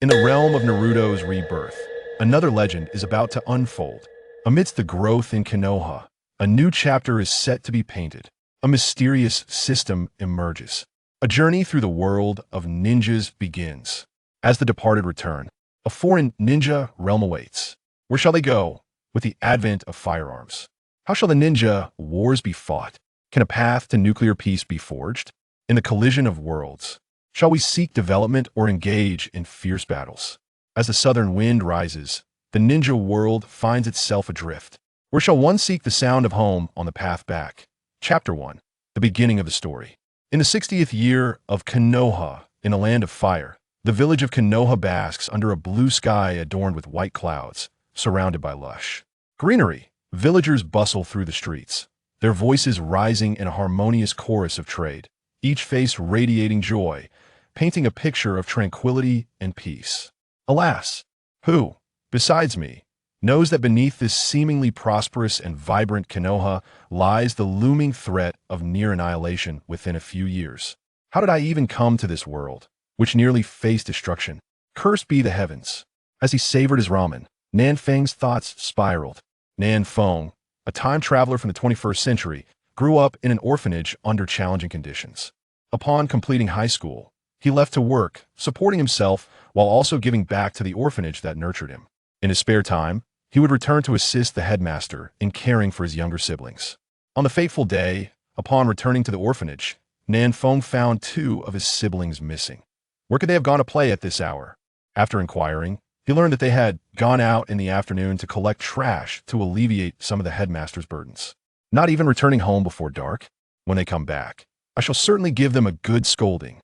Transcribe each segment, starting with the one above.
In the realm of Naruto's rebirth, another legend is about to unfold. Amidst the growth in Konoha, a new chapter is set to be painted. A mysterious system emerges. A journey through the world of ninjas begins. As the departed return, a foreign ninja realm awaits. Where shall they go with the advent of firearms? How shall the ninja wars be fought? Can a path to nuclear peace be forged? In the collision of worlds, shall we seek development or engage in fierce battles? As the southern wind rises, the ninja world finds itself adrift. Where shall one seek the sound of home on the path back? Chapter 1. The beginning of the story. In the 60th year of Konoha, in a land of fire, the village of Konoha basks under a blue sky adorned with white clouds, surrounded by lush greenery. Villagers bustle through the streets, their voices rising in a harmonious chorus of trade, each face radiating joy, painting a picture of tranquility and peace. Alas, who, besides me, knows that beneath this seemingly prosperous and vibrant Konoha lies the looming threat of near annihilation within a few years? How did I even come to this world, which nearly faced destruction? Cursed be the heavens. As he savored his ramen, Nanfang's thoughts spiraled. Nanfeng, a time traveler from the 21st century, grew up in an orphanage under challenging conditions. Upon completing high school, he left to work, supporting himself while also giving back to the orphanage that nurtured him. In his spare time, he would return to assist the headmaster in caring for his younger siblings. On the fateful day, upon returning to the orphanage, Nanfeng found two of his siblings missing. Where could they have gone to play at this hour? After inquiring, he learned that they had gone out in the afternoon to collect trash to alleviate some of the headmaster's burdens. Not even returning home before dark? When they come back, I shall certainly give them a good scolding.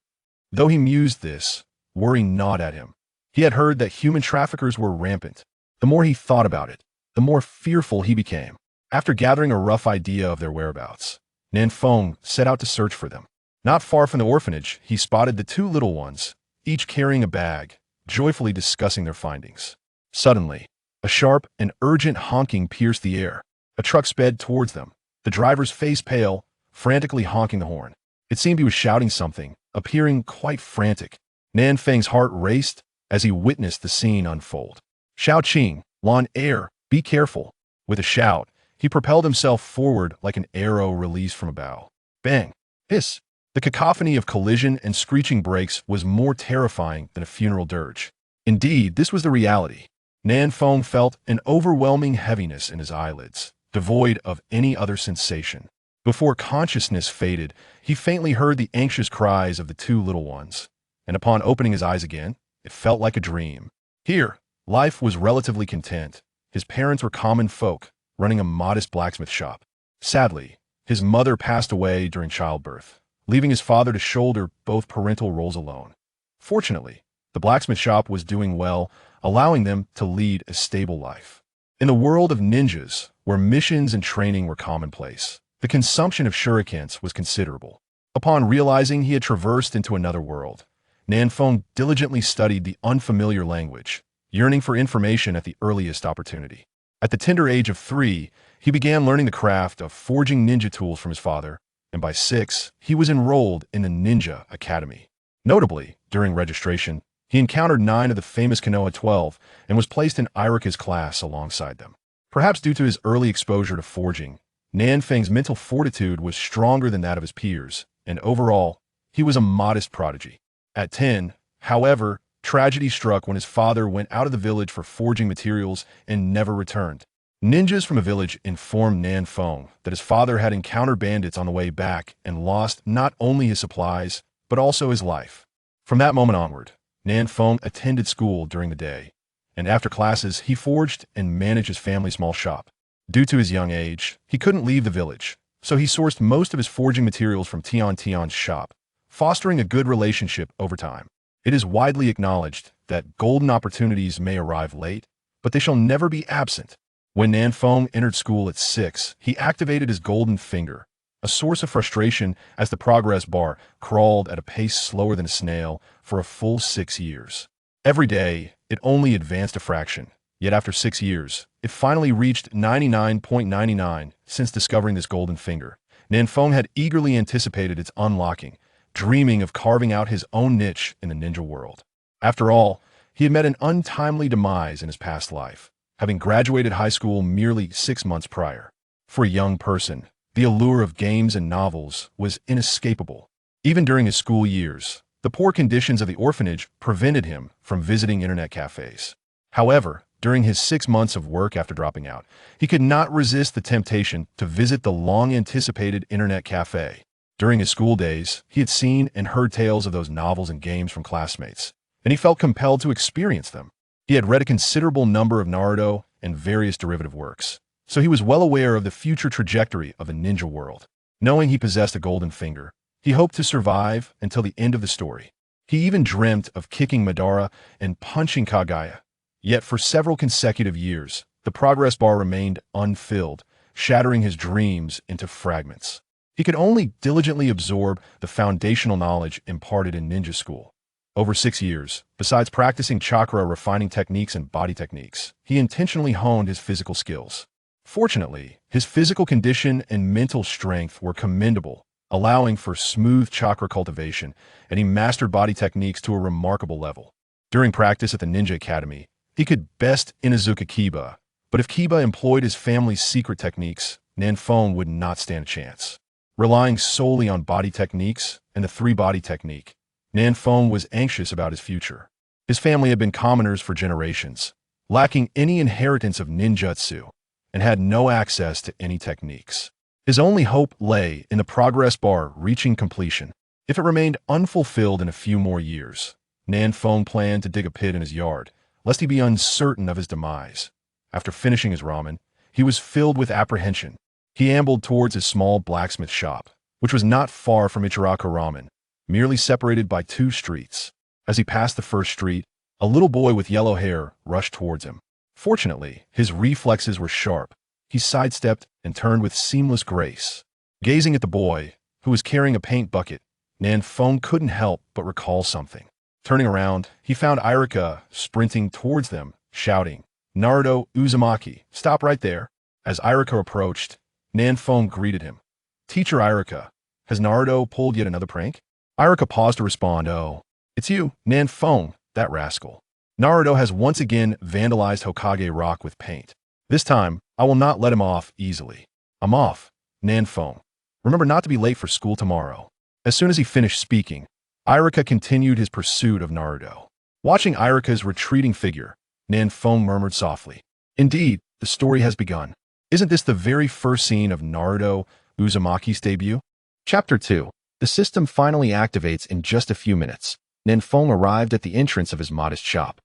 Though he mused this, worry gnawed at him. He had heard that human traffickers were rampant. The more he thought about it, the more fearful he became. After gathering a rough idea of their whereabouts, Nanfeng set out to search for them. Not far from the orphanage, he spotted the two little ones, each carrying a bag, joyfully discussing their findings. Suddenly, a sharp and urgent honking pierced the air. A truck sped towards them, the driver's face pale, frantically honking the horn. It seemed he was shouting something, appearing quite frantic. Nanfeng's heart raced as he witnessed the scene unfold. Shao Qing, Lan Air, be careful. With a shout, he propelled himself forward like an arrow released from a bow. Bang! Hiss! The cacophony of collision and screeching brakes was more terrifying than a funeral dirge. Indeed, this was the reality. Nanfeng felt an overwhelming heaviness in his eyelids, devoid of any other sensation. Before consciousness faded, he faintly heard the anxious cries of the two little ones, and upon opening his eyes again, it felt like a dream. Here, life was relatively content. His parents were common folk, running a modest blacksmith shop. Sadly, his mother passed away during childbirth, leaving his father to shoulder both parental roles alone. Fortunately, the blacksmith shop was doing well, allowing them to lead a stable life. In the world of ninjas, where missions and training were commonplace, the consumption of shurikens was considerable. Upon realizing he had traversed into another world, Nanfeng diligently studied the unfamiliar language, yearning for information at the earliest opportunity. At the tender age of 3, he began learning the craft of forging ninja tools from his father, and by 6, he was enrolled in the Ninja Academy. Notably, during registration, he encountered 9 of the famous Konoha 12 and was placed in Irika's class alongside them. Perhaps due to his early exposure to forging, Nanfeng's mental fortitude was stronger than that of his peers, and overall, he was a modest prodigy. At 10, however, tragedy struck when his father went out of the village for forging materials and never returned. Ninjas from a village informed Nanfeng that his father had encountered bandits on the way back and lost not only his supplies, but also his life. From that moment onward, Nanfeng attended school during the day, and after classes, he forged and managed his family's small shop. Due to his young age, he couldn't leave the village, so he sourced most of his forging materials from Tian's shop, fostering a good relationship over time. It is widely acknowledged that golden opportunities may arrive late, but they shall never be absent. When Nanfeng entered school at 6, he activated his golden finger, a source of frustration as the progress bar crawled at a pace slower than a snail for a full 6 years. Every day, it only advanced a fraction, yet after 6 years, it finally reached 99.99. Since discovering this golden finger, Nanfeng had eagerly anticipated its unlocking, dreaming of carving out his own niche in the ninja world. After all, He had met an untimely demise in his past life, having graduated high school merely 6 months prior. For a young person, the allure of games and novels was inescapable. Even during his school years, the poor conditions of the orphanage prevented him from visiting internet cafes. However, during his 6 months of work after dropping out, he could not resist the temptation to visit the long-anticipated internet cafe. During his school days, he had seen and heard tales of those novels and games from classmates, and he felt compelled to experience them. He had read a considerable number of Naruto and various derivative works, so he was well aware of the future trajectory of the ninja world. Knowing he possessed a golden finger, he hoped to survive until the end of the story. He even dreamt of kicking Madara and punching Kaguya. Yet for several consecutive years, the progress bar remained unfilled, shattering his dreams into fragments. He could only diligently absorb the foundational knowledge imparted in ninja school. Over 6 years, besides practicing chakra refining techniques and body techniques, he intentionally honed his physical skills. Fortunately, his physical condition and mental strength were commendable, allowing for smooth chakra cultivation, and he mastered body techniques to a remarkable level. During practice at the Ninja Academy, he could best Inazuka Kiba, but if Kiba employed his family's secret techniques, Nanfeng would not stand a chance. Relying solely on body techniques and the three-body technique, Nanfeng was anxious about his future. His family had been commoners for generations, lacking any inheritance of ninjutsu, and had no access to any techniques. His only hope lay in the progress bar reaching completion. If it remained unfulfilled in a few more years, Nanfeng planned to dig a pit in his yard, lest he be uncertain of his demise. After finishing his ramen, he was filled with apprehension. He ambled towards his small blacksmith shop, which was not far from Ichiraka Ramen, merely separated by 2 streets. As he passed the first street, a little boy with yellow hair rushed towards him. Fortunately, his reflexes were sharp. He sidestepped and turned with seamless grace. Gazing at the boy, who was carrying a paint bucket, Nanfeng couldn't help but recall something. Turning around, he found Irika sprinting towards them, shouting, "Naruto Uzumaki, stop right there." As Irika approached, Nanfeng greeted him. "Teacher Irika, has Naruto pulled yet another prank?" Irika paused to respond, "Oh, it's you, Nanfeng, that rascal. Naruto has once again vandalized Hokage Rock with paint. This time, I will not let him off easily. I'm off, Nanfeng. Remember not to be late for school tomorrow." As soon as he finished speaking, Irika continued his pursuit of Naruto. Watching Irika's retreating figure, Nanfeng murmured softly, "Indeed, the story has begun. Isn't this the very first scene of Naruto Uzumaki's debut?" Chapter 2. The system finally activates in just a few minutes. Nanfeng arrived at the entrance of his modest shop.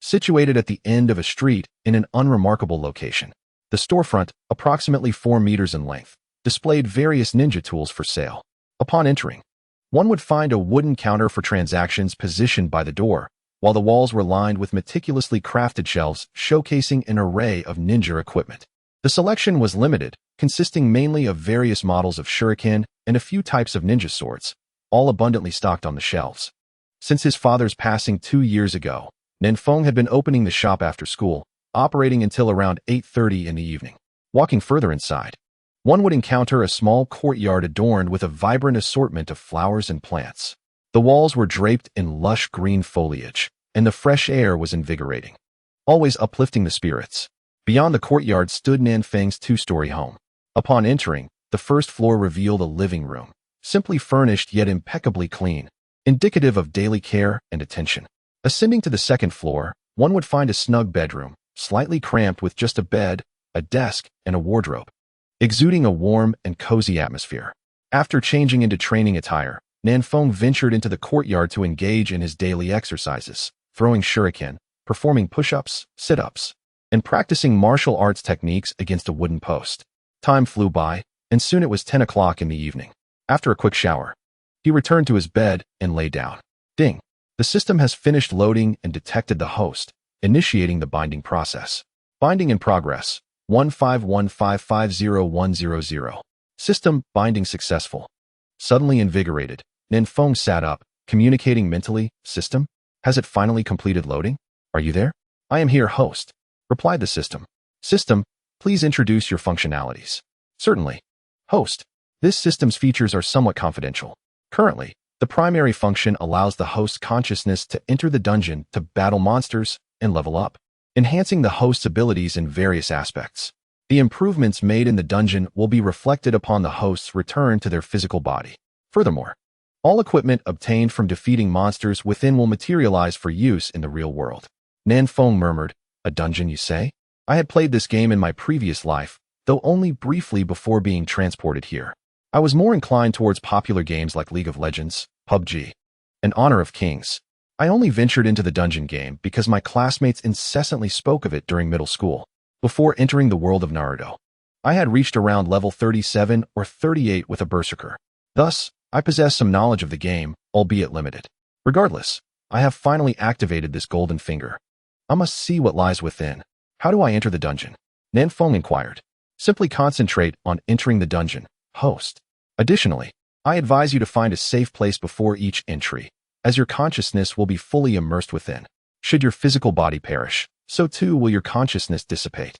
Situated at the end of a street in an unremarkable location, the storefront, approximately 4 meters in length, displayed various ninja tools for sale. Upon entering, one would find a wooden counter for transactions positioned by the door, while the walls were lined with meticulously crafted shelves showcasing an array of ninja equipment. The selection was limited, consisting mainly of various models of shuriken and a few types of ninja swords, all abundantly stocked on the shelves. Since his father's passing 2 years ago, Nanfeng had been opening the shop after school, operating until around 8:30 in the evening. Walking further inside, one would encounter a small courtyard adorned with a vibrant assortment of flowers and plants. The walls were draped in lush green foliage, and the fresh air was invigorating, always uplifting the spirits. Beyond the courtyard stood Nanfeng's 2-story home. Upon entering, the first floor revealed a living room, simply furnished yet impeccably clean, indicative of daily care and attention. Ascending to the second floor, one would find a snug bedroom, slightly cramped with just a bed, a desk, and a wardrobe, exuding a warm and cozy atmosphere. After changing into training attire, Nanfeng ventured into the courtyard to engage in his daily exercises, throwing shuriken, performing push-ups, sit-ups, and practicing martial arts techniques against a wooden post. Time flew by, and soon it was 10 o'clock in the evening. After a quick shower, he returned to his bed and lay down. Ding! The system has finished loading and detected the host, initiating the binding process. Binding in progress. 151550100. System binding successful. Suddenly invigorated, Nanfeng sat up, communicating mentally. "System, has it finally completed loading? Are you there?" "I am here, host," replied the system. "System, please introduce your functionalities." "Certainly. Host, this system's features are somewhat confidential. Currently, The primary function allows the host's consciousness to enter the dungeon to battle monsters and level up, enhancing the host's abilities in various aspects. The improvements made in the dungeon will be reflected upon the host's return to their physical body. Furthermore, all equipment obtained from defeating monsters within will materialize for use in the real world. Nanfeng murmured, "A dungeon, you say? I had played this game in my previous life, though only briefly before being transported here. I was more inclined towards popular games like League of Legends, PUBG, and Honor of Kings. I only ventured into the dungeon game because my classmates incessantly spoke of it during middle school. Before entering the world of Naruto, I had reached around level 37 or 38 with a berserker. Thus, I possess some knowledge of the game, albeit limited. Regardless, I have finally activated this golden finger. I must see what lies within. How do I enter the dungeon?" Nanfeng inquired. "Simply concentrate on entering the dungeon, host. Additionally, I advise you to find a safe place before each entry, as your consciousness will be fully immersed within. Should your physical body perish, so too will your consciousness dissipate.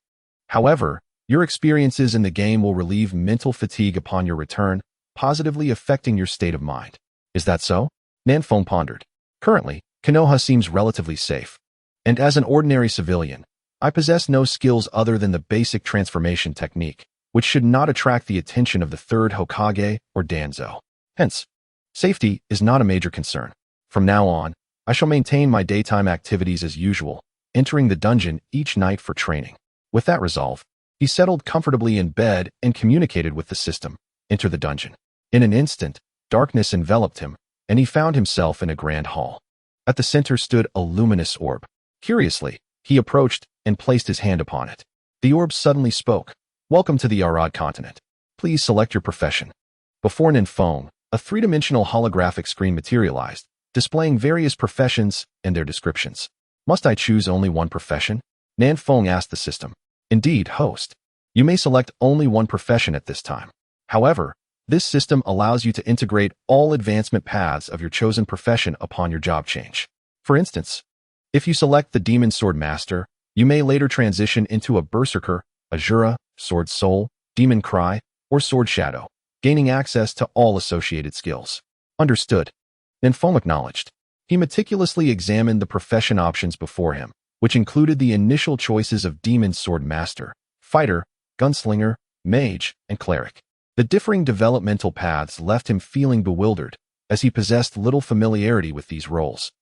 However, your experiences in the game will relieve mental fatigue upon your return, positively affecting your state of mind. Is that so?" Nanfeng pondered. "Currently, Konoha seems relatively safe, and as an ordinary civilian, I possess no skills other than the basic transformation technique, which should not attract the attention of the third Hokage or Danzo. Hence, safety is not a major concern. From now on, I shall maintain my daytime activities as usual, entering the dungeon each night for training." With that resolve, he settled comfortably in bed and communicated with the system. Enter the dungeon. In an instant, darkness enveloped him, and he found himself in a grand hall. At the center stood a luminous orb. Curiously, he approached and placed his hand upon it. The orb suddenly spoke. "Welcome to the Arad continent. Please select your profession." Before Nanfeng, a three-dimensional holographic screen materialized, displaying various professions and their descriptions. "Must I choose only one profession?" Nanfeng asked the system. "Indeed, host. You may select only one profession at this time. However, this system allows you to integrate all advancement paths of your chosen profession upon your job change. For instance, if you select the Demon Sword Master, you may later transition into a Berserker, Azura, Sword Soul, Demon Cry, or Sword Shadow, gaining access to all associated skills." Understood. Nanfeng acknowledged. He meticulously examined the profession options before him, which included the initial choices of Demon Sword Master, Fighter, Gunslinger, Mage, and Cleric. The differing developmental paths left him feeling bewildered, as he possessed little familiarity with these roles,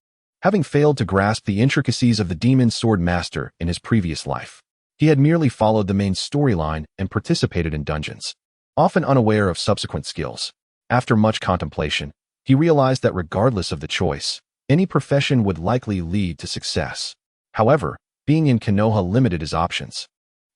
having failed to grasp the intricacies of the Demon Sword Master in his previous life. He had merely followed the main storyline and participated in dungeons, often unaware of subsequent skills. After much contemplation, he realized that regardless of the choice, any profession would likely lead to success. However, being in Konoha limited his options.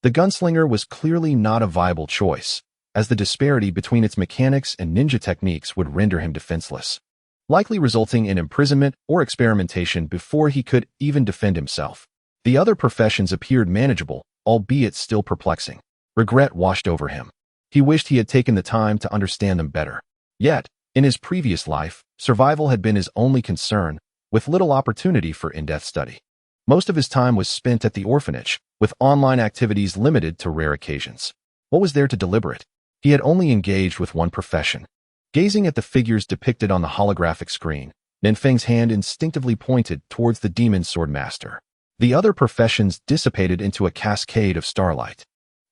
The Gunslinger was clearly not a viable choice, as the disparity between its mechanics and ninja techniques would render him defenseless, likely resulting in imprisonment or experimentation before he could even defend himself. The other professions appeared manageable, albeit still perplexing. Regret washed over him. He wished he had taken the time to understand them better. Yet, in his previous life, survival had been his only concern, with little opportunity for in-depth study. Most of his time was spent at the orphanage, with online activities limited to rare occasions. What was there to deliberate? He had only engaged with one profession. Gazing at the figures depicted on the holographic screen, Nanfeng's hand instinctively pointed towards the Demon Sword Master. The other professions dissipated into a cascade of starlight,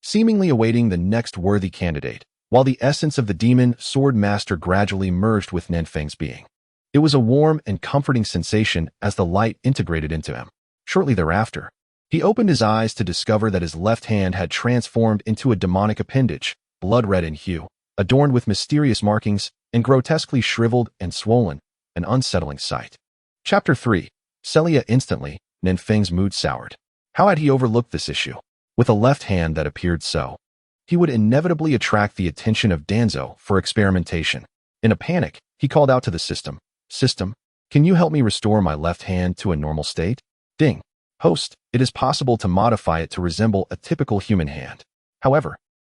seemingly awaiting the next worthy candidate, while the essence of the Demon Sword Master gradually merged with Nanfeng's being. It was a warm and comforting sensation as the light integrated into him. Shortly thereafter, he opened his eyes to discover that his left hand had transformed into a demonic appendage, blood red in hue, adorned with mysterious markings, and grotesquely shriveled and swollen, an unsettling sight. Chapter 3. Celia. Instantly, Nanfeng's mood soured. How had he overlooked this issue? With a left hand that appeared so, he would inevitably attract the attention of Danzo for experimentation. In a panic, he called out to the system. "System, can you help me restore my left hand to a normal state?" Ding. "Host, it is possible to modify it to resemble a typical human hand. However,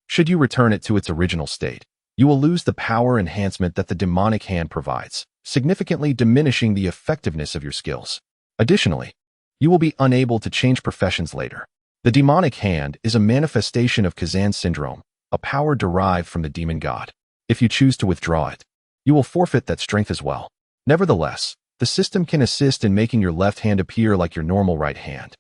should you return it to its original state, you will lose the power enhancement that the demonic hand provides, significantly diminishing the effectiveness of your skills. Additionally, you will be unable to change professions later. The demonic hand is a manifestation of Kazan syndrome, a power derived from the demon god. If you choose to withdraw it, you will forfeit that strength as well." Nevertheless, the system can assist in making your left hand appear like your normal right hand.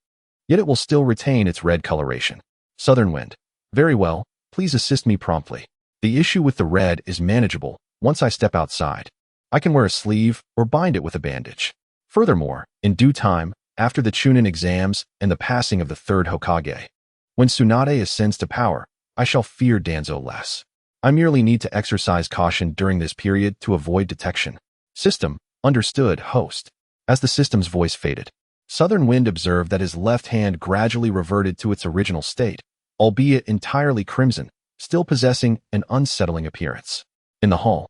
Yet it will still retain its red coloration. Southern Wind. Very well, please assist me promptly. The issue with the red is manageable once I step outside. I can wear a sleeve or bind it with a bandage. Furthermore, in due time, after the Chunin exams and the passing of the third Hokage, when Tsunade ascends to power, I shall fear Danzo less. I merely need to exercise caution during this period to avoid detection. System. Understood, host. As the system's voice faded, Southern Wind observed that his left hand gradually reverted to its original state, albeit entirely crimson, still possessing an unsettling appearance. In the hall,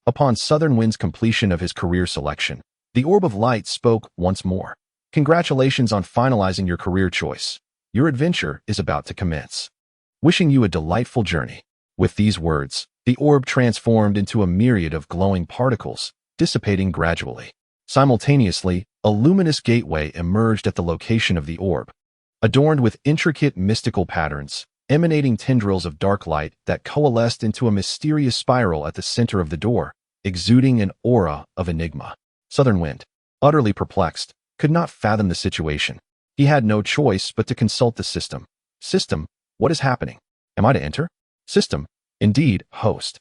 upon Southern Wind's completion of his career selection, the Orb of Light spoke once more. Congratulations on finalizing your career choice. Your adventure is about to commence. Wishing you a delightful journey. With these words, the orb transformed into a myriad of glowing particles, dissipating gradually. Simultaneously, a luminous gateway emerged at the location of the orb, adorned with intricate mystical patterns, emanating tendrils of dark light that coalesced into a mysterious spiral at the center of the door, exuding an aura of enigma. Southern Wind, utterly perplexed, could not fathom the situation. He had no choice but to consult the system. System, what is happening? Am I to enter? System, indeed, host.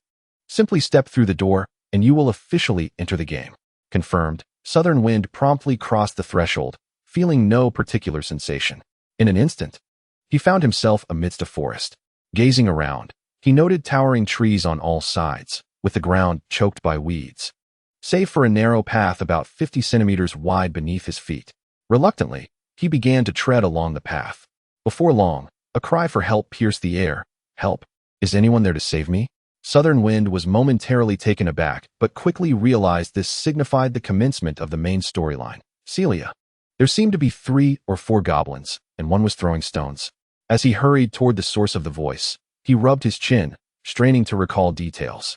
Simply step through the door, and you will officially enter the game. Confirmed, Southern Wind promptly crossed the threshold, feeling no particular sensation. In an instant, he found himself amidst a forest. Gazing around, he noted towering trees on all sides, with the ground choked by weeds, save for a narrow path about 50 centimeters wide beneath his feet. Reluctantly, he began to tread along the path. Before long, a cry for help pierced the air. Help? Is anyone there to save me? Southern Wind was momentarily taken aback, but quickly realized this signified the commencement of the main storyline. Celia. There seemed to be 3 or 4 goblins, and one was throwing stones. As he hurried toward the source of the voice, he rubbed his chin, straining to recall details.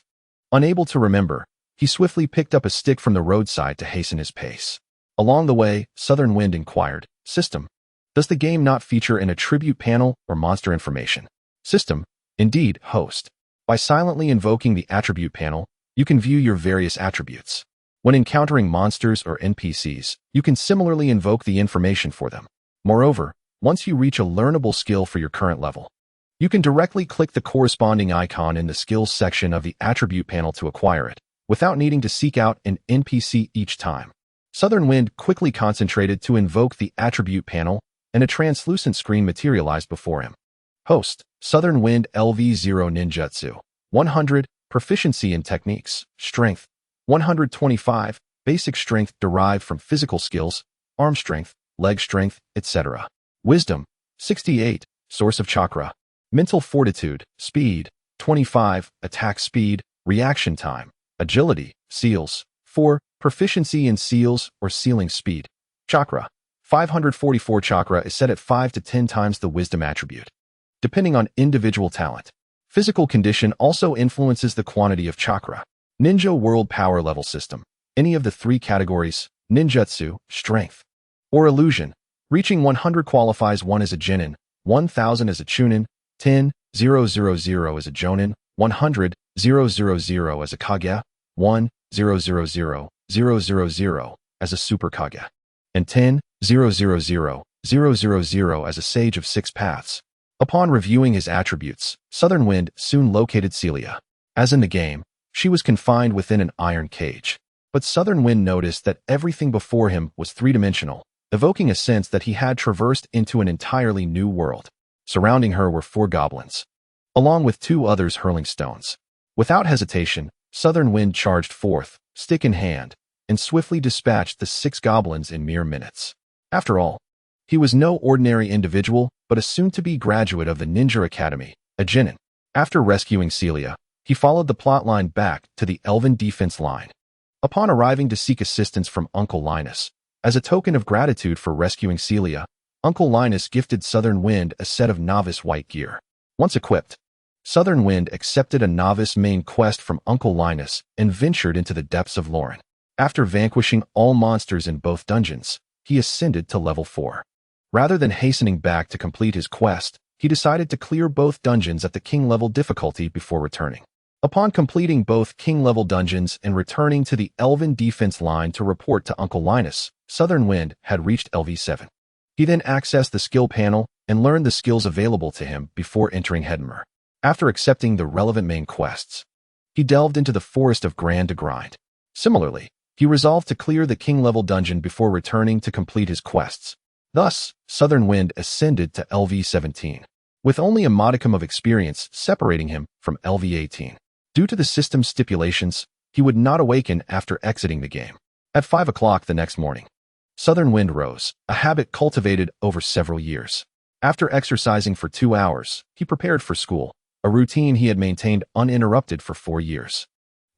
Unable to remember, he swiftly picked up a stick from the roadside to hasten his pace. Along the way, Southern Wind inquired, System, does the game not feature an attribute panel or monster information? System, indeed, host. By silently invoking the attribute panel, you can view your various attributes. When encountering monsters or NPCs, you can similarly invoke the information for them. Moreover, once you reach a learnable skill for your current level, you can directly click the corresponding icon in the skills section of the attribute panel to acquire it, without needing to seek out an NPC each time. Southern Wind quickly concentrated to invoke the attribute panel, and a translucent screen materialized before him. Host, Southern Wind LV0 Ninjutsu. 100, Proficiency in Techniques, Strength. 125, Basic Strength derived from physical skills, arm strength, leg strength, etc. Wisdom. 68, Source of Chakra. Mental Fortitude, Speed. 25, Attack Speed, Reaction Time. Agility, Seals. 4, Proficiency in Seals or Sealing Speed. Chakra. 544 chakra is set at 5 to 10 times the wisdom attribute, depending on individual talent. Physical condition also influences the quantity of chakra. Ninja World Power Level System. Any of the 3 categories, ninjutsu, strength, or illusion. Reaching 100 qualifies 1 as a genin, 1000 as a chunin, 10,000 as a jonin, 100,000 as a kage, 1,000 as a super kage, and 10,000 as a sage of 6 paths. Upon reviewing his attributes, Southern Wind soon located Celia. As in the game, she was confined within an iron cage. But Southern Wind noticed that everything before him was 3-dimensional, evoking a sense that he had traversed into an entirely new world. Surrounding her were 4 goblins, along with 2 others hurling stones. Without hesitation, Southern Wind charged forth, stick in hand, and swiftly dispatched the 6 goblins in mere minutes. After all, he was no ordinary individual, but a soon-to-be graduate of the Ninja Academy, a genin. After rescuing Celia, he followed the plotline back to the Elven defense line. Upon arriving to seek assistance from Uncle Linus, as a token of gratitude for rescuing Celia, Uncle Linus gifted Southern Wind a set of novice white gear. Once equipped, Southern Wind accepted a novice main quest from Uncle Linus and ventured into the depths of Lauren. After vanquishing all monsters in both dungeons, he ascended to level 4. Rather than hastening back to complete his quest, he decided to clear both dungeons at the king level difficulty before returning. Upon completing both king-level dungeons and returning to the Elven defense line to report to Uncle Linus, Southern Wind had reached LV7. He then accessed the skill panel and learned the skills available to him before entering Hedmer. After accepting the relevant main quests, he delved into the Forest of Grand to grind. Similarly, he resolved to clear the king-level dungeon before returning to complete his quests. Thus, Southern Wind ascended to LV17, with only a modicum of experience separating him from LV18. Due to the system's stipulations, he would not awaken after exiting the game. At 5 o'clock the next morning, Southern Wind rose, a habit cultivated over several years. After exercising for 2 hours, he prepared for school, a routine he had maintained uninterrupted for 4 years.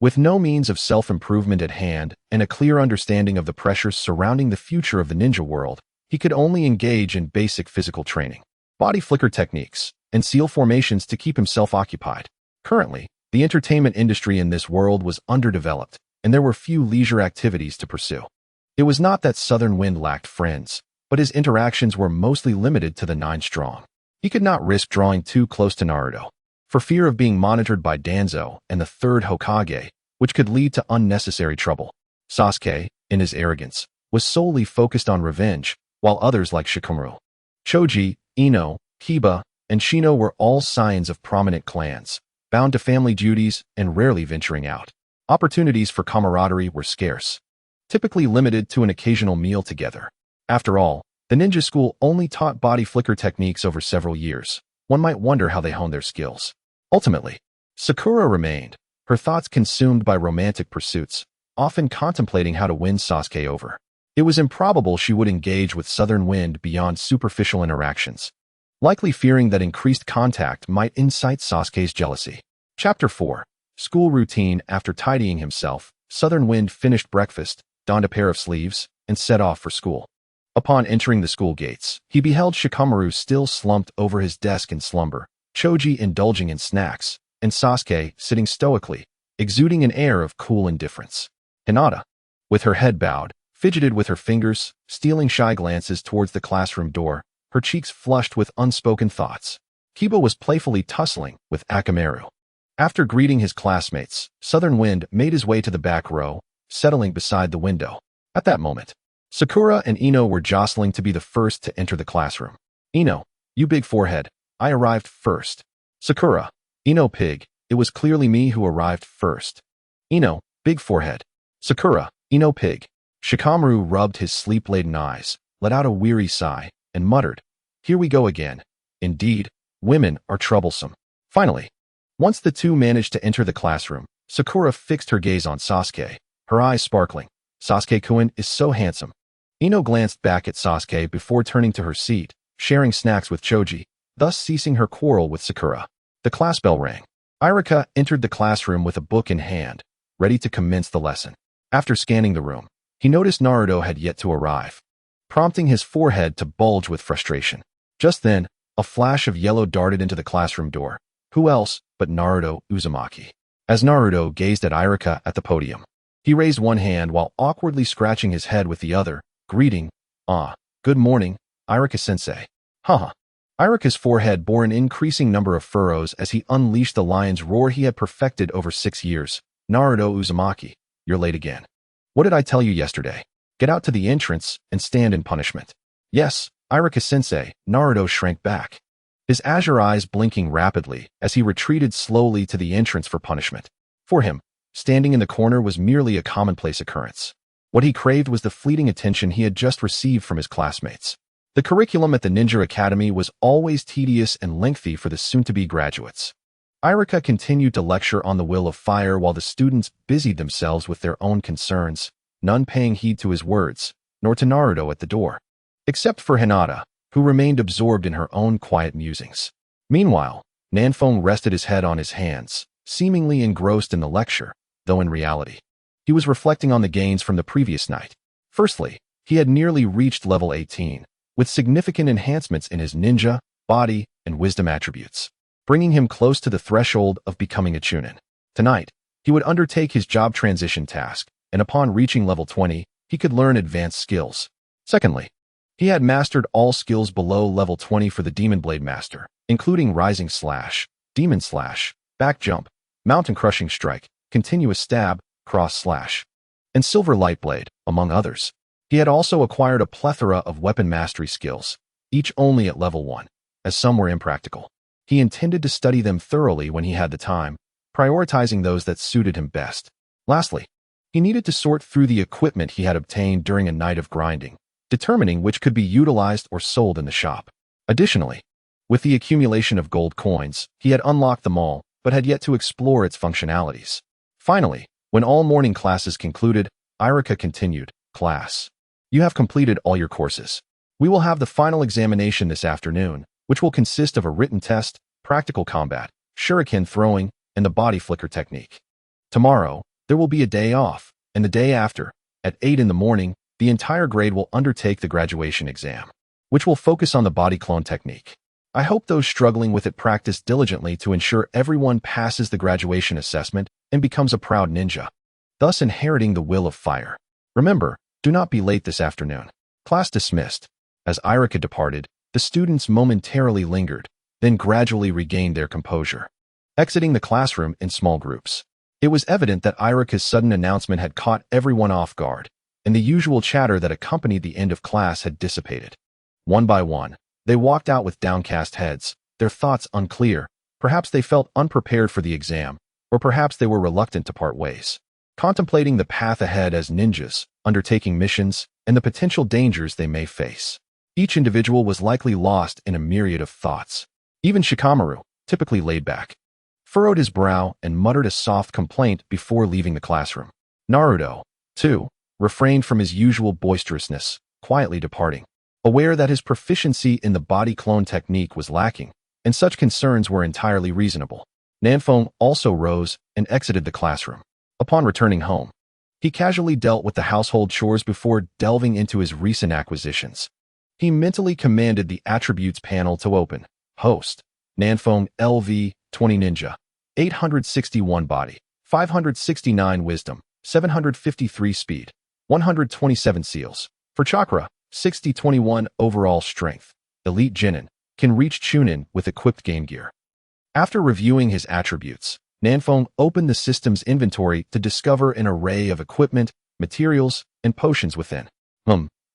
With no means of self-improvement at hand and a clear understanding of the pressures surrounding the future of the ninja world, he could only engage in basic physical training, body flicker techniques, and seal formations to keep himself occupied. Currently, the entertainment industry in this world was underdeveloped, and there were few leisure activities to pursue. It was not that Southern Wind lacked friends, but his interactions were mostly limited to the 9 strong. He could not risk drawing too close to Naruto, for fear of being monitored by Danzo and the 3rd Hokage, which could lead to unnecessary trouble. Sasuke, in his arrogance, was solely focused on revenge, while others like Shikamaru, Choji, Ino, Kiba, and Shino were all scions of prominent clans, bound to family duties and rarely venturing out. Opportunities for camaraderie were scarce, typically limited to an occasional meal together. After all, the ninja school only taught body flicker techniques over several years. One might wonder how they honed their skills. Ultimately, Sakura remained, her thoughts consumed by romantic pursuits, often contemplating how to win Sasuke over. It was improbable she would engage with Southern Wind beyond superficial interactions, likely fearing that increased contact might incite Sasuke's jealousy. Chapter 4. School routine. After tidying himself, Southern Wind finished breakfast, donned a pair of sleeves, and set off for school. Upon entering the school gates, he beheld Shikamaru still slumped over his desk in slumber, Choji indulging in snacks, and Sasuke sitting stoically, exuding an air of cool indifference. Hinata, with her head bowed, fidgeted with her fingers, stealing shy glances towards the classroom door, her cheeks flushed with unspoken thoughts. Kiba was playfully tussling with Akamaru. After greeting his classmates, Southern Wind made his way to the back row, settling beside the window. At that moment, Sakura and Ino were jostling to be the first to enter the classroom. Ino, you big forehead, I arrived first. Sakura, Ino pig, it was clearly me who arrived first. Ino, big forehead. Sakura, Ino pig. Shikamaru rubbed his sleep-laden eyes, let out a weary sigh, and muttered, here we go again. Indeed, women are troublesome. Finally, once the two managed to enter the classroom, Sakura fixed her gaze on Sasuke, her eyes sparkling. Sasuke-kun is so handsome. Ino glanced back at Sasuke before turning to her seat, sharing snacks with Choji, thus ceasing her quarrel with Sakura. The class bell rang. Irika entered the classroom with a book in hand, ready to commence the lesson. After scanning the room, he noticed Naruto had yet to arrive, prompting his forehead to bulge with frustration. Just then, a flash of yellow darted into the classroom door. Who else but Naruto Uzumaki? As Naruto gazed at Irika at the podium, he raised one hand while awkwardly scratching his head with the other, greeting, good morning, Irika-sensei. Haha. Irika's forehead bore an increasing number of furrows as he unleashed the lion's roar he had perfected over 6 years. Naruto Uzumaki, you're late again. What did I tell you yesterday? Get out to the entrance and stand in punishment. Yes, Irika-sensei. Naruto shrank back, his azure eyes blinking rapidly as he retreated slowly to the entrance for punishment. For him, standing in the corner was merely a commonplace occurrence. What he craved was the fleeting attention he had just received from his classmates. The curriculum at the Ninja Academy was always tedious and lengthy for the soon-to-be graduates. Irika continued to lecture on the will of fire while the students busied themselves with their own concerns, none paying heed to his words, nor to Naruto at the door, except for Hinata, who remained absorbed in her own quiet musings. Meanwhile, Nanfone rested his head on his hands, seemingly engrossed in the lecture, though in reality, he was reflecting on the gains from the previous night. Firstly, he had nearly reached level 18, with significant enhancements in his ninja, body, and wisdom attributes, bringing him close to the threshold of becoming a chunin. Tonight, he would undertake his job transition task, and upon reaching level 20, he could learn advanced skills. Secondly, he had mastered all skills below level 20 for the Demon Blade Master, including Rising Slash, Demon Slash, Back Jump, mountain-crushing strike, continuous stab, cross-slash, and silver light blade, among others. He had also acquired a plethora of weapon mastery skills, each only at level 1, as some were impractical. He intended to study them thoroughly when he had the time, prioritizing those that suited him best. Lastly, he needed to sort through the equipment he had obtained during a night of grinding, determining which could be utilized or sold in the shop. Additionally, with the accumulation of gold coins, he had unlocked them all, but had yet to explore its functionalities. Finally, when all morning classes concluded, Irika continued, "Class, you have completed all your courses. We will have the final examination this afternoon, which will consist of a written test, practical combat, shuriken throwing, and the body flicker technique. Tomorrow, there will be a day off, and the day after, at 8 in the morning, the entire grade will undertake the graduation exam, which will focus on the body clone technique. I hope those struggling with it practice diligently to ensure everyone passes the graduation assessment and becomes a proud ninja, thus inheriting the will of fire. Remember, do not be late this afternoon." Class dismissed. As Irika departed, the students momentarily lingered, then gradually regained their composure, exiting the classroom in small groups. It was evident that Irika's sudden announcement had caught everyone off guard, and the usual chatter that accompanied the end of class had dissipated. One by one, they walked out with downcast heads, their thoughts unclear. Perhaps they felt unprepared for the exam, or perhaps they were reluctant to part ways, contemplating the path ahead as ninjas, undertaking missions, and the potential dangers they may face. Each individual was likely lost in a myriad of thoughts. Even Shikamaru, typically laid back, furrowed his brow and muttered a soft complaint before leaving the classroom. Naruto, too, refrained from his usual boisterousness, quietly departing, aware that his proficiency in the body clone technique was lacking, and such concerns were entirely reasonable. Nanfeng also rose and exited the classroom. Upon returning home, he casually dealt with the household chores before delving into his recent acquisitions. He mentally commanded the attributes panel to open. Host, Nanfeng LV 20 Ninja, 861 body, 569 wisdom, 753 speed, 127 seals. For chakra, 60-21 overall strength. Elite Genin, can reach Chunin with equipped game gear. After reviewing his attributes, Nanfeng opened the system's inventory to discover an array of equipment, materials, and potions within.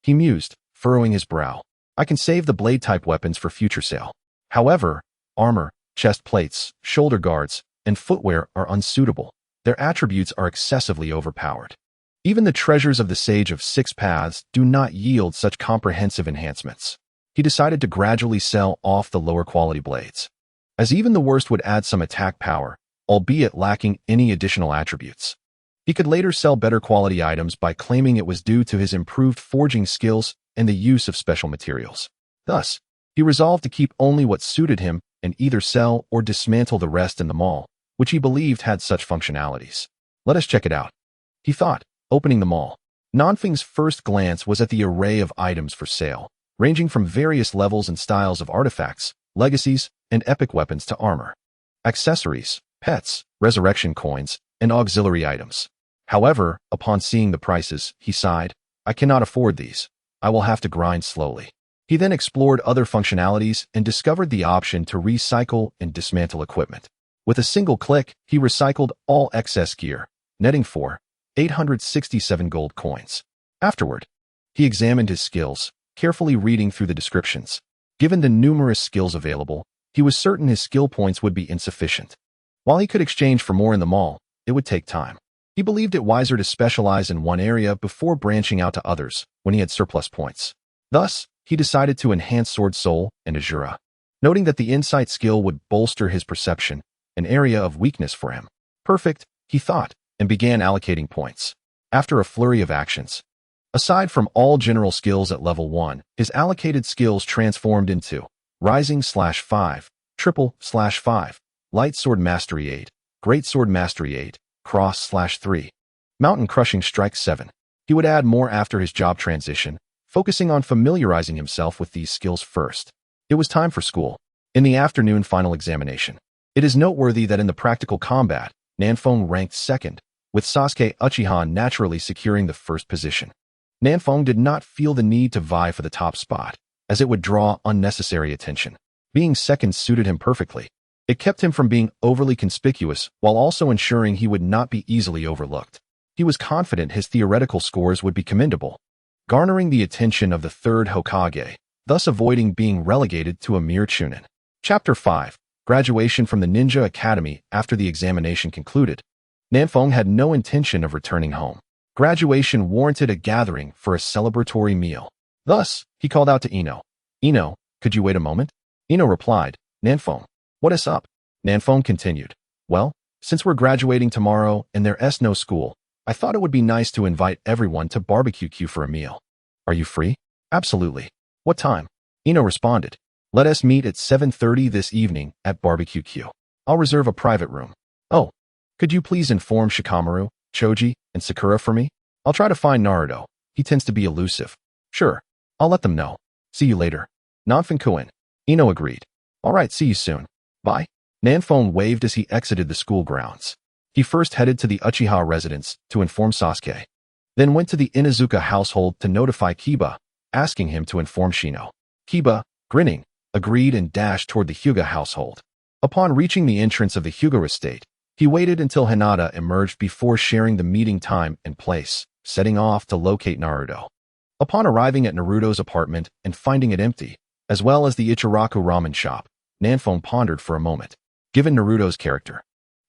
He mused, furrowing his brow. I can save the blade-type weapons for future sale. However, armor, chest plates, shoulder guards, and footwear are unsuitable. Their attributes are excessively overpowered. Even the treasures of the Sage of Six Paths do not yield such comprehensive enhancements. He decided to gradually sell off the lower-quality blades, as even the worst would add some attack power, albeit lacking any additional attributes. He could later sell better quality items by claiming it was due to his improved forging skills and the use of special materials. Thus, he resolved to keep only what suited him and either sell or dismantle the rest in the mall, which he believed had such functionalities. Let us check it out, he thought, opening the mall. Nanfeng's first glance was at the array of items for sale, ranging from various levels and styles of artifacts, legacies, and epic weapons to armor, accessories, pets, resurrection coins, and auxiliary items. However, upon seeing the prices, he sighed, I cannot afford these. I will have to grind slowly. He then explored other functionalities and discovered the option to recycle and dismantle equipment. With a single click, he recycled all excess gear, netting for 867 gold coins. Afterward, he examined his skills, carefully reading through the descriptions. Given the numerous skills available, he was certain his skill points would be insufficient. While he could exchange for more in the mall, it would take time. He believed it wiser to specialize in one area before branching out to others when he had surplus points. Thus, he decided to enhance Sword Soul and Azura, noting that the insight skill would bolster his perception, an area of weakness for him. Perfect, he thought, and began allocating points. After a flurry of actions, aside from all general skills at level 1, his allocated skills transformed into Rising/5, Triple/5, Light Sword Mastery 8, Great Sword Mastery 8, Cross/3, Mountain Crushing Strike 7. He would add more after his job transition, focusing on familiarizing himself with these skills first. It was time for school. In the afternoon final examination, it is noteworthy that in the practical combat, Nanfeng ranked second, with Sasuke Uchiha naturally securing the first position. Nanfeng did not feel the need to vie for the top spot, as it would draw unnecessary attention. Being second suited him perfectly. It kept him from being overly conspicuous while also ensuring he would not be easily overlooked. He was confident his theoretical scores would be commendable, garnering the attention of the third Hokage, thus avoiding being relegated to a mere chunin. Chapter 5. Graduation from the Ninja Academy. After the examination concluded, Nanfeng had no intention of returning home. Graduation warranted a gathering for a celebratory meal. Thus, he called out to Ino. Ino, could you wait a moment? Ino replied, Nanfeng, what is up? Nanfeng continued, well, since we're graduating tomorrow and there's no school, I thought it would be nice to invite everyone to barbecue Q for a meal. Are you free? Absolutely. What time? Ino responded, let us meet at 7:30 this evening at barbecue Q. I'll reserve a private room. Oh, could you please inform Shikamaru, Choji, and Sakura for me? I'll try to find Naruto. He tends to be elusive. Sure. I'll let them know. See you later. Nanfeng-kun. Ino agreed. All right, see you soon. Bye. Nanfeng waved as he exited the school grounds. He first headed to the Uchiha residence to inform Sasuke, then went to the Inuzuka household to notify Kiba, asking him to inform Shino. Kiba, grinning, agreed and dashed toward the Hyuga household. Upon reaching the entrance of the Hyuga estate, he waited until Hinata emerged before sharing the meeting time and place, setting off to locate Naruto. Upon arriving at Naruto's apartment and finding it empty, as well as the Ichiraku ramen shop, Nanfeng pondered for a moment. Given Naruto's character,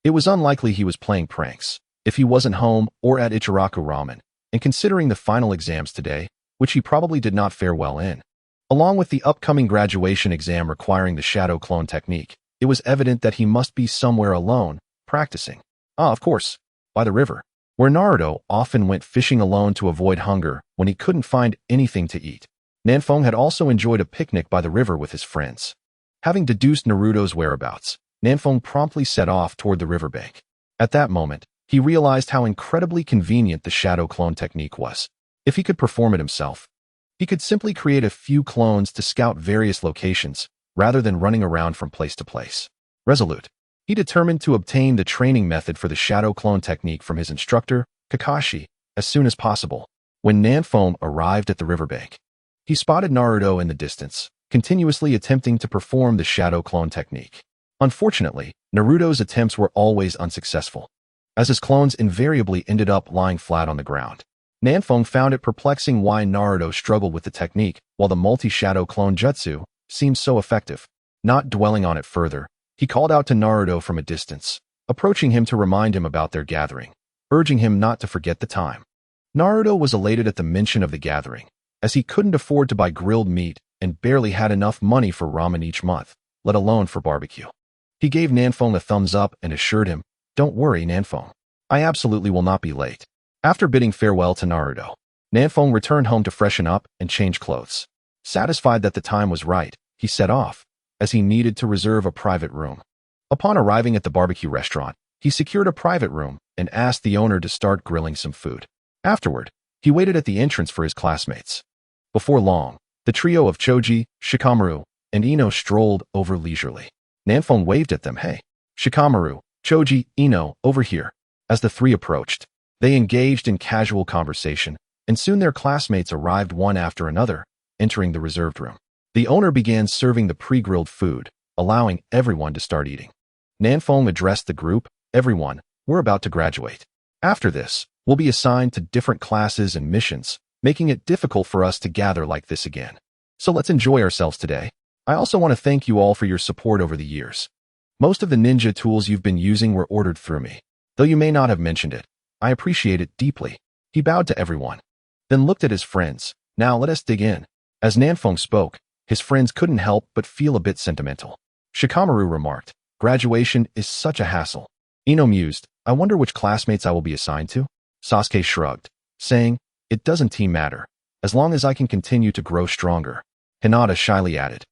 it was unlikely he was playing pranks if he wasn't home or at Ichiraku ramen, and considering the final exams today, which he probably did not fare well in, along with the upcoming graduation exam requiring the shadow clone technique, it was evident that he must be somewhere alone, practicing. Of course, by the river, where Naruto often went fishing alone to avoid hunger when he couldn't find anything to eat. Nanfeng had also enjoyed a picnic by the river with his friends. Having deduced Naruto's whereabouts, Nanfeng promptly set off toward the riverbank. At that moment, he realized how incredibly convenient the shadow clone technique was. If he could perform it himself, he could simply create a few clones to scout various locations, rather than running around from place to place. Resolute, he determined to obtain the training method for the shadow clone technique from his instructor, Kakashi, as soon as possible. When Nanfeng arrived at the riverbank, he spotted Naruto in the distance, continuously attempting to perform the shadow clone technique. Unfortunately, Naruto's attempts were always unsuccessful, as his clones invariably ended up lying flat on the ground. Nanfeng found it perplexing why Naruto struggled with the technique, while the multi-shadow clone jutsu seemed so effective. Not dwelling on it further, he called out to Naruto from a distance, approaching him to remind him about their gathering, urging him not to forget the time. Naruto was elated at the mention of the gathering, as he couldn't afford to buy grilled meat and barely had enough money for ramen each month, let alone for barbecue. He gave Nanfeng a thumbs up and assured him, don't worry, Nanfeng. I absolutely will not be late. After bidding farewell to Naruto, Nanfeng returned home to freshen up and change clothes. Satisfied that the time was right, he set off, as he needed to reserve a private room. Upon arriving at the barbecue restaurant, he secured a private room and asked the owner to start grilling some food. Afterward, he waited at the entrance for his classmates. Before long, the trio of Choji, Shikamaru, and Ino strolled over leisurely. Nanfeng waved at them, hey, Shikamaru, Choji, Ino, over here. As the three approached, they engaged in casual conversation, and soon their classmates arrived one after another, entering the reserved room. The owner began serving the pre-grilled food, allowing everyone to start eating. Nanfeng addressed the group, everyone, we're about to graduate. After this, we'll be assigned to different classes and missions, making it difficult for us to gather like this again. So let's enjoy ourselves today. I also want to thank you all for your support over the years. Most of the ninja tools you've been using were ordered through me. Though you may not have mentioned it, I appreciate it deeply. He bowed to everyone, then looked at his friends. Now let us dig in. As Nanfeng spoke, his friends couldn't help but feel a bit sentimental. Shikamaru remarked, graduation is such a hassle. Ino mused, I wonder which classmates I will be assigned to? Sasuke shrugged, saying, it doesn't matter, as long as I can continue to grow stronger. Hinata shyly added,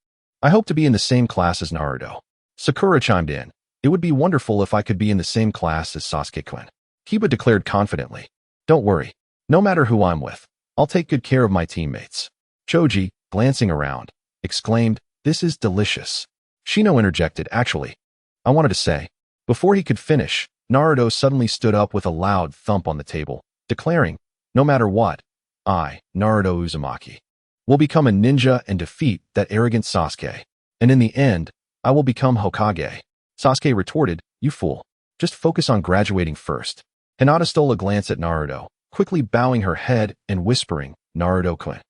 I hope to be in the same class as Naruto. Sakura chimed in, it would be wonderful if I could be in the same class as Sasuke-kun. Kiba declared confidently, don't worry, no matter who I'm with, I'll take good care of my teammates. Choji, glancing around, exclaimed, this is delicious. Shino interjected, actually, I wanted to say. Before he could finish, Naruto suddenly stood up with a loud thump on the table, declaring, no matter what, I, Naruto Uzumaki, will become a ninja and defeat that arrogant Sasuke. And in the end, I will become Hokage. Sasuke retorted, "You fool. Just focus on graduating first." Hinata stole a glance at Naruto, quickly bowing her head and whispering, "Naruto-kun."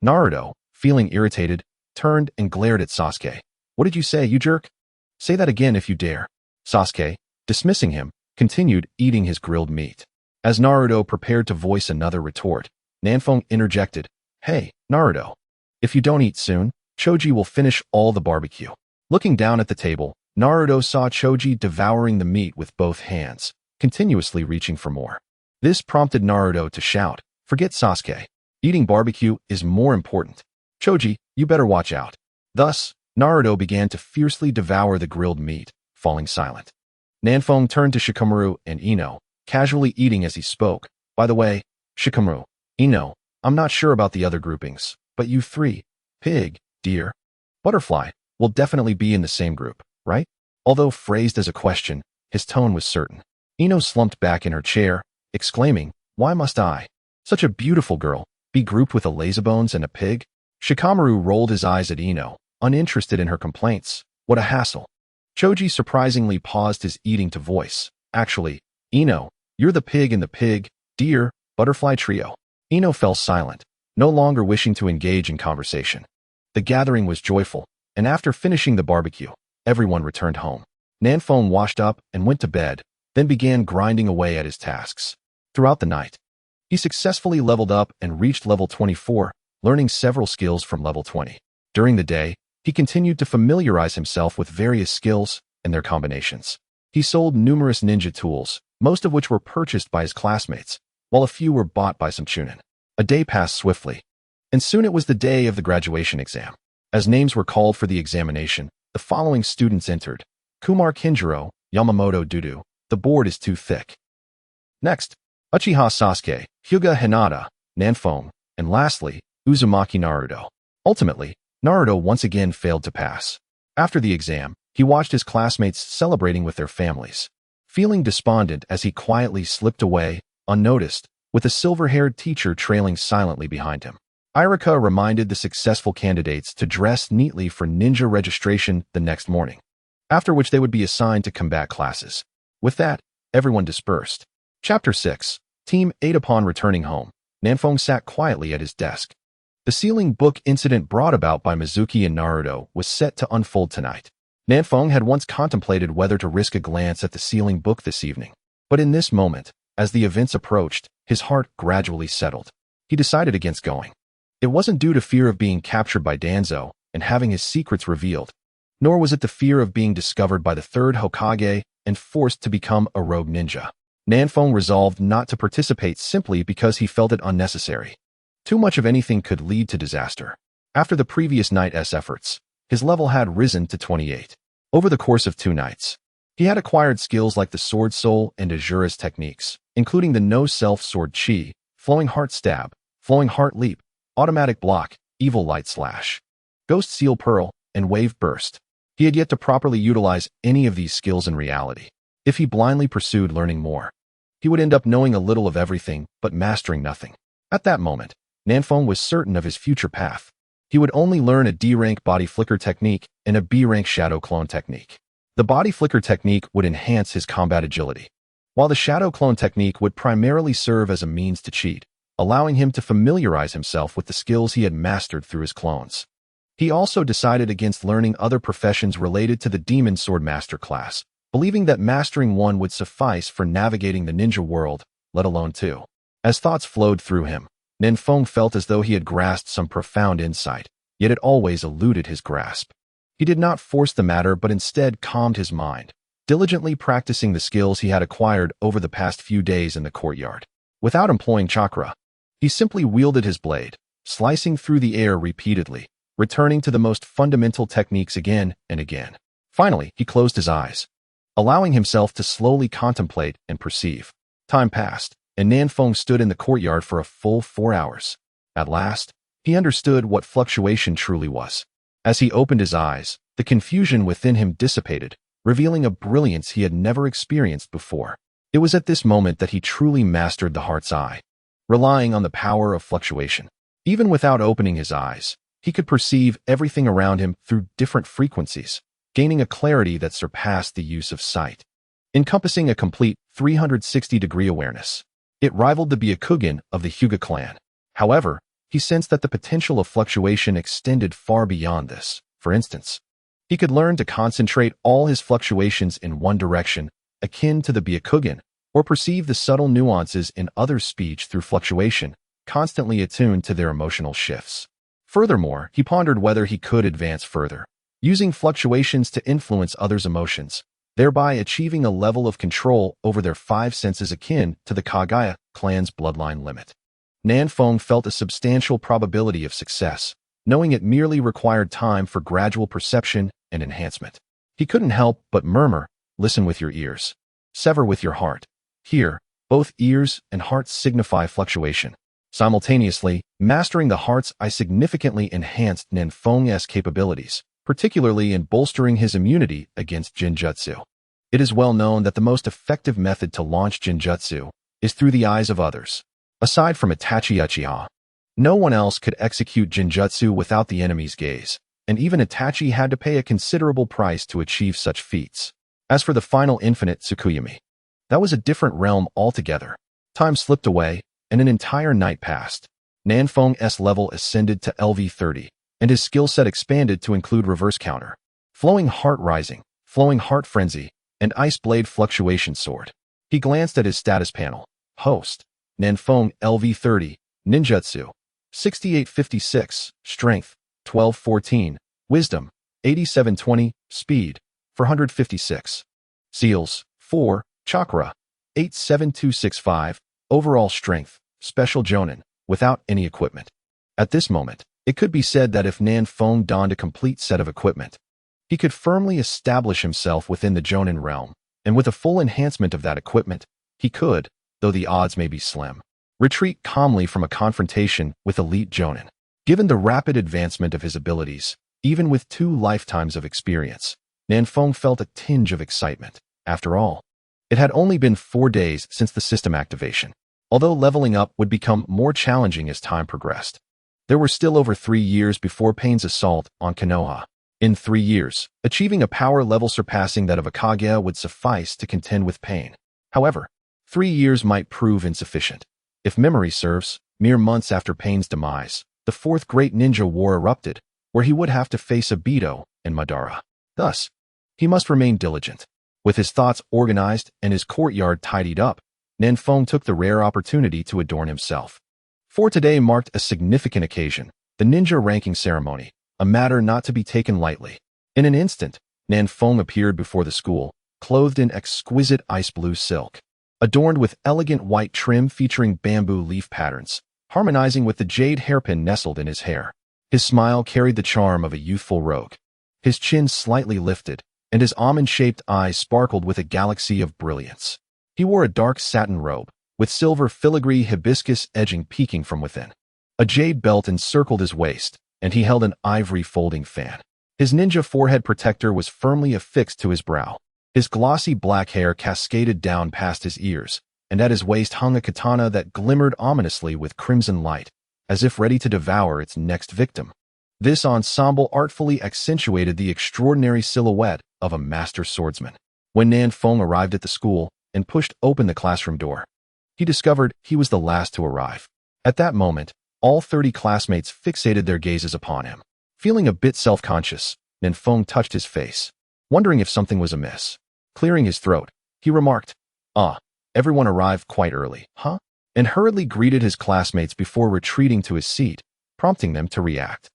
Naruto, feeling irritated, turned and glared at Sasuke. "What did you say, you jerk? Say that again if you dare." Sasuke, dismissing him, continued eating his grilled meat. As Naruto prepared to voice another retort, Nanfeng interjected, "Hey, Naruto. If you don't eat soon, Choji will finish all the barbecue." Looking down at the table, Naruto saw Choji devouring the meat with both hands, continuously reaching for more. This prompted Naruto to shout, "Forget Sasuke. Eating barbecue is more important. Choji, you better watch out." Thus, Naruto began to fiercely devour the grilled meat, falling silent. Nanfeng turned to Shikamaru and Ino, casually eating as he spoke. "By the way, Shikamaru, Ino, I'm not sure about the other groupings, but you three, pig, deer, butterfly, will definitely be in the same group, right?" Although phrased as a question, his tone was certain. Ino slumped back in her chair, exclaiming, "Why must I? Such a beautiful girl, be grouped with a lazybones and a pig?" Shikamaru rolled his eyes at Ino, uninterested in her complaints. "What a hassle." Choji surprisingly paused his eating to voice, "Actually, Ino, you're the pig in the pig, deer, butterfly trio." Ino fell silent, no longer wishing to engage in conversation. The gathering was joyful, and after finishing the barbecue, everyone returned home. Nanfeng washed up and went to bed, then began grinding away at his tasks. Throughout the night, he successfully leveled up and reached level 24, learning several skills from level 20. During the day, he continued to familiarize himself with various skills and their combinations. He sold numerous ninja tools, most of which were purchased by his classmates, while a few were bought by some chunin. A day passed swiftly, and soon it was the day of the graduation exam. As names were called for the examination, the following students entered: Kumar Kinjiro, Yamamoto Dudu. The board is too thick. Next, Uchiha Sasuke, Hyuga Hinata, Nanfeng, and lastly, Uzumaki Naruto. Ultimately, Naruto once again failed to pass. After the exam, he watched his classmates celebrating with their families. Feeling despondent as he quietly slipped away, unnoticed, with a silver-haired teacher trailing silently behind him. Irika reminded the successful candidates to dress neatly for ninja registration the next morning, after which they would be assigned to combat classes. With that, everyone dispersed. Chapter 6, Team 8. Upon returning home, Nanfeng sat quietly at his desk. The sealing book incident brought about by Mizuki and Naruto was set to unfold tonight. Nanfeng had once contemplated whether to risk a glance at the sealing book this evening, but in this moment, as the events approached, his heart gradually settled. He decided against going. It wasn't due to fear of being captured by Danzo and having his secrets revealed, nor was it the fear of being discovered by the third Hokage and forced to become a rogue ninja. Nanfeng resolved not to participate simply because he felt it unnecessary. Too much of anything could lead to disaster. After the previous night's efforts, his level had risen to 28. Over the course of 2 nights, he had acquired skills like the Sword Soul and Azura's techniques, including the No-Self Sword Chi, Flowing Heart Stab, Flowing Heart Leap, Automatic Block, Evil Light Slash, Ghost Seal Pearl, and Wave Burst. He had yet to properly utilize any of these skills in reality. If he blindly pursued learning more, he would end up knowing a little of everything but mastering nothing. At that moment, Nanfeng was certain of his future path. He would only learn a D-rank body flicker technique and a B-rank shadow clone technique. The body flicker technique would enhance his combat agility, while the shadow clone technique would primarily serve as a means to cheat, allowing him to familiarize himself with the skills he had mastered through his clones. He also decided against learning other professions related to the Demon Sword Master class, believing that mastering one would suffice for navigating the ninja world, let alone 2. As thoughts flowed through him, Nanfeng felt as though he had grasped some profound insight, yet it always eluded his grasp. He did not force the matter but instead calmed his mind, diligently practicing the skills he had acquired over the past few days in the courtyard. Without employing chakra, he simply wielded his blade, slicing through the air repeatedly, returning to the most fundamental techniques again and again. Finally, he closed his eyes, allowing himself to slowly contemplate and perceive. Time passed, and Nanfeng stood in the courtyard for a full 4 hours. At last, he understood what fluctuation truly was. As he opened his eyes, the confusion within him dissipated, revealing a brilliance he had never experienced before. It was at this moment that he truly mastered the heart's eye, relying on the power of fluctuation. Even without opening his eyes, he could perceive everything around him through different frequencies, gaining a clarity that surpassed the use of sight, encompassing a complete 360-degree awareness. It rivaled the Byakugan of the Hyuga clan. However, he sensed that the potential of fluctuation extended far beyond this. For instance, he could learn to concentrate all his fluctuations in one direction, akin to the Byakugan, or perceive the subtle nuances in others' speech through fluctuation, constantly attuned to their emotional shifts. Furthermore, he pondered whether he could advance further, using fluctuations to influence others' emotions, thereby achieving a level of control over their five senses akin to the Kagaya clan's bloodline limit. Nanfeng felt a substantial probability of success, knowing it merely required time for gradual perception and enhancement. He couldn't help but murmur, "Listen with your ears. Sever with your heart." Here, both ears and hearts signify fluctuation. Simultaneously, mastering the heart's eye significantly enhanced Nanfeng's capabilities, particularly in bolstering his immunity against Jinjutsu. It is well known that the most effective method to launch Jinjutsu is through the eyes of others. Aside from Itachi Uchiha, no one else could execute Jinjutsu without the enemy's gaze, and even Itachi had to pay a considerable price to achieve such feats. As for the final infinite Tsukuyami, that was a different realm altogether. Time slipped away, and an entire night passed. Nanfeng's level ascended to LV30, and his skill set expanded to include reverse counter, flowing heart rising, flowing heart frenzy, and ice blade fluctuation sword. He glanced at his status panel. Host, Nanfeng LV30, Ninjutsu, 6856, Strength, 1214, Wisdom, 8720, Speed, 456. Seals, 4, Chakra, 87265, Overall Strength, Special Jonin, without any equipment. At this moment, it could be said that if Nanfeng donned a complete set of equipment, he could firmly establish himself within the Jonin realm, and with a full enhancement of that equipment, he could, though the odds may be slim, retreat calmly from a confrontation with elite Jonin. Given the rapid advancement of his abilities, even with 2 lifetimes of experience, Nanfeng felt a tinge of excitement. After all, it had only been 4 days since the system activation. Although leveling up would become more challenging as time progressed, there were still over 3 years before Pain's assault on Konoha. In 3 years, achieving a power level surpassing that of a Kage would suffice to contend with Pain. However, 3 years might prove insufficient. If memory serves, mere months after Pain's demise, the 4th Great Ninja War erupted, where he would have to face Obito and Madara. Thus, he must remain diligent. With his thoughts organized and his courtyard tidied up, Nanfeng took the rare opportunity to adorn himself. For today marked a significant occasion, the ninja ranking ceremony, a matter not to be taken lightly. In an instant, Nanfeng appeared before the school, clothed in exquisite ice blue silk, adorned with elegant white trim featuring bamboo leaf patterns, harmonizing with the jade hairpin nestled in his hair. His smile carried the charm of a youthful rogue. His chin slightly lifted, and his almond-shaped eyes sparkled with a galaxy of brilliance. He wore a dark satin robe, with silver filigree hibiscus edging peeking from within. A jade belt encircled his waist, and he held an ivory folding fan. His ninja forehead protector was firmly affixed to his brow. His glossy black hair cascaded down past his ears, and at his waist hung a katana that glimmered ominously with crimson light, as if ready to devour its next victim. This ensemble artfully accentuated the extraordinary silhouette of a master swordsman. When Nanfeng arrived at the school and pushed open the classroom door, he discovered he was the last to arrive. At that moment, all 30 classmates fixated their gazes upon him. Feeling a bit self-conscious, Nanfeng touched his face, wondering if something was amiss. Clearing his throat, he remarked, everyone arrived quite early, huh?" and hurriedly greeted his classmates before retreating to his seat, prompting them to react.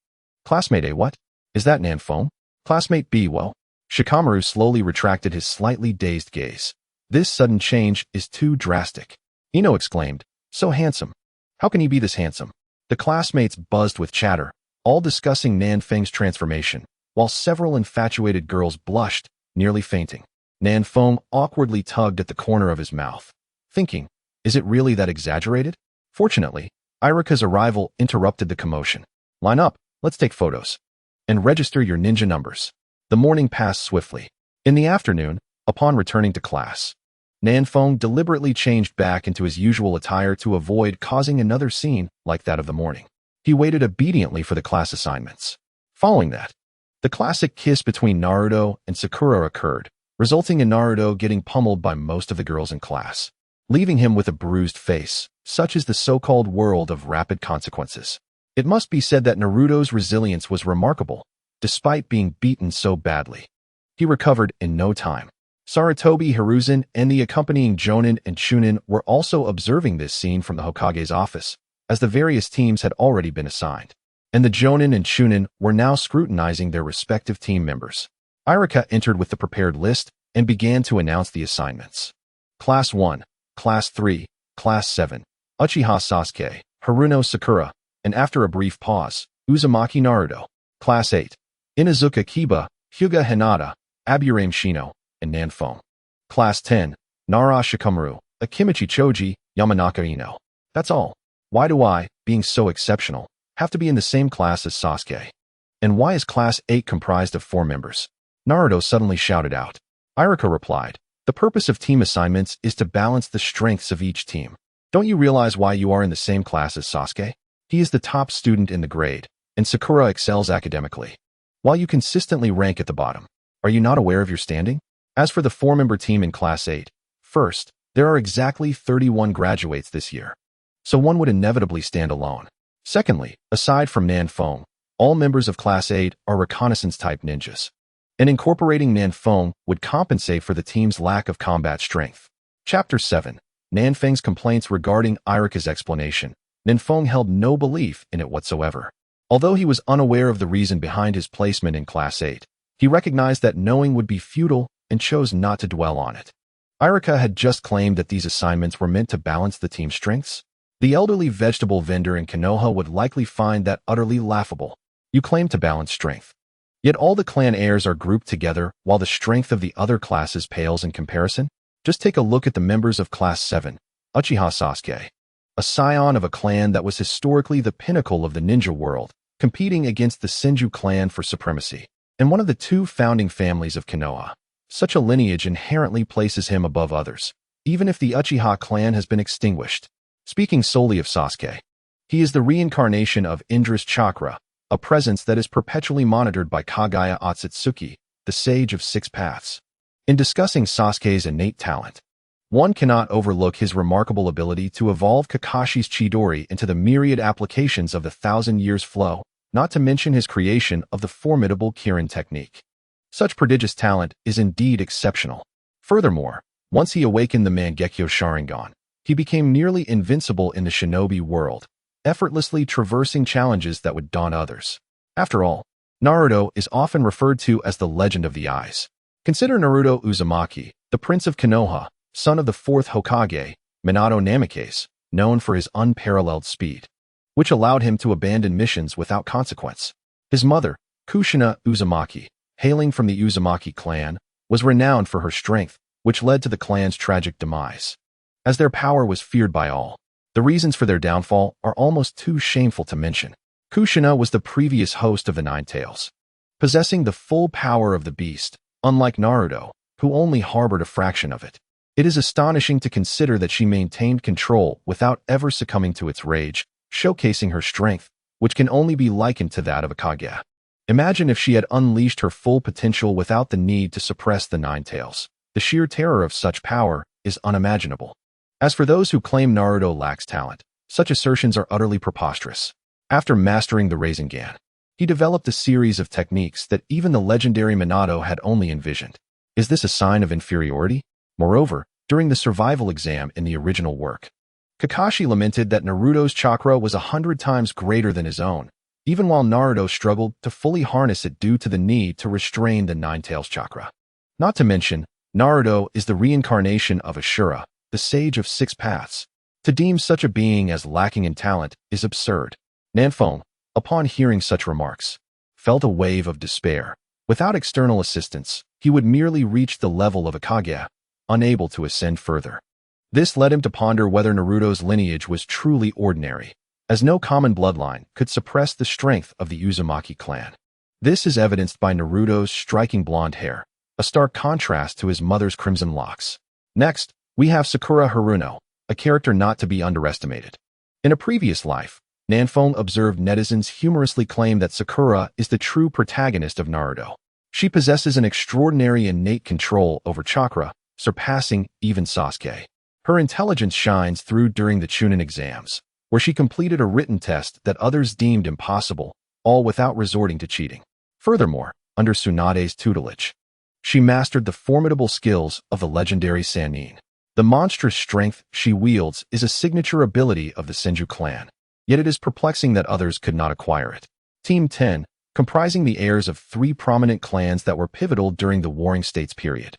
"Classmate A, what? Is that Nanfeng?" "Classmate B, well?" Shikamaru slowly retracted his slightly dazed gaze. "This sudden change is too drastic." Ino exclaimed, "So handsome. How can he be this handsome?" The classmates buzzed with chatter, all discussing Nanfeng's transformation, while several infatuated girls blushed, nearly fainting. Nanfeng awkwardly tugged at the corner of his mouth, thinking, is it really that exaggerated? Fortunately, Irika's arrival interrupted the commotion. "Line up, let's take photos. And register your ninja numbers." The morning passed swiftly. In the afternoon, upon returning to class, Nanfeng deliberately changed back into his usual attire to avoid causing another scene like that of the morning. He waited obediently for the class assignments. Following that, The classic kiss between Naruto and Sakura occurred, resulting in Naruto getting pummeled by most of the girls in class, leaving him with a bruised face. Such is the so-called world of rapid consequences. It must be said that Naruto's resilience was remarkable, despite being beaten so badly. He recovered in no time. Sarutobi Hiruzen and the accompanying Jonin and Chunin were also observing this scene from the Hokage's office, as the various teams had already been assigned, and the Jonin and Chunin were now scrutinizing their respective team members. Iruka entered with the prepared list and began to announce the assignments. Class 1, Class 3, Class 7, Uchiha Sasuke, Haruno Sakura, and after a brief pause, Uzumaki Naruto. Class 8, Inuzuka Kiba, Hyuga Hinata, Aburame Shino, and Nanfone. Class 10, Nara Shikamaru, Akimichi Choji, Yamanaka Ino. That's all. Why do I, being so exceptional, have to be in the same class as Sasuke? And why is Class 8 comprised of 4 members? Naruto suddenly shouted out. Iruka replied, the purpose of team assignments is to balance the strengths of each team. Don't you realize why you are in the same class as Sasuke? He is the top student in the grade, and Sakura excels academically, while you consistently rank at the bottom. Are you not aware of your standing? As for the 4-member team in Class 8, first, there are exactly 31 graduates this year, so one would inevitably stand alone. Secondly, aside from Nanfone, all members of Class 8 are reconnaissance-type ninjas, and incorporating Nanfone would compensate for the team's lack of combat strength. Chapter 7. Nanfeng's complaints regarding Iruka's explanation. Nanfeng held no belief in it whatsoever. Although he was unaware of the reason behind his placement in Class 8, he recognized that knowing would be futile and chose not to dwell on it. Iruka had just claimed that these assignments were meant to balance the team's strengths. The elderly vegetable vendor in Konoha would likely find that utterly laughable. You claim to balance strength, yet all the clan heirs are grouped together while the strength of the other classes pales in comparison? Just take a look at the members of Class 7, Uchiha Sasuke, a scion of a clan that was historically the pinnacle of the ninja world, competing against the Senju clan for supremacy, and one of the 2 founding families of Konoha. Such a lineage inherently places him above others, even if the Uchiha clan has been extinguished. Speaking solely of Sasuke, he is the reincarnation of Indra's chakra, a presence that is perpetually monitored by Kagaya Otsutsuki, the sage of 6 paths. In discussing Sasuke's innate talent, one cannot overlook his remarkable ability to evolve Kakashi's Chidori into the myriad applications of the 1,000 Years Flow, not to mention his creation of the formidable Kirin technique. Such prodigious talent is indeed exceptional. Furthermore, once he awakened the Mangekyo Sharingan, he became nearly invincible in the shinobi world, effortlessly traversing challenges that would daunt others. After all, Naruto is often referred to as the Legend of the Eyes. Consider Naruto Uzumaki, the Prince of Konoha, son of the 4th Hokage, Minato Namikaze, known for his unparalleled speed, which allowed him to abandon missions without consequence. His mother, Kushina Uzumaki, hailing from the Uzumaki clan, was renowned for her strength, which led to the clan's tragic demise. As their power was feared by all, the reasons for their downfall are almost too shameful to mention. Kushina was the previous host of the Nine Tails, possessing the full power of the beast, unlike Naruto, who only harbored a fraction of it. It is astonishing to consider that she maintained control without ever succumbing to its rage, showcasing her strength, which can only be likened to that of a Kage. Imagine if she had unleashed her full potential without the need to suppress the Nine Tails. The sheer terror of such power is unimaginable. As for those who claim Naruto lacks talent, such assertions are utterly preposterous. After mastering the Rasengan, he developed a series of techniques that even the legendary Minato had only envisioned. Is this a sign of inferiority? Moreover, during the survival exam in the original work, Kakashi lamented that Naruto's chakra was 100 times greater than his own, even while Naruto struggled to fully harness it due to the need to restrain the Nine Tails chakra. Not to mention, Naruto is the reincarnation of Ashura, the sage of 6 paths. To deem such a being as lacking in talent is absurd. Nanfeng, upon hearing such remarks, felt a wave of despair. Without external assistance, he would merely reach the level of a Kage, unable to ascend further. This led him to ponder whether Naruto's lineage was truly ordinary, as no common bloodline could suppress the strength of the Uzumaki clan. This is evidenced by Naruto's striking blonde hair, a stark contrast to his mother's crimson locks. Next, we have Sakura Haruno, a character not to be underestimated. In a previous life, Nanfeng observed netizens humorously claim that Sakura is the true protagonist of Naruto. She possesses an extraordinary innate control over chakra, surpassing even Sasuke. Her intelligence shines through during the Chunin exams, where she completed a written test that others deemed impossible, all without resorting to cheating. Furthermore, under Tsunade's tutelage, she mastered the formidable skills of the legendary Sannin. The monstrous strength she wields is a signature ability of the Senju clan, yet it is perplexing that others could not acquire it. Team 10, comprising the heirs of 3 prominent clans that were pivotal during the Warring States period,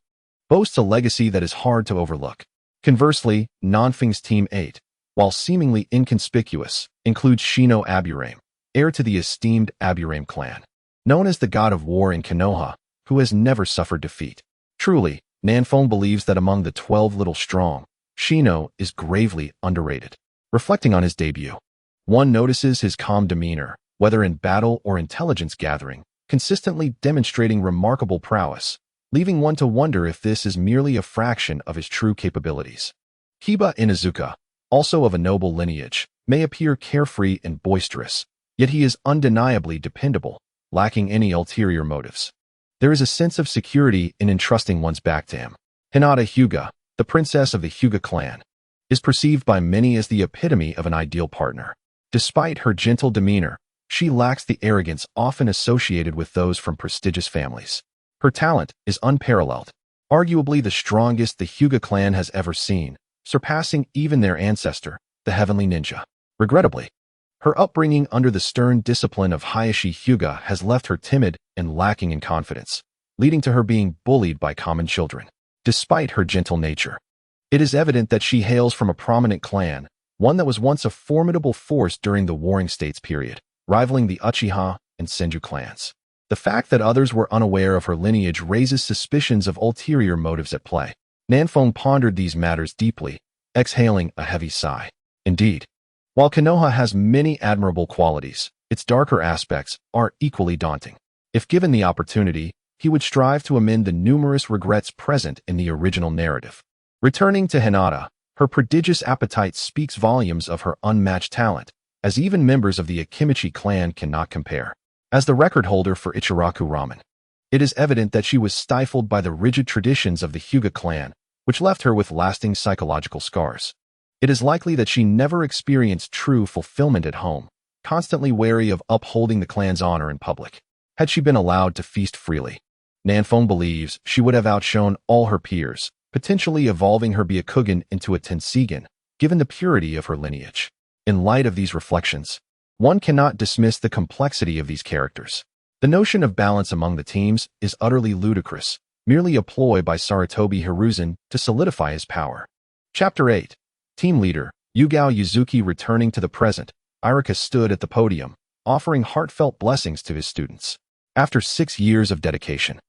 boasts a legacy that is hard to overlook. Conversely, Nanfeng's Team 8, while seemingly inconspicuous, includes Shino Aburame, heir to the esteemed Aburame clan, known as the god of war in Konoha, who has never suffered defeat. Truly, Nanfeng believes that among the 12 little strong, Shino is gravely underrated. Reflecting on his debut, one notices his calm demeanor, whether in battle or intelligence gathering, consistently demonstrating remarkable prowess, leaving one to wonder if this is merely a fraction of his true capabilities. Kiba Inuzuka, also of a noble lineage, may appear carefree and boisterous, yet he is undeniably dependable, lacking any ulterior motives. There is a sense of security in entrusting one's back to him. Hinata Hyuga, the princess of the Hyuga clan, is perceived by many as the epitome of an ideal partner. Despite her gentle demeanor, she lacks the arrogance often associated with those from prestigious families. Her talent is unparalleled, arguably the strongest the Hyuga clan has ever seen, surpassing even their ancestor, the Heavenly Ninja. Regrettably, her upbringing under the stern discipline of Hayashi Hyuga has left her timid and lacking in confidence, leading to her being bullied by common children. Despite her gentle nature, it is evident that she hails from a prominent clan, one that was once a formidable force during the Warring States period, rivaling the Uchiha and Senju clans. The fact that others were unaware of her lineage raises suspicions of ulterior motives at play. Nanfeng pondered these matters deeply, exhaling a heavy sigh. Indeed, while Konoha has many admirable qualities, its darker aspects are equally daunting. If given the opportunity, he would strive to amend the numerous regrets present in the original narrative. Returning to Hinata, her prodigious appetite speaks volumes of her unmatched talent, as even members of the Akimichi clan cannot compare. As the record holder for Ichiraku ramen, it is evident that she was stifled by the rigid traditions of the Hyuga clan, which left her with lasting psychological scars. It is likely that she never experienced true fulfillment at home, constantly wary of upholding the clan's honor in public. Had she been allowed to feast freely, Nanfeng believes she would have outshone all her peers, potentially evolving her Byakugan into a Tensigan, given the purity of her lineage. In light of these reflections, one cannot dismiss the complexity of these characters. The notion of balance among the teams is utterly ludicrous, merely a ploy by Sarutobi Hiruzen to solidify his power. Chapter 8. Team Leader, Yugao Yuzuki. Returning to the present, Irika stood at the podium, offering heartfelt blessings to his students. After 6 years of dedication,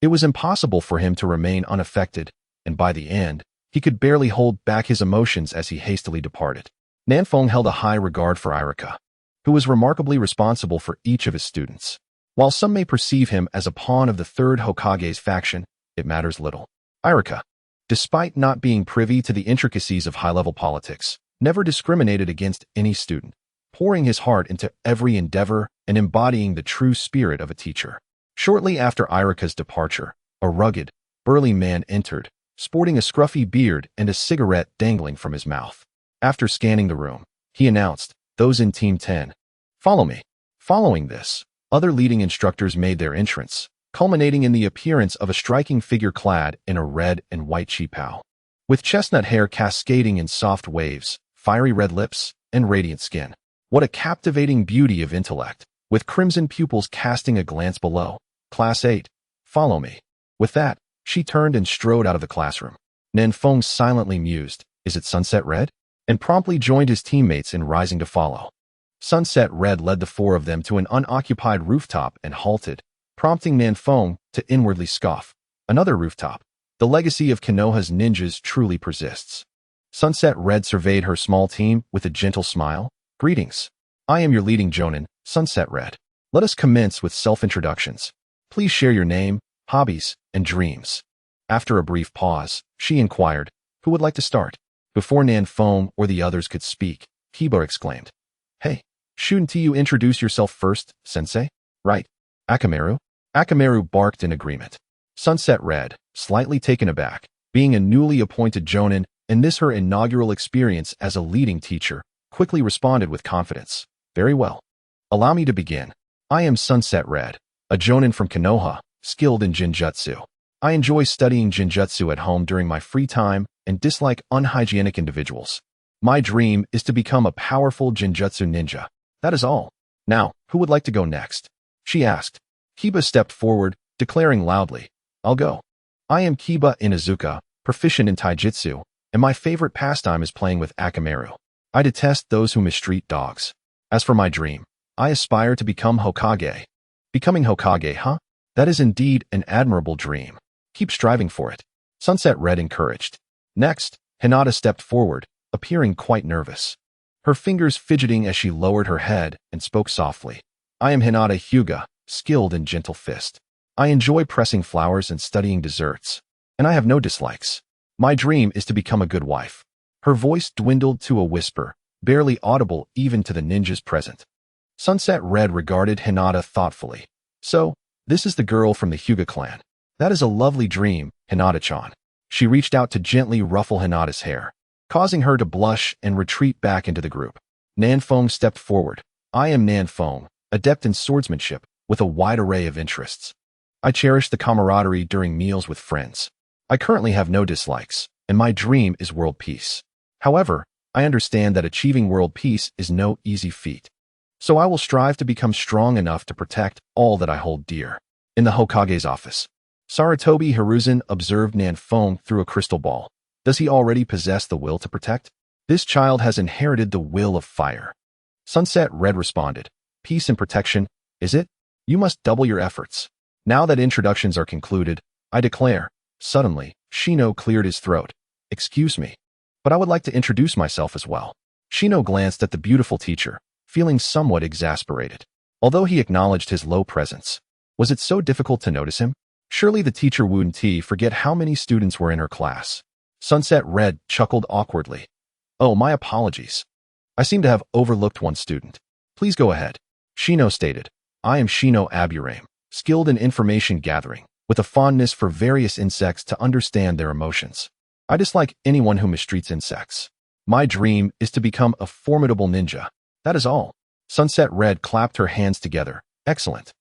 it was impossible for him to remain unaffected, and by the end, he could barely hold back his emotions as he hastily departed. Nanfeng held a high regard for Irika, who was remarkably responsible for each of his students. While some may perceive him as a pawn of the third Hokage's faction, it matters little. Irika, despite not being privy to the intricacies of high-level politics, never discriminated against any student, pouring his heart into every endeavor and embodying the true spirit of a teacher. Shortly after Irika's departure, a rugged, burly man entered, sporting a scruffy beard and a cigarette dangling from his mouth. After scanning the room, he announced, "Those in Team 10, follow me." Following this, other leading instructors made their entrance, culminating in the appearance of a striking figure clad in a red and white qipao. With chestnut hair cascading in soft waves, fiery red lips, and radiant skin. What a captivating beauty of intellect, with crimson pupils casting a glance below. Class 8, follow me. With that, she turned and strode out of the classroom. Nanfeng silently mused, is it Sunset Red? And promptly joined his teammates in rising to follow. Sunset Red led the 4 of them to an unoccupied rooftop and halted, prompting Nanfeng to inwardly scoff. Another rooftop. The legacy of Konoha's ninjas truly persists. Sunset Red surveyed her small team with a gentle smile. Greetings. I am your leading jonin, Sunset Red. Let us commence with self-introductions. Please share your name, hobbies, and dreams. After a brief pause, she inquired, who would like to start? Before Nanfeng or the others could speak, Kiba exclaimed, "Hey, Shouldn't you introduce yourself first, sensei? Right. Akamaru? Akamaru barked in agreement. Sunset Red, slightly taken aback, being a newly appointed jonin and this her inaugural experience as a leading teacher, quickly responded with confidence. Very well. Allow me to begin. I am Sunset Red, a jonin from Konoha, skilled in Jinjutsu. I enjoy studying Jinjutsu at home during my free time and dislike unhygienic individuals. My dream is to become a powerful Jinjutsu ninja. That is all. Now, who would like to go next? She asked. Kiba stepped forward, declaring loudly, I'll go. I am Kiba Inuzuka, proficient in taijutsu, and my favorite pastime is playing with Akamaru. I detest those who mistreat dogs. As for my dream, I aspire to become Hokage. Becoming Hokage, huh? That is indeed an admirable dream. Keep striving for it. Sunset Red encouraged. Next, Hinata stepped forward, appearing quite nervous. Her fingers fidgeting as she lowered her head and spoke softly. I am Hinata Hyuga, skilled in gentle fist. I enjoy pressing flowers and studying desserts, and I have no dislikes. My dream is to become a good wife. Her voice dwindled to a whisper, barely audible even to the ninjas present. Sunset Red regarded Hinata thoughtfully. So, this is the girl from the Hyuga clan. That is a lovely dream, Hinata-chan. She reached out to gently ruffle Hinata's hair, causing her to blush and retreat back into the group. Nanfeng stepped forward. I am Nanfeng, adept in swordsmanship, with a wide array of interests. I cherish the camaraderie during meals with friends. I currently have no dislikes, and my dream is world peace. However, I understand that achieving world peace is no easy feat. So I will strive to become strong enough to protect all that I hold dear. In the Hokage's office, Sarutobi Hiruzen observed Nanfeng through a crystal ball. Does he already possess the will to protect? This child has inherited the will of fire. Sunset Red responded. Peace and protection, is it? You must double your efforts. Now that introductions are concluded, I declare. Suddenly, Shino cleared his throat. Excuse me, but I would like to introduce myself as well. Shino glanced at the beautiful teacher, feeling somewhat exasperated. Although he acknowledged his low presence, was it so difficult to notice him? Surely the teacher wouldn't forget how many students were in her class. Sunset Red chuckled awkwardly. Oh, my apologies. I seem to have overlooked one student. Please go ahead. Shino stated. I am Shino Aburame, skilled in information gathering, with a fondness for various insects to understand their emotions. I dislike anyone who mistreats insects. My dream is to become a formidable ninja. That is all. Sunset Red clapped her hands together. Excellent.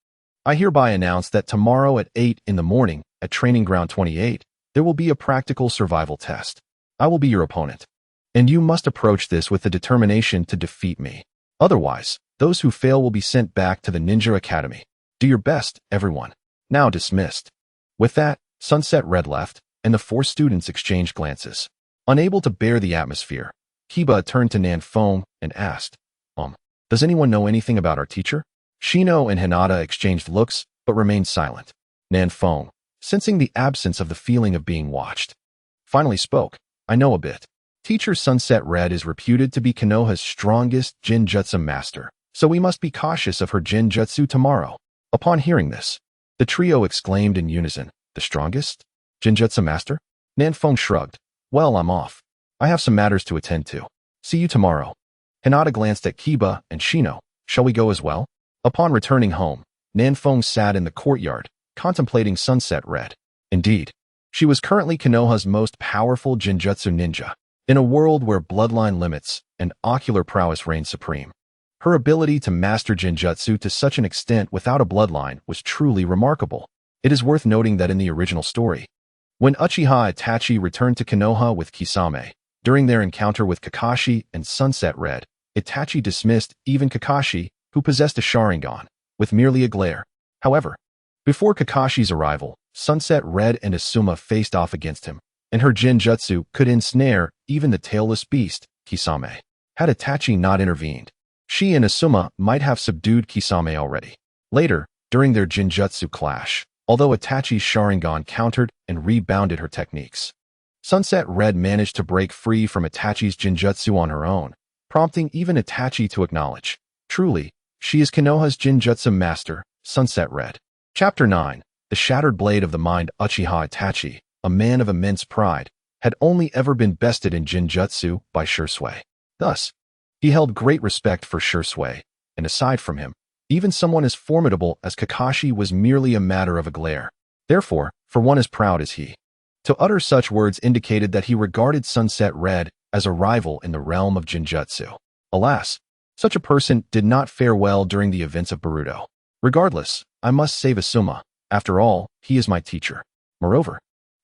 I hereby announce that tomorrow at 8 in the morning, at Training Ground 28, there will be a practical survival test. I will be your opponent. And you must approach this with the determination to defeat me. Otherwise, those who fail will be sent back to the Ninja Academy. Do your best, everyone. Now dismissed. With that, Sunset Red left, and the four students exchanged glances. Unable to bear the atmosphere, Kiba turned to Nanfeng and asked, does anyone know anything about our teacher? Shino and Hinata exchanged looks, but remained silent. Nanfeng, sensing the absence of the feeling of being watched, finally spoke. I know a bit. Teacher Sunset Red is reputed to be Konoha's strongest Jinjutsu master, so we must be cautious of her Jinjutsu tomorrow. Upon hearing this, the trio exclaimed in unison, the strongest? Jinjutsu master? Nanfeng shrugged. Well, I'm off. I have some matters to attend to. See you tomorrow. Hinata glanced at Kiba and Shino. Shall we go as well? Upon returning home, Nanfeng sat in the courtyard, contemplating Sunset Red. Indeed, she was currently Konoha's most powerful Jinjutsu ninja, in a world where bloodline limits and ocular prowess reigned supreme. Her ability to master Jinjutsu to such an extent without a bloodline was truly remarkable. It is worth noting that in the original story, when Uchiha Itachi returned to Konoha with Kisame, during their encounter with Kakashi and Sunset Red, Itachi dismissed even Kakashi, who possessed a Sharingan, with merely a glare. However, before Kakashi's arrival, Sunset Red and Asuma faced off against him, and her Jinjutsu could ensnare even the tailless beast, Kisame. Had Itachi not intervened, she and Asuma might have subdued Kisame already. Later, during their Jinjutsu clash, although Itachi's Sharingan countered and rebounded her techniques, Sunset Red managed to break free from Itachi's Jinjutsu on her own, prompting even Itachi to acknowledge, truly, she is Konoha's Jinjutsu master, Sunset Red. Chapter 9. The Shattered Blade of the Mind. Uchiha Itachi, a man of immense pride, had only ever been bested in Jinjutsu by Shursui. Thus, he held great respect for Shursui, and aside from him, even someone as formidable as Kakashi was merely a matter of a glare. Therefore, for one as proud as he. To utter such words indicated that he regarded Sunset Red as a rival in the realm of Genjutsu. Alas, such a person did not fare well during the events of Boruto. Regardless, I must save Asuma. After all, he is my teacher. Moreover,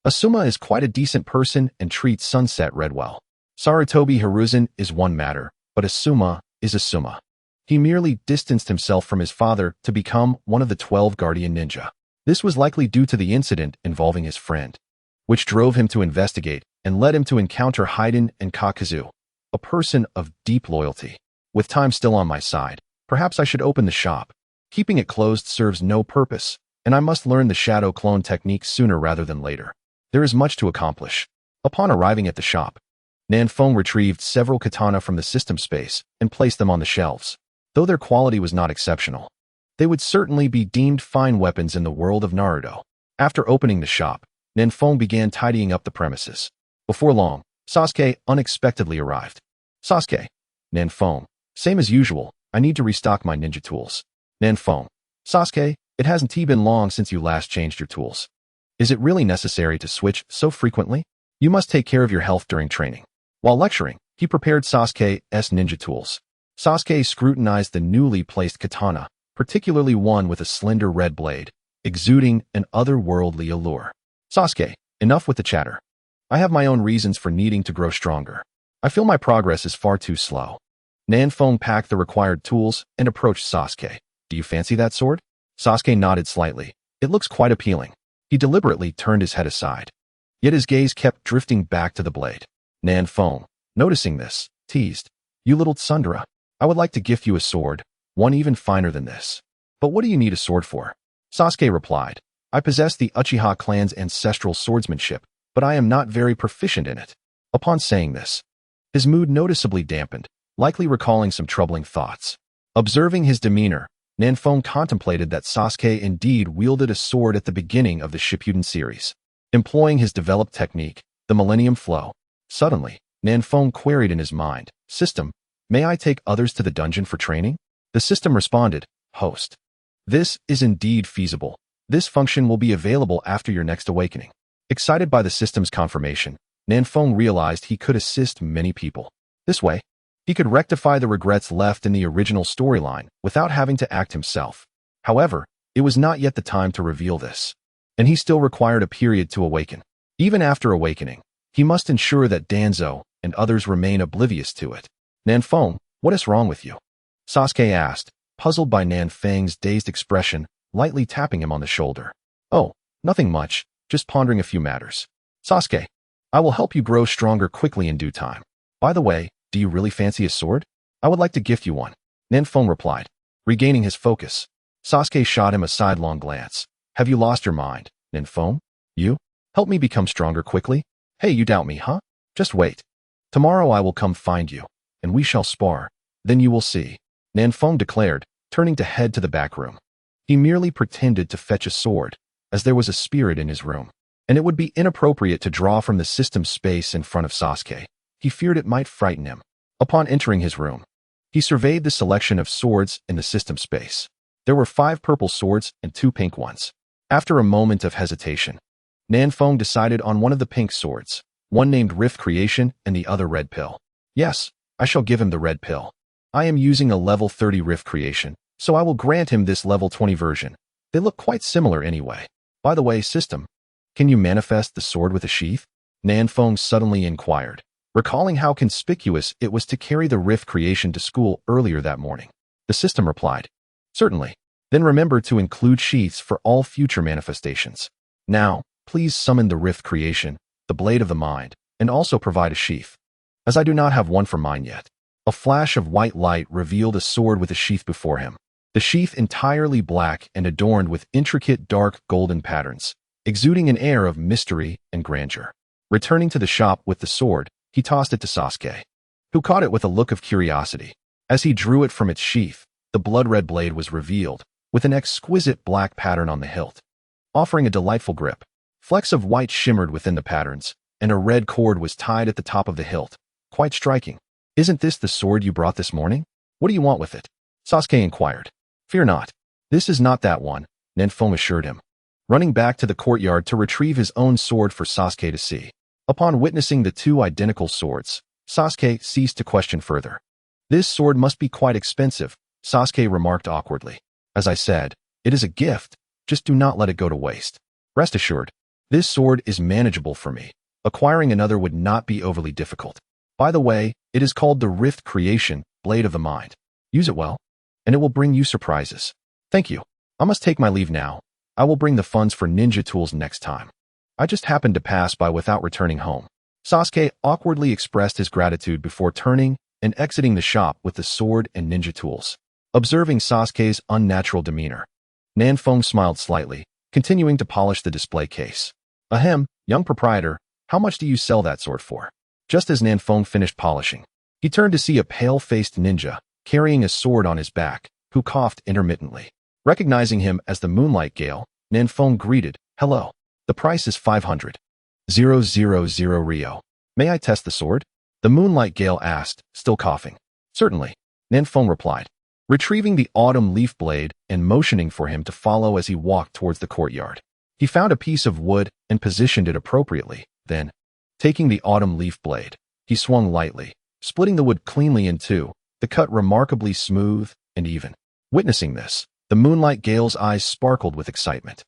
Asuma is quite a decent person and treats Sunset Red well. Sarutobi Hiruzen is one matter, but Asuma is Asuma. He merely distanced himself from his father to become one of the 12 guardian ninja. This was likely due to the incident involving his friend, which drove him to investigate and led him to encounter Haiden and Kakuzu, a person of deep loyalty. With time still on my side, perhaps I should open the shop. Keeping it closed serves no purpose, and I must learn the shadow clone technique sooner rather than later. There is much to accomplish. Upon arriving at the shop, Nanfeng retrieved several katana from the system space and placed them on the shelves. Though their quality was not exceptional, they would certainly be deemed fine weapons in the world of Naruto. After opening the shop, Nanfeng began tidying up the premises. Before long, Sasuke unexpectedly arrived. Sasuke. Nanfeng. Same as usual, I need to restock my ninja tools. Nanfeng. Sasuke, it hasn't been long since you last changed your tools. Is it really necessary to switch so frequently? You must take care of your health during training. While lecturing, he prepared Sasuke's ninja tools. Sasuke scrutinized the newly placed katana, particularly one with a slender red blade, exuding an otherworldly allure. Sasuke, enough with the chatter. I have my own reasons for needing to grow stronger. I feel my progress is far too slow. Nanfeng packed the required tools and approached Sasuke. Do you fancy that sword? Sasuke nodded slightly. It looks quite appealing. He deliberately turned his head aside. Yet his gaze kept drifting back to the blade. Nanfeng, noticing this, teased. You little tsundere. I would like to gift you a sword, one even finer than this. But what do you need a sword for? Sasuke replied. I possess the Uchiha clan's ancestral swordsmanship, but I am not very proficient in it. Upon saying this, his mood noticeably dampened, likely recalling some troubling thoughts. Observing his demeanor, Nanfeng contemplated that Sasuke indeed wielded a sword at the beginning of the Shippuden series. Employing his developed technique, the Millennium Flow. Suddenly, Nanfeng queried in his mind, System, may I take others to the dungeon for training? The system responded, Host. This is indeed feasible. This function will be available after your next awakening. Excited by the system's confirmation, Nanfeng realized he could assist many people. This way, he could rectify the regrets left in the original storyline without having to act himself. However, it was not yet the time to reveal this, and he still required a period to awaken. Even after awakening, he must ensure that Danzo and others remain oblivious to it. Nanfeng, what is wrong with you? Sasuke asked, puzzled by Nanfeng's dazed expression, lightly tapping him on the shoulder. Oh, nothing much, just pondering a few matters. Sasuke, I will help you grow stronger quickly in due time. By the way, do you really fancy a sword? I would like to gift you one. Nanfeng replied. Regaining his focus, Sasuke shot him a sidelong glance. Have you lost your mind, Nanfeng? You? Help me become stronger quickly? Hey, you doubt me, huh? Just wait. Tomorrow I will come find you, and we shall spar. Then you will see. Nanfeng declared, turning to head to the back room. He merely pretended to fetch a sword, as there was a spirit in his room, and it would be inappropriate to draw from the system space in front of Sasuke. He feared it might frighten him. Upon entering his room, he surveyed the selection of swords in the system space. There were 5 purple swords and 2 pink ones. After a moment of hesitation, Nanfeng decided on one of the pink swords, one named Rift Creation and the other Red Pill. Yes, I shall give him the Red Pill. I am using a level 30 Rift Creation, so I will grant him this level 20 version. They look quite similar anyway. By the way, system, can you manifest the sword with a sheath? Nanfeng suddenly inquired, recalling how conspicuous it was to carry the Rift Creation to school earlier that morning. The system replied, Certainly. Then remember to include sheaths for all future manifestations. Now, please summon the Rift Creation, the Blade of the Mind, and also provide a sheath, as I do not have one for mine yet. A flash of white light revealed a sword with a sheath before him. The sheath entirely black and adorned with intricate dark golden patterns, exuding an air of mystery and grandeur. Returning to the shop with the sword, he tossed it to Sasuke, who caught it with a look of curiosity. As he drew it from its sheath, the blood-red blade was revealed, with an exquisite black pattern on the hilt, offering a delightful grip. Flecks of white shimmered within the patterns, and a red cord was tied at the top of the hilt. Quite striking. Isn't this the sword you brought this morning? What do you want with it? Sasuke inquired. Fear not. This is not that one, Nanfeng assured him, running back to the courtyard to retrieve his own sword for Sasuke to see. Upon witnessing the two identical swords, Sasuke ceased to question further. This sword must be quite expensive, Sasuke remarked awkwardly. As I said, it is a gift, just do not let it go to waste. Rest assured, this sword is manageable for me. Acquiring another would not be overly difficult. By the way, it is called the Rift Creation, Blade of the Mind. Use it well, and it will bring you surprises. Thank you. I must take my leave now. I will bring the funds for ninja tools next time. I just happened to pass by without returning home. Sasuke awkwardly expressed his gratitude before turning and exiting the shop with the sword and ninja tools. Observing Sasuke's unnatural demeanor, Nanfeng smiled slightly, continuing to polish the display case. Ahem, young proprietor, how much do you sell that sword for? Just as Nanfeng finished polishing, he turned to see a pale-faced ninja carrying a sword on his back, who coughed intermittently. Recognizing him as the Moonlight Gale, Nanfeng greeted, hello. The price is 500. 000 Rio. May I test the sword? The Moonlight Gale asked, still coughing. Certainly, Nanfeng replied, retrieving the autumn leaf blade and motioning for him to follow as he walked towards the courtyard. He found a piece of wood and positioned it appropriately. Then, taking the autumn leaf blade, he swung lightly, splitting the wood cleanly in two, the cut remarkably smooth and even. Witnessing this, the Moonlight Gale's eyes sparkled with excitement.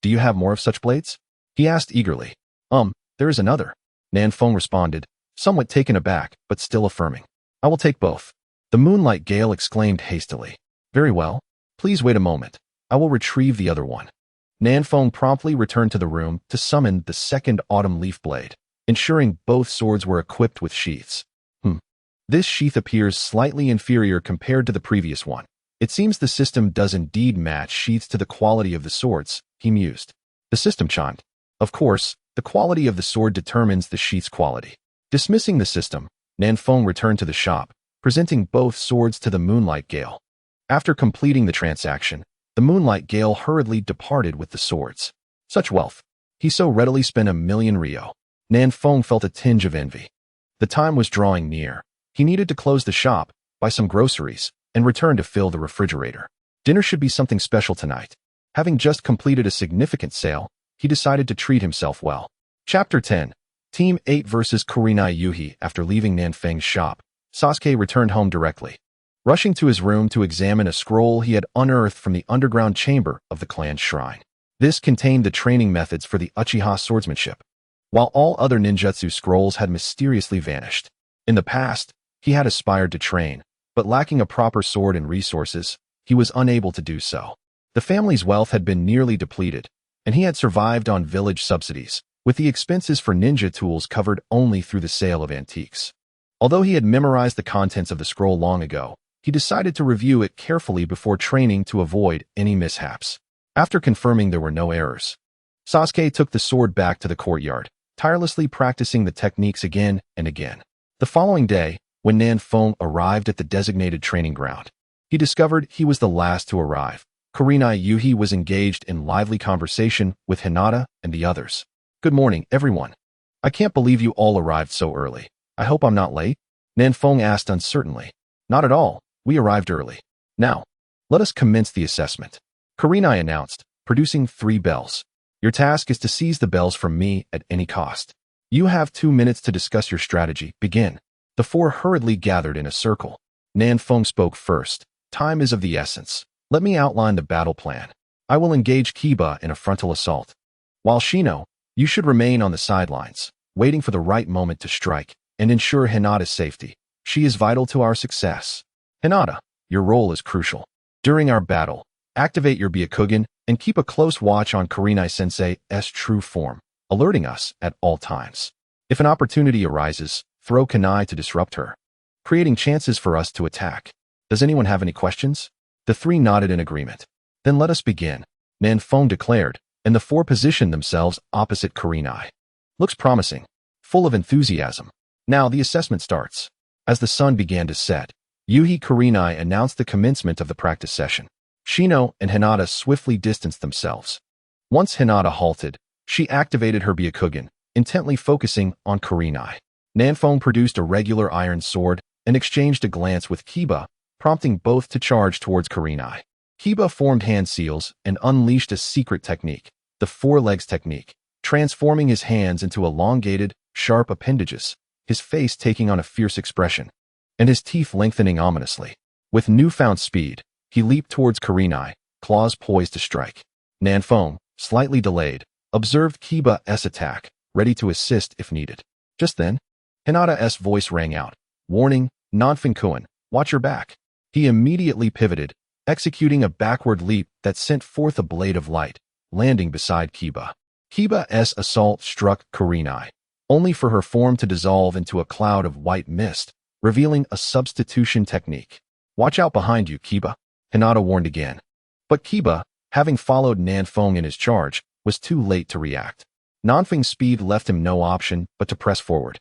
Do you have more of such blades? He asked eagerly. There is another. Nanfeng responded, somewhat taken aback, but still affirming. I will take both. The Moonlight Gale exclaimed hastily. Very well. Please wait a moment. I will retrieve the other one. Nanfeng promptly returned to the room to summon the second autumn leaf blade, ensuring both swords were equipped with sheaths. This sheath appears slightly inferior compared to the previous one. It seems the system does indeed match sheaths to the quality of the swords, he mused. The system chimed. Of course, the quality of the sword determines the sheath's quality. Dismissing the system, Nanfeng returned to the shop, presenting both swords to the Moonlight Gale. After completing the transaction, the Moonlight Gale hurriedly departed with the swords. Such wealth. He so readily spent 1,000,000 Rio. Nanfeng felt a tinge of envy. The time was drawing near. He needed to close the shop, buy some groceries, and return to fill the refrigerator. Dinner should be something special tonight. Having just completed a significant sale, he decided to treat himself well. Chapter 10. Team 8 vs. Kurenai Yuhi. After leaving Nanfeng's shop, Sasuke returned home directly. Rushing to his room to examine a scroll he had unearthed from the underground chamber of the clan's shrine. This contained the training methods for the Uchiha swordsmanship, while all other ninjutsu scrolls had mysteriously vanished. In the past, he had aspired to train, but lacking a proper sword and resources, he was unable to do so. The family's wealth had been nearly depleted, and he had survived on village subsidies, with the expenses for ninja tools covered only through the sale of antiques. Although he had memorized the contents of the scroll long ago, he decided to review it carefully before training to avoid any mishaps. After confirming there were no errors, Sasuke took the sword back to the courtyard, tirelessly practicing the techniques again and again. The following day, when Nanfeng arrived at the designated training ground, he discovered he was the last to arrive. Kurenai Yuhi was engaged in lively conversation with Hinata and the others. Good morning, everyone. I can't believe you all arrived so early. I hope I'm not late? Nanfeng asked uncertainly. Not at all. We arrived early. Now, let us commence the assessment. Kurenai announced, producing 3 bells. Your task is to seize the bells from me at any cost. You have 2 minutes to discuss your strategy. Begin. The 4 hurriedly gathered in a circle. Nanfeng spoke first. Time is of the essence. Let me outline the battle plan. I will engage Kiba in a frontal assault, while Shino, you should remain on the sidelines, waiting for the right moment to strike and ensure Hinata's safety. She is vital to our success. Hinata, your role is crucial. During our battle, activate your Byakugan and keep a close watch on Kurenai-sensei's true form, alerting us at all times. If an opportunity arises, throw kunai to disrupt her, creating chances for us to attack. Does anyone have any questions? The 3 nodded in agreement. Then let us begin, Nanfeng declared, and the 4 positioned themselves opposite Kurenai. Looks promising, full of enthusiasm. Now the assessment starts. As the sun began to set, Yuhi Kurenai announced the commencement of the practice session. Shino and Hinata swiftly distanced themselves. Once Hinata halted, she activated her Byakugan, intently focusing on Kurenai. Nanfeng produced a regular iron sword and exchanged a glance with Kiba, prompting both to charge towards Kurenai. Kiba formed hand seals and unleashed a secret technique, the four legs technique, transforming his hands into elongated, sharp appendages, his face taking on a fierce expression, and his teeth lengthening ominously. With newfound speed, he leaped towards Kurenai, claws poised to strike. Nanfeng, slightly delayed, observed Kiba's attack, ready to assist if needed. Just then, Hinata's voice rang out, warning, Nanfeng-kun, watch your back. He immediately pivoted, executing a backward leap that sent forth a blade of light, landing beside Kiba. Kiba's assault struck Kurenai, only for her form to dissolve into a cloud of white mist, revealing a substitution technique. Watch out behind you, Kiba, Hinata warned again. But Kiba, having followed Nanfeng in his charge, was too late to react. Nanfeng's speed left him no option but to press forward,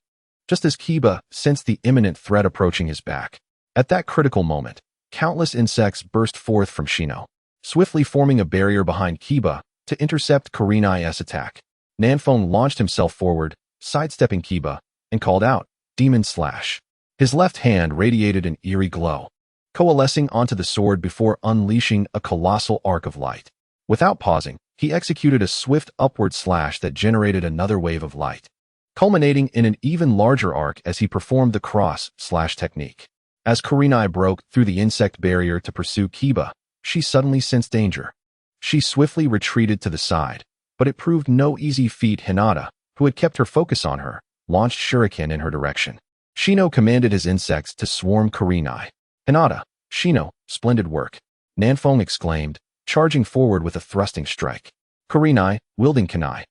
just as Kiba sensed the imminent threat approaching his back. At that critical moment, countless insects burst forth from Susanoo, swiftly forming a barrier behind Kiba to intercept Kurenai's attack. Nanfeng launched himself forward, sidestepping Kiba, and called out, Demon Slash. His left hand radiated an eerie glow, coalescing onto the sword before unleashing a colossal arc of light. Without pausing, he executed a swift upward slash that generated another wave of light, culminating in an even larger arc as he performed the cross-slash technique. As Kurenai broke through the insect barrier to pursue Kiba, she suddenly sensed danger. She swiftly retreated to the side, but it proved no easy feat. Hinata, who had kept her focus on her, launched shuriken in her direction. Susanoo commanded his insects to swarm Kurenai. Hinata, Susanoo, splendid work, Nanfeng exclaimed, charging forward with a thrusting strike. Kurenai, wielding kunai,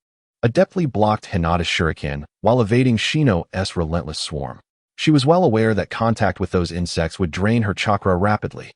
adeptly blocked Hinata's shuriken while evading Susanoo's relentless swarm. She was well aware that contact with those insects would drain her chakra rapidly.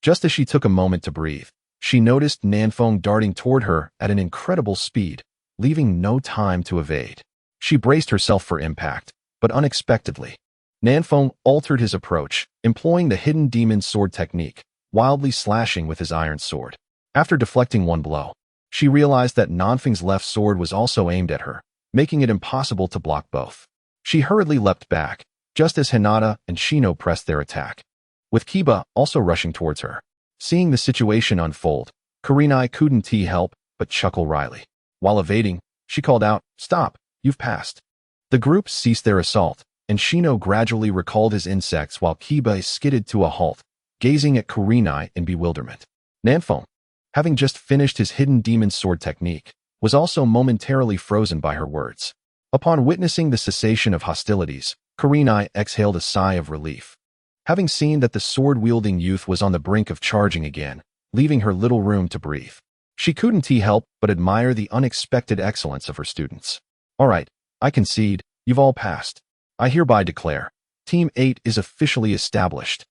Just as she took a moment to breathe, she noticed Nanfeng darting toward her at an incredible speed, leaving no time to evade. She braced herself for impact, but unexpectedly, Nanfeng altered his approach, employing the hidden demon sword technique, wildly slashing with his iron sword. After deflecting one blow, she realized that Nanfeng's left sword was also aimed at her, making it impossible to block both. She hurriedly leapt back, just as Hinata and Susanoo pressed their attack, with Kiba also rushing towards her. Seeing the situation unfold, Kurenai couldn't help but chuckle wryly. While evading, she called out, Stop, you've passed. The group ceased their assault, and Susanoo gradually recalled his insects while Kiba skidded to a halt, gazing at Kurenai in bewilderment. Nanfeng, having just finished his hidden demon sword technique, was also momentarily frozen by her words. Upon witnessing the cessation of hostilities, Kurenai exhaled a sigh of relief, having seen that the sword-wielding youth was on the brink of charging again, leaving her little room to breathe. She couldn't help but admire the unexpected excellence of her students. All right, I concede, you've all passed. I hereby declare, Team 8 is officially established,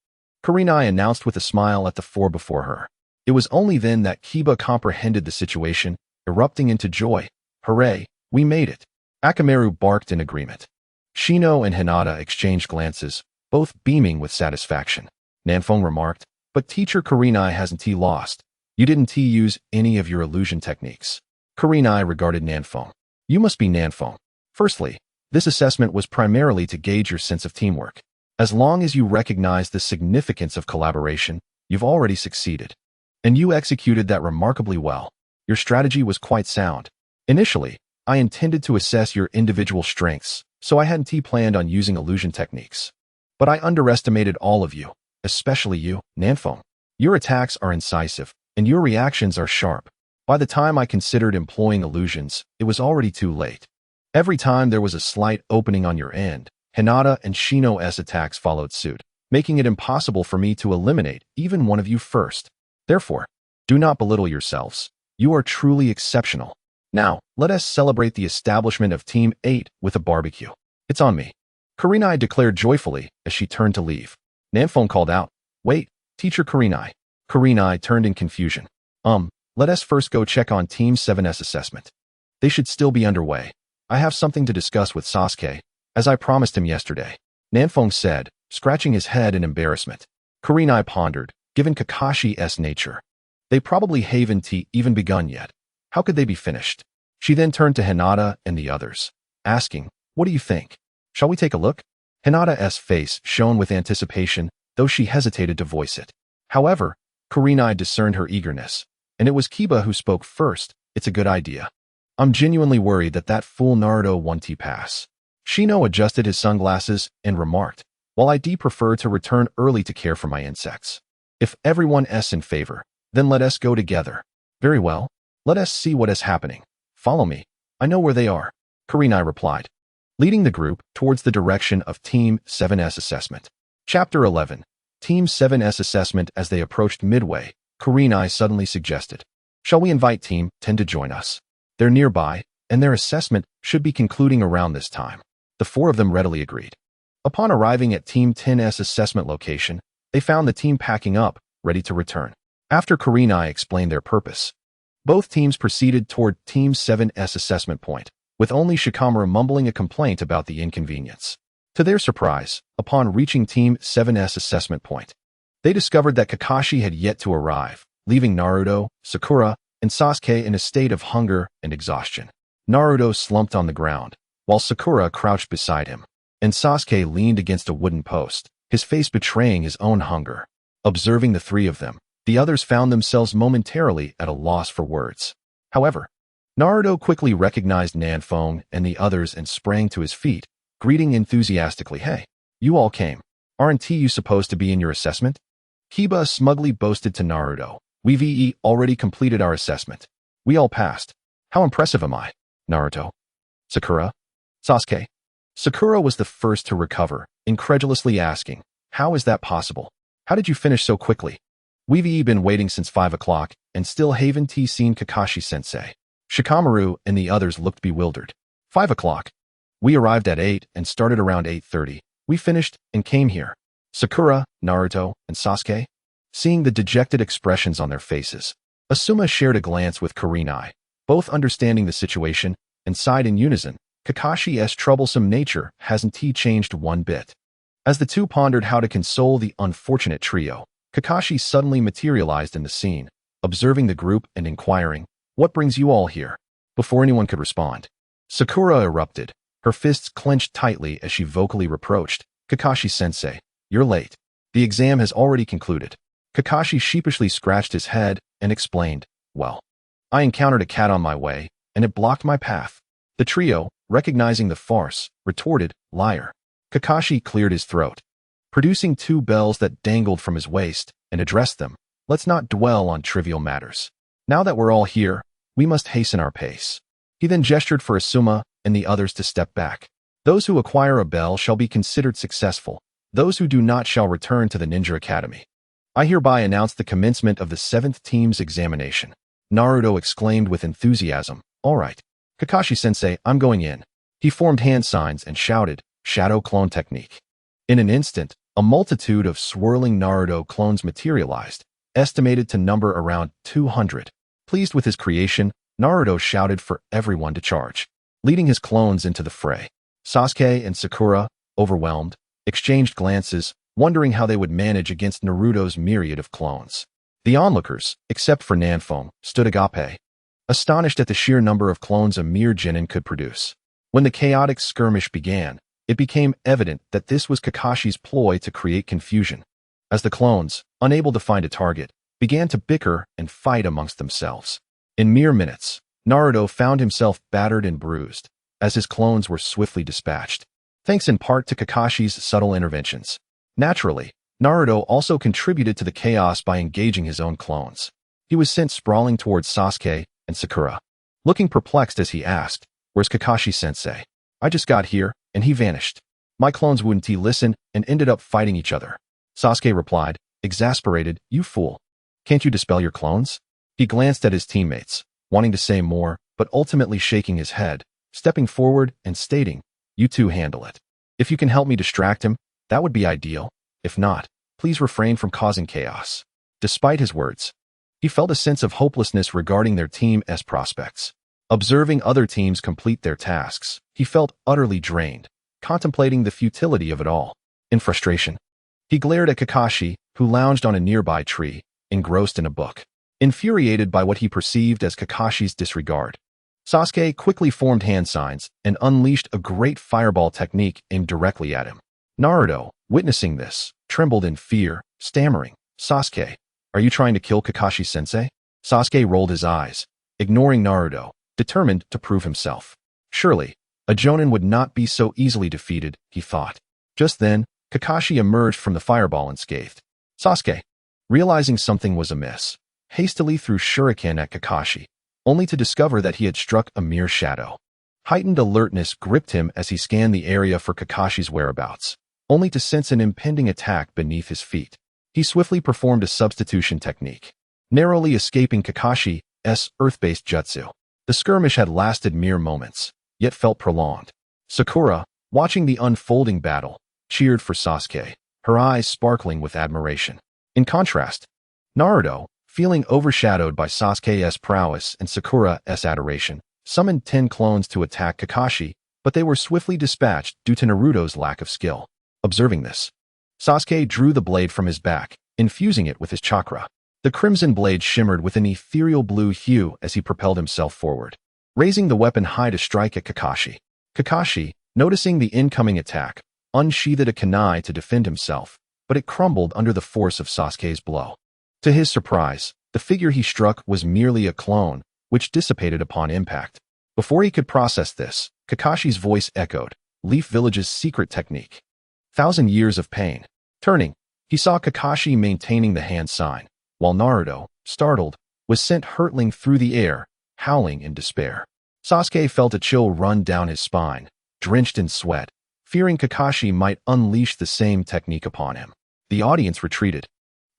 Kurenai announced with a smile at the four before her. It was only then that Kiba comprehended the situation, erupting into joy. Hooray, we made it. Akamaru barked in agreement. Susanoo and Hinata exchanged glances, both beaming with satisfaction. Nanfeng remarked, But teacher Kurenai hasn't lost. You didn't use any of your illusion techniques. Kurenai regarded Nanfeng. You must be Nanfeng. Firstly, this assessment was primarily to gauge your sense of teamwork. As long as you recognize the significance of collaboration, you've already succeeded. And you executed that remarkably well. Your strategy was quite sound. Initially, I intended to assess your individual strengths, so I hadn't planned on using illusion techniques. But I underestimated all of you, especially you, Nanfeng. Your attacks are incisive, and your reactions are sharp. By the time I considered employing illusions, it was already too late. Every time there was a slight opening on your end, Hinata and Susanoo's attacks followed suit, making it impossible for me to eliminate even one of you first. Therefore, do not belittle yourselves. You are truly exceptional. Now, let us celebrate the establishment of Team 8 with a barbecue. It's on me, Kurenai declared joyfully as she turned to leave. Nanfeng called out, Wait, Teacher Kurenai. Kurenai turned in confusion. Let us first go check on Team 7's assessment. They should still be underway. I have something to discuss with Sasuke, as I promised him yesterday, Nanfeng said, scratching his head in embarrassment. Kurenai pondered, given Kakashi's nature. They probably haven't even begun yet. How could they be finished? She then turned to Hinata and the others, asking, What do you think? Shall we take a look? Hinata's face shone with anticipation, though she hesitated to voice it. However, Kurenai discerned her eagerness, and it was Kiba who spoke first. It's a good idea. I'm genuinely worried that fool Naruto won T-Pass. Shino adjusted his sunglasses and remarked, while I'd prefer to return early to care for my insects. If everyone is in favor, then let us go together. Very well. Let us see what is happening. Follow me. I know where they are, Kurenai replied, leading the group towards the direction of Team 7's assessment. Chapter 11. Team 7's assessment. As they approached midway, Kurenai suddenly suggested, shall we invite Team 10 to join us? They're nearby, and their assessment should be concluding around this time. The four of them readily agreed. Upon arriving at Team 10's assessment location, they found the team packing up, ready to return. After Kurenai explained their purpose, both teams proceeded toward Team 7's assessment point, with only Shikamaru mumbling a complaint about the inconvenience. To their surprise, upon reaching Team 7's assessment point, they discovered that Kakashi had yet to arrive, leaving Naruto, Sakura, and Sasuke in a state of hunger and exhaustion. Naruto slumped on the ground, while Sakura crouched beside him, and Sasuke leaned against a wooden post, his face betraying his own hunger. Observing the three of them, the others found themselves momentarily at a loss for words. However, Naruto quickly recognized Nanfong and the others and sprang to his feet, greeting enthusiastically, "Hey, you all came. Aren't you supposed to be in your assessment?" Kiba smugly boasted to Naruto, "We've already completed our assessment. We all passed. How impressive am I?" Naruto. Sakura. Sasuke. Sakura was the first to recover, incredulously asking, "How is that possible? How did you finish so quickly?" "We've been waiting since 5 o'clock, and still haven't seen Kakashi-sensei." Shikamaru and the others looked bewildered. 5 o'clock. We arrived at 8 and started around 8:30. We finished and came here. Sakura, Naruto, and Sasuke. Seeing the dejected expressions on their faces, Asuma shared a glance with Kurenai, both understanding the situation, and sighed in unison. Kakashi's troublesome nature hasn't changed one bit. As the two pondered how to console the unfortunate trio, Kakashi suddenly materialized in the scene, observing the group and inquiring, "What brings you all here?" Before anyone could respond, Sakura erupted, her fists clenched tightly as she vocally reproached, "Kakashi-sensei, you're late. The exam has already concluded." Kakashi sheepishly scratched his head and explained, "Well, I encountered a cat on my way, and it blocked my path." The trio, recognizing the farce, retorted, "Liar." Kakashi cleared his throat, producing 2 bells that dangled from his waist, and addressed them, "Let's not dwell on trivial matters. Now that we're all here, we must hasten our pace." He then gestured for Asuma and the others to step back. "Those who acquire a bell shall be considered successful. Those who do not shall return to the Ninja Academy. I hereby announce the commencement of the 7th team's examination." Naruto exclaimed with enthusiasm, "All right. Kakashi-sensei, I'm going in." He formed hand signs and shouted, "Shadow clone technique." In an instant, a multitude of swirling Naruto clones materialized, estimated to number around 200. Pleased with his creation, Naruto shouted for everyone to charge, leading his clones into the fray. Sasuke and Sakura, overwhelmed, exchanged glances, wondering how they would manage against Naruto's myriad of clones. The onlookers, except for Nanfong, stood agape, astonished at the sheer number of clones a mere genin could produce. When the chaotic skirmish began, it became evident that this was Kakashi's ploy to create confusion, as the clones, unable to find a target, began to bicker and fight amongst themselves. In mere minutes, Naruto found himself battered and bruised, as his clones were swiftly dispatched, thanks in part to Kakashi's subtle interventions. Naturally, Naruto also contributed to the chaos by engaging his own clones. He was sent sprawling towards Sasuke and Sakura, looking perplexed as he asked, "Where's Kakashi-sensei? I just got here, and he vanished. My clones wouldn't listen and ended up fighting each other." Sasuke replied, exasperated, "You fool. Can't you dispel your clones?" He glanced at his teammates, wanting to say more, but ultimately shaking his head, stepping forward and stating, "You two handle it. If you can help me distract him, that would be ideal. If not, please refrain from causing chaos." Despite his words, he felt a sense of hopelessness regarding their team's prospects. Observing other teams complete their tasks, he felt utterly drained, contemplating the futility of it all. In frustration, he glared at Kakashi, who lounged on a nearby tree, engrossed in a book. Infuriated by what he perceived as Kakashi's disregard, Sasuke quickly formed hand signs and unleashed a great fireball technique aimed directly at him. Naruto, witnessing this, trembled in fear, stammering, "Sasuke, are you trying to kill Kakashi-sensei?" Sasuke rolled his eyes, ignoring Naruto, determined to prove himself. Surely, a Jonin would not be so easily defeated, he thought. Just then, Kakashi emerged from the fireball unscathed. Sasuke, realizing something was amiss, hastily threw shuriken at Kakashi, only to discover that he had struck a mere shadow. Heightened alertness gripped him as he scanned the area for Kakashi's whereabouts, only to sense an impending attack beneath his feet. He swiftly performed a substitution technique, narrowly escaping Kakashi's earth-based jutsu. The skirmish had lasted mere moments, yet felt prolonged. Sakura, watching the unfolding battle, cheered for Sasuke, her eyes sparkling with admiration. In contrast, Naruto, feeling overshadowed by Sasuke's prowess and Sakura's adoration, summoned 10 clones to attack Kakashi, but they were swiftly dispatched due to Naruto's lack of skill. Observing this, Sasuke drew the blade from his back, infusing it with his chakra. The crimson blade shimmered with an ethereal blue hue as he propelled himself forward, raising the weapon high to strike at Kakashi. Kakashi, noticing the incoming attack, unsheathed a kunai to defend himself, but it crumbled under the force of Sasuke's blow. To his surprise, the figure he struck was merely a clone, which dissipated upon impact. Before he could process this, Kakashi's voice echoed, Leaf Village's secret technique. 1,000 years of pain. Turning, he saw Kakashi maintaining the hand sign, while Naruto, startled, was sent hurtling through the air, howling in despair. Sasuke felt a chill run down his spine, drenched in sweat, fearing Kakashi might unleash the same technique upon him. The audience retreated,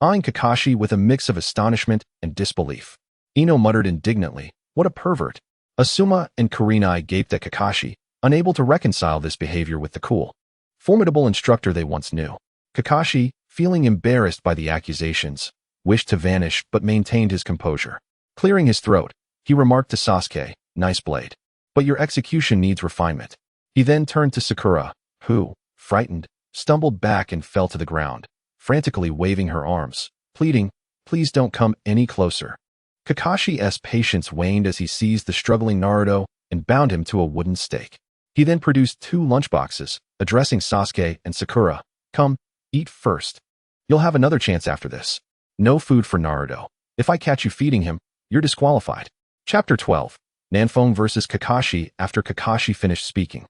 eyeing Kakashi with a mix of astonishment and disbelief. Ino muttered indignantly, "What a pervert." Asuma and Kurenai gaped at Kakashi, unable to reconcile this behavior with the cool, formidable instructor they once knew. Kakashi, feeling embarrassed by the accusations, wished to vanish but maintained his composure. Clearing his throat, he remarked to Sasuke, "Nice blade, but your execution needs refinement." He then turned to Sakura, who, frightened, stumbled back and fell to the ground, frantically waving her arms, pleading, "Please don't come any closer." Kakashi's patience waned as he seized the struggling Naruto and bound him to a wooden stake. He then produced 2 lunchboxes, addressing Sasuke and Sakura, "Come, eat first. You'll have another chance after this. No food for Naruto. If I catch you feeding him, you're disqualified." Chapter 12. Nanfong vs. Kakashi. After Kakashi finished speaking,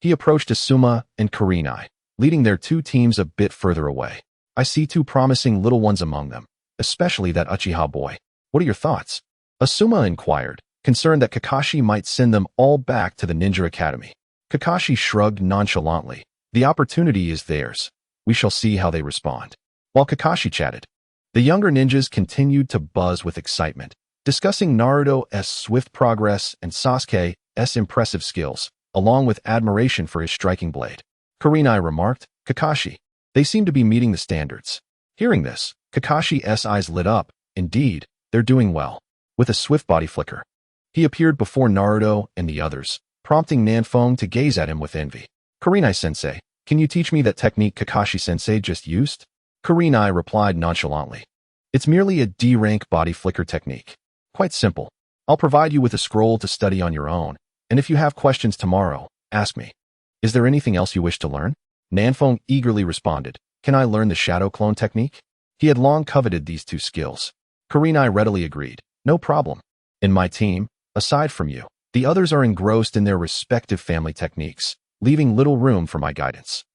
he approached Asuma and Kurenai, leading their 2 teams a bit further away. "I see 2 promising little ones among them, especially that Uchiha boy. What are your thoughts?" Asuma inquired, concerned that Kakashi might send them all back to the Ninja Academy. Kakashi shrugged nonchalantly. "The opportunity is theirs. We shall see how they respond." While Kakashi chatted, the younger ninjas continued to buzz with excitement, discussing Naruto's swift progress and Sasuke's impressive skills, along with admiration for his striking blade. Kurenai remarked, "Kakashi, they seem to be meeting the standards." Hearing this, Kakashi's eyes lit up. Indeed, they're doing well. With a swift body flicker, he appeared before Naruto and the others, prompting Nanfong to gaze at him with envy. "Kurenai-sensei, can you teach me that technique Kakashi-sensei just used?" Kurenai replied nonchalantly. "It's merely a D-rank body flicker technique. Quite simple. I'll provide you with a scroll to study on your own, and if you have questions tomorrow, ask me. Is there anything else you wish to learn?" Nanfong eagerly responded, "Can I learn the shadow clone technique?" He had long coveted these 2 skills. Kurenai readily agreed. "No problem. In my team, aside from you, the others are engrossed in their respective family techniques, leaving little room for my guidance.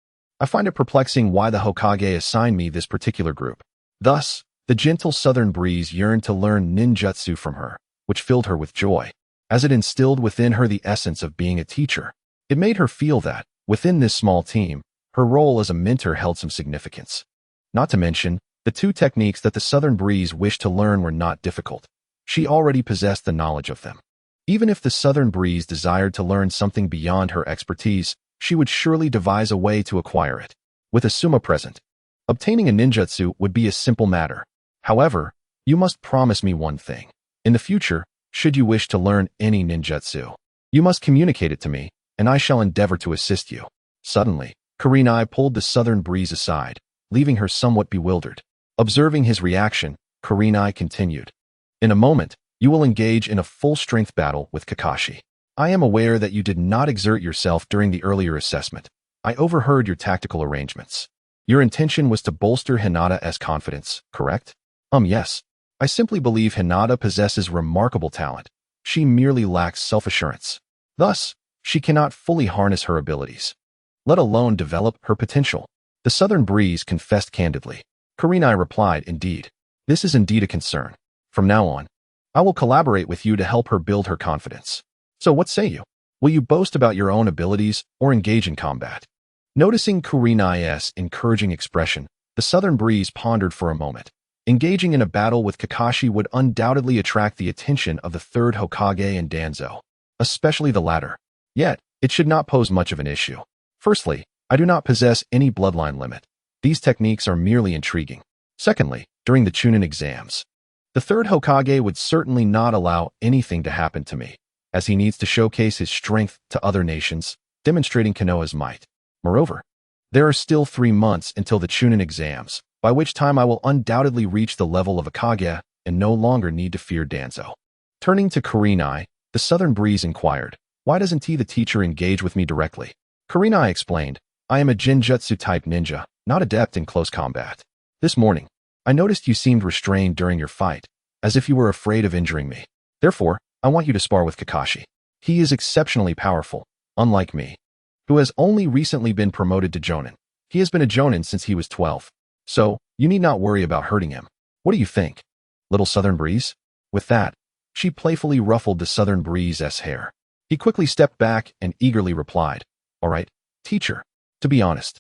I find it perplexing why the Hokage assigned me this particular group." Thus, the gentle southern breeze yearned to learn ninjutsu from her, which filled her with joy, as it instilled within her the essence of being a teacher. It made her feel that, within this small team, her role as a mentor held some significance. Not to mention, the 2 techniques that the southern breeze wished to learn were not difficult. She already possessed the knowledge of them. Even if the southern breeze desired to learn something beyond her expertise, she would surely devise a way to acquire it. With Asuma present, obtaining a ninjutsu would be a simple matter. However, you must promise me one thing. In the future, should you wish to learn any ninjutsu, you must communicate it to me, and I shall endeavor to assist you. Suddenly, Kurenai pulled the southern breeze aside, leaving her somewhat bewildered. Observing his reaction, Kurenai continued, "In a moment, you will engage in a full-strength battle with Kakashi. I am aware that you did not exert yourself during the earlier assessment. I overheard your tactical arrangements. Your intention was to bolster Hinata's confidence, correct? Yes. I simply believe Hinata possesses remarkable talent. She merely lacks self-assurance. Thus, she cannot fully harness her abilities, let alone develop her potential. The Southern Breeze confessed candidly. Kurenai replied, indeed. This is indeed a concern. From now on, I will collaborate with you to help her build her confidence. So what say you? Will you boast about your own abilities or engage in combat? Noticing Kurenai's encouraging expression, the Southern Breeze pondered for a moment. Engaging in a battle with Kakashi would undoubtedly attract the attention of the third Hokage and Danzo, especially the latter. Yet, it should not pose much of an issue. Firstly, I do not possess any bloodline limit. These techniques are merely intriguing. Secondly, during the Chunin exams, the third Hokage would certainly not allow anything to happen to me, as he needs to showcase his strength to other nations, demonstrating Konoha's might. Moreover, there are still 3 months until the Chunin exams, by which time I will undoubtedly reach the level of a Kage and no longer need to fear Danzo. Turning to Kurenai, the Southern Breeze inquired, why doesn't the teacher engage with me directly? Kurenai explained, I am a Genjutsu-type ninja, not adept in close combat. This morning, I noticed you seemed restrained during your fight, as if you were afraid of injuring me. Therefore, I want you to spar with Kakashi. He is exceptionally powerful, unlike me, who has only recently been promoted to Jonin. He has been a Jonin since he was 12. So, you need not worry about hurting him. What do you think, little Southern Breeze? With that, she playfully ruffled the Southern Breeze's hair. He quickly stepped back and eagerly replied, all right, teacher. To be honest,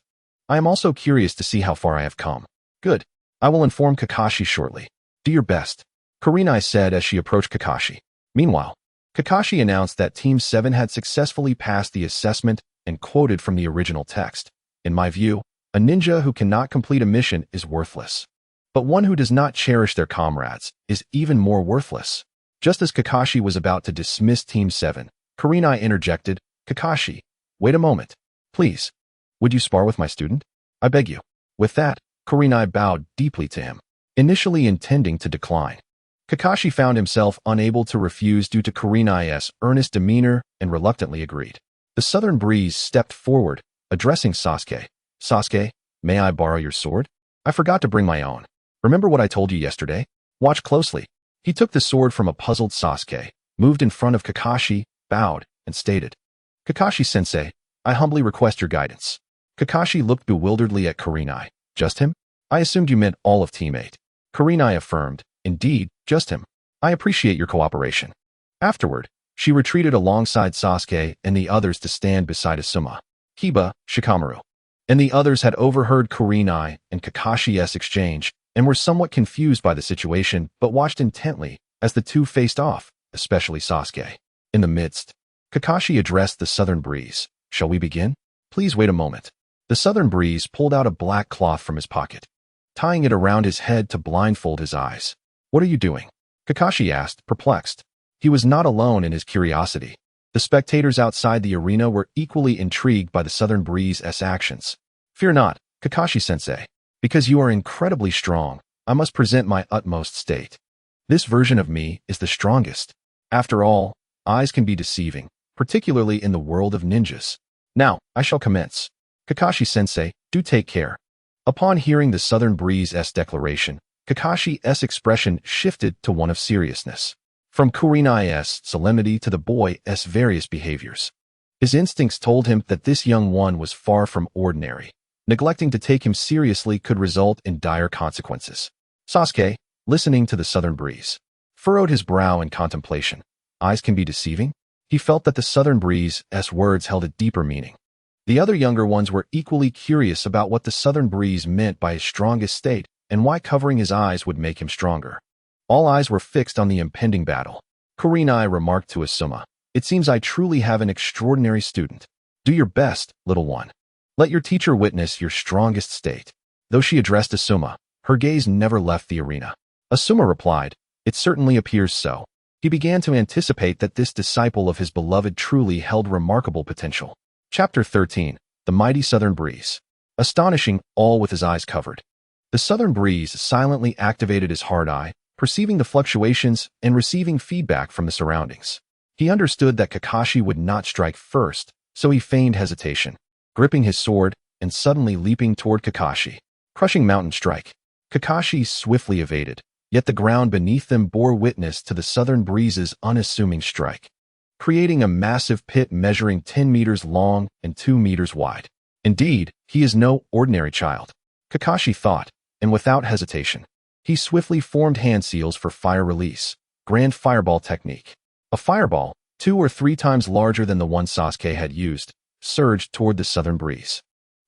I am also curious to see how far I have come. Good. I will inform Kakashi shortly. Do your best, Kurenai said as she approached Kakashi. Meanwhile, Kakashi announced that Team 7 had successfully passed the assessment and quoted from the original text. In my view, a ninja who cannot complete a mission is worthless. But one who does not cherish their comrades is even more worthless. Just as Kakashi was about to dismiss Team 7, Kurenai interjected, Kakashi, wait a moment. Please, would you spar with my student? I beg you. With that, Kurenai bowed deeply to him, initially intending to decline. Kakashi found himself unable to refuse due to Kurenai's earnest demeanor and reluctantly agreed. The Southern Breeze stepped forward, addressing Sasuke. Sasuke, may I borrow your sword? I forgot to bring my own. Remember what I told you yesterday? Watch closely. He took the sword from a puzzled Sasuke, moved in front of Kakashi, bowed, and stated, Kakashi-sensei, I humbly request your guidance. Kakashi looked bewilderedly at Kurenai. Just him? I assumed you meant all of Team 8. Kurenai affirmed, indeed, just him. I appreciate your cooperation. Afterward, she retreated alongside Sasuke and the others to stand beside Asuma, Kiba, Shikamaru. And the others had overheard Kurenai and Kakashi's exchange and were somewhat confused by the situation but watched intently as the two faced off, especially Sasuke. In the midst, Kakashi addressed the Southern Breeze. Shall we begin? Please wait a moment. The Southern Breeze pulled out a black cloth from his pocket, tying it around his head to blindfold his eyes. What are you doing? Kakashi asked, perplexed. He was not alone in his curiosity. The spectators outside the arena were equally intrigued by the Southern Breeze's actions. Fear not, Kakashi-sensei. Because you are incredibly strong, I must present my utmost state. This version of me is the strongest. After all, eyes can be deceiving, particularly in the world of ninjas. Now, I shall commence. Kakashi-sensei, do take care. Upon hearing the Southern Breeze's declaration, Kakashi's expression shifted to one of seriousness. From Kurenai's solemnity to the boy's various behaviors. His instincts told him that this young one was far from ordinary. Neglecting to take him seriously could result in dire consequences. Sasuke, listening to the Southern Breeze, furrowed his brow in contemplation. Eyes can be deceiving? He felt that the Southern Breeze's words held a deeper meaning. The other younger ones were equally curious about what the Southern Breeze meant by his strongest state and why covering his eyes would make him stronger. All eyes were fixed on the impending battle. Kurenai remarked to Asuma, it seems I truly have an extraordinary student. Do your best, little one. Let your teacher witness your strongest state. Though she addressed Asuma, her gaze never left the arena. Asuma replied, it certainly appears so. He began to anticipate that this disciple of his beloved truly held remarkable potential. Chapter 13, The Mighty Southern Breeze. Astonishing, all with his eyes covered. The Southern Breeze silently activated his hard eye, perceiving the fluctuations and receiving feedback from the surroundings. He understood that Kakashi would not strike first, so he feigned hesitation. Gripping his sword, and suddenly leaping toward Kakashi. Crushing mountain strike. Kakashi swiftly evaded, yet the ground beneath them bore witness to the southern breeze's unassuming strike, creating a massive pit measuring 10 meters long and 2 meters wide. Indeed, he is no ordinary child, Kakashi thought, and without hesitation, he swiftly formed hand seals for fire release, grand fireball technique. A fireball, 2 or 3 times larger than the one Sasuke had used, surged toward the southern breeze.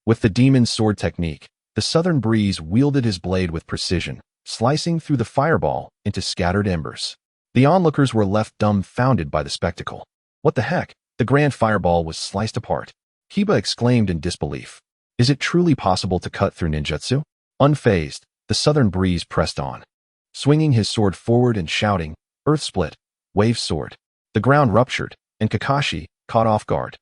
With the demon's sword technique, the southern breeze wielded his blade with precision, slicing through the fireball into scattered embers. The onlookers were left dumbfounded by the spectacle. What the heck? The grand fireball was sliced apart. Kiba exclaimed in disbelief. Is it truly possible to cut through ninjutsu? Unfazed, the southern breeze pressed on, swinging his sword forward and shouting, "Earth split, wave sword." The ground ruptured, and Kakashi, caught off guard,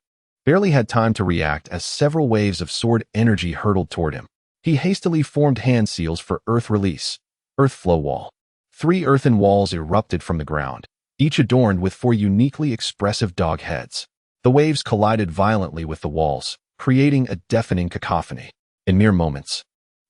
barely had time to react as several waves of sword energy hurtled toward him. He hastily formed hand seals for earth release, earth flow wall. 3 earthen walls erupted from the ground, each adorned with 4 uniquely expressive dog heads. The waves collided violently with the walls, creating a deafening cacophony. In mere moments,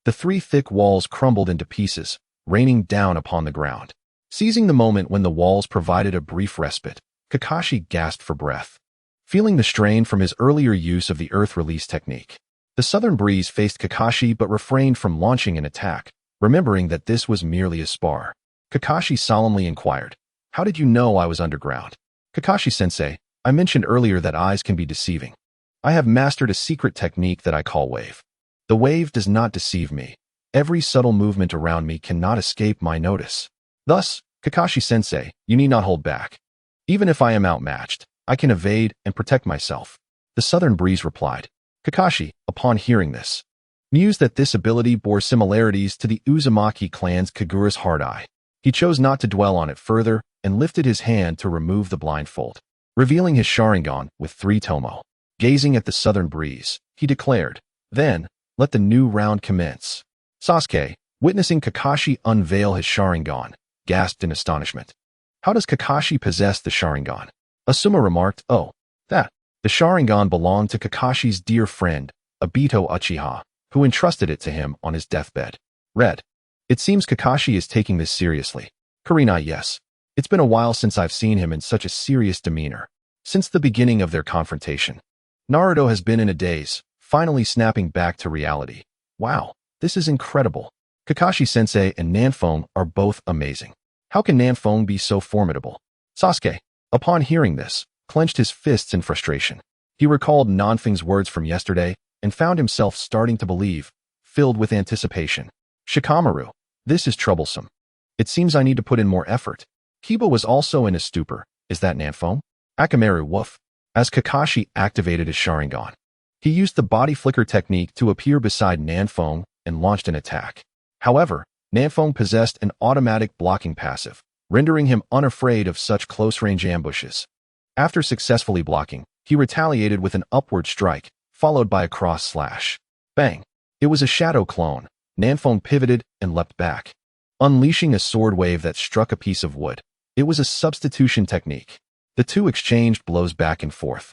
the 3 thick walls crumbled into pieces, raining down upon the ground. Seizing the moment when the walls provided a brief respite, Kakashi gasped for breath, feeling the strain from his earlier use of the earth release technique. The southern breeze faced Kakashi but refrained from launching an attack, remembering that this was merely a spar. Kakashi solemnly inquired, "How did you know I was underground?" "Kakashi-sensei, I mentioned earlier that eyes can be deceiving. I have mastered a secret technique that I call wave. The wave does not deceive me. Every subtle movement around me cannot escape my notice. Thus, Kakashi-sensei, you need not hold back. Even if I am outmatched, I can evade and protect myself." The southern breeze replied. Kakashi, upon hearing this, mused that this ability bore similarities to the Uzumaki clan's Kagura's hard eye. He chose not to dwell on it further and lifted his hand to remove the blindfold, revealing his Sharingan with 3 tomo. Gazing at the southern breeze, he declared, "Then, let the new round commence." Sasuke, witnessing Kakashi unveil his Sharingan, gasped in astonishment. "How does Kakashi possess the Sharingan?" Asuma remarked, "Oh, that. The Sharingan belonged to Kakashi's dear friend, Obito Uchiha, who entrusted it to him on his deathbed." Read. It seems Kakashi is taking this seriously. Kurenai, yes. It's been a while since I've seen him in such a serious demeanor. Since the beginning of their confrontation, Naruto has been in a daze, finally snapping back to reality. Wow, this is incredible. Kakashi-sensei and Nanfong are both amazing. How can Nanfong be so formidable? Sasuke, upon hearing this, clenched his fists in frustration. He recalled Nanfeng's words from yesterday and found himself starting to believe, filled with anticipation. Shikamaru, this is troublesome. It seems I need to put in more effort. Kiba was also in a stupor. Is that Nanfong? Akamaru woof. As Kakashi activated his Sharingan, he used the body flicker technique to appear beside Nanfong and launched an attack. However, Nanfong possessed an automatic blocking passive, rendering him unafraid of such close-range ambushes. After successfully blocking, he retaliated with an upward strike, followed by a cross slash. Bang! It was a shadow clone. Nanfong pivoted and leapt back, unleashing a sword wave that struck a piece of wood. It was a substitution technique. The two exchanged blows back and forth,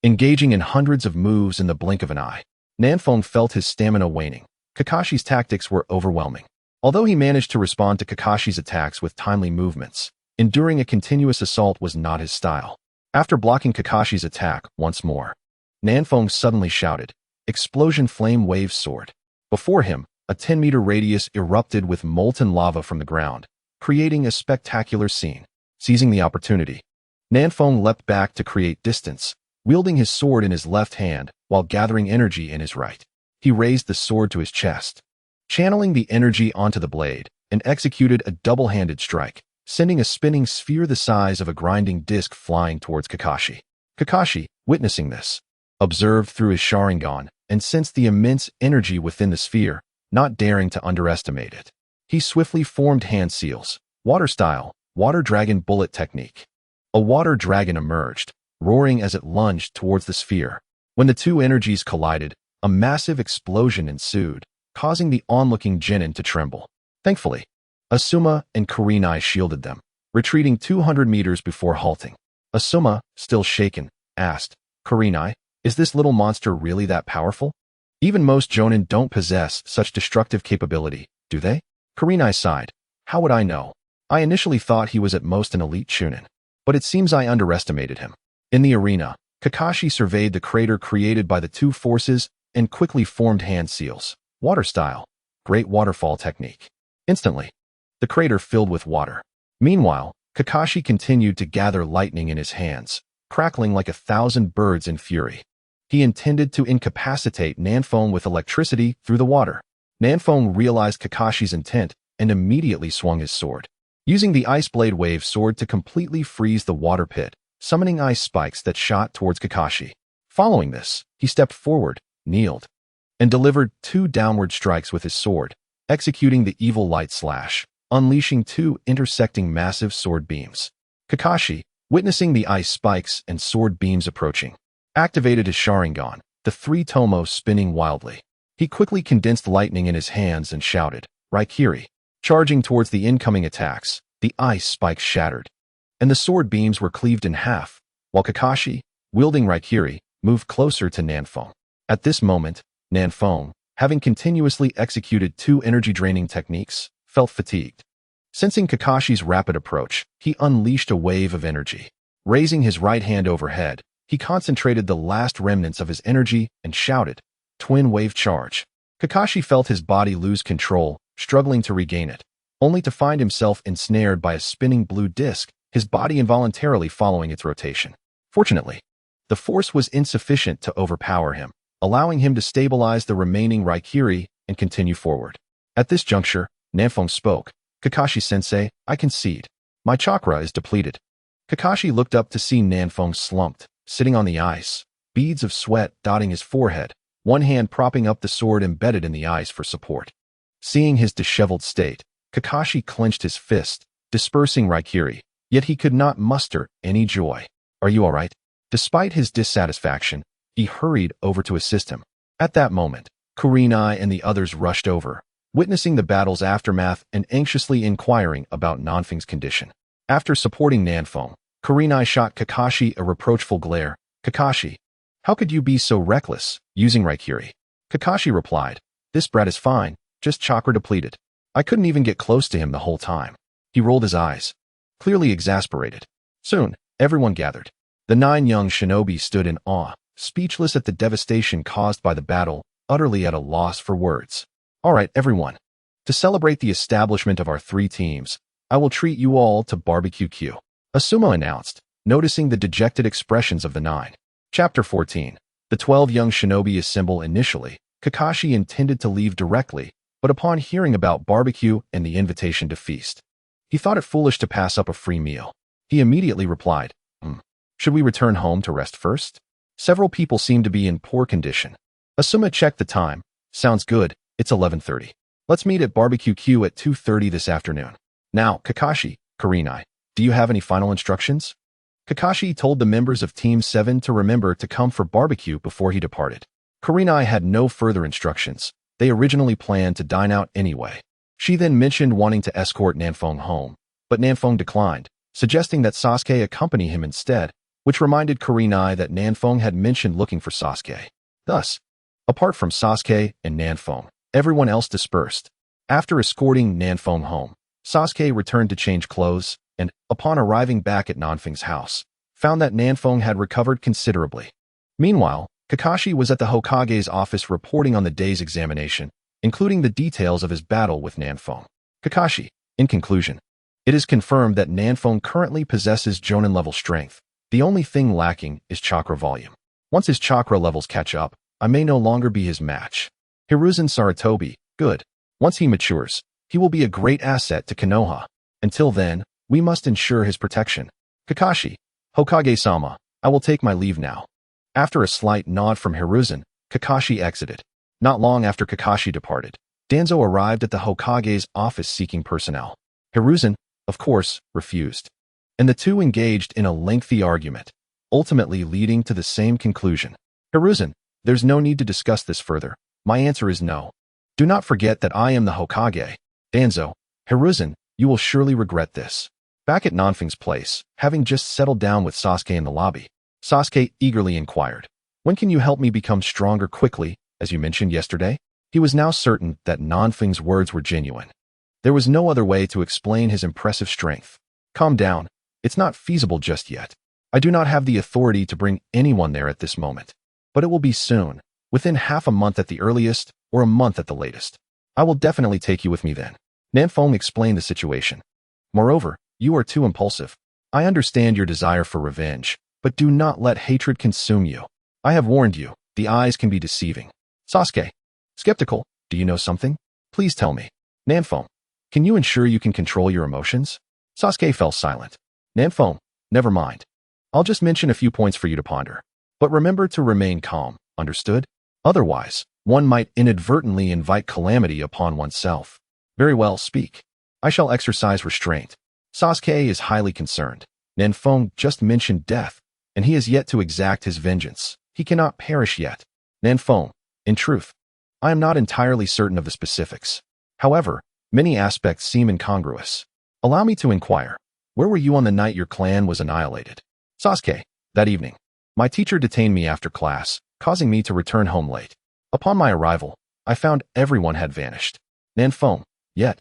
engaging in hundreds of moves in the blink of an eye. Nanfong felt his stamina waning. Kakashi's tactics were overwhelming. Although he managed to respond to Kakashi's attacks with timely movements, enduring a continuous assault was not his style. After blocking Kakashi's attack once more, Nanfong suddenly shouted, "Explosion flame wave sword." Before him, a 10-meter radius erupted with molten lava from the ground, creating a spectacular scene. Seizing the opportunity, Nanfong leapt back to create distance, wielding his sword in his left hand while gathering energy in his right. He raised the sword to his chest, channeling the energy onto the blade, and executed a double-handed strike, sending a spinning sphere the size of a grinding disc flying towards Kakashi. Kakashi, witnessing this, observed through his Sharingan and sensed the immense energy within the sphere, not daring to underestimate it. He swiftly formed hand seals, water-style, water dragon bullet technique. A water dragon emerged, roaring as it lunged towards the sphere. When the two energies collided, a massive explosion ensued, causing the onlooking genin to tremble. Thankfully, Asuma and Kurenai shielded them, retreating 200 meters before halting. Asuma, still shaken, asked, "Kurenai, is this little monster really that powerful?" Even most Jonin don't possess such destructive capability, do they? Kurenai sighed. How would I know? I initially thought he was at most an elite Chunin, but it seems I underestimated him. In the arena, Kakashi surveyed the crater created by the two forces and quickly formed hand seals. Water style. Great waterfall technique. Instantly, the crater filled with water. Meanwhile, Kakashi continued to gather lightning in his hands, crackling like 1,000 birds in fury. He intended to incapacitate Nanfeng with electricity through the water. Nanfeng realized Kakashi's intent and immediately swung his sword, using the Ice Blade Wave sword to completely freeze the water pit, summoning ice spikes that shot towards Kakashi. Following this, he stepped forward, kneeled, and delivered 2 downward strikes with his sword, executing the evil light slash, unleashing 2 intersecting massive sword beams. Kakashi, witnessing the ice spikes and sword beams approaching, activated his Sharingan, the 3 tomos spinning wildly. He quickly condensed lightning in his hands and shouted, Raikiri. Charging towards the incoming attacks, the ice spikes shattered, and the sword beams were cleaved in half, while Kakashi, wielding Raikiri, moved closer to Nanfeng. At this moment, Nanfeng, having continuously executed 2 energy-draining techniques, felt fatigued. Sensing Kakashi's rapid approach, he unleashed a wave of energy. Raising his right hand overhead, he concentrated the last remnants of his energy and shouted, Twin Wave Charge. Kakashi felt his body lose control, struggling to regain it, only to find himself ensnared by a spinning blue disc, his body involuntarily following its rotation. Fortunately, the force was insufficient to overpower him, allowing him to stabilize the remaining Raikiri and continue forward. At this juncture, Nanfeng spoke, Kakashi-sensei, I concede. My chakra is depleted. Kakashi looked up to see Nanfeng slumped, sitting on the ice, beads of sweat dotting his forehead, one hand propping up the sword embedded in the ice for support. Seeing his disheveled state, Kakashi clenched his fist, dispersing Raikiri, yet he could not muster any joy. Are you all right? Despite his dissatisfaction, he hurried over to assist him. At that moment, Kurenai and the others rushed over, witnessing the battle's aftermath and anxiously inquiring about Nanfeng's condition. After supporting Nanfeng, Kurenai shot Kakashi a reproachful glare. Kakashi, how could you be so reckless, using Raikiri? Kakashi replied, This brat is fine, just chakra depleted. I couldn't even get close to him the whole time. He rolled his eyes, clearly exasperated. Soon, everyone gathered. The 9 young shinobi stood in awe, speechless at the devastation caused by the battle, utterly at a loss for words. All right, everyone. To celebrate the establishment of our 3 teams, I will treat you all to barbecue Q. Asuma announced, noticing the dejected expressions of the 9. Chapter 14. The 12 young shinobi assemble initially. Kakashi intended to leave directly, but upon hearing about barbecue and the invitation to feast, he thought it foolish to pass up a free meal. He immediately replied, Should we return home to rest first? Several people seem to be in poor condition. Asuma checked the time. Sounds good, it's 11:30. Let's meet at barbecue Q at 2:30 this afternoon. Now, Kakashi, Kurenai, do you have any final instructions? Kakashi told the members of Team 7 to remember to come for barbecue before he departed. Kurenai had no further instructions. They originally planned to dine out anyway. She then mentioned wanting to escort Nanfeng home, but Nanfeng declined, suggesting that Sasuke accompany him instead, which reminded Kurenai that Nanfeng had mentioned looking for Sasuke. Thus, apart from Sasuke and Nanfeng, everyone else dispersed. After escorting Nanfeng home, Sasuke returned to change clothes, and, upon arriving back at Nanfeng's house, found that Nanfeng had recovered considerably. Meanwhile, Kakashi was at the Hokage's office reporting on the day's examination, including the details of his battle with Nanfeng. Kakashi, in conclusion, it is confirmed that Nanfeng currently possesses Jonin-level strength. The only thing lacking is chakra volume. Once his chakra levels catch up, I may no longer be his match. Hiruzen Sarutobi, good. Once he matures, he will be a great asset to Konoha. Until then, we must ensure his protection. Kakashi, Hokage-sama, I will take my leave now. After a slight nod from Hiruzen, Kakashi exited. Not long after Kakashi departed, Danzo arrived at the Hokage's office seeking personnel. Hiruzen, of course, refused, and the two engaged in a lengthy argument, ultimately leading to the same conclusion. Hiruzen, there's no need to discuss this further. My answer is no. Do not forget that I am the Hokage. Danzo, Hiruzen, you will surely regret this. Back at Nanfeng's place, having just settled down with Sasuke in the lobby, Sasuke eagerly inquired, when can you help me become stronger quickly as you mentioned yesterday? He was now certain that Nanfeng's words were genuine. There was no other way to explain his impressive strength. Calm down. It's not feasible just yet. I do not have the authority to bring anyone there at this moment. But it will be soon, within half a month at the earliest, or a month at the latest. I will definitely take you with me then. Nanfeng explained the situation. Moreover, you are too impulsive. I understand your desire for revenge, but do not let hatred consume you. I have warned you, the eyes can be deceiving. Sasuke. Skeptical, do you know something? Please tell me. Nanfeng. Can you ensure you can control your emotions? Sasuke fell silent. Nanfeng, never mind. I'll just mention a few points for you to ponder. But remember to remain calm, understood? Otherwise, one might inadvertently invite calamity upon oneself. Very well, speak. I shall exercise restraint. Sasuke is highly concerned. Nanfeng just mentioned death, and he has yet to exact his vengeance. He cannot perish yet. Nanfeng, in truth, I am not entirely certain of the specifics. However, many aspects seem incongruous. Allow me to inquire. Where were you on the night your clan was annihilated? Sasuke, that evening. My teacher detained me after class, causing me to return home late. Upon my arrival, I found everyone had vanished. Nanfeng, yet.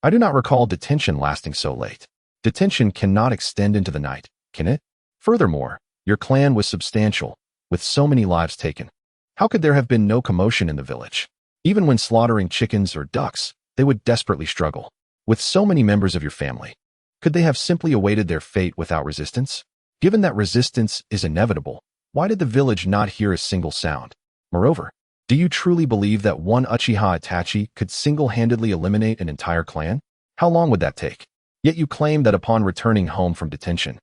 I do not recall detention lasting so late. Detention cannot extend into the night, can it? Furthermore, your clan was substantial, with so many lives taken. How could there have been no commotion in the village? Even when slaughtering chickens or ducks, they would desperately struggle. With so many members of your family, could they have simply awaited their fate without resistance? Given that resistance is inevitable, why did the village not hear a single sound? Moreover, do you truly believe that one Uchiha Itachi could single-handedly eliminate an entire clan? How long would that take? Yet you claim that upon returning home from detention,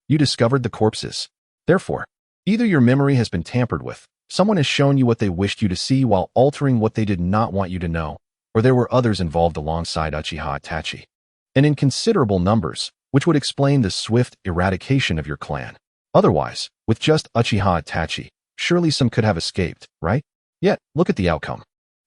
you discovered the corpses. Therefore, either your memory has been tampered with, someone has shown you what they wished you to see while altering what they did not want you to know, or there were others involved alongside Uchiha Itachi, and in considerable numbers, which would explain the swift eradication of your clan. Otherwise, with just Uchiha Itachi, surely some could have escaped, right? Yet, look at the outcome.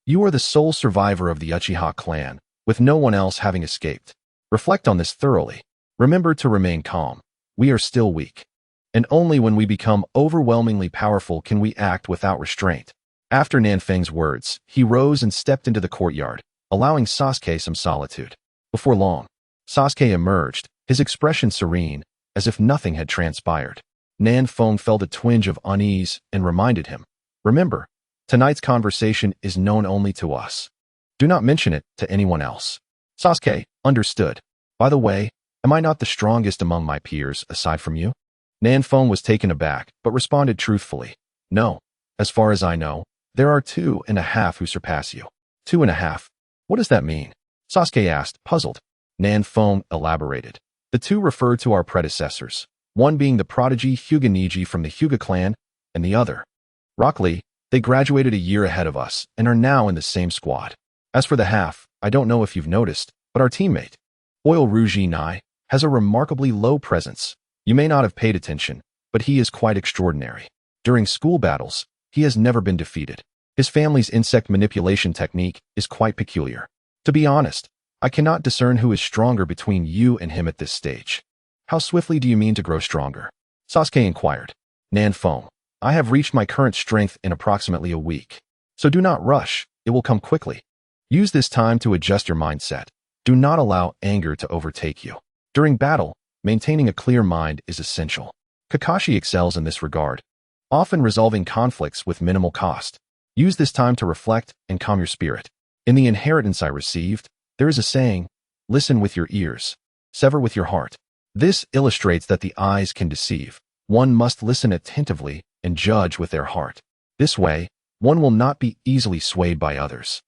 You are the sole survivor of the Uchiha clan, with no one else having escaped. Reflect on this thoroughly. Remember to remain calm. We are still weak. And only when we become overwhelmingly powerful can we act without restraint. After Nanfeng's words, he rose and stepped into the courtyard, allowing Sasuke some solitude. Before long, Sasuke emerged, his expression serene, as if nothing had transpired. Nanfeng felt a twinge of unease and reminded him, remember, tonight's conversation is known only to us. Do not mention it to anyone else. Sasuke, understood. By the way, am I not the strongest among my peers aside from you? Nanfeng was taken aback, but responded truthfully. No. As far as I know, there are 2.5 who surpass you. 2.5? What does that mean? Sasuke asked, puzzled. Nanfeng elaborated. The two refer to our predecessors, one being the prodigy Hyuga Neji from the Hyuga clan, and the other. Rock Lee. They graduated a year ahead of us and are now in the same squad. As for the half, I don't know if you've noticed, but our teammate, Oil Ruji Nai, has a remarkably low presence. You may not have paid attention, but he is quite extraordinary. During school battles, he has never been defeated. His family's insect manipulation technique is quite peculiar. To be honest, I cannot discern who is stronger between you and him at this stage. How swiftly do you mean to grow stronger? Sasuke inquired. Nanfeng, I have reached my current strength in approximately a week. So do not rush, it will come quickly. Use this time to adjust your mindset. Do not allow anger to overtake you. During battle, maintaining a clear mind is essential. Kakashi excels in this regard, often resolving conflicts with minimal cost. Use this time to reflect and calm your spirit. In the inheritance I received, there is a saying, listen with your ears, sever with your heart. This illustrates that the eyes can deceive. One must listen attentively and judge with their heart. This way, one will not be easily swayed by others.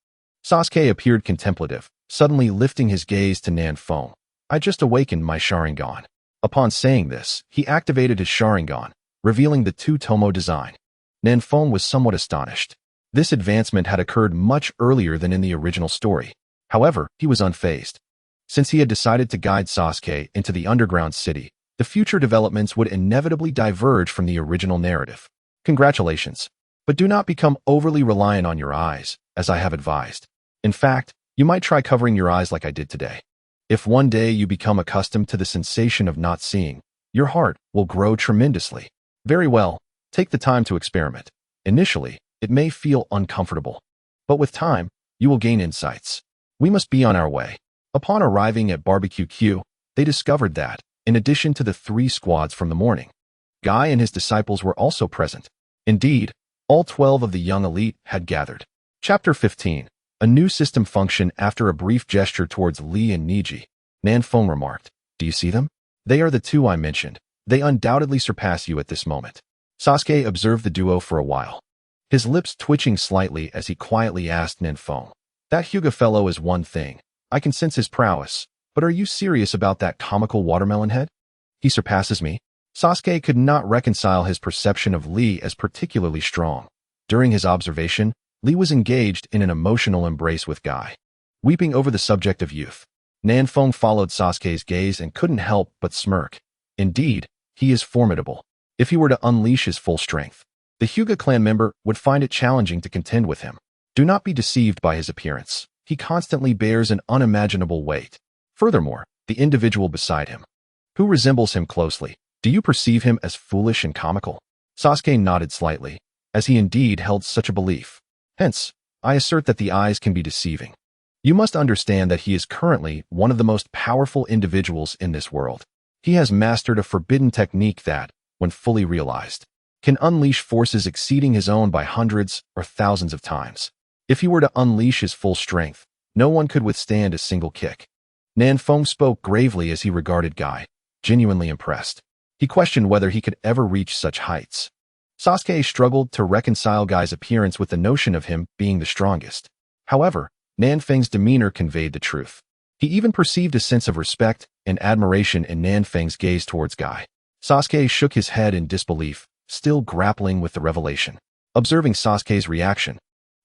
Sasuke appeared contemplative, suddenly lifting his gaze to Nanfeng. I just awakened my Sharingan. Upon saying this, he activated his Sharingan, revealing the two-tomo design. Nanfeng was somewhat astonished. This advancement had occurred much earlier than in the original story. However, he was unfazed. Since he had decided to guide Sasuke into the underground city, the future developments would inevitably diverge from the original narrative. Congratulations. But do not become overly reliant on your eyes, as I have advised. In fact, you might try covering your eyes like I did today. If one day you become accustomed to the sensation of not seeing, your heart will grow tremendously. Very well, take the time to experiment. Initially, It may feel uncomfortable, but with time, you will gain insights. We must be on our way. Upon arriving at Barbecue Q, they discovered that, in addition to the 3 squads from the morning, Guy and his disciples were also present. Indeed, all 12 of the young elite had gathered. Chapter 15. A new system function. After a brief gesture towards Li and Niji, Nanfeng remarked, "Do you see them? They are the 2 I mentioned. They undoubtedly surpass you at this moment." Sasuke observed the duo for a while, his lips twitching slightly as he quietly asked Nanfeng, "That Hyuga fellow is one thing. I can sense his prowess, but are you serious about that comical watermelon head? He surpasses me." Sasuke could not reconcile his perception of Li as particularly strong. During his observation, Li was engaged in an emotional embrace with Guy, weeping over the subject of youth. Nanfeng followed Sasuke's gaze and couldn't help but smirk. Indeed, he is formidable. If he were to unleash his full strength, the Hyuga clan member would find it challenging to contend with him. Do not be deceived by his appearance. He constantly bears an unimaginable weight. Furthermore, the individual beside him, who resembles him closely, do you perceive him as foolish and comical? Sasuke nodded slightly, as he indeed held such a belief. Hence, I assert that the eyes can be deceiving. You must understand that he is currently one of the most powerful individuals in this world. He has mastered a forbidden technique that, when fully realized, can unleash forces exceeding his own by hundreds or thousands of times. If he were to unleash his full strength, no one could withstand a single kick. Nanfeng spoke gravely as he regarded Guy, genuinely impressed. He questioned whether he could ever reach such heights. Sasuke struggled to reconcile Guy's appearance with the notion of him being the strongest. However, Nanfeng's demeanor conveyed the truth. He even perceived a sense of respect and admiration in Nanfeng's gaze towards Guy. Sasuke shook his head in disbelief, still grappling with the revelation. Observing Sasuke's reaction,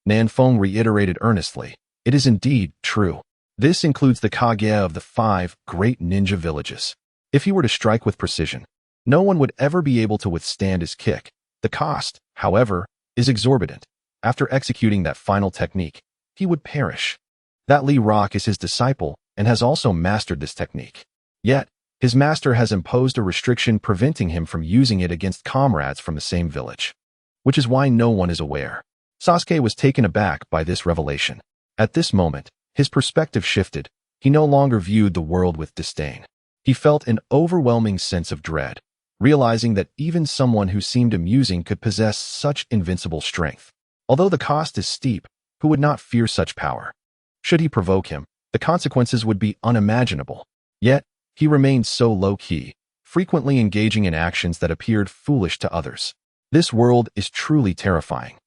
Nanfeng reiterated earnestly, "It is indeed true. This includes the Kage of the 5 great ninja villages. If he were to strike with precision, no one would ever be able to withstand his kick. The cost, however, is exorbitant. After executing that final technique, he would perish. That Li Rock is his disciple and has also mastered this technique. Yet, his master has imposed a restriction preventing him from using it against comrades from the same village, which is why no one is aware." Sasuke was taken aback by this revelation. At this moment, his perspective shifted. He no longer viewed the world with disdain. He felt an overwhelming sense of dread, realizing that even someone who seemed amusing could possess such invincible strength. Although the cost is steep, who would not fear such power? Should he provoke him, the consequences would be unimaginable. Yet, he remained so low-key, frequently engaging in actions that appeared foolish to others. This world is truly terrifying.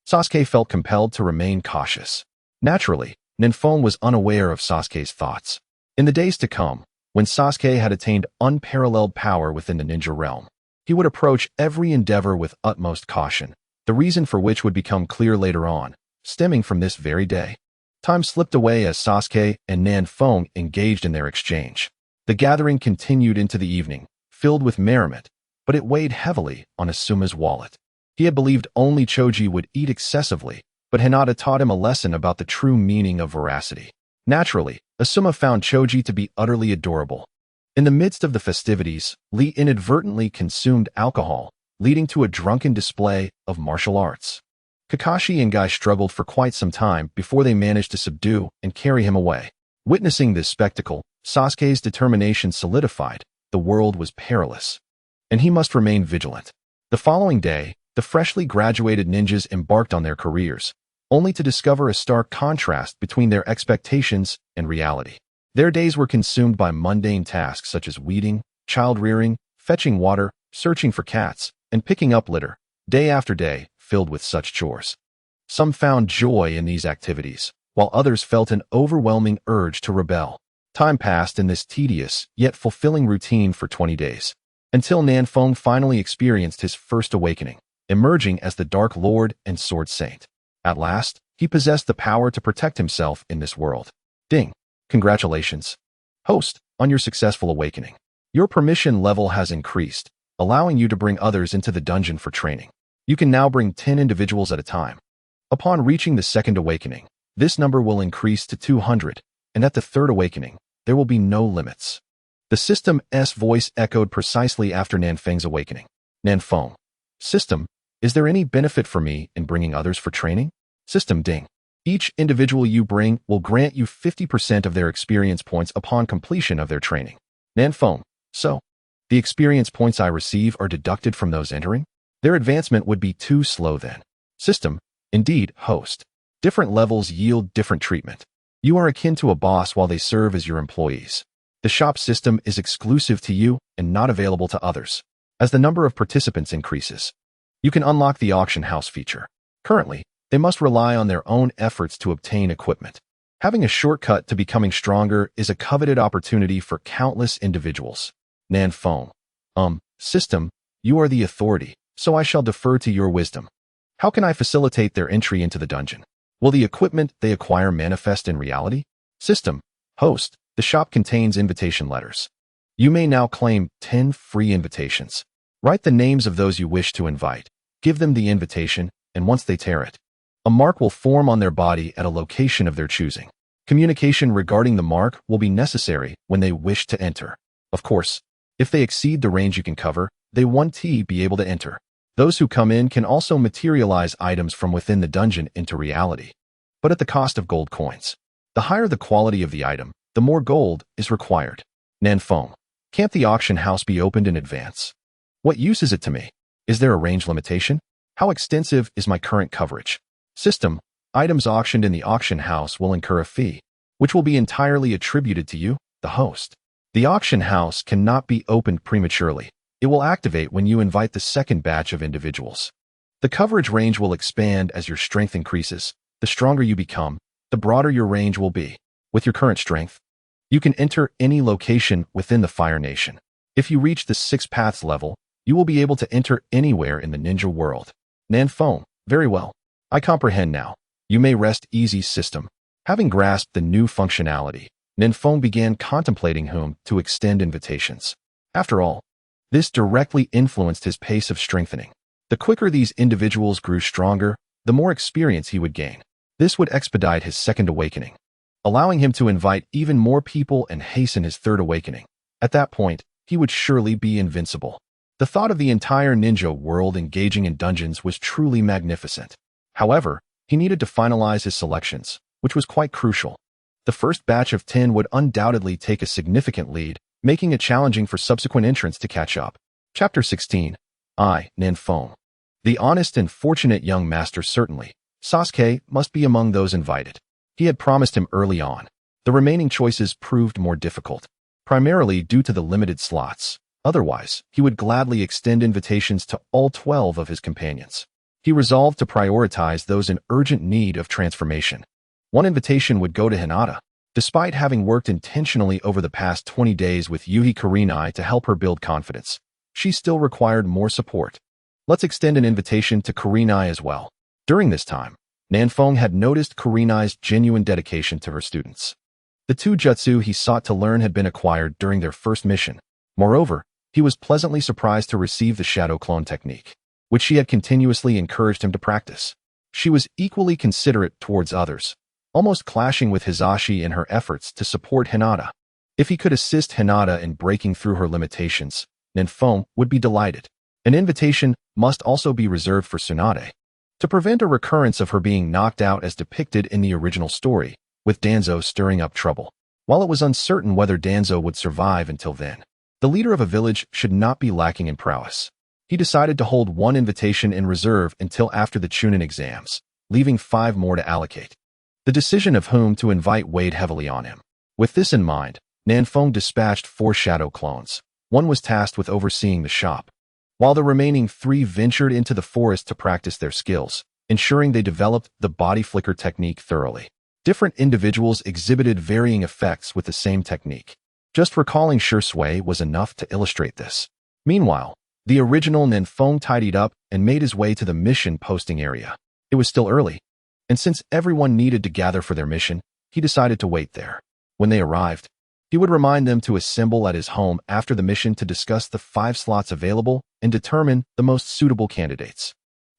Sasuke felt compelled to remain cautious. Naturally, Nanfeng was unaware of Sasuke's thoughts. In the days to come, when Sasuke had attained unparalleled power within the ninja realm, he would approach every endeavor with utmost caution, the reason for which would become clear later on, stemming from this very day. Time slipped away as Sasuke and Nanfeng engaged in their exchange. The gathering continued into the evening, filled with merriment, but it weighed heavily on Asuma's wallet. He had believed only Choji would eat excessively, but Hinata taught him a lesson about the true meaning of veracity. Naturally, Asuma found Choji to be utterly adorable. In the midst of the festivities, Lee inadvertently consumed alcohol, leading to a drunken display of martial arts. Kakashi and Guy struggled for quite some time before they managed to subdue and carry him away. Witnessing this spectacle, Sasuke's determination solidified. The world was perilous, and he must remain vigilant. The following day, the freshly graduated ninjas embarked on their careers, only to discover a stark contrast between their expectations and reality. Their days were consumed by mundane tasks such as weeding, child-rearing, fetching water, searching for cats, and picking up litter, day after day, filled with such chores. Some found joy in these activities, while others felt an overwhelming urge to rebel. Time passed in this tedious, yet fulfilling routine for 20 days, until Nanfeng finally experienced his first awakening, emerging as the Dark Lord and Sword Saint. At last, he possessed the power to protect himself in this world. Ding! Congratulations, host, on your successful awakening. Your permission level has increased, allowing you to bring others into the dungeon for training. You can now bring 10 individuals at a time. Upon reaching the second awakening, this number will increase to 200, and at the third awakening, there will be no limits. The system's voice echoed precisely after Nanfeng's awakening. Nanfeng. System, Is there any benefit for me in bringing others for training? System ding. Each individual you bring will grant you 50% of their experience points upon completion of their training. Nanfeng. So, the experience points I receive are deducted from those entering? Their advancement would be too slow then. System. Indeed, host. Different levels yield different treatment. You are akin to a boss while they serve as your employees. The shop system is exclusive to you and not available to others. As the number of participants increases, you can unlock the auction house feature. Currently, they must rely on their own efforts to obtain equipment. Having a shortcut to becoming stronger is a coveted opportunity for countless individuals. Nanfeng. System, you are the authority, so I shall defer to your wisdom. How can I facilitate their entry into the dungeon? Will the equipment they acquire manifest in reality? System. Host, the shop contains invitation letters. You may now claim 10 free invitations. Write the names of those you wish to invite. Give them the invitation, and once they tear it, a mark will form on their body at a location of their choosing. Communication regarding the mark will be necessary when they wish to enter. Of course, if they exceed the range you can cover, they won't be able to enter. Those who come in can also materialize items from within the dungeon into reality, but at the cost of gold coins. The higher the quality of the item, the more gold is required. Nanfeng. Can't the auction house be opened in advance? What use is it to me? Is there a range limitation? How extensive is my current coverage? System. Items auctioned in the auction house will incur a fee, which will be entirely attributed to you, the host. The auction house cannot be opened prematurely. It will activate when you invite the second batch of individuals. The coverage range will expand as your strength increases. The stronger you become, the broader your range will be. With your current strength, you can enter any location within the Fire Nation. If you reach the 6 paths level, you will be able to enter anywhere in the ninja world. Nanfeng. Very well. I comprehend now. You may rest easy, system. Having grasped the new functionality, Nanfeng began contemplating whom to extend invitations. After all, this directly influenced his pace of strengthening. The quicker these individuals grew stronger, the more experience he would gain. This would expedite his second awakening, allowing him to invite even more people and hasten his third awakening. At that point, he would surely be invincible. The thought of the entire ninja world engaging in dungeons was truly magnificent. However, he needed to finalize his selections, which was quite crucial. The first batch of 10 would undoubtedly take a significant lead, making it challenging for subsequent entrants to catch up. Chapter 16. Nanfeng. The honest and fortunate young master certainly. Sasuke must be among those invited. He had promised him early on. The remaining choices proved more difficult, primarily due to the limited slots. Otherwise, he would gladly extend invitations to all 12 of his companions. He resolved to prioritize those in urgent need of transformation. One invitation would go to Hinata. Despite having worked intentionally over the past 20 days with Yuhi Kurenai to help her build confidence, she still required more support. Let's extend an invitation to Kurenai as well. During this time, Nanfeng had noticed Kurenai's genuine dedication to her students. The 2 jutsu he sought to learn had been acquired during their first mission. Moreover, he was pleasantly surprised to receive the shadow clone technique, which she had continuously encouraged him to practice. She was equally considerate towards others, almost clashing with Hisashi in her efforts to support Hinata. If he could assist Hinata in breaking through her limitations, Nanfeng would be delighted. An invitation must also be reserved for Tsunade, to prevent a recurrence of her being knocked out as depicted in the original story, with Danzo stirring up trouble. While it was uncertain whether Danzo would survive until then, the leader of a village should not be lacking in prowess. He decided to hold 1 invitation in reserve until after the Chunin exams, leaving 5 more to allocate. The decision of whom to invite weighed heavily on him. With this in mind, Nanfeng dispatched 4 shadow clones. One was tasked with overseeing the shop, while the remaining 3 ventured into the forest to practice their skills, ensuring they developed the body flicker technique thoroughly. Different individuals exhibited varying effects with the same technique. Just recalling Shursui was enough to illustrate this. Meanwhile, the original Nanfeng tidied up and made his way to the mission posting area. It was still early, and since everyone needed to gather for their mission, he decided to wait there. When they arrived, he would remind them to assemble at his home after the mission to discuss the 5 slots available and determine the most suitable candidates.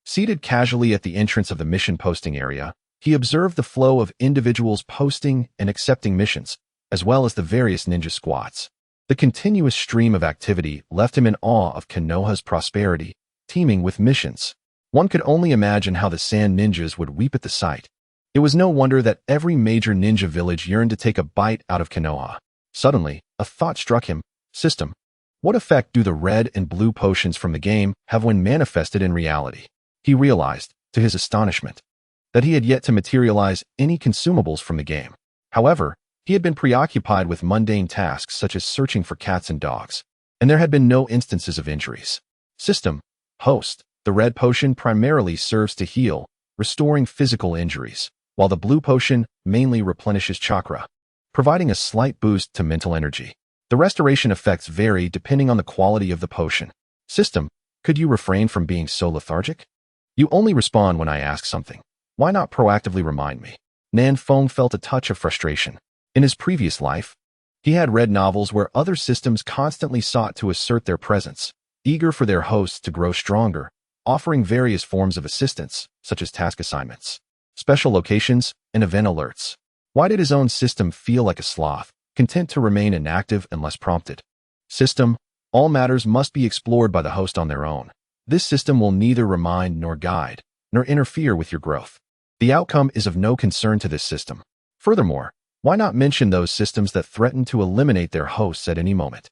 Seated casually at the entrance of the mission posting area, he observed the flow of individuals posting and accepting missions, as well as the various ninja squads. The continuous stream of activity left him in awe of Konoha's prosperity, teeming with missions. One could only imagine how the sand ninjas would weep at the sight. It was no wonder that every major ninja village yearned to take a bite out of Konoha. Suddenly, a thought struck him. System. What effect do the red and blue potions from the game have when manifested in reality? He realized, to his astonishment, that he had yet to materialize any consumables from the game. However, he had been preoccupied with mundane tasks such as searching for cats and dogs, and there had been no instances of injuries. System. Host. The red potion primarily serves to heal, restoring physical injuries, while the blue potion mainly replenishes chakra, providing a slight boost to mental energy. The restoration effects vary depending on the quality of the potion. System. Could you refrain from being so lethargic? You only respond when I ask something. Why not proactively remind me? Nan Feng felt a touch of frustration. In his previous life, he had read novels where other systems constantly sought to assert their presence, eager for their hosts to grow stronger, offering various forms of assistance, such as task assignments, special locations, and event alerts. Why did his own system feel like a sloth, content to remain inactive unless prompted? System. All matters must be explored by the host on their own. This system will neither remind nor guide, nor interfere with your growth. The outcome is of no concern to this system. Furthermore, why not mention those systems that threaten to eliminate their hosts at any moment?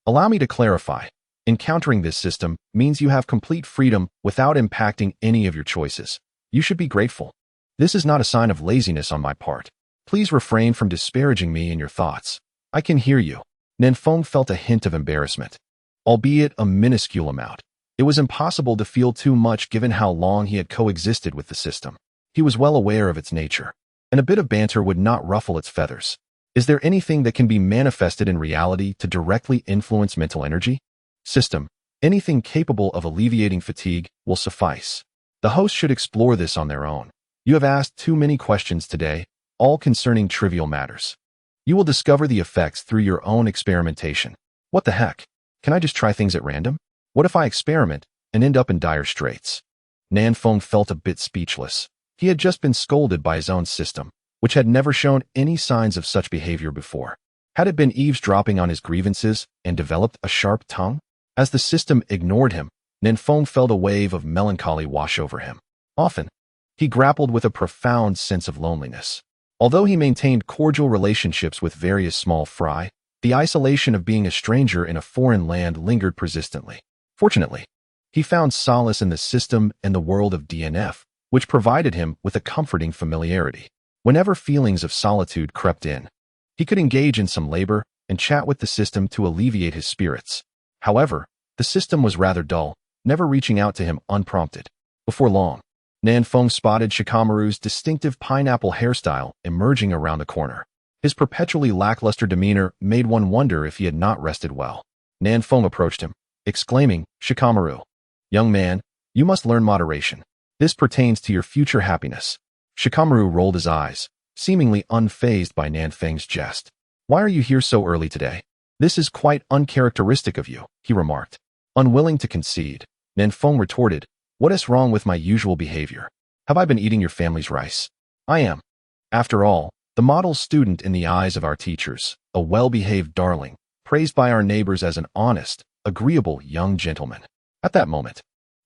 Allow me to clarify. Encountering this system means you have complete freedom without impacting any of your choices. You should be grateful. This is not a sign of laziness on my part. Please refrain from disparaging me in your thoughts. I can hear you. Nan Feng felt a hint of embarrassment, albeit a minuscule amount. It was impossible to feel too much given how long he had coexisted with the system. He was well aware of its nature, and a bit of banter would not ruffle its feathers. Is there anything that can be manifested in reality to directly influence mental energy? System. Anything capable of alleviating fatigue will suffice. The host should explore this on their own. You have asked too many questions today, all concerning trivial matters. You will discover the effects through your own experimentation. What the heck? Can I just try things at random? What if I experiment and end up in dire straits? Nan Feng felt a bit speechless. He had just been scolded by his own system, which had never shown any signs of such behavior before. Had it been eavesdropping on his grievances and developed a sharp tongue? As the system ignored him, Nan Feng felt a wave of melancholy wash over him. Often, he grappled with a profound sense of loneliness. Although he maintained cordial relationships with various small fry, the isolation of being a stranger in a foreign land lingered persistently. Fortunately, he found solace in the system and the world of DNF, which provided him with a comforting familiarity. Whenever feelings of solitude crept in, he could engage in some labor and chat with the system to alleviate his spirits. However, the system was rather dull, never reaching out to him unprompted. Before long, Nan Feng spotted Shikamaru's distinctive pineapple hairstyle emerging around the corner. His perpetually lackluster demeanor made one wonder if he had not rested well. Nan Feng approached him, exclaiming, "Shikamaru, young man, you must learn moderation. This pertains to your future happiness." Shikamaru rolled his eyes, seemingly unfazed by Nan Feng's jest. "Why are you here so early today? This is quite uncharacteristic of you," he remarked. Unwilling to concede, Nan Feng retorted, "What is wrong with my usual behavior? Have I been eating your family's rice? I am, after all, the model student in the eyes of our teachers, a well-behaved darling, praised by our neighbors as an honest, agreeable young gentleman." At that moment,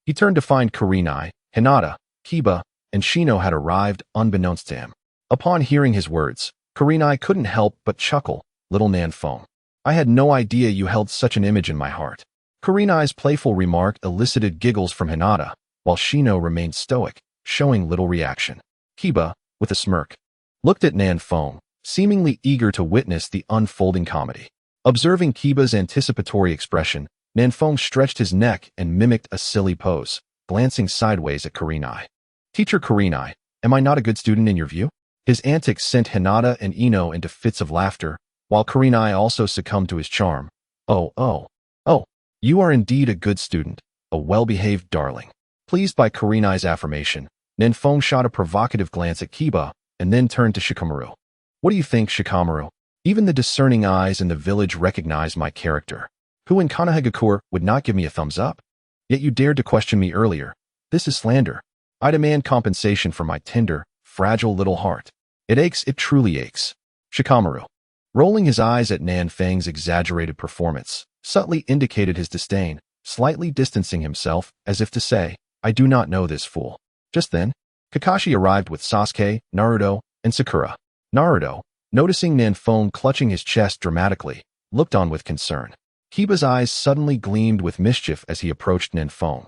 he turned to find Kurenai, Hinata, Kiba, and Shino had arrived unbeknownst to him. Upon hearing his words, Kurenai couldn't help but chuckle. "Little Nan Feng, I had no idea you held such an image in my heart." Kurenai's playful remark elicited giggles from Hinata, while Shino remained stoic, showing little reaction. Kiba, with a smirk, looked at Nan Feng, seemingly eager to witness the unfolding comedy. Observing Kiba's anticipatory expression, Nan Feng stretched his neck and mimicked a silly pose, glancing sideways at Kurenai. "Teacher Kurenai, am I not a good student in your view?" His antics sent Hinata and Ino into fits of laughter, while Kurenai also succumbed to his charm. Oh, you are indeed a good student, a well-behaved darling." Pleased by Kurenai's affirmation, Nan Feng shot a provocative glance at Kiba and then turned to Shikamaru. "What do you think, Shikamaru? Even the discerning eyes in the village recognize my character. Who in Konoha would not give me a thumbs up? Yet you dared to question me earlier. This is slander. I demand compensation for my tender, fragile little heart. It aches, it truly aches." Shikamaru, rolling his eyes at Nan Feng's exaggerated performance, subtly indicated his disdain, slightly distancing himself as if to say, I do not know this fool. Just then, Kakashi arrived with Sasuke, Naruto, and Sakura. Naruto, noticing Nanfone clutching his chest dramatically, looked on with concern. Kiba's eyes suddenly gleamed with mischief as he approached Nanfone,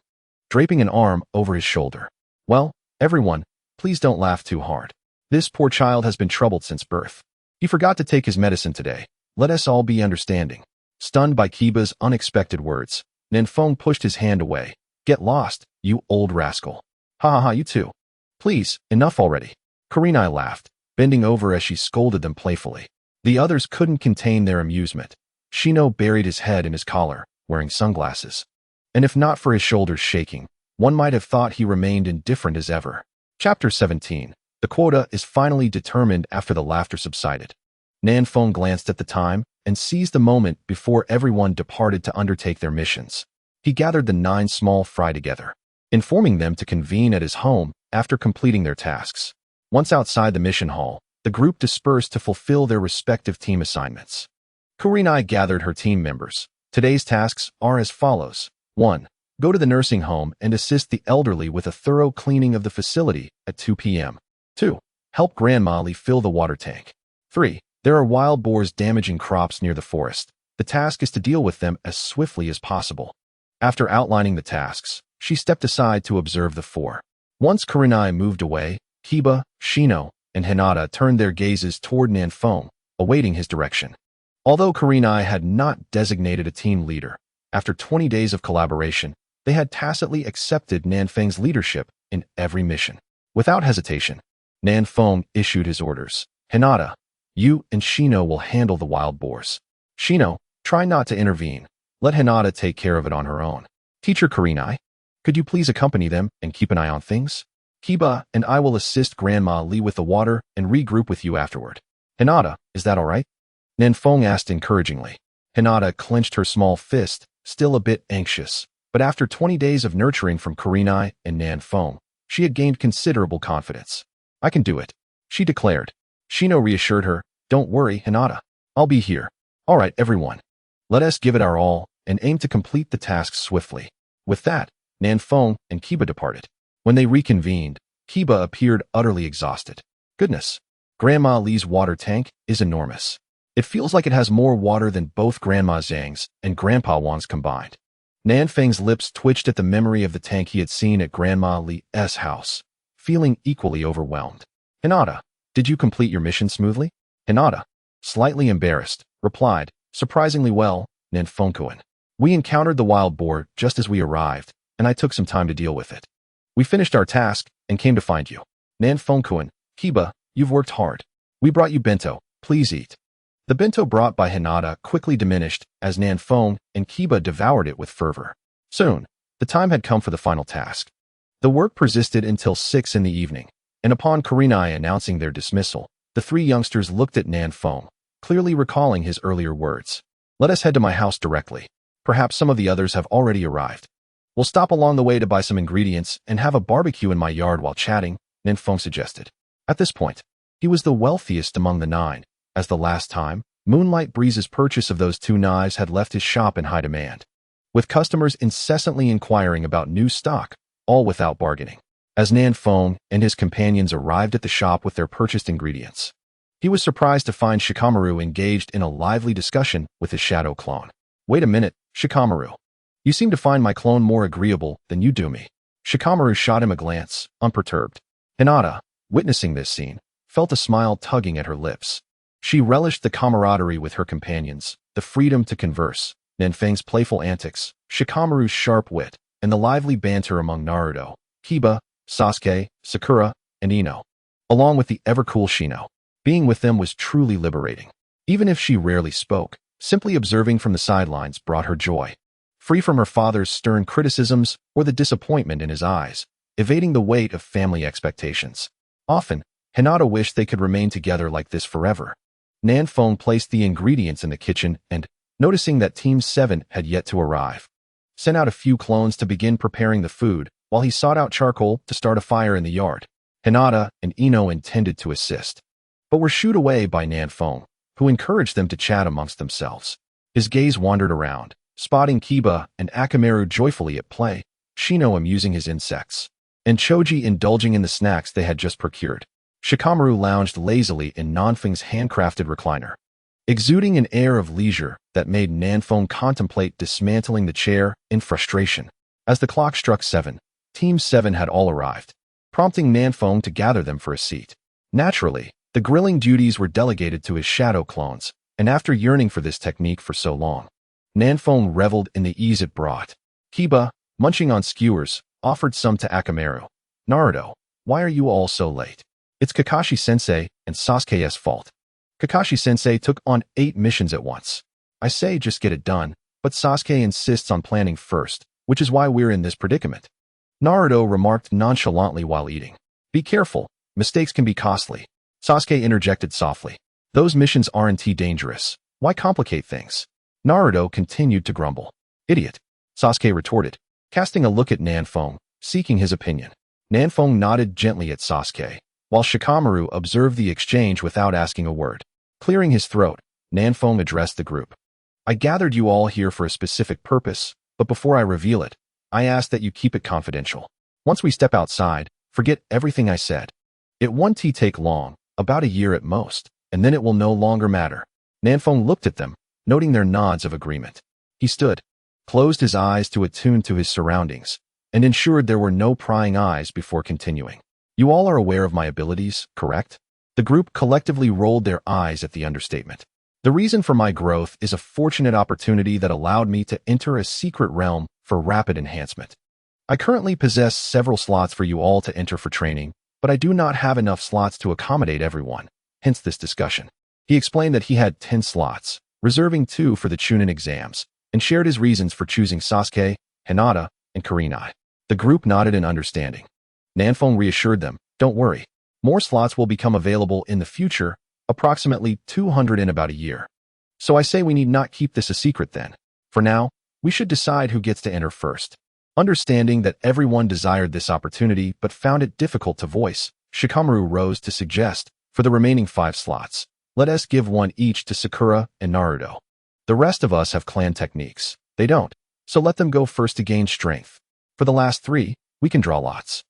draping an arm over his shoulder. Well, everyone, please don't laugh too hard. This poor child has been troubled since birth. He forgot to take his medicine today. Let us all be understanding. Stunned by Kiba's unexpected words, Nanfone pushed his hand away. Get lost, you old rascal. Ha ha ha, you too. Please, enough already. Kurenai laughed, bending over as she scolded them playfully. The others couldn't contain their amusement. Shino buried his head in his collar, wearing sunglasses. And if not for his shoulders shaking, one might have thought he remained indifferent as ever. Chapter 17. The quota is finally determined after the laughter subsided. Nanfone glanced at the time and seized the moment before everyone departed to undertake their missions. He gathered the 9 small fry together, informing them to convene at his home after completing their tasks. Once outside the mission hall, the group dispersed to fulfill their respective team assignments. Kurenai gathered her team members. Today's tasks are as follows. 1. Go to the nursing home and assist the elderly with a thorough cleaning of the facility at 2 p.m. 2. Help Grandma fill the water tank. 3. There are wild boars damaging crops near the forest. The task is to deal with them as swiftly as possible. After outlining the tasks, she stepped aside to observe the 4. Once Kurenai moved away, Kiba, Shino, and Hinata turned their gazes toward Nanfone, awaiting his direction. Although Kurenai had not designated a team leader, after 20 days of collaboration, they had tacitly accepted Nanfeng's leadership in every mission. Without hesitation, Nanfone issued his orders. Hinata, you and Shino will handle the wild boars. Shino, try not to intervene. Let Hinata take care of it on her own. Teacher Kurenai, could you please accompany them and keep an eye on things? Kiba and I will assist Grandma Lee with the water and regroup with you afterward. Hinata, is that all right? Nanfone asked encouragingly. Hinata clenched her small fist, still a bit anxious, but after 20 days of nurturing from Kurenai and Nanfone, she had gained considerable confidence. I can do it, she declared. Shino reassured her, don't worry, Hinata. I'll be here. All right, everyone. Let us give it our all and aim to complete the task swiftly. With that, Nanfone and Kiba departed. When they reconvened, Kiba appeared utterly exhausted. Goodness, Grandma Lee's water tank is enormous. It feels like it has more water than both Grandma Zhang's and Grandpa Wang's combined. Nanfeng's lips twitched at the memory of the tank he had seen at Grandma Lee's house, feeling equally overwhelmed. Hinata, did you complete your mission smoothly? Hinata, slightly embarrassed, replied, surprisingly well, Nanfone-kun. We encountered the wild boar just as we arrived, and I took some time to deal with it. We finished our task and came to find you. Nanfone-kun, Kiba, you've worked hard. We brought you bento, please eat. The bento brought by Hinata quickly diminished as Nanfone and Kiba devoured it with fervor. Soon, the time had come for the final task. The work persisted until 6 in the evening, and upon Kurenai announcing their dismissal, the 3 youngsters looked at Nanfone, clearly recalling his earlier words. Let us head to my house directly. Perhaps some of the others have already arrived. We'll stop along the way to buy some ingredients and have a barbecue in my yard while chatting, Nanfone suggested. At this point, he was the wealthiest among the 9, as the last time, Moonlight Breeze's purchase of those 2 knives had left his shop in high demand, with customers incessantly inquiring about new stock, all without bargaining. As Nanfone and his companions arrived at the shop with their purchased ingredients, he was surprised to find Shikamaru engaged in a lively discussion with his shadow clone. Wait a minute, Shikamaru. You seem to find my clone more agreeable than you do me. Shikamaru shot him a glance, unperturbed. Hinata, witnessing this scene, felt a smile tugging at her lips. She relished the camaraderie with her companions, the freedom to converse, Nanfeng's playful antics, Shikamaru's sharp wit, and the lively banter among Naruto, Kiba, Sasuke, Sakura, and Ino, along with the ever-cool Shino. Being with them was truly liberating. Even if she rarely spoke, simply observing from the sidelines brought her joy. Free from her father's stern criticisms or the disappointment in his eyes, evading the weight of family expectations. Often, Hinata wished they could remain together like this forever. Nanfone placed the ingredients in the kitchen and, noticing that Team 7 had yet to arrive, sent out a few clones to begin preparing the food while he sought out charcoal to start a fire in the yard. Hinata and Ino intended to assist, but were shooed away by Nanfone, who encouraged them to chat amongst themselves. His gaze wandered around, spotting Kiba and Akamaru joyfully at play, Shino amusing his insects, and Choji indulging in the snacks they had just procured. Shikamaru lounged lazily in Nanfeng's handcrafted recliner, exuding an air of leisure that made Nanfeng contemplate dismantling the chair in frustration. As the clock struck 7, Team 7 had all arrived, prompting Nanfeng to gather them for a seat. Naturally, the grilling duties were delegated to his shadow clones, and after yearning for this technique for so long, Nanfeng reveled in the ease it brought. Kiba, munching on skewers, offered some to Akamaru. Naruto, why are you all so late? It's Kakashi-sensei and Sasuke's fault. Kakashi-sensei took on 8 missions at once. I say just get it done, but Sasuke insists on planning first, which is why we're in this predicament. Naruto remarked nonchalantly while eating. Be careful, mistakes can be costly. Sasuke interjected softly. Those missions aren't dangerous. Why complicate things? Naruto continued to grumble. Idiot. Sasuke retorted, casting a look at Nanfeng, seeking his opinion. Nanfeng nodded gently at Sasuke, while Shikamaru observed the exchange without asking a word. Clearing his throat, Nanfeng addressed the group. I gathered you all here for a specific purpose, but before I reveal it, I ask that you keep it confidential. Once we step outside, forget everything I said. It won't take long, about a year at most, and then it will no longer matter. Nanfeng looked at them, noting their nods of agreement. He stood, closed his eyes to attune to his surroundings, and ensured there were no prying eyes before continuing. You all are aware of my abilities, correct? The group collectively rolled their eyes at the understatement. The reason for my growth is a fortunate opportunity that allowed me to enter a secret realm for rapid enhancement. I currently possess several slots for you all to enter for training, but I do not have enough slots to accommodate everyone, hence this discussion. He explained that he had 10 slots, reserving 2 for the Chunin exams, and shared his reasons for choosing Sasuke, Hinata, and Kurenai. The group nodded in understanding. Nanfeng reassured them, don't worry. More slots will become available in the future, approximately 200 in about a year. So I say we need not keep this a secret then. For now, we should decide who gets to enter first. Understanding that everyone desired this opportunity but found it difficult to voice, Shikamaru rose to suggest, for the remaining 5 slots, let us give one each to Sakura and Naruto. The rest of us have clan techniques. They don't, so let them go first to gain strength. For the last 3, we can draw lots.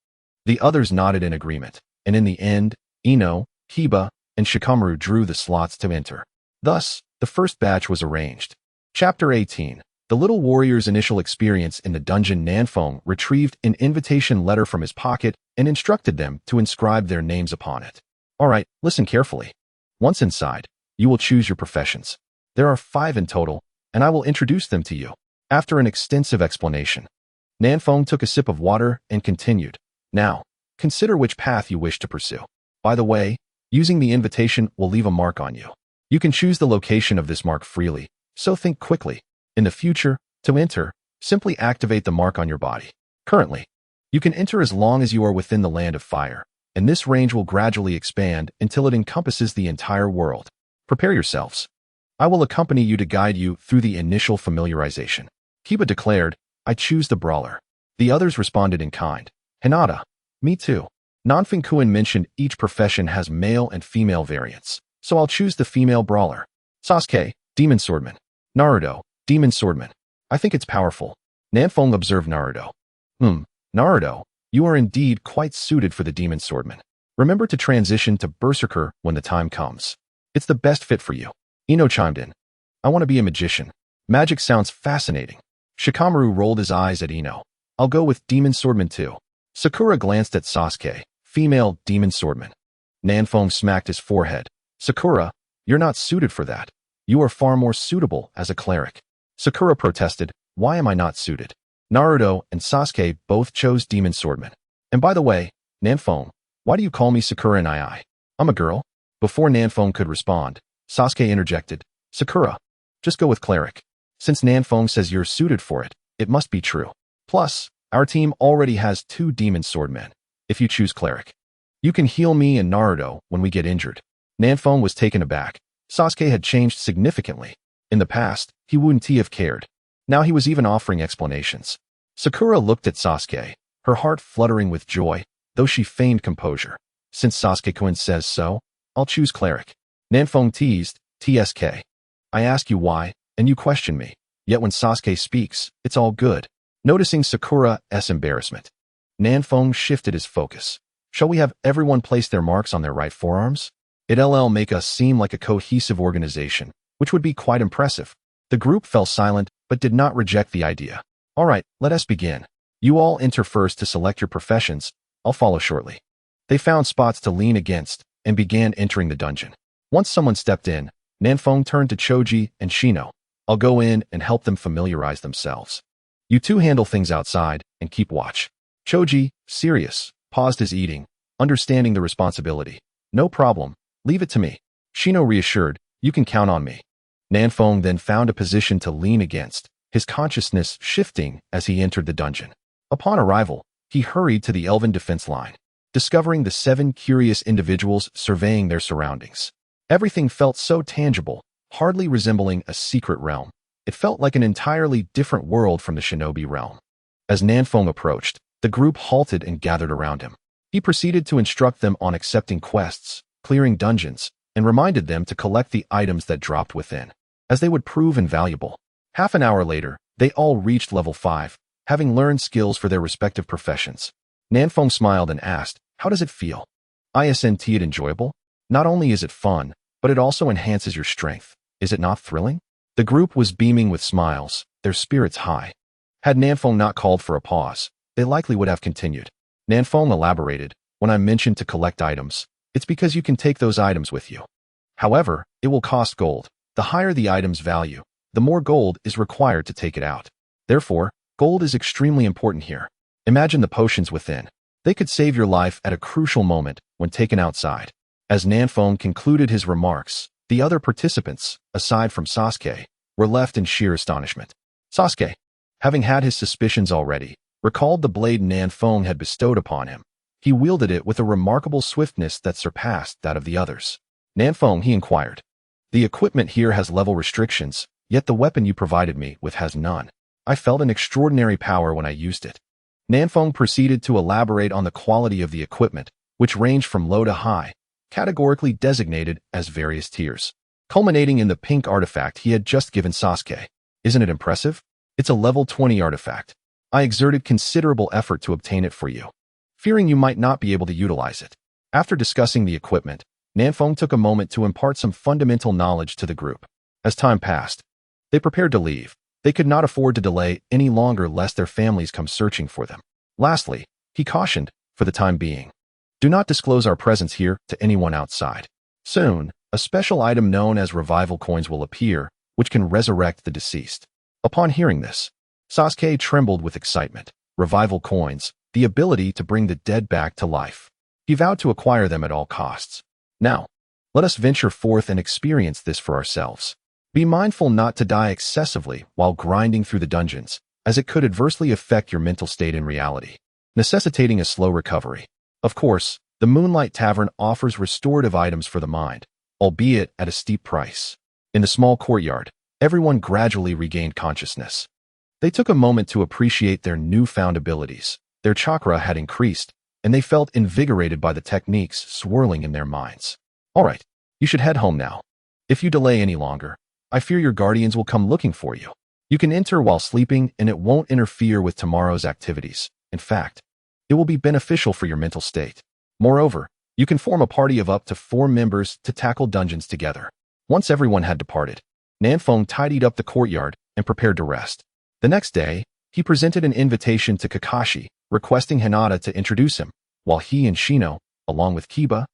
The others nodded in agreement, and in the end, Ino, Kiba, and Shikamaru drew the slots to enter. Thus, the first batch was arranged. Chapter 18. The little warrior's initial experience in the dungeon. Nanfeng retrieved an invitation letter from his pocket and instructed them to inscribe their names upon it. Alright, listen carefully. Once inside, you will choose your professions. There are 5 in total, and I will introduce them to you. After an extensive explanation, Nanfeng took a sip of water and continued. Now, consider which path you wish to pursue. By the way, using the invitation will leave a mark on you. You can choose the location of this mark freely, so think quickly. In the future, to enter, simply activate the mark on your body. Currently, you can enter as long as you are within the land of fire, and this range will gradually expand until it encompasses the entire world. Prepare yourselves. I will accompany you to guide you through the initial familiarization. Kiba declared, I choose the brawler. The others responded in kind. Hinata, me too. Nanfeng mentioned each profession has male and female variants, so I'll choose the female brawler. Sasuke, demon swordman. Naruto, demon swordman. I think it's powerful. Nanfeng observed Naruto. Naruto, you are indeed quite suited for the demon swordman. Remember to transition to berserker when the time comes. It's the best fit for you. Ino chimed in. I want to be a magician. Magic sounds fascinating. Shikamaru rolled his eyes at Ino. I'll go with demon swordman too. Sakura glanced at Sasuke, female demon swordman. Nanfeng smacked his forehead. Sakura, you're not suited for that. You are far more suitable as a cleric. Sakura protested, why am I not suited? Naruto and Sasuke both chose demon swordman. And by the way, Nanfeng, why do you call me Sakura and I'm a girl? Before Nanfeng could respond, Sasuke interjected, Sakura, just go with cleric. Since Nanfeng says you're suited for it, it must be true. Plus, our team already has 2 demon swordmen. If you choose cleric, you can heal me and Naruto when we get injured. Nanfeng was taken aback. Sasuke had changed significantly. In the past, he wouldn't have cared. Now he was even offering explanations. Sakura looked at Sasuke, her heart fluttering with joy, though she feigned composure. Since Sasuke says so, I'll choose cleric. Nanfeng teased, TSK. I ask you why, and you question me. Yet when Sasuke speaks, it's all good. Noticing Sakura's embarrassment, Nanfeng shifted his focus. Shall we have everyone place their marks on their right forearms? It'll make us seem like a cohesive organization, which would be quite impressive. The group fell silent, but did not reject the idea. All right, let us begin. You all enter first to select your professions. I'll follow shortly. They found spots to lean against and began entering the dungeon. Once someone stepped in, Nanfeng turned to Choji and Shino. I'll go in and help them familiarize themselves. You two handle things outside and keep watch. Choji, serious, paused his eating, understanding the responsibility. No problem, leave it to me. Shino reassured, you can count on me. Nanfeng then found a position to lean against, his consciousness shifting as he entered the dungeon. Upon arrival, he hurried to the elven defense line, discovering the 7 curious individuals surveying their surroundings. Everything felt so tangible, hardly resembling a secret realm. It felt like an entirely different world from the shinobi realm. As Nanfeng approached, the group halted and gathered around him. He proceeded to instruct them on accepting quests, clearing dungeons, and reminded them to collect the items that dropped within, as they would prove invaluable. Half an hour later, they all reached level 5, having learned skills for their respective professions. Nanfeng smiled and asked, how does it feel? Isn't it enjoyable? Not only is it fun, but it also enhances your strength. Is it not thrilling? The group was beaming with smiles, their spirits high. Had Nanfeng not called for a pause, they likely would have continued. Nanfeng elaborated, when I mentioned to collect items, it's because you can take those items with you. However, it will cost gold. The higher the item's value, the more gold is required to take it out. Therefore, gold is extremely important here. Imagine the potions within. They could save your life at a crucial moment when taken outside. As Nanfeng concluded his remarks, the other participants, aside from Sasuke, were left in sheer astonishment. Sasuke, having had his suspicions already, recalled the blade Nanfeng had bestowed upon him. He wielded it with a remarkable swiftness that surpassed that of the others. Nanfeng, he inquired. The equipment here has level restrictions, yet the weapon you provided me with has none. I felt an extraordinary power when I used it. Nanfeng proceeded to elaborate on the quality of the equipment, which ranged from low to high, categorically designated as various tiers, culminating in the pink artifact he had just given Sasuke. Isn't it impressive? It's a level 20 artifact. I exerted considerable effort to obtain it for you, fearing you might not be able to utilize it. After discussing the equipment, Nanfeng took a moment to impart some fundamental knowledge to the group. As time passed, they prepared to leave. They could not afford to delay any longer lest their families come searching for them. Lastly, he cautioned, for the time being, do not disclose our presence here to anyone outside. Soon, a special item known as revival coins will appear, which can resurrect the deceased. Upon hearing this, Sasuke trembled with excitement. Revival coins, the ability to bring the dead back to life. He vowed to acquire them at all costs. Now, let us venture forth and experience this for ourselves. Be mindful not to die excessively while grinding through the dungeons, as it could adversely affect your mental state in reality, necessitating a slow recovery. Of course, the Moonlight Tavern offers restorative items for the mind, albeit at a steep price. In the small courtyard, everyone gradually regained consciousness. They took a moment to appreciate their newfound abilities. Their chakra had increased, and they felt invigorated by the techniques swirling in their minds. All right, you should head home now. If you delay any longer, I fear your guardians will come looking for you. You can enter while sleeping, and it won't interfere with tomorrow's activities. In fact, it will be beneficial for your mental state. Moreover, you can form a party of up to 4 members to tackle dungeons together. Once everyone had departed, Nanfeng tidied up the courtyard and prepared to rest. The next day, he presented an invitation to Kakashi, requesting Hinata to introduce him, while he and Shino, along with Kiba,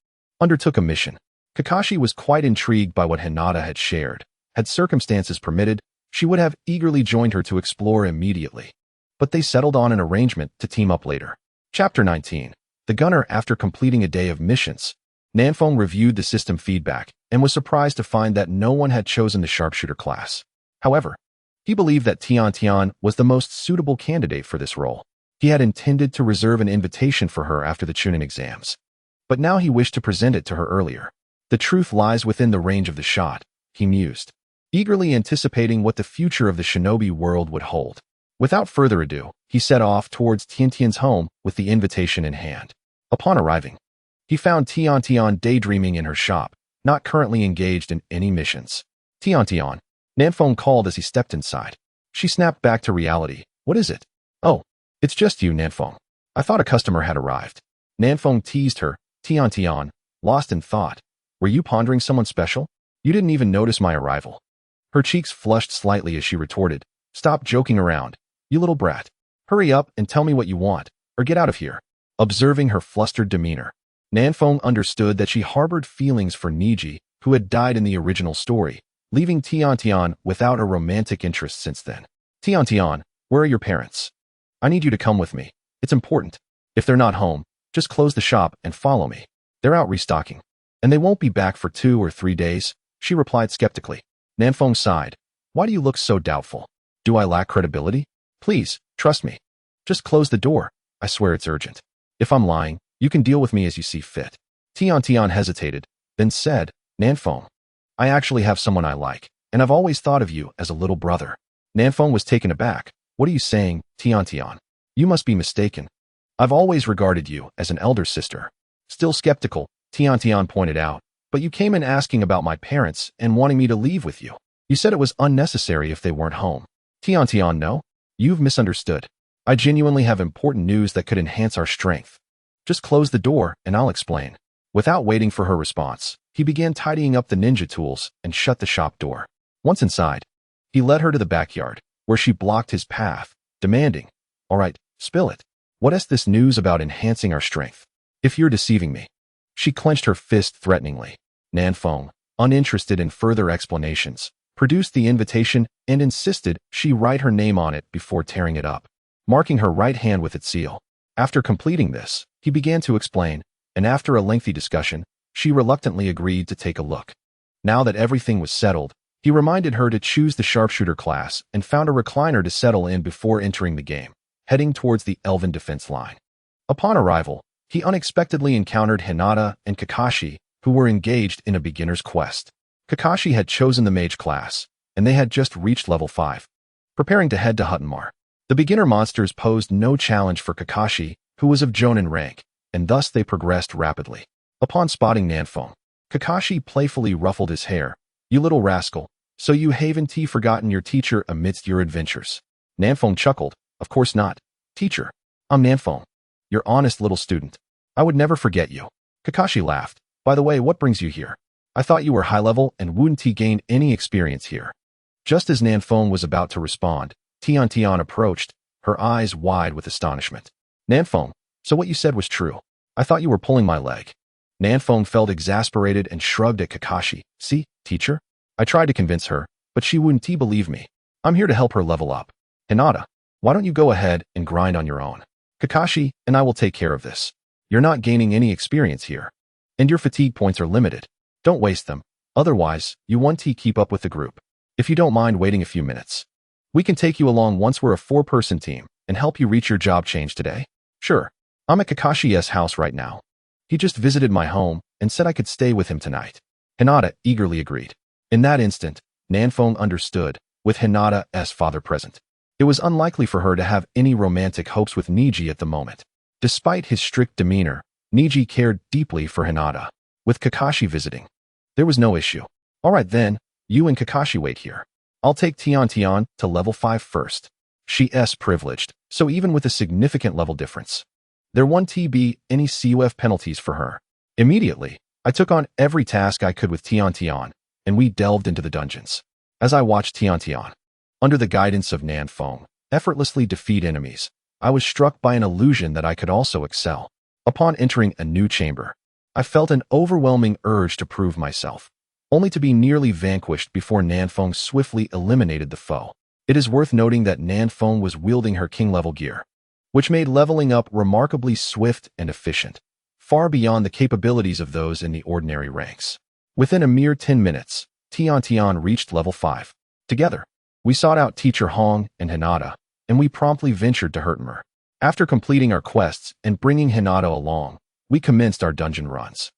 undertook a mission. Kakashi was quite intrigued by what Hinata had shared. Had circumstances permitted, she would have eagerly joined her to explore immediately. But they settled on an arrangement to team up later. Chapter 19. The Gunner. After completing a day of missions, Nanfeng reviewed the system feedback and was surprised to find that no one had chosen the sharpshooter class. However, he believed that Tian was the most suitable candidate for this role. He had intended to reserve an invitation for her after the Chunin exams, but now he wished to present it to her earlier. The truth lies within the range of the shot, he mused, eagerly anticipating what the future of the shinobi world would hold. Without further ado, he set off towards Tiantian's home with the invitation in hand. Upon arriving, he found Tian daydreaming in her shop, not currently engaged in any missions. Tian, Nanfeng called as he stepped inside. She snapped back to reality. What is it? It's just you, Nanfeng. I thought a customer had arrived. Nanfeng teased her, Tian, lost in thought. Were you pondering someone special? You didn't even notice my arrival. Her cheeks flushed slightly as she retorted, Stop joking around, you little brat. Hurry up and tell me what you want, or get out of here. Observing her flustered demeanor, Nanfeng understood that she harbored feelings for Niji, who had died in the original story, leaving Tian without a romantic interest since then. Tian, where are your parents? I need you to come with me. It's important. If they're not home, just close the shop and follow me. They're out restocking. And they won't be back for 2 or 3 days, she replied skeptically. Nanfeng sighed. Why do you look so doubtful? Do I lack credibility? Please, trust me. Just close the door. I swear it's urgent. If I'm lying, you can deal with me as you see fit. Tian hesitated, then said, Nanfeng, I actually have someone I like, and I've always thought of you as a little brother. Nanfeng was taken aback. What are you saying, Tian? You must be mistaken. I've always regarded you as an elder sister. Still skeptical, Tian pointed out, but you came in asking about my parents and wanting me to leave with you. You said it was unnecessary if they weren't home. Tian, no. You've misunderstood. I genuinely have important news that could enhance our strength. Just close the door and I'll explain. Without waiting for her response, he began tidying up the ninja tools and shut the shop door. Once inside, he led her to the backyard, where she blocked his path, demanding, All right, spill it. What is this news about enhancing our strength? If you're deceiving me. She clenched her fist threateningly. Nanfeng, uninterested in further explanations, produced the invitation and insisted she write her name on it before tearing it up, marking her right hand with its seal. After completing this, he began to explain, and after a lengthy discussion, she reluctantly agreed to take a look. Now that everything was settled, he reminded her to choose the sharpshooter class and found a recliner to settle in before entering the game, heading towards the elven defense line. Upon arrival, he unexpectedly encountered Hinata and Kakashi, who were engaged in a beginner's quest. Kakashi had chosen the mage class, and they had just reached level 5, preparing to head to Huttonmar. The beginner monsters posed no challenge for Kakashi, who was of Jonin rank, and thus they progressed rapidly. Upon spotting Nanfeng, Kakashi playfully ruffled his hair. You little rascal, so you haven't forgotten your teacher amidst your adventures. Nanfeng chuckled. Of course not. Teacher, I'm Nanfeng, your honest little student. I would never forget you. Kakashi laughed. By the way, what brings you here? I thought you were high level and wouldn't gain any experience here. Just as Nanfeng was about to respond, Tian approached, her eyes wide with astonishment. Nanfeng, so what you said was true. I thought you were pulling my leg. Nanfeng felt exasperated and shrugged at Kakashi. See, teacher? I tried to convince her, but she wouldn't believe me. I'm here to help her level up. Hinata, why don't you go ahead and grind on your own? Kakashi and I will take care of this. You're not gaining any experience here. And your fatigue points are limited. Don't waste them. Otherwise, you won't keep up with the group. If you don't mind waiting a few minutes, we can take you along once we're a 4-person team and help you reach your job change today. Sure. I'm at Kakashi's house right now. He just visited my home and said I could stay with him tonight. Hinata eagerly agreed. In that instant, Nanfeng understood, with Hinata's father present. It was unlikely for her to have any romantic hopes with Niji at the moment. Despite his strict demeanor, Niji cared deeply for Hinata. With Kakashi visiting, there was no issue. All right then, you and Kakashi wait here. I'll take Tian to level 5 first. She's privileged, so even with a significant level difference, there won't be any CUF penalties for her. Immediately, I took on every task I could with Tian, and we delved into the dungeons. As I watched Tian, under the guidance of Nanfeng, effortlessly defeat enemies, I was struck by an illusion that I could also excel. Upon entering a new chamber, I felt an overwhelming urge to prove myself, only to be nearly vanquished before Nanfeng swiftly eliminated the foe. It is worth noting that Nanfeng was wielding her king-level gear, which made leveling up remarkably swift and efficient, far beyond the capabilities of those in the ordinary ranks. Within a mere 10 minutes, Tian reached level 5. Together, we sought out Teacher Hong and Hinata, and we promptly ventured to Huttonmar. After completing our quests and bringing Hinata along, we commenced our dungeon runs.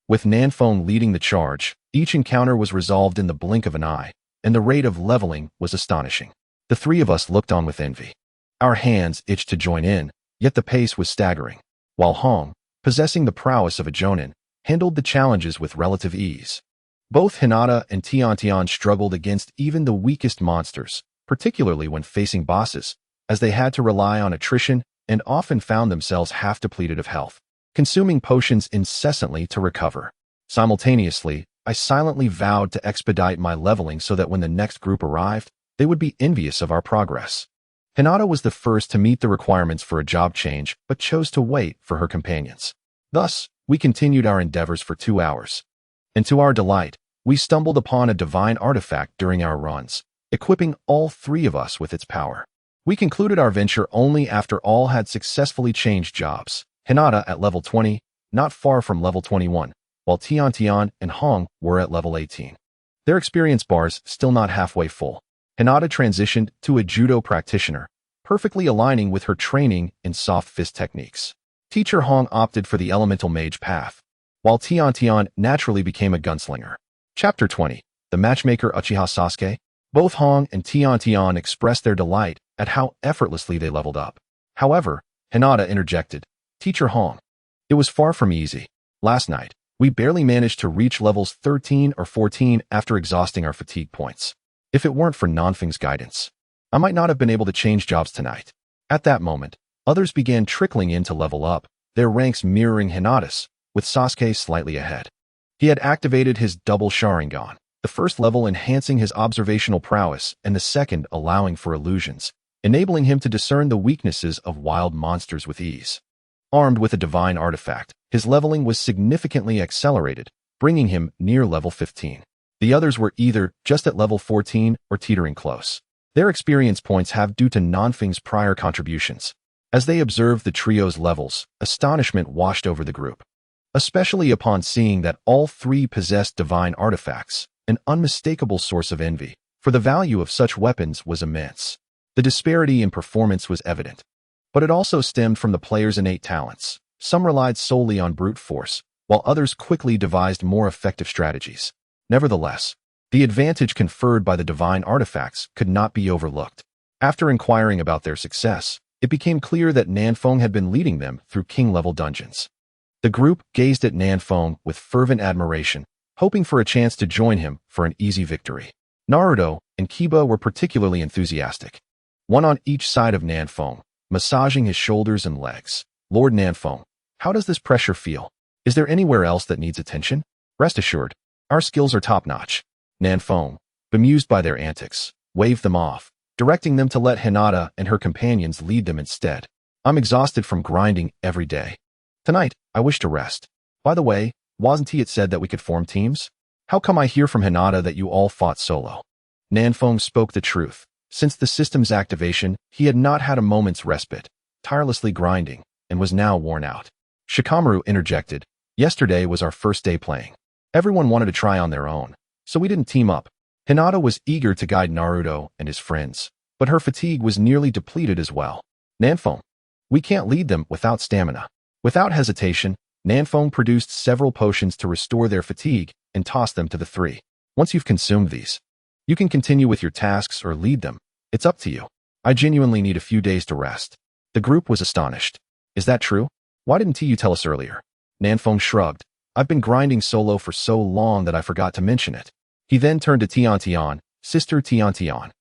With Nanfeng leading the charge, each encounter was resolved in the blink of an eye, and the rate of leveling was astonishing. The 3 of us looked on with envy. Our hands itched to join in, yet the pace was staggering, while Hong, possessing the prowess of a Jonin, handled the challenges with relative ease. Both Hinata and Tian struggled against even the weakest monsters, particularly when facing bosses, as they had to rely on attrition and often found themselves half depleted of health, consuming potions incessantly to recover. Simultaneously, I silently vowed to expedite my leveling so that when the next group arrived, they would be envious of our progress. Hinata was the first to meet the requirements for a job change, but chose to wait for her companions. Thus, we continued our endeavors for 2 hours. And to our delight, we stumbled upon a divine artifact during our runs, equipping all 3 of us with its power. We concluded our venture only after all had successfully changed jobs. Hinata at level 20, not far from level 21, while Tian and Hong were at level 18. Their experience bars still not halfway full. Hinata transitioned to a judo practitioner, perfectly aligning with her training in soft fist techniques. Teacher Hong opted for the elemental mage path, while Tian naturally became a gunslinger. Chapter 20. The Matchmaker Uchiha Sasuke. Both Hong and Tian expressed their delight at how effortlessly they leveled up. However, Hinata interjected, "Teacher Hong, it was far from easy. Last night, we barely managed to reach levels 13 or 14 after exhausting our fatigue points. If it weren't for Nanfeng's guidance, I might not have been able to change jobs tonight." At that moment, others began trickling in to level up, their ranks mirroring Hinata's, with Sasuke slightly ahead. He had activated his double Sharingan, the first level enhancing his observational prowess and the second allowing for illusions, enabling him to discern the weaknesses of wild monsters with ease. Armed with a divine artifact, his leveling was significantly accelerated, bringing him near level 15. The others were either just at level 14 or teetering close. Their experience points have due to Nanfeng's prior contributions. As they observed the trio's levels, astonishment washed over the group, especially upon seeing that all 3 possessed divine artifacts, an unmistakable source of envy, for the value of such weapons was immense. The disparity in performance was evident, but it also stemmed from the players' innate talents. Some relied solely on brute force, while others quickly devised more effective strategies. Nevertheless, the advantage conferred by the divine artifacts could not be overlooked. After inquiring about their success, it became clear that Nanfeng had been leading them through king-level dungeons. The group gazed at Nanfeng with fervent admiration, hoping for a chance to join him for an easy victory. Naruto and Kiba were particularly enthusiastic, one on each side of Nanfeng, massaging his shoulders and legs. "Lord Nanfeng, how does this pressure feel? Is there anywhere else that needs attention? Rest assured, our skills are top-notch." Nanfeng, bemused by their antics, waved them off, directing them to let Hinata and her companions lead them instead. "I'm exhausted from grinding every day. Tonight, I wish to rest. By the way, wasn't it said that we could form teams? How come I hear from Hinata that you all fought solo?" Nanfeng spoke the truth. Since the system's activation, he had not had a moment's respite, tirelessly grinding, and was now worn out. Shikamaru interjected, "Yesterday was our first day playing. Everyone wanted to try on their own, so we didn't team up." Hinata was eager to guide Naruto and his friends, but her fatigue was nearly depleted as well. "Nanfeng, we can't lead them without stamina." Without hesitation, Nanfeng produced several potions to restore their fatigue and tossed them to the 3. "Once you've consumed these, you can continue with your tasks or lead them. It's up to you. I genuinely need a few days to rest." The group was astonished. "Is that true? Why didn't you tell us earlier?" Nanfeng shrugged. "I've been grinding solo for so long that I forgot to mention it." He then turned to Tian, "Sister Tian.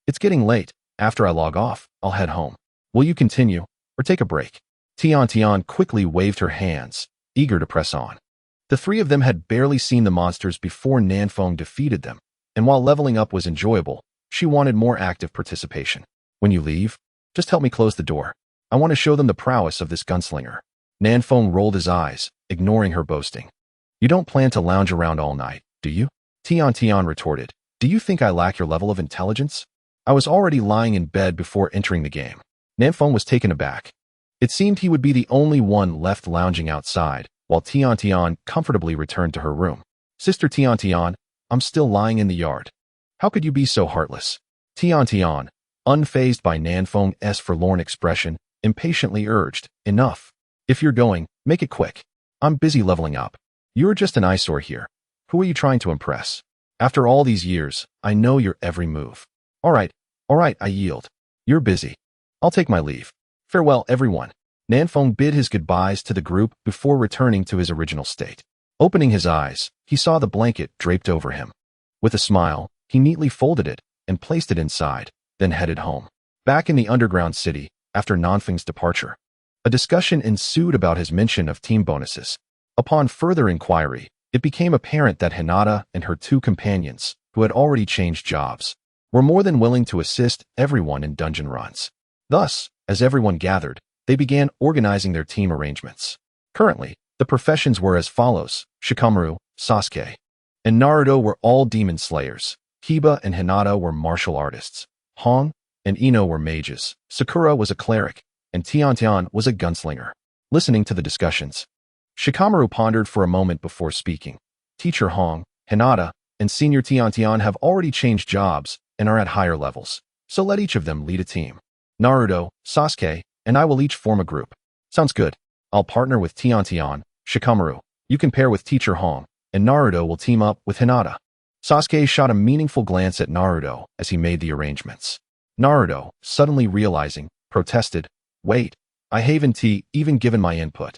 It's getting late. After I log off, I'll head home. Will you continue, or take a break?" Tian quickly waved her hands, eager to press on. The 3 of them had barely seen the monsters before Nanfeng defeated them, and while leveling up was enjoyable, she wanted more active participation. "When you leave, just help me close the door. I want to show them the prowess of this gunslinger." Nanfeng rolled his eyes, ignoring her boasting. "You don't plan to lounge around all night, do you?" Tian retorted. "Do you think I lack your level of intelligence? I was already lying in bed before entering the game." Nanfeng was taken aback. It seemed he would be the only one left lounging outside, while Tian comfortably returned to her room. "Sister Tian, I'm still lying in the yard. How could you be so heartless?" Tian, unfazed by Nanfeng's forlorn expression, impatiently urged, "Enough. If you're going, make it quick. I'm busy leveling up. You're just an eyesore here. Who are you trying to impress? After all these years, I know your every move." All right, I yield. You're busy. I'll take my leave. Farewell, everyone." Nanfeng bid his goodbyes to the group before returning to his original state. Opening his eyes, he saw the blanket draped over him. With a smile, he neatly folded it and placed it inside, then headed home. Back in the underground city, after Nanfeng's departure. A discussion ensued about his mention of team bonuses. Upon further inquiry, it became apparent that Hinata and her two companions, who had already changed jobs, were more than willing to assist everyone in dungeon runs. Thus, as everyone gathered, they began organizing their team arrangements. Currently, the professions were as follows: Shikamaru, Sasuke, and Naruto were all demon slayers. Kiba and Hinata were martial artists. Hong and Ino were mages. Sakura was a cleric, and Tiantian was a gunslinger. Listening to the discussions, Shikamaru pondered for a moment before speaking. Teacher Hong, Hinata, and Senior Tiantian have already changed jobs and are at higher levels, so let each of them lead a team. Naruto, Sasuke, and I will each form a group. Sounds good. I'll partner with Tiantian. Shikamaru, you can pair with Teacher Hong, and Naruto will team up with Hinata. Sasuke shot a meaningful glance at Naruto as he made the arrangements. Naruto, suddenly realizing, protested, "Wait, I haven't even given my input."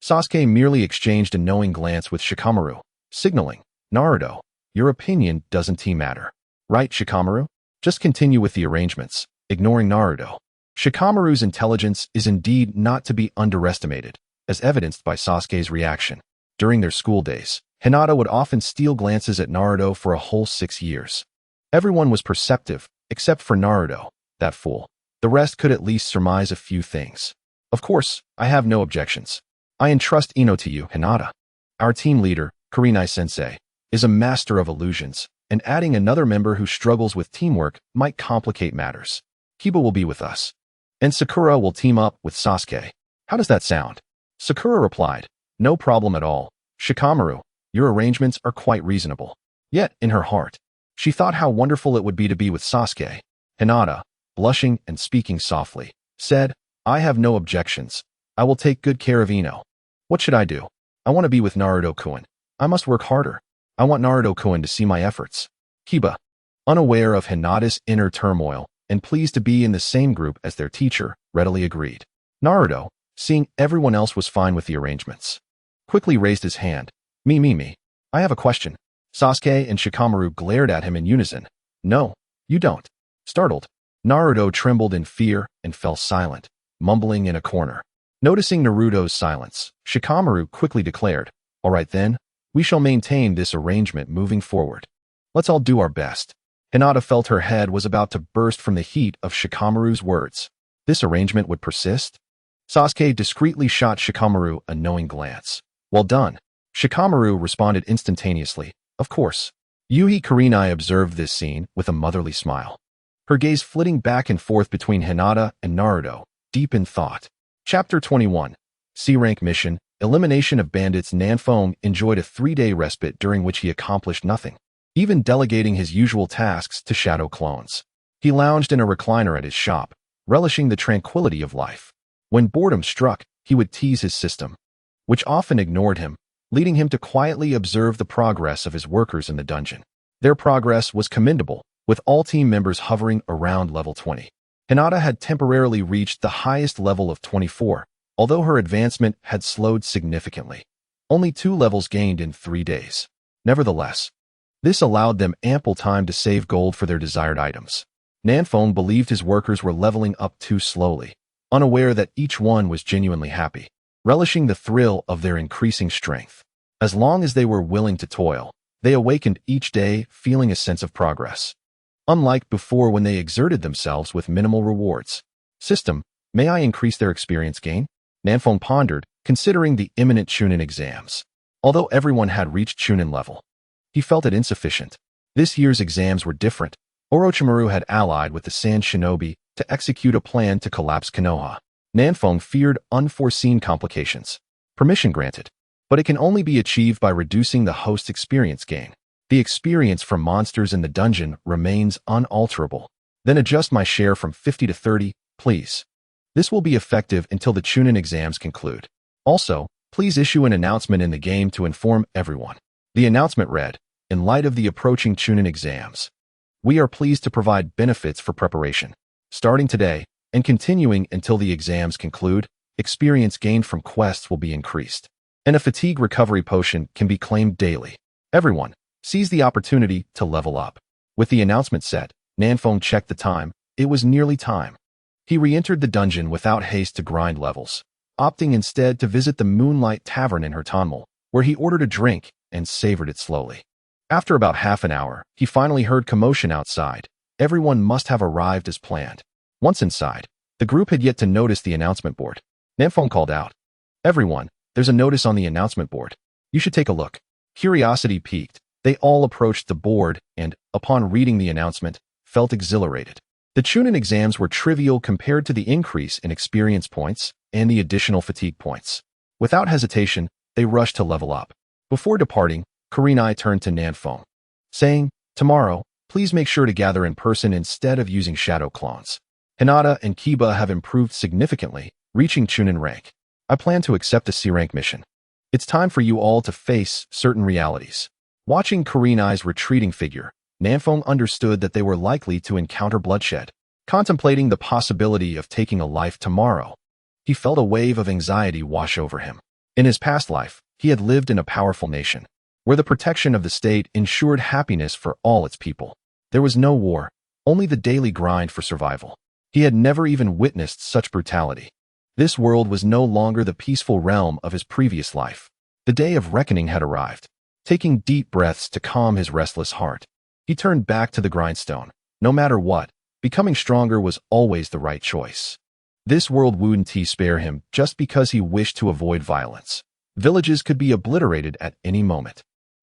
Sasuke merely exchanged a knowing glance with Shikamaru, signaling, "Naruto, your opinion doesn't matter. Right, Shikamaru? Just continue with the arrangements," ignoring Naruto. Shikamaru's intelligence is indeed not to be underestimated, as evidenced by Sasuke's reaction. During their school days, Hinata would often steal glances at Naruto for a whole 6 years. Everyone was perceptive, except for Naruto, that fool. The rest could at least surmise a few things. Of course, I have no objections. I entrust Ino to you, Hinata. Our team leader, Kurenai-sensei, is a master of illusions, and adding another member who struggles with teamwork might complicate matters. Kiba will be with us, and Sakura will team up with Sasuke. How does that sound? Sakura replied, "No problem at all. Shikamaru, your arrangements are quite reasonable." Yet, in her heart, she thought how wonderful it would be to be with Sasuke. Hinata, blushing and speaking softly, said, "I have no objections. I will take good care of Ino. What should I do? I want to be with Naruto-kun. I must work harder. I want Naruto-kun to see my efforts." Kiba, unaware of Hinata's inner turmoil and pleased to be in the same group as their teacher, readily agreed. Naruto, seeing everyone else was fine with the arrangements, quickly raised his hand. Me. I have a question." Sasuke and Shikamaru glared at him in unison. "No, you don't." Startled, Naruto trembled in fear and fell silent, mumbling in a corner. Noticing Naruto's silence, Shikamaru quickly declared, "All right then, we shall maintain this arrangement moving forward. Let's all do our best." Hinata felt her head was about to burst from the heat of Shikamaru's words. This arrangement would persist? Sasuke discreetly shot Shikamaru a knowing glance. "Well done." Shikamaru responded instantaneously, "Of course." Yuhi Kurenai observed this scene with a motherly smile, her gaze flitting back and forth between Hinata and Naruto, deep in thought. Chapter 21. C-Rank Mission, Elimination of Bandits. Nanfeng enjoyed a 3-day respite during which he accomplished nothing, even delegating his usual tasks to shadow clones. He lounged in a recliner at his shop, relishing the tranquility of life. When boredom struck, he would tease his system, which often ignored him, leading him to quietly observe the progress of his workers in the dungeon. Their progress was commendable, with all team members hovering around level 20. Hinata had temporarily reached the highest level of 24, although her advancement had slowed significantly. Only 2 levels gained in 3 days. Nevertheless, this allowed them ample time to save gold for their desired items. Nanfeng believed his workers were leveling up too slowly, unaware that each one was genuinely happy, relishing the thrill of their increasing strength. As long as they were willing to toil, they awakened each day feeling a sense of progress. Unlike before when they exerted themselves with minimal rewards. System, may I increase their experience gain? Nanfeng pondered, considering the imminent Chunin exams. Although everyone had reached Chunin level, he felt it insufficient. This year's exams were different. Orochimaru had allied with the Sand Shinobi to execute a plan to collapse Konoha. Nanfeng feared unforeseen complications. Permission granted, but it can only be achieved by reducing the host's experience gain. The experience from monsters in the dungeon remains unalterable. Then adjust my share from 50 to 30, please. This will be effective until the Chunin exams conclude. Also, please issue an announcement in the game to inform everyone. The announcement read, "In light of the approaching Chunin exams, we are pleased to provide benefits for preparation. Starting today, and continuing until the exams conclude, experience gained from quests will be increased, and a fatigue recovery potion can be claimed daily. Everyone, seize the opportunity to level up." With the announcement set, Nanfeng checked the time. It was nearly time. He re-entered the dungeon without haste to grind levels, opting instead to visit the Moonlight Tavern in Hertonmal, where he ordered a drink and savored it slowly. After about half an hour, he finally heard commotion outside. Everyone must have arrived as planned. Once inside, the group had yet to notice the announcement board. Nanfeng called out, "Everyone, there's a notice on the announcement board. You should take a look." Curiosity piqued. They all approached the board and, upon reading the announcement, felt exhilarated. The Chunin exams were trivial compared to the increase in experience points and the additional fatigue points. Without hesitation, they rushed to level up. Before departing, Kurenai turned to Nanfeng, saying, "Tomorrow, please make sure to gather in person instead of using shadow clones. Hinata and Kiba have improved significantly, reaching Chunin rank. I plan to accept the C-rank mission. It's time for you all to face certain realities." Watching Kurenai's retreating figure, Nanfeng understood that they were likely to encounter bloodshed. Contemplating the possibility of taking a life tomorrow, he felt a wave of anxiety wash over him. In his past life, he had lived in a powerful nation, where the protection of the state ensured happiness for all its people. There was no war, only the daily grind for survival. He had never even witnessed such brutality. This world was no longer the peaceful realm of his previous life. The day of reckoning had arrived. Taking deep breaths to calm his restless heart, he turned back to the grindstone. No matter what, becoming stronger was always the right choice. This world wouldn't spare him just because he wished to avoid violence. Villages could be obliterated at any moment,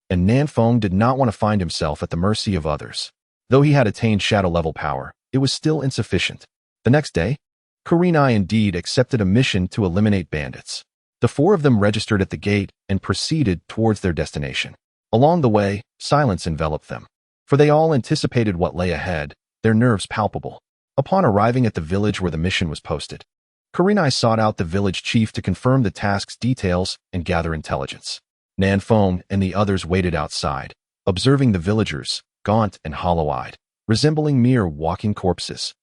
and Nanfeng did not want to find himself at the mercy of others. Though he had attained shadow-level power, it was still insufficient. The next day, Kurenai indeed accepted a mission to eliminate bandits. The four of them registered at the gate and proceeded towards their destination. Along the way, silence enveloped them, for they all anticipated what lay ahead, their nerves palpable. Upon arriving at the village where the mission was posted, Kurenai sought out the village chief to confirm the task's details and gather intelligence. Nanfeng and the others waited outside, observing the villagers, gaunt and hollow-eyed, resembling mere walking corpses.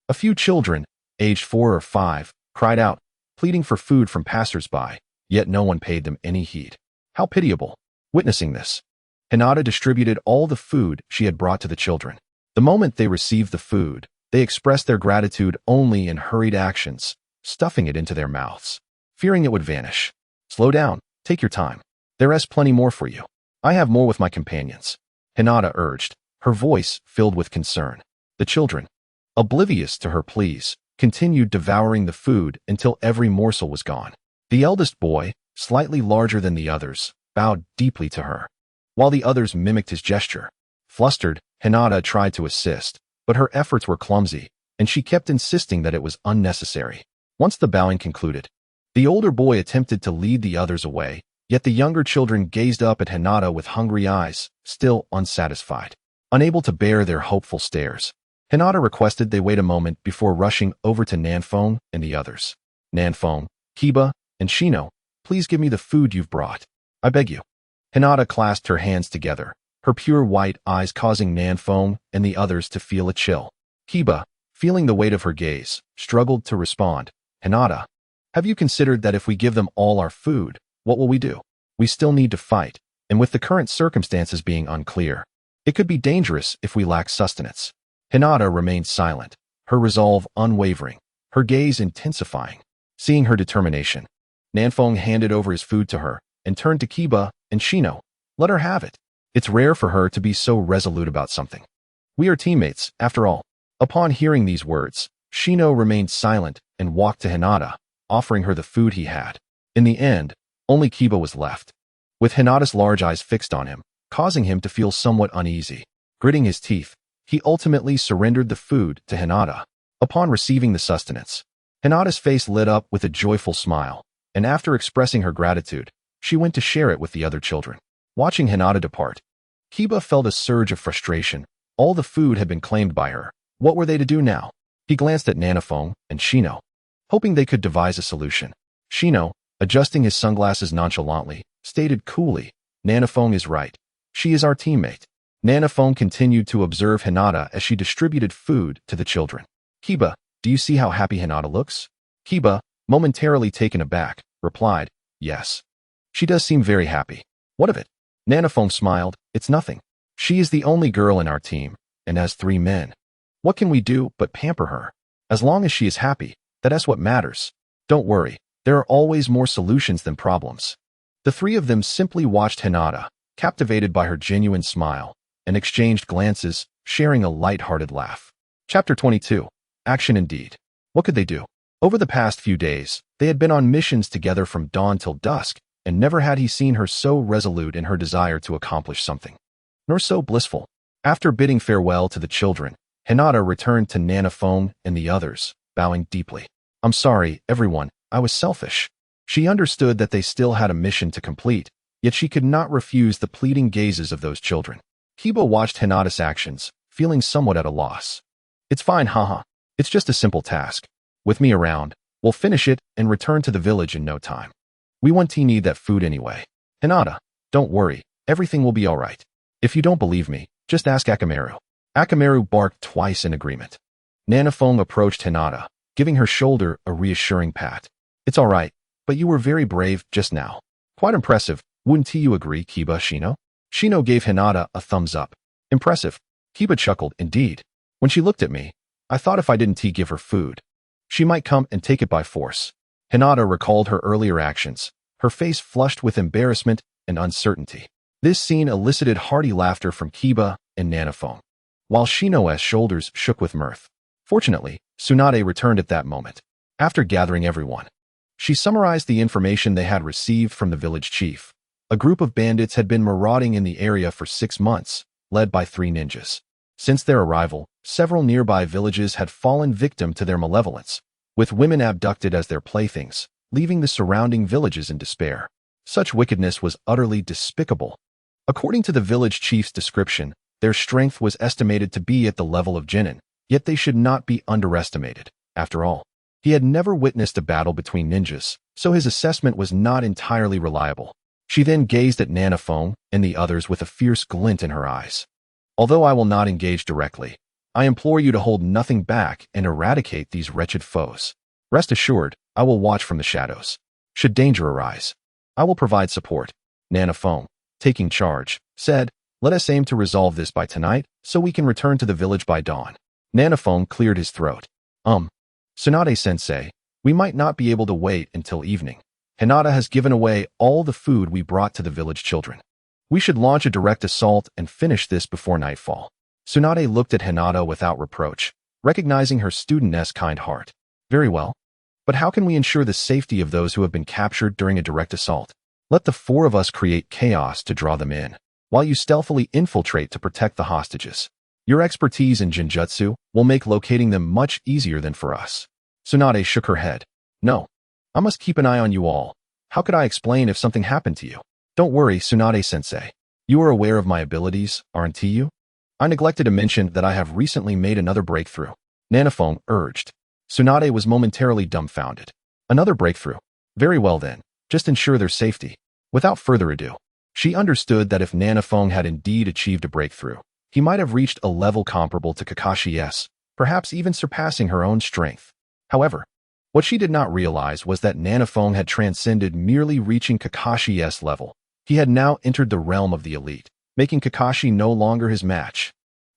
A few children, aged 4 or 5, cried out, pleading for food from passers-by, yet no one paid them any heed. How pitiable. Witnessing this, Hinata distributed all the food she had brought to the children. The moment they received the food, they expressed their gratitude only in hurried actions, stuffing it into their mouths, fearing it would vanish. "Slow down, take your time. There's plenty more for you. I have more with my companions," Hinata urged, her voice filled with concern. The children, oblivious to her pleas, continued devouring the food until every morsel was gone. The eldest boy, slightly larger than the others, bowed deeply to her, while the others mimicked his gesture. Flustered, Hinata tried to assist, but her efforts were clumsy, and she kept insisting that it was unnecessary. Once the bowing concluded, the older boy attempted to lead the others away, yet the younger children gazed up at Hinata with hungry eyes, still unsatisfied, unable to bear their hopeful stares. Hinata requested they wait a moment before rushing over to Nanfeng and the others. "Nanfeng, Kiba, and Shino, please give me the food you've brought. I beg you." Hinata clasped her hands together, her pure white eyes causing Nanfeng and the others to feel a chill. Kiba, feeling the weight of her gaze, struggled to respond. "Hinata, have you considered that if we give them all our food, what will we do? We still need to fight, and with the current circumstances being unclear, it could be dangerous if we lack sustenance." Hinata remained silent, her resolve unwavering, her gaze intensifying. Seeing her determination, Nanfeng handed over his food to her and turned to Kiba and Shino. "Let her have it. It's rare for her to be so resolute about something. We are teammates, after all." Upon hearing these words, Shino remained silent and walked to Hinata, offering her the food he had. In the end, only Kiba was left, with Hinata's large eyes fixed on him, causing him to feel somewhat uneasy. Gritting his teeth, he ultimately surrendered the food to Hinata. Upon receiving the sustenance, Hinata's face lit up with a joyful smile, and after expressing her gratitude, she went to share it with the other children. Watching Hinata depart, Kiba felt a surge of frustration. All the food had been claimed by her. What were they to do now? He glanced at Nanfeng and Shino, hoping they could devise a solution. Shino, adjusting his sunglasses nonchalantly, stated coolly, "Nanfeng is right. She is our teammate." Nanfeng continued to observe Hinata as she distributed food to the children. "Kiba, do you see how happy Hinata looks?" Kiba, momentarily taken aback, replied, "Yes. She does seem very happy." "What of it?" Nanfeng smiled. "It's nothing. She is the only girl in our team, and has 3 men. What can we do but pamper her?" As long as she is happy, that's what matters. Don't worry, there are always more solutions than problems. The three of them simply watched Hinata, captivated by her genuine smile, and exchanged glances, sharing a light-hearted laugh. Chapter 22. Action Indeed. What could they do? Over the past few days, they had been on missions together from dawn till dusk, and never had he seen her so resolute in her desire to accomplish something, nor so blissful. After bidding farewell to the children, Hinata returned to Nanafone and the others, bowing deeply. I'm sorry, everyone, I was selfish. She understood that they still had a mission to complete, yet she could not refuse the pleading gazes of those children. Kiba watched Hinata's actions, feeling somewhat at a loss. It's fine, haha. It's just a simple task. With me around, we'll finish it and return to the village in no time. We won't need that food anyway. Hinata, don't worry, everything will be alright. If you don't believe me, just ask Akamaru. Akamaru barked twice in agreement. Nanafong approached Hinata, giving her shoulder a reassuring pat. It's alright, but you were very brave just now. Quite impressive, wouldn't you agree, Kiba Shino? Shino gave Hinata a thumbs up. Impressive. Kiba chuckled, indeed. When she looked at me, I thought if I didn't give her food, she might come and take it by force. Hinata recalled her earlier actions, her face flushed with embarrassment and uncertainty. This scene elicited hearty laughter from Kiba and Nanafong, while Shino's shoulders shook with mirth. Fortunately, Tsunade returned at that moment. After gathering everyone, she summarized the information they had received from the village chief. A group of bandits had been marauding in the area for 6 months, led by 3 ninjas. Since their arrival, several nearby villages had fallen victim to their malevolence, with women abducted as their playthings, leaving the surrounding villages in despair. Such wickedness was utterly despicable. According to the village chief's description, their strength was estimated to be at the level of Jinin, yet they should not be underestimated. After all, he had never witnessed a battle between ninjas, so his assessment was not entirely reliable. She then gazed at Nanafong and the others with a fierce glint in her eyes. Although I will not engage directly, I implore you to hold nothing back and eradicate these wretched foes. Rest assured, I will watch from the shadows. Should danger arise, I will provide support. Nanafong, taking charge, said, let us aim to resolve this by tonight so we can return to the village by dawn. Nanafong cleared his throat. Tsunade-sensei, we might not be able to wait until evening. Hinata has given away all the food we brought to the village children. We should launch a direct assault and finish this before nightfall. Tsunade looked at Hinata without reproach, recognizing her studentess' kind heart. Very well. But how can we ensure the safety of those who have been captured during a direct assault? Let the 4 of us create chaos to draw them in, while you stealthily infiltrate to protect the hostages. Your expertise in Jinjutsu will make locating them much easier than for us. Tsunade shook her head. No. I must keep an eye on you all. How could I explain if something happened to you? Don't worry, Tsunade-sensei. You are aware of my abilities, aren't you? I neglected to mention that I have recently made another breakthrough. Nanafong urged. Tsunade was momentarily dumbfounded. Another breakthrough? Very well then, just ensure their safety. Without further ado, she understood that if Nanafong had indeed achieved a breakthrough, he might have reached a level comparable to Kakashi's, perhaps even surpassing her own strength. However, what she did not realize was that Nanafong had transcended merely reaching Kakashi's level. He had now entered the realm of the elite, making Kakashi no longer his match.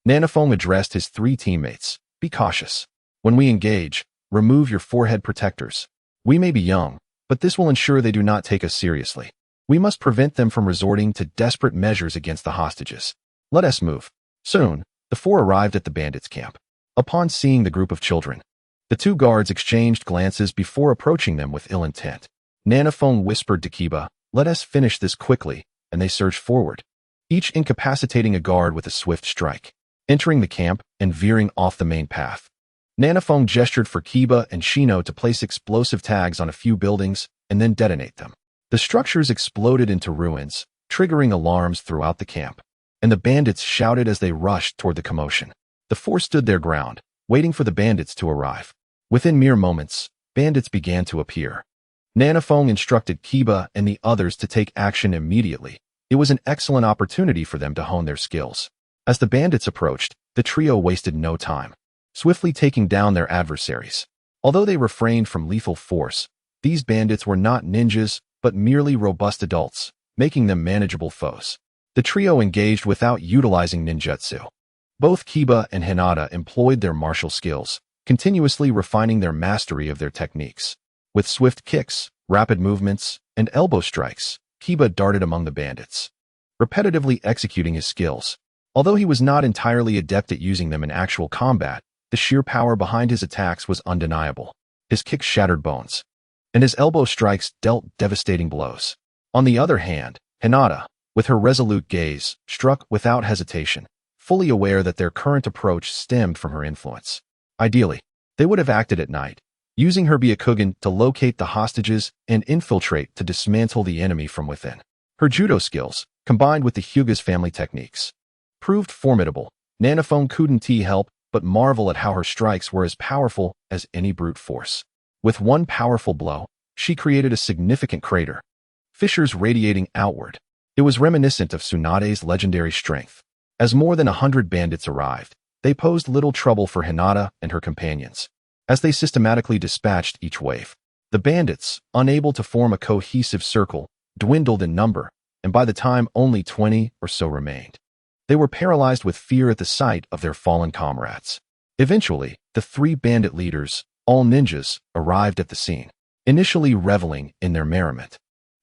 Nanafong addressed his 3 teammates. Be cautious. When we engage, remove your forehead protectors. We may be young, but this will ensure they do not take us seriously. We must prevent them from resorting to desperate measures against the hostages. Let us move. Soon, the 4 arrived at the bandits' camp. Upon seeing the group of children, the 2 guards exchanged glances before approaching them with ill intent. Nanafong whispered to Kiba, let us finish this quickly, and they surged forward, each incapacitating a guard with a swift strike, entering the camp and veering off the main path. Nanafong gestured for Kiba and Shino to place explosive tags on a few buildings and then detonate them. The structures exploded into ruins, triggering alarms throughout the camp, and the bandits shouted as they rushed toward the commotion. The 4 stood their ground, waiting for the bandits to arrive. Within mere moments, bandits began to appear. Nanafong instructed Kiba and the others to take action immediately. It was an excellent opportunity for them to hone their skills. As the bandits approached, the trio wasted no time, swiftly taking down their adversaries. Although they refrained from lethal force, these bandits were not ninjas, but merely robust adults, making them manageable foes. The trio engaged without utilizing ninjutsu. Both Kiba and Hinata employed their martial skills, continuously refining their mastery of their techniques. With swift kicks, rapid movements, and elbow strikes, Kiba darted among the bandits, repetitively executing his skills. Although he was not entirely adept at using them in actual combat, the sheer power behind his attacks was undeniable. His kicks shattered bones, and his elbow strikes dealt devastating blows. On the other hand, Hinata, with her resolute gaze, struck without hesitation, fully aware that their current approach stemmed from her influence. Ideally, they would have acted at night, using her Byakugan to locate the hostages and infiltrate to dismantle the enemy from within. Her judo skills, combined with the Hyuga's family techniques, proved formidable. Nanaphone couldn't help but marvel at how her strikes were as powerful as any brute force. With one powerful blow, she created a significant crater, fissures radiating outward. It was reminiscent of Tsunade's legendary strength. As more than 100 bandits arrived, they posed little trouble for Hinata and her companions. As they systematically dispatched each wave, the bandits, unable to form a cohesive circle, dwindled in number, and by the time only 20 or so remained, they were paralyzed with fear at the sight of their fallen comrades. Eventually, the 3 bandit leaders, all ninjas, arrived at the scene, initially reveling in their merriment.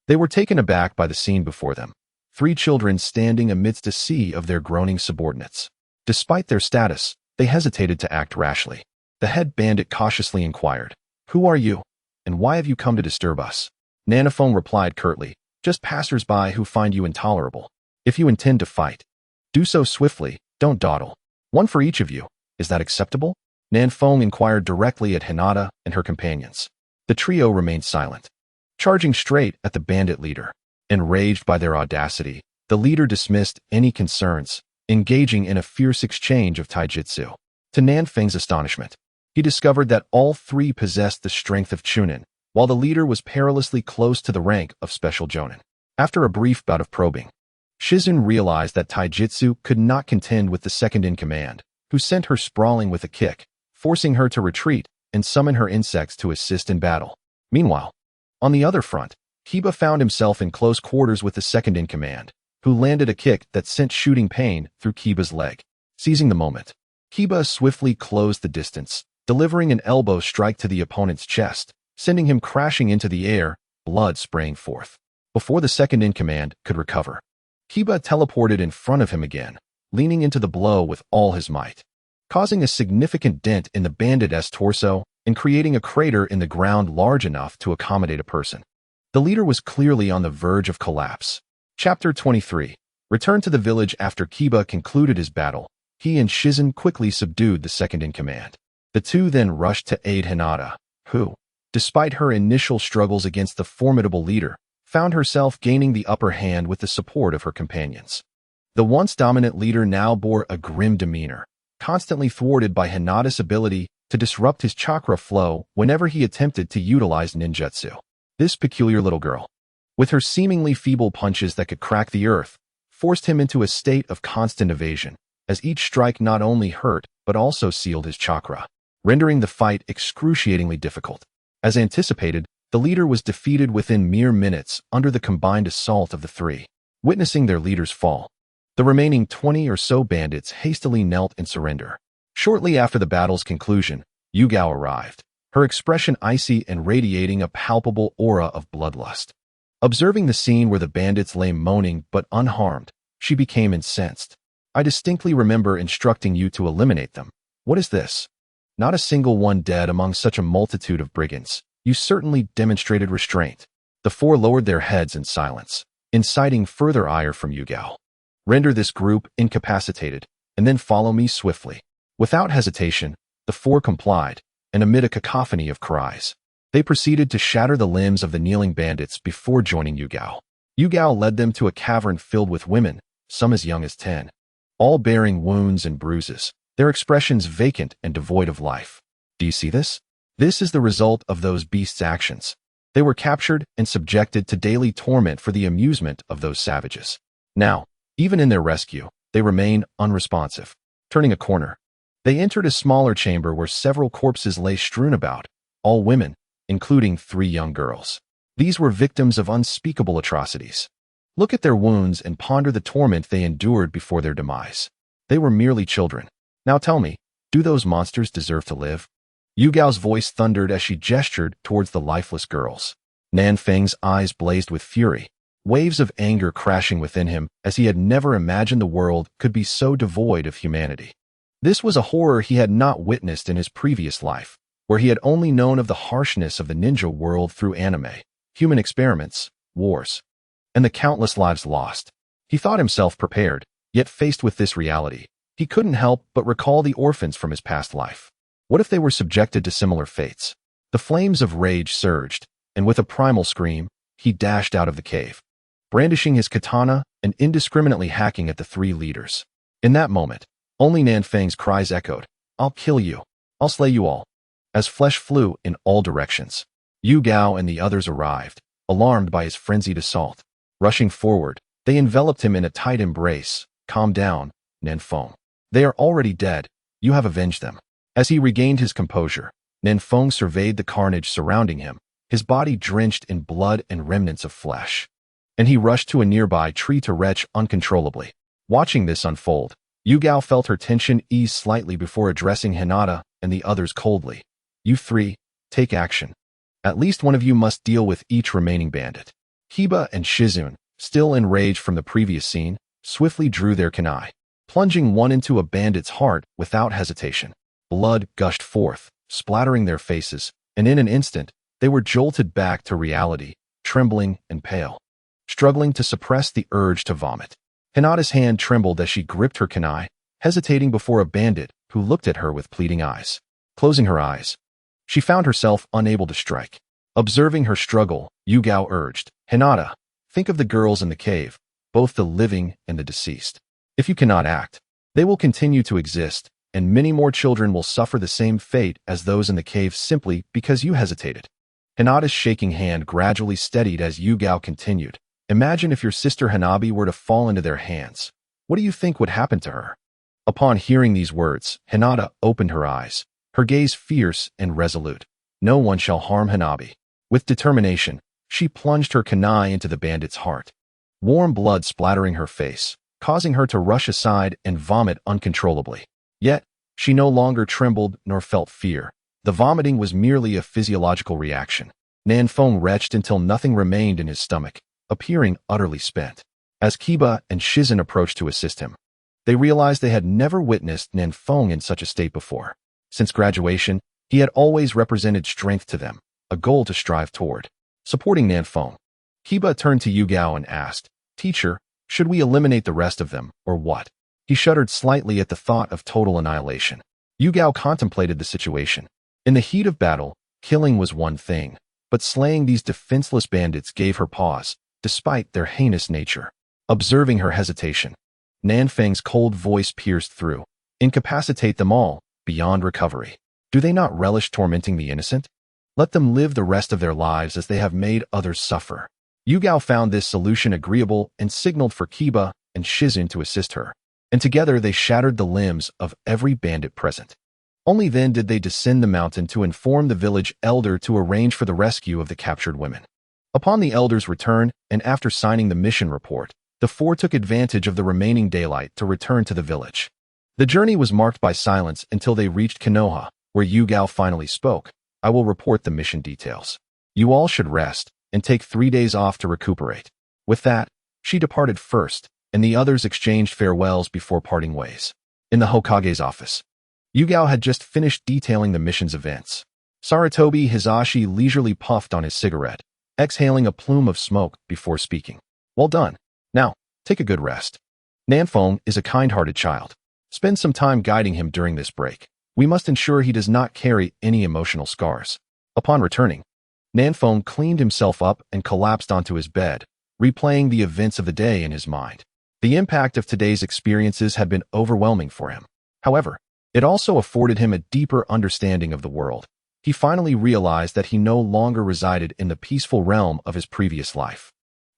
They were taken aback by the scene before them, 3 children standing amidst a sea of their groaning subordinates. Despite their status, they hesitated to act rashly. The head bandit cautiously inquired, "Who are you, and why have you come to disturb us?" Nanaphone replied curtly, "Just passers-by who find you intolerable. If you intend to fight, do so swiftly, don't dawdle. 1 for each of you. Is that acceptable?" Nanaphone inquired directly at Hinata and her companions. The trio remained silent, charging straight at the bandit leader. Enraged by their audacity, the leader dismissed any concerns, engaging in a fierce exchange of taijutsu. To Nanfeng's astonishment, he discovered that all 3 possessed the strength of Chunin, while the leader was perilously close to the rank of Special Jonin. After a brief bout of probing, Shizun realized that taijutsu could not contend with the second-in-command, who sent her sprawling with a kick, forcing her to retreat and summon her insects to assist in battle. Meanwhile, on the other front, Kiba found himself in close quarters with the second-in-command, who landed a kick that sent shooting pain through Kiba's leg. Seizing the moment, Kiba swiftly closed the distance, delivering an elbow strike to the opponent's chest, sending him crashing into the air, blood spraying forth. Before the second-in-command could recover, Kiba teleported in front of him again, leaning into the blow with all his might, causing a significant dent in the bandit's torso and creating a crater in the ground large enough to accommodate a person. The leader was clearly on the verge of collapse. Chapter 23. Returned to the village after Kiba concluded his battle, he and Shizun quickly subdued the second-in-command. The 2 then rushed to aid Hinata, who, despite her initial struggles against the formidable leader, found herself gaining the upper hand with the support of her companions. The once dominant leader now bore a grim demeanor, constantly thwarted by Hinata's ability to disrupt his chakra flow whenever he attempted to utilize ninjutsu. This peculiar little girl, with her seemingly feeble punches that could crack the earth, forced him into a state of constant evasion, as each strike not only hurt but also sealed his chakra, rendering the fight excruciatingly difficult. As anticipated, the leader was defeated within mere minutes under the combined assault of the 3. Witnessing their leader's fall, the remaining 20 or so bandits hastily knelt in surrender. Shortly after the battle's conclusion, Yugao arrived, her expression icy and radiating a palpable aura of bloodlust. Observing the scene where the bandits lay moaning but unharmed, she became incensed. "I distinctly remember instructing you to eliminate them. What is this? Not a single one dead among such a multitude of brigands. You certainly demonstrated restraint." The 4 lowered their heads in silence, inciting further ire from Yugao. "Render this group incapacitated, and then follow me swiftly." Without hesitation, the 4 complied, and amid a cacophony of cries, they proceeded to shatter the limbs of the kneeling bandits before joining Yugao. Yugao led them to a cavern filled with women, some as young as 10, all bearing wounds and bruises, their expressions vacant and devoid of life. "Do you see this? This is the result of those beasts' actions. They were captured and subjected to daily torment for the amusement of those savages. Now, even in their rescue, they remain unresponsive." Turning a corner, they entered a smaller chamber where several corpses lay strewn about, all women, including 3 young girls. These were victims of unspeakable atrocities. Look at their wounds and ponder the torment they endured before their demise. They were merely children. Now tell me, do those monsters deserve to live? Yu-Gao's voice thundered as she gestured towards the lifeless girls. Nan Feng's eyes blazed with fury, waves of anger crashing within him as he had never imagined the world could be so devoid of humanity. This was a horror he had not witnessed in his previous life, where he had only known of the harshness of the ninja world through anime, human experiments, wars, and the countless lives lost. He thought himself prepared, yet faced with this reality, he couldn't help but recall the orphans from his past life. What if they were subjected to similar fates? The flames of rage surged, and with a primal scream, he dashed out of the cave, brandishing his katana and indiscriminately hacking at the three leaders. In that moment, only Nan Feng's cries echoed, "I'll kill you. I'll slay you all." As flesh flew in all directions, Yu Gao and the others arrived, alarmed by his frenzied assault. Rushing forward, they enveloped him in a tight embrace. "Calm down, Nan Feng. They are already dead. You have avenged them." As he regained his composure, Nan Feng surveyed the carnage surrounding him, his body drenched in blood and remnants of flesh. And he rushed to a nearby tree to retch uncontrollably. Watching this unfold, Yu Gao felt her tension ease slightly before addressing Hinata and the others coldly. "You three, take action. At least one of you must deal with each remaining bandit." Kiba and Susanoo, still enraged from the previous scene, swiftly drew their kunai, plunging one into a bandit's heart without hesitation. Blood gushed forth, splattering their faces, and in an instant, they were jolted back to reality, trembling and pale, struggling to suppress the urge to vomit. Hinata's hand trembled as she gripped her kunai, hesitating before a bandit who looked at her with pleading eyes. Closing her eyes, she found herself unable to strike. Observing her struggle, Yu Gao urged, "Hinata, think of the girls in the cave, both the living and the deceased. If you cannot act, they will continue to exist, and many more children will suffer the same fate as those in the cave simply because you hesitated." Hinata's shaking hand gradually steadied as Yu Gao continued. "Imagine if your sister Hanabi were to fall into their hands. What do you think would happen to her?" Upon hearing these words, Hinata opened her eyes, her gaze fierce and resolute. "No one shall harm Hanabi." With determination, she plunged her kunai into the bandit's heart, warm blood splattering her face, causing her to rush aside and vomit uncontrollably. Yet, she no longer trembled nor felt fear. The vomiting was merely a physiological reaction. Nan Feng retched until nothing remained in his stomach, appearing utterly spent. As Kiba and Shizen approached to assist him, they realized they had never witnessed Nan Feng in such a state before. Since graduation, he had always represented strength to them, a goal to strive toward. Supporting Nan Feng, Kiba turned to Yu Gao and asked, "Teacher, should we eliminate the rest of them, or what?" He shuddered slightly at the thought of total annihilation. Yu Gao contemplated the situation. In the heat of battle, killing was one thing, but slaying these defenseless bandits gave her pause, despite their heinous nature. Observing her hesitation, Nan Feng's cold voice pierced through. "Incapacitate them all, beyond recovery. Do they not relish tormenting the innocent? Let them live the rest of their lives as they have made others suffer." Yu Gao found this solution agreeable and signaled for Kiba and Shizen to assist her, and together they shattered the limbs of every bandit present. Only then did they descend the mountain to inform the village elder to arrange for the rescue of the captured women. Upon the elder's return, and after signing the mission report, the four took advantage of the remaining daylight to return to the village. The journey was marked by silence until they reached Konoha, where Yu Gao finally spoke. "I will report the mission details. You all should rest and take 3 days off to recuperate." With that, she departed first, and the others exchanged farewells before parting ways. In the Hokage's office, Yu Gao had just finished detailing the mission's events. Saratobi Hizashi leisurely puffed on his cigarette, exhaling a plume of smoke before speaking. "Well done. Now, take a good rest. Nan Feng is a kind-hearted child. Spend some time guiding him during this break. We must ensure he does not carry any emotional scars." Upon returning, Nan Feng cleaned himself up and collapsed onto his bed, replaying the events of the day in his mind. The impact of today's experiences had been overwhelming for him. However, it also afforded him a deeper understanding of the world. He finally realized that he no longer resided in the peaceful realm of his previous life.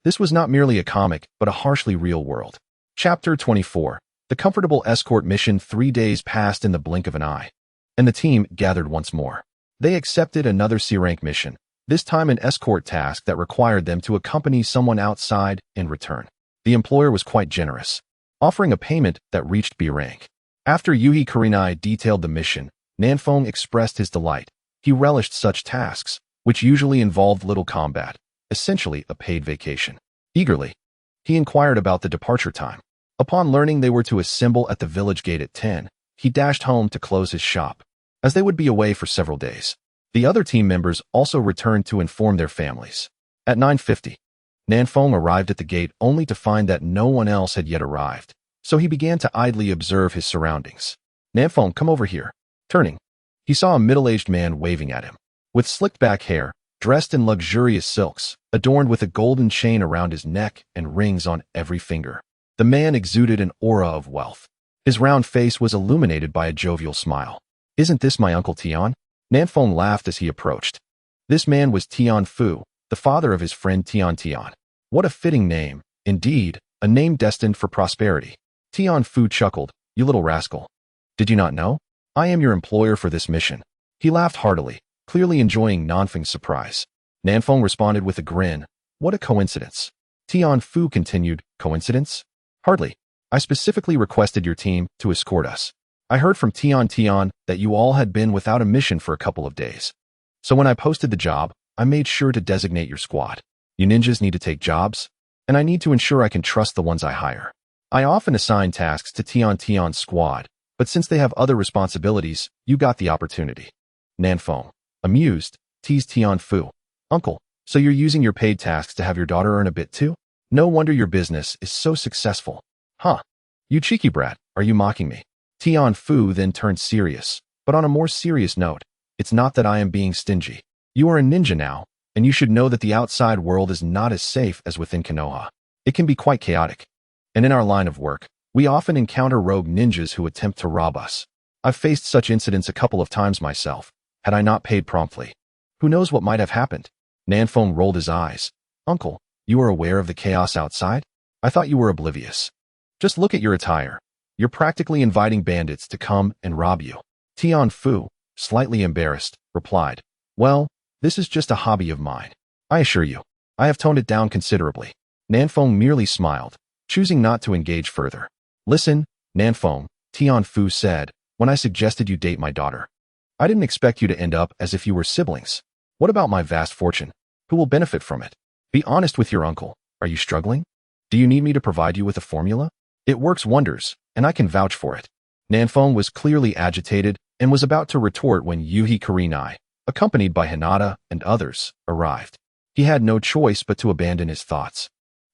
This was not merely a comic, but a harshly real world. Chapter 24. The comfortable escort mission. 3 days passed in the blink of an eye, and the team gathered once more. They accepted another C-rank mission, this time an escort task that required them to accompany someone outside in return. The employer was quite generous, offering a payment that reached B rank. After Yuhi Kurinai detailed the mission, Nanfeng expressed his delight. He relished such tasks, which usually involved little combat, essentially a paid vacation. Eagerly, he inquired about the departure time. Upon learning they were to assemble at the village gate at 10, he dashed home to close his shop, as they would be away for several days. The other team members also returned to inform their families. At 9:50, Nanfeng arrived at the gate only to find that no one else had yet arrived, so he began to idly observe his surroundings. Nanfeng, come over here. Turning, he saw a middle-aged man waving at him. With slicked-back hair, dressed in luxurious silks, adorned with a golden chain around his neck and rings on every finger. The man exuded an aura of wealth. His round face was illuminated by a jovial smile. Isn't this my Uncle Tian? Nanfeng laughed as he approached. This man was Tian Fu, the father of his friend Tian Tian. What a fitting name. Indeed, a name destined for prosperity. Tian Fu chuckled. You little rascal. Did you not know? I am your employer for this mission. He laughed heartily, clearly enjoying Nanfeng's surprise. Nanfeng responded with a grin. What a coincidence. Tian Fu continued, coincidence? Hardly. I specifically requested your team to escort us. I heard from Tian Tian that you all had been without a mission for a couple of days. So when I posted the job, I made sure to designate your squad. You ninjas need to take jobs, and I need to ensure I can trust the ones I hire. I often assign tasks to Tian Tian's squad, but since they have other responsibilities, you got the opportunity. Nanfeng, amused, teased Tian Fu. Uncle, so you're using your paid tasks to have your daughter earn a bit too? No wonder your business is so successful. Huh? You cheeky brat, are you mocking me? Tian Fu then turned serious, but on a more serious note, it's not that I am being stingy. You are a ninja now, and you should know that the outside world is not as safe as within Konoha. It can be quite chaotic. And in our line of work, we often encounter rogue ninjas who attempt to rob us. I've faced such incidents a couple of times myself, had I not paid promptly. Who knows what might have happened? Nanfeng rolled his eyes. Uncle, you are aware of the chaos outside? I thought you were oblivious. Just look at your attire. You're practically inviting bandits to come and rob you. Tian Fu, slightly embarrassed, replied, well, this is just a hobby of mine. I assure you, I have toned it down considerably. Nanfeng merely smiled, choosing not to engage further. Listen, Nanfeng, Tian Fu said, when I suggested you date my daughter, I didn't expect you to end up as if you were siblings. What about my vast fortune? Who will benefit from it? Be honest with your uncle. Are you struggling? Do you need me to provide you with a formula? It works wonders, and I can vouch for it. Nanfeng was clearly agitated and was about to retort when Yuhi Kurenai, accompanied by Hinata and others, arrived. He had no choice but to abandon his thoughts.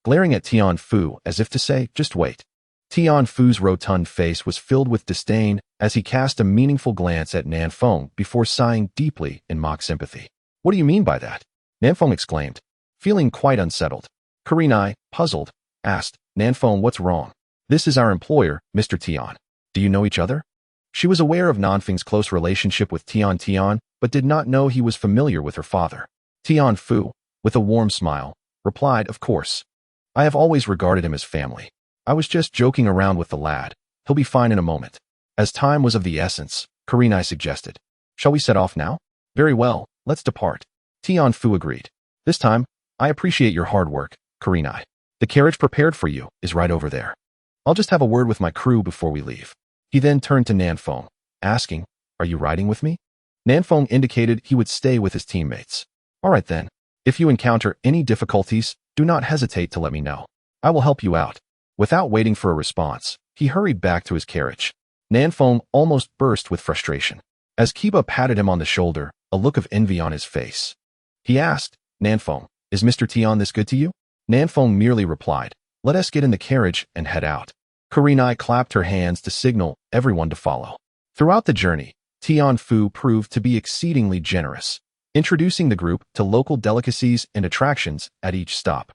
Glaring at Tian Fu as if to say, just wait. Tian Fu's rotund face was filled with disdain as he cast a meaningful glance at Nanfeng before sighing deeply in mock sympathy. What do you mean by that? Nanfeng exclaimed, feeling quite unsettled. Kurenai, puzzled, asked, Nanfeng, what's wrong? This is our employer, Mr. Tian. Do you know each other? She was aware of Nanfeng's close relationship with Tian Tian, but did not know he was familiar with her father. Tian Fu, with a warm smile, replied, of course. I have always regarded him as family. I was just joking around with the lad. He'll be fine in a moment. As time was of the essence, Kurenai suggested. Shall we set off now? Very well, let's depart. Tian Fu agreed. This time, I appreciate your hard work, Kurenai. The carriage prepared for you is right over there. I'll just have a word with my crew before we leave. He then turned to Nanfeng, asking, are you riding with me? Nanfeng indicated he would stay with his teammates. All right then. If you encounter any difficulties, do not hesitate to let me know. I will help you out. Without waiting for a response, he hurried back to his carriage. Nanfeng almost burst with frustration. As Kiba patted him on the shoulder, a look of envy on his face. He asked, Nanfeng, is Mr. Tian this good to you? Nanfeng merely replied, let us get in the carriage and head out. Kurenai clapped her hands to signal everyone to follow. Throughout the journey, Tian Fu proved to be exceedingly generous, introducing the group to local delicacies and attractions at each stop.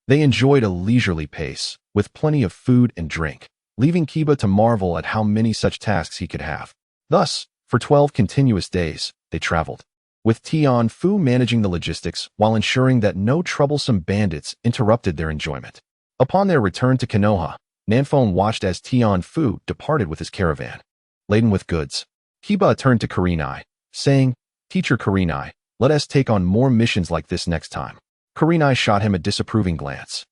They enjoyed a leisurely pace, with plenty of food and drink, leaving Kiba to marvel at how many such tasks he could have. Thus, for 12 continuous days, they traveled, with Tian Fu managing the logistics while ensuring that no troublesome bandits interrupted their enjoyment. Upon their return to Konoha, Nanfeng watched as Tian Fu departed with his caravan, laden with goods. Kiba turned to Kurenai, saying, Teacher Kurenai, let us take on more missions like this next time. Kurenai shot him a disapproving glance.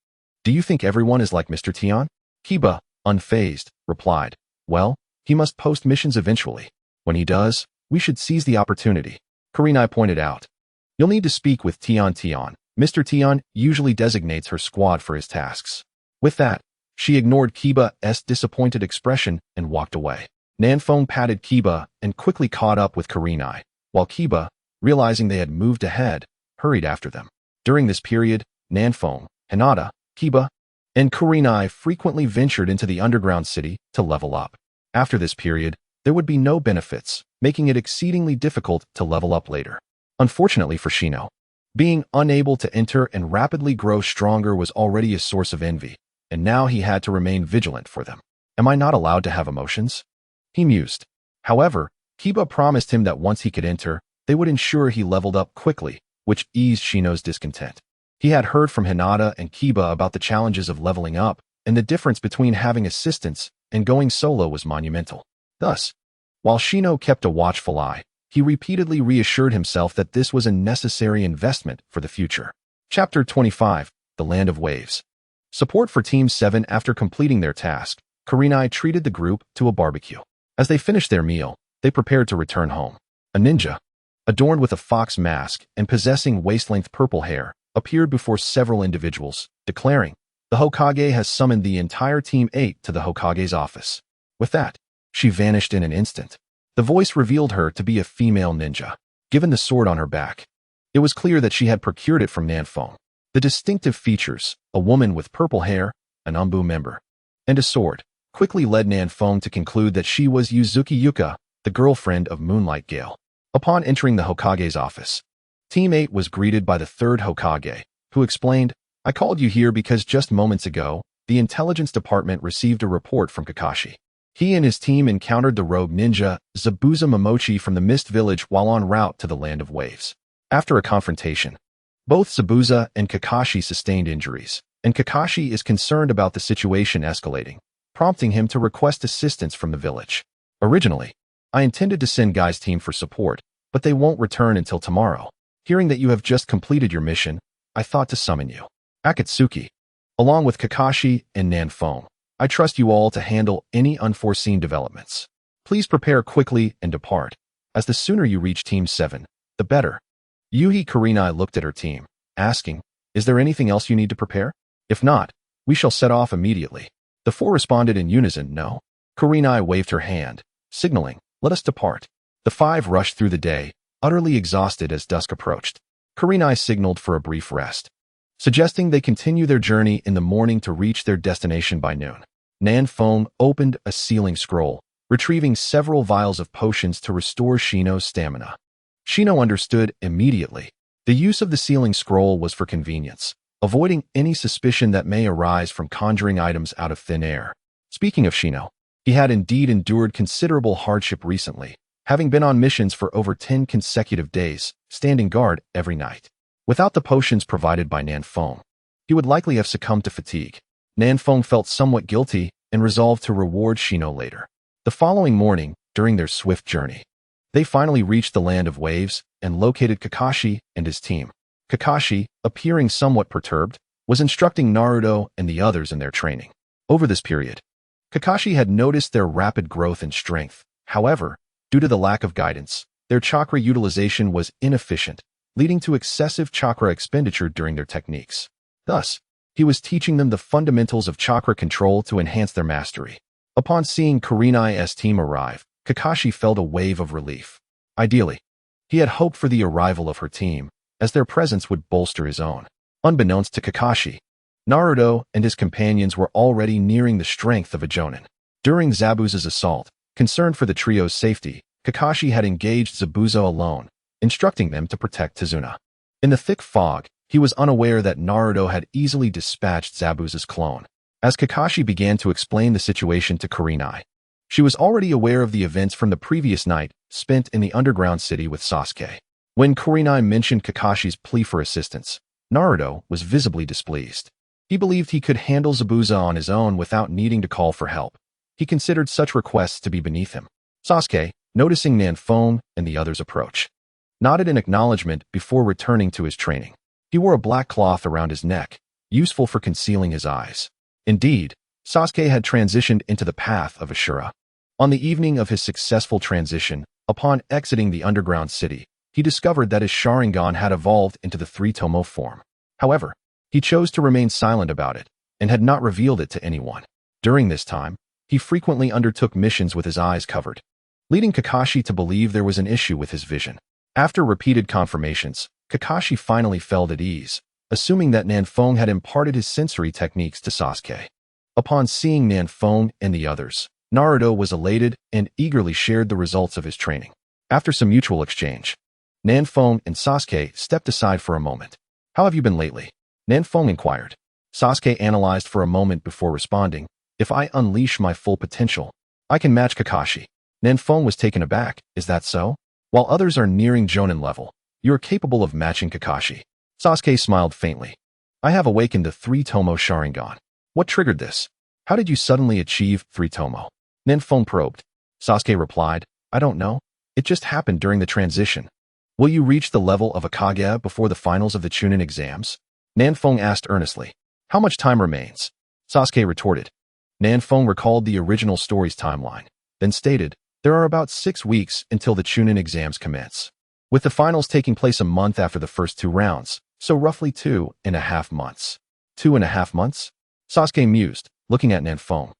Do you think everyone is like Mr. Tian? Kiba, unfazed, replied, well, he must post missions eventually. When he does, We should seize the opportunity, Kurenai pointed out. You'll need to speak with Tion Tion. Mr. Tion usually designates her squad for his tasks. With that, she ignored Kiba's disappointed expression and walked away. Nanfeng patted Kiba and quickly caught up with Kurenai, while Kiba, realizing they had moved ahead, hurried after them. During this period, Nanfeng, Hinata, Kiba, and Kurenai frequently ventured into the underground city to level up. After this period, there would be no benefits, making it exceedingly difficult to level up later. Unfortunately for Shino, being unable to enter and rapidly grow stronger was already a source of envy, and now he had to remain vigilant for them. Am I not allowed to have emotions? He mused. However, Kiba promised him that once he could enter, they would ensure he leveled up quickly, which eased Shino's discontent. He had heard from Hinata and Kiba about the challenges of leveling up, and the difference between having assistance and going solo was monumental. Thus, while Shino kept a watchful eye, he repeatedly reassured himself that this was a necessary investment for the future. Chapter 25, The Land of Waves. Support for Team 7. After completing their task, Kurenai treated the group to a barbecue. As they finished their meal, they prepared to return home. A ninja, adorned with a fox mask and possessing waist-length purple hair, appeared before several individuals, declaring, "The Hokage has summoned the entire Team 8 to the Hokage's office." With that, she vanished in an instant. The voice revealed her to be a female ninja. Given the sword on her back, it was clear that she had procured it from Nanfeng. The distinctive features, a woman with purple hair, an Umbu member, and a sword, quickly led Nanfeng to conclude that she was Yuzuki Yuka, the girlfriend of Moonlight Gale. Upon entering the Hokage's office, Team 8 was greeted by the third Hokage, who explained, "I called you here because just moments ago, the intelligence department received a report from Kakashi. He and his team encountered the rogue ninja, Zabuza Momochi from the Mist Village while en route to the Land of Waves. After a confrontation, both Zabuza and Kakashi sustained injuries, and Kakashi is concerned about the situation escalating, prompting him to request assistance from the village. Originally, I intended to send Guy's team for support, but they won't return until tomorrow. Hearing that you have just completed your mission, I thought to summon you. Akatsuki, along with Kakashi and Nanfeng, I trust you all to handle any unforeseen developments. Please prepare quickly and depart, as the sooner you reach Team 7, the better." Yuhi Kurenai looked at her team, asking, "Is there anything else you need to prepare? If not, we shall set off immediately." The four responded in unison, "No." Kurenai waved her hand, signaling, "Let us depart." The five rushed through the day, utterly exhausted as dusk approached. Kurenai signaled for a brief rest, suggesting they continue their journey in the morning to reach their destination by noon. Nanfeng opened a sealing scroll, retrieving several vials of potions to restore Shino's stamina. Shino understood immediately. The use of the sealing scroll was for convenience, avoiding any suspicion that may arise from conjuring items out of thin air. Speaking of Shino, he had indeed endured considerable hardship recently, having been on missions for over 10 consecutive days, standing guard every night. Without the potions provided by Nanfeng, he would likely have succumbed to fatigue. Nanfeng felt somewhat guilty and resolved to reward Shino later. The following morning, during their swift journey, they finally reached the Land of Waves and located Kakashi and his team. Kakashi, appearing somewhat perturbed, was instructing Naruto and the others in their training. Over this period, Kakashi had noticed their rapid growth in strength. However, due to the lack of guidance, their chakra utilization was inefficient, leading to excessive chakra expenditure during their techniques. Thus, he was teaching them the fundamentals of chakra control to enhance their mastery. Upon seeing Kurenai's team arrive, Kakashi felt a wave of relief. Ideally, he had hoped for the arrival of her team, as their presence would bolster his own. Unbeknownst to Kakashi, Naruto and his companions were already nearing the strength of a Jonin. During Zabuza's assault, concerned for the trio's safety, Kakashi had engaged Zabuza alone, instructing them to protect Tazuna. In the thick fog, he was unaware that Naruto had easily dispatched Zabuza's clone. As Kakashi began to explain the situation to Kurenai, she was already aware of the events from the previous night spent in the underground city with Sasuke. When Kurenai mentioned Kakashi's plea for assistance, Naruto was visibly displeased. He believed he could handle Zabuza on his own without needing to call for help. He considered such requests to be beneath him. Sasuke, noticing Nanfeng and the others' approach, nodded in acknowledgement before returning to his training. He wore a black cloth around his neck, useful for concealing his eyes. Indeed, Sasuke had transitioned into the path of Ashura. On the evening of his successful transition, Upon exiting the underground city, he discovered that his Sharingan had evolved into the three-tomo form. However, he chose to remain silent about it and had not revealed it to anyone. During this time, he frequently undertook missions with his eyes covered, leading Kakashi to believe there was an issue with his vision. After repeated confirmations, Kakashi finally felt at ease, assuming that Nanfeng had imparted his sensory techniques to Sasuke. Upon seeing Nanfeng and the others, Naruto was elated and eagerly shared the results of his training. After some mutual exchange, Nanfeng and Sasuke stepped aside for a moment. "How have you been lately?" Nanfeng inquired. Sasuke analyzed for a moment before responding. "If I unleash my full potential, I can match Kakashi." Nanfeng was taken aback. "Is that so? While others are nearing Jonin level, you are capable of matching Kakashi." Sasuke smiled faintly. "I have awakened the three-tomo Sharingan. What triggered this? How did you suddenly achieve three-tomo?" Nanfeng probed. Sasuke replied, "I don't know. It just happened during the transition." "Will you reach the level of a Kage before the finals of the Chunin exams?" Nanfeng asked earnestly. "How much time remains?" Sasuke retorted. Nanfeng recalled the original story's timeline, then stated, "There are about 6 weeks until the Chunin exams commence, with the finals taking place a month after the first 2 rounds, so roughly 2.5 months. 2.5 months? Sasuke mused, looking at Nanfeng.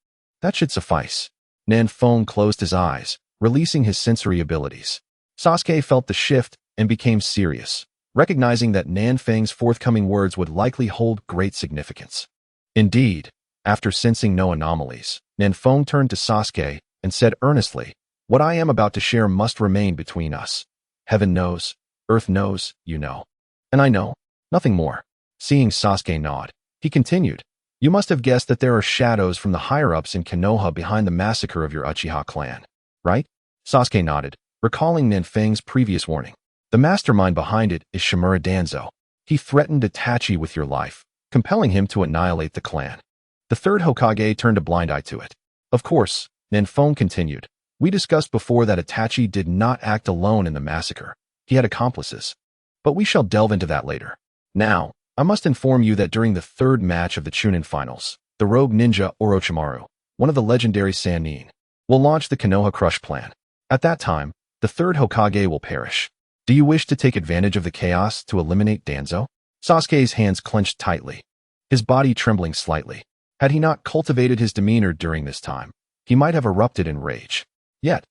"That should suffice." Nanfeng closed his eyes, releasing his sensory abilities. Sasuke felt the shift and became serious, recognizing that Nanfeng's forthcoming words would likely hold great significance. Indeed, after sensing no anomalies, Nanfeng turned to Sasuke and said earnestly, "What I am about to share must remain between us. Heaven knows, earth knows, you know. And I know, nothing more." Seeing Sasuke nod, he continued, "You must have guessed that there are shadows from the higher-ups in Konoha behind the massacre of your Uchiha clan, right?" Sasuke nodded, recalling Nanfeng's previous warning. "The mastermind behind it is Shimura Danzo. He threatened Itachi with your life, compelling him to annihilate the clan. The third Hokage turned a blind eye to it. Of course," Nanfeng continued, "we discussed before that Itachi did not act alone in the massacre. He had accomplices. But we shall delve into that later. Now, I must inform you that during the 3rd match of the Chunin finals, the rogue ninja Orochimaru, one of the legendary Sannin, will launch the Konoha Crush plan. At that time, the 3rd Hokage will perish. Do you wish to take advantage of the chaos to eliminate Danzo?" Sasuke's hands clenched tightly, his body trembling slightly. Had he not cultivated his demeanor during this time, he might have erupted in rage. Yet,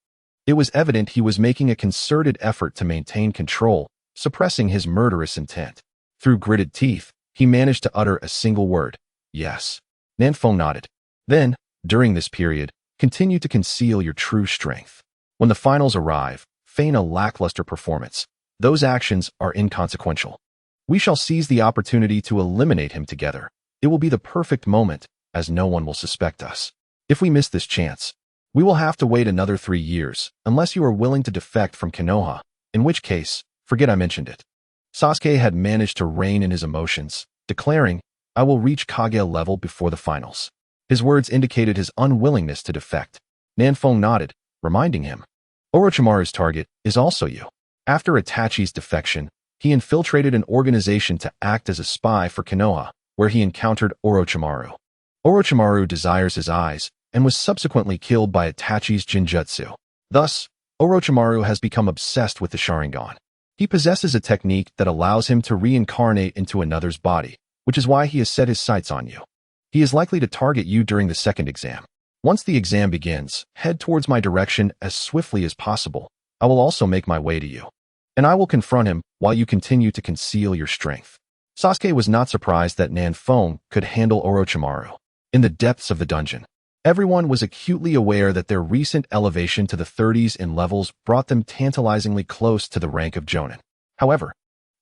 it was evident he was making a concerted effort to maintain control, suppressing his murderous intent. Through gritted teeth, he managed to utter a single word, "Yes." Nanfeng nodded. "Then, during this period, continue to conceal your true strength. When the finals arrive, feign a lackluster performance. Those actions are inconsequential. We shall seize the opportunity to eliminate him together. It will be the perfect moment, as no one will suspect us. If we miss this chance, we will have to wait another 3 years, unless you are willing to defect from Konoha, in which case, forget I mentioned it." Sasuke had managed to rein in his emotions, declaring, "I will reach Kage level before the finals." His words indicated his unwillingness to defect. Nanfeng nodded, reminding him, "Orochimaru's target is also you." After Itachi's defection, he infiltrated an organization to act as a spy for Konoha, where he encountered Orochimaru. Orochimaru desires his eyes, and was subsequently killed by Itachi's Jinjutsu. Thus, Orochimaru has become obsessed with the Sharingan. He possesses a technique that allows him to reincarnate into another's body, which is why he has set his sights on you. He is likely to target you during the 2nd exam. Once the exam begins, head towards my direction as swiftly as possible. I will also make my way to you, and I will confront him while you continue to conceal your strength." Sasuke was not surprised that Nanfeng could handle Orochimaru. In the depths of the dungeon, everyone was acutely aware that their recent elevation to the 30s in levels brought them tantalizingly close to the rank of Jonin. However,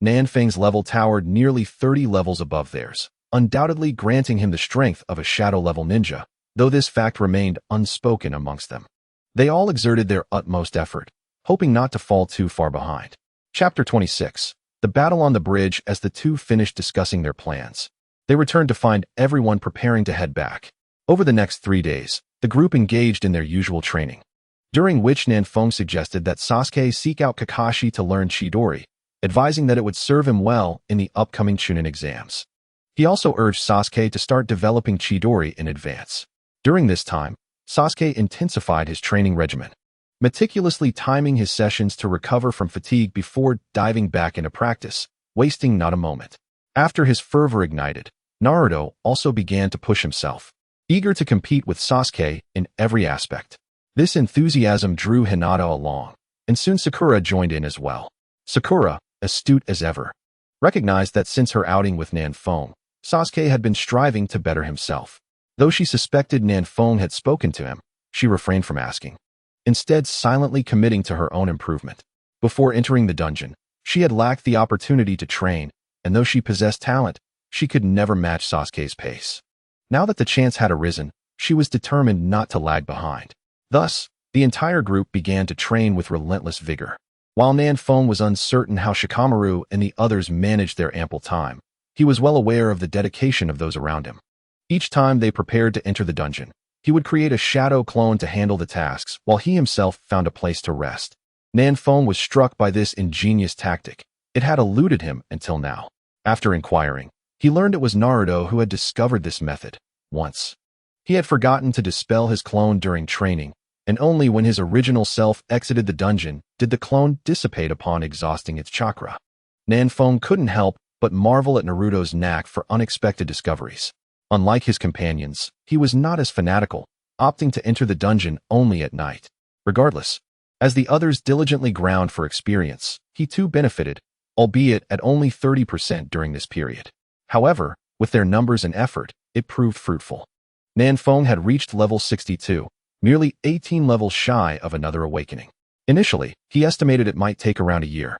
Nanfeng's level towered nearly 30 levels above theirs, undoubtedly granting him the strength of a shadow-level ninja, though this fact remained unspoken amongst them. They all exerted their utmost effort, hoping not to fall too far behind. Chapter 26. The battle on the bridge. As the two finished discussing their plans, they returned to find everyone preparing to head back. Over the next 3 days, the group engaged in their usual training, during which Nanfeng suggested that Sasuke seek out Kakashi to learn Chidori, advising that it would serve him well in the upcoming Chunin exams. He also urged Sasuke to start developing Chidori in advance. During this time, Sasuke intensified his training regimen. meticulously timing his sessions to recover from fatigue before diving back into practice, wasting not a moment. After his fervor ignited, Naruto also began to push himself, eager to compete with Sasuke in every aspect. This enthusiasm drew Hinata along, and soon Sakura joined in as well. Sakura, astute as ever, recognized that since her outing with Nanfong, Sasuke had been striving to better himself. Though she suspected Nanfong had spoken to him, she refrained from asking, instead silently committing to her own improvement. Before entering the dungeon, she had lacked the opportunity to train, and though she possessed talent, she could never match Sasuke's pace. Now that the chance had arisen, she was determined not to lag behind. Thus, the entire group began to train with relentless vigor. While Nanfong was uncertain how Shikamaru and the others managed their ample time, he was well aware of the dedication of those around him. Each time they prepared to enter the dungeon, he would create a shadow clone to handle the tasks while he himself found a place to rest. Nanfong was struck by this ingenious tactic. It had eluded him until now. After inquiring, he learned it was Naruto who had discovered this method. Once, he had forgotten to dispel his clone during training, and only when his original self exited the dungeon did the clone dissipate upon exhausting its chakra. Nanfong couldn't help but marvel at Naruto's knack for unexpected discoveries. Unlike his companions, he was not as fanatical, opting to enter the dungeon only at night. Regardless, as the others diligently ground for experience, he too benefited, albeit at only 30% during this period. However, with their numbers and effort, it proved fruitful. Nanfong had reached level 62, merely 18 levels shy of another awakening. Initially, he estimated it might take around a year,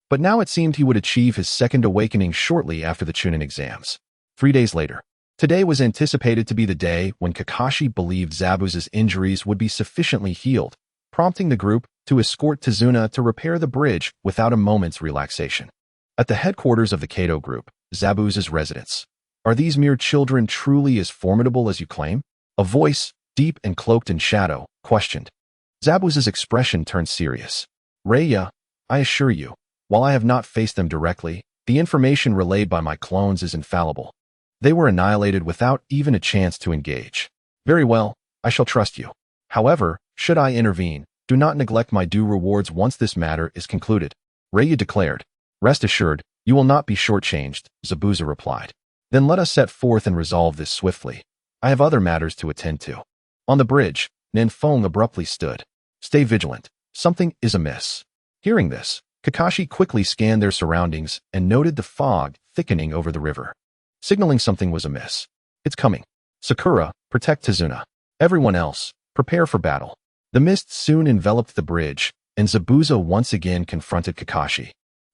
but now it seemed he would achieve his second awakening shortly after the Chunin exams. 3 days later, today was anticipated to be the day when Kakashi believed Zabuza's injuries would be sufficiently healed, prompting the group to escort Tazuna to repair the bridge without a moment's relaxation. At the headquarters of the Kato group, Zabuza's residence, are these mere children truly as formidable as you claim? A voice, deep and cloaked in shadow, questioned. Zabuza's expression turned serious. Reiya, I assure you, while I have not faced them directly, the information relayed by my clones is infallible. They were annihilated without even a chance to engage. Very well, I shall trust you. However, should I intervene, do not neglect my due rewards once this matter is concluded, Reiya declared. Rest assured, you will not be shortchanged, Zabuza replied. Then let us set forth and resolve this swiftly. I have other matters to attend to. On the bridge, Nanfong abruptly stood. Stay vigilant. Something is amiss. Hearing this, Kakashi quickly scanned their surroundings and noted the fog thickening over the river, signaling something was amiss. It's coming. Sakura, protect Tazuna. Everyone else, prepare for battle. The mist soon enveloped the bridge, and Zabuza once again confronted Kakashi,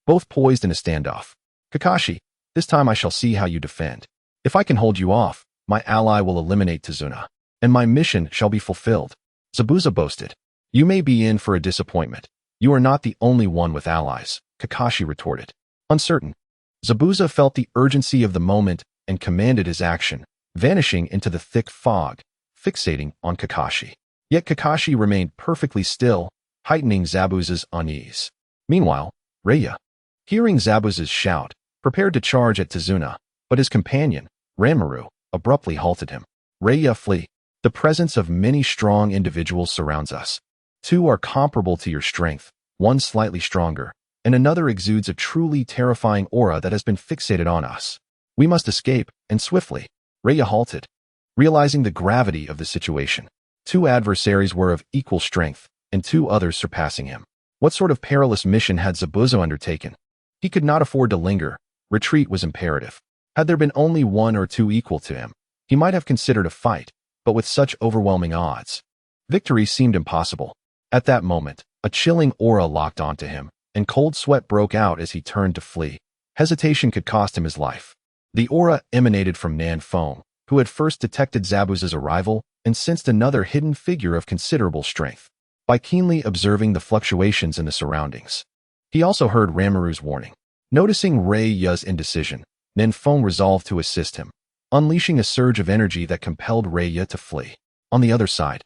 both poised in a standoff. Kakashi, this time I shall see how you defend. If I can hold you off, my ally will eliminate Tazuna, and my mission shall be fulfilled. Zabuza boasted. You may be in for a disappointment. You are not the only one with allies, Kakashi retorted. Uncertain, Zabuza felt the urgency of the moment and commanded his action, vanishing into the thick fog, fixating on Kakashi. Yet Kakashi remained perfectly still, heightening Zabuza's unease. Meanwhile, Reiya, hearing Zabuza's shout, prepared to charge at Tazuna, but his companion, Ranmaru, abruptly halted him. Reiya, flee. The presence of many strong individuals surrounds us. 2 are comparable to your strength, 1 slightly stronger, and another exudes a truly terrifying aura that has been fixated on us. We must escape, and swiftly. Reiya halted, realizing the gravity of the situation. 2 adversaries were of equal strength, and 2 others surpassing him. What sort of perilous mission had Zabuza undertaken? He could not afford to linger. Retreat was imperative. Had there been only 1 or 2 equal to him, he might have considered a fight, but with such overwhelming odds, victory seemed impossible. At that moment, a chilling aura locked onto him, and cold sweat broke out as he turned to flee. Hesitation could cost him his life. The aura emanated from Nanfong, who had first detected Zabuza's arrival and sensed another hidden figure of considerable strength. By keenly observing the fluctuations in the surroundings, he also heard Ranmaru's warning. Noticing Reiya's indecision, Nanfong resolved to assist him, unleashing a surge of energy that compelled Reiya to flee. On the other side,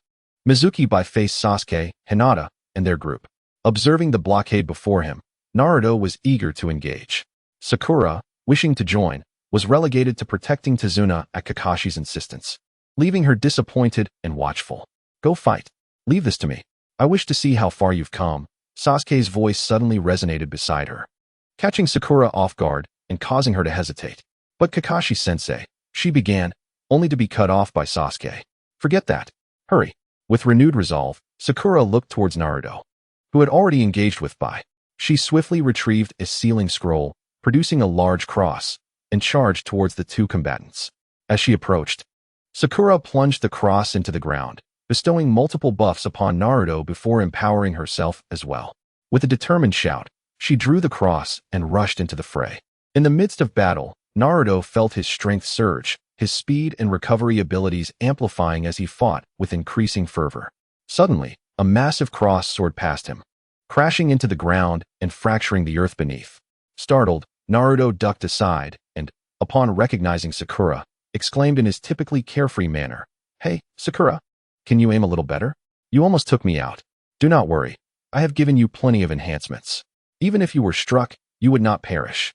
Mizuki faced Sasuke, Hinata, and their group. Observing the blockade before him, Naruto was eager to engage. Sakura, wishing to join, was relegated to protecting Tazuna at Kakashi's insistence, leaving her disappointed and watchful. Go fight. Leave this to me. I wish to see how far you've come. Sasuke's voice suddenly resonated beside her, catching Sakura off guard and causing her to hesitate. But Kakashi-sensei, she began, only to be cut off by Sasuke. Forget that. Hurry. With renewed resolve, Sakura looked towards Naruto, who had already engaged with Bai. She swiftly retrieved a sealing scroll, producing a large cross, and charged towards the two combatants. As she approached, Sakura plunged the cross into the ground, bestowing multiple buffs upon Naruto before empowering herself as well. With a determined shout, she drew the cross and rushed into the fray. In the midst of battle, Naruto felt his strength surge, his speed and recovery abilities amplifying as he fought with increasing fervor. Suddenly, a massive cross soared past him, crashing into the ground and fracturing the earth beneath. Startled, Naruto ducked aside and, upon recognizing Sakura, exclaimed in his typically carefree manner, "Hey, Sakura, can you aim a little better? You almost took me out. Do not worry, I have given you plenty of enhancements. Even if you were struck, you would not perish.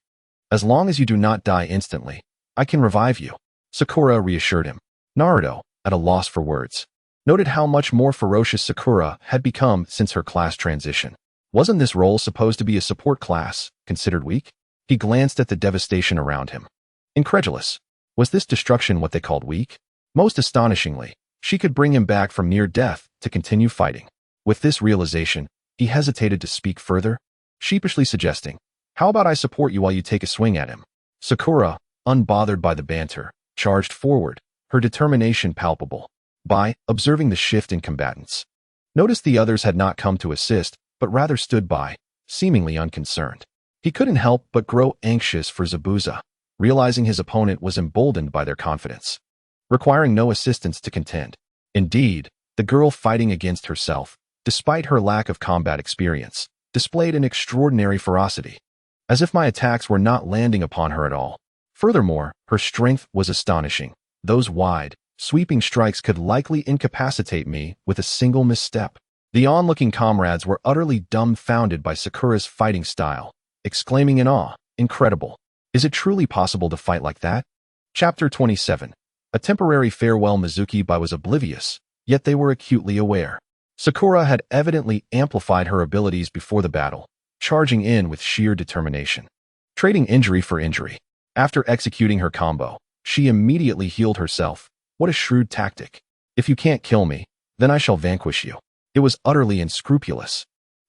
As long as you do not die instantly, I can revive you," Sakura reassured him. Naruto, at a loss for words, noted how much more ferocious Sakura had become since her class transition. Wasn't this role supposed to be a support class, considered weak? He glanced at the devastation around him. Incredulous. Was this destruction what they called weak? Most astonishingly, she could bring him back from near death to continue fighting. With this realization, he hesitated to speak further, sheepishly suggesting, "How about I support you while you take a swing at him?" Sakura, unbothered by the banter, charged forward, her determination palpable. Bai, observing the shift in combatants, noticed the others had not come to assist, but rather stood by, seemingly unconcerned. He couldn't help but grow anxious for Zabuza, realizing his opponent was emboldened by their confidence, requiring no assistance to contend. Indeed, the girl fighting against herself, despite her lack of combat experience, displayed an extraordinary ferocity, as if my attacks were not landing upon her at all. Furthermore, her strength was astonishing. Those wide, sweeping strikes could likely incapacitate me with a single misstep. The onlooking comrades were utterly dumbfounded by Sakura's fighting style, exclaiming in awe, "Incredible. Is it truly possible to fight like that?" Chapter 27. A temporary farewell. Mizuki Bai was oblivious, yet they were acutely aware. Sakura had evidently amplified her abilities before the battle, charging in with sheer determination, trading injury for injury. After executing her combo, she immediately healed herself. What a shrewd tactic. If you can't kill me, then I shall vanquish you. It was utterly unscrupulous.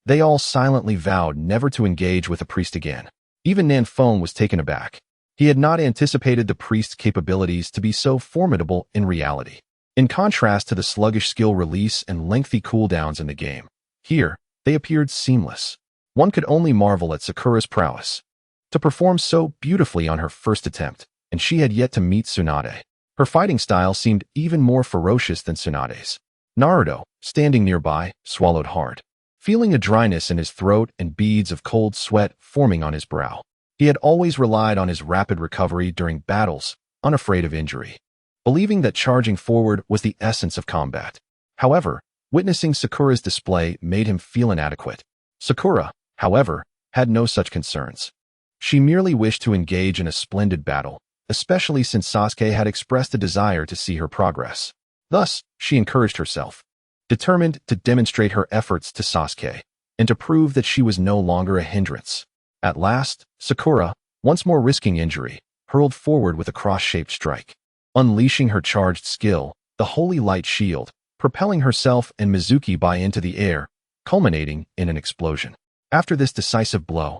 They all silently vowed never to engage with a priest again. Even Nanfeng was taken aback. He had not anticipated the priest's capabilities to be so formidable in reality. In contrast to the sluggish skill release and lengthy cooldowns in the game, here, they appeared seamless. One could only marvel at Sakura's prowess to perform so beautifully on her first attempt, and she had yet to meet Tsunade. Her fighting style seemed even more ferocious than Tsunade's. Naruto, standing nearby, swallowed hard, feeling a dryness in his throat and beads of cold sweat forming on his brow. He had always relied on his rapid recovery during battles, unafraid of injury, believing that charging forward was the essence of combat. However, witnessing Sakura's display made him feel inadequate. Sakura, however, had no such concerns. She merely wished to engage in a splendid battle, especially since Sasuke had expressed a desire to see her progress. Thus, she encouraged herself, determined to demonstrate her efforts to Sasuke, and to prove that she was no longer a hindrance. At last, Sakura, once more risking injury, hurled forward with a cross-shaped strike, unleashing her charged skill, the Holy Light Shield, propelling herself and Mizuki Bai into the air, culminating in an explosion. After this decisive blow,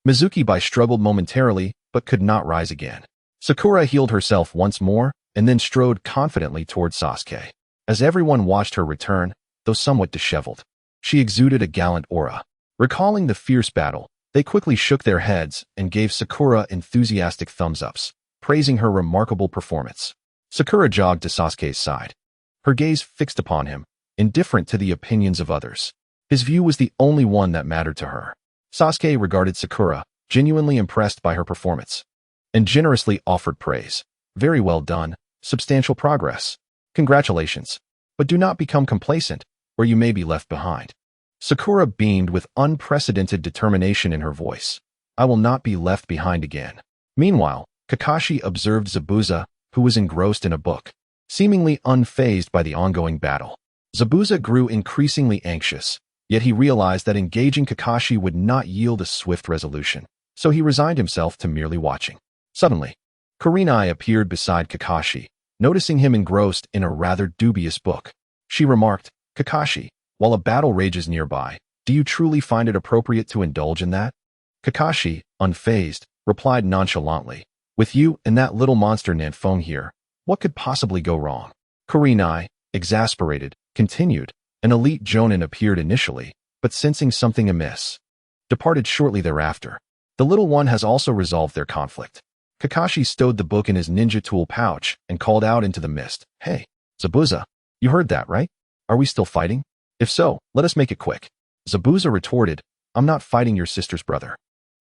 Mizuki Bai struggled momentarily but could not rise again. Sakura healed herself once more and then strode confidently toward Sasuke. As everyone watched her return, though somewhat disheveled, she exuded a gallant aura. Recalling the fierce battle, they quickly shook their heads and gave Sakura enthusiastic thumbs-ups, praising her remarkable performance. Sakura jogged to Sasuke's side, her gaze fixed upon him, indifferent to the opinions of others. His view was the only one that mattered to her. Sasuke regarded Sakura, genuinely impressed by her performance, and generously offered praise. "Very well done, substantial progress. Congratulations. But do not become complacent, or you may be left behind." Sakura beamed with unprecedented determination in her voice. "I will not be left behind again." Meanwhile, Kakashi observed Zabuza, who was engrossed in a book, seemingly unfazed by the ongoing battle. Zabuza grew increasingly anxious, yet he realized that engaging Kakashi would not yield a swift resolution, so he resigned himself to merely watching. Suddenly, Kurenai appeared beside Kakashi, noticing him engrossed in a rather dubious book. She remarked, "Kakashi, while a battle rages nearby, do you truly find it appropriate to indulge in that?" Kakashi, unfazed, replied nonchalantly, "With you and that little monster Nanfeng here, what could possibly go wrong?" Kurenai, exasperated, continued, "An elite jonin appeared initially, but sensing something amiss, departed shortly thereafter. The little one has also resolved their conflict." Kakashi stowed the book in his ninja tool pouch and called out into the mist, "Hey, Zabuza, you heard that, right? Are we still fighting? If so, let us make it quick." Zabuza retorted, "I'm not fighting your sister's brother.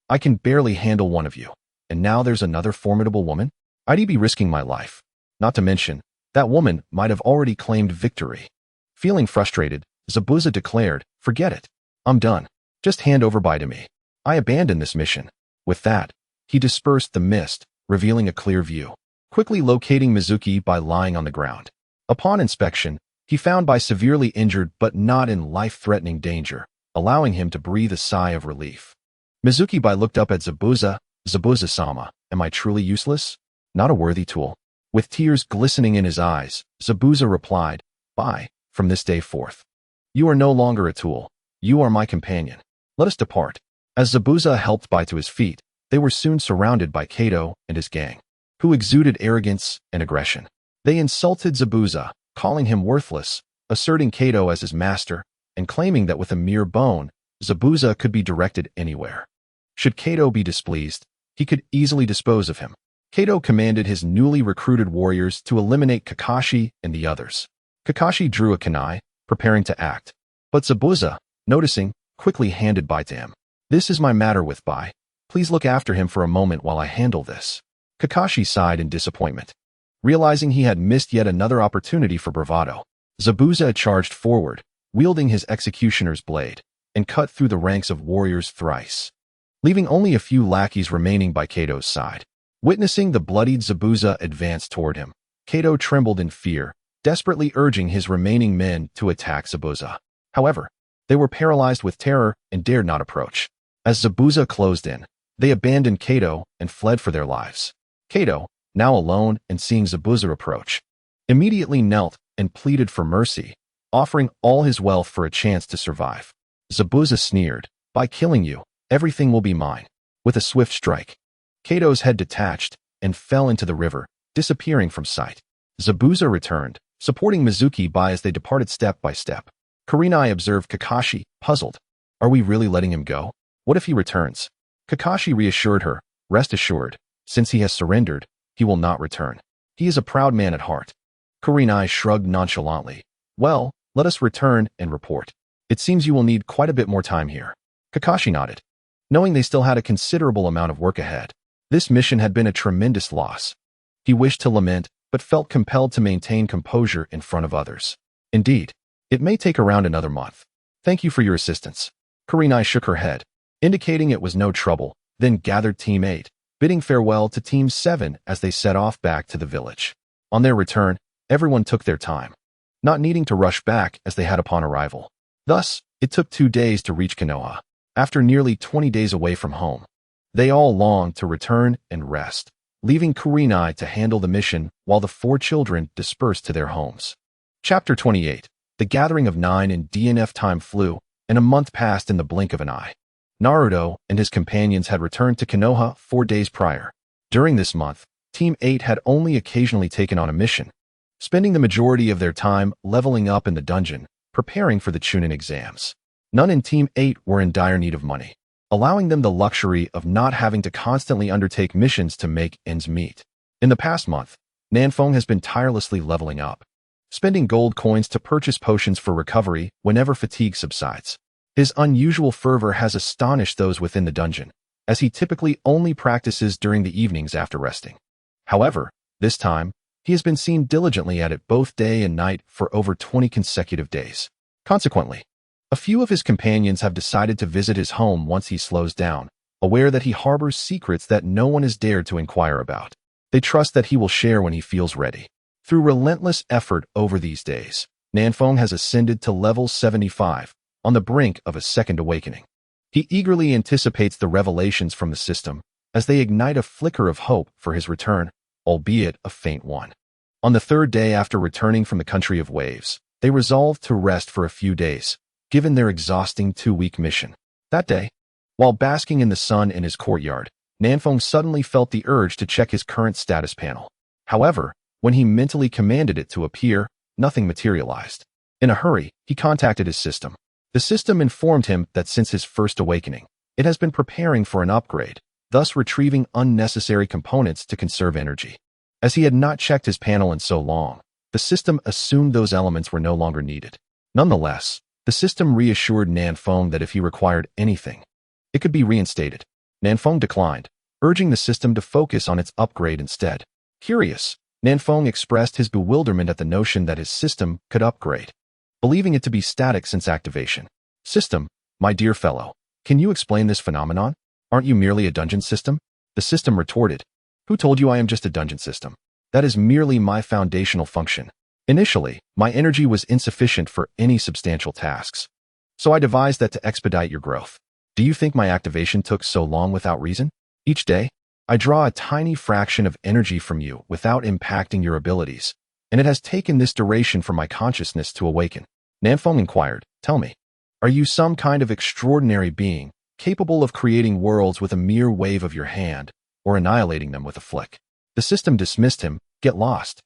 I can barely handle one of you, and now there's another formidable woman? I'd be risking my life. Not to mention, that woman might have already claimed victory." Feeling frustrated, Zabuza declared, "Forget it. I'm done. Just hand over Bai to me. I abandon this mission." With that, he dispersed the mist, revealing a clear view, quickly locating Mizuki by lying on the ground. Upon inspection, he found Bai severely injured but not in life-threatening danger, allowing him to breathe a sigh of relief. Mizuki Bai looked up at Zabuza. "Zabuza-sama, am I truly useless? Not a worthy tool?" With tears glistening in his eyes, Zabuza replied, "Bai, from this day forth, you are no longer a tool. You are my companion. Let us depart." As Zabuza helped Bai to his feet, they were soon surrounded by Kato and his gang, who exuded arrogance and aggression. They insulted Zabuza, calling him worthless, asserting Kato as his master, and claiming that with a mere bone, Zabuza could be directed anywhere. Should Kato be displeased, he could easily dispose of him. Kato commanded his newly recruited warriors to eliminate Kakashi and the others. Kakashi drew a kunai, preparing to act, but Zabuza, noticing, quickly handed Bai to him. "This is my matter with Bai. Please look after him for a moment while I handle this." Kakashi sighed in disappointment. Realizing he had missed yet another opportunity for bravado, Zabuza charged forward, wielding his executioner's blade, and cut through the ranks of warriors thrice, leaving only a few lackeys remaining by Kato's side. Witnessing the bloodied Zabuza advance toward him, Kato trembled in fear, desperately urging his remaining men to attack Zabuza. However, they were paralyzed with terror and dared not approach. As Zabuza closed in, they abandoned Kato and fled for their lives. Kato, now alone and seeing Zabuza approach, immediately knelt and pleaded for mercy, offering all his wealth for a chance to survive. Zabuza sneered, "By killing you, everything will be mine." With a swift strike, Kato's head detached and fell into the river, disappearing from sight. Zabuza returned, supporting Mizuki Bai as they departed step by step. Kurenai observed Kakashi, puzzled. "Are we really letting him go? What if he returns?" Kakashi reassured her, "Rest assured, since he has surrendered, he will not return. He is a proud man at heart." Kurenai shrugged nonchalantly. "Well, let us return and report. It seems you will need quite a bit more time here." Kakashi nodded, knowing they still had a considerable amount of work ahead. This mission had been a tremendous loss. He wished to lament, but felt compelled to maintain composure in front of others. "Indeed, it may take around another month. Thank you for your assistance." Kurenai shook her head, indicating it was no trouble, then gathered Team 8, bidding farewell to Team 7 as they set off back to the village. On their return, everyone took their time, not needing to rush back as they had upon arrival. Thus, it took 2 days to reach Konoha. After nearly 20 days away from home, they all longed to return and rest, leaving Kurenai to handle the mission while the 4 children dispersed to their homes. Chapter 28. The Gathering of 9 in DNF time flew, and a month passed in the blink of an eye. Naruto and his companions had returned to Konoha 4 days prior. During this month, Team 8 had only occasionally taken on a mission, spending the majority of their time leveling up in the dungeon, preparing for the Chunin exams. None in Team 8 were in dire need of money, allowing them the luxury of not having to constantly undertake missions to make ends meet. In the past month, Nanfeng has been tirelessly leveling up, spending gold coins to purchase potions for recovery whenever fatigue subsides. His unusual fervor has astonished those within the dungeon, as he typically only practices during the evenings after resting. However, this time, he has been seen diligently at it both day and night for over 20 consecutive days. Consequently, a few of his companions have decided to visit his home once he slows down, aware that he harbors secrets that no one has dared to inquire about. They trust that he will share when he feels ready. Through relentless effort over these days, Nanfeng has ascended to level 75, on the brink of a second awakening. He eagerly anticipates the revelations from the system, as they ignite a flicker of hope for his return, albeit a faint one. On the third day after returning from the country of waves, they resolve to rest for a few days, given their exhausting 2-week mission. That day, while basking in the sun in his courtyard, Nanfeng suddenly felt the urge to check his current status panel. However, when he mentally commanded it to appear, nothing materialized. In a hurry, he contacted his system. The system informed him that since his first awakening, it has been preparing for an upgrade, thus retrieving unnecessary components to conserve energy. As he had not checked his panel in so long, the system assumed those elements were no longer needed. Nonetheless, the system reassured Nanfeng that if he required anything, it could be reinstated. Nanfeng declined, urging the system to focus on its upgrade instead. Curious, Nanfeng expressed his bewilderment at the notion that his system could upgrade, believing it to be static since activation. System, my dear fellow, can you explain this phenomenon? Aren't you merely a dungeon system? The system retorted. Who told you I am just a dungeon system? That is merely my foundational function. Initially, my energy was insufficient for any substantial tasks, so I devised that to expedite your growth. Do you think my activation took so long without reason? Each day, I draw a tiny fraction of energy from you without impacting your abilities, and it has taken this duration for my consciousness to awaken. Nanfeng inquired, tell me, are you some kind of extraordinary being, capable of creating worlds with a mere wave of your hand, or annihilating them with a flick? The system dismissed him. Get lost.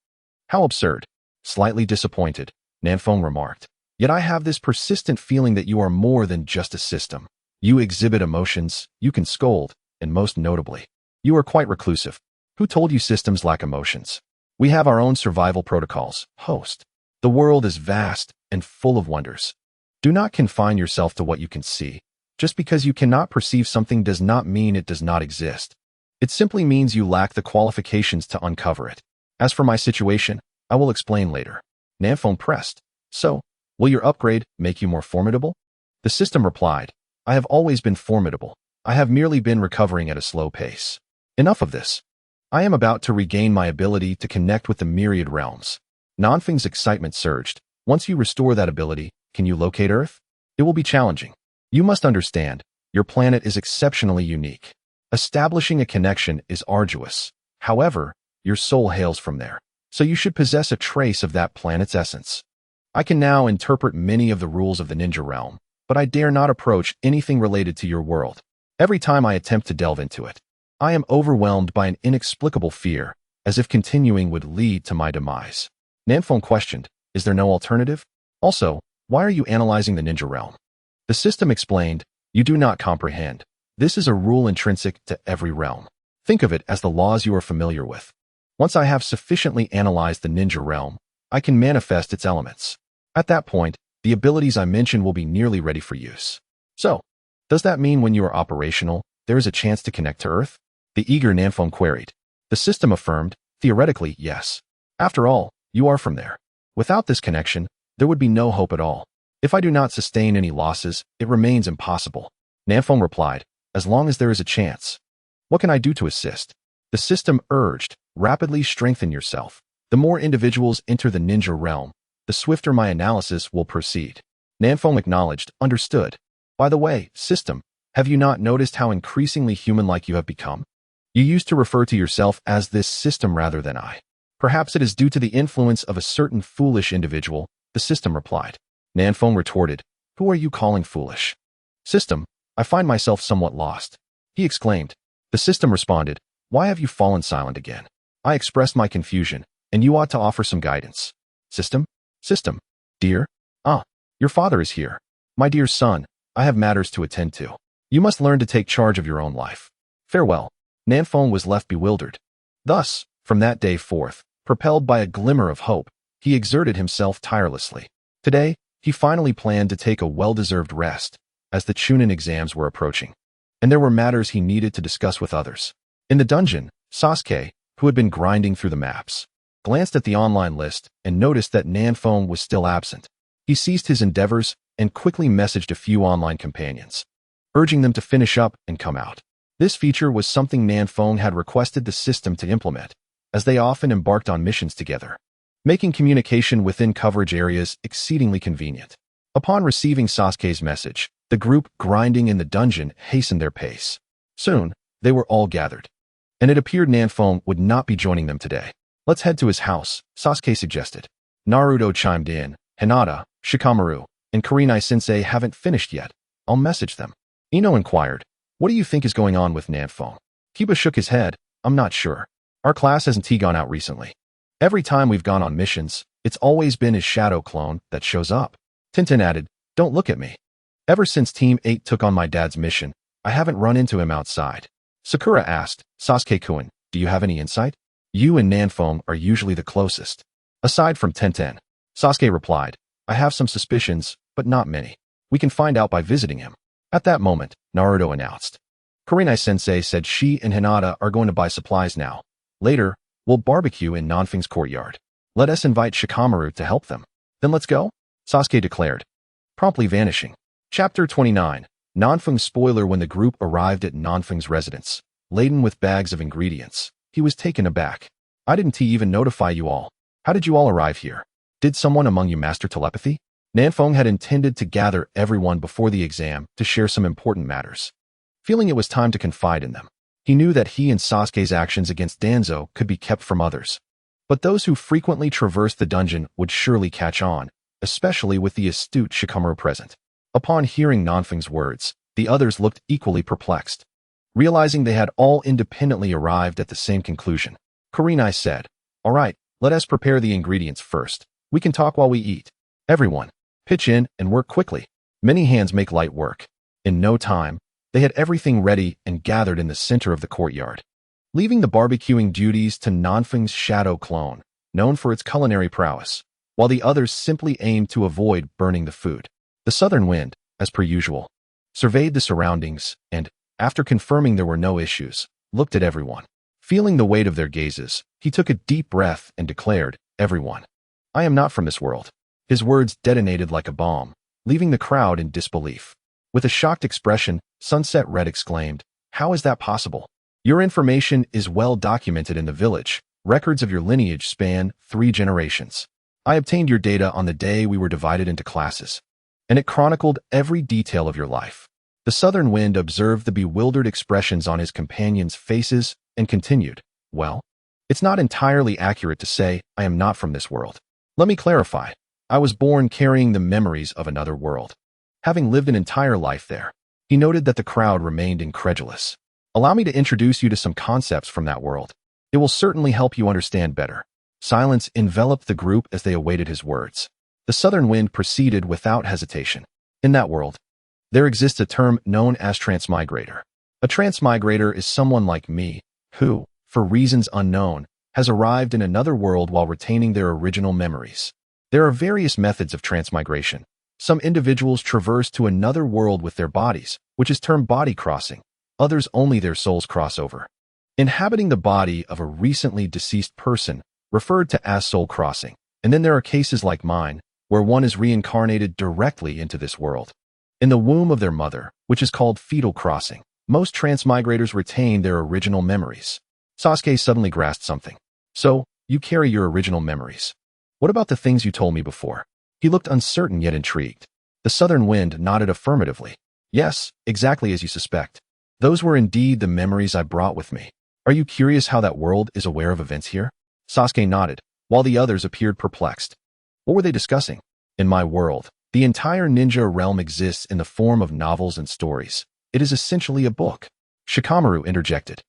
How absurd. Slightly disappointed, Nanfeng remarked. Yet I have this persistent feeling that you are more than just a system. You exhibit emotions, you can scold, and most notably, you are quite reclusive. Who told you systems lack emotions? We have our own survival protocols, host. The world is vast and full of wonders. Do not confine yourself to what you can see. Just because you cannot perceive something does not mean it does not exist. It simply means you lack the qualifications to uncover it. As for my situation, I will explain later. Nanfeng pressed. So, will your upgrade make you more formidable? The system replied, I have always been formidable. I have merely been recovering at a slow pace. Enough of this. I am about to regain my ability to connect with the myriad realms. Nanfeng's excitement surged. Once you restore that ability, can you locate Earth? It will be challenging. You must understand, your planet is exceptionally unique. Establishing a connection is arduous. However, your soul hails from there, so you should possess a trace of that planet's essence. I can now interpret many of the rules of the ninja realm, but I dare not approach anything related to your world. Every time I attempt to delve into it, I am overwhelmed by an inexplicable fear, as if continuing would lead to my demise. Nanfeng questioned, is there no alternative? Also, why are you analyzing the ninja realm? The system explained, you do not comprehend. This is a rule intrinsic to every realm. Think of it as the laws you are familiar with. Once I have sufficiently analyzed the ninja realm, I can manifest its elements. At that point, the abilities I mentioned will be nearly ready for use. So, does that mean when you are operational, there is a chance to connect to Earth? The eager Nanfeng queried. The system affirmed, theoretically, yes. After all, you are from there. Without this connection, there would be no hope at all. If I do not sustain any losses, it remains impossible. Nanfeng replied, as long as there is a chance. What can I do to assist? The system urged, rapidly strengthen yourself. The more individuals enter the ninja realm, the swifter my analysis will proceed. Nanfeng acknowledged, understood. By the way, system, have you not noticed how increasingly human-like you have become? You used to refer to yourself as this system rather than I. Perhaps it is due to the influence of a certain foolish individual, the system replied. Nanfeng retorted, who are you calling foolish? System, I find myself somewhat lost. He exclaimed. The system responded, why have you fallen silent again? I expressed my confusion, and you ought to offer some guidance. System? System. Dear? Your father is here. My dear son, I have matters to attend to. You must learn to take charge of your own life. Farewell. Nanfeng was left bewildered. Thus, from that day forth, propelled by a glimmer of hope, he exerted himself tirelessly. Today, he finally planned to take a well-deserved rest, as the Chunin exams were approaching, and there were matters he needed to discuss with others. In the dungeon, Sasuke, who had been grinding through the maps, glanced at the online list and noticed that Nanfeng was still absent. He ceased his endeavors and quickly messaged a few online companions, urging them to finish up and come out. This feature was something Nanfeng had requested the system to implement, as they often embarked on missions together. making communication within coverage areas exceedingly convenient. Upon receiving Sasuke's message, the group grinding in the dungeon hastened their pace. Soon, they were all gathered, and it appeared Nanfeng would not be joining them today. Let's head to his house, Sasuke suggested. Naruto chimed in. Hinata, Shikamaru, and Kurenai-sensei haven't finished yet. I'll message them. Ino inquired, what do you think is going on with Nanfeng? Kiba shook his head. I'm not sure. Our class hasn't gone out recently. Every time we've gone on missions, it's always been his shadow clone that shows up. Tintin added, don't look at me. Ever since Team 8 took on my dad's mission, I haven't run into him outside. Sakura asked, Sasuke-kun, do you have any insight? You and Nanfeng are usually the closest. Aside from Tenten. Sasuke replied, I have some suspicions, but not many. We can find out by visiting him. At that moment, Naruto announced. Kurenai-sensei said she and Hinata are going to buy supplies now. Later, we'll barbecue in Nanfeng's courtyard. Let us invite Shikamaru to help them. Then let's go, Sasuke declared, promptly vanishing. Chapter 29. Nanfeng's spoiler. When the group arrived at Nanfeng's residence, laden with bags of ingredients, he was taken aback. I didn't even notify you all. How did you all arrive here? Did someone among you master telepathy? Nanfeng had intended to gather everyone before the exam to share some important matters. Feeling it was time to confide in them, he knew that he and Sasuke's actions against Danzo could be kept from others. But those who frequently traversed the dungeon would surely catch on, especially with the astute Shikamaru present. Upon hearing Nanfeng's words, the others looked equally perplexed. Realizing they had all independently arrived at the same conclusion, Kurenai said, all right, let us prepare the ingredients first. We can talk while we eat. Everyone, pitch in and work quickly. Many hands make light work. In no time, they had everything ready and gathered in the center of the courtyard. Leaving the barbecuing duties to Nanfeng's shadow clone, known for its culinary prowess, while the others simply aimed to avoid burning the food. The southern wind, as per usual, surveyed the surroundings and, after confirming there were no issues, looked at everyone. Feeling the weight of their gazes, he took a deep breath and declared, everyone, I am not from this world. His words detonated like a bomb, leaving the crowd in disbelief. With a shocked expression, Sunset Red exclaimed, how is that possible? Your information is well documented in the village. Records of your lineage span 3 generations. I obtained your data on the day we were divided into classes, and it chronicled every detail of your life. The southern wind observed the bewildered expressions on his companions' faces and continued, well, it's not entirely accurate to say I am not from this world. Let me clarify. I was born carrying the memories of another world, having lived an entire life there. He noted that the crowd remained incredulous. Allow me to introduce you to some concepts from that world. It will certainly help you understand better. Silence enveloped the group as they awaited his words. The southern wind proceeded without hesitation. In that world, there exists a term known as transmigrator. A transmigrator is someone like me, who, for reasons unknown, has arrived in another world while retaining their original memories. There are various methods of transmigration. Some individuals traverse to another world with their bodies, which is termed body crossing. Others only their souls cross over, inhabiting the body of a recently deceased person, referred to as soul crossing. And then there are cases like mine, where one is reincarnated directly into this world, in the womb of their mother, which is called fetal crossing. Most transmigrators retain their original memories. Sasuke suddenly grasped something. So, you carry your original memories. What about the things you told me before? He looked uncertain yet intrigued. The southern wind nodded affirmatively. Yes, exactly as you suspect. Those were indeed the memories I brought with me. Are you curious how that world is aware of events here? Sasuke nodded, while the others appeared perplexed. What were they discussing? In my world, the entire ninja realm exists in the form of novels and stories. It is essentially a book. Shikamaru interjected.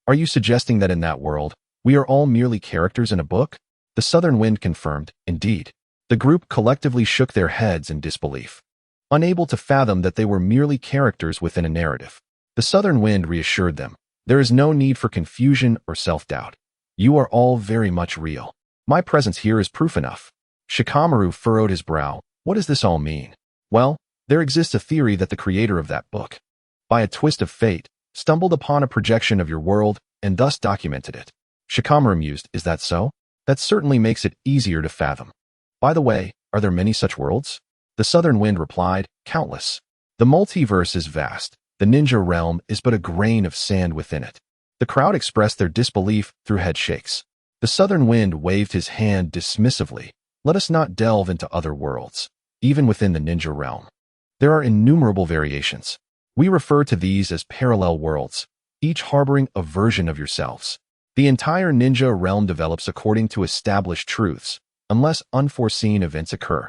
Are you suggesting that in that world, we are all merely characters in a book? The southern wind confirmed, indeed. The group collectively shook their heads in disbelief, unable to fathom that they were merely characters within a narrative. The southern wind reassured them. There is no need for confusion or self-doubt. You are all very much real. My presence here is proof enough. Shikamaru furrowed his brow. What does this all mean? Well, there exists a theory that the creator of that book, by a twist of fate, stumbled upon a projection of your world and thus documented it. Shikamaru mused, is that so? That certainly makes it easier to fathom. By the way, are there many such worlds? The southern wind replied, countless. The multiverse is vast. The ninja realm is but a grain of sand within it. The crowd expressed their disbelief through head shakes. The southern wind waved his hand dismissively. Let us not delve into other worlds, even within the ninja realm. There are innumerable variations. We refer to these as parallel worlds, each harboring a version of yourselves. The entire ninja realm develops according to established truths, unless unforeseen events occur.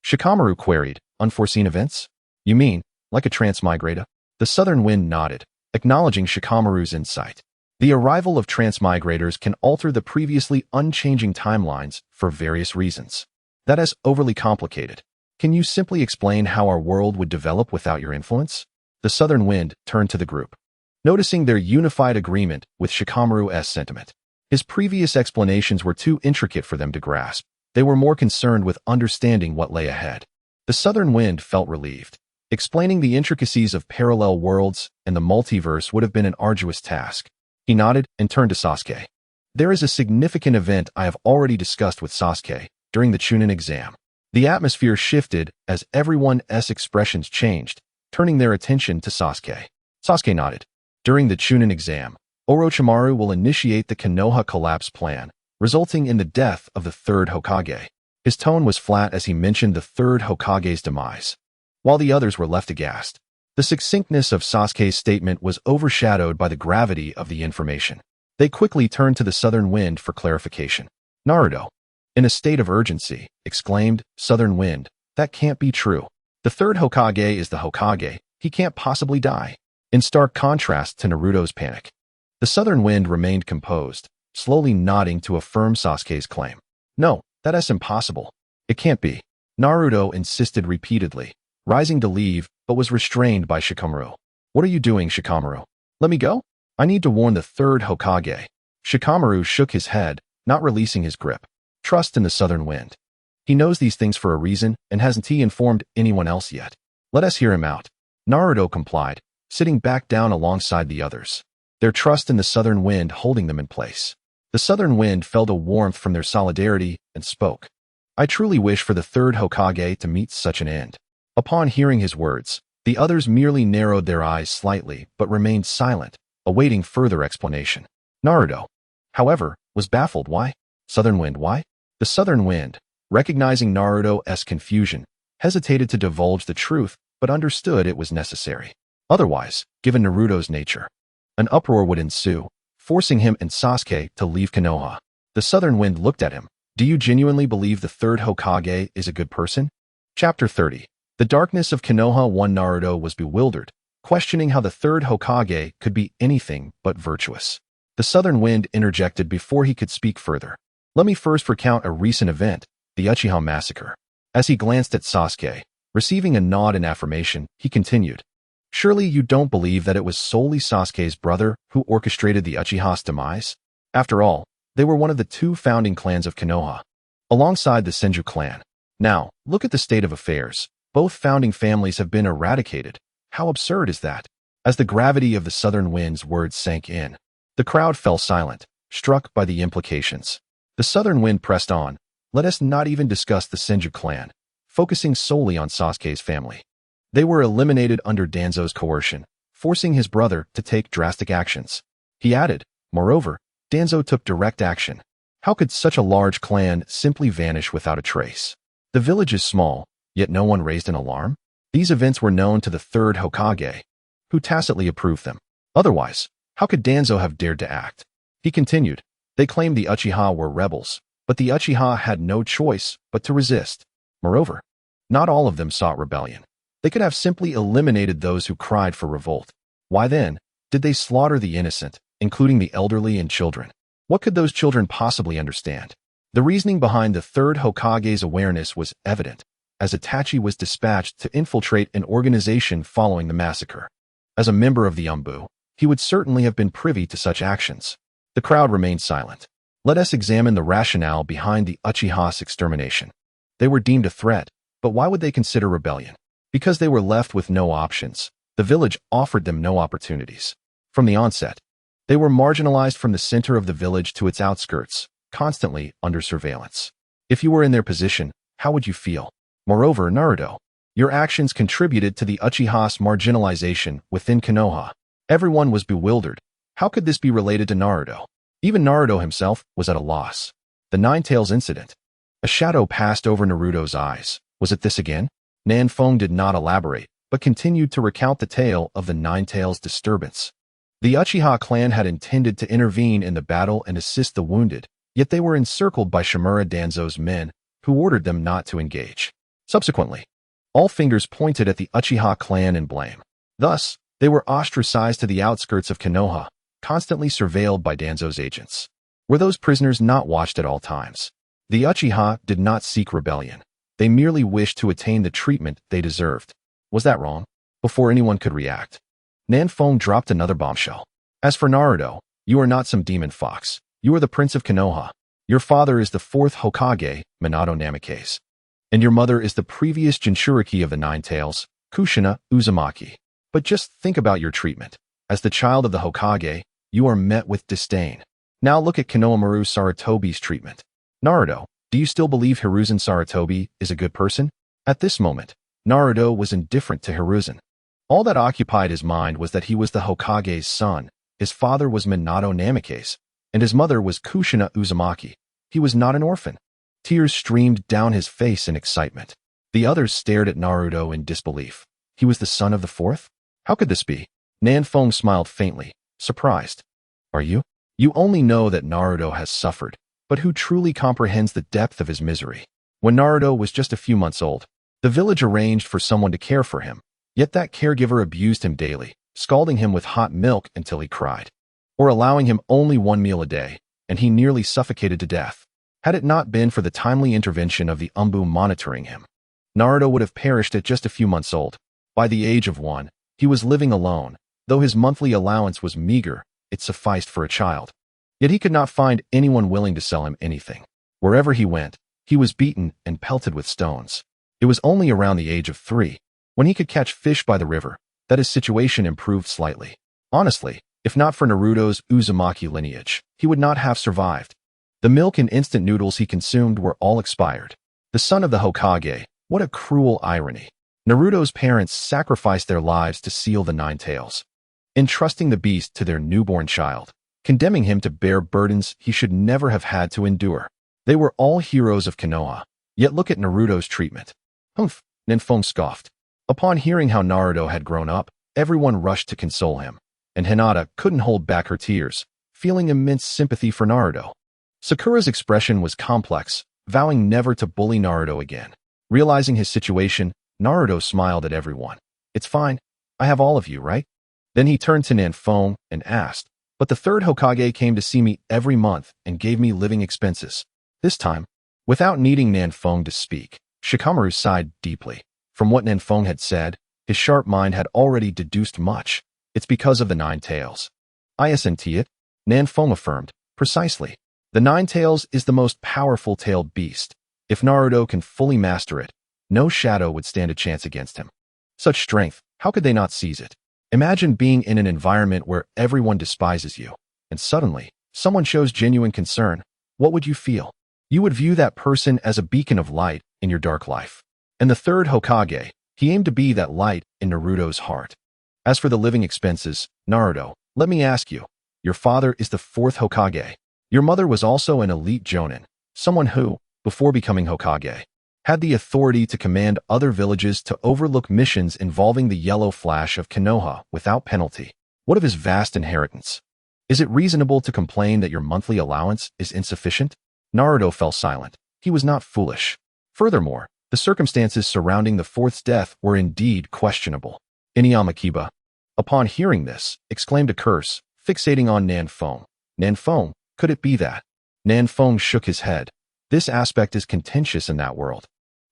Shikamaru queried, unforeseen events? You mean, like a transmigrator? The southern wind nodded, acknowledging Shikamaru's insight. The arrival of transmigrators can alter the previously unchanging timelines for various reasons. That is overly complicated. Can you simply explain how our world would develop without your influence? The southern wind turned to the group, noticing their unified agreement with Shikamaru's sentiment. His previous explanations were too intricate for them to grasp. They were more concerned with understanding what lay ahead. The southern wind felt relieved. Explaining the intricacies of parallel worlds and the multiverse would have been an arduous task. He nodded and turned to Sasuke. There is a significant event I have already discussed with Sasuke during the Chunin exam. The atmosphere shifted as everyone's expressions changed, turning their attention to Sasuke. Sasuke nodded. During the Chunin exam, Orochimaru will initiate the Konoha collapse plan, resulting in the death of the third Hokage. His tone was flat as he mentioned the third Hokage's demise, while the others were left aghast. The succinctness of Sasuke's statement was overshadowed by the gravity of the information. They quickly turned to the southern wind for clarification. Naruto, in a state of urgency, exclaimed, Southern wind, that can't be true. The third Hokage is the Hokage. He can't possibly die. In stark contrast to Naruto's panic, the southern wind remained composed, slowly nodding to affirm Sasuke's claim. No, that is impossible. It can't be. Naruto insisted repeatedly, rising to leave, but was restrained by Shikamaru. What are you doing, Shikamaru? Let me go? I need to warn the third Hokage. Shikamaru shook his head, not releasing his grip. Trust in the southern wind. He knows these things for a reason, and hasn't he informed anyone else yet? Let us hear him out. Naruto complied, sitting back down alongside the others, their trust in the southern wind holding them in place. The southern wind felt a warmth from their solidarity and spoke. I truly wish for the third Hokage to meet such an end. Upon hearing his words, the others merely narrowed their eyes slightly but remained silent, awaiting further explanation. Naruto, however, was baffled. Why? Southern wind, why? The southern wind, recognizing Naruto's confusion, hesitated to divulge the truth but understood it was necessary. Otherwise, given Naruto's nature, an uproar would ensue, forcing him and Sasuke to leave Konoha. The southern wind looked at him. Do you genuinely believe the third Hokage is a good person? Chapter 30. The darkness of Konoha. One Naruto was bewildered, questioning how the third Hokage could be anything but virtuous. The southern wind interjected before he could speak further. Let me first recount a recent event, the Uchiha massacre. As he glanced at Sasuke, receiving a nod in affirmation, he continued. Surely you don't believe that it was solely Sasuke's brother who orchestrated the Uchiha's demise? After all, they were one of the two founding clans of Konoha, alongside the Senju clan. Now, look at the state of affairs. Both founding families have been eradicated. How absurd is that? As the gravity of the southern wind's words sank in, the crowd fell silent, struck by the implications. The southern wind pressed on. Let us not even discuss the Senju clan, focusing solely on Sasuke's family. They were eliminated under Danzo's coercion, forcing his brother to take drastic actions. He added, moreover, Danzo took direct action. How could such a large clan simply vanish without a trace? The village is small, yet no one raised an alarm? These events were known to the third Hokage, who tacitly approved them. Otherwise, how could Danzo have dared to act? He continued, they claimed the Uchiha were rebels, but the Uchiha had no choice but to resist. Moreover, not all of them sought rebellion. They could have simply eliminated those who cried for revolt. Why then did they slaughter the innocent, including the elderly and children? What could those children possibly understand? The reasoning behind the third Hokage's awareness was evident, as Itachi was dispatched to infiltrate an organization following the massacre. As a member of the Umbu, he would certainly have been privy to such actions. The crowd remained silent. Let us examine the rationale behind the Uchiha's extermination. They were deemed a threat, but why would they consider rebellion? Because they were left with no options. The village offered them no opportunities. From the onset, they were marginalized from the center of the village to its outskirts, constantly under surveillance. If you were in their position, how would you feel? Moreover, Naruto, your actions contributed to the Uchiha's marginalization within Konoha. Everyone was bewildered. How could this be related to Naruto? Even Naruto himself was at a loss. The Nine Tails incident. A shadow passed over Naruto's eyes. Was it this again? Nanfeng did not elaborate, but continued to recount the tale of the Nine Tails disturbance. The Uchiha clan had intended to intervene in the battle and assist the wounded, yet they were encircled by Shimura Danzo's men, who ordered them not to engage. Subsequently, all fingers pointed at the Uchiha clan in blame. Thus, they were ostracized to the outskirts of Konoha, constantly surveilled by Danzo's agents. Were those prisoners not watched at all times? The Uchiha did not seek rebellion. They merely wished to attain the treatment they deserved. Was that wrong? Before anyone could react, Nanfeng dropped another bombshell. As for Naruto, you are not some demon fox. You are the prince of Konoha. Your father is the fourth Hokage, Minato Namikaze. And your mother is the previous Jinchuriki of the Nine Tails, Kushina Uzumaki. But just think about your treatment. As the child of the Hokage, you are met with disdain. Now look at Konohamaru Sarutobi's treatment. Naruto, do you still believe Hiruzen Sarutobi is a good person? At this moment, Naruto was indifferent to Hiruzen. All that occupied his mind was that he was the Hokage's son, his father was Minato Namikaze, and his mother was Kushina Uzumaki. He was not an orphan. Tears streamed down his face in excitement. The others stared at Naruto in disbelief. He was the son of the fourth? How could this be? Nanfeng smiled faintly, surprised. Are you? You only know that Naruto has suffered, but who truly comprehends the depth of his misery? When Naruto was just a few months old, the village arranged for someone to care for him, yet that caregiver abused him daily, scalding him with hot milk until he cried, or allowing him only one meal a day, and he nearly suffocated to death. Had it not been for the timely intervention of the Umbu monitoring him, Naruto would have perished at just a few months old. By the age of 1, he was living alone. Though his monthly allowance was meager, it sufficed for a child. Yet he could not find anyone willing to sell him anything. Wherever he went, he was beaten and pelted with stones. It was only around the age of 3, when he could catch fish by the river, that his situation improved slightly. Honestly, if not for Naruto's Uzumaki lineage, he would not have survived. The milk and instant noodles he consumed were all expired. The son of the Hokage, what a cruel irony. Naruto's parents sacrificed their lives to seal the Nine Tails, entrusting the beast to their newborn child, condemning him to bear burdens he should never have had to endure. They were all heroes of Konoha, yet look at Naruto's treatment. Humph, Nanfeng scoffed. Upon hearing how Naruto had grown up, everyone rushed to console him, and Hinata couldn't hold back her tears, feeling immense sympathy for Naruto. Sakura's expression was complex, vowing never to bully Naruto again. Realizing his situation, Naruto smiled at everyone. It's fine. I have all of you, right? Then he turned to Nanfeng and asked, but the third Hokage came to see me every month and gave me living expenses. This time, without needing Nanfeng to speak, Shikamaru sighed deeply. From what Nanfeng had said, his sharp mind had already deduced much. It's because of the Nine Tails. I assent it, Nanfeng affirmed. Precisely. The Nine Tails is the most powerful tailed beast. If Naruto can fully master it, no shadow would stand a chance against him. Such strength, how could they not seize it? Imagine being in an environment where everyone despises you, and suddenly, someone shows genuine concern. What would you feel? You would view that person as a beacon of light in your dark life. And the third Hokage, he aimed to be that light in Naruto's heart. As for the living expenses, Naruto, let me ask you, your father is the fourth Hokage. Your mother was also an elite jonin, someone who, before becoming Hokage, had the authority to command other villages to overlook missions involving the yellow flash of Konoha without penalty. What of his vast inheritance? Is it reasonable to complain that your monthly allowance is insufficient? Naruto fell silent. He was not foolish. Furthermore, the circumstances surrounding the fourth's death were indeed questionable. Inuyama Kiba, upon hearing this, exclaimed a curse, fixating on Nanfeng. Nanfeng, could it be that? Nanfeng shook his head. This aspect is contentious in that world.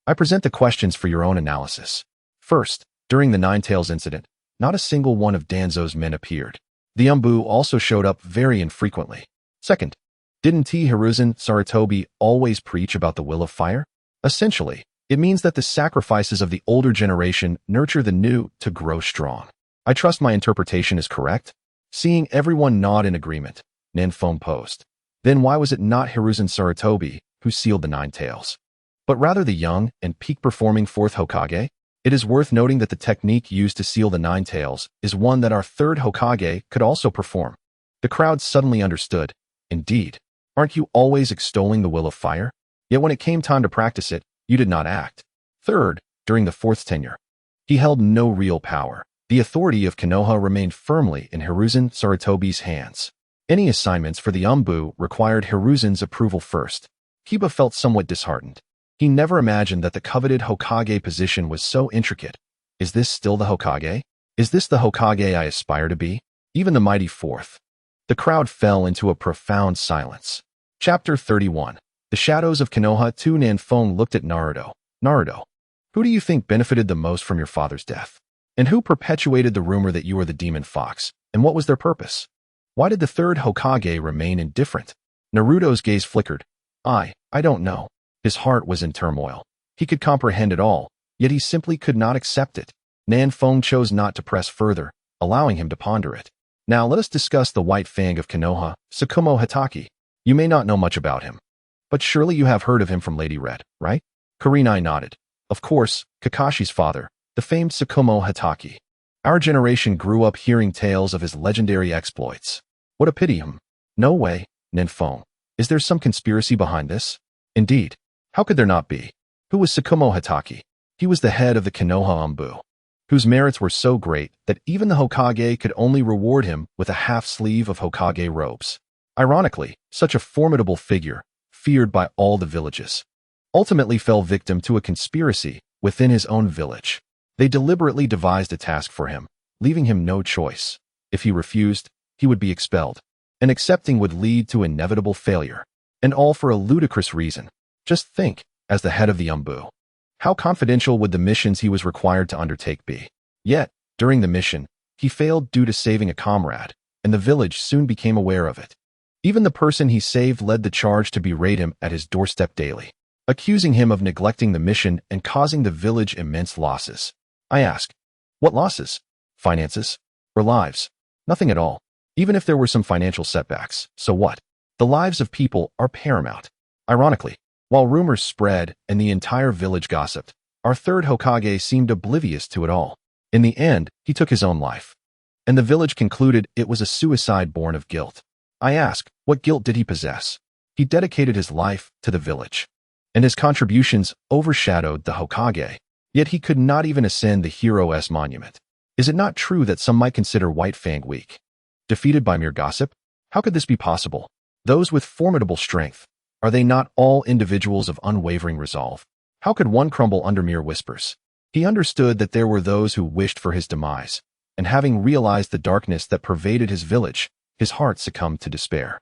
I present the questions for your own analysis. First, during the Nine Tails incident, not a single one of Danzo's men appeared. The Umbu also showed up very infrequently. Second, didn't Hiruzen Sarutobi always preach about the will of fire? Essentially, it means that the sacrifices of the older generation nurture the new to grow strong. I trust my interpretation is correct. Seeing everyone nod in agreement, Nanfeng posed. Then why was it not Hiruzen Sarutobi who sealed the Nine Tails, but rather the young and peak-performing fourth Hokage? It is worth noting that the technique used to seal the Nine Tails is one that our third Hokage could also perform. The crowd suddenly understood. Indeed. Aren't you always extolling the will of fire? Yet when it came time to practice it, you did not act. Third, during the fourth tenure, he held no real power. The authority of Konoha remained firmly in Hiruzen Sarutobi's hands. Any assignments for the Umbu required Hiruzen's approval first. Kiba felt somewhat disheartened. He never imagined that the coveted Hokage position was so intricate. Is this still the Hokage? Is this the Hokage I aspire to be? Even the mighty fourth. The crowd fell into a profound silence. Chapter 31. The Shadows of Konoha. Nanfeng looked at Naruto. Naruto, who do you think benefited the most from your father's death? And who perpetuated the rumor that you were the demon fox? And what was their purpose? Why did the third Hokage remain indifferent? Naruto's gaze flickered. I don't know. His heart was in turmoil. He could comprehend it all, yet he simply could not accept it. Nanfeng chose not to press further, allowing him to ponder it. Now let us discuss the White Fang of Konoha, Tsukumo Hatake. You may not know much about him, but surely you have heard of him from Lady Red, right? Kurenai nodded. Of course, Kakashi's father, the famed Tsukumo Hatake. Our generation grew up hearing tales of his legendary exploits. What a pity. No way, Nanfeng. Is there some conspiracy behind this? Indeed. How could there not be? Who was Tsukumo Hatake? He was the head of the Konoha Umbu, whose merits were so great that even the Hokage could only reward him with a half-sleeve of Hokage robes. Ironically, such a formidable figure, feared by all the villages, ultimately fell victim to a conspiracy within his own village. They deliberately devised a task for him, leaving him no choice. If he refused, he would be expelled, and accepting would lead to inevitable failure. And all for a ludicrous reason. Just think, as the head of the Umbu, how confidential would the missions he was required to undertake be? Yet, during the mission, he failed due to saving a comrade, and the village soon became aware of it. Even the person he saved led the charge to berate him at his doorstep daily, accusing him of neglecting the mission and causing the village immense losses. I ask, what losses? Finances? Or lives? Nothing at all. Even if there were some financial setbacks, so what? The lives of people are paramount. Ironically, while rumors spread and the entire village gossiped, our third Hokage seemed oblivious to it all. In the end, he took his own life, and the village concluded it was a suicide born of guilt. I ask, what guilt did he possess? He dedicated his life to the village, and his contributions overshadowed the Hokage. Yet he could not even ascend the hero's monument. Is it not true that some might consider White Fang weak, defeated by mere gossip? How could this be possible? Those with formidable strength, are they not all individuals of unwavering resolve? How could one crumble under mere whispers? He understood that there were those who wished for his demise, and having realized the darkness that pervaded his village, his heart succumbed to despair.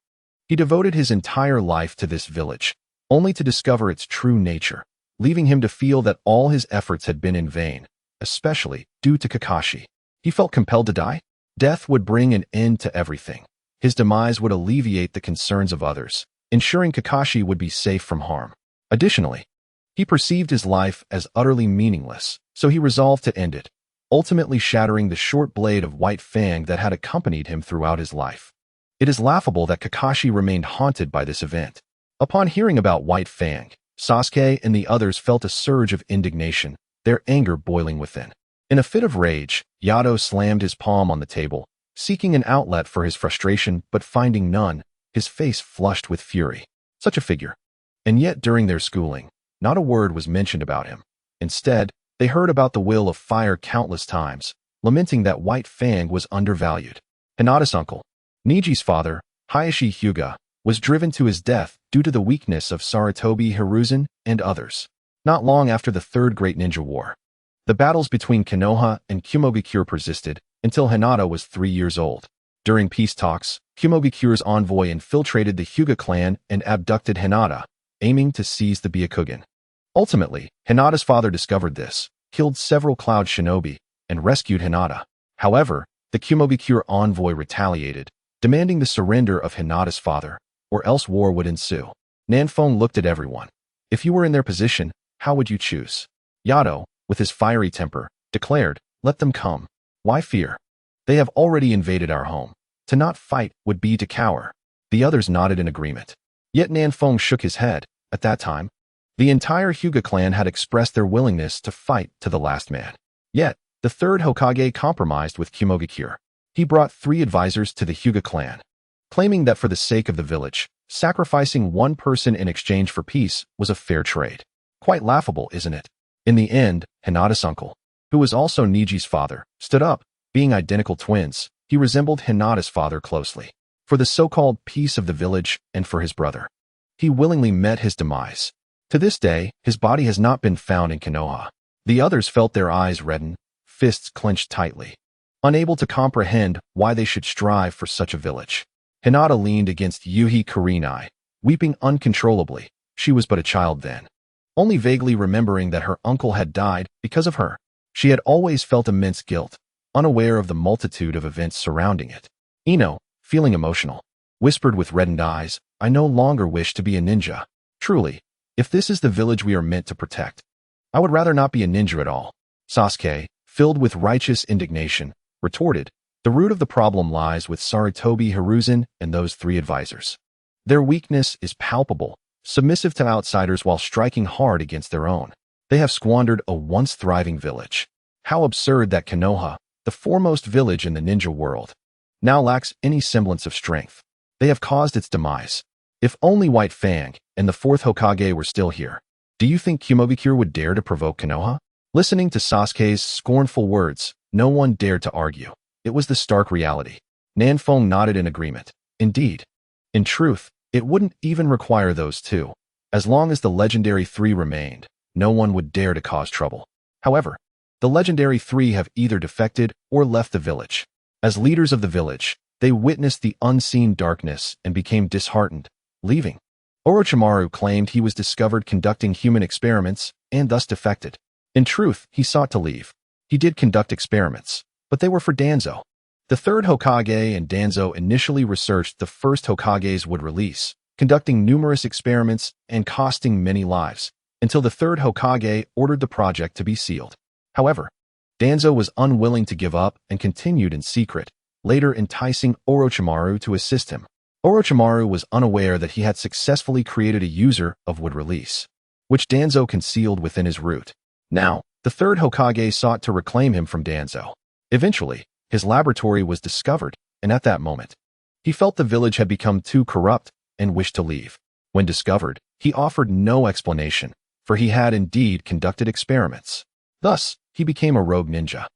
He devoted his entire life to this village, only to discover its true nature, leaving him to feel that all his efforts had been in vain, especially due to Kakashi. He felt compelled to die. Death would bring an end to everything. His demise would alleviate the concerns of others, ensuring Kakashi would be safe from harm. Additionally, he perceived his life as utterly meaningless, so he resolved to end it, ultimately shattering the short blade of White Fang that had accompanied him throughout his life. It is laughable that Kakashi remained haunted by this event. Upon hearing about White Fang, Sasuke and the others felt a surge of indignation, their anger boiling within. In a fit of rage, Yato slammed his palm on the table, seeking an outlet for his frustration but finding none, his face flushed with fury. Such a figure. And yet during their schooling, not a word was mentioned about him. Instead, they heard about the will of fire countless times, lamenting that White Fang was undervalued. Hinata's uncle, Niji's father, Hayashi Hyuga, was driven to his death due to the weakness of Sarutobi Hiruzen and others. Not long after the Third Great Ninja War, the battles between Konoha and Kumogakure persisted until Hinata was 3 years old. During peace talks, Kumogakure's envoy infiltrated the Hyuga clan and abducted Hinata, aiming to seize the Byakugan. Ultimately, Hinata's father discovered this, killed several Cloud Shinobi, and rescued Hinata. However, the Kumogakure envoy retaliated, demanding the surrender of Hinata's father, or else war would ensue. Nanfeng looked at everyone. If you were in their position, how would you choose? Yato, with his fiery temper, declared, let them come. Why fear? They have already invaded our home. To not fight would be to cower. The others nodded in agreement. Yet Nanfeng shook his head. At that time, the entire Hyuga clan had expressed their willingness to fight to the last man. Yet, the third Hokage compromised with Kumogakure. He brought 3 advisors to the Hyuga clan, claiming that for the sake of the village, sacrificing one person in exchange for peace was a fair trade. Quite laughable, isn't it? In the end, Hinata's uncle, who was also Niji's father, stood up. Being identical twins, he resembled Hinata's father closely. For the so-called peace of the village and for his brother, he willingly met his demise. To this day, his body has not been found in Konoha. The others felt their eyes redden, fists clenched tightly, unable to comprehend why they should strive for such a village. Hinata leaned against Yuhi Kurenai, weeping uncontrollably. She was but a child then, only vaguely remembering that her uncle had died because of her. She had always felt immense guilt, unaware of the multitude of events surrounding it. Ino, feeling emotional, whispered with reddened eyes, "I no longer wish to be a ninja. Truly, if this is the village we are meant to protect, I would rather not be a ninja at all." Sasuke, filled with righteous indignation, retorted, "The root of the problem lies with Sarutobi Hiruzen and those three advisors. Their weakness is palpable, submissive to outsiders while striking hard against their own. They have squandered a once thriving village. How absurd that Konoha, the foremost village in the ninja world, now lacks any semblance of strength. They have caused its demise. If only White Fang and the fourth Hokage were still here. Do you think Kumobikure would dare to provoke Konoha?" Listening to Sasuke's scornful words, no one dared to argue. It was the stark reality. Nanfeng nodded in agreement. Indeed. In truth, it wouldn't even require those two. As long as the legendary three remained, no one would dare to cause trouble. However, the legendary three have either defected or left the village. As leaders of the village, they witnessed the unseen darkness and became disheartened, leaving. Orochimaru claimed he was discovered conducting human experiments and thus defected. In truth, he sought to leave. He did conduct experiments, but they were for Danzo. The third Hokage and Danzo initially researched the first Hokage's would release, conducting numerous experiments and costing many lives, until the third Hokage ordered the project to be sealed. However, Danzo was unwilling to give up and continued in secret, later enticing Orochimaru to assist him. Orochimaru was unaware that he had successfully created a user of wood release, which Danzo concealed within his root. Now, the third Hokage sought to reclaim him from Danzo. Eventually, his laboratory was discovered, and at that moment, he felt the village had become too corrupt and wished to leave. When discovered, he offered no explanation, for he had indeed conducted experiments. Thus, he became a rogue ninja.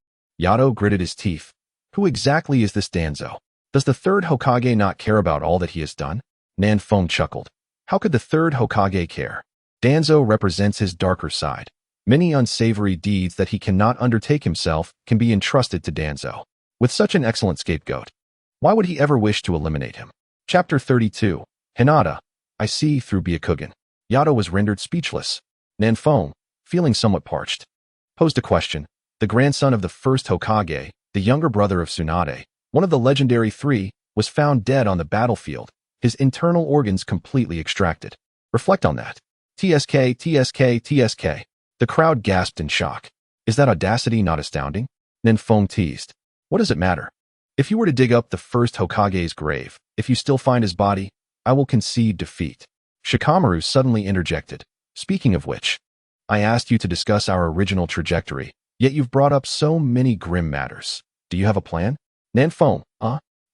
Yato gritted his teeth. Who exactly is this Danzo? Does the third Hokage not care about all that he has done? Nanfeng chuckled. How could the third Hokage care? Danzo represents his darker side. Many unsavory deeds that he cannot undertake himself can be entrusted to Danzo. With such an excellent scapegoat, why would he ever wish to eliminate him? Chapter 32. Hinata, I see through Byakugan. Yato was rendered speechless. Nanfeng, feeling somewhat parched, posed a question. The grandson of the first Hokage, the younger brother of Tsunade, one of the legendary three, was found dead on the battlefield, his internal organs completely extracted. Reflect on that. TSK, TSK, TSK. The crowd gasped in shock. Is that audacity not astounding? Nanfeng teased. What does it matter? If you were to dig up the first Hokage's grave, if you still find his body, I will concede defeat. Shikamaru suddenly interjected. Speaking of which, I asked you to discuss our original trajectory, yet you've brought up so many grim matters. Do you have a plan? Nanfeng,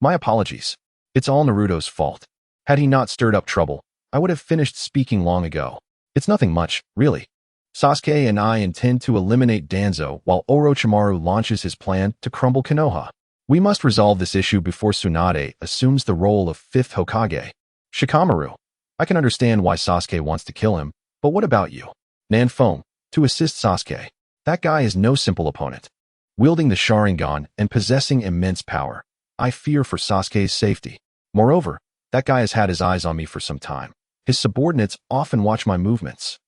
my apologies. It's all Naruto's fault. Had he not stirred up trouble, I would have finished speaking long ago. It's nothing much, really. Sasuke and I intend to eliminate Danzo while Orochimaru launches his plan to crumble Konoha. We must resolve this issue before Tsunade assumes the role of fifth Hokage. Shikamaru, I can understand why Sasuke wants to kill him, but what about you? Nanfeng, to assist Sasuke. That guy is no simple opponent. Wielding the Sharingan and possessing immense power, I fear for Sasuke's safety. Moreover, that guy has had his eyes on me for some time. His subordinates often watch my movements.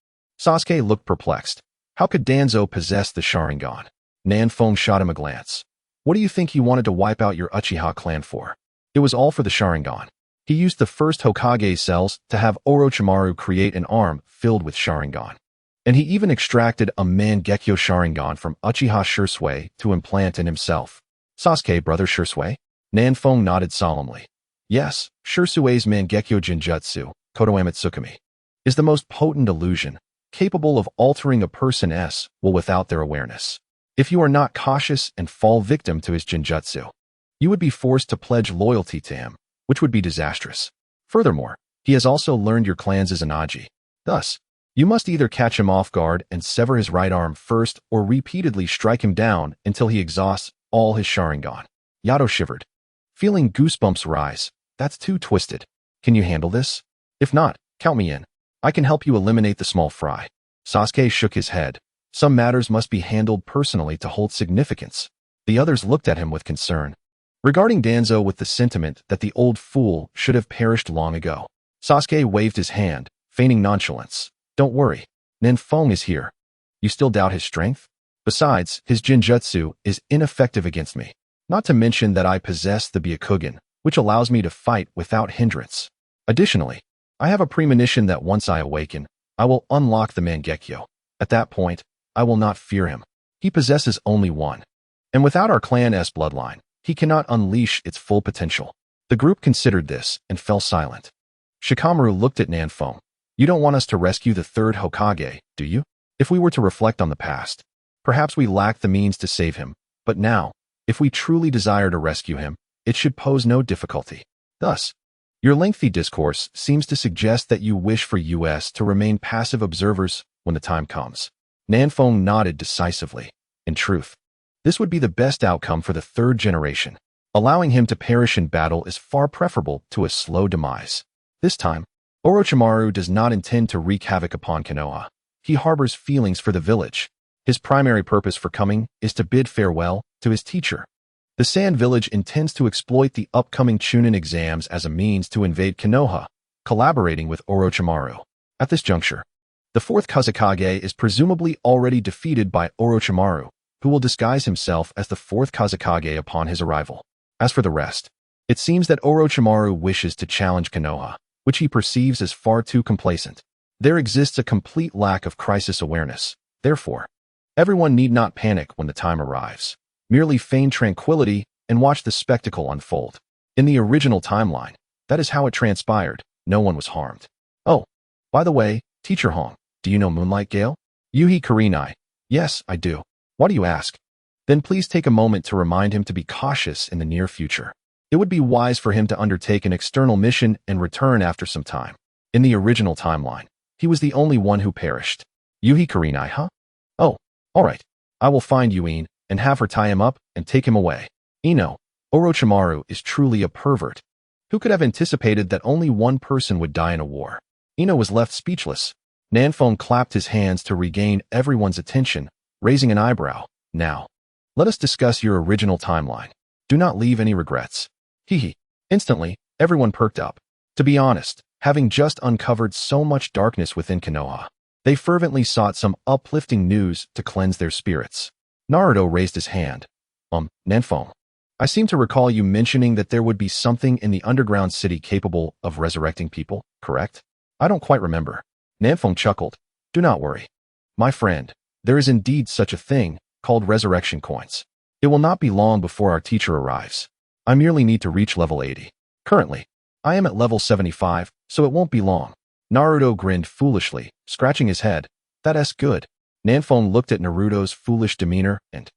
Sasuke looked perplexed. How could Danzo possess the Sharingan? Nanfeng shot him a glance. What do you think he wanted to wipe out your Uchiha clan for? It was all for the Sharingan. He used the first Hokage's cells to have Orochimaru create an arm filled with Sharingan. And he even extracted a Mangekyo Sharingan from Uchiha Shisui to implant in himself. Sasuke, brother Shisui? Nanfeng nodded solemnly. Yes, Shisui's Mangekyo Jinjutsu, Kotoamatsukami, is the most potent illusion, capable of altering a person's will without their awareness. If you are not cautious and fall victim to his Jinjutsu, you would be forced to pledge loyalty to him. which would be disastrous. Furthermore, he has also learned your clan's Izanagi. Thus, you must either catch him off guard and sever his right arm first or repeatedly strike him down until he exhausts all his Sharingan. Yato shivered, feeling goosebumps rise. That's too twisted. Can you handle this? If not, count me in. I can help you eliminate the small fry. Sasuke shook his head. Some matters must be handled personally to hold significance. The others looked at him with concern, regarding Danzo with the sentiment that the old fool should have perished long ago. Sasuke waved his hand, feigning nonchalance. Don't worry. Nanfeng is here. You still doubt his strength? Besides, his Jinjutsu is ineffective against me. Not to mention that I possess the Byakugan, which allows me to fight without hindrance. Additionally, I have a premonition that once I awaken, I will unlock the Mangekyo. At that point, I will not fear him. He possesses only one. And without our clan's bloodline, he cannot unleash its full potential. The group considered this and fell silent. Shikamaru looked at Nanfeng. You don't want us to rescue the third Hokage, do you? If we were to reflect on the past, perhaps we lacked the means to save him, but now, if we truly desire to rescue him, it should pose no difficulty. Thus, your lengthy discourse seems to suggest that you wish for us to remain passive observers when the time comes. Nanfeng nodded decisively. In truth, this would be the best outcome for the third generation. Allowing him to perish in battle is far preferable to a slow demise. This time, Orochimaru does not intend to wreak havoc upon Konoha. He harbors feelings for the village. His primary purpose for coming is to bid farewell to his teacher. The Sand Village intends to exploit the upcoming Chunin exams as a means to invade Konoha, collaborating with Orochimaru. At this juncture, the fourth Kazekage is presumably already defeated by Orochimaru, who will disguise himself as the fourth Kazekage upon his arrival. As for the rest, it seems that Orochimaru wishes to challenge Konoha, which he perceives as far too complacent. There exists a complete lack of crisis awareness. Therefore, everyone need not panic when the time arrives. Merely feign tranquility and watch the spectacle unfold. In the original timeline, that is how it transpired. No one was harmed. Oh, by the way, Teacher Hong, do you know Moonlight Gale? Yuhi Kurenai. Yes, I do. Why do you ask? Then please take a moment to remind him to be cautious in the near future. It would be wise for him to undertake an external mission and return after some time. In the original timeline, he was the only one who perished. Yuhi Kurenai, huh? Oh, all right. I will find Yuin and have her tie him up and take him away. Orochimaru is truly a pervert. Who could have anticipated that only one person would die in a war? Ino was left speechless. Nanfeng clapped his hands to regain everyone's attention, raising an eyebrow. Now, let us discuss your original timeline. Do not leave any regrets. Hee. Instantly, everyone perked up. To be honest, having just uncovered so much darkness within Konoha, they fervently sought some uplifting news to cleanse their spirits. Naruto raised his hand. Nanfeng, I seem to recall you mentioning that there would be something in the underground city capable of resurrecting people, correct? I don't quite remember. Nanfeng chuckled. Do not worry. My friend, there is indeed such a thing, called resurrection coins. It will not be long before our teacher arrives. I merely need to reach level 80. Currently, I am at level 75, so it won't be long. Naruto grinned foolishly, scratching his head. That's good. Nanfeng looked at Naruto's foolish demeanor and,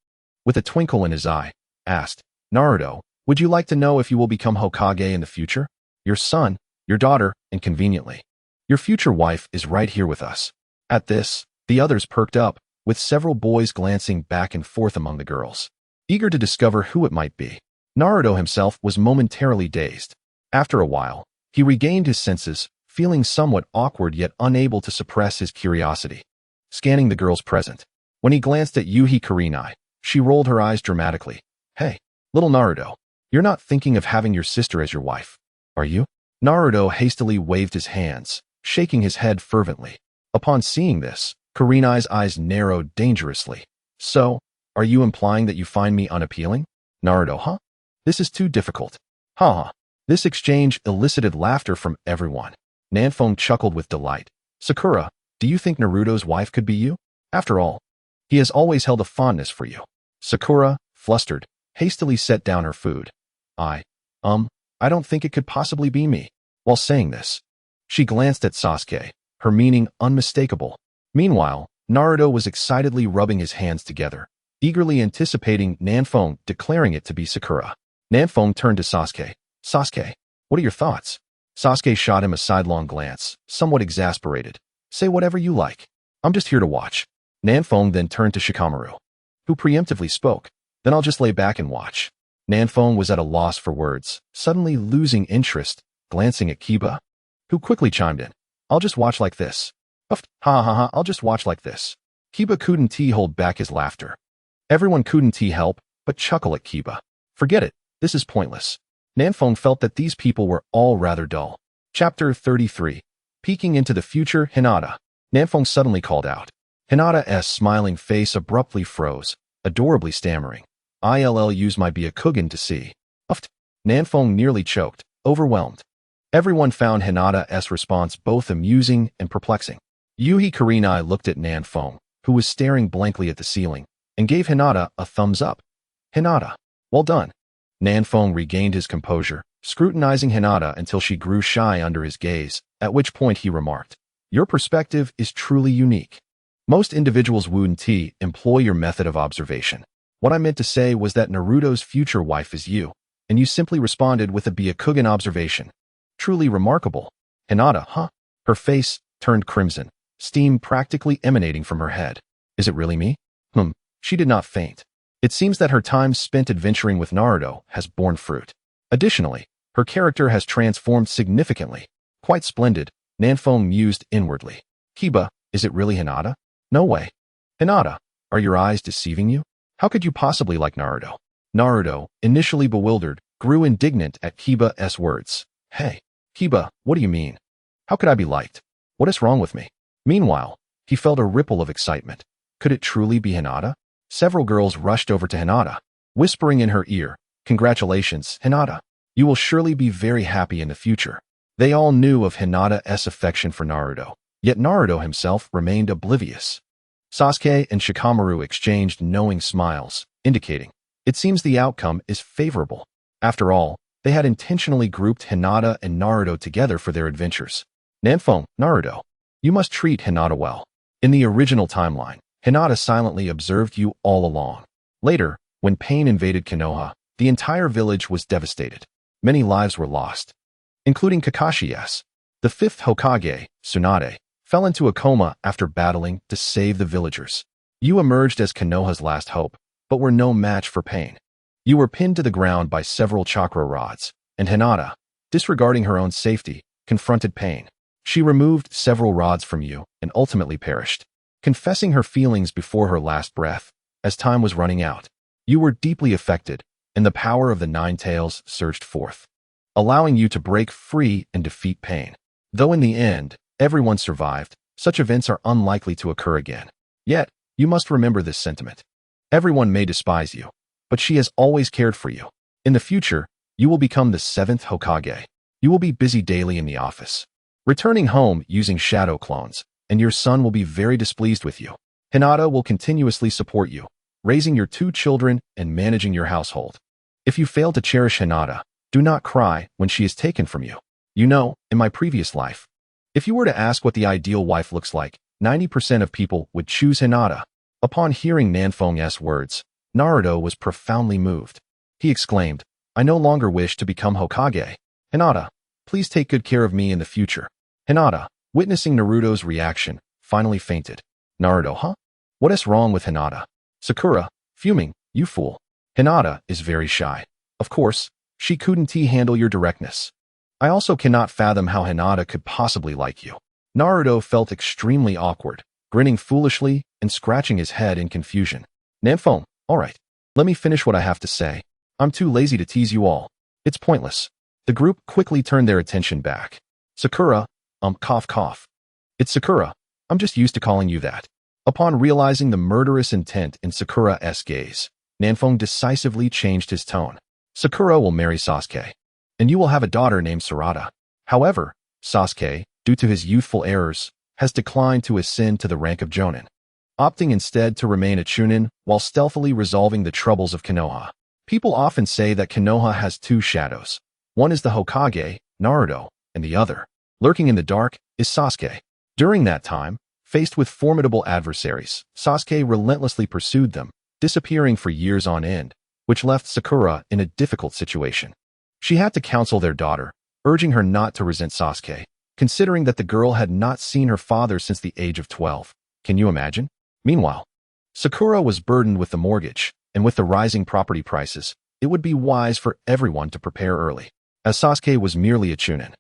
with a twinkle in his eye, asked, Naruto, would you like to know if you will become Hokage in the future? Your son, your daughter, and conveniently, your future wife is right here with us. At this, the others perked up, with several boys glancing back and forth among the girls, eager to discover who it might be. Naruto himself was momentarily dazed. After a while, he regained his senses, feeling somewhat awkward yet unable to suppress his curiosity. Scanning the girls present, when he glanced at Yuhi Kurenai, she rolled her eyes dramatically. Hey, little Naruto, you're not thinking of having your sister as your wife, are you? Naruto hastily waved his hands, shaking his head fervently. Upon seeing this, Kurenai's eyes narrowed dangerously. So, are you implying that you find me unappealing? Naruto, huh? This is too difficult. Haha. This exchange elicited laughter from everyone. Nanfeng chuckled with delight. Sakura, do you think Naruto's wife could be you? After all, he has always held a fondness for you. Sakura, flustered, hastily set down her food. I don't think it could possibly be me. While saying this, she glanced at Sasuke, her meaning unmistakable. Meanwhile, Naruto was excitedly rubbing his hands together, eagerly anticipating Nanfeng declaring it to be Sakura. Nanfeng turned to Sasuke. Sasuke, What are your thoughts? Sasuke shot him a sidelong glance, somewhat exasperated. Say whatever you like. I'm just here to watch. Nanfeng then turned to Shikamaru, who preemptively spoke. Then I'll just lay back and watch. Nanfeng was at a loss for words, suddenly losing interest, glancing at Kiba, who quickly chimed in. I'll just watch like this. Ha ha ha, I'll just watch like this. Kiba couldn't hold back his laughter. Everyone couldn't help but chuckle at Kiba. Forget it, this is pointless. Nanfeng felt that these people were all rather dull. Chapter 33. Peeking into the future, Hinata. Nanfeng suddenly called out. Hinata's smiling face abruptly froze, adorably stammering. I'll my Byakugan to see. Uft. Nanfeng nearly choked, overwhelmed. Everyone found Hinata's response both amusing and perplexing. Yuhi Kurenai looked at Nanfeng, who was staring blankly at the ceiling, and gave Hinata a thumbs up. Hinata, well done. Nanfeng regained his composure, scrutinizing Hinata until she grew shy under his gaze, at which point he remarked, your perspective is truly unique. Most individuals wouldn't employ your method of observation. What I meant to say was that Naruto's future wife is you, and you simply responded with a Byakugan observation. Truly remarkable. Hinata, huh? Her face turned crimson, steam practically emanating from her head. Is it really me? She did not faint. It seems that her time spent adventuring with Naruto has borne fruit. Additionally, her character has transformed significantly. Quite splendid, Nanfeng mused inwardly. Kiba, is it really Hinata? No way. Hinata, are your eyes deceiving you? How could you possibly like Naruto? Naruto, initially bewildered, grew indignant at Kiba's words. Hey, Kiba, what do you mean? How could I be liked? What is wrong with me? Meanwhile, he felt a ripple of excitement. Could it truly be Hinata? Several girls rushed over to Hinata, whispering in her ear, congratulations, Hinata. You will surely be very happy in the future. They all knew of Hinata's affection for Naruto, yet Naruto himself remained oblivious. Sasuke and Shikamaru exchanged knowing smiles, indicating, it seems the outcome is favorable. After all, they had intentionally grouped Hinata and Naruto together for their adventures. Nanfeng, Naruto, you must treat Hinata well. In the original timeline, Hinata silently observed you all along. Later, when pain invaded Konoha, the entire village was devastated. Many lives were lost, including Kakashi's. The fifth Hokage, Tsunade, fell into a coma after battling to save the villagers. You emerged as Konoha's last hope, but were no match for pain. You were pinned to the ground by several chakra rods, and Hinata, disregarding her own safety, confronted pain. She removed several rods from you and ultimately perished, confessing her feelings before her last breath. As time was running out, you were deeply affected, and the power of the Nine Tails surged forth, allowing you to break free and defeat pain. Though in the end, everyone survived, such events are unlikely to occur again. Yet, you must remember this sentiment. Everyone may despise you, but she has always cared for you. In the future, you will become the seventh Hokage. You will be busy daily in the office, returning home using shadow clones, and your son will be very displeased with you. Hinata will continuously support you, raising your 2 children and managing your household. If you fail to cherish Hinata, do not cry when she is taken from you. You know, in my previous life, if you were to ask what the ideal wife looks like, 90% of people would choose Hinata. Upon hearing Nanfeng's words, Naruto was profoundly moved. He exclaimed, I no longer wish to become Hokage. Hinata, please take good care of me in the future. Hinata, witnessing Naruto's reaction, finally fainted. Naruto, huh? What is wrong with Hinata? Sakura, fuming, you fool. Hinata is very shy. Of course, she couldn't handle your directness. I also cannot fathom how Hinata could possibly like you. Naruto felt extremely awkward, grinning foolishly and scratching his head in confusion. Nanfeng, all right, let me finish what I have to say. I'm too lazy to tease you all. It's pointless. The group quickly turned their attention back. Sakura, cough cough. It's Sakura. I'm just used to calling you that. Upon realizing the murderous intent in Sakura's gaze, Nanfeng decisively changed his tone. Sakura will marry Sasuke, and you will have a daughter named Sarada. However, Sasuke, due to his youthful errors, has declined to ascend to the rank of Jonin, opting instead to remain a Chunin while stealthily resolving the troubles of Konoha. People often say that Konoha has 2 shadows. One is the Hokage, Naruto, and the other, lurking in the dark, is Sasuke. During that time, faced with formidable adversaries, Sasuke relentlessly pursued them, disappearing for years on end, which left Sakura in a difficult situation. She had to counsel their daughter, urging her not to resent Sasuke, considering that the girl had not seen her father since the age of 12. Can you imagine? Meanwhile, Sakura was burdened with the mortgage, and with the rising property prices, it would be wise for everyone to prepare early. As Sasuke was merely a chunin,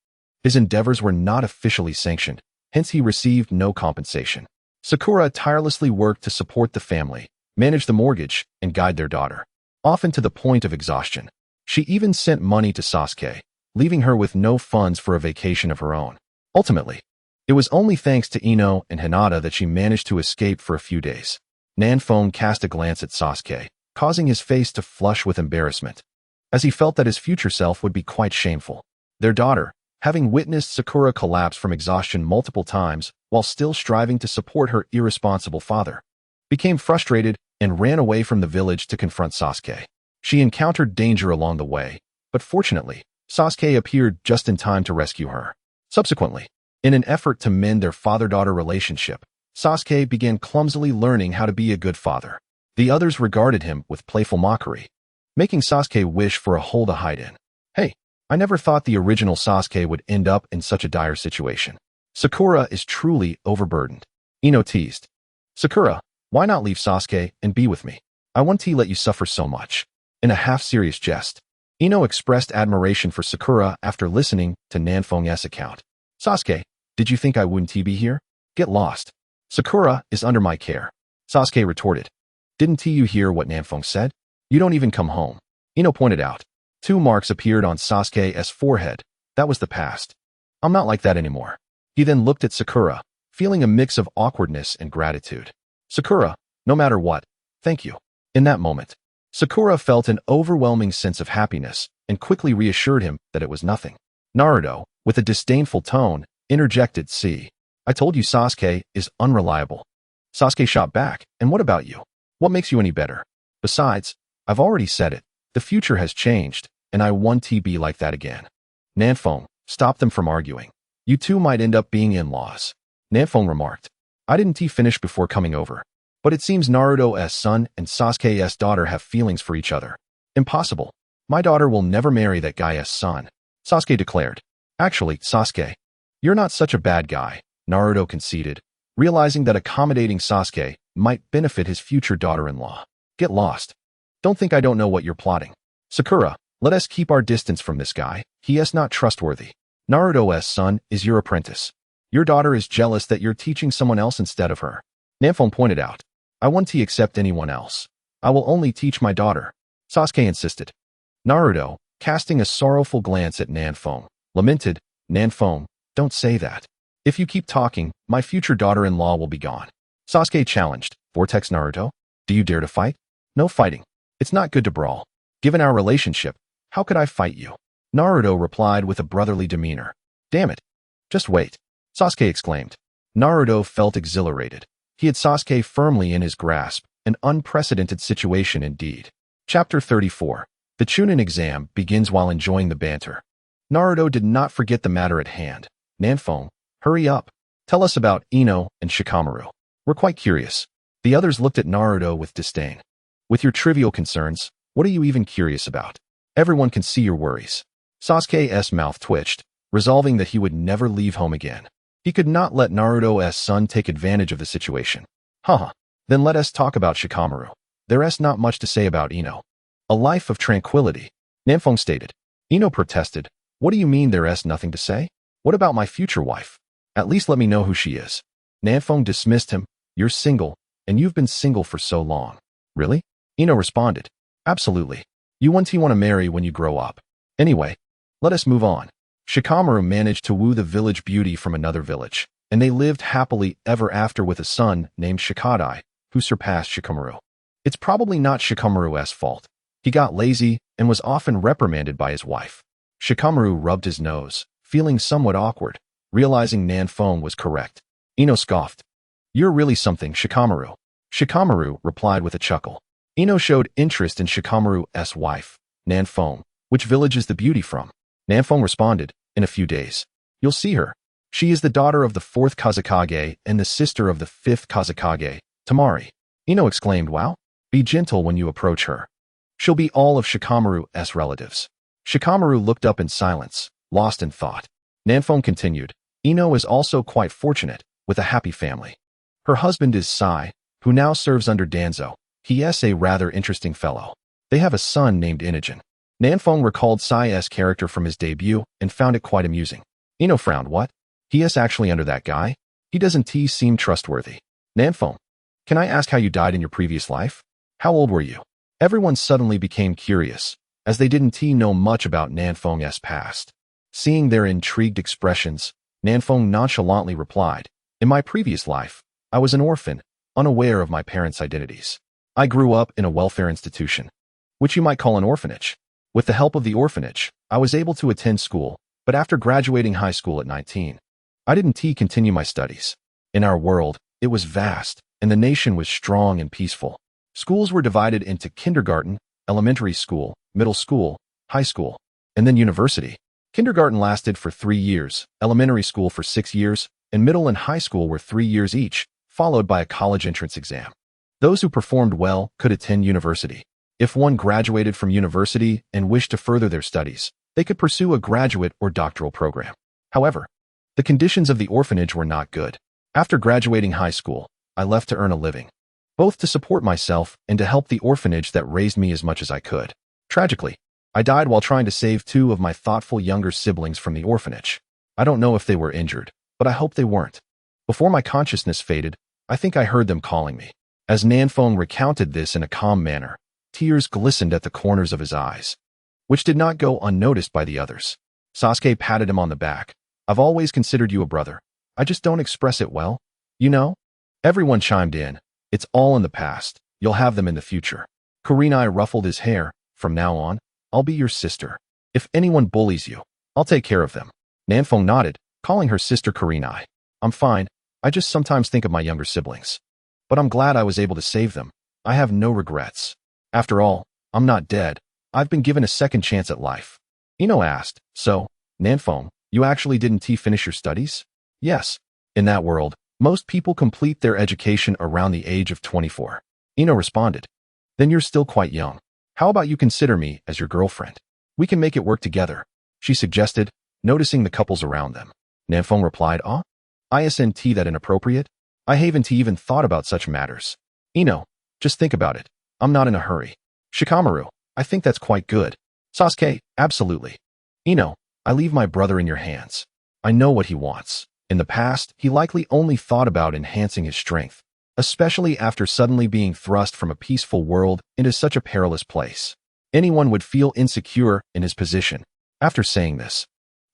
his endeavors were not officially sanctioned, hence he received no compensation. Sakura tirelessly worked to support the family, manage the mortgage, and guide their daughter, often to the point of exhaustion. She even sent money to Sasuke, leaving her with no funds for a vacation of her own. Ultimately, it was only thanks to Ino and Hinata that she managed to escape for a few days. Nanfong cast a glance at Sasuke, causing his face to flush with embarrassment, as he felt that his future self would be quite shameful. Their daughter, having witnessed Sakura collapse from exhaustion multiple times while still striving to support her irresponsible father, became frustrated and ran away from the village to confront Sasuke. She encountered danger along the way, but fortunately, Sasuke appeared just in time to rescue her. Subsequently, in an effort to mend their father-daughter relationship, Sasuke began clumsily learning how to be a good father. The others regarded him with playful mockery, making Sasuke wish for a hole to hide in. Hey, I never thought the original Sasuke would end up in such a dire situation. Sakura is truly overburdened. Ino teased. Sakura, why not leave Sasuke and be with me? I won't let you suffer so much. In a half-serious jest, Ino expressed admiration for Sakura after listening to Nanfong's account. Sasuke, did you think I wouldn't be here? Get lost. Sakura is under my care. Sasuke retorted. Didn't you hear what Nanfong said? You don't even come home. Ino pointed out. 2 marks appeared on Sasuke's forehead. That was the past. I'm not like that anymore. He then looked at Sakura, feeling a mix of awkwardness and gratitude. Sakura, no matter what, thank you. In that moment, Sakura felt an overwhelming sense of happiness and quickly reassured him that it was nothing. Naruto, with a disdainful tone, interjected, See, I told you Sasuke is unreliable. Sasuke shot back, and what about you? What makes you any better? Besides, I've already said it, the future has changed, and I won't be like that again. Nanfong, stop them from arguing. You two might end up being in-laws. Nanfong remarked. I didn't finish before coming over. But it seems Naruto's son and Sasuke's daughter have feelings for each other. Impossible. My daughter will never marry that guy's son. Sasuke declared. Actually, Sasuke, you're not such a bad guy, Naruto conceded, realizing that accommodating Sasuke might benefit his future daughter-in-law. Get lost. Don't think I don't know what you're plotting. Sakura, let us keep our distance from this guy. He is not trustworthy. Naruto's son is your apprentice. Your daughter is jealous that you're teaching someone else instead of her. Nanfong pointed out. I won't accept anyone else. I will only teach my daughter. Sasuke insisted. Naruto, casting a sorrowful glance at Nanfong, lamented, Nanfong, don't say that. If you keep talking, my future daughter-in-law will be gone. Sasuke challenged, Vortex Naruto, do you dare to fight? No fighting. It's not good to brawl. Given our relationship, how could I fight you? Naruto replied with a brotherly demeanor. Damn it. Just wait. Sasuke exclaimed. Naruto felt exhilarated. He had Sasuke firmly in his grasp, an unprecedented situation indeed. Chapter 34. The Chunin exam begins while enjoying the banter. Naruto did not forget the matter at hand. Nanfong, hurry up. Tell us about Ino and Shikamaru. We're quite curious. The others looked at Naruto with disdain. With your trivial concerns, what are you even curious about? Everyone can see your worries. Sasuke's mouth twitched, resolving that he would never leave home again. He could not let Naruto's son take advantage of the situation. Haha, then let us talk about Shikamaru. There's not much to say about Ino. A life of tranquility, Nanfong stated. Ino protested. What do you mean there's nothing to say? What about my future wife? At least let me know who she is. Nanfong dismissed him. You're single, and you've been single for so long. Really? Ino responded. Absolutely. You want to marry when you grow up. Anyway, let us move on. Shikamaru managed to woo the village beauty from another village, and they lived happily ever after with a son named Shikadai, who surpassed Shikamaru. It's probably not Shikamaru's fault. He got lazy and was often reprimanded by his wife. Shikamaru rubbed his nose, feeling somewhat awkward, realizing Nanfong was correct. Ino scoffed. You're really something, Shikamaru. Shikamaru replied with a chuckle. Ino showed interest in Shikamaru's wife, Nanfong. Which village is the beauty from? Nanfong responded, in a few days. You'll see her. She is the daughter of the 4th Kazekage and the sister of the 5th Kazekage, Tamari. Ino exclaimed, wow. Be gentle when you approach her. She'll be all of Shikamaru's relatives. Shikamaru looked up in silence, lost in thought. Nanfeng continued, Ino is also quite fortunate, with a happy family. Her husband is Sai, who now serves under Danzo. He is a rather interesting fellow. They have a son named Inogen. Nanfeng recalled Sai's character from his debut and found it quite amusing. Ino frowned. What? He is actually under that guy? He doesn't seem trustworthy. Nanfeng, can I ask how you died in your previous life? How old were you? Everyone suddenly became curious, as they didn't know much about Nanfeng's past. Seeing their intrigued expressions, Nanfeng nonchalantly replied, In my previous life, I was an orphan, unaware of my parents' identities. I grew up in a welfare institution, which you might call an orphanage. With the help of the orphanage, I was able to attend school, but after graduating high school at 19, I didn't continue my studies. In our world, it was vast, and the nation was strong and peaceful. Schools were divided into kindergarten, elementary school, middle school, high school, and then university. Kindergarten lasted for 3 years, elementary school for 6 years, and middle and high school were 3 years each, followed by a college entrance exam. Those who performed well could attend university. If one graduated from university and wished to further their studies, they could pursue a graduate or doctoral program. However, the conditions of the orphanage were not good. After graduating high school, I left to earn a living, both to support myself and to help the orphanage that raised me as much as I could. Tragically, I died while trying to save 2 of my thoughtful younger siblings from the orphanage. I don't know if they were injured, but I hope they weren't. Before my consciousness faded, I think I heard them calling me. As Nanfeng recounted this in a calm manner, tears glistened at the corners of his eyes, which did not go unnoticed by the others. Sasuke patted him on the back. I've always considered you a brother. I just don't express it well. You know? Everyone chimed in. It's all in the past. You'll have them in the future. Kurenai ruffled his hair. From now on, I'll be your sister. If anyone bullies you, I'll take care of them. Nanfeng nodded, calling her sister Kurenai. I'm fine. I just sometimes think of my younger siblings. But I'm glad I was able to save them. I have no regrets. After all, I'm not dead. I've been given a second chance at life. Ino asked, So, Nanfeng, you actually didn't finish your studies? Yes. In that world, most people complete their education around the age of 24. Ino responded. Then you're still quite young. How about you consider me as your girlfriend? We can make it work together, she suggested, noticing the couples around them. Nanfeng replied, Isn't that inappropriate? I haven't even thought about such matters. Ino, just think about it. I'm not in a hurry. Shikamaru, I think that's quite good. Sasuke, absolutely. Ino, I leave my brother in your hands. I know what he wants. In the past, he likely only thought about enhancing his strength, especially after suddenly being thrust from a peaceful world into such a perilous place. Anyone would feel insecure in his position. After saying this,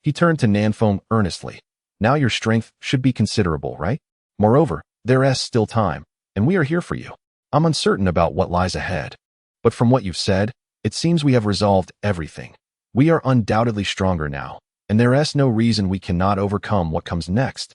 he turned to Nanfeng earnestly. Now your strength should be considerable, right? Moreover, there is still time, and we are here for you. I'm uncertain about what lies ahead, but from what you've said, it seems we have resolved everything. We are undoubtedly stronger now, and there is no reason we cannot overcome what comes next.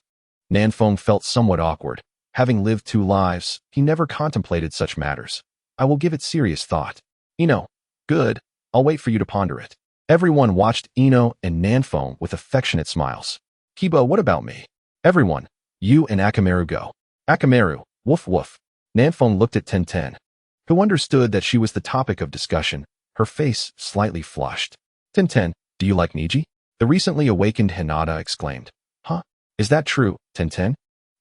Nanfeng felt somewhat awkward. Having lived 2 lives, he never contemplated such matters. I will give it serious thought. Ino, good. I'll wait for you to ponder it. Everyone watched Ino and Nanfeng with affectionate smiles. Kiba, what about me? Everyone, you and Akamaru go. Akamaru, woof woof. Nanfeng looked at Tenten, who understood that she was the topic of discussion, her face slightly flushed. Tenten, do you like Niji? The recently awakened Hinata exclaimed. Huh? Is that true, Tenten?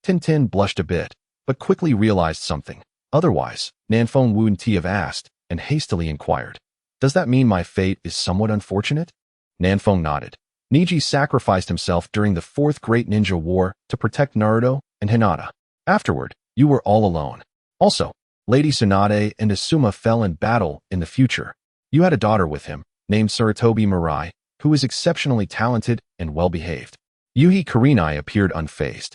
Tenten blushed a bit, but quickly realized something. Otherwise, Nanfeng wouldn't have asked, and hastily inquired. Does that mean my fate is somewhat unfortunate? Nanfeng nodded. Niji sacrificed himself during the 4th Great Ninja War to protect Naruto and Hinata. Afterward, you were all alone. Also, Lady Tsunade and Asuma fell in battle in the future. You had a daughter with him, named Saratobi Mirai, who is exceptionally talented and well-behaved. Yuhi Kurenai appeared unfazed.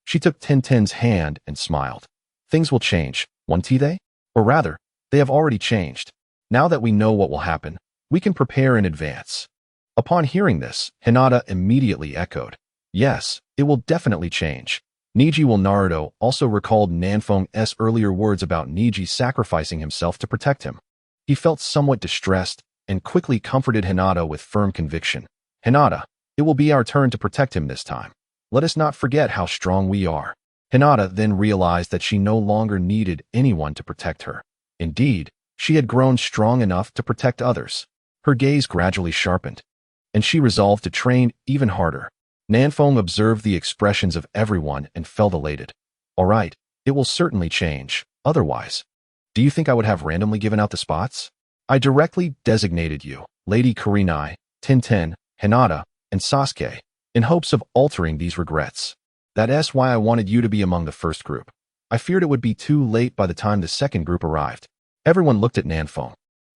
She took Tenten's hand and smiled. Things will change, won't they? Or rather, they have already changed. Now that we know what will happen, we can prepare in advance. Upon hearing this, Hinata immediately echoed. Yes, it will definitely change. Niji will Naruto also recalled Nanfeng's earlier words about Niji sacrificing himself to protect him. He felt somewhat distressed and quickly comforted Hinata with firm conviction. Hinata, it will be our turn to protect him this time. Let us not forget how strong we are. Hinata then realized that she no longer needed anyone to protect her. Indeed, she had grown strong enough to protect others. Her gaze gradually sharpened. and she resolved to train even harder. Nanfeng observed the expressions of everyone and felt elated. All right, it will certainly change. Otherwise, do you think I would have randomly given out the spots? I directly designated you, Lady Kurenai, Tintin, Hinata, and Sasuke, in hopes of altering these regrets. That's why I wanted you to be among the first group. I feared it would be too late by the time the second group arrived. Everyone looked at Nanfeng,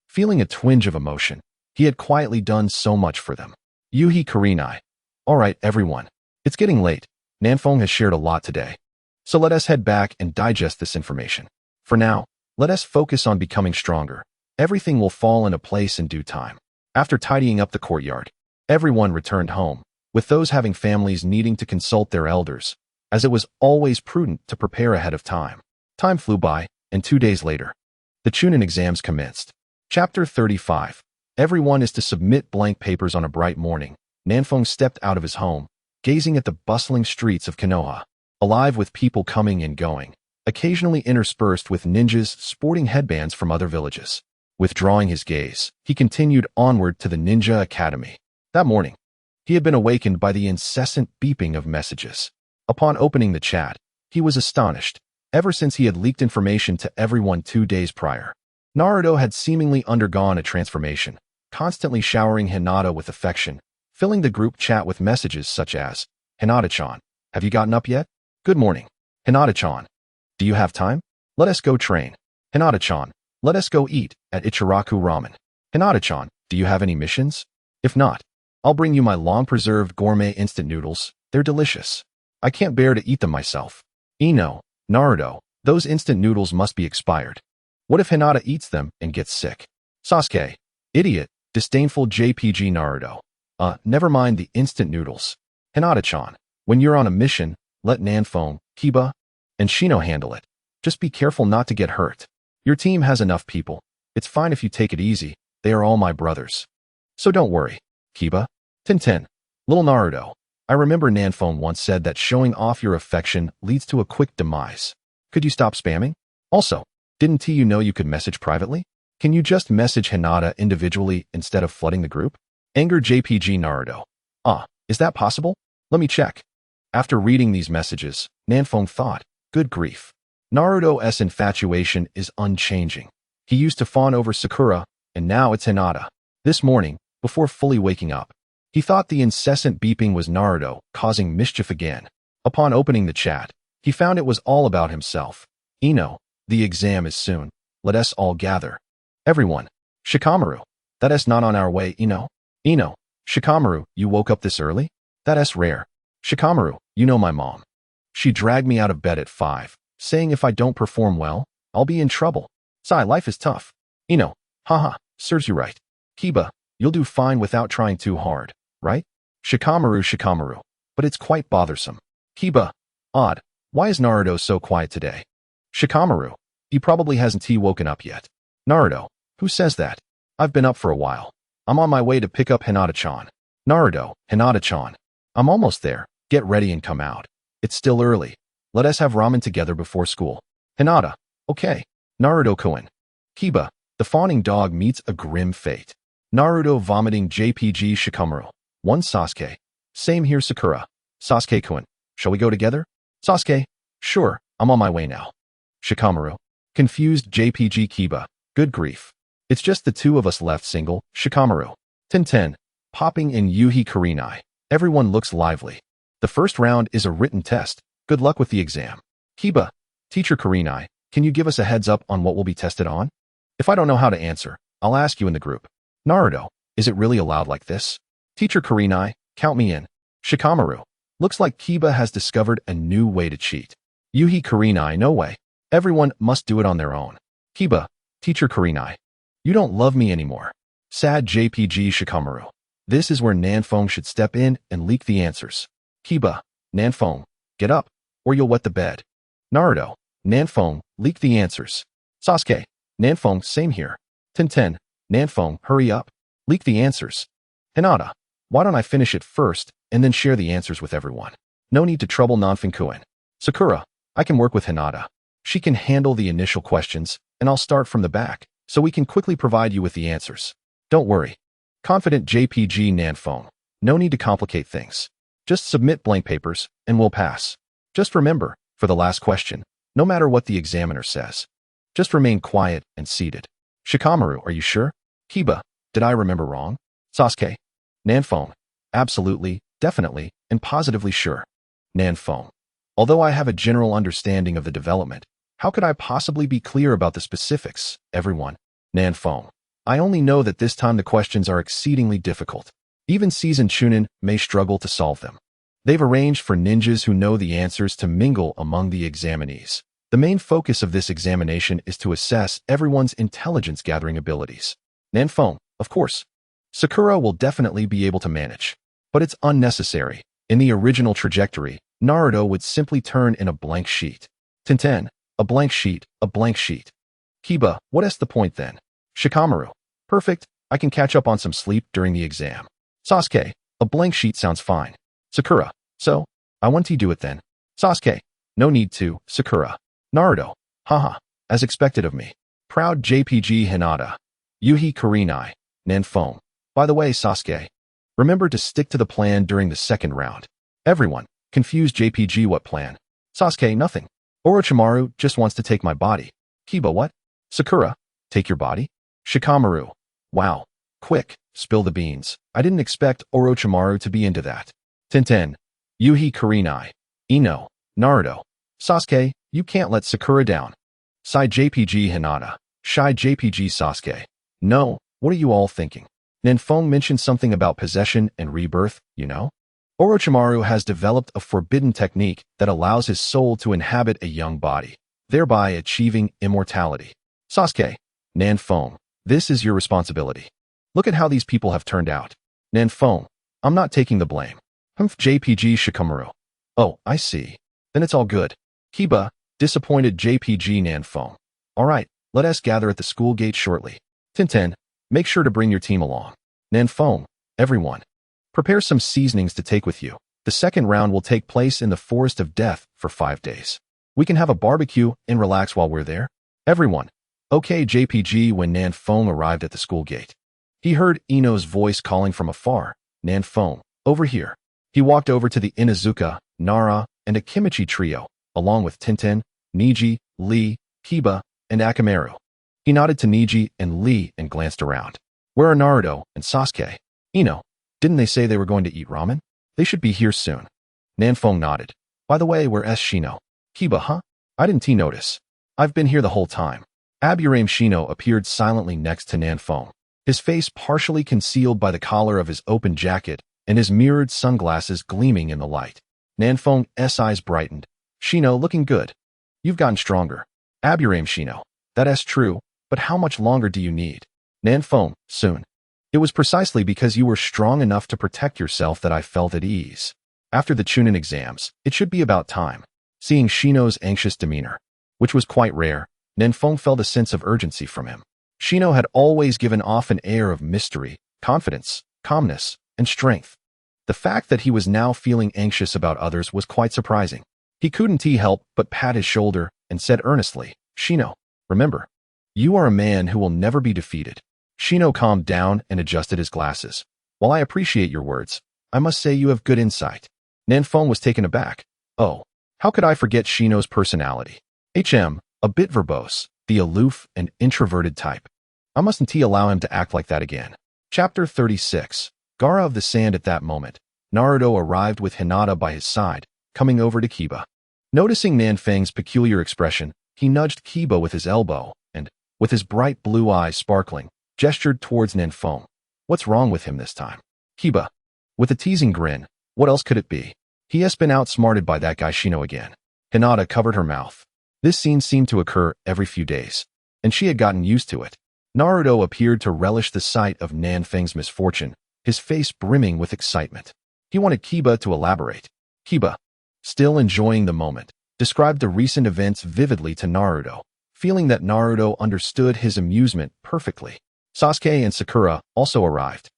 feeling a twinge of emotion. He had quietly done so much for them. Yuhi Kurenai. All right, everyone. It's getting late. Nanfeng has shared a lot today. So let us head back and digest this information. For now, let us focus on becoming stronger. Everything will fall into place in due time. After tidying up the courtyard, everyone returned home, with those having families needing to consult their elders, as it was always prudent to prepare ahead of time. Time flew by, and 2 days later, the Chunin exams commenced. Chapter 35. Everyone is to submit blank papers on a bright morning. Nanfeng stepped out of his home, gazing at the bustling streets of Konoha, alive with people coming and going, occasionally interspersed with ninjas sporting headbands from other villages. Withdrawing his gaze, he continued onward to the Ninja Academy. That morning, he had been awakened by the incessant beeping of messages. Upon opening the chat, he was astonished, ever since he had leaked information to everyone 2 days prior. Naruto had seemingly undergone a transformation, constantly showering Hinata with affection, filling the group chat with messages such as, Hinata-chan, have you gotten up yet? Good morning. Hinata-chan, do you have time? Let us go train. Hinata-chan, let us go eat at Ichiraku Ramen. Hinata-chan, do you have any missions? If not, I'll bring you my long-preserved gourmet instant noodles. They're delicious. I can't bear to eat them myself. Ino, Naruto, those instant noodles must be expired. What if Hinata eats them and gets sick? Sasuke, idiot, disdainful JPG Naruto. Never mind the instant noodles. Hinata-chan, when you're on a mission, let Nanfeng, Kiba, and Shino handle it. Just be careful not to get hurt. Your team has enough people. It's fine if you take it easy. They are all my brothers. So don't worry. Kiba, Tintin, little Naruto. I remember Nanfeng once said that showing off your affection leads to a quick demise. Could you stop spamming? Also, didn't you know you could message privately? Can you just message Hinata individually instead of flooding the group? Anger JPG Naruto. Is that possible? Let me check. After reading these messages, Nanfeng thought, good grief. Naruto's infatuation is unchanging. He used to fawn over Sakura, and now it's Hinata. This morning, before fully waking up, he thought the incessant beeping was Naruto causing mischief again. Upon opening the chat, he found it was all about himself. Ino, the exam is soon. Let us all gather. Everyone. Shikamaru. That's not on our way, Ino. Ino. Shikamaru, you woke up this early? That's rare. Shikamaru, you know my mom. She dragged me out of bed at 5, saying if I don't perform well, I'll be in trouble. Sai, life is tough. Ino. Haha, serves you right. Kiba, you'll do fine without trying too hard, right? Shikamaru. But it's quite bothersome. Kiba. Odd. Why is Naruto so quiet today? Shikamaru. He probably hasn't woken up yet. Naruto. Who says that? I've been up for a while. I'm on my way to pick up Hinata-chan. Naruto. Hinata-chan. I'm almost there. Get ready and come out. It's still early. Let us have ramen together before school. Hinata. Okay. Naruto-kun. Kiba. The fawning dog meets a grim fate. Naruto vomiting JPG Shikamaru. 1 Sasuke. Same here Sakura. Sasuke-kun. Shall we go together? Sasuke. Sure, I'm on my way now. Shikamaru. Confused JPG Kiba. Good grief. It's just the two of us left single. Shikamaru. Tintin. Popping in Yuhi Kurenai. Everyone looks lively. The first round is a written test. Good luck with the exam. Kiba. Teacher Kurenai, can you give us a heads up on what will be tested on? If I don't know how to answer, I'll ask you in the group. Naruto. Is it really allowed like this? Teacher Kurenai, count me in. Shikamaru. Looks like Kiba has discovered a new way to cheat. Yuhi Kurenai, no way. Everyone must do it on their own. Kiba. Teacher Kurenai. You don't love me anymore. Sad JPG Shikamaru. This is where Nanfeng should step in and leak the answers. Kiba. Nanfeng. Get up, or you'll wet the bed. Naruto. Nanfeng. Leak the answers. Sasuke. Nanfeng. Same here. Tintin. Nanfeng. Hurry up. Leak the answers. Hinata. Why don't I finish it first, and then share the answers with everyone? No need to trouble Nanfeng-kun. Sakura. I can work with Hinata. She can handle the initial questions, and I'll start from the back, so we can quickly provide you with the answers. Don't worry. Confident JPG Nanfone. No need to complicate things. Just submit blank papers, and we'll pass. Just remember, for the last question, no matter what the examiner says, just remain quiet and seated. Shikamaru, are you sure? Kiba, did I remember wrong? Sasuke. Nanfone. Absolutely, definitely, and positively sure. Nanfone. Although I have a general understanding of the development, how could I possibly be clear about the specifics, everyone? Nanfone. I only know that this time the questions are exceedingly difficult. Even seasoned Chunin may struggle to solve them. They've arranged for ninjas who know the answers to mingle among the examinees. The main focus of this examination is to assess everyone's intelligence-gathering abilities. Nanfone, of course. Sakura will definitely be able to manage. But it's unnecessary. In the original trajectory, Naruto would simply turn in a blank sheet. Tenten, a blank sheet, a blank sheet. Kiba, what is the point then? Shikamaru, perfect, I can catch up on some sleep during the exam. Sasuke, a blank sheet sounds fine. Sakura, so, I want to do it then. Sasuke, no need to, Sakura. Naruto, haha, as expected of me. Proud JPG Hinata. Yuhi Kurenai, Nanfone. By the way, Sasuke, remember to stick to the plan during the second round. Everyone, confused JPG what plan? Sasuke, nothing. Orochimaru just wants to take my body. Kiba, what? Sakura, take your body? Shikamaru, wow, quick, spill the beans. I didn't expect Orochimaru to be into that. Tenten, Yuhi Kurenai, Ino, Naruto. Sasuke, you can't let Sakura down. Sigh JPG Hinata. Shy JPG Sasuke. No, what are you all thinking? Nanfone mentioned something about possession and rebirth, you know? Orochimaru has developed a forbidden technique that allows his soul to inhabit a young body, thereby achieving immortality. Sasuke, Nanfone, this is your responsibility. Look at how these people have turned out. Nanfone, I'm not taking the blame. JPG Shikamaru. Oh, I see. Then it's all good. Kiba, disappointed JPG Nanfone. Alright, let us gather at the school gate shortly. Tenten, make sure to bring your team along. Nanfone, everyone. Prepare some seasonings to take with you. The second round will take place in the Forest of Death for 5 days. We can have a barbecue and relax while we're there. Everyone. Okay, JPG. When Nanfone arrived at the school gate, he heard Ino's voice calling from afar. Nanfone, over here. He walked over to the Inuzuka, Nara, and Akimichi trio, along with Tenten, Niji, Lee, Kiba, and Akamaru. He nodded to Niji and Lee and glanced around. Where are Naruto and Sasuke? Ino, didn't they say they were going to eat ramen? They should be here soon. Nanfone nodded. By the way, where's Shino? Kiba, huh? I didn't notice. I've been here the whole time. Aburame Shino appeared silently next to Nanfone, his face partially concealed by the collar of his open jacket and his mirrored sunglasses gleaming in the light. Nanfone's eyes brightened. Shino, looking good. You've gotten stronger. Aburame Shino. That's true, but how much longer do you need? Nanfone, soon. It was precisely because you were strong enough to protect yourself that I felt at ease. After the Chunin exams, it should be about time. Seeing Shino's anxious demeanor, which was quite rare, Nanfone felt a sense of urgency from him. Shino had always given off an air of mystery, confidence, calmness, and strength. The fact that he was now feeling anxious about others was quite surprising. He couldn't help but pat his shoulder and said earnestly, Shino, remember, you are a man who will never be defeated. Shino calmed down and adjusted his glasses. While I appreciate your words, I must say you have good insight. Nanfone was taken aback. Oh, how could I forget Shino's personality? A bit verbose, the aloof and introverted type. I mustn't allow him to act like that again. Chapter 36. Gaara of the Sand. At that moment, Naruto arrived with Hinata by his side, coming over to Kiba. Noticing Nanfang's peculiar expression, he nudged Kiba with his elbow and, with his bright blue eyes sparkling, gestured towards Nanfone. What's wrong with him this time? Kiba, with a teasing grin, what else could it be? He has been outsmarted by that guy Shino again. Hinata covered her mouth. This scene seemed to occur every few days, and she had gotten used to it. Naruto appeared to relish the sight of Nanfang's misfortune, his face brimming with excitement. He wanted Kiba to elaborate. Kiba, still enjoying the moment, described the recent events vividly to Naruto, feeling that Naruto understood his amusement perfectly. Sasuke and Sakura also arrived.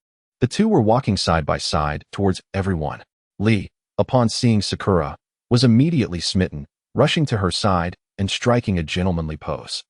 The two were walking side by side towards everyone. Lee, upon seeing Sakura, was immediately smitten, rushing to her side and striking a gentlemanly pose.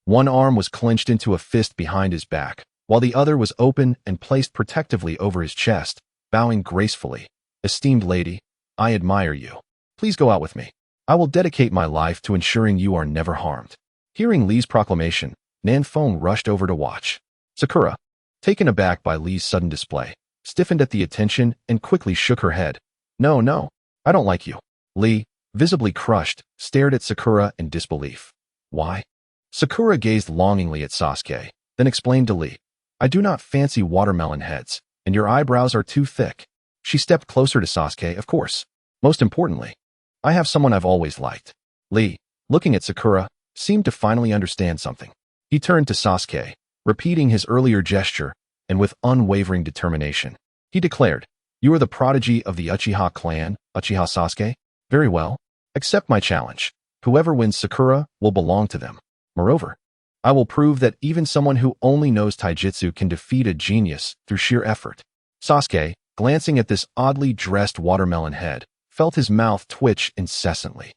One arm was clenched into a fist behind his back, while the other was open and placed protectively over his chest, bowing gracefully. "Esteemed lady, I admire you. Please go out with me. I will dedicate my life to ensuring you are never harmed." Hearing Li's proclamation, Nanfeng rushed over to watch. Sakura, taken aback by Li's sudden display, stiffened at the attention and quickly shook her head. "No, no, I don't like you." Li, visibly crushed, stared at Sakura in disbelief. "Why?" Sakura gazed longingly at Sasuke, then explained to Li, "I do not fancy watermelon heads, and your eyebrows are too thick." She stepped closer to Sasuke, of course. "Most importantly, I have someone I've always liked." Li, looking at Sakura, seemed to finally understand something. He turned to Sasuke, repeating his earlier gesture, and with unwavering determination, he declared, "You are the prodigy of the Uchiha clan, Uchiha Sasuke? Very well. Accept my challenge. Whoever wins Sakura will belong to them. Moreover, I will prove that even someone who only knows taijutsu can defeat a genius through sheer effort." Sasuke, glancing at this oddly dressed watermelon head, felt his mouth twitch incessantly.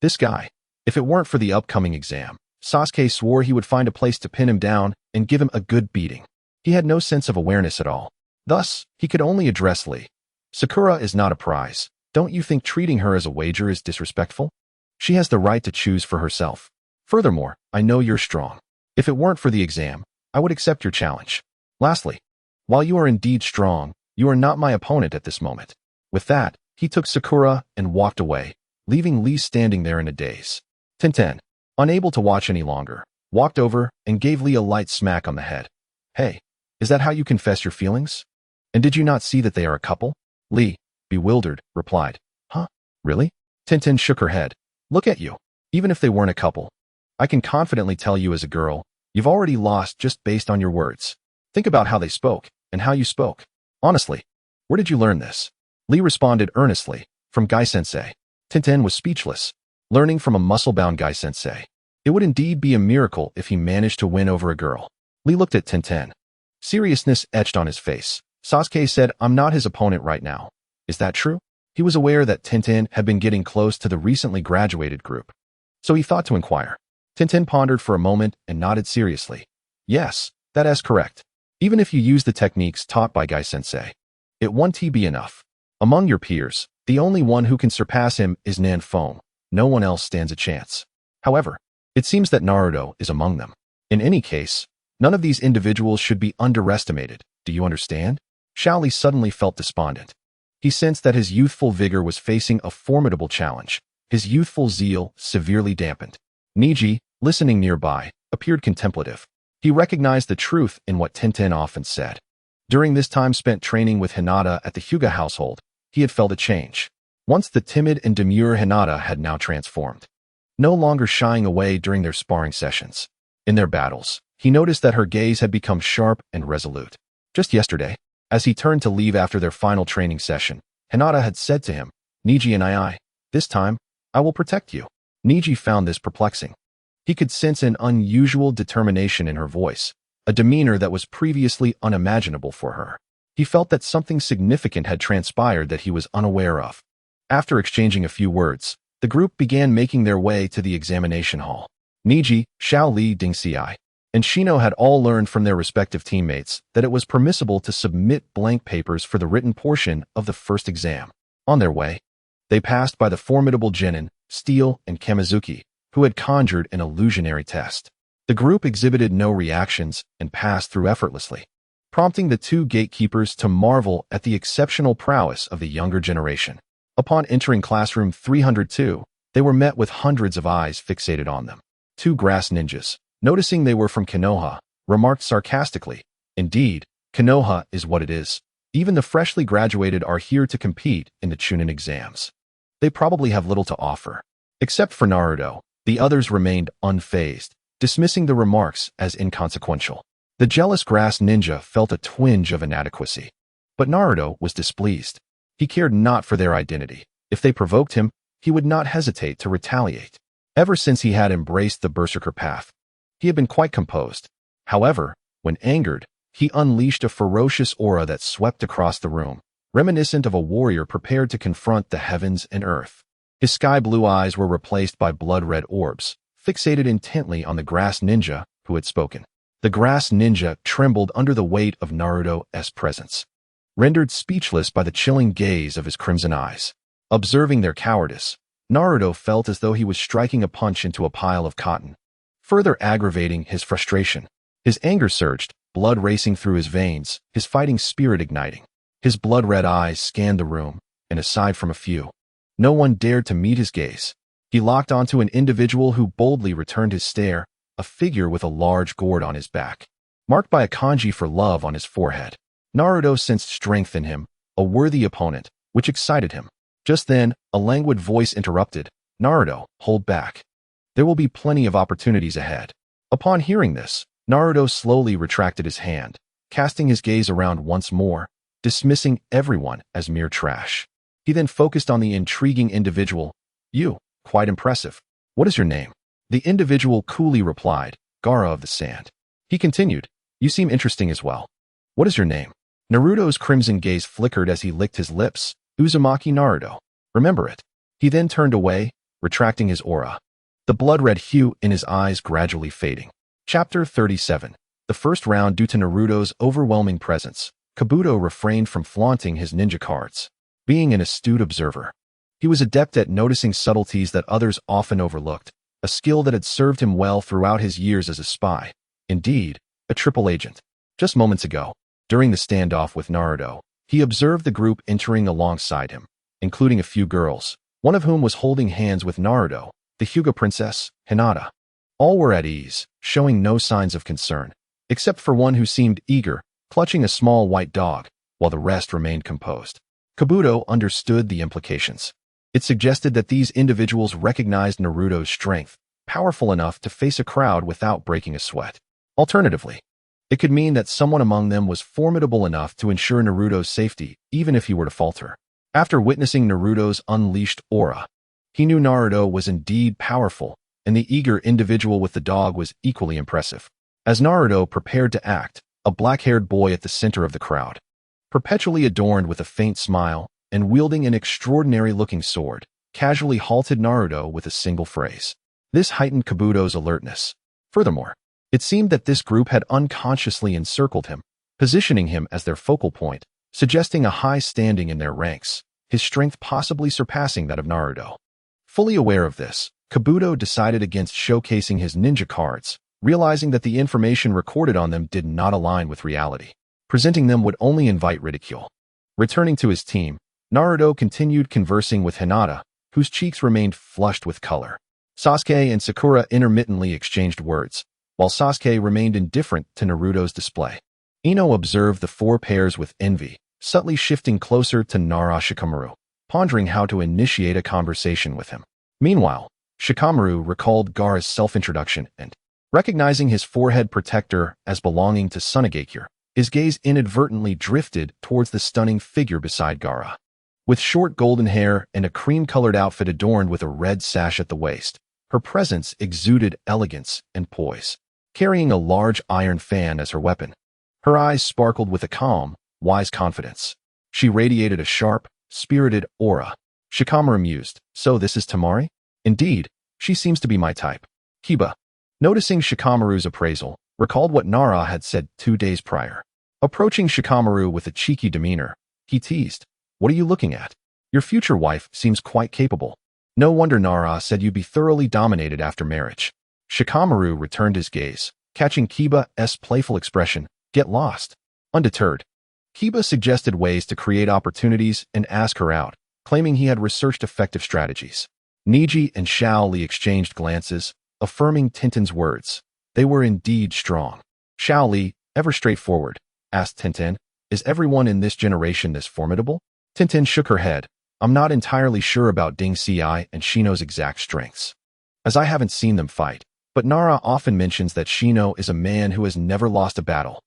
This guy, if it weren't for the upcoming exam, Sasuke swore he would find a place to pin him down and give him a good beating. He had no sense of awareness at all. Thus, he could only address Li. "Sakura is not a prize. Don't you think treating her as a wager is disrespectful? She has the right to choose for herself. Furthermore, I know you're strong. If it weren't for the exam, I would accept your challenge. Lastly, while you are indeed strong, you are not my opponent at this moment." With that, he took Sakura and walked away, leaving Li standing there in a daze. Tenten, unable to watch any longer, walked over and gave Li a light smack on the head. "Hey, is that how you confess your feelings? And did you not see that they are a couple?" Li, bewildered, replied, "Huh? Really?" Tenten shook her head. "Look at you. Even if they weren't a couple, I can confidently tell you as a girl, you've already lost just based on your words. Think about how they spoke, and how you spoke. Honestly, where did you learn this?" Li responded earnestly, "From Gai-sensei." Tenten was speechless. Learning from a muscle-bound Gai-sensei. It would indeed be a miracle if he managed to win over a girl. Li looked at Tenten. Seriousness etched on his face. Sasuke said, "I'm not his opponent right now. Is that true?" He was aware that Tenten had been getting close to the recently graduated group, so he thought to inquire. Tenten pondered for a moment and nodded seriously. "Yes, that is correct. Even if you use the techniques taught by Gai-sensei, it won't be enough. Among your peers, the only one who can surpass him is Nanfeng. No one else stands a chance. However, it seems that Naruto is among them. In any case, none of these individuals should be underestimated. Do you understand?" Shaoli suddenly felt despondent. He sensed that his youthful vigor was facing a formidable challenge, his youthful zeal severely dampened. Niji, listening nearby, appeared contemplative. He recognized the truth in what Tenten often said. During this time spent training with Hinata at the Hyuga household, he had felt a change. Once the timid and demure Hinata had now transformed, no longer shying away during their sparring sessions. In their battles, he noticed that her gaze had become sharp and resolute. Just yesterday, as he turned to leave after their final training session, Hinata had said to him, "Niji and this time, I will protect you." Niji found this perplexing. He could sense an unusual determination in her voice, a demeanor that was previously unimaginable for her. He felt that something significant had transpired that he was unaware of. After exchanging a few words, the group began making their way to the examination hall. Niji, Shaoli, Dingxiai, and Shino had all learned from their respective teammates that it was permissible to submit blank papers for the written portion of the first exam. On their way, they passed by the formidable Genin, Steel, and Kamizuki, who had conjured an illusionary test. The group exhibited no reactions and passed through effortlessly, prompting the two gatekeepers to marvel at the exceptional prowess of the younger generation. Upon entering classroom 302, they were met with hundreds of eyes fixated on them. Two grass ninjas, noticing they were from Konoha, remarked sarcastically, "Indeed, Konoha is what it is. Even the freshly graduated are here to compete in the Chunin exams. They probably have little to offer." Except for Naruto, the others remained unfazed, dismissing the remarks as inconsequential. The jealous grass ninja felt a twinge of inadequacy. But Naruto was displeased. He cared not for their identity. If they provoked him, he would not hesitate to retaliate. Ever since he had embraced the berserker path, he had been quite composed. However, when angered, he unleashed a ferocious aura that swept across the room, reminiscent of a warrior prepared to confront the heavens and earth. His sky-blue eyes were replaced by blood-red orbs, fixated intently on the grass ninja who had spoken. The grass ninja trembled under the weight of Naruto's presence, rendered speechless by the chilling gaze of his crimson eyes. Observing their cowardice, Naruto felt as though he was striking a punch into a pile of cotton, further aggravating his frustration. His anger surged, blood racing through his veins, his fighting spirit igniting. His blood-red eyes scanned the room, and aside from a few, no one dared to meet his gaze. He locked onto an individual who boldly returned his stare, a figure with a large gourd on his back, marked by a kanji for love on his forehead. Naruto sensed strength in him, a worthy opponent, which excited him. Just then, a languid voice interrupted, "Naruto, hold back. There will be plenty of opportunities ahead." Upon hearing this, Naruto slowly retracted his hand, casting his gaze around once more, dismissing everyone as mere trash. He then focused on the intriguing individual. "You, quite impressive. What is your name?" The individual coolly replied, "Gaara of the Sand." He continued, "You seem interesting as well. What is your name?" Naruto's crimson gaze flickered as he licked his lips. "Uzumaki Naruto. Remember it." He then turned away, retracting his aura, the blood-red hue in his eyes gradually fading. Chapter 37. The first round. Due to Naruto's overwhelming presence, Kabuto refrained from flaunting his ninja cards. Being an astute observer, he was adept at noticing subtleties that others often overlooked, a skill that had served him well throughout his years as a spy. Indeed, a triple agent. Just moments ago, during the standoff with Naruto, he observed the group entering alongside him, including a few girls, one of whom was holding hands with Naruto, the Hyuga princess, Hinata. All were at ease, showing no signs of concern, except for one who seemed eager, clutching a small white dog, while the rest remained composed. Kabuto understood the implications. It suggested that these individuals recognized Naruto's strength, powerful enough to face a crowd without breaking a sweat. Alternatively, it could mean that someone among them was formidable enough to ensure Naruto's safety, even if he were to falter. After witnessing Naruto's unleashed aura, he knew Naruto was indeed powerful, and the eager individual with the dog was equally impressive. As Naruto prepared to act, a black-haired boy at the center of the crowd, perpetually adorned with a faint smile and wielding an extraordinary-looking sword, casually halted Naruto with a single phrase. This heightened Kabuto's alertness. Furthermore, it seemed that this group had unconsciously encircled him, positioning him as their focal point, suggesting a high standing in their ranks, his strength possibly surpassing that of Naruto. Fully aware of this, Kabuto decided against showcasing his ninja cards, realizing that the information recorded on them did not align with reality. Presenting them would only invite ridicule. Returning to his team, Naruto continued conversing with Hinata, whose cheeks remained flushed with color. Sasuke and Sakura intermittently exchanged words, while Sasuke remained indifferent to Naruto's display. Ino observed the four pairs with envy, subtly shifting closer to Nara Shikamaru, pondering how to initiate a conversation with him. Meanwhile, Shikamaru recalled Gaara's self-introduction and, recognizing his forehead protector as belonging to Tsunagakure, his gaze inadvertently drifted towards the stunning figure beside Gaara. With short golden hair and a cream-colored outfit adorned with a red sash at the waist, her presence exuded elegance and poise. Carrying a large iron fan as her weapon, her eyes sparkled with a calm, wise confidence. She radiated a sharp, spirited aura. Shikamaru mused, "So this is Temari? Indeed, she seems to be my type." Kiba, noticing Shikamaru's appraisal, recalled what Nara had said 2 days prior. Approaching Shikamaru with a cheeky demeanor, he teased, "What are you looking at? Your future wife seems quite capable. No wonder Nara said you'd be thoroughly dominated after marriage." Shikamaru returned his gaze, catching Kiba's playful expression, "Get lost." Undeterred, Kiba suggested ways to create opportunities and ask her out, claiming he had researched effective strategies. Niji and Xiao Li exchanged glances, affirming Tintin's words. They were indeed strong. Xiao Li, ever straightforward, asked Tintin, "Is everyone in this generation this formidable?" Tintin shook her head. "I'm not entirely sure about Ding Xi and Shino's exact strengths, as I haven't seen them fight, but Nara often mentions that Shino is a man who has never lost a battle."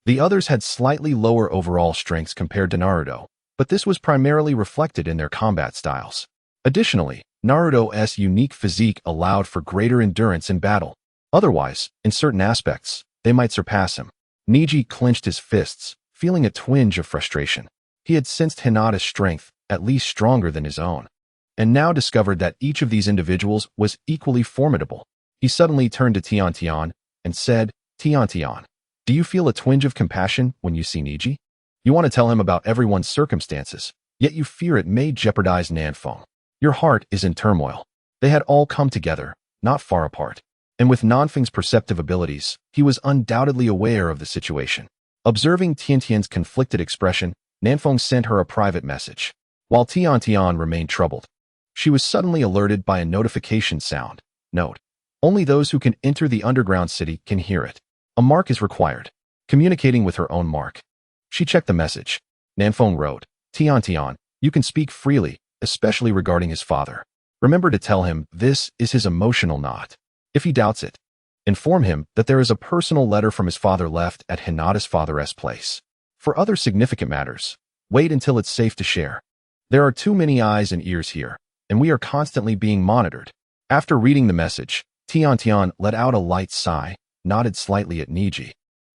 The others had slightly lower overall strengths compared to Naruto, but this was primarily reflected in their combat styles. Additionally, Naruto's unique physique allowed for greater endurance in battle. Otherwise, in certain aspects, they might surpass him. Niji clenched his fists, feeling a twinge of frustration. He had sensed Hinata's strength, at least stronger than his own, and now discovered that each of these individuals was equally formidable. He suddenly turned to Tian Tian and said, Tian, do you feel a twinge of compassion when you see Niji? You want to tell him about everyone's circumstances, yet you fear it may jeopardize Nanfeng. Your heart is in turmoil. They had all come together, not far apart. And with Nanfeng's perceptive abilities, he was undoubtedly aware of the situation. Observing Tiantian's conflicted expression, Nanfeng sent her a private message. While Tian remained troubled, she was suddenly alerted by a notification sound. Note: only those who can enter the underground city can hear it. A mark is required, communicating with her own mark. She checked the message. Nanfeng wrote, Tian, you can speak freely, especially regarding his father. Remember to tell him this is his emotional knot. If he doubts it, inform him that there is a personal letter from his father left at Hinata's father's place. For other significant matters, wait until it's safe to share. There are too many eyes and ears here, and we are constantly being monitored. After reading the message, Tian let out a light sigh, nodded slightly at Niji,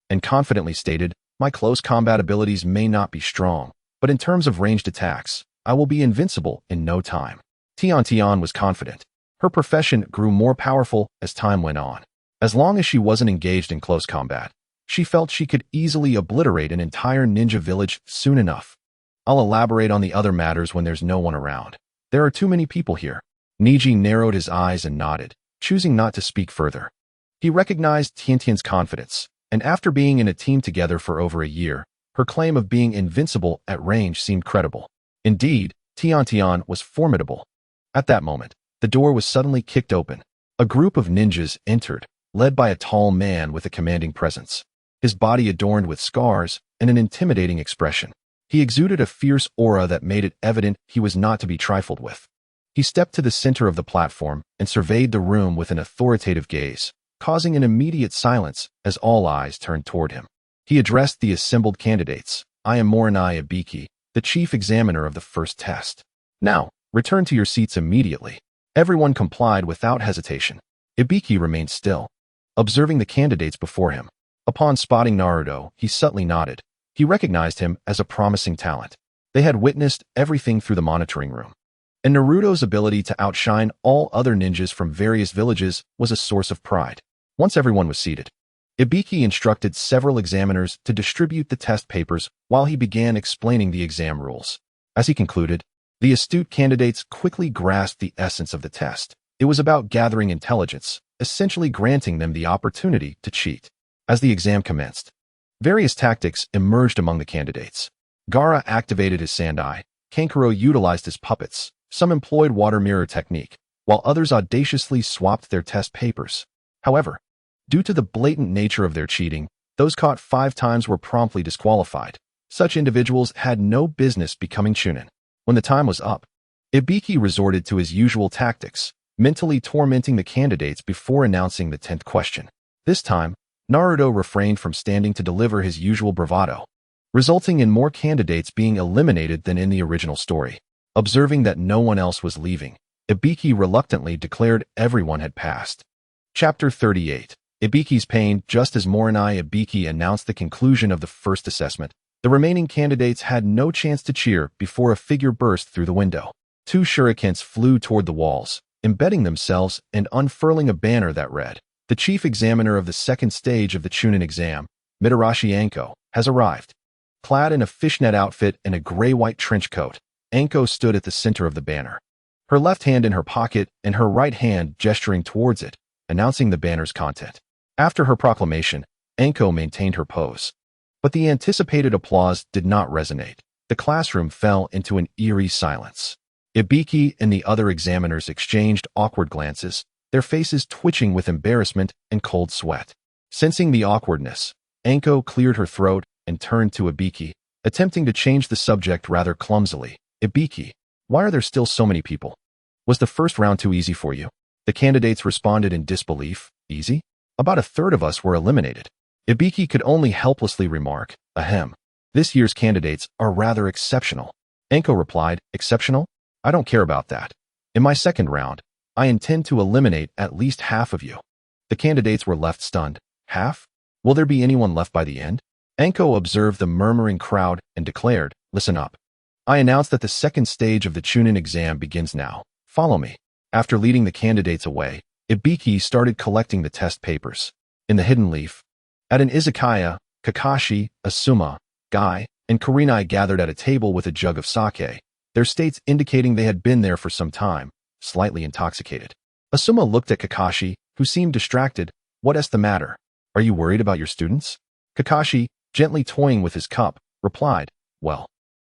and confidently stated, my close combat abilities may not be strong, but in terms of ranged attacks, I will be invincible in no time. Tian was confident. Her profession grew more powerful as time went on. As long as she wasn't engaged in close combat, she felt she could easily obliterate an entire ninja village soon enough. I'll elaborate on the other matters when there's no one around. There are too many people here. Niji narrowed his eyes and nodded, choosing not to speak further. He recognized Tiantian's confidence, and after being in a team together for over a year, her claim of being invincible at range seemed credible. Indeed, Tian was formidable. At that moment, the door was suddenly kicked open. A group of ninjas entered, led by a tall man with a commanding presence. His body adorned with scars and an intimidating expression. He exuded a fierce aura that made it evident he was not to be trifled with. He stepped to the center of the platform and surveyed the room with an authoritative gaze, causing an immediate silence as all eyes turned toward him. He addressed the assembled candidates. I am Morinai Ibiki, the chief examiner of the first test. Now, return to your seats immediately. Everyone complied without hesitation. Ibiki remained still, observing the candidates before him. Upon spotting Naruto, he subtly nodded. He recognized him as a promising talent. They had witnessed everything through the monitoring room. And Naruto's ability to outshine all other ninjas from various villages was a source of pride. Once everyone was seated, Ibiki instructed several examiners to distribute the test papers while he began explaining the exam rules. As he concluded, the astute candidates quickly grasped the essence of the test. It was about gathering intelligence, essentially granting them the opportunity to cheat. As the exam commenced, various tactics emerged among the candidates. Gaara activated his sand-eye, Kankuro utilized his puppets, some employed water mirror technique, while others audaciously swapped their test papers. However, due to the blatant nature of their cheating, those caught 5 times were promptly disqualified. Such individuals had no business becoming chunin. When the time was up, Ibiki resorted to his usual tactics, mentally tormenting the candidates before announcing the 10th question. This time, Naruto refrained from standing to deliver his usual bravado, resulting in more candidates being eliminated than in the original story. Observing that no one else was leaving, Ibiki reluctantly declared everyone had passed. Chapter 38. Ibiki's pain. Just as Morinai Ibiki announced the conclusion of the first assessment, the remaining candidates had no chance to cheer before a figure burst through the window. 2 shurikens flew toward the walls, embedding themselves and unfurling a banner that read, the chief examiner of the second stage of the Chunin exam, Mitarashi Anko, has arrived. Clad in a fishnet outfit and a gray-white trench coat, Anko stood at the center of the banner, her left hand in her pocket and her right hand gesturing towards it, announcing the banner's content. After her proclamation, Anko maintained her pose. But the anticipated applause did not resonate. The classroom fell into an eerie silence. Ibiki and the other examiners exchanged awkward glances, their faces twitching with embarrassment and cold sweat. Sensing the awkwardness, Anko cleared her throat and turned to Ibiki, attempting to change the subject rather clumsily. Ibiki, why are there still so many people? Was the first round too easy for you? The candidates responded in disbelief. Easy? About a third of us were eliminated. Ibiki could only helplessly remark, ahem. This year's candidates are rather exceptional. Anko replied, exceptional? I don't care about that. In my second round, I intend to eliminate at least half of you. The candidates were left stunned. Half? Will there be anyone left by the end? Anko observed the murmuring crowd and declared, listen up. I announce that the second stage of the Chunin exam begins now. Follow me. After leading the candidates away, Ibiki started collecting the test papers. In the hidden leaf, At an izakaya, Kakashi, Asuma, Guy, and Kurenai gathered at a table with a jug of sake, their states indicating they had been there for some time, slightly intoxicated. Asuma looked at Kakashi, who seemed distracted. "What's the matter? Are you worried about your students?" Kakashi, gently toying with his cup, replied, "Well,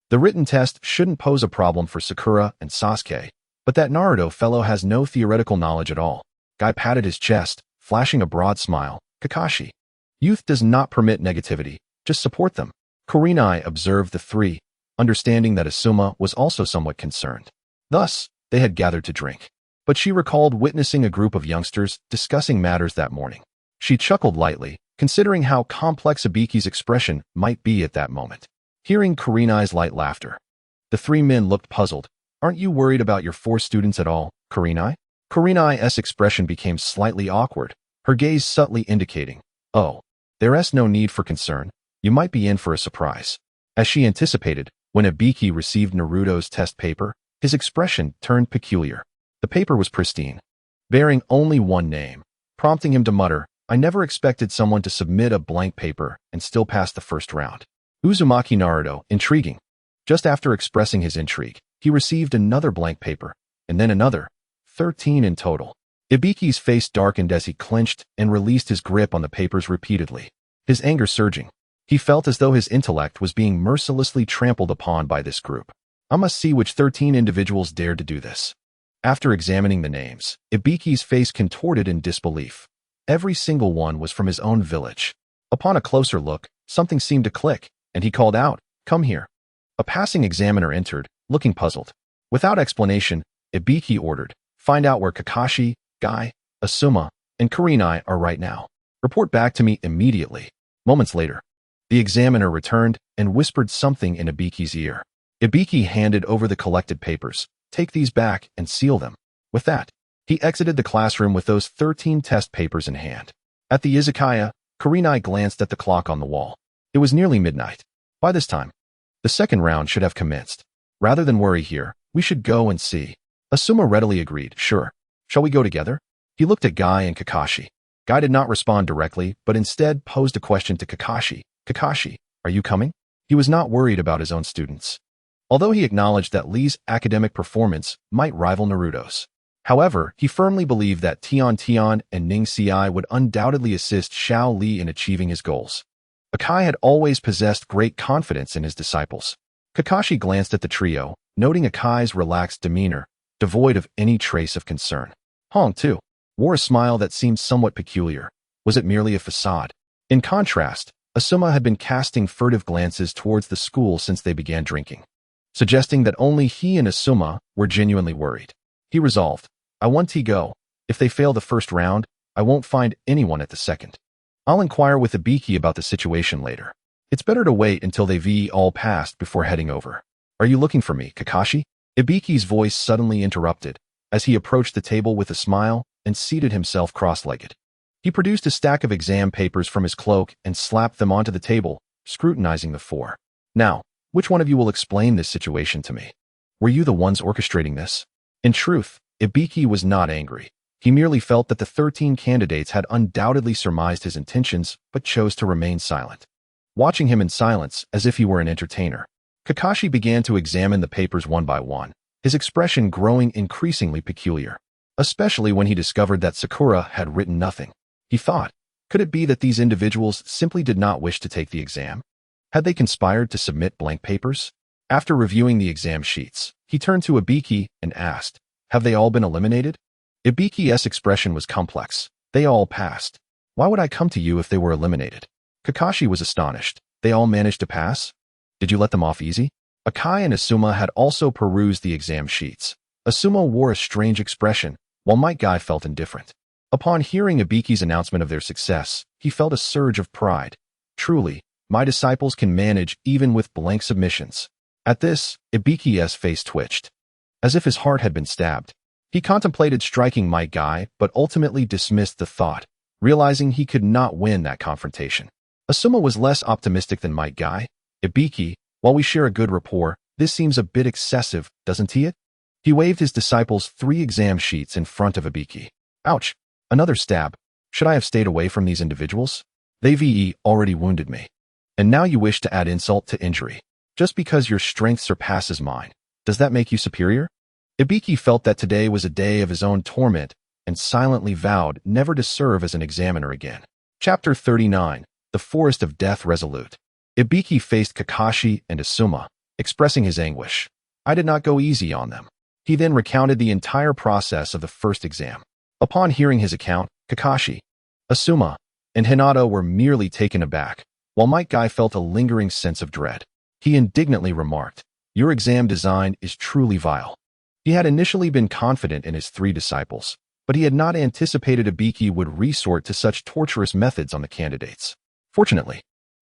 the written test shouldn't pose a problem for Sakura and Sasuke, but that Naruto fellow has no theoretical knowledge at all." Guy patted his chest, flashing a broad smile. "Kakashi, youth does not permit negativity, just support them." Kurenai observed the three, understanding that Asuma was also somewhat concerned. Thus, they had gathered to drink. But she recalled witnessing a group of youngsters discussing matters that morning. She chuckled lightly, considering how complex Ibiki's expression might be at that moment. Hearing Kurenai's light laughter, the three men looked puzzled. "Aren't you worried about your four students at all, Kurenai?" Kurenai's expression became slightly awkward, her gaze subtly indicating, "Oh, there's no need for concern. You might be in for a surprise." As she anticipated, when Ibiki received Naruto's test paper, his expression turned peculiar. The paper was pristine, bearing only one name, prompting him to mutter, "I never expected someone to submit a blank paper and still pass the first round." Uzumaki Naruto, intriguing. Just after expressing his intrigue, he received another blank paper, and then another, 13 in total. Ibiki's face darkened as he clenched and released his grip on the papers repeatedly, his anger surging. He felt as though his intellect was being mercilessly trampled upon by this group. I must see which 13 individuals dared to do this. After examining the names, Ibiki's face contorted in disbelief. Every single one was from his own village. Upon a closer look, something seemed to click, and he called out, "Come here." A passing examiner entered, looking puzzled. Without explanation, Ibiki ordered, "Find out where Kakashi, Guy, Asuma, and Kurenai are right now. Report back to me immediately." Moments later, the examiner returned and whispered something in Ibiki's ear. Ibiki handed over the collected papers. "Take these back and seal them." With that, he exited the classroom with those 13 test papers in hand. At the izakaya, Kurenai glanced at the clock on the wall. It was nearly midnight. By this time, the second round should have commenced. "Rather than worry here, we should go and see." Asuma readily agreed. "Sure. Shall we go together?" He looked at Guy and Kakashi. Guy did not respond directly, but instead posed a question to Kakashi. "Kakashi, are you coming?" He was not worried about his own students, although he acknowledged that Lee's academic performance might rival Naruto's. However, he firmly believed that Tian and Ning Ci would undoubtedly assist Xiao Li in achieving his goals. Akai had always possessed great confidence in his disciples. Kakashi glanced at the trio, noting Akai's relaxed demeanor, devoid of any trace of concern. Hong, too, wore a smile that seemed somewhat peculiar. Was it merely a facade? In contrast, Asuma had been casting furtive glances towards the school since they began drinking, suggesting that only he and Asuma were genuinely worried. He resolved, "I want to go. If they fail the first round, I won't find anyone at the second. I'll inquire with Ibiki about the situation later. It's better to wait until they've all passed before heading over." "Are you looking for me, Kakashi?" Ibiki's voice suddenly interrupted as he approached the table with a smile and seated himself cross-legged. He produced a stack of exam papers from his cloak and slapped them onto the table, scrutinizing the four. "Now, which one of you will explain this situation to me? Were you the ones orchestrating this?" In truth, Ibiki was not angry. He merely felt that the 13 candidates had undoubtedly surmised his intentions, but chose to remain silent. Watching him in silence, as if he were an entertainer, Kakashi began to examine the papers one by one, his expression growing increasingly peculiar, especially when he discovered that Sakura had written nothing. He thought, could it be that these individuals simply did not wish to take the exam? Had they conspired to submit blank papers? After reviewing the exam sheets, he turned to Ibiki and asked, "Have they all been eliminated?" Ibiki's expression was complex. "They all passed. Why would I come to you if they were eliminated?" Kakashi was astonished. "They all managed to pass? Did you let them off easy?" Akai and Asuma had also perused the exam sheets. Asuma wore a strange expression, while Might Guy felt indifferent. Upon hearing Ibiki's announcement of their success, he felt a surge of pride. Truly, my disciples can manage even with blank submissions. At this, Ibiki's face twitched, as if his heart had been stabbed. He contemplated striking Might Guy, but ultimately dismissed the thought, realizing he could not win that confrontation. Asuma was less optimistic than Might Guy. "Ibiki, while we share a good rapport, this seems a bit excessive, doesn't it?" He waved his disciples 3 exam sheets in front of Ibiki. "Ouch! Another stab. Should I have stayed away from these individuals?" They already wounded me. And now you wish to add insult to injury. Just because your strength surpasses mine, does that make you superior? Ibiki felt that today was a day of his own torment and silently vowed never to serve as an examiner again. Chapter 39. The Forest of Death Resolute. Ibiki faced Kakashi and Asuma, expressing his anguish. I did not go easy on them. He then recounted the entire process of the first exam. Upon hearing his account, Kakashi, Asuma, and Hinata were merely taken aback, while Might Guy felt a lingering sense of dread. He indignantly remarked, your exam design is truly vile. He had initially been confident in his 3 disciples, but he had not anticipated Ibiki would resort to such torturous methods on the candidates. Fortunately,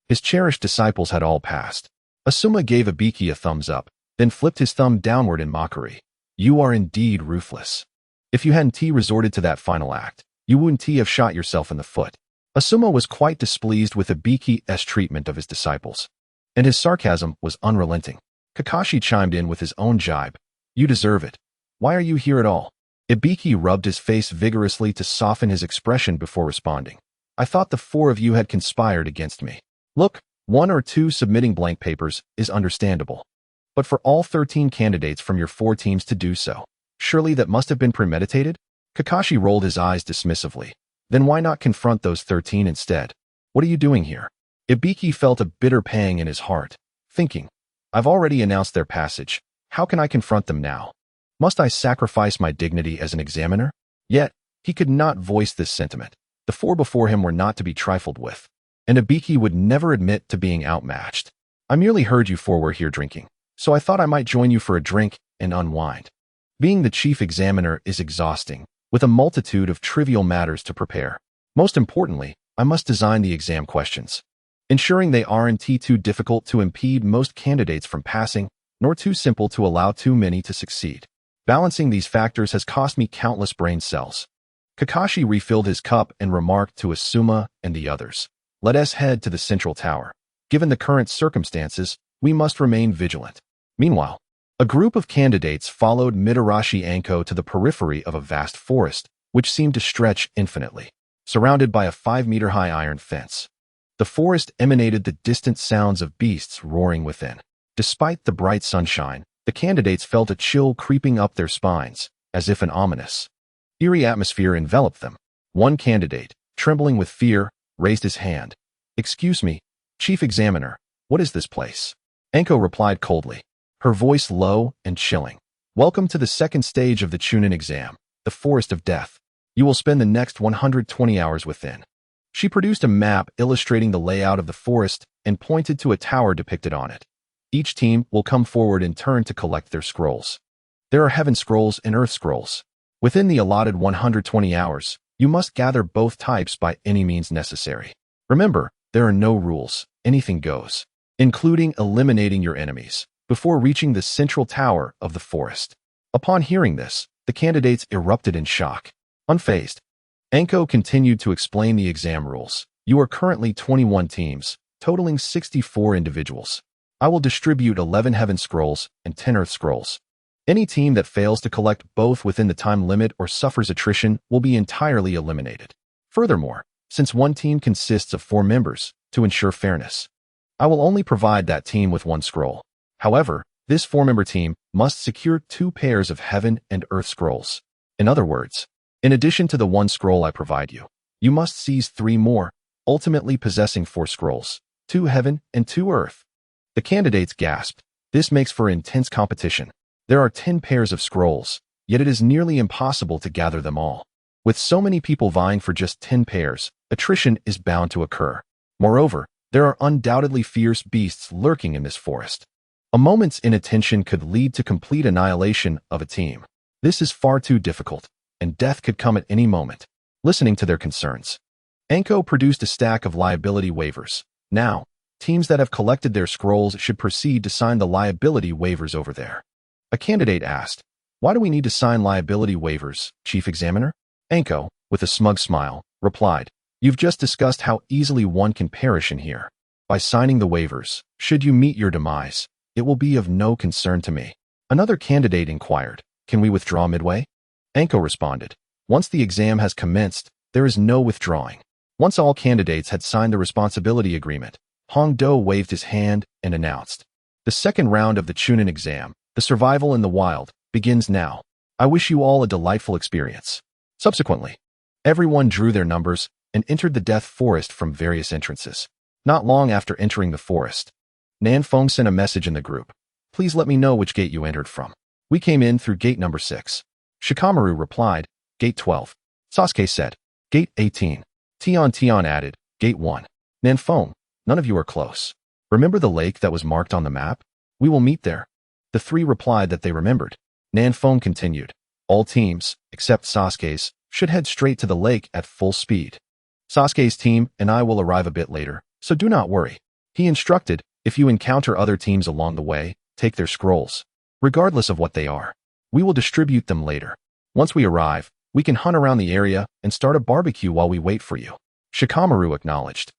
his cherished disciples had all passed. Asuma gave Ibiki a thumbs up, then flipped his thumb downward in mockery. You are indeed ruthless. If you hadn't resorted to that final act, you wouldn't have shot yourself in the foot. Asuma was quite displeased with Ibiki's treatment of his disciples, and his sarcasm was unrelenting. Kakashi chimed in with his own jibe. You deserve it. Why are you here at all? Ibiki rubbed his face vigorously to soften his expression before responding. I thought the 4 of you had conspired against me. Look, 1 or 2 submitting blank papers is understandable. But for all 13 candidates from your 4 teams to do so, surely that must have been premeditated? Kakashi rolled his eyes dismissively. Then why not confront those 13 instead? What are you doing here? Ibiki felt a bitter pang in his heart, thinking, I've already announced their passage. How can I confront them now? Must I sacrifice my dignity as an examiner? Yet, he could not voice this sentiment. The 4 before him were not to be trifled with, and Ibiki would never admit to being outmatched. I merely heard you 4 were here drinking, so I thought I might join you for a drink and unwind. Being the chief examiner is exhausting, with a multitude of trivial matters to prepare. Most importantly, I must design the exam questions, ensuring they aren't too difficult to impede most candidates from passing, nor too simple to allow too many to succeed. Balancing these factors has cost me countless brain cells. Kakashi refilled his cup and remarked to Asuma and the others, let us head to the central tower. Given the current circumstances, we must remain vigilant. Meanwhile, a group of candidates followed Mitarashi Anko to the periphery of a vast forest, which seemed to stretch infinitely, surrounded by a 5-meter-high iron fence. The forest emanated the distant sounds of beasts roaring within. Despite the bright sunshine, the candidates felt a chill creeping up their spines, as if an ominous, eerie atmosphere enveloped them. One candidate, trembling with fear, raised his hand. Excuse me, Chief Examiner, what is this place? Anko replied coldly, her voice low and chilling. Welcome to the second stage of the Chunin exam, the Forest of Death. You will spend the next 120 hours within. She produced a map illustrating the layout of the forest and pointed to a tower depicted on it. Each team will come forward in turn to collect their scrolls. There are Heaven Scrolls and Earth Scrolls. Within the allotted 120 hours, you must gather both types by any means necessary. Remember, there are no rules, anything goes, including eliminating your enemies, before reaching the central tower of the forest. Upon hearing this, the candidates erupted in shock. Unfazed, Anko continued to explain the exam rules. You are currently 21 teams, totaling 64 individuals. I will distribute 11 Heaven Scrolls and 10 Earth Scrolls. Any team that fails to collect both within the time limit or suffers attrition will be entirely eliminated. Furthermore, since one team consists of 4 members, to ensure fairness, I will only provide that team with 1 scroll. However, this 4-member team must secure 2 pairs of Heaven and Earth Scrolls. In other words, in addition to the 1 scroll I provide you, you must seize 3 more, ultimately possessing 4 scrolls, 2 Heaven and 2 Earth. The candidates gasped. This makes for intense competition. There are 10 pairs of scrolls, yet it is nearly impossible to gather them all. With so many people vying for just 10 pairs, attrition is bound to occur. Moreover, there are undoubtedly fierce beasts lurking in this forest. A moment's inattention could lead to complete annihilation of a team. This is far too difficult, and death could come at any moment. Listening to their concerns, Anko produced a stack of liability waivers. Now, teams that have collected their scrolls should proceed to sign the liability waivers over there. A candidate asked, why do we need to sign liability waivers, Chief Examiner? Anko, with a smug smile, replied, you've just discussed how easily one can perish in here. By signing the waivers, should you meet your demise, it will be of no concern to me. Another candidate inquired, can we withdraw midway? Anko responded, once the exam has commenced, there is no withdrawing. Once all candidates had signed the responsibility agreement, Hong Do waved his hand and announced, "The second round of the Chunin exam, the survival in the wild, begins now. I wish you all a delightful experience." Subsequently, everyone drew their numbers and entered the death forest from various entrances. Not long after entering the forest, Nan Feng sent a message in the group. "Please let me know which gate you entered from." "We came in through gate number 6. Shikamaru replied, "Gate 12. Sasuke said, "Gate 18. Tion added, "Gate 1. Nan Feng, none of you are close. Remember the lake that was marked on the map? We will meet there." The 3 replied that they remembered. Nan Feng continued, "All teams, except Sasuke's, should head straight to the lake at full speed. Sasuke's team and I will arrive a bit later, so do not worry." He instructed, "If you encounter other teams along the way, take their scrolls. Regardless of what they are, we will distribute them later. Once we arrive, we can hunt around the area and start a barbecue while we wait for you." Shikamaru acknowledged.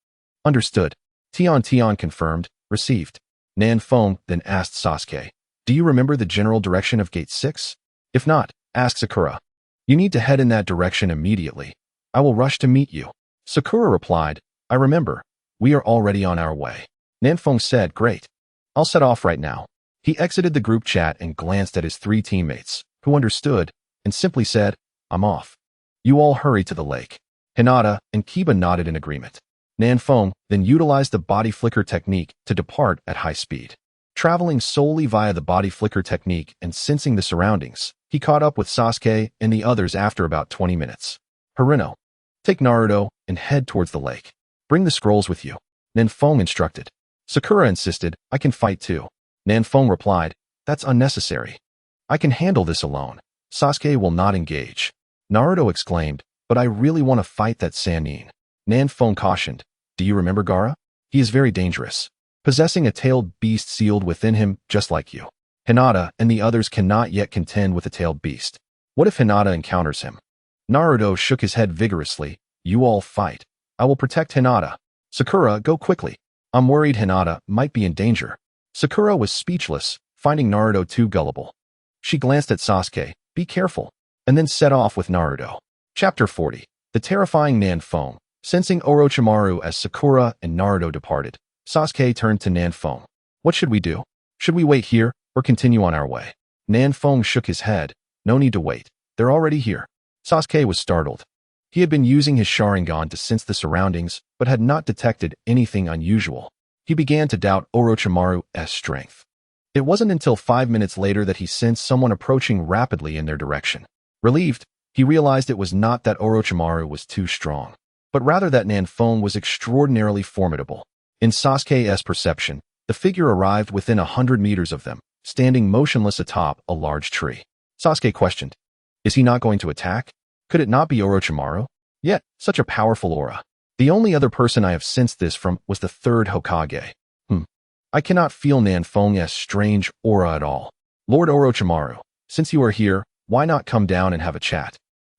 "Understood." Tion confirmed, "Received." Nan Feng then asked Sasuke, "Do you remember the general direction of Gate 6? If not, ask Sakura. You need to head in that direction immediately. I will rush to meet you." Sakura replied, "I remember. We are already on our way." Nan Feng said, "Great. I'll set off right now." He exited the group chat and glanced at his 3 teammates, who understood, and simply said, "I'm off." You all hurry to the lake. Hinata and Kiba nodded in agreement. Nan Feng then utilized the body flicker technique to depart at high speed. Traveling solely via the body flicker technique and sensing the surroundings, he caught up with Sasuke and the others after about 20 minutes. "Harino, take Naruto and head towards the lake. Bring the scrolls with you," Nan Feng instructed. Sakura insisted, "I can fight too." Nan Feng replied, "That's unnecessary. I can handle this alone." Sasuke will not engage. Naruto exclaimed, "But I really want to fight that Sannin." Nan Feng cautioned, "Do you remember Gaara? He is very dangerous, possessing a tailed beast sealed within him just like you. Hinata and the others cannot yet contend with a tailed beast. What if Hinata encounters him?" Naruto shook his head vigorously. "You all fight. I will protect Hinata. Sakura, go quickly. I'm worried Hinata might be in danger." Sakura was speechless, finding Naruto too gullible. She glanced at Sasuke, "Be careful," and then set off with Naruto. Chapter 40. The terrifying Nan Feng. Sensing Orochimaru as Sakura and Naruto departed, Sasuke turned to Nan Feng. "What should we do? Should we wait here or continue on our way?" Nan Feng shook his head. "No need to wait. They're already here." Sasuke was startled. He had been using his Sharingan to sense the surroundings, but had not detected anything unusual. He began to doubt Orochimaru's strength. It wasn't until 5 minutes later that he sensed someone approaching rapidly in their direction. Relieved, he realized it was not that Orochimaru was too strong, but rather that Nan Feng was extraordinarily formidable. In Sasuke's perception, the figure arrived within 100 meters of them, standing motionless atop a large tree. Sasuke questioned, "Is he not going to attack? Could it not be Orochimaru? Yet, such a powerful aura. The only other person I have sensed this from was the 3rd Hokage. I cannot feel Nan Feng's strange aura at all. Lord Orochimaru, since you are here, why not come down and have a chat?"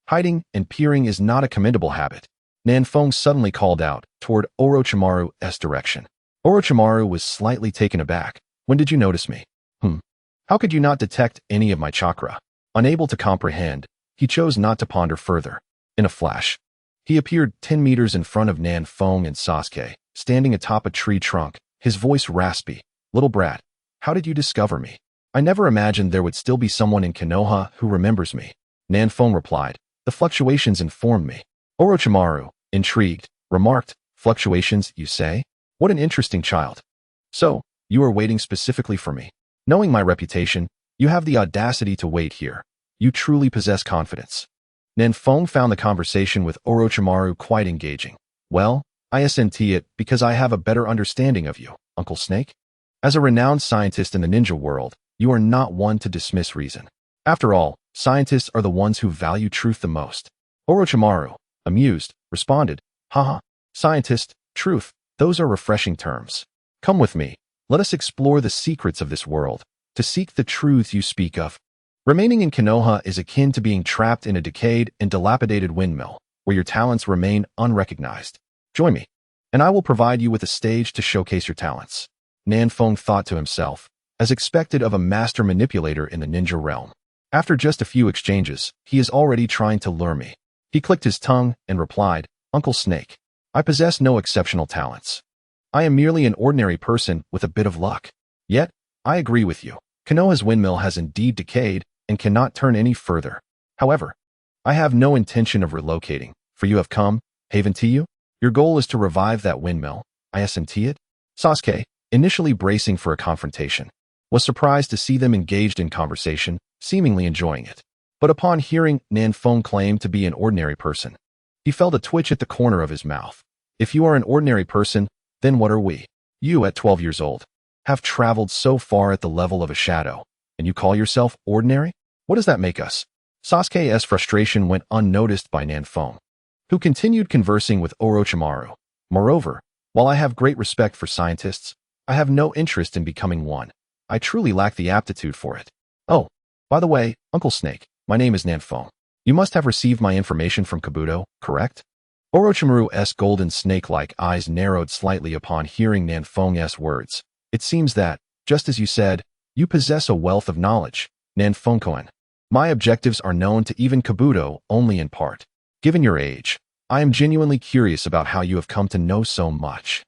Hiding and peering is not a commendable habit. Nan Feng suddenly called out toward Orochimaru's direction. Orochimaru was slightly taken aback. "When did you notice me? How could you not detect any of my chakra?" Unable to comprehend, he chose not to ponder further. In a flash, he appeared 10 meters in front of Nan Feng and Sasuke, standing atop a tree trunk, his voice raspy. "Little brat, how did you discover me? I never imagined there would still be someone in Konoha who remembers me." Nan Feng replied, "The fluctuations informed me." Orochimaru, intrigued, remarked, "Fluctuations, you say? What an interesting child. So, you are waiting specifically for me. Knowing my reputation, you have the audacity to wait here. You truly possess confidence." Nan Feng found the conversation with Orochimaru quite engaging. "Well, I assent it because I have a better understanding of you, Uncle Snake. As a renowned scientist in the ninja world, you are not one to dismiss reason. After all, scientists are the ones who value truth the most." Orochimaru, amused, responded, "Haha, scientist, truth, those are refreshing terms. Come with me, let us explore the secrets of this world, to seek the truths you speak of." Remaining in Konoha is akin to being trapped in a decayed and dilapidated windmill, where your talents remain unrecognized. Join me, and I will provide you with a stage to showcase your talents. Nan Feng thought to himself, as expected of a master manipulator in the ninja realm. After just a few exchanges, he is already trying to lure me. He clicked his tongue and replied, "Uncle Snake, I possess no exceptional talents. I am merely an ordinary person with a bit of luck. Yet, I agree with you. Konoha's windmill has indeed decayed and cannot turn any further. However, I have no intention of relocating, for you have come, haven to you? Your goal is to revive that windmill, isn't it? Sasuke, initially bracing for a confrontation, was surprised to see them engaged in conversation, seemingly enjoying it. But upon hearing Nanfeng claim to be an ordinary person, he felt a twitch at the corner of his mouth. If you are an ordinary person, then what are we? You, at 12 years old, have traveled so far at the level of a shadow, and you call yourself ordinary? What does that make us? Sasuke's frustration went unnoticed by Nanfeng, who continued conversing with Orochimaru. Moreover, while I have great respect for scientists, I have no interest in becoming one. I truly lack the aptitude for it. Oh, by the way, Uncle Snake, my name is Nanfeng. You must have received my information from Kabuto, correct? Orochimaru's golden snake-like eyes narrowed slightly upon hearing Nanfeng's words. It seems that, just as you said, you possess a wealth of knowledge, Nanfeng-kun. My objectives are known to even Kabuto only in part. Given your age, I am genuinely curious about how you have come to know so much.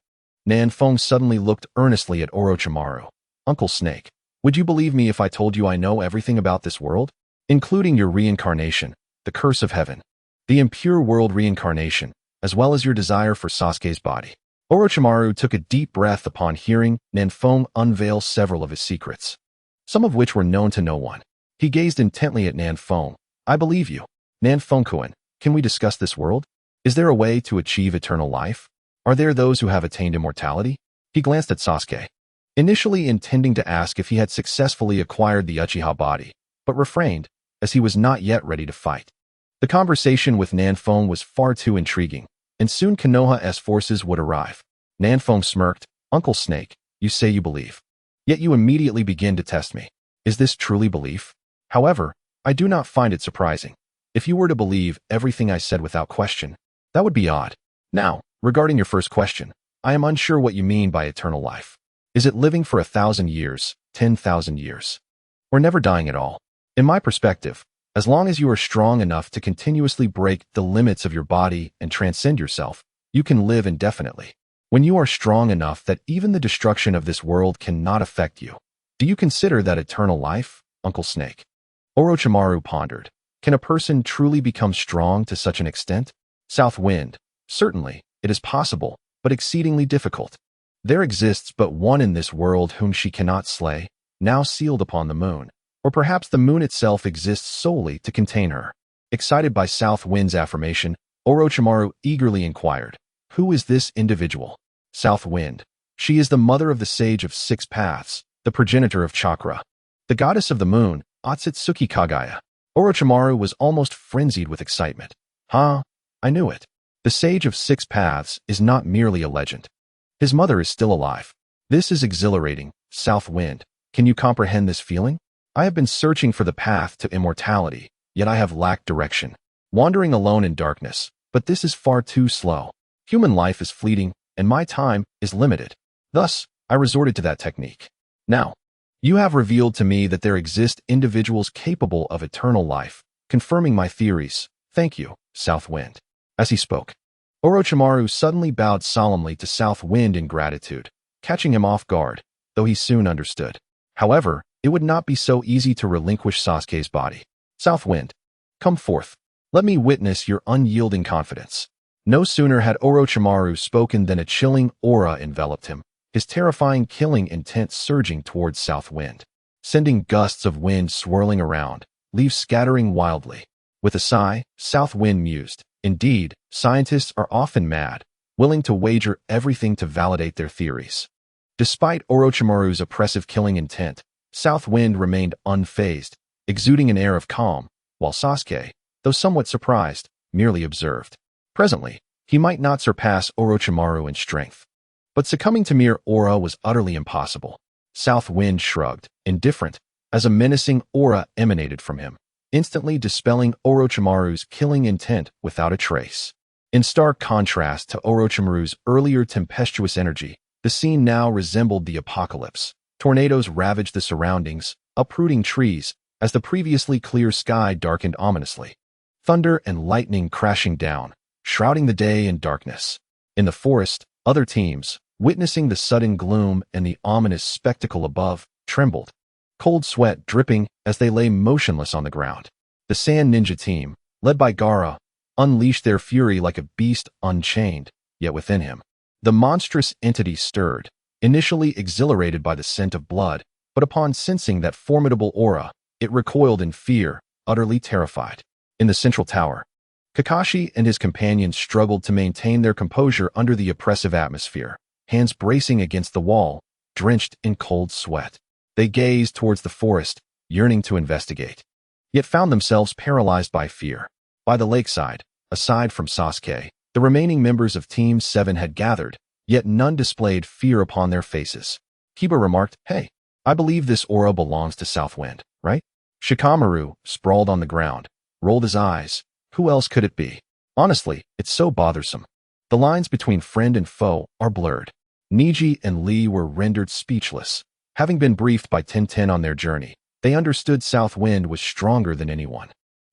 Nanfeng suddenly looked earnestly at Orochimaru. Uncle Snake, would you believe me if I told you I know everything about this world? Including your reincarnation, the curse of heaven, the impure world reincarnation, as well as your desire for Sasuke's body. Orochimaru took a deep breath upon hearing Nanfeng unveil several of his secrets, some of which were known to no one. He gazed intently at Nanfeng. I believe you. Nanfeng-kun, can we discuss this world? Is there a way to achieve eternal life? Are there those who have attained immortality? He glanced at Sasuke, initially intending to ask if he had successfully acquired the Uchiha body, but refrained, as he was not yet ready to fight. The conversation with Nanfeng was far too intriguing, and soon Konoha's forces would arrive. Nanfeng smirked. Uncle Snake, you say you believe. Yet you immediately begin to test me. Is this truly belief? However, I do not find it surprising. If you were to believe everything I said without question, that would be odd. Now, regarding your first question, I am unsure what you mean by eternal life. Is it living for 1,000 years, 10,000 years, or never dying at all? In my perspective, as long as you are strong enough to continuously break the limits of your body and transcend yourself, you can live indefinitely. When you are strong enough that even the destruction of this world cannot affect you, do you consider that eternal life, Uncle Snake? Orochimaru pondered. Can a person truly become strong to such an extent? South Wind. Certainly, it is possible, but exceedingly difficult. There exists but one in this world whom she cannot slay, now sealed upon the moon. Or perhaps the moon itself exists solely to contain her. Excited by South Wind's affirmation, Orochimaru eagerly inquired, who is this individual? South Wind. She is the mother of the Sage of Six Paths, the progenitor of Chakra, the goddess of the moon, Otsutsuki Kagaya. Orochimaru was almost frenzied with excitement. Huh? I knew it. The Sage of Six Paths is not merely a legend. His mother is still alive. This is exhilarating, South Wind. Can you comprehend this feeling? I have been searching for the path to immortality, yet I have lacked direction, wandering alone in darkness, but this is far too slow. Human life is fleeting, and my time is limited. Thus, I resorted to that technique. Now, you have revealed to me that there exist individuals capable of eternal life, confirming my theories. Thank you, South Wind. As he spoke, Orochimaru suddenly bowed solemnly to South Wind in gratitude, catching him off guard, though he soon understood. However, it would not be so easy to relinquish Sasuke's body. South Wind, come forth. Let me witness your unyielding confidence. No sooner had Orochimaru spoken than a chilling aura enveloped him, his terrifying killing intent surging towards South Wind, sending gusts of wind swirling around, leaves scattering wildly. With a sigh, South Wind mused, indeed, scientists are often mad, willing to wager everything to validate their theories. Despite Orochimaru's oppressive killing intent, South Wind remained unfazed, exuding an air of calm, while Sasuke, though somewhat surprised, merely observed. Presently, he might not surpass Orochimaru in strength, but succumbing to mere aura was utterly impossible. South Wind shrugged, indifferent, as a menacing aura emanated from him, instantly dispelling Orochimaru's killing intent without a trace. In stark contrast to Orochimaru's earlier tempestuous energy, the scene now resembled the apocalypse. Tornadoes ravaged the surroundings, uprooting trees, as the previously clear sky darkened ominously. Thunder and lightning crashing down, shrouding the day in darkness. In the forest, other teams, witnessing the sudden gloom and the ominous spectacle above, trembled, cold sweat dripping as they lay motionless on the ground. The Sand Ninja team, led by Gaara, unleashed their fury like a beast unchained, yet within him. The monstrous entity stirred, initially exhilarated by the scent of blood, but upon sensing that formidable aura, it recoiled in fear, utterly terrified. In the central tower, Kakashi and his companions struggled to maintain their composure under the oppressive atmosphere, hands bracing against the wall, drenched in cold sweat. They gazed towards the forest, yearning to investigate, yet found themselves paralyzed by fear. By the lakeside, aside from Sasuke, the remaining members of Team 7 had gathered, yet none displayed fear upon their faces. Kiba remarked, "Hey, I believe this aura belongs to Southwind, right?" Shikamaru, sprawled on the ground, rolled his eyes. Who else could it be? Honestly, it's so bothersome. The lines between friend and foe are blurred. Niji and Lee were rendered speechless. Having been briefed by Tintin on their journey, they understood Southwind was stronger than anyone.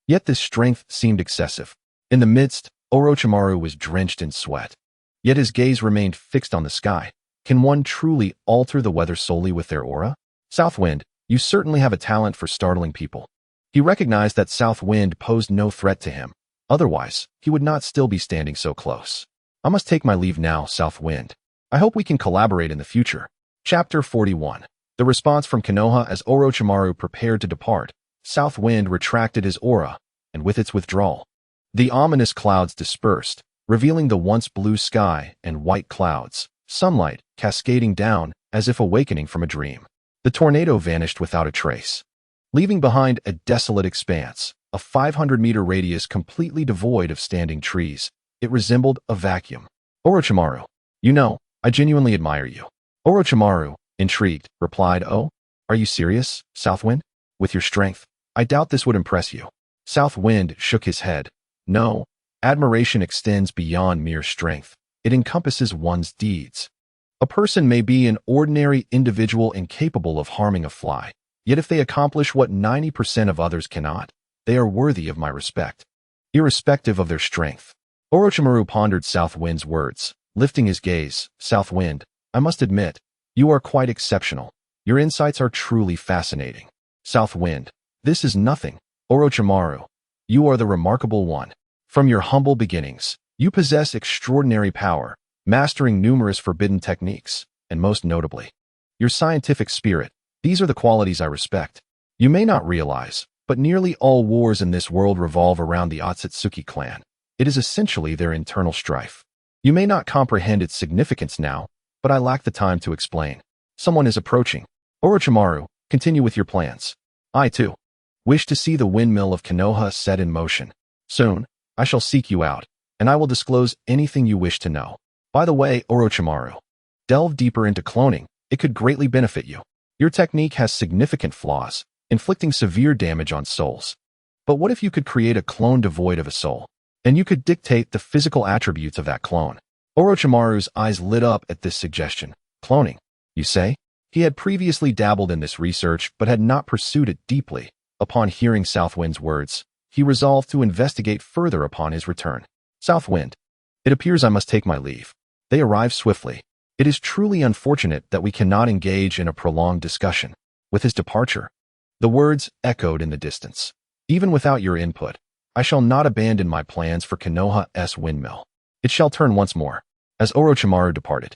Yet this strength seemed excessive. In the midst, Orochimaru was drenched in sweat. Yet his gaze remained fixed on the sky. Can one truly alter the weather solely with their aura? Southwind, you certainly have a talent for startling people. He recognized that Southwind posed no threat to him. Otherwise, he would not still be standing so close. I must take my leave now, Southwind. I hope we can collaborate in the future. Chapter 41. The response from Konoha as Orochimaru prepared to depart. Southwind retracted his aura, and with its withdrawal, the ominous clouds dispersed, revealing the once blue sky and white clouds, sunlight cascading down as if awakening from a dream. The tornado vanished without a trace, leaving behind a desolate expanse, a 500-meter radius completely devoid of standing trees. It resembled a vacuum. Orochimaru, you know, I genuinely admire you. Orochimaru, intrigued, replied, "Oh, are you serious, Southwind? With your strength, I doubt this would impress you." Southwind shook his head. No, admiration extends beyond mere strength. It encompasses one's deeds. A person may be an ordinary individual incapable of harming a fly, yet if they accomplish what 90% of others cannot, they are worthy of my respect, irrespective of their strength. Orochimaru pondered Southwind's words, lifting his gaze. Southwind, I must admit, you are quite exceptional. Your insights are truly fascinating. Southwind, this is nothing. Orochimaru, you are the remarkable one. From your humble beginnings, you possess extraordinary power, mastering numerous forbidden techniques, and most notably, your scientific spirit. These are the qualities I respect. You may not realize, but nearly all wars in this world revolve around the Otsutsuki clan. It is essentially their internal strife. You may not comprehend its significance now, but I lack the time to explain. Someone is approaching. Orochimaru, continue with your plans. I, too, wish to see the windmill of Konoha set in motion. Soon, I shall seek you out, and I will disclose anything you wish to know. By the way, Orochimaru, delve deeper into cloning. It could greatly benefit you. Your technique has significant flaws, inflicting severe damage on souls. But what if you could create a clone devoid of a soul, and you could dictate the physical attributes of that clone? Orochimaru's eyes lit up at this suggestion. Cloning, you say? He had previously dabbled in this research, but had not pursued it deeply. Upon hearing Southwind's words, he resolved to investigate further upon his return. Southwind, it appears I must take my leave. They arrived swiftly. It is truly unfortunate that we cannot engage in a prolonged discussion. With his departure, the words echoed in the distance. Even without your input, I shall not abandon my plans for Konoha's windmill. It shall turn once more. As Orochimaru departed,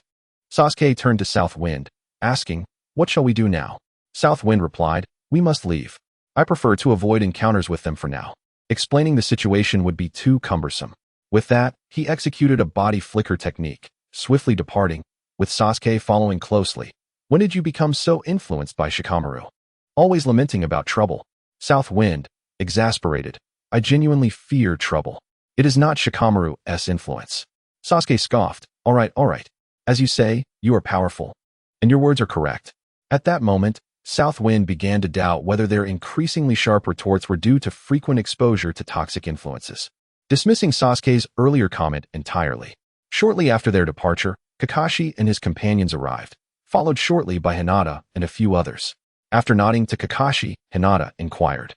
Sasuke turned to Southwind, asking, what shall we do now? Southwind replied, we must leave. I prefer to avoid encounters with them for now. Explaining the situation would be too cumbersome. With that, he executed a body flicker technique, swiftly departing, with Sasuke following closely. When did you become so influenced by Shikamaru? Always lamenting about trouble. Southwind, exasperated. I genuinely fear trouble. It is not Shikamaru's influence. Sasuke scoffed. All right. As you say, you are powerful. And your words are correct. At that moment, Southwind began to doubt whether their increasingly sharp retorts were due to frequent exposure to toxic influences, dismissing Sasuke's earlier comment entirely. Shortly after their departure, Kakashi and his companions arrived, followed shortly by Hinata and a few others. After nodding to Kakashi, Hinata inquired,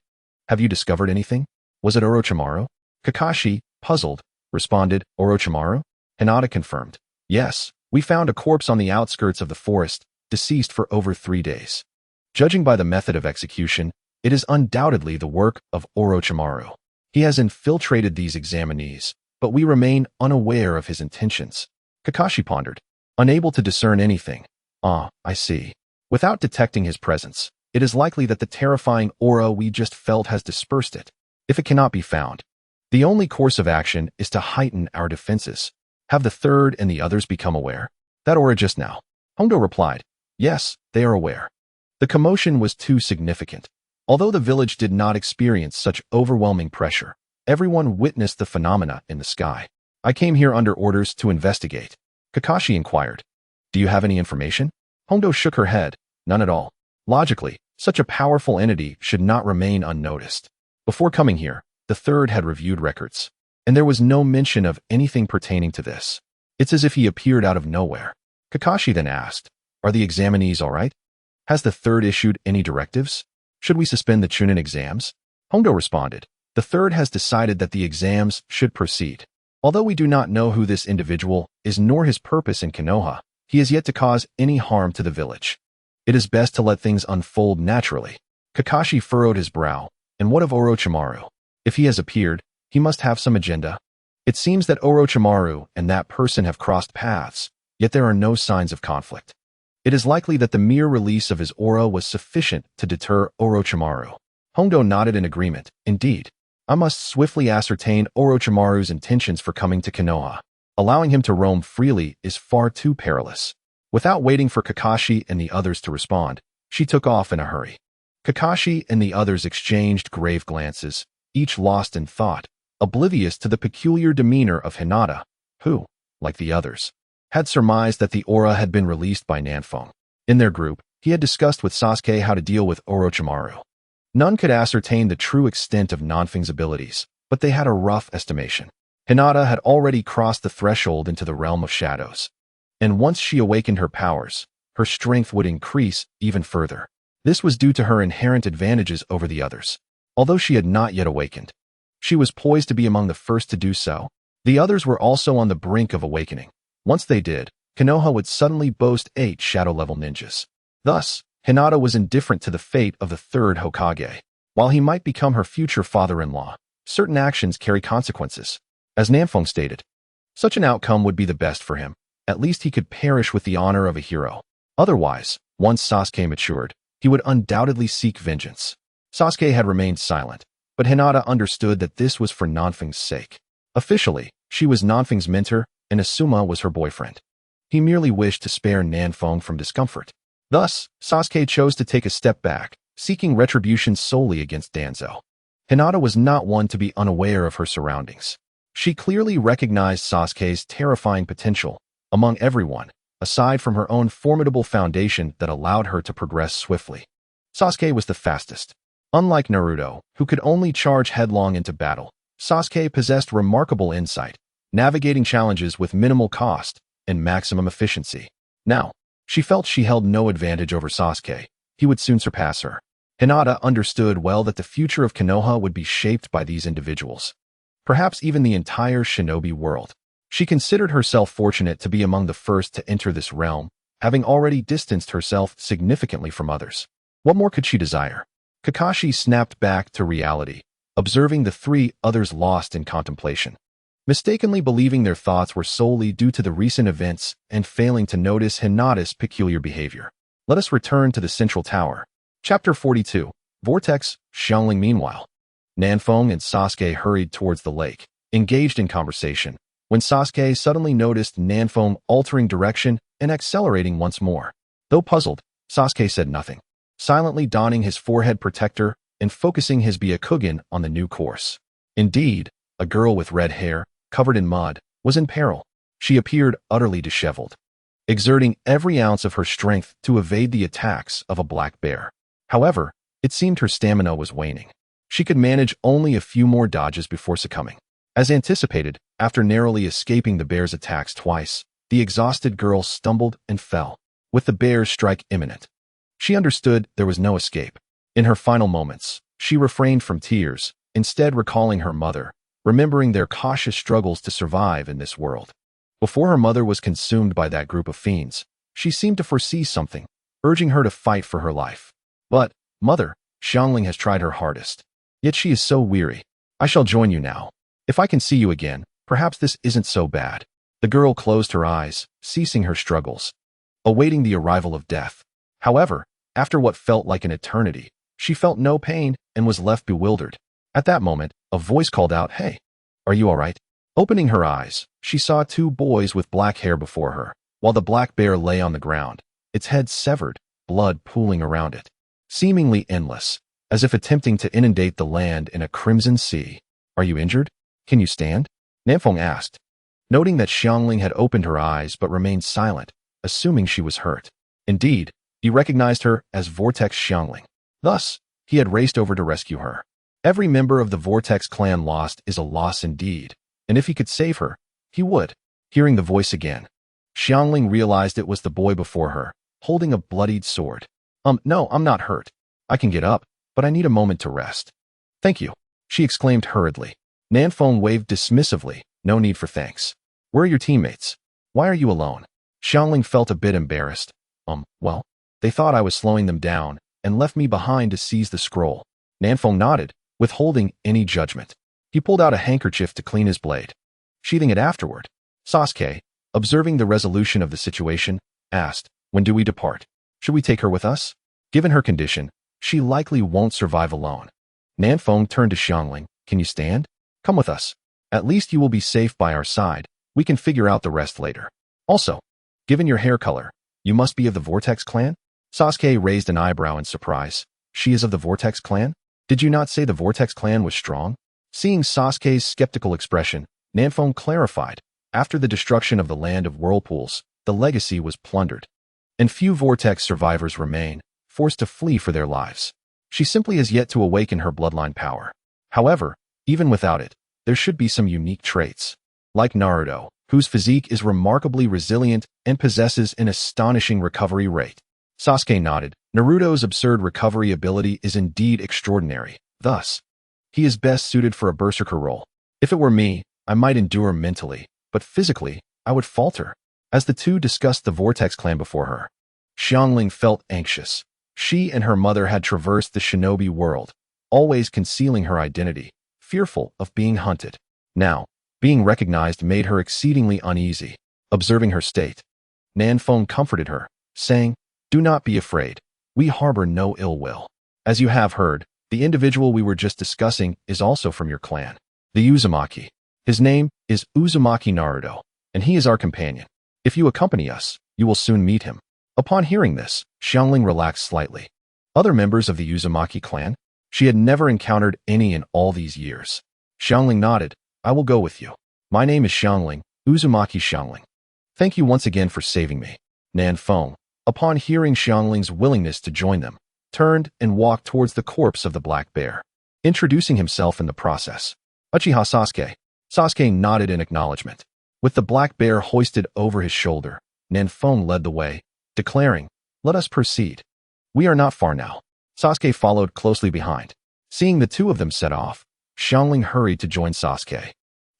have you discovered anything? Was it Orochimaru? Kakashi, puzzled, responded, Orochimaru? Hinata confirmed. Yes, we found a corpse on the outskirts of the forest, deceased for over 3 days. Judging by the method of execution, it is undoubtedly the work of Orochimaru. He has infiltrated these examinees, but we remain unaware of his intentions. Kakashi pondered, unable to discern anything. I see. Without detecting his presence, it is likely that the terrifying aura we just felt has dispersed it. If it cannot be found, the only course of action is to heighten our defenses. Have the third and the others become aware? That aura just now. Hondo replied, yes, they are aware. The commotion was too significant. Although the village did not experience such overwhelming pressure, everyone witnessed the phenomena in the sky. I came here under orders to investigate. Kakashi inquired. Do you have any information? Hondo shook her head. None at all. Logically, such a powerful entity should not remain unnoticed. Before coming here, the third had reviewed records, and there was no mention of anything pertaining to this. It's as if he appeared out of nowhere. Kakashi then asked, are the examinees all right? Has the third issued any directives? Should we suspend the Chunin exams? Hondo responded, the third has decided that the exams should proceed. Although we do not know who this individual is nor his purpose in Konoha, he is yet to cause any harm to the village. It is best to let things unfold naturally. Kakashi furrowed his brow. And what of Orochimaru? If he has appeared, he must have some agenda. It seems that Orochimaru and that person have crossed paths, yet there are no signs of conflict. It is likely that the mere release of his aura was sufficient to deter Orochimaru. Hondo nodded in agreement. Indeed, I must swiftly ascertain Orochimaru's intentions for coming to Konoha. Allowing him to roam freely is far too perilous. Without waiting for Kakashi and the others to respond, she took off in a hurry. Kakashi and the others exchanged grave glances, each lost in thought, oblivious to the peculiar demeanor of Hinata, who, like the others, had surmised that the aura had been released by Nanfeng. In their group, he had discussed with Sasuke how to deal with Orochimaru. None could ascertain the true extent of Nanfeng's abilities, but they had a rough estimation. Hinata had already crossed the threshold into the realm of shadows, and once she awakened her powers, her strength would increase even further. This was due to her inherent advantages over the others. Although she had not yet awakened, she was poised to be among the first to do so. The others were also on the brink of awakening. Once they did, Konoha would suddenly boast 8 shadow-level ninjas. Thus, Hinata was indifferent to the fate of the third Hokage. While he might become her future father-in-law, certain actions carry consequences. As Nanfeng stated, such an outcome would be the best for him. At least he could perish with the honor of a hero. Otherwise, once Sasuke matured, he would undoubtedly seek vengeance. Sasuke had remained silent, but Hinata understood that this was for Nanfeng's sake. Officially, she was Nanfeng's mentor, and Asuma was her boyfriend. He merely wished to spare Nanfeng from discomfort. Thus, Sasuke chose to take a step back, seeking retribution solely against Danzo. Hinata was not one to be unaware of her surroundings. She clearly recognized Sasuke's terrifying potential among everyone, aside from her own formidable foundation that allowed her to progress swiftly. Sasuke was the fastest. Unlike Naruto, who could only charge headlong into battle, Sasuke possessed remarkable insight, navigating challenges with minimal cost and maximum efficiency. Now, she felt she held no advantage over Sasuke. He would soon surpass her. Hinata understood well that the future of Konoha would be shaped by these individuals. Perhaps even the entire shinobi world. She considered herself fortunate to be among the first to enter this realm, having already distanced herself significantly from others. What more could she desire? Kakashi snapped back to reality, observing the 3 others lost in contemplation. Mistakenly believing their thoughts were solely due to the recent events and failing to notice Hinata's peculiar behavior. Let us return to the central tower. Chapter 42. Vortex. Xiangling. Meanwhile, Nanfeng and Sasuke hurried towards the lake, engaged in conversation, when Sasuke suddenly noticed Nanfeng altering direction and accelerating once more. Though puzzled, Sasuke said nothing, silently donning his forehead protector and focusing his Byakugan on the new course. Indeed, a girl with red hair, covered in mud, was in peril. She appeared utterly disheveled, exerting every ounce of her strength to evade the attacks of a black bear. However, it seemed her stamina was waning. She could manage only a few more dodges before succumbing. As anticipated, after narrowly escaping the bear's attacks twice, the exhausted girl stumbled and fell, with the bear's strike imminent. She understood there was no escape. In her final moments, she refrained from tears, instead recalling her mother, remembering their cautious struggles to survive in this world. Before her mother was consumed by that group of fiends, she seemed to foresee something, urging her to fight for her life. But, mother, Xiangling has tried her hardest. Yet she is so weary. I shall join you now. If I can see you again, perhaps this isn't so bad. The girl closed her eyes, ceasing her struggles, awaiting the arrival of death. However, after what felt like an eternity, she felt no pain and was left bewildered. At that moment, a voice called out, "Hey, are you all right?" Opening her eyes, she saw two boys with black hair before her, while the black bear lay on the ground, its head severed, blood pooling around it, seemingly endless, as if attempting to inundate the land in a crimson sea. "Are you injured? Can you stand?" Nanfeng asked, noting that Xiangling had opened her eyes but remained silent, assuming she was hurt. Indeed, he recognized her as Vortex Xiangling. Thus, he had raced over to rescue her. Every member of the Vortex clan lost is a loss indeed, and if he could save her, he would. Hearing the voice again, Xiangling realized it was the boy before her, holding a bloodied sword. No, I'm not hurt. I can get up, but I need a moment to rest." "Thank you," she exclaimed hurriedly. Nanfeng waved dismissively. "No need for thanks. Where are your teammates? Why are you alone?" Xiangling felt a bit embarrassed. Well, they thought I was slowing them down and left me behind to seize the scroll." Nanfeng nodded, withholding any judgment. He pulled out a handkerchief to clean his blade, sheathing it afterward. Sasuke, observing the resolution of the situation, asked, "When do we depart? Should we take her with us? Given her condition, she likely won't survive alone." Nanfeng turned to Xiangling. "Can you stand? Come with us. At least you will be safe by our side. We can figure out the rest later. Also, given your hair color, you must be of the Vortex clan?" Sasuke raised an eyebrow in surprise. "She is of the Vortex clan? Did you not say the Vortex clan was strong?" Seeing Sasuke's skeptical expression, Nanfeng clarified, "After the destruction of the land of whirlpools, the legacy was plundered, and few Vortex survivors remain, forced to flee for their lives. She simply has yet to awaken her bloodline power. However, even without it, there should be some unique traits. Like Naruto, whose physique is remarkably resilient and possesses an astonishing recovery rate." Sasuke nodded. "Naruto's absurd recovery ability is indeed extraordinary. Thus, he is best suited for a berserker role. If it were me, I might endure mentally, but physically, I would falter." As the two discussed the Vortex clan before her, Xiangling felt anxious. She and her mother had traversed the shinobi world, always concealing her identity, fearful of being hunted. Now, being recognized made her exceedingly uneasy. Observing her state, Nanfeng comforted her, saying, "Do not be afraid. We harbor no ill will. As you have heard, the individual we were just discussing is also from your clan, the Uzumaki. His name is Uzumaki Naruto, and he is our companion. If you accompany us, you will soon meet him." Upon hearing this, Xiangling relaxed slightly. Other members of the Uzumaki clan? She had never encountered any in all these years. Xiangling nodded. "I will go with you. My name is Xiangling, Uzumaki Xiangling. Thank you once again for saving me." Nanfeng, upon hearing Xiangling's willingness to join them, turned and walked towards the corpse of the black bear, introducing himself in the process. "Uchiha Sasuke." Sasuke nodded in acknowledgement. With the black bear hoisted over his shoulder, Nanfeng led the way, declaring, "Let us proceed. We are not far now." Sasuke followed closely behind. Seeing the two of them set off, Xiangling hurried to join Sasuke.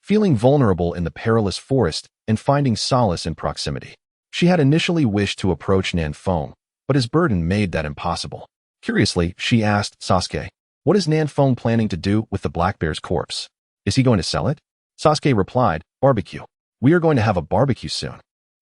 Feeling vulnerable in the perilous forest and finding solace in proximity, she had initially wished to approach Nanfeng, but his burden made that impossible. Curiously, she asked Sasuke, "What is Nanfeng planning to do with the black bear's corpse? Is he going to sell it?" Sasuke replied, "Barbecue. We are going to have a barbecue soon.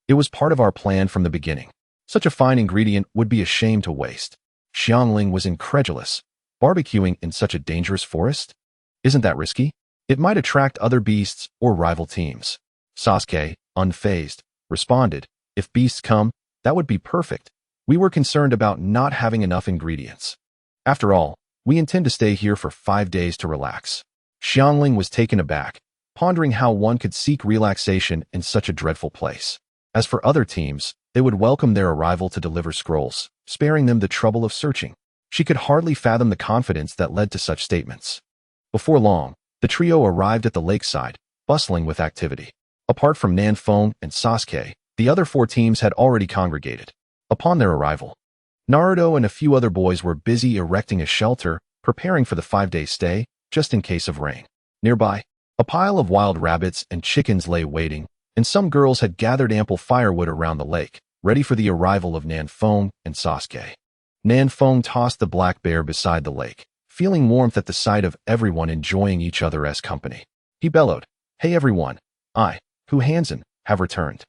It was part of our plan from the beginning. Such a fine ingredient would be a shame to waste." Xiangling was incredulous. Barbecuing in such a dangerous forest? Isn't that risky? It might attract other beasts or rival teams. Sasuke, unfazed, responded, "If beasts come, that would be perfect. We were concerned about not having enough ingredients. After all, we intend to stay here for 5 days to relax." Xiangling was taken aback, pondering how one could seek relaxation in such a dreadful place. As for other teams, they would welcome their arrival to deliver scrolls, sparing them the trouble of searching. She could hardly fathom the confidence that led to such statements. Before long, the trio arrived at the lakeside, bustling with activity. Apart from Nanfeng and Sasuke, the other 4 teams had already congregated. Upon their arrival, Naruto and a few other boys were busy erecting a shelter, preparing for the 5-day stay, just in case of rain. Nearby, a pile of wild rabbits and chickens lay waiting, and some girls had gathered ample firewood around the lake, ready for the arrival of Nanfeng and Sasuke. Nanfeng tossed the black bear beside the lake, feeling warmth at the sight of everyone enjoying each other as company. He bellowed, "Hey everyone, I, who Hansen, have returned."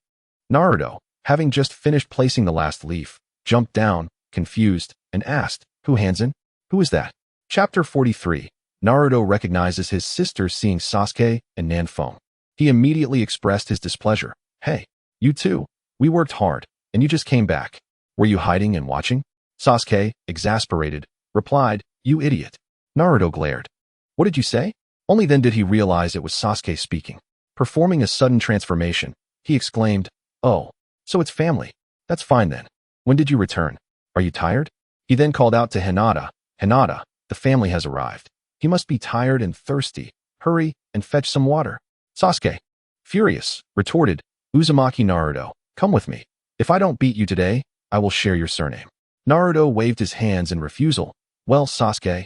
Naruto, having just finished placing the last leaf, jumped down, confused, and asked, "Who Hansen? Who is that?" Chapter 43. Naruto recognizes his sister seeing Sasuke and Nanfeng. He immediately expressed his displeasure. "Hey, you two, we worked hard, and you just came back. Were you hiding and watching?" Sasuke, exasperated, replied, "You idiot." Naruto glared. "What did you say?" Only then did he realize it was Sasuke speaking. Performing a sudden transformation, he exclaimed, "Oh, so it's family. That's fine then. When did you return? Are you tired?" He then called out to Hinata, "Hinata, the family has arrived. He must be tired and thirsty. Hurry and fetch some water." Sasuke, furious, retorted, "Uzumaki Naruto, come with me. If I don't beat you today, I will share your surname." Naruto waved his hands in refusal. "Well, Sasuke,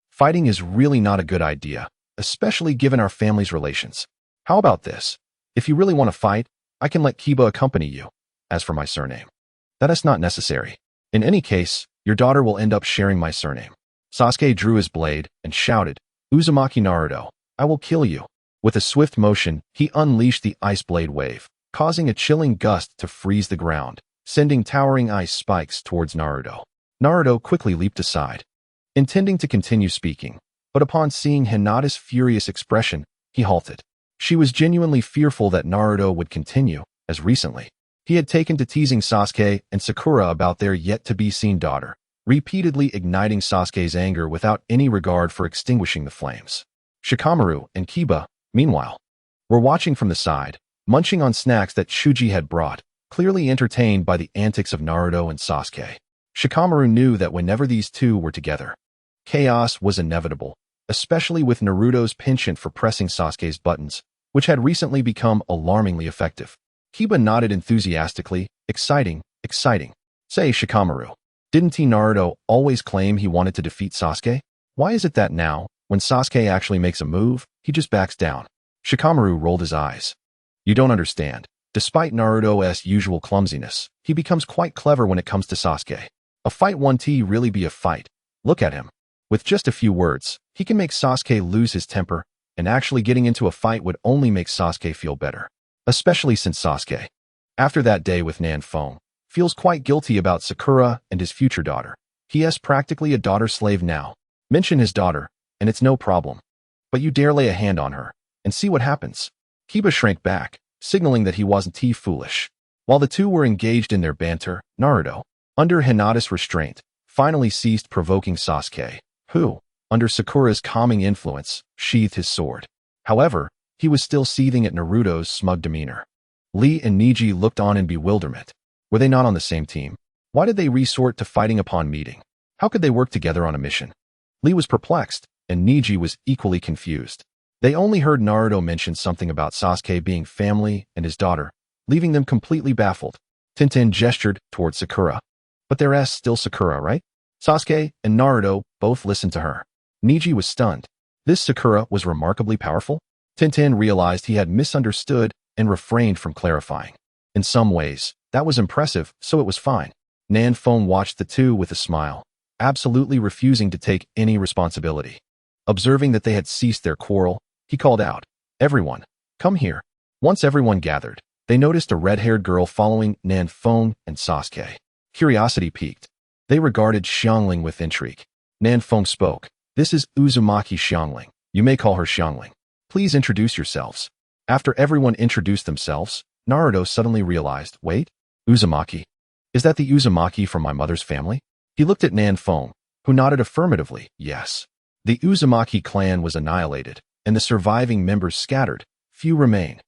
fighting is really not a good idea, especially given our family's relations. How about this? If you really want to fight, I can let Kiba accompany you. As for my surname, that is not necessary. In any case, your daughter will end up sharing my surname." Sasuke drew his blade and shouted, "Uzumaki Naruto, I will kill you." With a swift motion, he unleashed the ice blade wave, causing a chilling gust to freeze the ground, sending towering ice spikes towards Naruto. Naruto quickly leaped aside, intending to continue speaking, but upon seeing Hinata's furious expression, he halted. She was genuinely fearful that Naruto would continue, as recently he had taken to teasing Sasuke and Sakura about their yet-to-be-seen daughter, repeatedly igniting Sasuke's anger without any regard for extinguishing the flames. Shikamaru and Kiba, meanwhile, were watching from the side, munching on snacks that Shuji had brought, clearly entertained by the antics of Naruto and Sasuke. Shikamaru knew that whenever these two were together, chaos was inevitable, especially with Naruto's penchant for pressing Sasuke's buttons, which had recently become alarmingly effective. Kiba nodded enthusiastically, "Exciting, exciting." "Say, Shikamaru, didn't Naruto always claim he wanted to defeat Sasuke? Why is it that now, when Sasuke actually makes a move, he just backs down?" Shikamaru rolled his eyes. "You don't understand. Despite Naruto's usual clumsiness, he becomes quite clever when it comes to Sasuke. A fight won't really be a fight. Look at him. With just a few words, he can make Sasuke lose his temper, and actually getting into a fight would only make Sasuke feel better. Especially since Sasuke, after that day with Nanfeng, feels quite guilty about Sakura and his future daughter. He is practically a daughter slave now. Mention his daughter, and it's no problem. But you dare lay a hand on her, and see what happens." Kiba shrank back, signaling that he wasn't too foolish. While the two were engaged in their banter, Naruto, under Hinata's restraint, finally ceased provoking Sasuke, who, under Sakura's calming influence, sheathed his sword. However, he was still seething at Naruto's smug demeanor. Lee and Neji looked on in bewilderment. Were they not on the same team? Why did they resort to fighting upon meeting? How could they work together on a mission? Lee was perplexed, and Neji was equally confused. They only heard Naruto mention something about Sasuke being family and his daughter, leaving them completely baffled. Tenten gestured toward Sakura. "But there's still Sakura, right?" Sasuke and Naruto both listened to her. Neji was stunned. This Sakura was remarkably powerful? Tenten realized he had misunderstood and refrained from clarifying. In some ways, that was impressive, so it was fine. Nanfeng watched the two with a smile, absolutely refusing to take any responsibility. Observing that they had ceased their quarrel, he called out, "Everyone, come here." Once everyone gathered, they noticed a red-haired girl following Nanfeng and Sasuke. Curiosity piqued. They regarded Xiangling with intrigue. Nanfeng spoke, "This is Uzumaki Xiangling. You may call her Xiangling. Please introduce yourselves." After everyone introduced themselves, Naruto suddenly realized, "Wait, Uzumaki? Is that the Uzumaki from my mother's family?" He looked at Nanfeng, who nodded affirmatively, yes. The Uzumaki clan was annihilated, and the surviving members scattered. Few remain.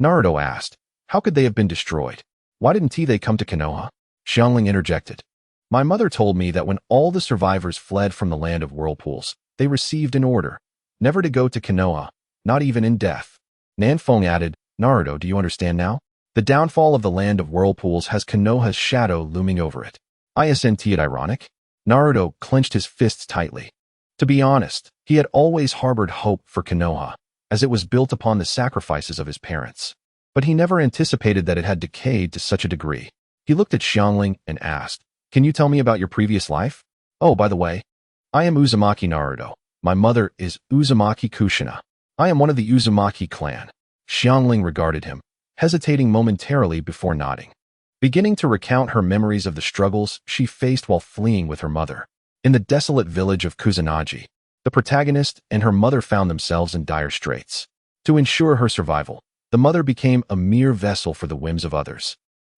Naruto asked, "How could they have been destroyed? Why didn't they come to Konoha?" Xiangling interjected, "My mother told me that when all the survivors fled from the land of whirlpools, they received an order, never to go to Konoha, not even in death." Nanfeng added, "Naruto, do you understand now? The downfall of the land of whirlpools has Konoha's shadow looming over it. Isn't it ironic?" Naruto clenched his fists tightly. To be honest, he had always harbored hope for Konoha, as it was built upon the sacrifices of his parents. but he never anticipated that it had decayed to such a degree. He looked at Xiangling and asked, "Can you tell me about your previous life? Oh, by the way, I am Uzumaki Naruto. My mother is Uzumaki Kushina. I am one of the Uzumaki clan." Xiangling regarded him, hesitating momentarily before nodding, beginning to recount her memories of the struggles she faced while fleeing with her mother. In the desolate village of Kusanagi, the protagonist and her mother found themselves in dire straits. To ensure her survival, the mother became a mere vessel for the whims of others,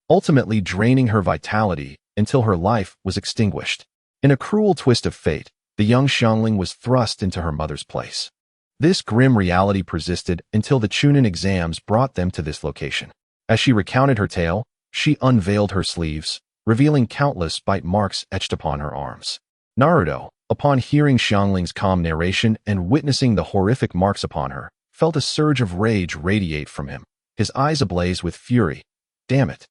ultimately draining her vitality until her life was extinguished. In a cruel twist of fate, the young Xiangling was thrust into her mother's place. This grim reality persisted until the Chunin exams brought them to this location. As she recounted her tale, she unveiled her sleeves, revealing countless bite marks etched upon her arms. Naruto, upon hearing Xiangling's calm narration and witnessing the horrific marks upon her, felt a surge of rage radiate from him, his eyes ablaze with fury. Damn it.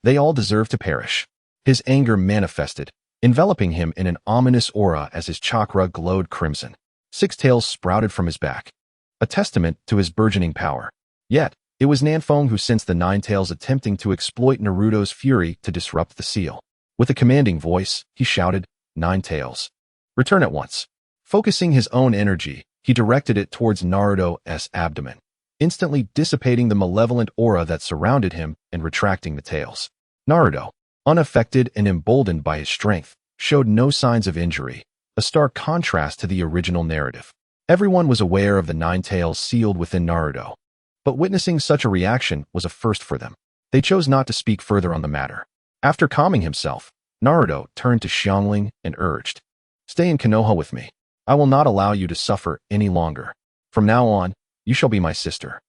They all deserve to perish. His anger manifested, enveloping him in an ominous aura as his chakra glowed crimson. 6 tails sprouted from his back, a testament to his burgeoning power. Yet, it was Nanfeng who sensed the 9 tails attempting to exploit Naruto's fury to disrupt the seal. With a commanding voice, he shouted, "9 tails, return at once." Focusing his own energy, he directed it towards Naruto's abdomen, instantly dissipating the malevolent aura that surrounded him and retracting the tails. Naruto, unaffected and emboldened by his strength, showed no signs of injury, a stark contrast to the original narrative. Everyone was aware of the 9 tails sealed within Naruto, but witnessing such a reaction was a first for them. They chose not to speak further on the matter. After calming himself, Naruto turned to Xiangling and urged, "Stay in Konoha with me. I will not allow you to suffer any longer. From now on, you shall be my sister.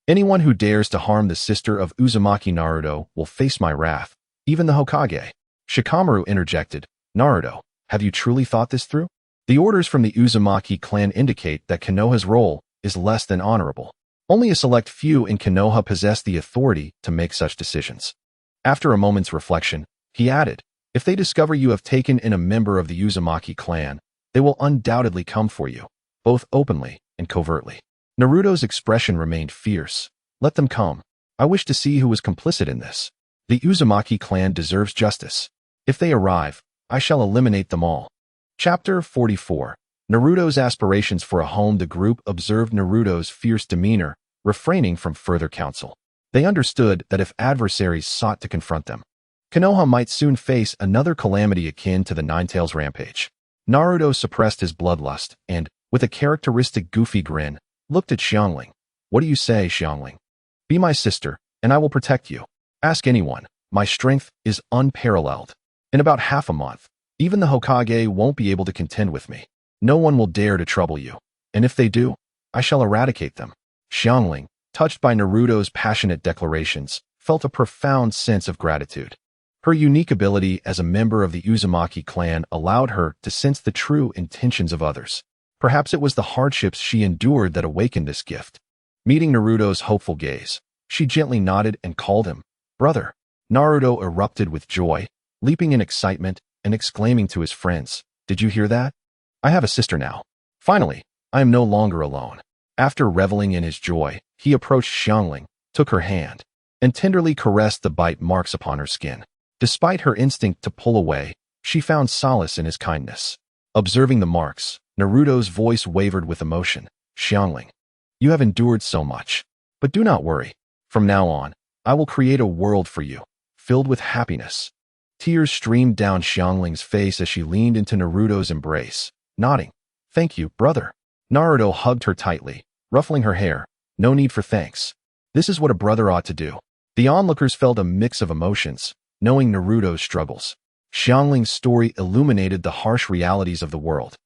Anyone who dares to harm the sister of Uzumaki Naruto will face my wrath, even the Hokage." Shikamaru interjected, "Naruto, have you truly thought this through? The orders from the Uzumaki clan indicate that Konoha's role is less than honorable. Only a select few in Konoha possess the authority to make such decisions." After a moment's reflection, he added, "If they discover you have taken in a member of the Uzumaki clan, they will undoubtedly come for you, both openly and covertly." Naruto's expression remained fierce. "Let them come. I wish to see who was complicit in this. The Uzumaki clan deserves justice. If they arrive, I shall eliminate them all." Chapter 44. Naruto's aspirations for a home. The group observed Naruto's fierce demeanor, refraining from further counsel. They understood that if adversaries sought to confront them, Konoha might soon face another calamity akin to the 9 tails rampage. Naruto suppressed his bloodlust and, with a characteristic goofy grin, looked at Xiangling. "What do you say, Xiangling? Be my sister, and I will protect you. Ask anyone. My strength is unparalleled. In about half a month, even the Hokage won't be able to contend with me. No one will dare to trouble you, and if they do, I shall eradicate them." Xiangling, touched by Naruto's passionate declarations, felt a profound sense of gratitude. Her unique ability as a member of the Uzumaki clan allowed her to sense the true intentions of others. Perhaps it was the hardships she endured that awakened this gift. Meeting Naruto's hopeful gaze, she gently nodded and called him, "Brother." Naruto erupted with joy, leaping in excitement and exclaiming to his friends, "Did you hear that? I have a sister now. Finally, I am no longer alone." After reveling in his joy, he approached Xiangling, took her hand, and tenderly caressed the bite marks upon her skin. Despite her instinct to pull away, she found solace in his kindness. Observing the marks, Naruto's voice wavered with emotion. "Xiangling, you have endured so much. But do not worry. From now on, I will create a world for you, filled with happiness." Tears streamed down Xiangling's face as she leaned into Naruto's embrace, nodding. "Thank you, brother." Naruto hugged her tightly, ruffling her hair. "No need for thanks. This is what a brother ought to do." The onlookers felt a mix of emotions, knowing Naruto's struggles. Xiangling's story illuminated the harsh realities of the world,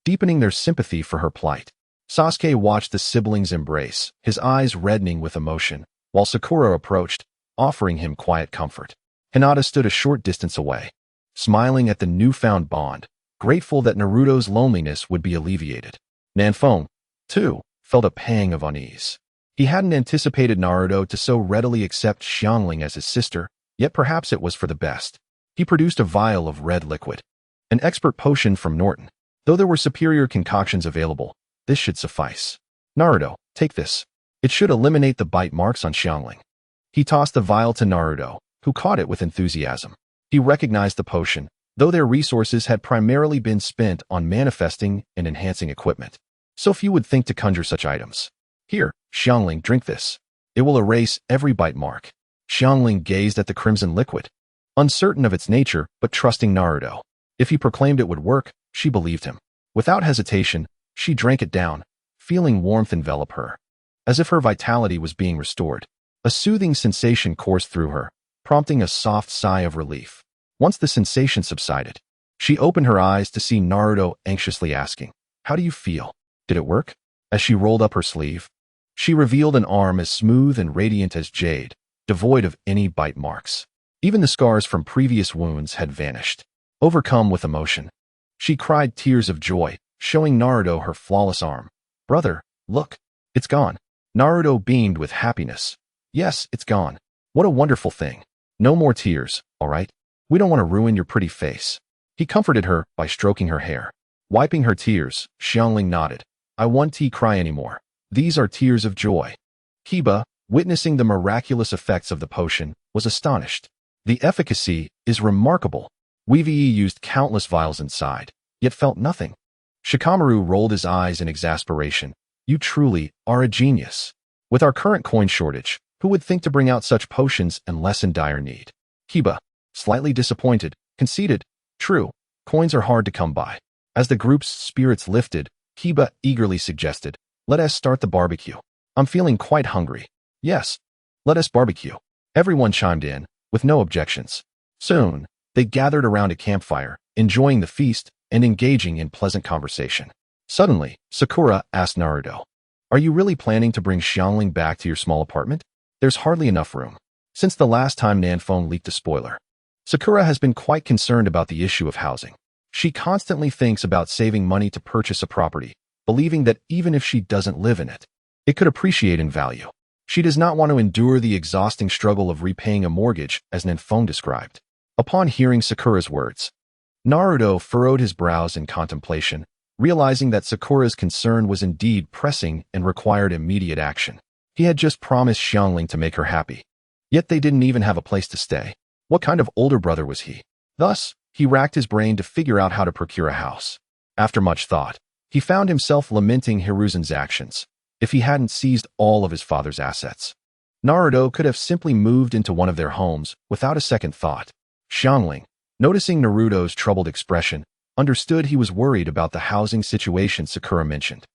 deepening their sympathy for her plight. Sasuke watched the siblings embrace, his eyes reddening with emotion, while Sakura approached, offering him quiet comfort. Hinata stood a short distance away, smiling at the newfound bond, grateful that Naruto's loneliness would be alleviated. Nanfeng, too, felt a pang of unease. He hadn't anticipated Naruto to so readily accept Xiangling as his sister, yet perhaps it was for the best. He produced a vial of red liquid, an expert potion from Norton. Though there were superior concoctions available, this should suffice. "Naruto, take this. It should eliminate the bite marks on Xiangling." He tossed the vial to Naruto, who caught it with enthusiasm. He recognized the potion, though their resources had primarily been spent on manifesting and enhancing equipment. So few would think to conjure such items. Here, Xiangling, drink this. It will erase every bite mark. Xiangling gazed at the crimson liquid, uncertain of its nature but trusting Naruto. If he proclaimed it would work, she believed him. Without hesitation, she drank it down, feeling warmth envelop her, as if her vitality was being restored. A soothing sensation coursed through her, prompting a soft sigh of relief. Once the sensation subsided, she opened her eyes to see Naruto anxiously asking, "How do you feel? Did it work?" As she rolled up her sleeve, she revealed an arm as smooth and radiant as jade, devoid of any bite marks. Even the scars from previous wounds had vanished. Overcome with emotion, she cried tears of joy, showing Naruto her flawless arm. "Brother, look, it's gone." Naruto beamed with happiness. "Yes, it's gone. What a wonderful thing. No more tears, all right? We don't want to ruin your pretty face." He comforted her by stroking her hair. Wiping her tears, Xiangling nodded. "I won't cry anymore. These are tears of joy." Kiba, witnessing the miraculous effects of the potion, was astonished. "The efficacy is remarkable. We've used countless vials inside, yet felt nothing." Shikamaru rolled his eyes in exasperation. "You truly are a genius. With our current coin shortage, who would think to bring out such potions unless in dire need?" Kiba, slightly disappointed, conceded, "True, coins are hard to come by." As the group's spirits lifted, Kiba eagerly suggested, "Let us start the barbecue. I'm feeling quite hungry." "Yes, let us barbecue." Everyone chimed in, with no objections. Soon, they gathered around a campfire, enjoying the feast and engaging in pleasant conversation. Suddenly, Sakura asked Naruto, "Are you really planning to bring Xiangling back to your small apartment? There's hardly enough room." Since the last time Nanfeng leaked a spoiler, Sakura has been quite concerned about the issue of housing. She constantly thinks about saving money to purchase a property, believing that even if she doesn't live in it, it could appreciate in value. She does not want to endure the exhausting struggle of repaying a mortgage, as Nanfeng described. Upon hearing Sakura's words, Naruto furrowed his brows in contemplation, realizing that Sakura's concern was indeed pressing and required immediate action. He had just promised Xiangling to make her happy, yet they didn't even have a place to stay. What kind of older brother was he? Thus, he racked his brain to figure out how to procure a house. After much thought, he found himself lamenting Hiruzen's actions. If he hadn't seized all of his father's assets, Naruto could have simply moved into one of their homes without a second thought. Xiangling, noticing Naruto's troubled expression, understood he was worried about the housing situation Sakura mentioned.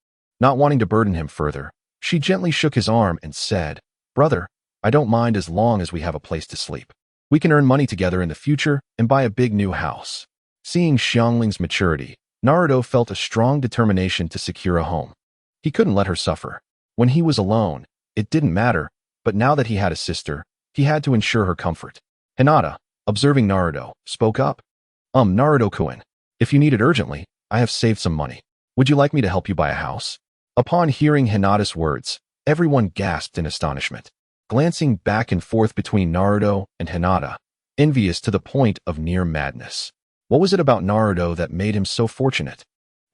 Not wanting to burden him further, she gently shook his arm and said, "Brother, I don't mind as long as we have a place to sleep. We can earn money together in the future and buy a big new house." Seeing Xiangling's maturity, Naruto felt a strong determination to secure a home. He couldn't let her suffer. When he was alone, it didn't matter, but now that he had a sister, he had to ensure her comfort. Hinata, observing Naruto, spoke up. Naruto-kun, if you need it urgently, I have saved some money. Would you like me to help you buy a house?" Upon hearing Hinata's words, everyone gasped in astonishment, glancing back and forth between Naruto and Hinata, envious to the point of near madness. What was it about Naruto that made him so fortunate?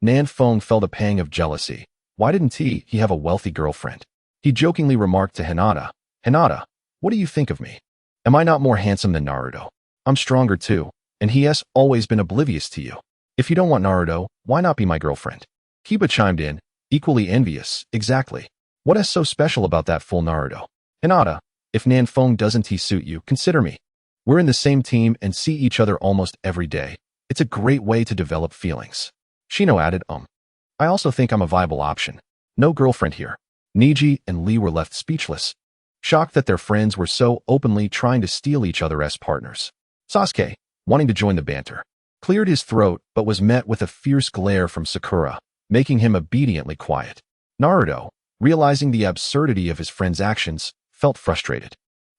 Nanfeng felt a pang of jealousy. Why didn't he have a wealthy girlfriend? He jokingly remarked to Hinata, "Hinata, what do you think of me? Am I not more handsome than Naruto? I'm stronger too, and he has always been oblivious to you. If you don't want Naruto, why not be my girlfriend?" Kiba chimed in, equally envious. "Exactly. What is so special about that full Naruto? Hinata, if Nanfeng doesn't suit you, consider me. We're in the same team and see each other almost every day. It's a great way to develop feelings." Shino added, "I also think I'm a viable option. No girlfriend here." Niji and Lee were left speechless, shocked that their friends were so openly trying to steal each other as partners. Sasuke, wanting to join the banter, cleared his throat but was met with a fierce glare from Sakura, making him obediently quiet. Naruto, realizing the absurdity of his friend's actions, felt frustrated.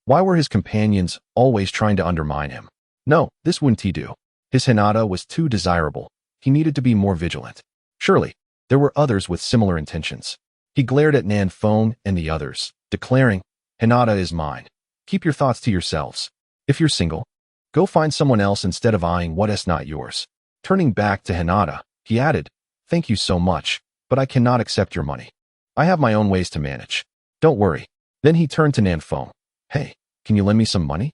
Why were his companions always trying to undermine him? No, this wouldn't he do. His Hinata was too desirable. He needed to be more vigilant. Surely, there were others with similar intentions. He glared at Nanfeng and the others, declaring, "Hinata is mine. Keep your thoughts to yourselves. If you're single, go find someone else instead of eyeing what is not yours." Turning back to Hinata, he added, "Thank you so much, but I cannot accept your money. I have my own ways to manage. Don't worry." Then he turned to Nanfeng. "Hey, Can you lend me some money?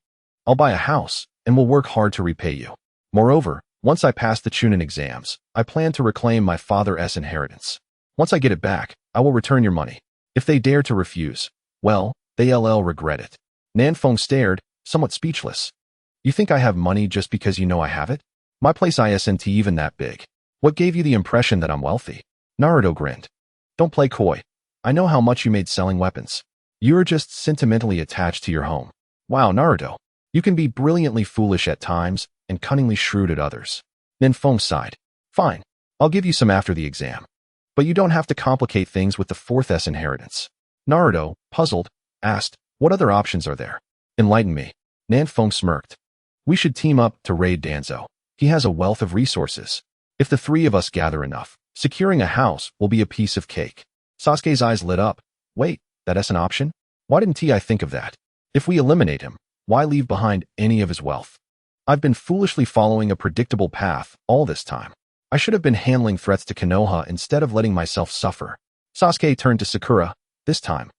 I'll buy a house, and will work hard to repay you. Moreover, once I pass the Chunin exams, I plan to reclaim my father's inheritance. Once I get it back, I will return your money. If they dare to refuse, well, they'll regret it. Nanfeng stared, somewhat speechless. You think I have money just because you know I have it? My place isn't even that big. What gave you the impression that I'm wealthy? Naruto grinned. Don't play coy. I know how much you made selling weapons. You're just sentimentally attached to your home. Wow, Naruto. You can be brilliantly foolish at times and cunningly shrewd at others. Nanfeng sighed. Fine. I'll give you some after the exam. But you don't have to complicate things with the fourth S inheritance. Naruto, puzzled, asked, what other options are there? Enlighten me. Nanfeng smirked. We should team up to raid Danzo. He has a wealth of resources. If the three of us gather enough, securing a house will be a piece of cake. Sasuke's eyes lit up. Wait, that's an option? Why didn't I think of that? If we eliminate him, why leave behind any of his wealth? I've been foolishly following a predictable path all this time. I should have been handling threats to Konoha instead of letting myself suffer. Sasuke turned to Sakura. This time.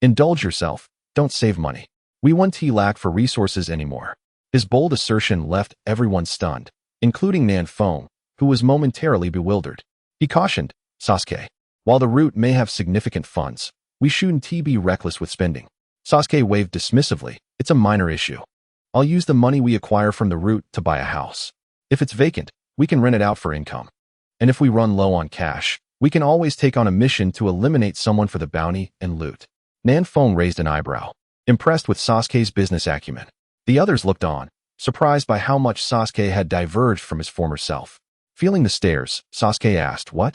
Indulge yourself. Don't save money. We won't lack for resources anymore. His bold assertion left everyone stunned, including Nanfeng, who was momentarily bewildered. He cautioned, Sasuke, while the route may have significant funds, we shouldn't be reckless with spending. Sasuke waved dismissively. It's a minor issue. I'll use the money we acquire from the route to buy a house. If it's vacant, we can rent it out for income. And if we run low on cash, we can always take on a mission to eliminate someone for the bounty and loot. Nanfeng raised an eyebrow, impressed with Sasuke's business acumen. The others looked on, surprised by how much Sasuke had diverged from his former self. Feeling the stares, Sasuke asked, what?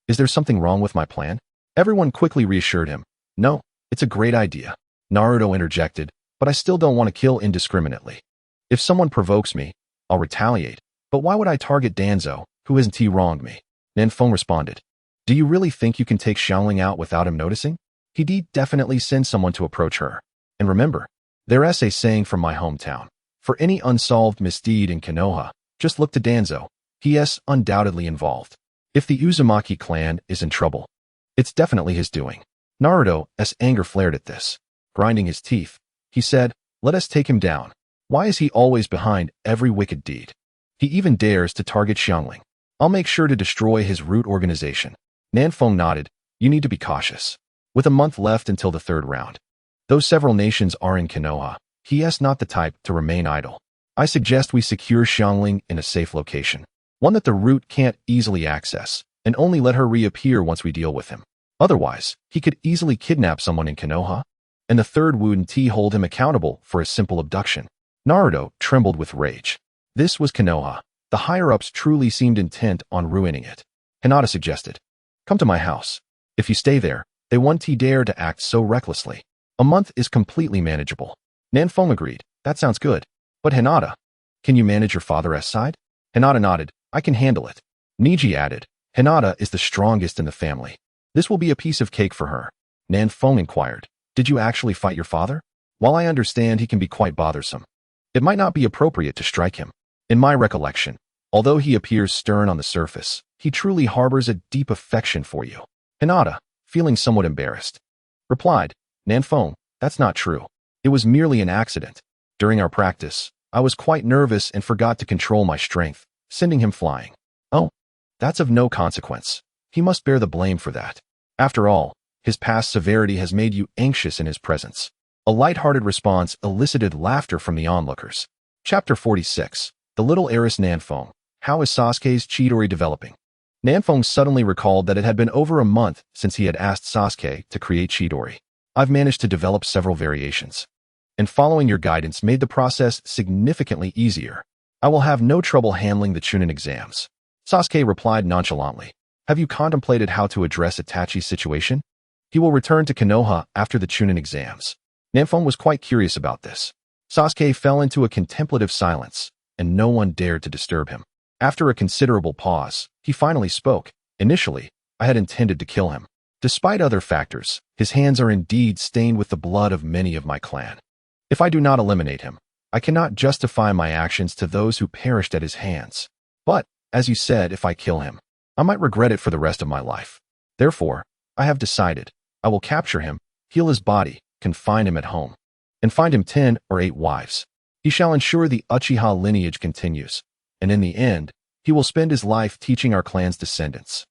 Is there something wrong with my plan? Everyone quickly reassured him. No, it's a great idea. Naruto interjected, but I still don't want to kill indiscriminately. If someone provokes me, I'll retaliate. But why would I target Danzo, who isn't he wronged me? Nanfeng responded. Do you really think you can take Xiangling out without him noticing? He'd definitely send someone to approach her. And remember, there's a saying from my hometown. For any unsolved misdeed in Konoha, just look to Danzo. He is undoubtedly involved. If the Uzumaki clan is in trouble, it's definitely his doing. Naruto's anger flared at this. Grinding his teeth, he said, let us take him down. Why is he always behind every wicked deed? He even dares to target Xiangling. I'll make sure to destroy his root organization. Nanfeng nodded. You need to be cautious. With a month left until the third round. Though several nations are in Konoha, he is not the type to remain idle. I suggest we secure Xiangling in a safe location. One that the root can't easily access, and only let her reappear once we deal with him. Otherwise, he could easily kidnap someone in Konoha, and the third wouldn't hold him accountable for a simple abduction. Naruto trembled with rage. This was Konoha. The higher-ups truly seemed intent on ruining it. Hinata suggested, come to my house. If you stay there, they won't dare to act so recklessly. A month is completely manageable. Nanfeng agreed. That sounds good. But Hinata, can you manage your father's side? Hinata nodded. I can handle it. Niji added. Hinata is the strongest in the family. This will be a piece of cake for her. Nanfeng inquired. Did you actually fight your father? While I understand he can be quite bothersome, it might not be appropriate to strike him. In my recollection, although he appears stern on the surface, he truly harbors a deep affection for you. Hinata, feeling somewhat embarrassed, replied, Nanfeng, that's not true. It was merely an accident. During our practice, I was quite nervous and forgot to control my strength, sending him flying. Oh, that's of no consequence. He must bear the blame for that. After all, his past severity has made you anxious in his presence. A light-hearted response elicited laughter from the onlookers. Chapter 46. The Little Heiress Nanfeng. How is Sasuke's Chidori developing? Nanfeng suddenly recalled that it had been over a month since he had asked Sasuke to create Chidori. I've managed to develop several variations, and following your guidance made the process significantly easier. I will have no trouble handling the Chunin exams. Sasuke replied nonchalantly. Have you contemplated how to address Itachi's situation? He will return to Konoha after the Chunin exams. Nanfeng was quite curious about this. Sasuke fell into a contemplative silence, and no one dared to disturb him. After a considerable pause, he finally spoke. Initially, I had intended to kill him. Despite other factors, his hands are indeed stained with the blood of many of my clan. If I do not eliminate him, I cannot justify my actions to those who perished at his hands. But, as you said, if I kill him, I might regret it for the rest of my life. Therefore, I have decided, I will capture him, heal his body, confine him at home. and find him 10 or 8 wives. He shall ensure the Uchiha lineage continues, and in the end, he will spend his life teaching our clan's descendants.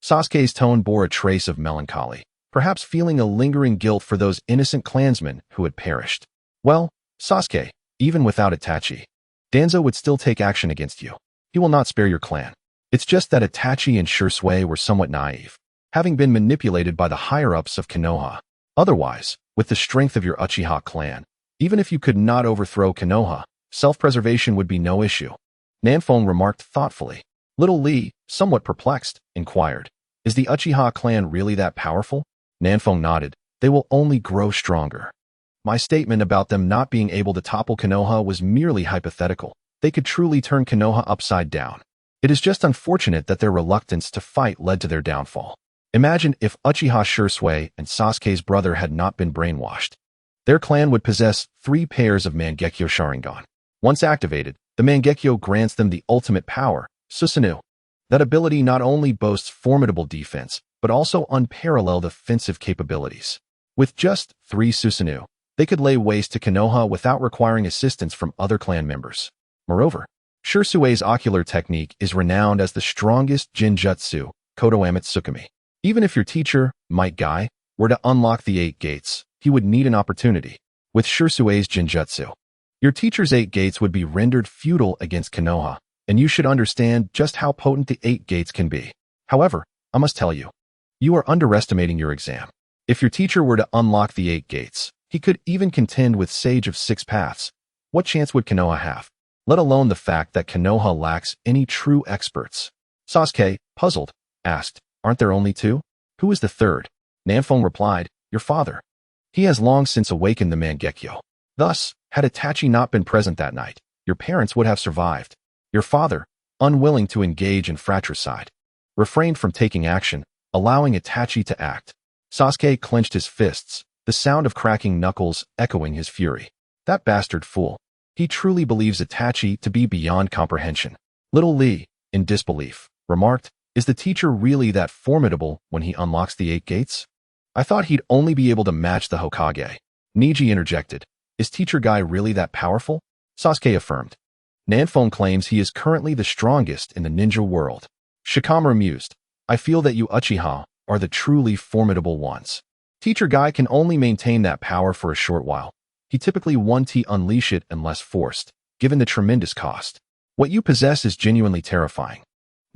Sasuke's tone bore a trace of melancholy, perhaps feeling a lingering guilt for those innocent clansmen who had perished. Well, Sasuke, even without Itachi, Danzo would still take action against you. He will not spare your clan. It's just that Itachi and Shisui were somewhat naive, having been manipulated by the higher-ups of Konoha. Otherwise, with the strength of your Uchiha clan, even if you could not overthrow Konoha, self-preservation would be no issue. Nanfeng remarked thoughtfully. Little Lee, somewhat perplexed, inquired, is the Uchiha clan really that powerful? Nanfeng nodded. They will only grow stronger. My statement about them not being able to topple Konoha was merely hypothetical. They could truly turn Konoha upside down. It is just unfortunate that their reluctance to fight led to their downfall. Imagine if Uchiha Shisui and Sasuke's brother had not been brainwashed. Their clan would possess 3 pairs of Mangekyo Sharingan. Once activated, the Mangekyo grants them the ultimate power, Susanoo. That ability not only boasts formidable defense, but also unparalleled offensive capabilities. With just 3 Susanoo, they could lay waste to Konoha without requiring assistance from other clan members. Moreover, Shisui's ocular technique is renowned as the strongest Jinjutsu, Kodoame Tsukumi. Even if your teacher, Might Guy, were to unlock the 8 gates, he would need an opportunity. With Shisui's Jinjutsu, your teacher's 8 gates would be rendered futile against Konoha, and you should understand just how potent the 8 gates can be. However, I must tell you, you are underestimating your exam. If your teacher were to unlock the 8 gates, he could even contend with Sage of 6 Paths. What chance would Konoha have? Let alone the fact that Konoha lacks any true experts. Sasuke, puzzled, asked, aren't there only 2? Who is the third? Nanfeng replied, your father. He has long since awakened the Mangekyo. Thus, had Itachi not been present that night, your parents would have survived. Your father, unwilling to engage in fratricide, refrained from taking action, allowing Itachi to act. Sasuke clenched his fists, the sound of cracking knuckles echoing his fury. That bastard fool. He truly believes Itachi to be beyond comprehension. Little Lee, in disbelief, remarked, is the teacher really that formidable when he unlocks the 8 gates? I thought he'd only be able to match the Hokage. Niji interjected, is Teacher Guy really that powerful? Sasuke affirmed. Nanfeng claims he is currently the strongest in the ninja world. Shikamaru mused, I feel that you Uchiha are the truly formidable ones. Teacher Guy can only maintain that power for a short while. He typically 1T unleash it unless forced, given the tremendous cost. What you possess is genuinely terrifying.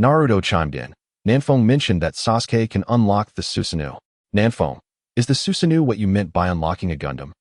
Naruto chimed in. Nanfeng mentioned that Sasuke can unlock the Susanoo. Nanfeng, is the Susanoo what you meant by unlocking a Gundam?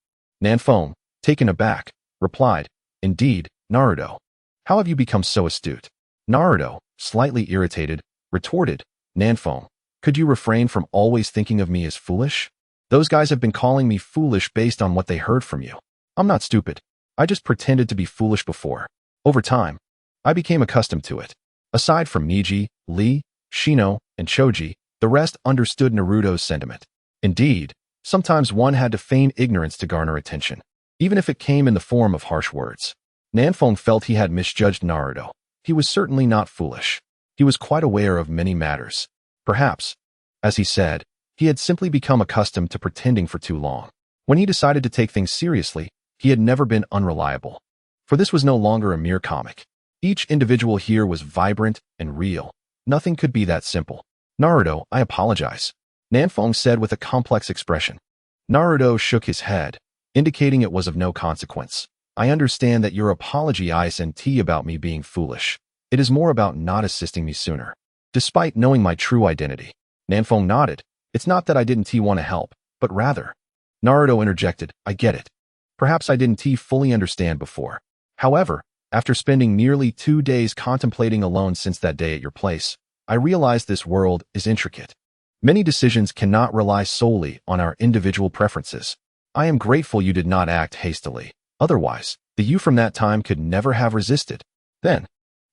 Nanfeng, taken aback, replied, indeed, Naruto. How have you become so astute? Naruto, slightly irritated, retorted, Nanfeng, could you refrain from always thinking of me as foolish? Those guys have been calling me foolish based on what they heard from you. I'm not stupid. I just pretended to be foolish before. Over time, I became accustomed to it. Aside from Niji, Lee, Shino, and Choji, the rest understood Naruto's sentiment. Indeed, sometimes one had to feign ignorance to garner attention, even if it came in the form of harsh words. Nanfeng felt he had misjudged Naruto. He was certainly not foolish. He was quite aware of many matters. Perhaps, as he said, he had simply become accustomed to pretending for too long. When he decided to take things seriously, he had never been unreliable. For this was no longer a mere comic. Each individual here was vibrant and real. Nothing could be that simple. Naruto, I apologize, Nanfeng said with a complex expression. Naruto shook his head, indicating it was of no consequence. I understand that your apology isn't about me being foolish. It is more about not assisting me sooner. Despite knowing my true identity, Nanfeng nodded. It's not that I didn't want to help, but rather. Naruto interjected, I get it. Perhaps I didn't fully understand before. However, after spending nearly 2 days contemplating alone since that day at your place, I realized this world is intricate. Many decisions cannot rely solely on our individual preferences. I am grateful you did not act hastily. Otherwise, the you from that time could never have resisted. Then,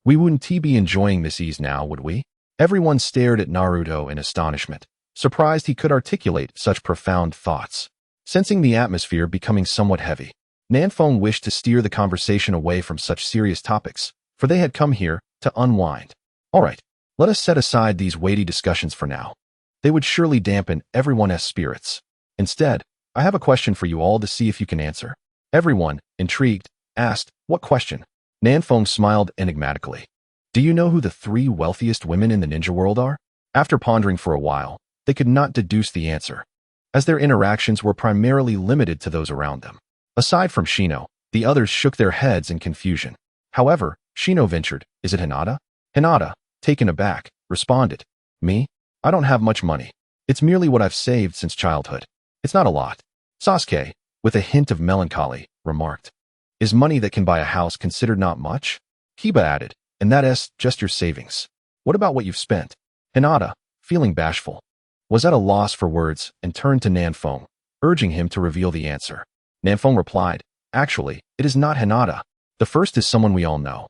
we wouldn't be enjoying this ease now, would we? Everyone stared at Naruto in astonishment, surprised he could articulate such profound thoughts. Sensing the atmosphere becoming somewhat heavy, Nanfeng wished to steer the conversation away from such serious topics, for they had come here to unwind. All right, let us set aside these weighty discussions for now. They would surely dampen everyone's spirits. Instead, I have a question for you all to see if you can answer. Everyone, intrigued, asked, "What question?" Nanfeng smiled enigmatically. "Do you know who the 3 wealthiest women in the ninja world are?" After pondering for a while, they could not deduce the answer, as their interactions were primarily limited to those around them. Aside from Shino, the others shook their heads in confusion. However, Shino ventured, "Is it Hinata?" Hinata, taken aback, responded, "Me? I don't have much money. It's merely what I've saved since childhood. It's not a lot." Sasuke, with a hint of melancholy, remarked, "Is money that can buy a house considered not much?" Kiba added, "And that's just your savings. What about what you've spent?" Hinata, feeling bashful, was at a loss for words and turned to Nanfeng, urging him to reveal the answer. Nanfeng replied, "Actually, it is not Hinata. The first is someone we all know.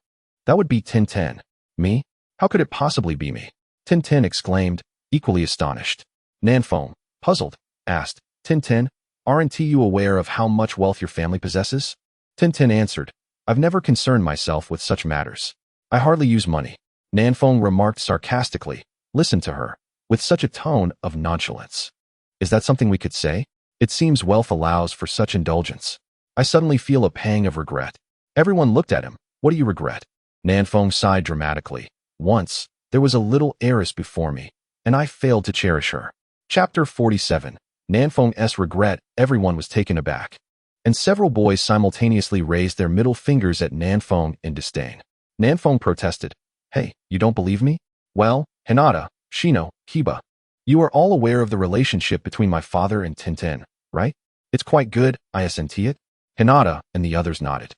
That would be Tintin." "Me? How could it possibly be me?" Tintin exclaimed, equally astonished. Nanfeng, puzzled, asked, "Tintin, aren't you aware of how much wealth your family possesses?" Tintin answered, "I've never concerned myself with such matters. I hardly use money." Nanfeng remarked sarcastically, "Listen to her, with such a tone of nonchalance. Is that something we could say? It seems wealth allows for such indulgence." I suddenly feel a pang of regret. Everyone looked at him. "What do you regret?" Nanfeng sighed dramatically. "Once, there was a little heiress before me, and I failed to cherish her." Chapter 47. Nanfeng's regret. Everyone was taken aback, and several boys simultaneously raised their middle fingers at Nanfeng in disdain. Nanfeng protested, "Hey, you don't believe me? Well, Hinata, Shino, Kiba, you are all aware of the relationship between my father and Tintin, right? It's quite good, isn't it?" Hinata and the others nodded,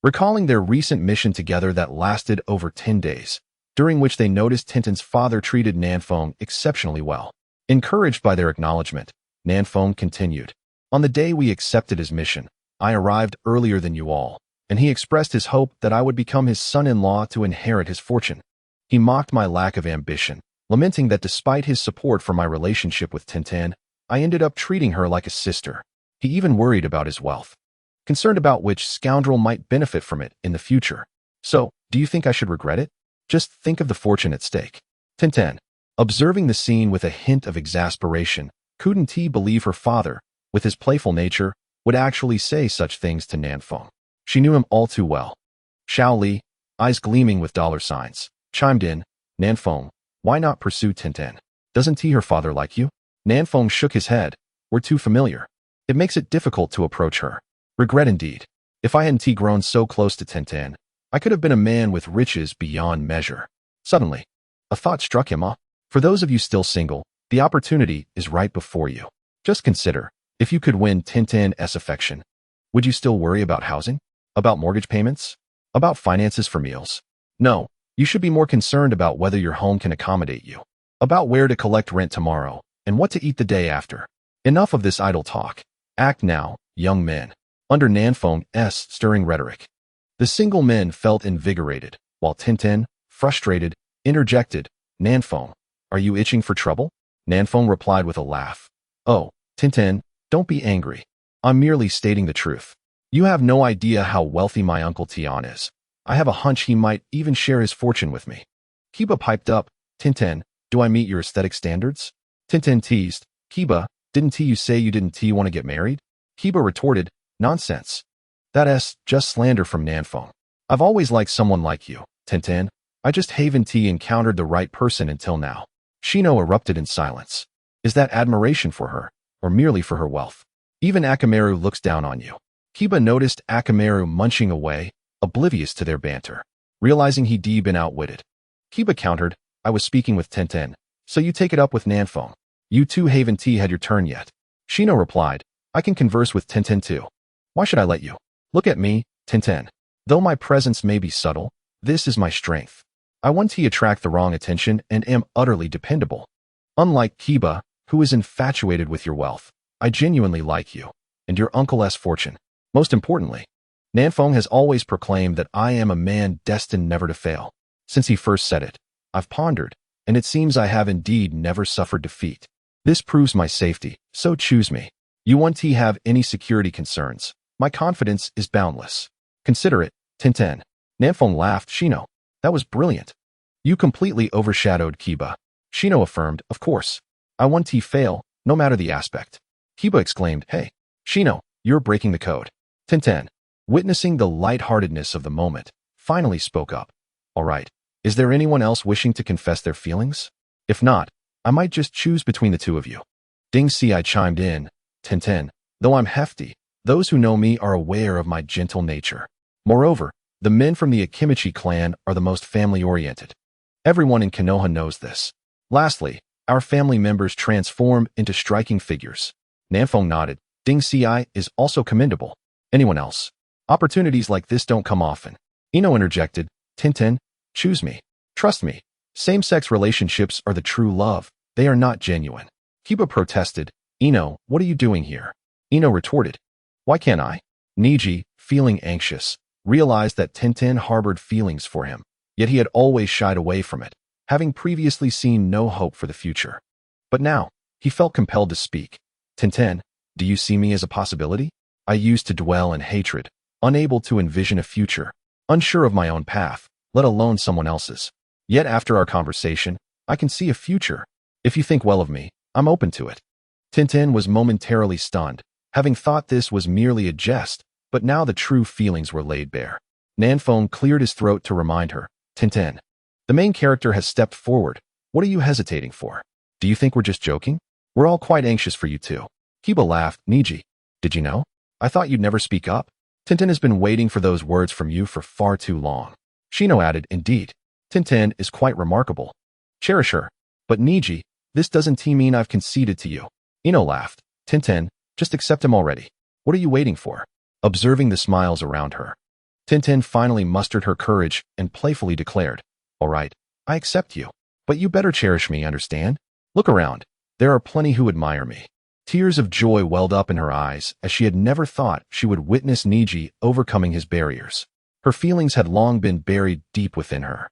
recalling their recent mission together that lasted over 10 days, during which they noticed Tintin's father treated Nanfeng exceptionally well. Encouraged by their acknowledgement, Nanfeng continued, "On the day we accepted his mission, I arrived earlier than you all, and he expressed his hope that I would become his son-in-law to inherit his fortune. He mocked my lack of ambition, lamenting that despite his support for my relationship with Tintin, I ended up treating her like a sister. He even worried about his wealth, concerned about which scoundrel might benefit from it in the future. So, do you think I should regret it? Just think of the fortune at stake." Tintin, observing the scene with a hint of exasperation, couldn't he believe her father, with his playful nature, would actually say such things to Nanfeng. She knew him all too well. Xiao Li, eyes gleaming with dollar signs, chimed in, "Nanfeng, why not pursue Tintin? Doesn't her father like you?" Nanfeng shook his head. "We're too familiar. It makes it difficult to approach her. Regret indeed. If I hadn't grown so close to Tintin, I could have been a man with riches beyond measure." Suddenly, a thought struck him. For those of you still single, the opportunity is right before you. Just consider, if you could win Tintin's affection, would you still worry about housing? About mortgage payments? About finances for meals? No, you should be more concerned about whether your home can accommodate you. About where to collect rent tomorrow, and what to eat the day after. Enough of this idle talk. Act now, young men. Under Nanfeng's stirring rhetoric, the single men felt invigorated, while Tintin, frustrated, interjected, "Nanfeng, are you itching for trouble?" Nanfeng replied with a laugh, "Oh, Tintin, don't be angry. I'm merely stating the truth. You have no idea how wealthy my uncle Tian is. I have a hunch he might even share his fortune with me." Kiba piped up, "Tintin, do I meet your aesthetic standards?" Tintin teased, "Kiba, didn't you say you didn't want to get married?" Kiba retorted, "Nonsense. That's just slander from Nanfeng. I've always liked someone like you, Tintin. I just haven't encountered the right person until now." Shino erupted in silence. Is that admiration for her, or merely for her wealth? Even Akamaru looks down on you. Kiba noticed Akamaru munching away, oblivious to their banter, realizing he'd been outwitted. Kiba countered, "I was speaking with Tintin, so you take it up with Nanfeng. You two haven't had your turn yet." Shino replied, "I can converse with Tintin too. Why should I let you? Look at me, Tintin. Though my presence may be subtle, this is my strength. I won't attract the wrong attention and am utterly dependable. Unlike Kiba, who is infatuated with your wealth, I genuinely like you, and your uncle's fortune. Most importantly, Nanfeng has always proclaimed that I am a man destined never to fail. Since he first said it, I've pondered, and it seems I have indeed never suffered defeat. This proves my safety, so choose me. You won't have any security concerns. My confidence is boundless. Consider it, Tintin." Nanfeng laughed. "Shino, that was brilliant. You completely overshadowed Kiba." Shino affirmed, "Of course. I won't fail, no matter the aspect." Kiba exclaimed, "Hey, Shino, you're breaking the code. Tenten, witnessing the lightheartedness of the moment, finally spoke up. All right, is there anyone else wishing to confess their feelings? If not, I might just choose between the two of you. Ding Si chimed in. Tenten, though I'm hefty, those who know me are aware of my gentle nature. Moreover, the men from the Akimichi clan are the most family-oriented. Everyone in Konoha knows this. Lastly, our family members transform into striking figures. Nanfeng nodded. Ding Si is also commendable. Anyone else? Opportunities like this don't come often. Ino interjected. Tenten, choose me. Trust me. Same-sex relationships are the true love. They are not genuine. Kiba protested. Ino, what are you doing here? Ino retorted. Why can't I? Niji, feeling anxious, realized that Tenten harbored feelings for him, yet he had always shied away from it, having previously seen no hope for the future. But now, he felt compelled to speak. Tenten, do you see me as a possibility? I used to dwell in hatred, unable to envision a future, unsure of my own path, let alone someone else's. Yet after our conversation, I can see a future. If you think well of me, I'm open to it. Tenten was momentarily stunned, having thought this was merely a jest, but now the true feelings were laid bare. Nanfeng cleared his throat to remind her. Tenten, the main character has stepped forward. What are you hesitating for? Do you think we're just joking? We're all quite anxious for you too. Kiba laughed. Niji, did you know? I thought you'd never speak up. Tenten has been waiting for those words from you for far too long. Shino added, indeed. Tenten is quite remarkable. Cherish her. But Niji, this doesn't mean I've conceded to you. Ino laughed. Tenten, just accept him already. What are you waiting for? Observing the smiles around her, Tenten finally mustered her courage and playfully declared, all right, I accept you. But you better cherish me, understand? Look around. There are plenty who admire me. Tears of joy welled up in her eyes as she had never thought she would witness Niji overcoming his barriers. Her feelings had long been buried deep within her.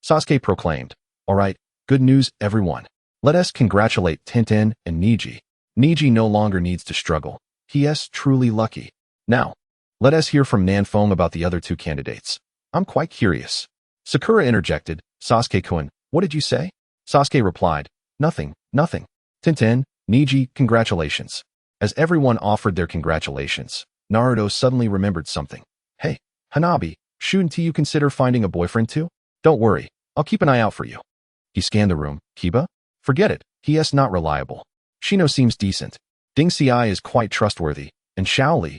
Sasuke proclaimed, all right, good news everyone. Let us congratulate Tenten and Niji. Niji no longer needs to struggle. He is truly lucky. Now, let us hear from Nanfeng about the other two candidates. I'm quite curious. Sakura interjected, Sasuke-kun, what did you say? Sasuke replied, nothing. Tenten, Niji, congratulations. As everyone offered their congratulations, Naruto suddenly remembered something. Hey, Hanabi, shouldn't you consider finding a boyfriend too? Don't worry, I'll keep an eye out for you. He scanned the room. Kiba? Forget it, he is not reliable. Shino seems decent. Ding Si is quite trustworthy. And Shaoli?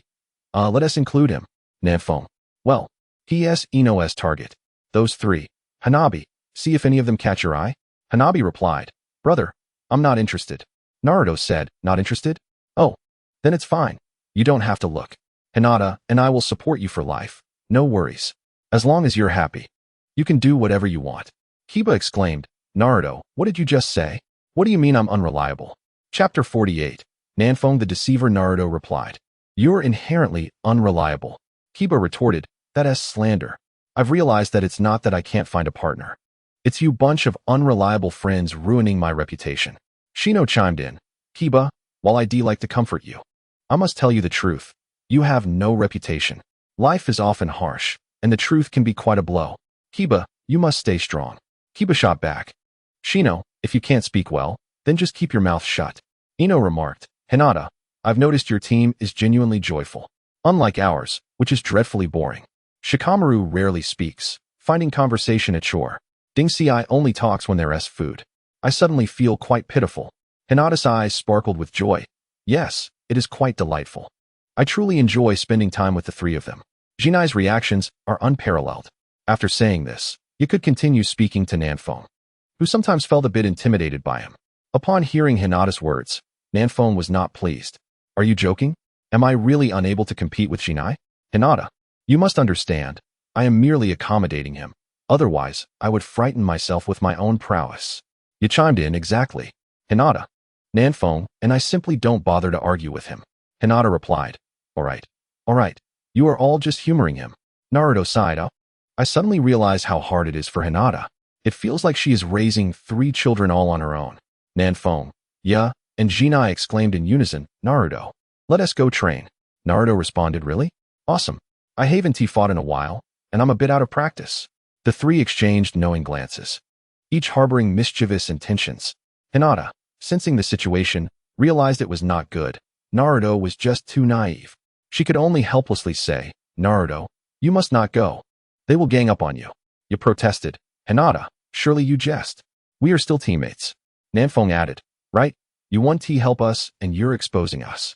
Let us include him. Nanfeng. Well, he is Ino's target. Those three. Hanabi, see if any of them catch your eye? Hanabi replied, brother, I'm not interested. Naruto said, not interested? Oh, then it's fine. You don't have to look. Hinata and I will support you for life. No worries. As long as you're happy. You can do whatever you want. Kiba exclaimed, Naruto, what did you just say? What do you mean I'm unreliable? Chapter 48. Nanfeng the Deceiver. Naruto replied, you're inherently unreliable. Kiba retorted, that is slander. I've realized that it's not that I can't find a partner. It's you bunch of unreliable friends ruining my reputation. Shino chimed in, Kiba, while I do like to comfort you, I must tell you the truth. You have no reputation. Life is often harsh, and the truth can be quite a blow. Kiba, you must stay strong. Kiba shot back. Shino, if you can't speak well, then just keep your mouth shut. Ino remarked, Hinata, I've noticed your team is genuinely joyful. Unlike ours, which is dreadfully boring. Shikamaru rarely speaks, finding conversation a chore. Ding Si only talks when there is food. I suddenly feel quite pitiful. Hinata's eyes sparkled with joy. Yes, it is quite delightful. I truly enjoy spending time with the three of them. Jinai's reactions are unparalleled. After saying this, you could continue speaking to Nanfeng, who sometimes felt a bit intimidated by him. Upon hearing Hinata's words, Nanfeng was not pleased. Are you joking? Am I really unable to compete with Jinai? Hinata, you must understand, I am merely accommodating him. Otherwise, I would frighten myself with my own prowess. You chimed in exactly. Hinata. Nanfeng, and I simply don't bother to argue with him. Hinata replied, all right. You are all just humoring him. Naruto sighed up. I suddenly realize how hard it is for Hinata. It feels like she is raising 3 children all on her own. Nanfeng, yeah, and Jinai exclaimed in unison, Naruto, let us go train. Naruto responded, really? Awesome. I haven't fought in a while, and I'm a bit out of practice. The three exchanged knowing glances, each harboring mischievous intentions. Hinata, sensing the situation, realized it was not good. Naruto was just too naive. She could only helplessly say, Naruto, you must not go. They will gang up on you. You protested. Hinata, surely you jest. We are still teammates. Nanfeng added, right? You want to help us and you're exposing us.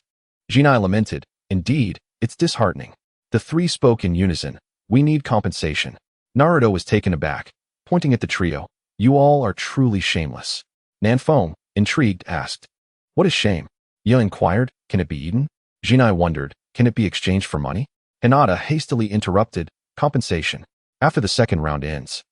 Jinai lamented, indeed, it's disheartening. The three spoke in unison, we need compensation. Naruto was taken aback, pointing at the trio. You all are truly shameless. Nanfeng, intrigued, asked, what is shame? Ye inquired, can it be eaten? Jinai wondered, can it be exchanged for money? Hinata hastily interrupted, compensation. After the second round ends.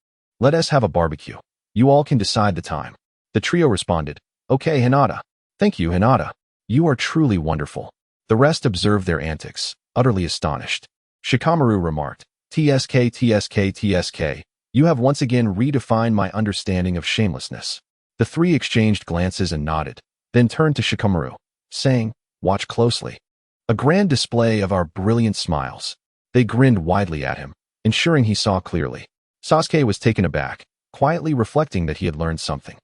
Let us have a barbecue. You all can decide the time. The trio responded, okay Hinata. Thank you Hinata. You are truly wonderful. The rest observed their antics, utterly astonished. Shikamaru remarked, TSK, you have once again redefined my understanding of shamelessness. The three exchanged glances and nodded, then turned to Shikamaru, saying, watch closely. A grand display of our brilliant smiles. They grinned widely at him, ensuring he saw clearly. Sasuke was taken aback, quietly reflecting that he had learned something.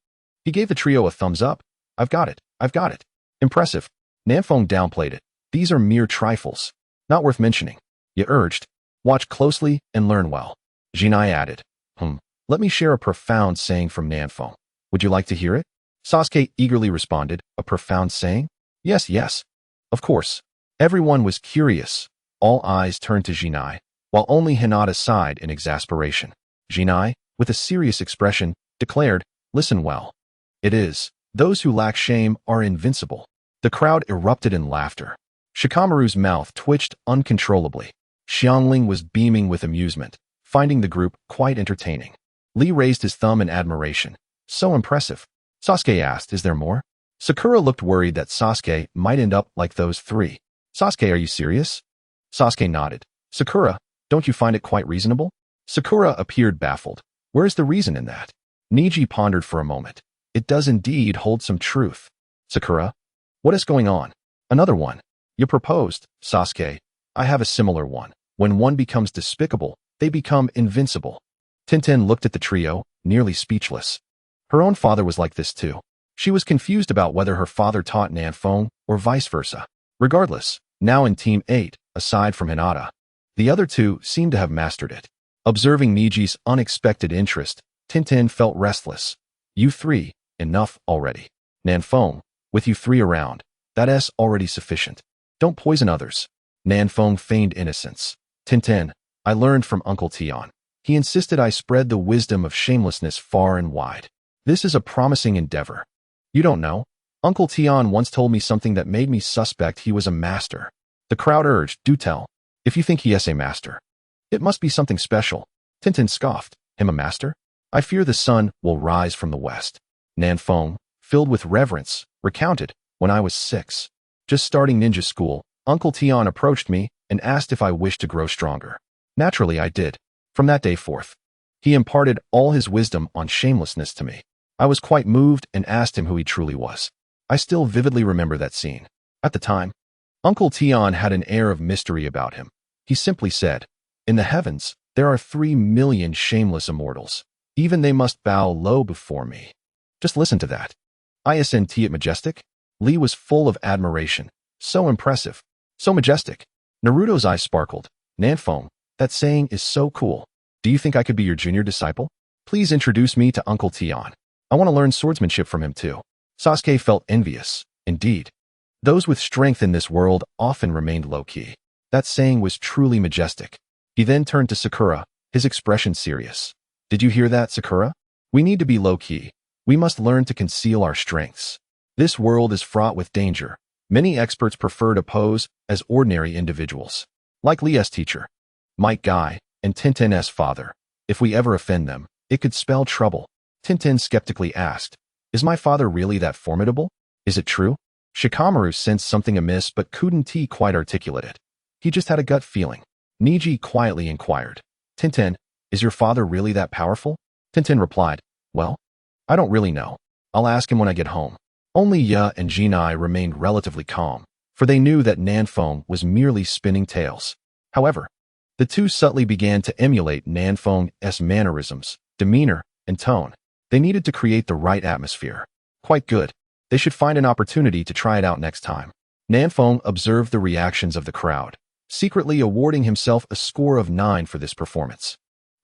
He gave the trio a thumbs up. I've got it. Impressive. Nanfeng downplayed it. These are mere trifles. Not worth mentioning. Ye urged, watch closely and learn well. Jinai added, let me share a profound saying from Nanfeng. Would you like to hear it? Sasuke eagerly responded, a profound saying? Yes. Of course. Everyone was curious. All eyes turned to Jinai, while only Hinata sighed in exasperation. Jinai, with a serious expression, declared, listen well. It is, those who lack shame are invincible. The crowd erupted in laughter. Shikamaru's mouth twitched uncontrollably. Xiangling was beaming with amusement, finding the group quite entertaining. Lee raised his thumb in admiration. So impressive. Sasuke asked, is there more? Sakura looked worried that Sasuke might end up like those three. Sasuke, are you serious? Sasuke nodded. Sakura, don't you find it quite reasonable? Sakura appeared baffled. Where is the reason in that? Niji pondered for a moment. It does indeed hold some truth. Sakura, what is going on? Another one. You proposed, Sasuke. I have a similar one. When one becomes despicable, they become invincible. Tintin looked at the trio, nearly speechless. Her own father was like this too. She was confused about whether her father taught Nanfeng or vice versa. Regardless, now in Team 8, aside from Hinata, the other two seemed to have mastered it. Observing Niji's unexpected interest, Tintin felt restless. You three, enough already. Nanfeng, with you three around, that's already sufficient. Don't poison others. Nanfeng feigned innocence. Tintin, I learned from Uncle Tian. He insisted I spread the wisdom of shamelessness far and wide. This is a promising endeavor. You don't know? Uncle Tian once told me something that made me suspect he was a master. The crowd urged, do tell. If you think he is a master. It must be something special. Tintin scoffed. Him a master? I fear the sun will rise from the west. Nanfeng, filled with reverence, recounted, when I was 6. Just starting ninja school, Uncle Tian approached me and asked if I wished to grow stronger. Naturally, I did. From that day forth, he imparted all his wisdom on shamelessness to me. I was quite moved and asked him who he truly was. I still vividly remember that scene. At the time, Uncle Tian had an air of mystery about him. He simply said, in the heavens, there are 3 million shameless immortals. Even they must bow low before me. Just listen to that. Isn't it majestic? Lee was full of admiration. So impressive. So majestic. Naruto's eyes sparkled. Nanfeng, that saying is so cool. Do you think I could be your junior disciple? Please introduce me to Uncle Tian. I want to learn swordsmanship from him too. Sasuke felt envious. Indeed. Those with strength in this world often remained low-key. That saying was truly majestic. He then turned to Sakura, his expression serious. Did you hear that, Sakura? We need to be low-key. We must learn to conceal our strengths. This world is fraught with danger. Many experts prefer to pose as ordinary individuals. Like Lee's teacher, Mike Guy, and Tintin's father. If we ever offend them, it could spell trouble. Tintin skeptically asked, is my father really that formidable? Is it true? Shikamaru sensed something amiss but couldn't quite articulate it. He just had a gut feeling. Niji quietly inquired, Tintin, is your father really that powerful? Tintin replied, well, I don't really know. I'll ask him when I get home. Only Ya and Jinai remained relatively calm, for they knew that Nanfeng was merely spinning tales. However, the two subtly began to emulate Nanfeng's mannerisms, demeanor, and tone. They needed to create the right atmosphere. Quite good. They should find an opportunity to try it out next time. Nanfeng observed the reactions of the crowd, secretly awarding himself a score of 9 for this performance,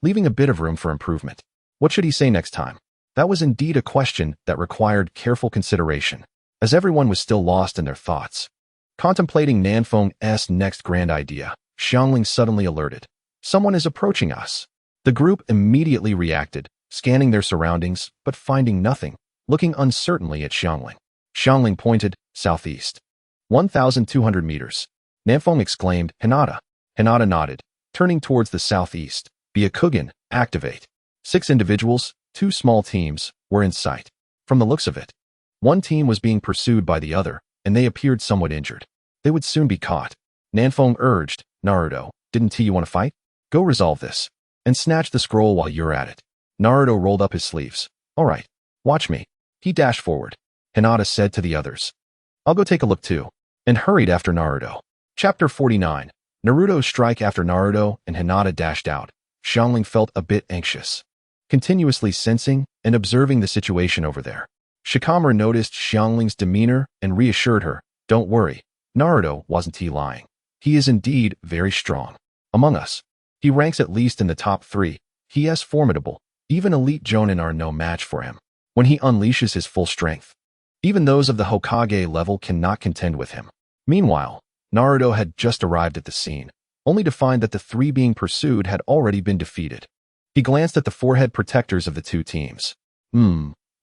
leaving a bit of room for improvement. What should he say next time? That was indeed a question that required careful consideration, as everyone was still lost in their thoughts. Contemplating Nanfeng's next grand idea, Xiangling suddenly alerted. Someone is approaching us. The group immediately reacted, scanning their surroundings, but finding nothing, looking uncertainly at Xiangling. Xiangling pointed, southeast. 1,200 meters. Nanfeng exclaimed, Hinata. Hinata nodded, turning towards the southeast. Byakugan, activate. 6 individuals, 2 small teams, were in sight. From the looks of it, one team was being pursued by the other, and they appeared somewhat injured. They would soon be caught. Nanfeng urged, Naruto, didn't you want to fight? Go resolve this. And snatch the scroll while you're at it. Naruto rolled up his sleeves. All right, watch me. He dashed forward. Hinata said to the others, I'll go take a look too, and hurried after Naruto. Chapter 49. Naruto's strike. After Naruto and Hinata dashed out, Xiangling felt a bit anxious, continuously sensing and observing the situation over there. Shikamaru noticed Xiangling's demeanor and reassured her, don't worry, Naruto wasn't lying. He is indeed very strong. Among us, he ranks at least in the top 3. He is formidable. Even elite Jonin are no match for him. When he unleashes his full strength, even those of the Hokage level cannot contend with him. Meanwhile, Naruto had just arrived at the scene, only to find that the 3 being pursued had already been defeated. He glanced at the forehead protectors of the 2 teams.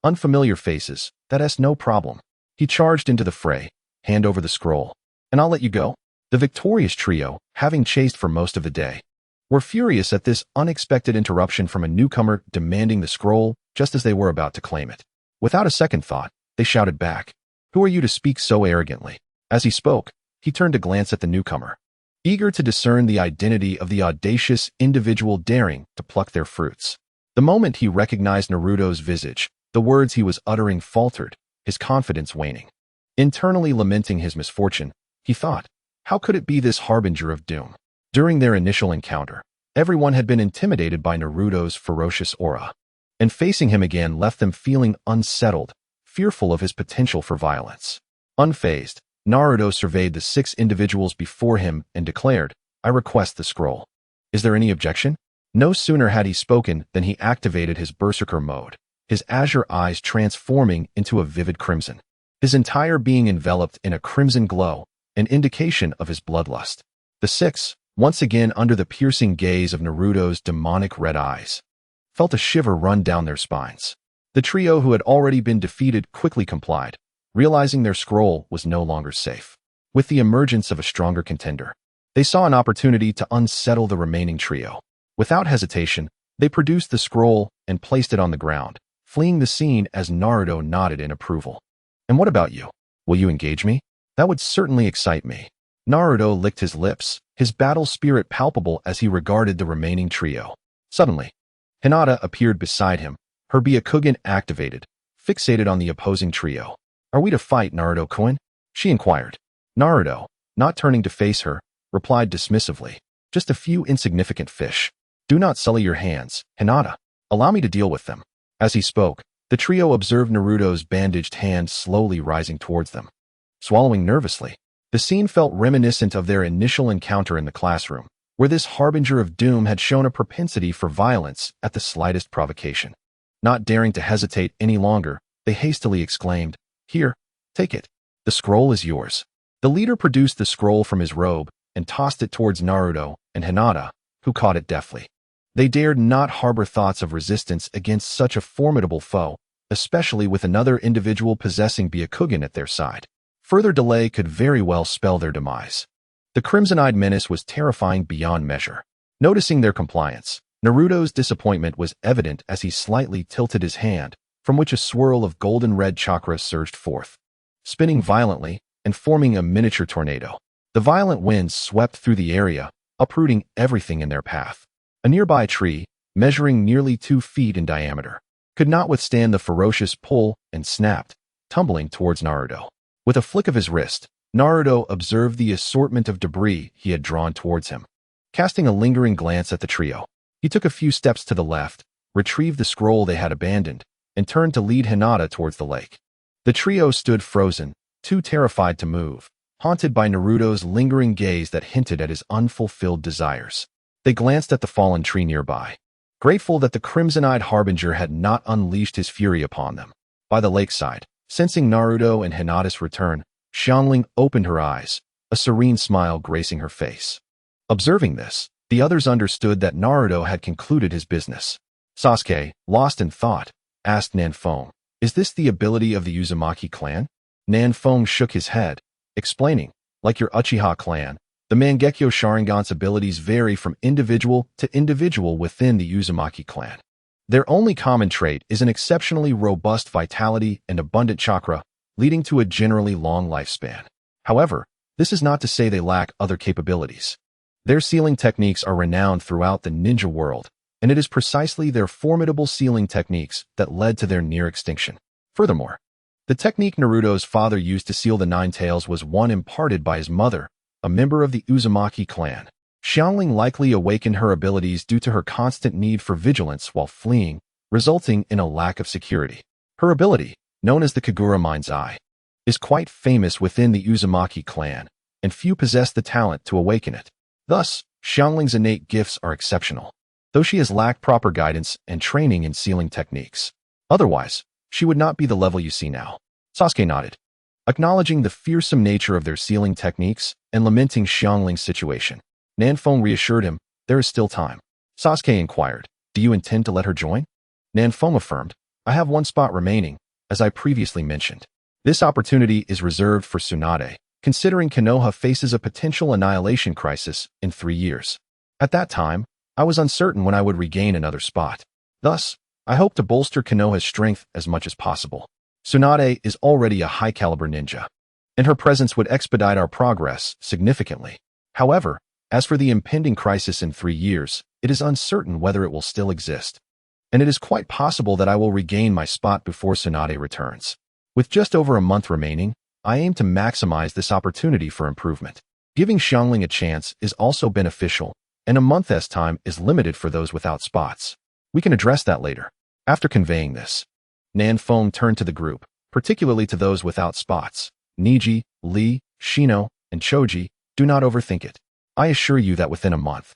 Unfamiliar faces, that's no problem. He charged into the fray, hand over the scroll, and I'll let you go. The victorious trio, having chased for most of the day, were furious at this unexpected interruption from a newcomer demanding the scroll just as they were about to claim it. Without a second thought, they shouted back, Who are you to speak so arrogantly? As he spoke, he turned to glance at the newcomer, eager to discern the identity of the audacious individual daring to pluck their fruits. The moment he recognized Naruto's visage, the words he was uttering faltered, his confidence waning. Internally lamenting his misfortune, he thought, how could it be this harbinger of doom? During their initial encounter, everyone had been intimidated by Naruto's ferocious aura, and facing him again left them feeling unsettled, fearful of his potential for violence. Unfazed, Naruto surveyed the 6 individuals before him and declared, I request the scroll. Is there any objection? No sooner had he spoken than he activated his berserker mode, his azure eyes transforming into a vivid crimson, his entire being enveloped in a crimson glow, an indication of his bloodlust. The 6, once again under the piercing gaze of Naruto's demonic red eyes, felt a shiver run down their spines. The trio who had already been defeated quickly complied, realizing their scroll was no longer safe. With the emergence of a stronger contender, they saw an opportunity to unsettle the remaining trio. Without hesitation, they produced the scroll and placed it on the ground, fleeing the scene as Naruto nodded in approval. And what about you? Will you engage me? That would certainly excite me. Naruto licked his lips, his battle spirit palpable as he regarded the remaining trio. Suddenly, Hinata appeared beside him, her Byakugan activated, fixated on the opposing trio. Are we to fight, Naruto-kun? She inquired. Naruto, not turning to face her, replied dismissively. Just a few insignificant fish. Do not sully your hands, Hinata. Allow me to deal with them. As he spoke, the trio observed Naruto's bandaged hand slowly rising towards them. Swallowing nervously, the scene felt reminiscent of their initial encounter in the classroom, where this harbinger of doom had shown a propensity for violence at the slightest provocation. Not daring to hesitate any longer, they hastily exclaimed, Here, take it. The scroll is yours. The leader produced the scroll from his robe and tossed it towards Naruto and Hinata, who caught it deftly. They dared not harbor thoughts of resistance against such a formidable foe, especially with another individual possessing Byakugan at their side. Further delay could very well spell their demise. The crimson-eyed menace was terrifying beyond measure. Noticing their compliance, Naruto's disappointment was evident as he slightly tilted his hand, from which a swirl of golden-red chakra surged forth, spinning violently and forming a miniature tornado. The violent winds swept through the area, uprooting everything in their path. A nearby tree, measuring nearly 2 feet in diameter, could not withstand the ferocious pull and snapped, tumbling towards Naruto. With a flick of his wrist, Naruto observed the assortment of debris he had drawn towards him. Casting a lingering glance at the trio, he took a few steps to the left, retrieved the scroll they had abandoned, and turned to lead Hinata towards the lake. The trio stood frozen, too terrified to move, haunted by Naruto's lingering gaze that hinted at his unfulfilled desires. They glanced at the fallen tree nearby, grateful that the crimson-eyed harbinger had not unleashed his fury upon them. By the lakeside, sensing Naruto and Hinata's return, Xiangling opened her eyes, a serene smile gracing her face. Observing this, the others understood that Naruto had concluded his business. Sasuke, lost in thought, asked Nanfeng, "Is this the ability of the Uzumaki clan?" Nanfeng shook his head, explaining, "Like your Uchiha clan, the Mangekyo Sharingan's abilities vary from individual to individual within the Uzumaki clan. Their only common trait is an exceptionally robust vitality and abundant chakra, leading to a generally long lifespan. However, this is not to say they lack other capabilities. Their sealing techniques are renowned throughout the ninja world, and it is precisely their formidable sealing techniques that led to their near extinction. Furthermore, the technique Naruto's father used to seal the Nine Tails was one imparted by his mother, a member of the Uzumaki clan. Xiangling likely awakened her abilities due to her constant need for vigilance while fleeing, resulting in a lack of security. Her ability, known as the Kagura Mind's Eye, is quite famous within the Uzumaki clan, and few possess the talent to awaken it. Thus, Xiangling's innate gifts are exceptional, though she has lacked proper guidance and training in sealing techniques. Otherwise, she would not be the level you see now. Sasuke nodded, acknowledging the fearsome nature of their sealing techniques and lamenting Xiangling's situation. Nanfeng reassured him, "There is still time." Sasuke inquired, "Do you intend to let her join?" Nanfeng affirmed, "I have one spot remaining, as I previously mentioned. This opportunity is reserved for Tsunade, considering Konoha faces a potential annihilation crisis in 3 years. At that time, I was uncertain when I would regain another spot. Thus, I hope to bolster Konoha's strength as much as possible. Tsunade is already a high-caliber ninja, and her presence would expedite our progress significantly. However, as for the impending crisis in 3 years, it is uncertain whether it will still exist, and it is quite possible that I will regain my spot before Tsunade returns. With just over a month remaining, I aim to maximize this opportunity for improvement. Giving Xiangling a chance is also beneficial, and a month's time is limited for those without spots. We can address that later." After conveying this, Nanfeng turned to the group, particularly to those without spots. "Niji, Lee, Shino, and Choji, do not overthink it. I assure you that within a month,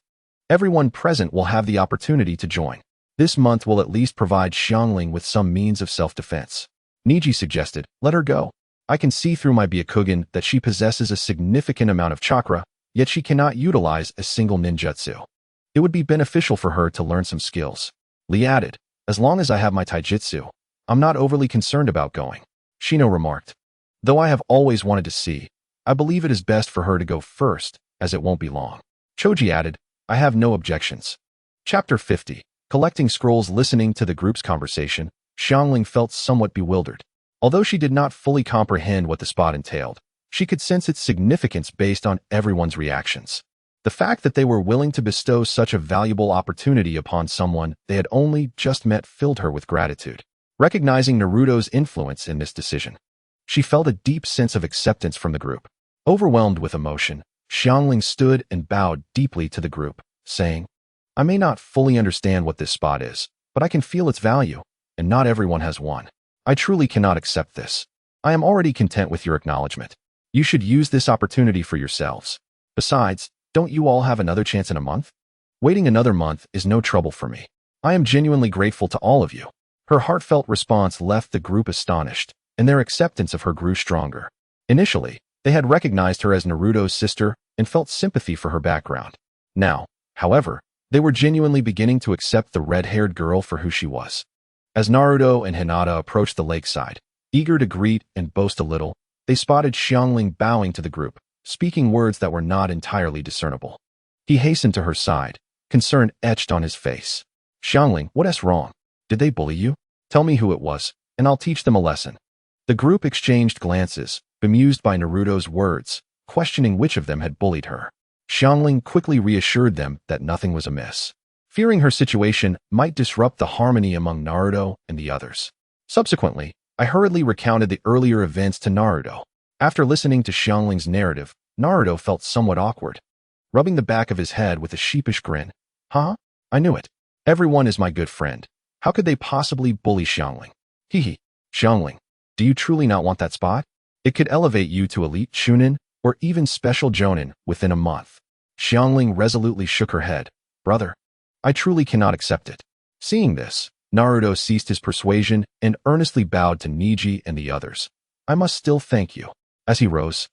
everyone present will have the opportunity to join. This month will at least provide Xiangling with some means of self-defense." Niji suggested, "Let her go. I can see through my Byakugan that she possesses a significant amount of chakra, yet she cannot utilize a single ninjutsu. It would be beneficial for her to learn some skills." Lee added, "As long as I have my taijutsu, I'm not overly concerned about going." Shino remarked, "Though I have always wanted to see, I believe it is best for her to go first, as it won't be long." Choji added, "I have no objections." Chapter 50. Collecting scrolls. Listening to the group's conversation, Xiangling felt somewhat bewildered. Although she did not fully comprehend what the spot entailed, she could sense its significance based on everyone's reactions. The fact that they were willing to bestow such a valuable opportunity upon someone they had only just met filled her with gratitude. Recognizing Naruto's influence in this decision, she felt a deep sense of acceptance from the group. Overwhelmed with emotion, Xiangling stood and bowed deeply to the group, saying, "I may not fully understand what this spot is, but I can feel its value, and not everyone has one. I truly cannot accept this. I am already content with your acknowledgement. You should use this opportunity for yourselves. Besides, don't you all have another chance in a month? Waiting another month is no trouble for me. I am genuinely grateful to all of you." Her heartfelt response left the group astonished, and their acceptance of her grew stronger. Initially, they had recognized her as Naruto's sister and felt sympathy for her background. Now, however, they were genuinely beginning to accept the red-haired girl for who she was. As Naruto and Hinata approached the lakeside, eager to greet and boast a little, they spotted Xiangling bowing to the group, speaking words that were not entirely discernible. He hastened to her side, concern etched on his face. "Xiangling, what's wrong? Did they bully you? Tell me who it was, and I'll teach them a lesson." The group exchanged glances, bemused by Naruto's words, questioning which of them had bullied her. Xiangling quickly reassured them that nothing was amiss, fearing her situation might disrupt the harmony among Naruto and the others. Subsequently, I hurriedly recounted the earlier events to Naruto. After listening to Xiangling's narrative, Naruto felt somewhat awkward, rubbing the back of his head with a sheepish grin. "Huh? I knew it. Everyone is my good friend. How could they possibly bully Xiangling? Hehe. Xiangling, do you truly not want that spot? It could elevate you to elite Chunin or even special jonin within a month. Xiangling resolutely shook her head. Brother, I truly cannot accept it. Seeing this, Naruto ceased his persuasion and earnestly bowed to Niji and the others. I must still thank you. As he rose,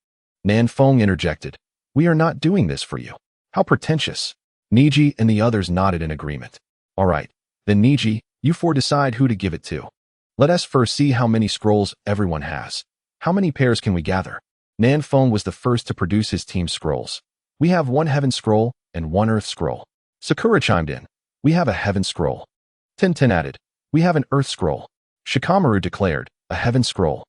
Nanfeng interjected. We are not doing this for you. How pretentious. Niji and the others nodded in agreement. All right, then Niji, you four decide who to give it to. Let us first see how many scrolls everyone has. How many pairs can we gather? Nanfeng was the first to produce his team's scrolls. We have 1 heaven scroll and 1 earth scroll. Sakura chimed in. We have a heaven scroll. Tintin added. We have an earth scroll. Shikamaru declared. A heaven scroll.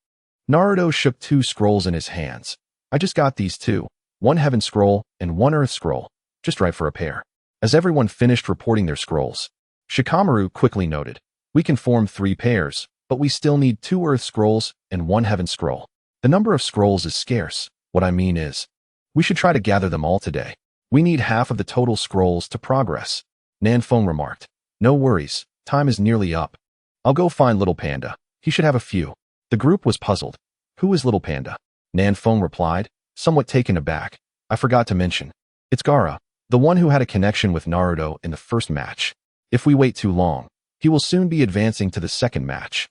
Naruto shook 2 scrolls in his hands. I just got these 2. 1 heaven scroll and 1 earth scroll. Just right for a pair. As everyone finished reporting their scrolls, Shikamaru quickly noted. We can form 3 pairs, but we still need 2 earth scrolls and 1 heaven scroll. The number of scrolls is scarce. What I mean is, we should try to gather them all today. We need half of the total scrolls to progress. Nanfeng remarked. No worries, time is nearly up. I'll go find Little Panda. He should have a few. The group was puzzled. Who is Little Panda? Nanfeng replied, somewhat taken aback. I forgot to mention. It's Gaara, the one who had a connection with Naruto in the first match. If we wait too long, he will soon be advancing to the second match.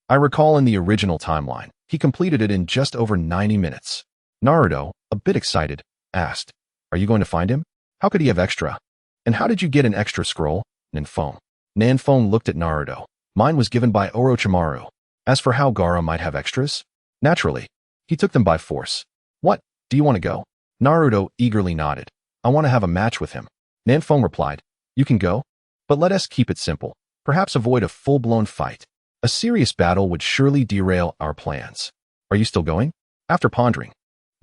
I recall in the original timeline, he completed it in just over 90 minutes. Naruto, a bit excited, asked, Are you going to find him? How could he have extra? And how did you get an extra scroll? Nanfeng looked at Naruto. Mine was given by Orochimaru. As for how Gaara might have extras, naturally, he took them by force. What, do you want to go? Naruto eagerly nodded. I want to have a match with him. Nanfeng replied, You can go, but let us keep it simple. Perhaps avoid a full-blown fight. A serious battle would surely derail our plans. Are you still going? After pondering,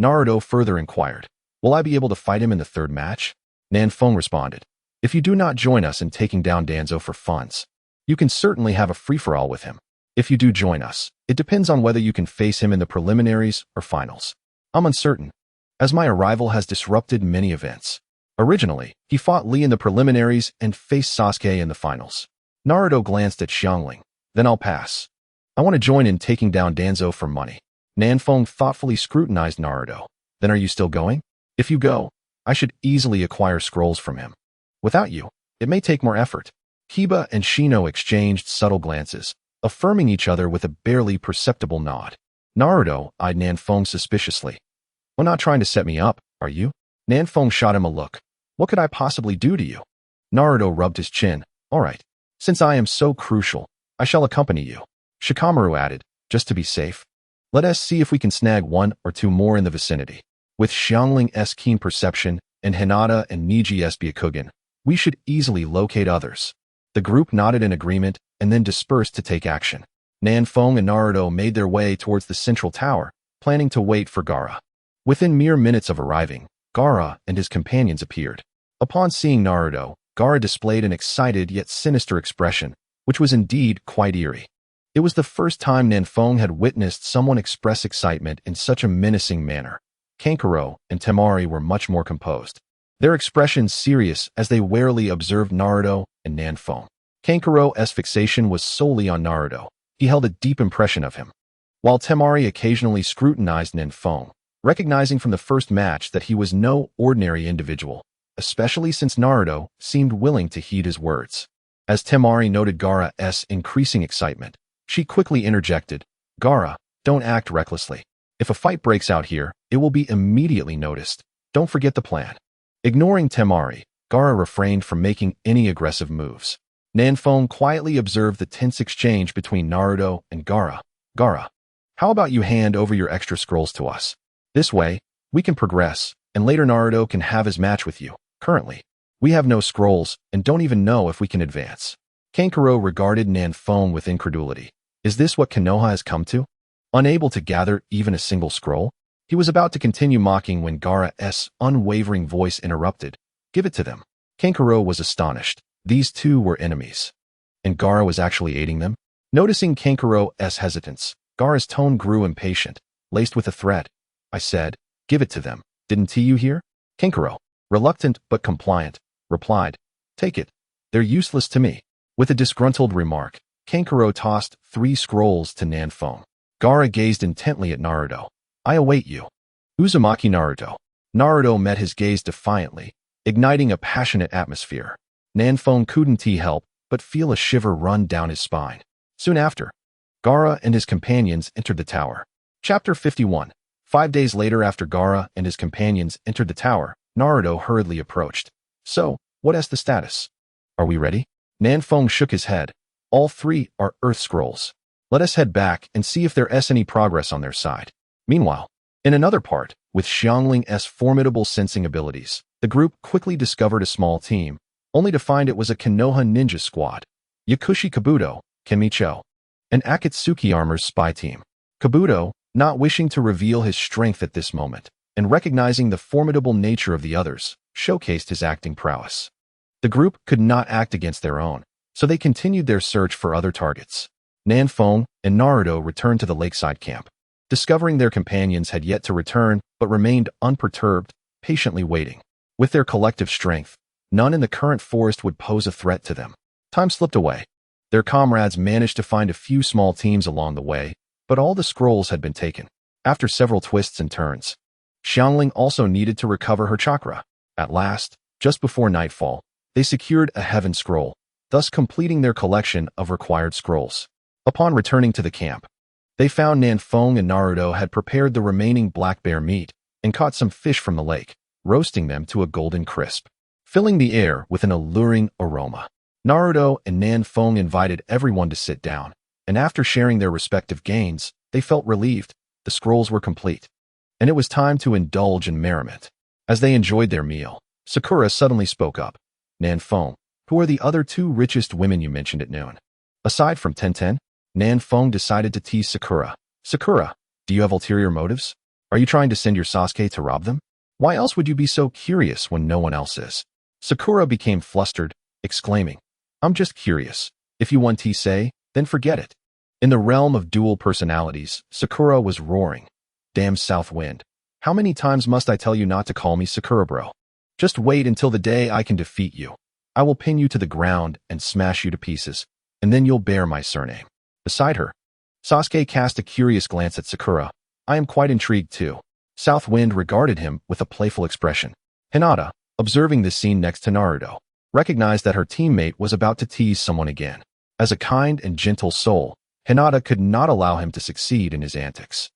Naruto further inquired, Will I be able to fight him in the third match? Nanfeng responded, If you do not join us in taking down Danzo for funds, you can certainly have a free-for-all with him. If you do join us, it depends on whether you can face him in the preliminaries or finals. I'm uncertain, as my arrival has disrupted many events. Originally, he fought Lee in the preliminaries and faced Sasuke in the finals. Naruto glanced at Xiangling. Then I'll pass. I want to join in taking down Danzo for money. Nanfeng thoughtfully scrutinized Naruto. Then are you still going? If you go, I should easily acquire scrolls from him. Without you, it may take more effort. Kiba and Shino exchanged subtle glances, affirming each other with a barely perceptible nod. Naruto eyed Nanfeng suspiciously. Well, not trying to set me up, are you? Nanfeng shot him a look. What could I possibly do to you? Naruto rubbed his chin. All right. Since I am so crucial, I shall accompany you. Shikamaru added, just to be safe. Let us see if we can snag 1 or 2 more in the vicinity. With Xiangling's keen perception and Hinata and Niji's Byakugan, we should easily locate others. The group nodded in agreement and then dispersed to take action. Nanfeng and Naruto made their way towards the central tower, planning to wait for Gaara. Within mere minutes of arriving, Gaara and his companions appeared. Upon seeing Naruto, Gaara displayed an excited yet sinister expression, which was indeed quite eerie. It was the first time Nanfeng had witnessed someone express excitement in such a menacing manner. Kankuro and Temari were much more composed, their expressions serious as they warily observed Naruto and Nanfeng. Kankuro's fixation was solely on Naruto. He held a deep impression of him, while Temari occasionally scrutinized Nanfeng, recognizing from the first match that he was no ordinary individual, especially since Naruto seemed willing to heed his words. As Temari noted Gaara's increasing excitement, she quickly interjected, Gaara, don't act recklessly. If a fight breaks out here, it will be immediately noticed. Don't forget the plan. Ignoring Temari, Gaara refrained from making any aggressive moves. Nanfeng quietly observed the tense exchange between Naruto and Gaara. Gaara, how about you hand over your extra scrolls to us? This way, we can progress, and later Naruto can have his match with you. Currently, we have no scrolls and don't even know if we can advance. Kankuro regarded Nanfeng with incredulity. Is this what Konoha has come to? Unable to gather even a single scroll? He was about to continue mocking when Gaara's unwavering voice interrupted. Give it to them. Kankuro was astonished. These two were enemies. And Gaara was actually aiding them? Noticing Kankuro's hesitance, Gaara's tone grew impatient, laced with a threat. I said, give it to them. Didn't you hear? Kankuro, reluctant but compliant, replied, take it. They're useless to me. With a disgruntled remark, Kankuro tossed 3 scrolls to Nanfeng. Gaara gazed intently at Naruto. I await you. Uzumaki Naruto. Naruto met his gaze defiantly, igniting a passionate atmosphere. Nanfeng couldn't help but feel a shiver run down his spine. Soon after, Gaara and his companions entered the tower. Chapter 51. 5 days later, after Gaara and his companions entered the tower, Naruto hurriedly approached. So, what is the status? Are we ready? Nanfeng shook his head. All 3 are Earth Scrolls. Let us head back and see if there is any progress on their side. Meanwhile, in another part, with Xiangling's formidable sensing abilities, the group quickly discovered a small team, only to find it was a Konoha ninja squad. Yakushi Kabuto, Kimicho, and Akatsuki Armor's spy team. Kabuto, not wishing to reveal his strength at this moment, and recognizing the formidable nature of the others, showcased his acting prowess. The group could not act against their own, so they continued their search for other targets. Nanfeng and Naruto returned to the lakeside camp. Discovering their companions had yet to return but remained unperturbed, patiently waiting. With their collective strength, none in the current forest would pose a threat to them. Time slipped away. Their comrades managed to find a few small teams along the way, but all the scrolls had been taken. After several twists and turns, Xiangling also needed to recover her chakra. At last, just before nightfall, they secured a heaven scroll, thus completing their collection of required scrolls. Upon returning to the camp, they found Nanfeng and Naruto had prepared the remaining black bear meat and caught some fish from the lake, roasting them to a golden crisp, filling the air with an alluring aroma. Naruto and Nanfeng invited everyone to sit down, and after sharing their respective gains, they felt relieved. The scrolls were complete, and it was time to indulge in merriment. As they enjoyed their meal, Sakura suddenly spoke up. Nanfeng, who are the other 2 richest women you mentioned at noon? Aside from Tenten, Nanfeng decided to tease Sakura. Sakura, do you have ulterior motives? Are you trying to send your Sasuke to rob them? Why else would you be so curious when no one else is? Sakura became flustered, exclaiming, I'm just curious. If you want to say, then forget it. In the realm of dual personalities, Sakura was roaring. Damn South Wind. How many times must I tell you not to call me Sakura bro? Just wait until the day I can defeat you. I will pin you to the ground and smash you to pieces, and then you'll bear my surname. Beside her, Sasuke cast a curious glance at Sakura. I am quite intrigued too. South Wind regarded him with a playful expression. Hinata, observing this scene next to Naruto, recognized that her teammate was about to tease someone again. As a kind and gentle soul, Hinata could not allow him to succeed in his antics.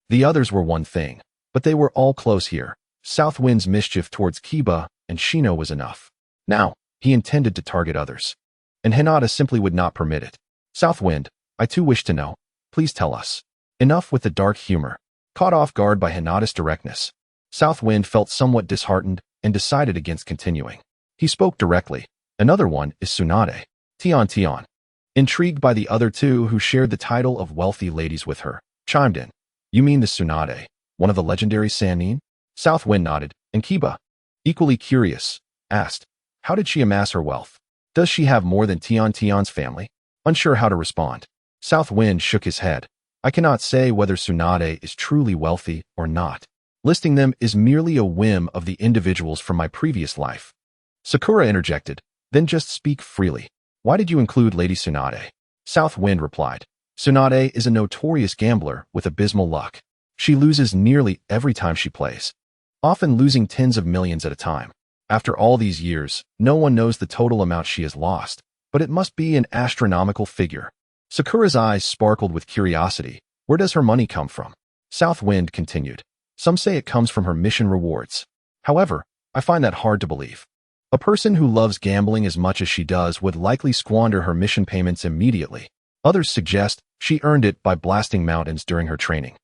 The others were one thing, but they were all close here. South Wind's mischief towards Kiba and Shino was enough. Now, he intended to target others, and Hinata simply would not permit it. South Wind, I too wish to know. Please tell us. Enough with the dark humor. Caught off guard by Hinata's directness, South Wind felt somewhat disheartened and decided against continuing. He spoke directly. Another one is Tsunade. Tion. Intrigued by the other 2 who shared the title of wealthy ladies with her, chimed in. You mean the Tsunade, one of the legendary Sannin? South Wind nodded, and Kiba, equally curious, asked, how did she amass her wealth? Does she have more than Tion's family? Unsure how to respond, South Wind shook his head. I cannot say whether Tsunade is truly wealthy or not. Listing them is merely a whim of the individuals from my previous life. Sakura interjected, then just speak freely. Why did you include Lady Tsunade? South Wind replied. Tsunade is a notorious gambler with abysmal luck. She loses nearly every time she plays, often losing tens of millions at a time. After all these years, no one knows the total amount she has lost, but it must be an astronomical figure. Sakura's eyes sparkled with curiosity. Where does her money come from? South Wind continued. Some say it comes from her mission rewards. However, I find that hard to believe. A person who loves gambling as much as she does would likely squander her mission payments immediately. Others suggest she earned it by blasting mountains during her training,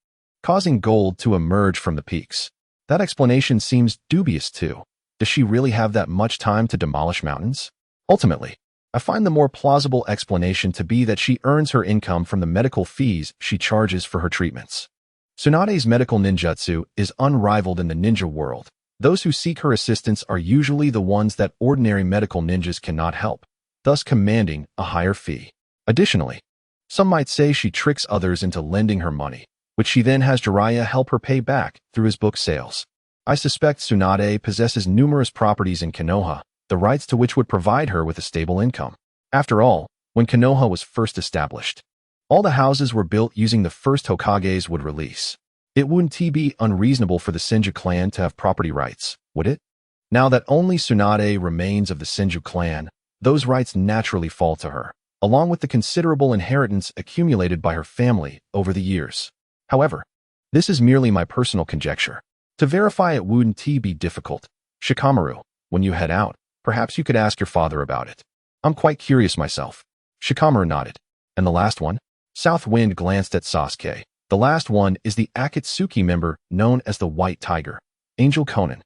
causing gold to emerge from the peaks. That explanation seems dubious too. Does she really have that much time to demolish mountains? Ultimately, I find the more plausible explanation to be that she earns her income from the medical fees she charges for her treatments. Tsunade's medical ninjutsu is unrivaled in the ninja world. Those who seek her assistance are usually the ones that ordinary medical ninjas cannot help, thus commanding a higher fee. Additionally, some might say she tricks others into lending her money, which she then has Jiraiya help her pay back through his book sales. I suspect Tsunade possesses numerous properties in Konoha, the rights to which would provide her with a stable income. After all, when Konoha was first established, all the houses were built using the first Hokage's wood release. It wouldn't be unreasonable for the Senju clan to have property rights, would it? Now that only Tsunade remains of the Senju clan, those rights naturally fall to her, along with the considerable inheritance accumulated by her family over the years. However, this is merely my personal conjecture. To verify it wouldn't be difficult. Shikamaru, when you head out, perhaps you could ask your father about it. I'm quite curious myself. Shikamaru nodded. And the last one? South Wind glanced at Sasuke. The last one is the Akatsuki member known as the White Tiger, Angel Conan.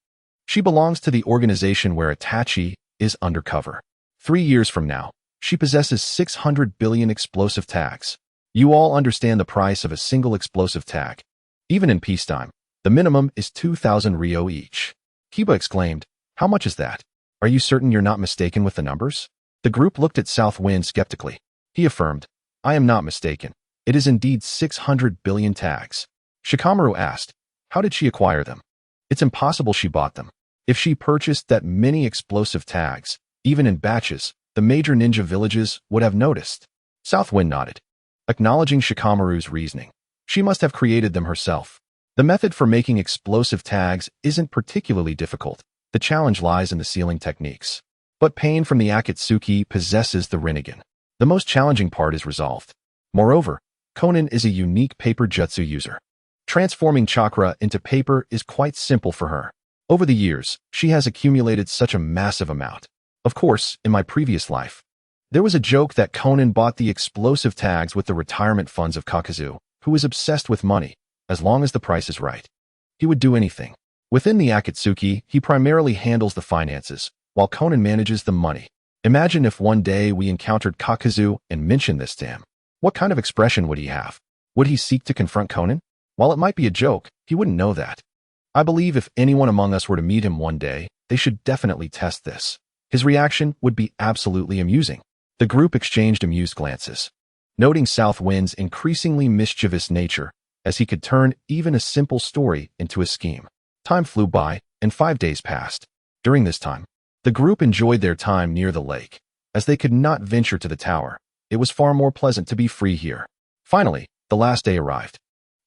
She belongs to the organization where Itachi is undercover. 3 years from now, she possesses 600 billion explosive tags. You all understand the price of a single explosive tag. Even in peacetime, the minimum is 2,000 ryo each. Kiba exclaimed, "How much is that? Are you certain you're not mistaken with the numbers?" The group looked at South Wind skeptically. He affirmed, "I am not mistaken. It is indeed 600 billion tags." Shikamaru asked, "How did she acquire them?" "It's impossible she bought them. If she purchased that many explosive tags, even in batches, the major ninja villages would have noticed." South Wind nodded, acknowledging Shikamaru's reasoning. She must have created them herself. The method for making explosive tags isn't particularly difficult. The challenge lies in the sealing techniques. But Pain from the Akatsuki possesses the Rinnegan. The most challenging part is resolved. Moreover, Conan is a unique paper jutsu user. Transforming chakra into paper is quite simple for her. Over the years, she has accumulated such a massive amount. Of course, in my previous life, there was a joke that Conan bought the explosive tags with the retirement funds of Kakazu, who is obsessed with money. As long as the price is right, he would do anything. Within the Akatsuki, he primarily handles the finances, while Conan manages the money. Imagine if one day we encountered Kakazu and mentioned this to him. What kind of expression would he have? Would he seek to confront Conan? While it might be a joke, he wouldn't know that. I believe if anyone among us were to meet him one day, they should definitely test this. His reaction would be absolutely amusing. The group exchanged amused glances. Noting South Wind's increasingly mischievous nature, as he could turn even a simple story into a scheme. Time flew by, and 5 days passed. During this time, the group enjoyed their time near the lake. As they could not venture to the tower, it was far more pleasant to be free here. Finally, the last day arrived.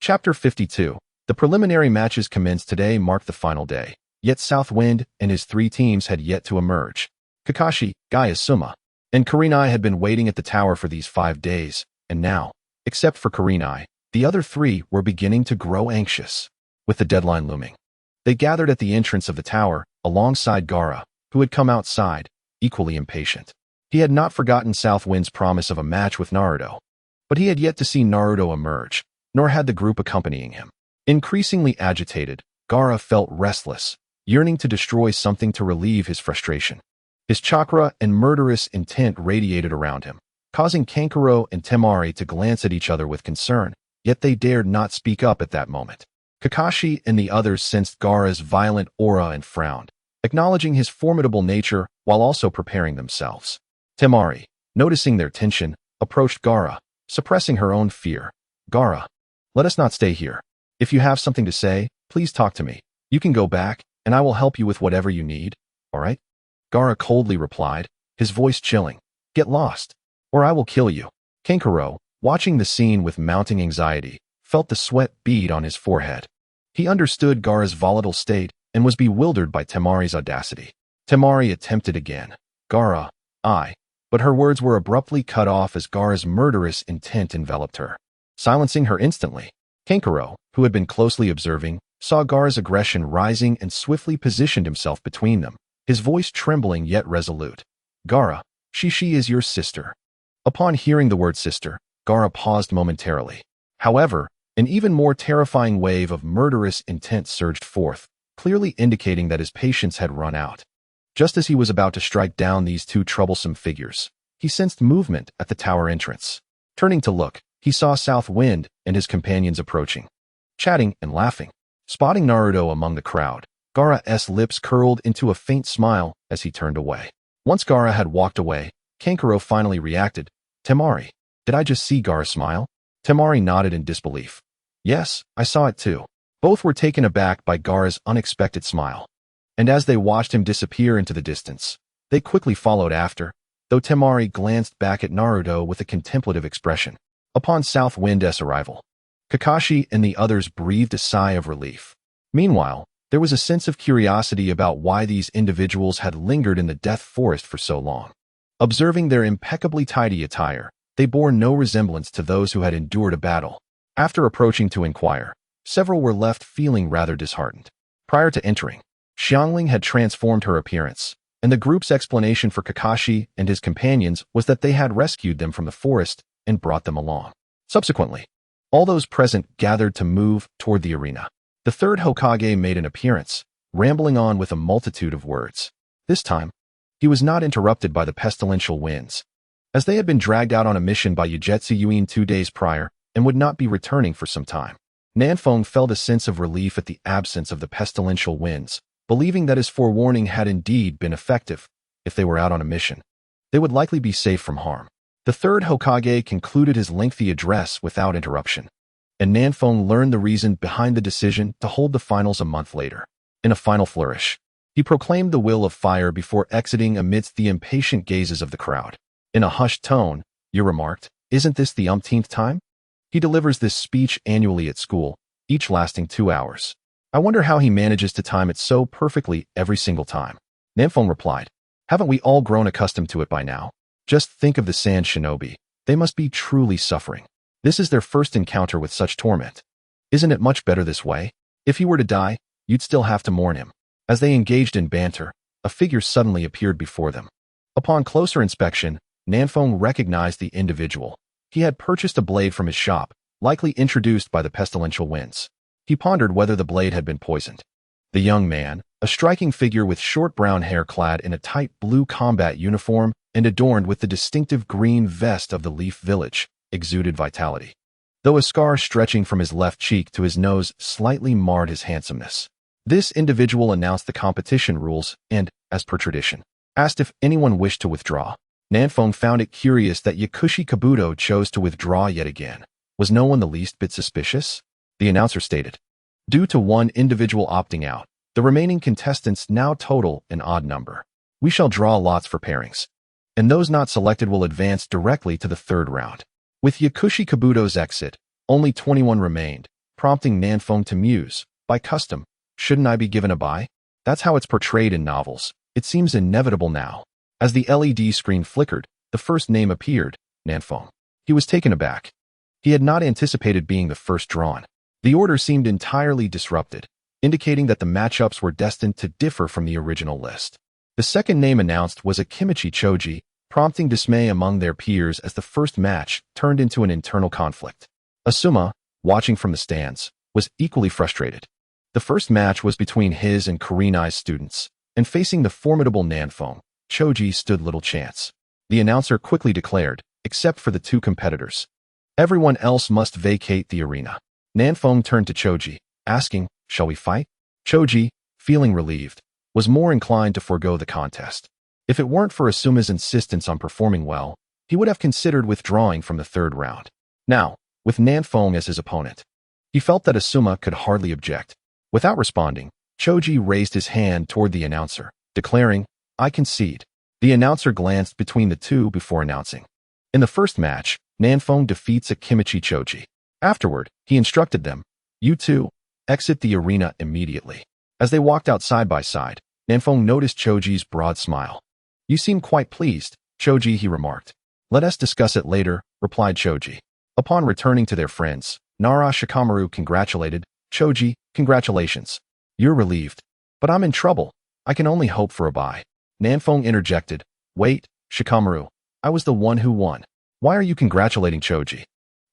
Chapter 52. The preliminary matches commenced today marked the final day. Yet South Wind and his 3 teams had yet to emerge. Kakashi, Guy Asuma, and Kurenai had been waiting at the tower for these 5 days, and now, except for Kurenai, the other 3 were beginning to grow anxious. With the deadline looming, they gathered at the entrance of the tower, alongside Gaara, who had come outside, equally impatient. He had not forgotten South Wind's promise of a match with Naruto, but he had yet to see Naruto emerge, nor had the group accompanying him. Increasingly agitated, Gaara felt restless, yearning to destroy something to relieve his frustration. His chakra and murderous intent radiated around him, causing Kankuro and Temari to glance at each other with concern, yet they dared not speak up at that moment. Kakashi and the others sensed Gaara's violent aura and frowned, acknowledging his formidable nature while also preparing themselves. Temari, noticing their tension, approached Gaara, suppressing her own fear. "Gaara, let us not stay here. If you have something to say, please talk to me. You can go back, and I will help you with whatever you need, all right?" Gaara coldly replied, his voice chilling. "Get lost, or I will kill you." Kankuro, watching the scene with mounting anxiety, felt the sweat bead on his forehead. He understood Gaara's volatile state and was bewildered by Temari's audacity. Temari attempted again. "Gaara, but her words were abruptly cut off as Gaara's murderous intent enveloped her, silencing her instantly. Kankuro, who had been closely observing, saw Gaara's aggression rising and swiftly positioned himself between them, his voice trembling yet resolute. "Gaara, she is your sister." Upon hearing the word sister, Gaara paused momentarily. However, an even more terrifying wave of murderous intent surged forth, clearly indicating that his patience had run out. Just as he was about to strike down these 2 troublesome figures, he sensed movement at the tower entrance. Turning to look, he saw South Wind and his companions approaching, chatting and laughing. Spotting Naruto among the crowd, Gaara's lips curled into a faint smile as he turned away. Once Gaara had walked away, Kankuro finally reacted. "Temari, did I just see Gaara smile?" Temari nodded in disbelief. "Yes, I saw it too." Both were taken aback by Gaara's unexpected smile. And as they watched him disappear into the distance, they quickly followed after, though Temari glanced back at Naruto with a contemplative expression. Upon South Wind's arrival, Kakashi and the others breathed a sigh of relief. Meanwhile, there was a sense of curiosity about why these individuals had lingered in the Death Forest for so long. Observing their impeccably tidy attire, they bore no resemblance to those who had endured a battle. After approaching to inquire, several were left feeling rather disheartened. Prior to entering, Xiangling had transformed her appearance, and the group's explanation for Kakashi and his companions was that they had rescued them from the forest and brought them along. Subsequently, all those present gathered to move toward the arena. The third Hokage made an appearance, rambling on with a multitude of words. This time, he was not interrupted by the pestilential winds, as they had been dragged out on a mission by Yagetsu Yuin 2 days prior and would not be returning for some time. Nanfeng felt a sense of relief at the absence of the pestilential winds, believing that his forewarning had indeed been effective. If they were out on a mission, they would likely be safe from harm. The third Hokage concluded his lengthy address without interruption, and Nanfeng learned the reason behind the decision to hold the finals a month later. In a final flourish, he proclaimed the will of fire before exiting amidst the impatient gazes of the crowd. In a hushed tone, you remarked, "Isn't this the umpteenth time?" He delivers this speech annually at school, each lasting 2 hours. I wonder how he manages to time it so perfectly every single time. Nanfeng replied, "Haven't we all grown accustomed to it by now? Just think of the Sand Shinobi. They must be truly suffering. This is their first encounter with such torment. Isn't it much better this way? If he were to die, you'd still have to mourn him." As they engaged in banter, a figure suddenly appeared before them. Upon closer inspection, Nanfeng recognized the individual. He had purchased a blade from his shop, likely introduced by the pestilential winds. He pondered whether the blade had been poisoned. The young man, a striking figure with short brown hair clad in a tight blue combat uniform and adorned with the distinctive green vest of the Leaf Village, exuded vitality, though a scar stretching from his left cheek to his nose slightly marred his handsomeness. This individual announced the competition rules and, as per tradition, asked if anyone wished to withdraw. Nanfeng found it curious that Yakushi Kabuto chose to withdraw yet again. Was no one the least bit suspicious? The announcer stated. Due to one individual opting out, the remaining contestants now total an odd number. We shall draw lots for pairings, and those not selected will advance directly to the third round. With Yakushi Kabuto's exit, only 21 remained, prompting Nanfeng to muse, by custom, shouldn't I be given a bye? That's how it's portrayed in novels. It seems inevitable now. As the LED screen flickered, the first name appeared, Nanfeng. He was taken aback. He had not anticipated being the first drawn. The order seemed entirely disrupted, indicating that the matchups were destined to differ from the original list. The second name announced was Akimichi Choji, prompting dismay among their peers as the first match turned into an internal conflict. Asuma, watching from the stands, was equally frustrated. The first match was between his and Kurenai's students, and facing the formidable Nanfeng, Choji stood little chance. The announcer quickly declared, except for the two competitors, everyone else must vacate the arena. Nanfeng turned to Choji, asking, shall we fight? Choji, feeling relieved, was more inclined to forego the contest. If it weren't for Asuma's insistence on performing well, he would have considered withdrawing from the third round. Now, with Nanfeng as his opponent, he felt that Asuma could hardly object. Without responding, Choji raised his hand toward the announcer, declaring, I concede. The announcer glanced between the two before announcing. In the first match, Nanfeng defeats Akimichi Choji. Afterward, he instructed them, you two, exit the arena immediately. As they walked out side by side, Nanfeng noticed Choji's broad smile. You seem quite pleased, Choji, he remarked. Let us discuss it later, replied Choji. Upon returning to their friends, Nara Shikamaru congratulated, Choji, congratulations. You're relieved. But I'm in trouble. I can only hope for a bye. Nanfeng interjected, wait, Shikamaru, I was the one who won. Why are you congratulating Choji?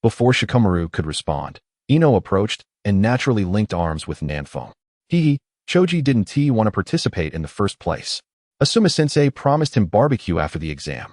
Before Shikamaru could respond, Ino approached and naturally linked arms with Nanfeng. Choji didn't want to participate in the first place. Asuma-sensei promised him barbecue after the exam,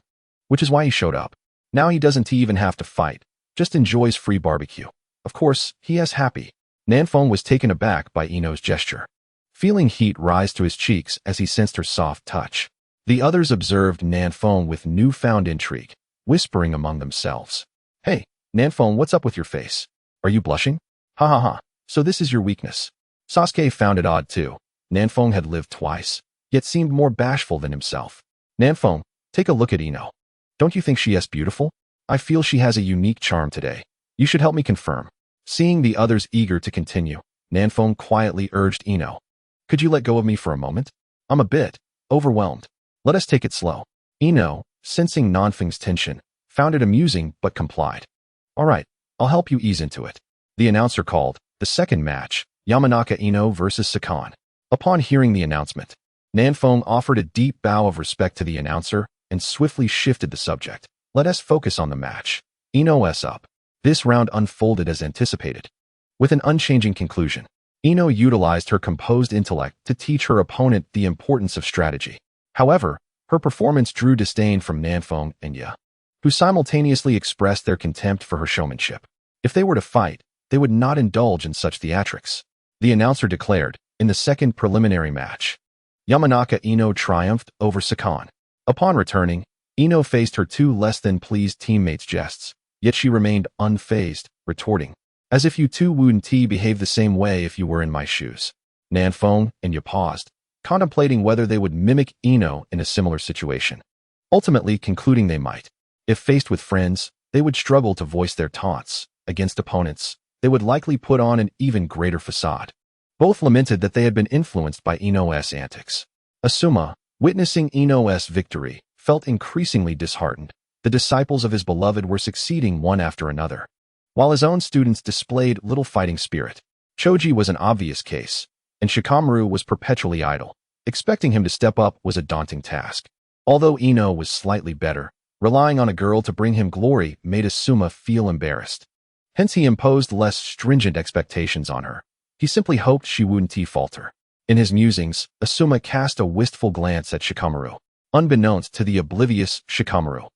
which is why he showed up. Now he doesn't even have to fight, just enjoys free barbecue. Of course, he is happy. Nanfeng was taken aback by Ino's gesture, feeling heat rise to his cheeks as he sensed her soft touch. The others observed Nanfeng with newfound intrigue, whispering among themselves. Hey, Nanfeng, what's up with your face? Are you blushing? Ha ha ha, so this is your weakness. Sasuke found it odd too. Nanfeng had lived twice, yet seemed more bashful than himself. Nanfeng, take a look at Ino. Don't you think she is beautiful? I feel she has a unique charm today. You should help me confirm. Seeing the others eager to continue, Nanfeng quietly urged Ino. Could you let go of me for a moment? I'm a bit overwhelmed. Let us take it slow. Ino, sensing Nanfeng's tension, found it amusing but complied. All right, I'll help you ease into it. The announcer called the second match, Yamanaka Ino versus Sakan. Upon hearing the announcement, Nanfeng offered a deep bow of respect to the announcer and swiftly shifted the subject. Let us focus on the match. Ino's up. This round unfolded as anticipated. With an unchanging conclusion, Ino utilized her composed intellect to teach her opponent the importance of strategy. However, her performance drew disdain from Nanfeng and Ya, who simultaneously expressed their contempt for her showmanship. If they were to fight, they would not indulge in such theatrics. The announcer declared, in the second preliminary match, Yamanaka Ino triumphed over Sakan. Upon returning, Ino faced her two less-than-pleased teammates' jests, yet she remained unfazed, retorting, as if you two wouldn't behave the same way if you were in my shoes. Nanfeng and Ya paused, contemplating whether they would mimic Ino in a similar situation, ultimately concluding they might. If faced with friends, they would struggle to voice their taunts. Against opponents, they would likely put on an even greater facade. Both lamented that they had been influenced by Ino's antics. Asuma, witnessing Ino's victory, felt increasingly disheartened. The disciples of his beloved were succeeding one after another, while his own students displayed little fighting spirit. Choji was an obvious case, and Shikamaru was perpetually idle. Expecting him to step up was a daunting task. Although Ino was slightly better, relying on a girl to bring him glory made Asuma feel embarrassed. Hence he imposed less stringent expectations on her. He simply hoped she wouldn't falter. In his musings, Asuma cast a wistful glance at Shikamaru, unbeknownst to the oblivious Shikamaru,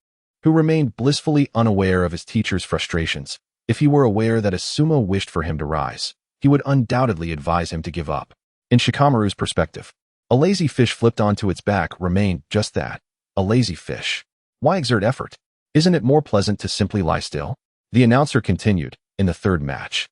who remained blissfully unaware of his teacher's frustrations. If he were aware that Asuma wished for him to rise, he would undoubtedly advise him to give up. In Shikamaru's perspective, a lazy fish flipped onto its back remained just that, a lazy fish. Why exert effort? Isn't it more pleasant to simply lie still? The announcer continued, in the third match.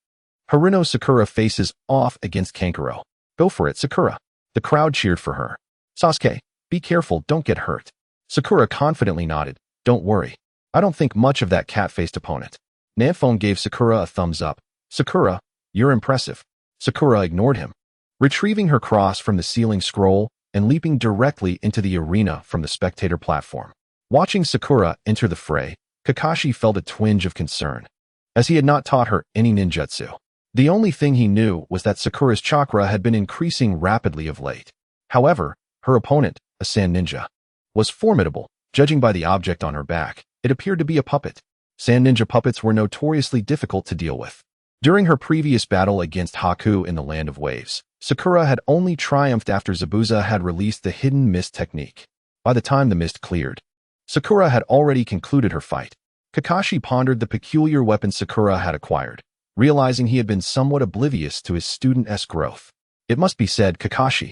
Haruno Sakura faces off against Kankuro. Go for it, Sakura. The crowd cheered for her. Sasuke, be careful, don't get hurt. Sakura confidently nodded. Don't worry. I don't think much of that cat-faced opponent. Nanfeng gave Sakura a thumbs up. Sakura, you're impressive. Sakura ignored him, retrieving her cross from the ceiling scroll and leaping directly into the arena from the spectator platform. Watching Sakura enter the fray, Kakashi felt a twinge of concern, as he had not taught her any ninjutsu. The only thing he knew was that Sakura's chakra had been increasing rapidly of late. However, her opponent, a sand ninja, was formidable. Judging by the object on her back, it appeared to be a puppet. Sand ninja puppets were notoriously difficult to deal with. During her previous battle against Haku in the Land of Waves, Sakura had only triumphed after Zabuza had released the hidden mist technique. By the time the mist cleared, Sakura had already concluded her fight. Kakashi pondered the peculiar weapon Sakura had acquired, realizing he had been somewhat oblivious to his student's growth. It must be said Kakashi,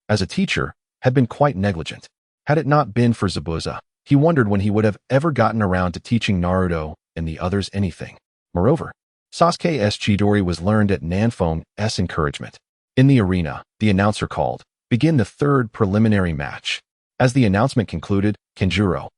as a teacher, had been quite negligent. Had it not been for Zabuza, he wondered when he would have ever gotten around to teaching Naruto and the others anything. Moreover, Sasuke's Chidori was learned at Nanfeng's encouragement. In the arena, the announcer called, begin the third preliminary match. As the announcement concluded, Kenjuro,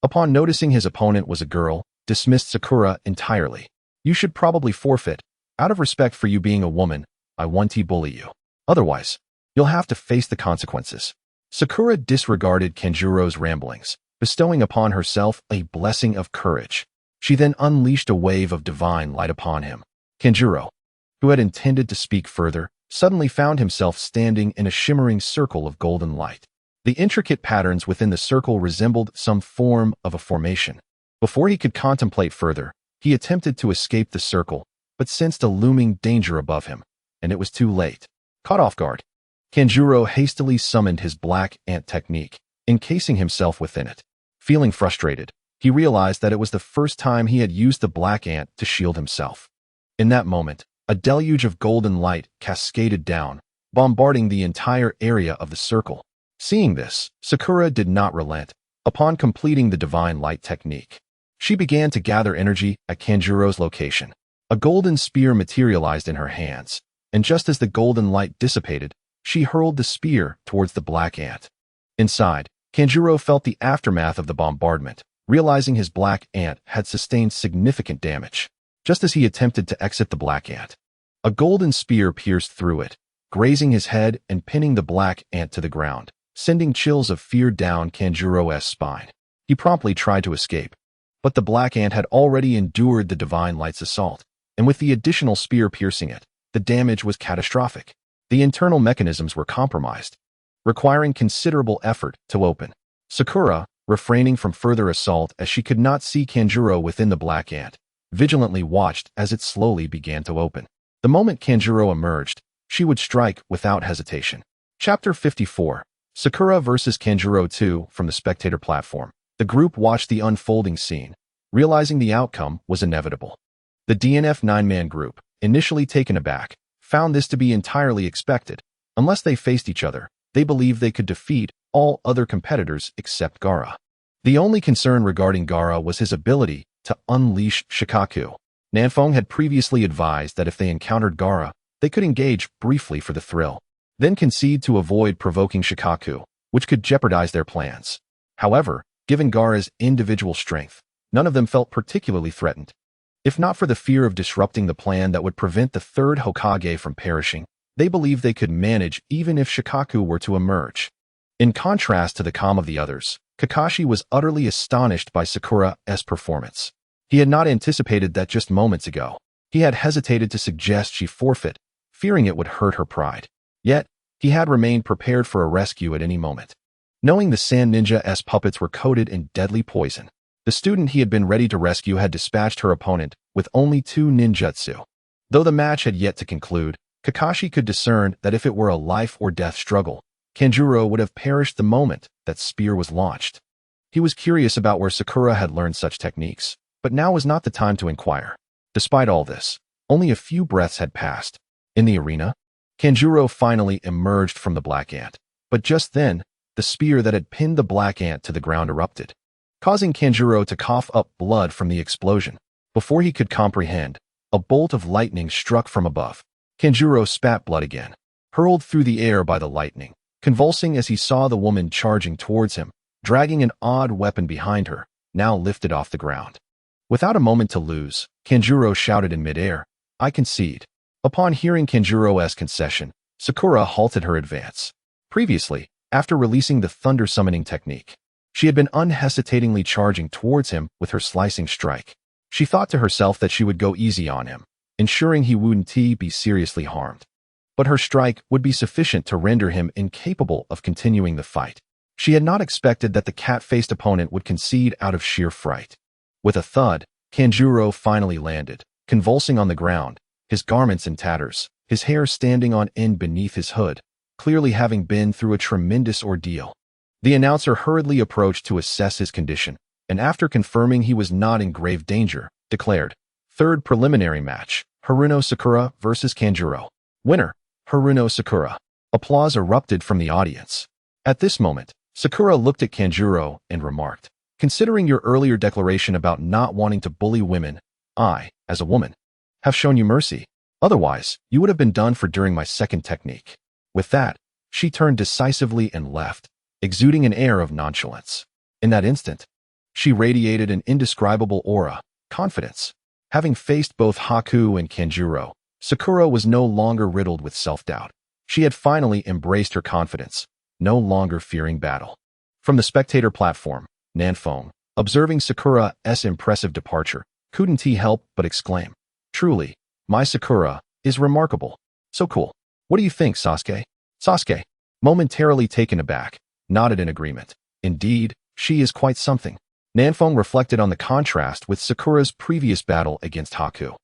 upon noticing his opponent was a girl, dismissed Sakura entirely. You should probably forfeit. Out of respect for you being a woman, I want to bully you. Otherwise, you'll have to face the consequences. Sakura disregarded Kenjuro's ramblings, bestowing upon herself a blessing of courage. She then unleashed a wave of divine light upon him. Kenjuro, who had intended to speak further, suddenly found himself standing in a shimmering circle of golden light. The intricate patterns within the circle resembled some form of a formation. Before he could contemplate further, he attempted to escape the circle, but sensed a looming danger above him, and it was too late. Caught off guard, Kenjuro hastily summoned his black ant technique, encasing himself within it. Feeling frustrated, he realized that it was the first time he had used the black ant to shield himself. In that moment, a deluge of golden light cascaded down, bombarding the entire area of the circle. Seeing this, Sakura did not relent. Upon completing the divine light technique, she began to gather energy at Kenjuro's location. A golden spear materialized in her hands, and just as the golden light dissipated, she hurled the spear towards the black ant. Inside, Kenjuro felt the aftermath of the bombardment, realizing his black ant had sustained significant damage. just as he attempted to exit the black ant. A golden spear pierced through it, grazing his head and pinning the black ant to the ground, sending chills of fear down Kanjuro's spine. He promptly tried to escape, but the black ant had already endured the divine light's assault, and with the additional spear piercing it, the damage was catastrophic. The internal mechanisms were compromised, requiring considerable effort to open. Sakura, refraining from further assault as she could not see Kanjuro within the black ant, vigilantly watched as it slowly began to open. The moment Kanjuro emerged, she would strike without hesitation. Chapter 54. Sakura vs. Kanjuro 2 from the spectator platform. The group watched the unfolding scene, realizing the outcome was inevitable. The DNF 9-man group, initially taken aback, found this to be entirely expected. Unless they faced each other, they believed they could defeat all other competitors except Gaara. The only concern regarding Gaara was his ability to unleash Shikaku. Nanfeng had previously advised that if they encountered Gaara, they could engage briefly for the thrill, then concede to avoid provoking Shikaku, which could jeopardize their plans. However, given Gaara's individual strength, none of them felt particularly threatened. If not for the fear of disrupting the plan that would prevent the third Hokage from perishing, they believed they could manage even if Shikaku were to emerge. In contrast to the calm of the others, Kakashi was utterly astonished by Sakura's performance. He had not anticipated that just moments ago. He had hesitated to suggest she forfeit, fearing it would hurt her pride. Yet, he had remained prepared for a rescue at any moment. Knowing the Sand Ninja's puppets were coated in deadly poison, the student he had been ready to rescue had dispatched her opponent with only 2 ninjutsu. Though the match had yet to conclude, Kakashi could discern that if it were a life-or-death struggle, Kanjuro would have perished the moment that spear was launched. He was curious about where Sakura had learned such techniques, but now was not the time to inquire. Despite all this, only a few breaths had passed. In the arena, Kanjuro finally emerged from the black ant, but just then, the spear that had pinned the black ant to the ground erupted, causing Kanjuro to cough up blood from the explosion. Before he could comprehend, a bolt of lightning struck from above. Kanjuro spat blood again, hurled through the air by the lightning, convulsing as he saw the woman charging towards him, dragging an odd weapon behind her, now lifted off the ground. Without a moment to lose, Kanjuro shouted in midair, "I concede." Upon hearing Kanjuro's concession, Sakura halted her advance. Previously, after releasing the thunder summoning technique, she had been unhesitatingly charging towards him with her slicing strike. She thought to herself that she would go easy on him, ensuring he wouldn't be seriously harmed. But her strike would be sufficient to render him incapable of continuing the fight. She had not expected that the cat-faced opponent would concede out of sheer fright. With a thud, Kanjuro finally landed, convulsing on the ground, his garments in tatters, his hair standing on end beneath his hood, clearly having been through a tremendous ordeal. The announcer hurriedly approached to assess his condition, and after confirming he was not in grave danger, declared, "Third preliminary match, Haruno Sakura vs. Kanjuro. Winner, Haruno Sakura." Applause erupted from the audience. At this moment, Sakura looked at Kanjuro and remarked, "Considering your earlier declaration about not wanting to bully women, I, as a woman, have shown you mercy. Otherwise, you would have been done for during my second technique." With that, she turned decisively and left, exuding an air of nonchalance. In that instant, she radiated an indescribable aura, confidence. Having faced both Haku and Kanjuro, Sakura was no longer riddled with self-doubt. She had finally embraced her confidence, no longer fearing battle. From the spectator platform, Nanfeng, observing Sakura's impressive departure, couldn't he help but exclaim, "Truly, my Sakura is remarkable. So cool. What do you think, Sasuke?" Sasuke, momentarily taken aback, nodded in agreement. Indeed, she is quite something. Nanfeng reflected on the contrast with Sakura's previous battle against Haku,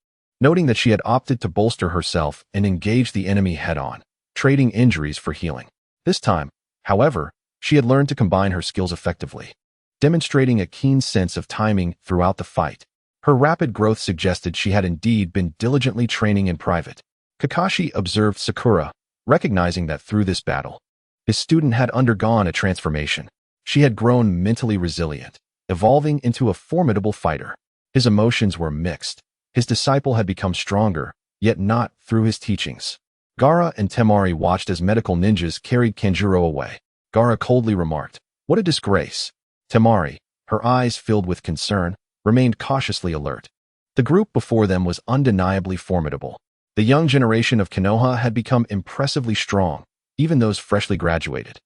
noting that she had opted to bolster herself and engage the enemy head-on, trading injuries for healing. This time, however, she had learned to combine her skills effectively, demonstrating a keen sense of timing throughout the fight. Her rapid growth suggested she had indeed been diligently training in private. Kakashi observed Sakura, recognizing that through this battle, his student had undergone a transformation. She had grown mentally resilient, evolving into a formidable fighter. His emotions were mixed. His disciple had become stronger, yet not through his teachings. Gaara and Temari watched as medical ninjas carried Kanjuro away. Gaara coldly remarked, "What a disgrace." Temari, her eyes filled with concern, remained cautiously alert. The group before them was undeniably formidable. The young generation of Konoha had become impressively strong, even those freshly graduated.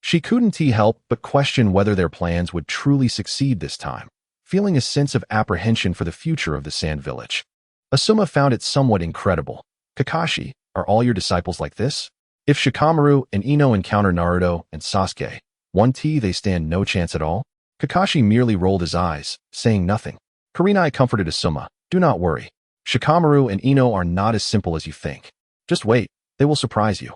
She couldn't help but question whether their plans would truly succeed this time, feeling a sense of apprehension for the future of the Sand Village. Asuma found it somewhat incredible. Kakashi, are all your disciples like this? If Shikamaru and Ino encounter Naruto and Sasuke, they stand no chance at all? Kakashi merely rolled his eyes, saying nothing. Kurenai comforted Asuma, do not worry. Shikamaru and Ino are not as simple as you think. Just wait, they will surprise you.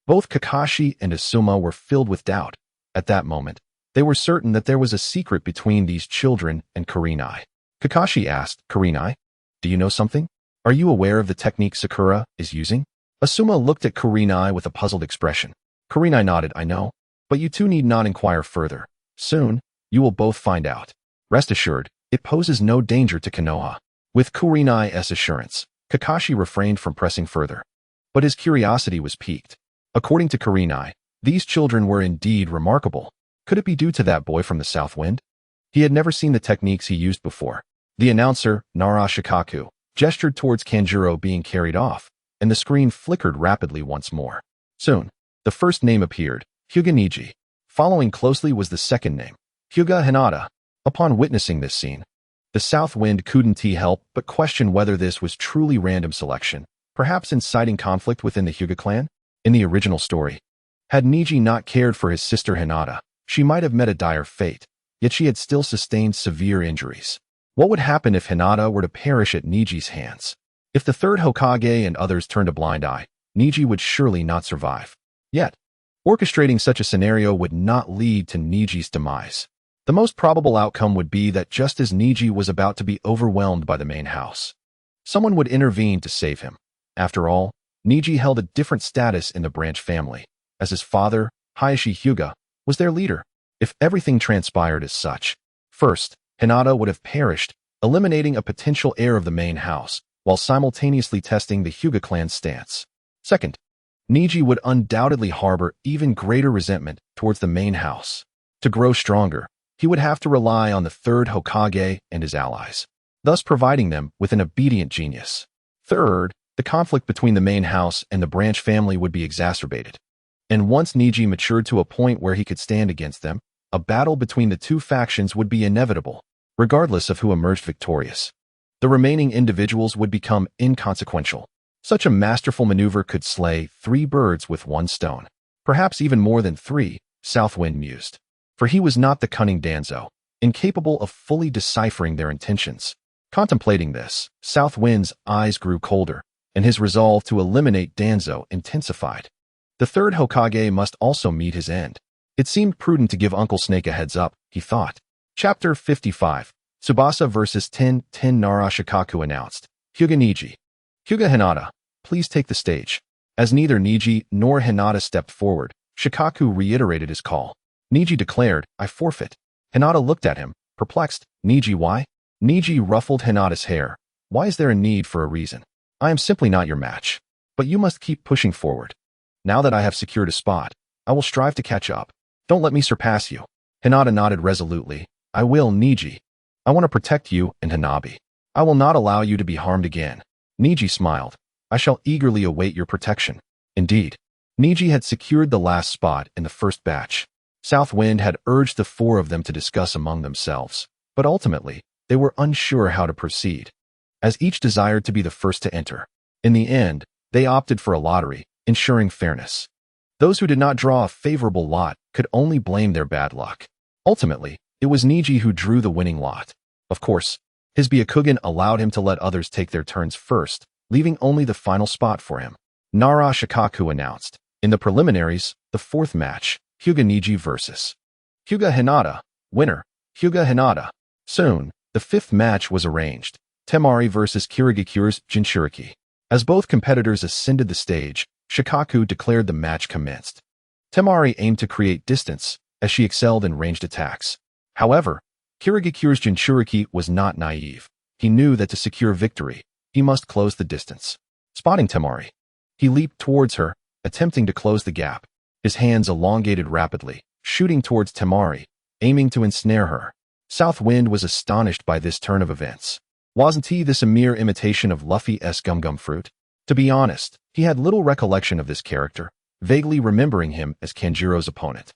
Both Kakashi and Asuma were filled with doubt. At that moment, they were certain that there was a secret between these children and Kurenai. Kakashi asked, Kurenai, do you know something? Are you aware of the technique Sakura is using? Asuma looked at Kurenai with a puzzled expression. Kurenai nodded, I know, but you two need not inquire further. Soon, you will both find out. Rest assured, it poses no danger to Konoha. With Kurenai's assurance, Kakashi refrained from pressing further. But his curiosity was piqued. According to Kurenai, these children were indeed remarkable. Could it be due to that boy from the South Wind? He had never seen the techniques he used before. The announcer, Nara Shikaku, gestured towards Kanjuro being carried off, and the screen flickered rapidly once more. Soon, the first name appeared, Hyuga Niji. Following closely was the second name, Hyuga Hinata. Upon witnessing this scene, the South Wind couldn't help but question whether this was truly random selection, perhaps inciting conflict within the Hyuga clan. In the original story, had Niji not cared for his sister Hinata, she might have met a dire fate, yet she had still sustained severe injuries. What would happen if Hinata were to perish at Niji's hands? If the third Hokage and others turned a blind eye, Niji would surely not survive. Yet, orchestrating such a scenario would not lead to Niji's demise. The most probable outcome would be that just as Niji was about to be overwhelmed by the main house, someone would intervene to save him. After all, Niji held a different status in the branch family, as his father, Hayashi Hyuga, was their leader. If everything transpired as such, first, Hinata would have perished, eliminating a potential heir of the main house, while simultaneously testing the Hyuga clan's stance. Second, Niji would undoubtedly harbor even greater resentment towards the main house. To grow stronger, he would have to rely on the third Hokage and his allies, thus providing them with an obedient genius. Third, the conflict between the main house and the branch family would be exacerbated. And once Niji matured to a point where he could stand against them, a battle between the two factions would be inevitable, regardless of who emerged victorious. The remaining individuals would become inconsequential. Such a masterful maneuver could slay 3 birds with 1 stone. Perhaps even more than 3, Southwind mused. For he was not the cunning Danzo, incapable of fully deciphering their intentions. Contemplating this, Southwind's eyes grew colder, and his resolve to eliminate Danzo intensified. The third Hokage must also meet his end. It seemed prudent to give Uncle Snake a heads up, he thought. Chapter 55. Tsubasa vs. 10 Nara Shikaku announced. Hyuga Niji. Hyuga Hinata, please take the stage. As neither Niji nor Hinata stepped forward, Shikaku reiterated his call. Niji declared, I forfeit. Hinata looked at him, perplexed. Niji, why? Niji ruffled Hinata's hair. Why is there a need for a reason? I am simply not your match. But you must keep pushing forward. Now that I have secured a spot, I will strive to catch up. Don't let me surpass you. Hinata nodded resolutely. I will, Niji. I want to protect you and Hanabi. I will not allow you to be harmed again. Niji smiled. I shall eagerly await your protection. Indeed, Niji had secured the last spot in the first batch. Southwind had urged the 4 of them to discuss among themselves, but ultimately, they were unsure how to proceed, as each desired to be the first to enter. In the end, they opted for a lottery, ensuring fairness. Those who did not draw a favorable lot could only blame their bad luck. Ultimately, it was Niji who drew the winning lot. Of course, his Byakugan allowed him to let others take their turns first, leaving only the final spot for him. Nara Shikaku announced. In the preliminaries, the 4th match, Hyuga Niji vs. Hyuga Hinata. Winner, Hyuga Hinata. Soon, the 5th match was arranged. Temari vs. Kirigakure's Jinchuriki. As both competitors ascended the stage, Shikaku declared the match commenced. Temari aimed to create distance, as she excelled in ranged attacks. However, Kirigakure's Jinchuriki was not naive. He knew that to secure victory, he must close the distance. Spotting Temari, he leaped towards her, attempting to close the gap. His hands elongated rapidly, shooting towards Temari, aiming to ensnare her. Southwind was astonished by this turn of events. Wasn't this a mere imitation of Luffy's Gum Gum Fruit? To be honest, he had little recollection of this character, vaguely remembering him as Kanjiro's opponent,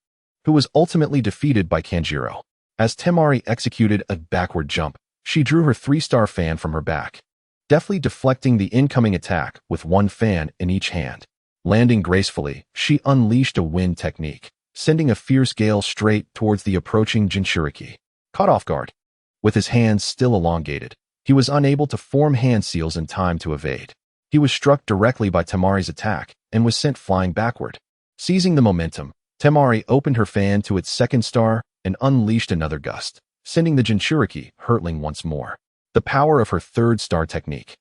who was ultimately defeated by Kanjiro. As Temari executed a backward jump, she drew her 3-star fan from her back, deftly deflecting the incoming attack with one fan in each hand. Landing gracefully, she unleashed a wind technique, sending a fierce gale straight towards the approaching Jinchuriki. Caught off guard, with his hands still elongated, he was unable to form hand seals in time to evade. He was struck directly by Temari's attack and was sent flying backward. Seizing the momentum, Temari opened her fan to its 2nd star and unleashed another gust, sending the Jinchuriki hurtling once more. The power of her 3rd star technique,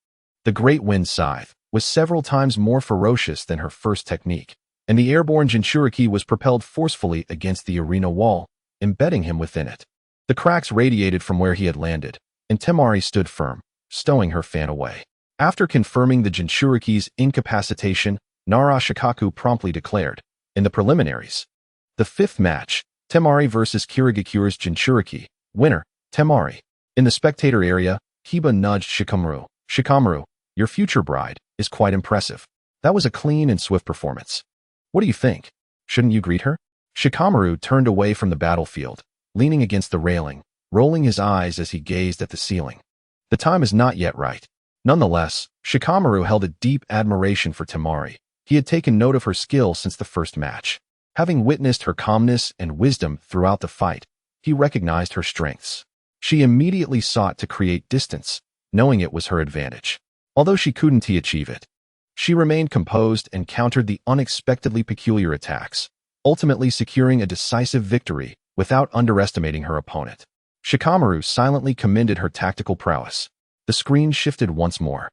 the Great Wind Scythe, was several times more ferocious than her first technique, and the airborne Jinchuriki was propelled forcefully against the arena wall, embedding him within it. The cracks radiated from where he had landed, and Temari stood firm, stowing her fan away. After confirming the Jinchuriki's incapacitation, Nara Shikaku promptly declared, in the preliminaries, the 5th match, Temari vs. Kirigakura's Jinchuriki, winner, Temari. In the spectator area, Kiba nudged Shikamaru. Shikamaru, your future bride, is quite impressive. That was a clean and swift performance. What do you think? Shouldn't you greet her? Shikamaru turned away from the battlefield, leaning against the railing, rolling his eyes as he gazed at the ceiling. The time is not yet right. Nonetheless, Shikamaru held a deep admiration for Temari. He had taken note of her skill since the first match. Having witnessed her calmness and wisdom throughout the fight, he recognized her strengths. She immediately sought to create distance, knowing it was her advantage. Although she couldn't achieve it, she remained composed and countered the unexpectedly peculiar attacks, ultimately securing a decisive victory without underestimating her opponent. Shikamaru silently commended her tactical prowess. The screen shifted once more.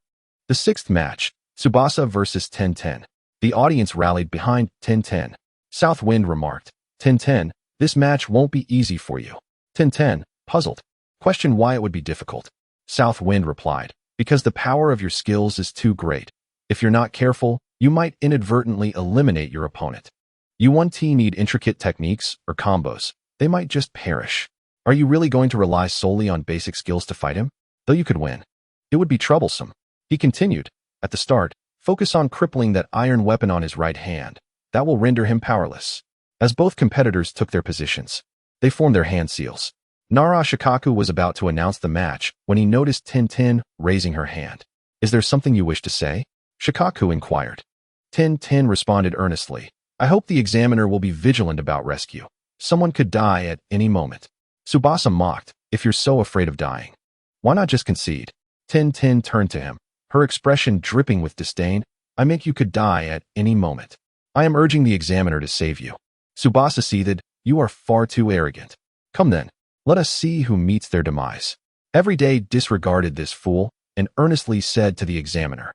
The 6th match, Tsubasa vs. 1010. The audience rallied behind 1010. Southwind remarked, 1010, this match won't be easy for you. 1010, puzzled, questioned why it would be difficult. Southwind replied, because the power of your skills is too great. If you're not careful, you might inadvertently eliminate your opponent. You won't need intricate techniques or combos. They might just perish. Are you really going to rely solely on basic skills to fight him? Though you could win, it would be troublesome. He continued, at the start, focus on crippling that iron weapon on his right hand. That will render him powerless. As both competitors took their positions, they formed their hand seals. Nara Shikaku was about to announce the match when he noticed Tintin raising her hand. Is there something you wish to say? Shikaku inquired. Tintin responded earnestly. I hope the examiner will be vigilant about rescue. Someone could die at any moment. Tsubasa mocked, if you're so afraid of dying, why not just concede? Tintin turned to him, her expression dripping with disdain. I meant you could die at any moment. I am urging the examiner to save you. Tsubasa seethed, you are far too arrogant. Come then, let us see who meets their demise. Everyday disregarded this fool and earnestly said to the examiner,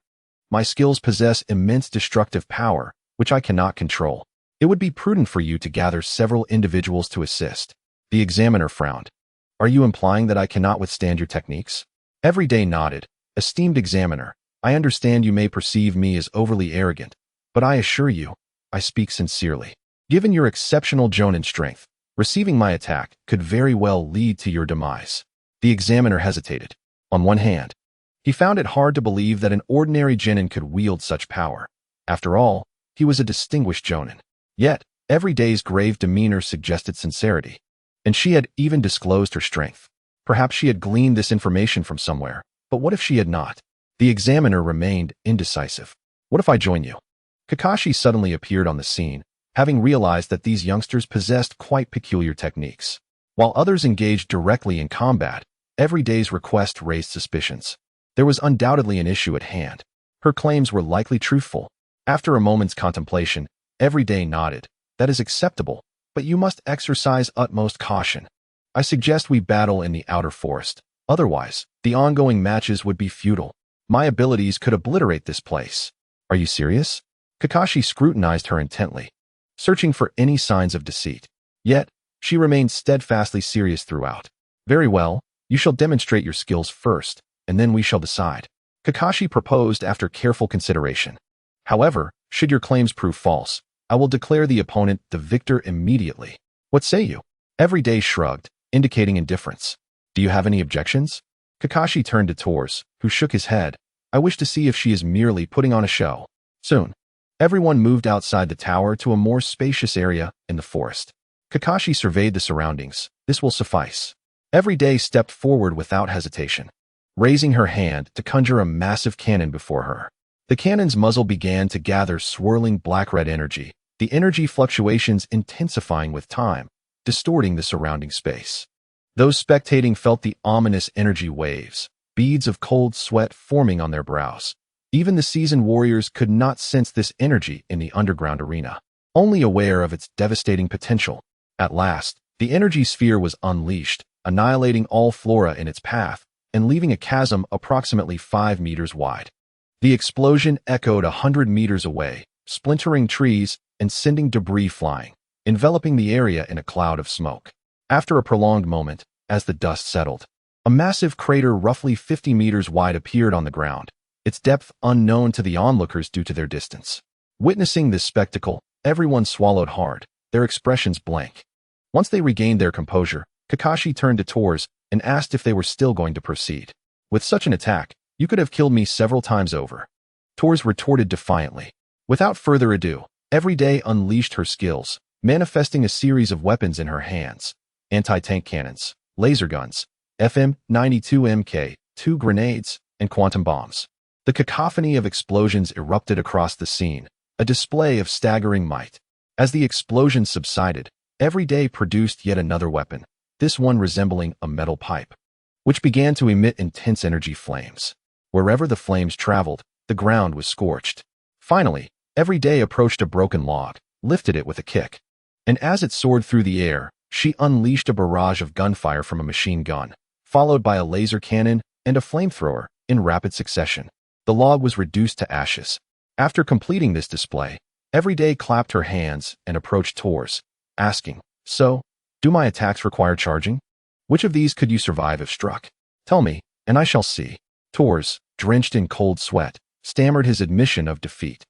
my skills possess immense destructive power, which I cannot control. It would be prudent for you to gather several individuals to assist. The examiner frowned. Are you implying that I cannot withstand your techniques? Everyday nodded. Esteemed examiner, I understand you may perceive me as overly arrogant, but I assure you, I speak sincerely. Given your exceptional Jonin strength, receiving my attack could very well lead to your demise. The examiner hesitated. On one hand, he found it hard to believe that an ordinary genin could wield such power. After all, he was a distinguished Jonin. Yet, Everyday's grave demeanor suggested sincerity, and she had even disclosed her strength. Perhaps she had gleaned this information from somewhere, but what if she had not? The examiner remained indecisive. What if I join you? Kakashi suddenly appeared on the scene, having realized that these youngsters possessed quite peculiar techniques. While others engaged directly in combat, Everyday's request raised suspicions. There was undoubtedly an issue at hand. Her claims were likely truthful. After a moment's contemplation, Everyday nodded. That is acceptable, but you must exercise utmost caution. I suggest we battle in the outer forest. Otherwise, the ongoing matches would be futile. My abilities could obliterate this place. Are you serious? Kakashi scrutinized her intently, searching for any signs of deceit. Yet, she remained steadfastly serious throughout. Very well, you shall demonstrate your skills first, and then we shall decide. Kakashi proposed after careful consideration. However, should your claims prove false, I will declare the opponent the victor immediately. What say you? Everyday shrugged, indicating indifference. Do you have any objections? Kakashi turned to Tors, who shook his head. I wish to see if she is merely putting on a show. Soon, everyone moved outside the tower to a more spacious area in the forest. Kakashi surveyed the surroundings. This will suffice. Every day stepped forward without hesitation, raising her hand to conjure a massive cannon before her. The cannon's muzzle began to gather swirling black-red energy, the energy fluctuations intensifying with time, distorting the surrounding space. Those spectating felt the ominous energy waves, beads of cold sweat forming on their brows. Even the seasoned warriors could not sense this energy in the underground arena, only aware of its devastating potential. At last, the energy sphere was unleashed, annihilating all flora in its path and leaving a chasm approximately 5 meters wide. The explosion echoed 100 meters away, splintering trees and sending debris flying, enveloping the area in a cloud of smoke. After a prolonged moment, as the dust settled, a massive crater roughly 50 meters wide appeared on the ground, its depth unknown to the onlookers due to their distance. Witnessing this spectacle, everyone swallowed hard, their expressions blank. Once they regained their composure, Kakashi turned to Tors and asked if they were still going to proceed. With such an attack, you could have killed me several times over. Tors retorted defiantly. Without further ado, Every Day unleashed her skills, manifesting a series of weapons in her hands: anti-tank cannons, laser guns, FM-92 MK2 grenades, and quantum bombs. The cacophony of explosions erupted across the scene, a display of staggering might. As the explosions subsided, Every Day produced yet another weapon, this one resembling a metal pipe, which began to emit intense energy flames. Wherever the flames traveled, the ground was scorched. Finally, Every Day approached a broken log, lifted it with a kick, and as it soared through the air, she unleashed a barrage of gunfire from a machine gun, followed by a laser cannon and a flamethrower in rapid succession. The log was reduced to ashes. After completing this display, Every Day clapped her hands and approached Tors, asking, "So, do my attacks require charging? Which of these could you survive if struck? Tell me, and I shall see." Tors, drenched in cold sweat, stammered his admission of defeat.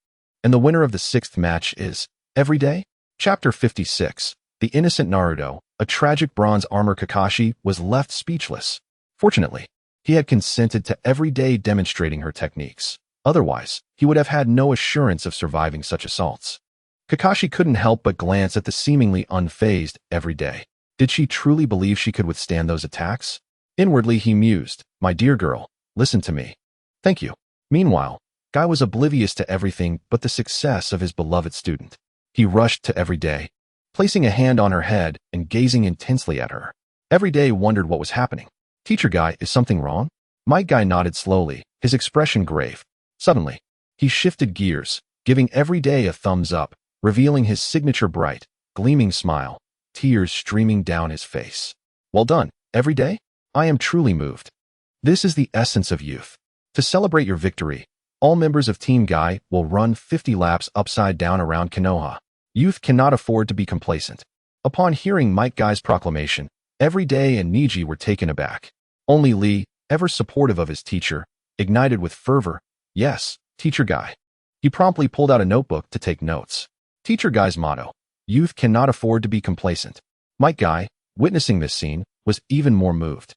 And the winner of the 6th match is Every Day? Chapter 56. The Innocent Naruto, a tragic bronze armor. Kakashi was left speechless. Fortunately, he had consented to Every Day demonstrating her techniques. Otherwise, he would have had no assurance of surviving such assaults. Kakashi couldn't help but glance at the seemingly unfazed Every Day. Did she truly believe she could withstand those attacks? Inwardly he mused, "My dear girl, listen to me." "Thank you." Meanwhile, Guy was oblivious to everything but the success of his beloved student. He rushed to Every Day, placing a hand on her head and gazing intensely at her. Every Day wondered what was happening. "Teacher Guy, is something wrong?" Might Guy nodded slowly, his expression grave. Suddenly, he shifted gears, giving Every Day a thumbs up, revealing his signature bright, gleaming smile, tears streaming down his face. "Well done, Every Day. I am truly moved. This is the essence of youth. To celebrate your victory, all members of Team Guy will run 50 laps upside down around Konoha. Youth cannot afford to be complacent." Upon hearing Might Guy's proclamation, Every Day and Niji were taken aback. Only Lee, ever supportive of his teacher, ignited with fervor. "Yes, Teacher Guy." He promptly pulled out a notebook to take notes. Teacher Guy's motto: "Youth cannot afford to be complacent." Might Guy, witnessing this scene, was even more moved.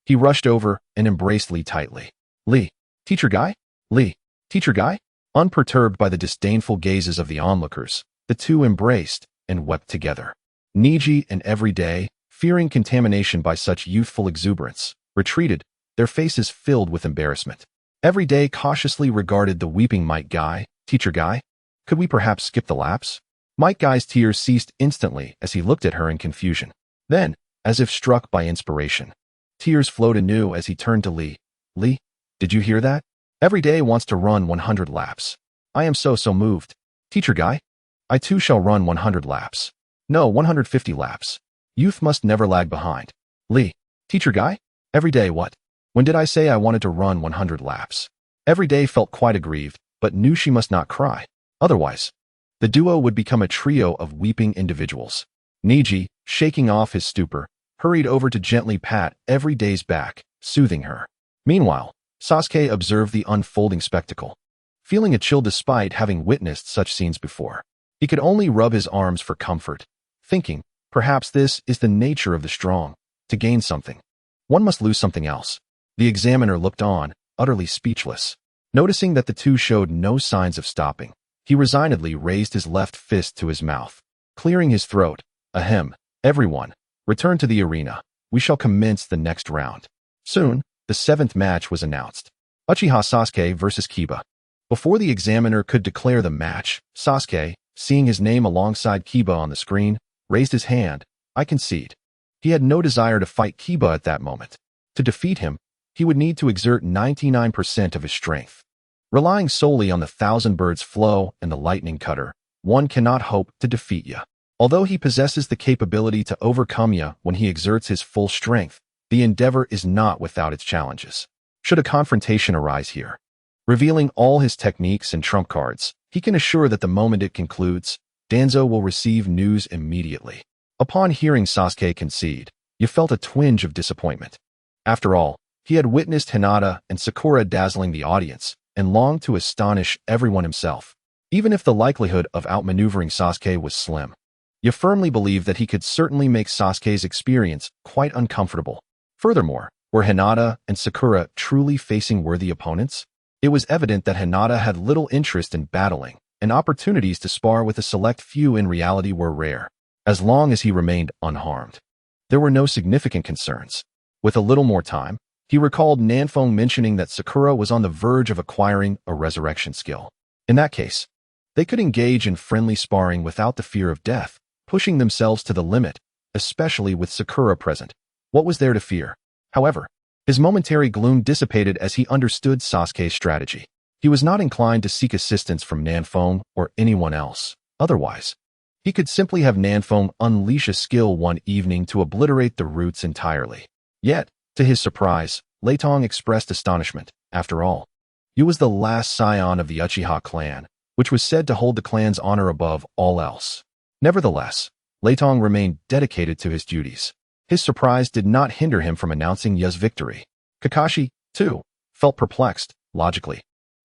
He rushed over and embraced Lee tightly. "Lee, Teacher Guy? Lee, Teacher Guy?" Unperturbed by the disdainful gazes of the onlookers, the two embraced and wept together. Niji and Every Day, fearing contamination by such youthful exuberance, retreated, their faces filled with embarrassment. Every Day cautiously regarded the weeping Might Guy. "Teacher Guy, could we perhaps skip the laps?" Might Guy's tears ceased instantly as he looked at her in confusion. Then, as if struck by inspiration, tears flowed anew as he turned to Lee. "Lee, did you hear that? Every Day wants to run 100 laps. I am so moved. Teacher Guy, I too shall run 100 laps. No, 150 laps. Youth must never lag behind." "Lee, Teacher Guy? Every Day what? When did I say I wanted to run 100 laps?" Every Day felt quite aggrieved, but knew she must not cry. Otherwise, the duo would become a trio of weeping individuals. Niji, shaking off his stupor, hurried over to gently pat Every Day's back, soothing her. Meanwhile, Sasuke observed the unfolding spectacle. Feeling a chill despite having witnessed such scenes before, he could only rub his arms for comfort, thinking, perhaps this is the nature of the strong. To gain something, one must lose something else. The examiner looked on, utterly speechless. Noticing that the two showed no signs of stopping, he resignedly raised his left fist to his mouth. Clearing his throat, ahem, everyone, return to the arena. We shall commence the next round. Soon, the 7th match was announced. Uchiha Sasuke versus Kiba. Before the examiner could declare the match, Sasuke, seeing his name alongside Kiba on the screen, raised his hand. I concede. He had no desire to fight Kiba at that moment. To defeat him, he would need to exert 99% of his strength. Relying solely on the Thousand Birds flow and the lightning cutter, one cannot hope to defeat ya. Although he possesses the capability to overcome ya when he exerts his full strength, the endeavor is not without its challenges. Should a confrontation arise here, revealing all his techniques and trump cards, he can assure that the moment it concludes, Danzo will receive news immediately. Upon hearing Sasuke concede, you felt a twinge of disappointment. After all, he had witnessed Hinata and Sakura dazzling the audience, and longed to astonish everyone himself. Even if the likelihood of outmaneuvering Sasuke was slim, you firmly believed that he could certainly make Sasuke's experience quite uncomfortable. Furthermore, were Hinata and Sakura truly facing worthy opponents? It was evident that Hinata had little interest in battling, and opportunities to spar with a select few in reality were rare. As long as he remained unharmed, there were no significant concerns. With a little more time, he recalled Nanfeng mentioning that Sakura was on the verge of acquiring a resurrection skill. In that case, they could engage in friendly sparring without the fear of death, pushing themselves to the limit, especially with Sakura present. What was there to fear? However, his momentary gloom dissipated as he understood Sasuke's strategy. He was not inclined to seek assistance from Nanfeng or anyone else. Otherwise, he could simply have Nanfeng unleash a skill one evening to obliterate the roots entirely. Yet, to his surprise, Leitong expressed astonishment. After all, he was the last scion of the Uchiha clan, which was said to hold the clan's honor above all else. Nevertheless, Leitong remained dedicated to his duties. His surprise did not hinder him from announcing Ya's victory. Kakashi, too, felt perplexed, logically.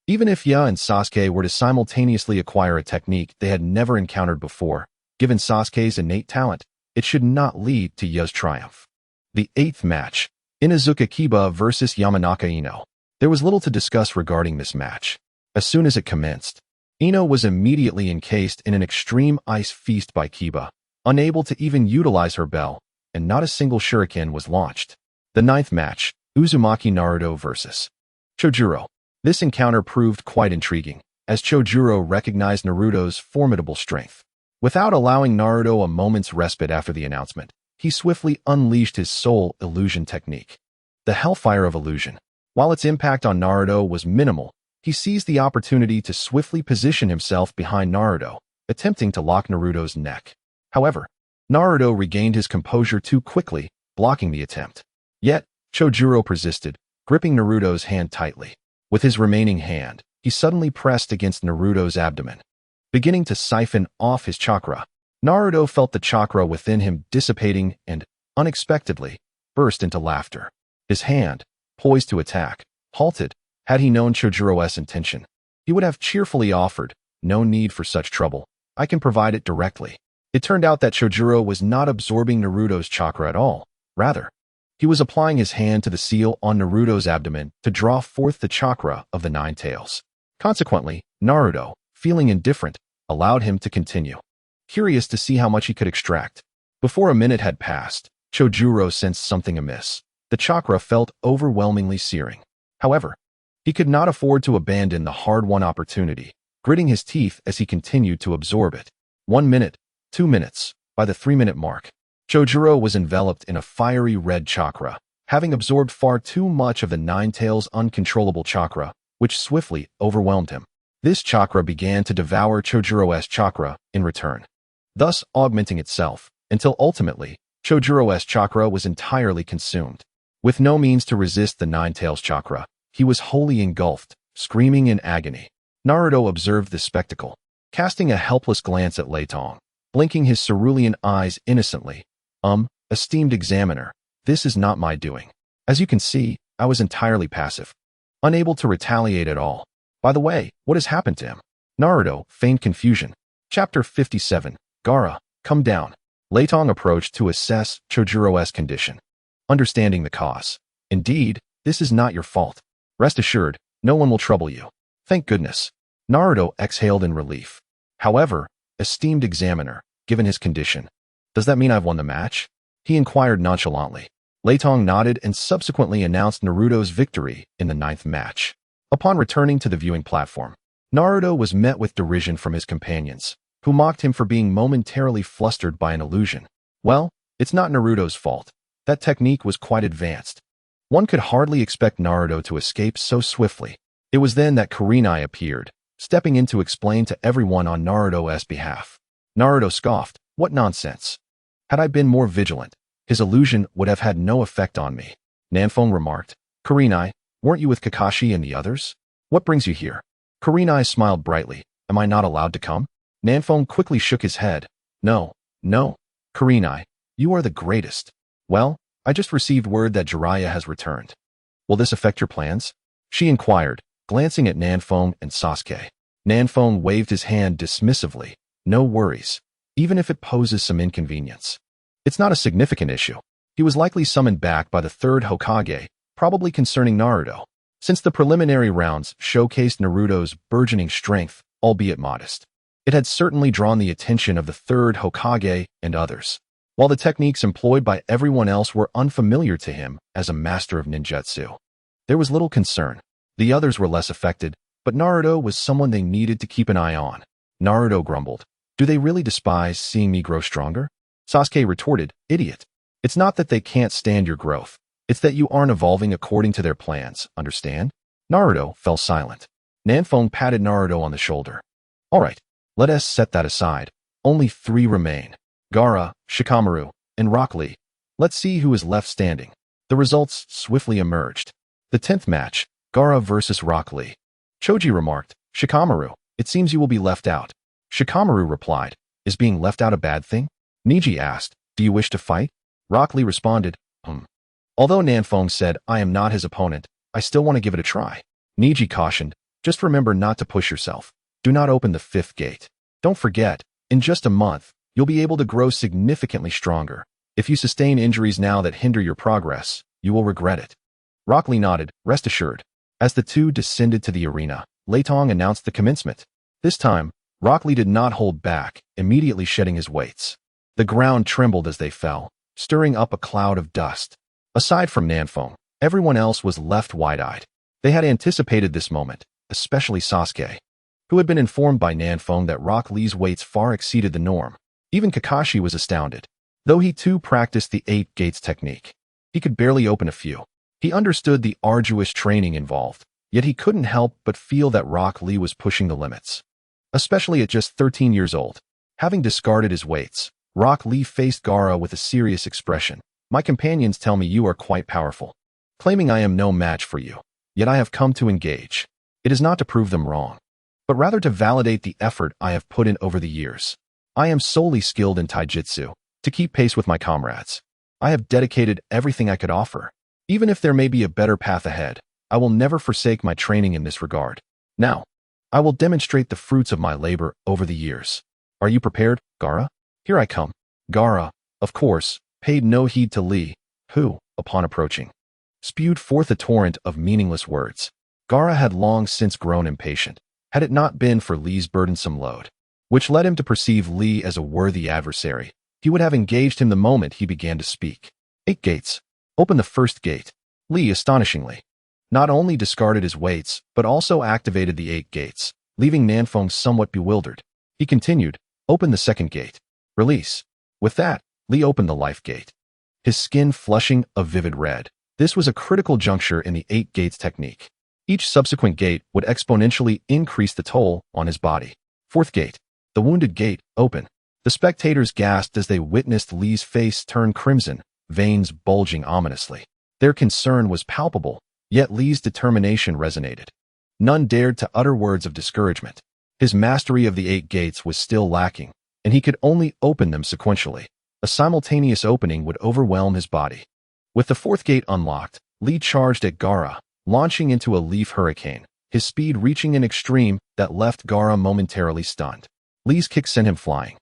Even if Ya and Sasuke were to simultaneously acquire a technique they had never encountered before, given Sasuke's innate talent, it should not lead to Ya's triumph. The 8th match, Inuzuka Kiba versus Yamanaka Ino. There was little to discuss regarding this match. As soon as it commenced, Ino was immediately encased in an extreme ice feast by Kiba, unable to even utilize her bell, and not a single shuriken was launched. The 9th match, Uzumaki Naruto versus Chojuro. This encounter proved quite intriguing, as Chojuro recognized Naruto's formidable strength. Without allowing Naruto a moment's respite after the announcement, he swiftly unleashed his soul illusion technique, the Hellfire of Illusion. While its impact on Naruto was minimal, he seized the opportunity to swiftly position himself behind Naruto, attempting to lock Naruto's neck. However, Naruto regained his composure too quickly, blocking the attempt. Yet, Chojuro persisted, gripping Naruto's hand tightly. With his remaining hand, he suddenly pressed against Naruto's abdomen, beginning to siphon off his chakra. Naruto felt the chakra within him dissipating and, unexpectedly, burst into laughter. His hand, poised to attack, halted. Had he known Chojuro's intention, he would have cheerfully offered, "No need for such trouble. I can provide it directly." It turned out that Chojuro was not absorbing Naruto's chakra at all. Rather, he was applying his hand to the seal on Naruto's abdomen to draw forth the chakra of the 9 tails. Consequently, Naruto, feeling indifferent, allowed him to continue, curious to see how much he could extract. Before a minute had passed, Chojuro sensed something amiss. The chakra felt overwhelmingly searing. However, he could not afford to abandon the hard-won opportunity, gritting his teeth as he continued to absorb it. 1 minute, 2 minutes. By the 3-minute mark, Chojuro was enveloped in a fiery red chakra, having absorbed far too much of the 9 tails' uncontrollable chakra, which swiftly overwhelmed him. This chakra began to devour Chojuro's chakra in return, thus augmenting itself, until ultimately, Chojuro's chakra was entirely consumed. With no means to resist the 9 tails chakra, he was wholly engulfed, screaming in agony. Naruto observed this spectacle, casting a helpless glance at Leitong, blinking his cerulean eyes innocently. Esteemed examiner, this is not my doing. As you can see, I was entirely passive, unable to retaliate at all. By the way, what has happened to him?" Naruto feigned confusion. Chapter 57, Gaara, come down. Leitong approached to assess Chojuro's condition. Understanding the cause. Indeed, This is not your fault. Rest assured, no one will trouble you. Thank goodness. Naruto exhaled in relief. However, esteemed examiner, given his condition, does that mean I've won the match? He inquired nonchalantly. Lei Tong nodded and subsequently announced Naruto's victory in the 9th match. Upon returning to the viewing platform, Naruto was met with derision from his companions, who mocked him for being momentarily flustered by an illusion. Well, it's not Naruto's fault. That technique was quite advanced. One could hardly expect Naruto to escape so swiftly. It was then that Kurenai appeared, stepping in to explain to everyone on Naruto's behalf. Naruto scoffed. What nonsense. Had I been more vigilant, his illusion would have had no effect on me. Nanfeng remarked. Kurenai, weren't you with Kakashi and the others? What brings you here? Kurenai smiled brightly. Am I not allowed to come? Nanfeng quickly shook his head. No. Kurenai, you are the greatest. Well, I just received word that Jiraiya has returned. Will this affect your plans? She inquired, glancing at Nanfeng and Sasuke. Nanfeng waved his hand dismissively. No worries, even if it poses some inconvenience. It's not a significant issue. He was likely summoned back by the 3rd Hokage, probably concerning Naruto, since the preliminary rounds showcased Naruto's burgeoning strength, albeit modest. It had certainly drawn the attention of the 3rd Hokage and others, while the techniques employed by everyone else were unfamiliar to him as a master of ninjutsu. There was little concern. The others were less affected, but Naruto was someone they needed to keep an eye on. Naruto grumbled. Do they really despise seeing me grow stronger? Sasuke retorted, idiot. It's not that they can't stand your growth. It's that you aren't evolving according to their plans, understand? Naruto fell silent. Nanfeng patted Naruto on the shoulder. All right, let us set that aside. Only 3 remain. Gaara, Shikamaru, and Rock Lee. Let's see who is left standing. The results swiftly emerged. The 10th match, Gaara versus Rock Lee. Choji remarked, Shikamaru, it seems you will be left out. Shikamaru replied, is being left out a bad thing? Neji asked, do you wish to fight? Rock Lee responded, Although Nanfeng said, I am not his opponent, I still want to give it a try. Neji cautioned, just remember not to push yourself. Do not open the 5th gate. Don't forget, in just a month, you'll be able to grow significantly stronger. If you sustain injuries now that hinder your progress, you will regret it. Rock Lee nodded, rest assured. As the two descended to the arena, Lei Tong announced the commencement. This time, Rock Lee did not hold back, immediately shedding his weights. The ground trembled as they fell, stirring up a cloud of dust. Aside from Nanfeng, everyone else was left wide-eyed. They had anticipated this moment, especially Sasuke, who had been informed by Nanfeng that Rock Lee's weights far exceeded the norm. Even Kakashi was astounded. Though he too practiced the 8 gates technique, he could barely open a few. He understood the arduous training involved, yet he couldn't help but feel that Rock Lee was pushing the limits. Especially at just 13 years old. Having discarded his weights, Rock Lee faced Gaara with a serious expression. My companions tell me you are quite powerful, claiming I am no match for you. Yet I have come to engage. It is not to prove them wrong, but rather to validate the effort I have put in over the years. I am solely skilled in taijutsu, to keep pace with my comrades. I have dedicated everything I could offer. Even if there may be a better path ahead, I will never forsake my training in this regard. Now, I will demonstrate the fruits of my labor over the years. Are you prepared, Gaara? Here I come. Gaara, of course, paid no heed to Lee, who, upon approaching, spewed forth a torrent of meaningless words. Gaara had long since grown impatient, had it not been for Lee's burdensome load, which led him to perceive Lee as a worthy adversary. He would have engaged him the moment he began to speak. 8 gates. Open the 1st gate. Lee, astonishingly, not only discarded his weights, but also activated the 8 gates, leaving Nanfeng somewhat bewildered. He continued, open the 2nd gate. Release. With that, Lee opened the life gate, his skin flushing a vivid red. This was a critical juncture in the 8 gates technique. Each subsequent gate would exponentially increase the toll on his body. 4th gate. The wounded gate, open. The spectators gasped as they witnessed Lee's face turn crimson, veins bulging ominously. Their concern was palpable, yet Lee's determination resonated. None dared to utter words of discouragement. His mastery of the 8 gates was still lacking, and he could only open them sequentially. A simultaneous opening would overwhelm his body. With the 4th gate unlocked, Lee charged at Gaara, launching into a leaf hurricane, his speed reaching an extreme that left Gaara momentarily stunned. Lee's kick sent him flying.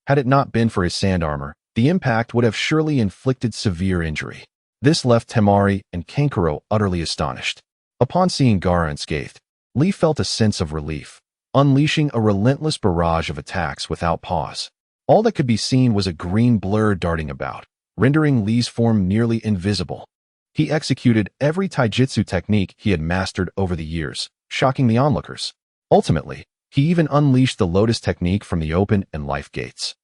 Had it not been for his sand armor, the impact would have surely inflicted severe injury. This left Temari and Kankuro utterly astonished. Upon seeing Gaara unscathed, Lee felt a sense of relief, unleashing a relentless barrage of attacks without pause. All that could be seen was a green blur darting about, rendering Lee's form nearly invisible. He executed every taijutsu technique he had mastered over the years, shocking the onlookers. Ultimately, he even unleashed the Lotus technique from the open and life gates,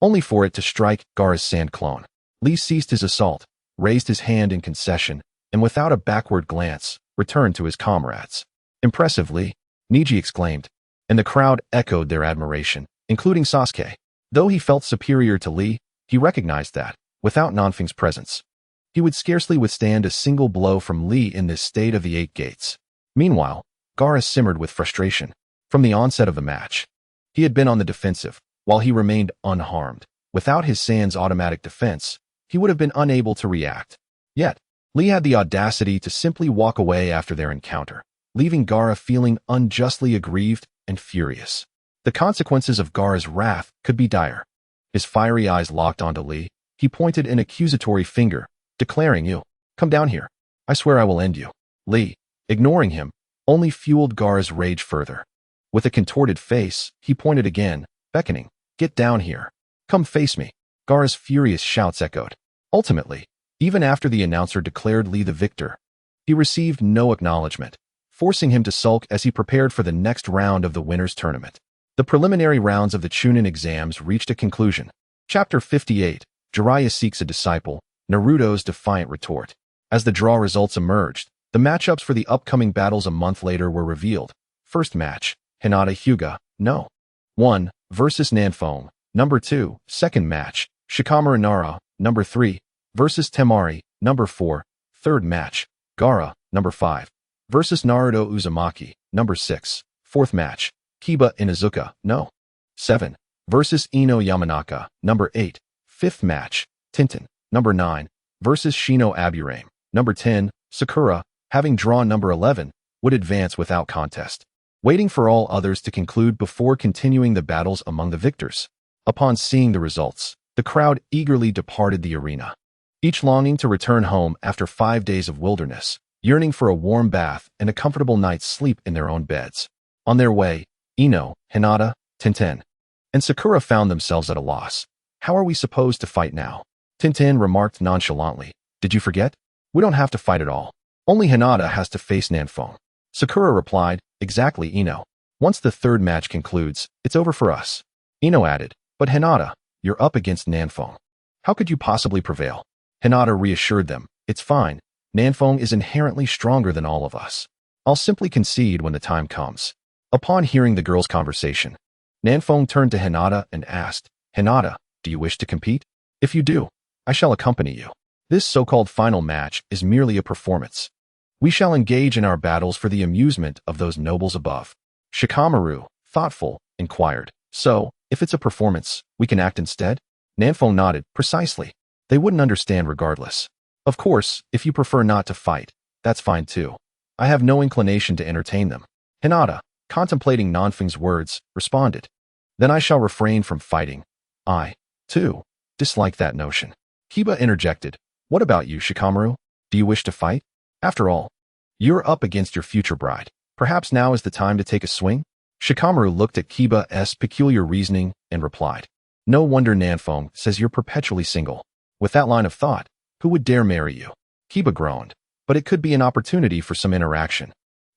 only for it to strike Gaara's sand clone. Lee ceased his assault, raised his hand in concession, and without a backward glance, returned to his comrades. Impressively, Niji exclaimed, and the crowd echoed their admiration, including Sasuke. Though he felt superior to Lee, he recognized that, without Nanfeng's presence, he would scarcely withstand a single blow from Lee in this state of the 8 gates. Meanwhile, Gaara simmered with frustration. From the onset of the match, he had been on the defensive, while he remained unharmed. Without his Sand's automatic defense, he would have been unable to react. Yet, Lee had the audacity to simply walk away after their encounter, leaving Gaara feeling unjustly aggrieved and furious. The consequences of Gaara's wrath could be dire. His fiery eyes locked onto Lee. He pointed an accusatory finger, declaring, "You, come down here. I swear I will end you." Lee, ignoring him, only fueled Gaara's rage further. With a contorted face, he pointed again, beckoning, "Get down here. Come face me." Gaara's furious shouts echoed. Ultimately, even after the announcer declared Lee the victor, he received no acknowledgement, forcing him to sulk as he prepared for the next round of the winners' tournament. The preliminary rounds of the Chunin exams reached a conclusion. Chapter 58, Jiraiya seeks a disciple, Naruto's defiant retort. As the draw results emerged, the matchups for the upcoming battles a month later were revealed. First match, Hinata Hyuga, No. 1, versus Nanfeng, number 2. Second match, Shikamaru Nara, number 3, versus Temari, number 4. Third match, Gaara, number 5, versus Naruto Uzumaki, number 6. Fourth match, Kiba Inuzuka, No. 7, versus Ino Yamanaka, number 8. Fifth match, Tintin, number 9, versus Shino Aburame, number 10. Sakura, having drawn number 11, would advance without contest, waiting for all others to conclude before continuing the battles among the victors. Upon seeing the results, the crowd eagerly departed the arena, each longing to return home after 5 days of wilderness, yearning for a warm bath and a comfortable night's sleep in their own beds. On their way, Ino, Hinata, Tintin, and Sakura found themselves at a loss. "How are we supposed to fight now?" Tintin remarked nonchalantly. "Did you forget? We don't have to fight at all. Only Hinata has to face Nanfeng." Sakura replied, "Exactly, Ino. Once the third match concludes, it's over for us." Ino added, "But Hinata, you're up against Nanfeng. How could you possibly prevail?" Hinata reassured them, "It's fine. Nanfeng is inherently stronger than all of us. I'll simply concede when the time comes." Upon hearing the girls' conversation, Nanfeng turned to Hinata and asked, "Hinata, do you wish to compete? If you do, I shall accompany you. This so-called final match is merely a performance. We shall engage in our battles for the amusement of those nobles above." Shikamaru, thoughtful, inquired, "So, if it's a performance, we can act instead?" Nanfeng nodded, "Precisely. They wouldn't understand regardless. Of course, if you prefer not to fight, that's fine too. I have no inclination to entertain them." Hinata, contemplating Nanfeng's words, responded, "Then I shall refrain from fighting. I, too, dislike that notion." Kiba interjected, "What about you, Shikamaru? Do you wish to fight? After all, you're up against your future bride. Perhaps now is the time to take a swing?" Shikamaru looked at Kiba's peculiar reasoning and replied, "No wonder Nanfeng says you're perpetually single. With that line of thought, who would dare marry you?" Kiba groaned, "But it could be an opportunity for some interaction."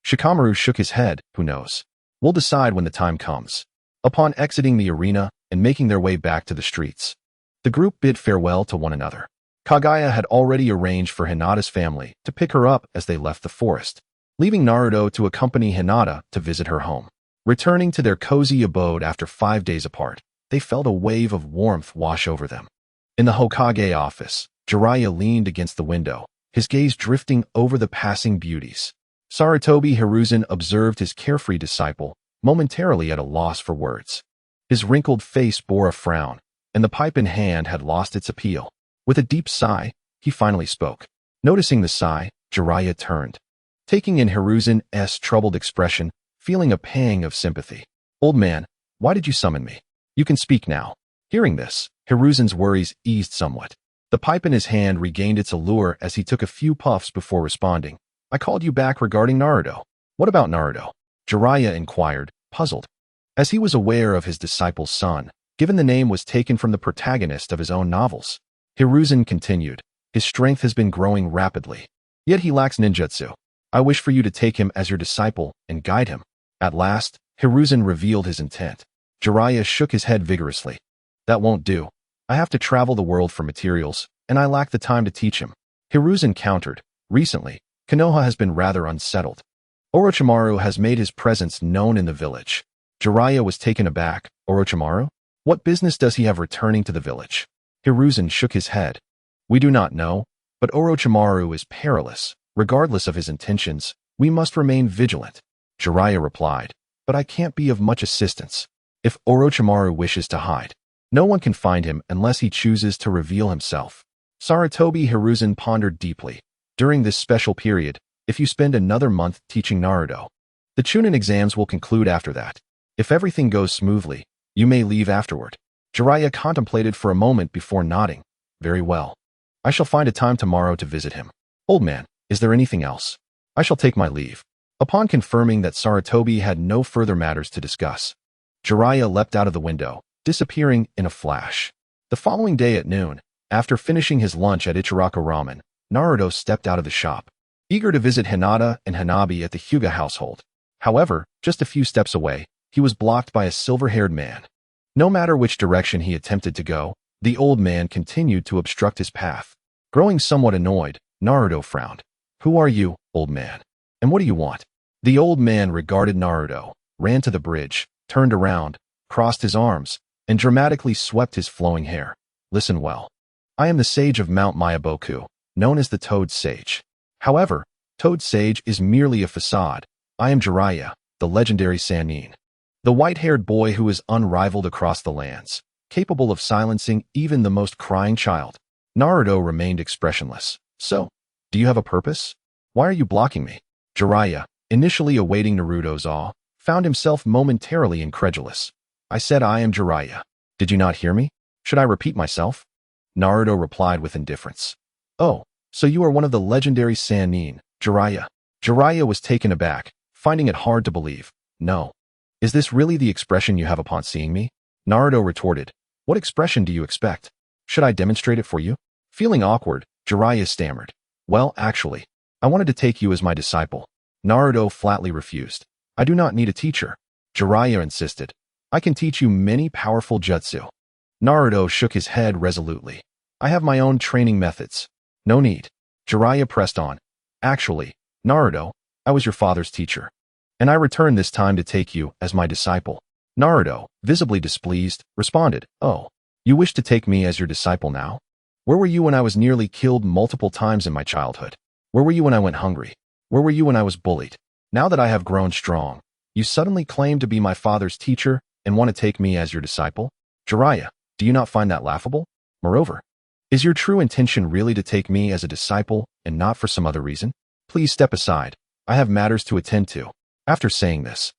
Shikamaru shook his head, "Who knows? We'll decide when the time comes." Upon exiting the arena and making their way back to the streets, the group bid farewell to one another. Kagaya had already arranged for Hinata's family to pick her up as they left the forest, leaving Naruto to accompany Hinata to visit her home. Returning to their cozy abode after 5 days apart, they felt a wave of warmth wash over them. In the Hokage office, Jiraiya leaned against the window, his gaze drifting over the passing beauties. Sarutobi Hiruzen observed his carefree disciple, momentarily at a loss for words. His wrinkled face bore a frown, and the pipe in hand had lost its appeal. With a deep sigh, he finally spoke. Noticing the sigh, Jiraiya turned, taking in Hiruzen's troubled expression, feeling a pang of sympathy. "Old man, why did you summon me? You can speak now." Hearing this, Hiruzen's worries eased somewhat. The pipe in his hand regained its allure as he took a few puffs before responding. I called you back regarding Naruto. What about Naruto? Jiraiya inquired, puzzled. As he was aware of his disciple's son, given the name was taken from the protagonist of his own novels. Hiruzen continued, his strength has been growing rapidly. Yet he lacks ninjutsu. I wish for you to take him as your disciple and guide him. At last, Hiruzen revealed his intent. Jiraiya shook his head vigorously. That won't do. I have to travel the world for materials, and I lack the time to teach him. Hiruzen countered. Recently, Konoha has been rather unsettled. Orochimaru has made his presence known in the village. Jiraiya was taken aback. Orochimaru? What business does he have returning to the village? Hiruzen shook his head. We do not know, but Orochimaru is perilous. Regardless of his intentions, we must remain vigilant. Jiraiya replied, but I can't be of much assistance. If Orochimaru wishes to hide, no one can find him unless he chooses to reveal himself. Sarutobi Hiruzen pondered deeply. During this special period, if you spend another month teaching Naruto, the Chunin exams will conclude after that. If everything goes smoothly, you may leave afterward. Jiraiya contemplated for a moment before nodding. Very well. I shall find a time tomorrow to visit him. Old man, is there anything else? I shall take my leave. Upon confirming that Sarutobi had no further matters to discuss, Jiraiya leapt out of the window, disappearing in a flash. The following day at noon, after finishing his lunch at Ichiraku Ramen, Naruto stepped out of the shop, eager to visit Hinata and Hanabi at the Hyuga household. However, just a few steps away, he was blocked by a silver-haired man. No matter which direction he attempted to go, the old man continued to obstruct his path. Growing somewhat annoyed, Naruto frowned. Who are you, old man? And what do you want? The old man regarded Naruto, ran to the bridge, turned around, crossed his arms, and dramatically swept his flowing hair. Listen well. I am the sage of Mount Mayaboku, known as the Toad Sage. However, Toad Sage is merely a facade. I am Jiraiya, the legendary Sannin. The white-haired boy who is unrivaled across the lands, capable of silencing even the most crying child. Naruto remained expressionless. So, do you have a purpose? Why are you blocking me? Jiraiya, initially awaiting Naruto's awe, found himself momentarily incredulous. I said I am Jiraiya. Did you not hear me? Should I repeat myself? Naruto replied with indifference. Oh, so you are one of the legendary Sannin, Jiraiya. Jiraiya was taken aback, finding it hard to believe. No. Is this really the expression you have upon seeing me? Naruto retorted. What expression do you expect? Should I demonstrate it for you? Feeling awkward, Jiraiya stammered. Well, actually, I wanted to take you as my disciple. Naruto flatly refused. I do not need a teacher. Jiraiya insisted. I can teach you many powerful jutsu. Naruto shook his head resolutely. I have my own training methods. No need. Jiraiya pressed on. Actually, Naruto, I was your father's teacher. And I returned this time to take you as my disciple. Naruto, visibly displeased, responded, Oh, you wish to take me as your disciple now? Where were you when I was nearly killed multiple times in my childhood? Where were you when I went hungry? Where were you when I was bullied? Now that I have grown strong, you suddenly claim to be my father's teacher and want to take me as your disciple? Jiraiya, do you not find that laughable? Moreover, is your true intention really to take me as a disciple and not for some other reason? Please step aside. I have matters to attend to. After saying this,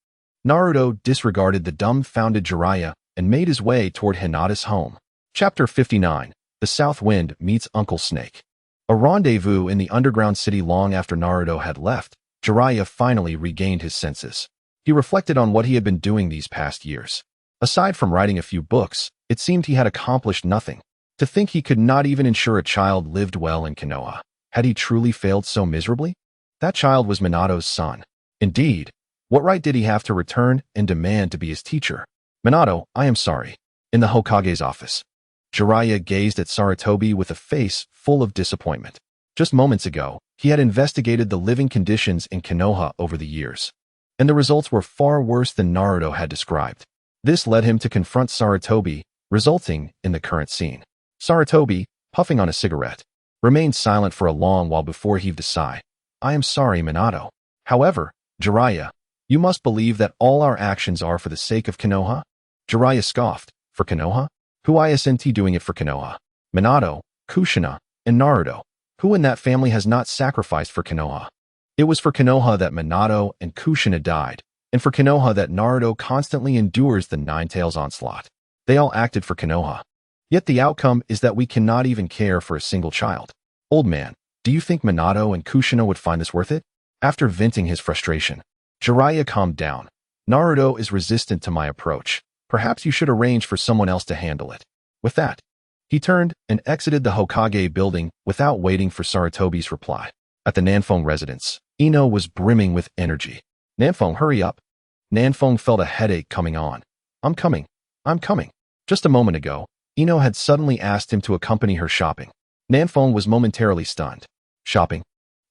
Naruto disregarded the dumbfounded Jiraiya and made his way toward Hinata's home. Chapter 59. The South Wind Meets Uncle Snake. A rendezvous in the underground city long after Naruto had left, Jiraiya finally regained his senses. He reflected on what he had been doing these past years. Aside from writing a few books, it seemed he had accomplished nothing. To think he could not even ensure a child lived well in Konoha. Had he truly failed so miserably? That child was Minato's son. Indeed, what right did he have to return and demand to be his teacher? Minato, I am sorry. In the Hokage's office, Jiraiya gazed at Sarutobi with a face full of disappointment. Just moments ago, he had investigated the living conditions in Konoha over the years, and the results were far worse than Naruto had described. This led him to confront Sarutobi, resulting in the current scene. Sarutobi, puffing on a cigarette, remained silent for a long while before he heaved a sigh. I am sorry, Minato. However, Jiraiya, you must believe that all our actions are for the sake of Konoha? Jiraiya scoffed. For Konoha? Who isn't doing it for Konoha? Minato, Kushina, and Naruto. Who in that family has not sacrificed for Konoha? It was for Konoha that Minato and Kushina died, and for Konoha that Naruto constantly endures the Nine-Tails onslaught. They all acted for Konoha. Yet the outcome is that we cannot even care for a single child. Old man, do you think Minato and Kushina would find this worth it? After venting his frustration, Jiraiya calmed down. Naruto is resistant to my approach. Perhaps you should arrange for someone else to handle it. With that, he turned and exited the Hokage building without waiting for Sarutobi's reply. At the Nanfeng residence, Ino was brimming with energy. Nanfeng, hurry up. Nanfeng felt a headache coming on. I'm coming. Just a moment ago, Ino had suddenly asked him to accompany her shopping. Nanfeng was momentarily stunned. Shopping?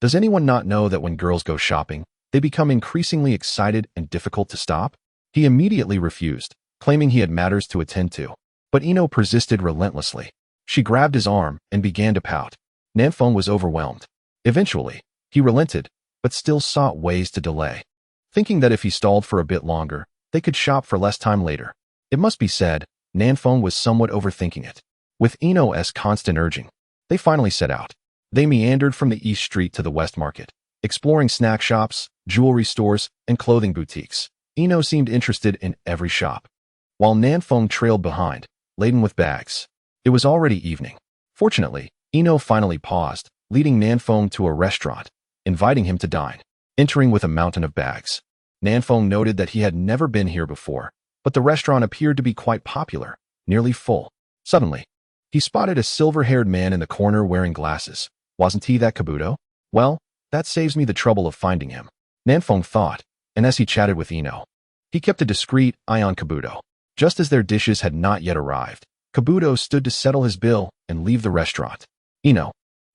Does anyone not know that when girls go shopping, they become increasingly excited and difficult to stop? He immediately refused, claiming he had matters to attend to. But Ino persisted relentlessly. She grabbed his arm and began to pout. Nanfeng was overwhelmed. Eventually, he relented, but still sought ways to delay. Thinking that if he stalled for a bit longer, they could shop for less time later. It must be said, Nanfeng was somewhat overthinking it. With Ino's constant urging, they finally set out. They meandered from the East Street to the West Market, exploring snack shops, jewelry stores, and clothing boutiques. Ino seemed interested in every shop, while Nanfeng trailed behind, laden with bags. It was already evening. Fortunately, Ino finally paused, leading Nanfeng to a restaurant, inviting him to dine. Entering with a mountain of bags, Nanfeng noted that he had never been here before, but the restaurant appeared to be quite popular, nearly full. Suddenly, he spotted a silver-haired man in the corner wearing glasses. Wasn't he that Kabuto? Well, that saves me the trouble of finding him, Nanfeng thought, and as he chatted with Ino, he kept a discreet eye on Kabuto. Just as their dishes had not yet arrived, Kabuto stood to settle his bill and leave the restaurant. Ino,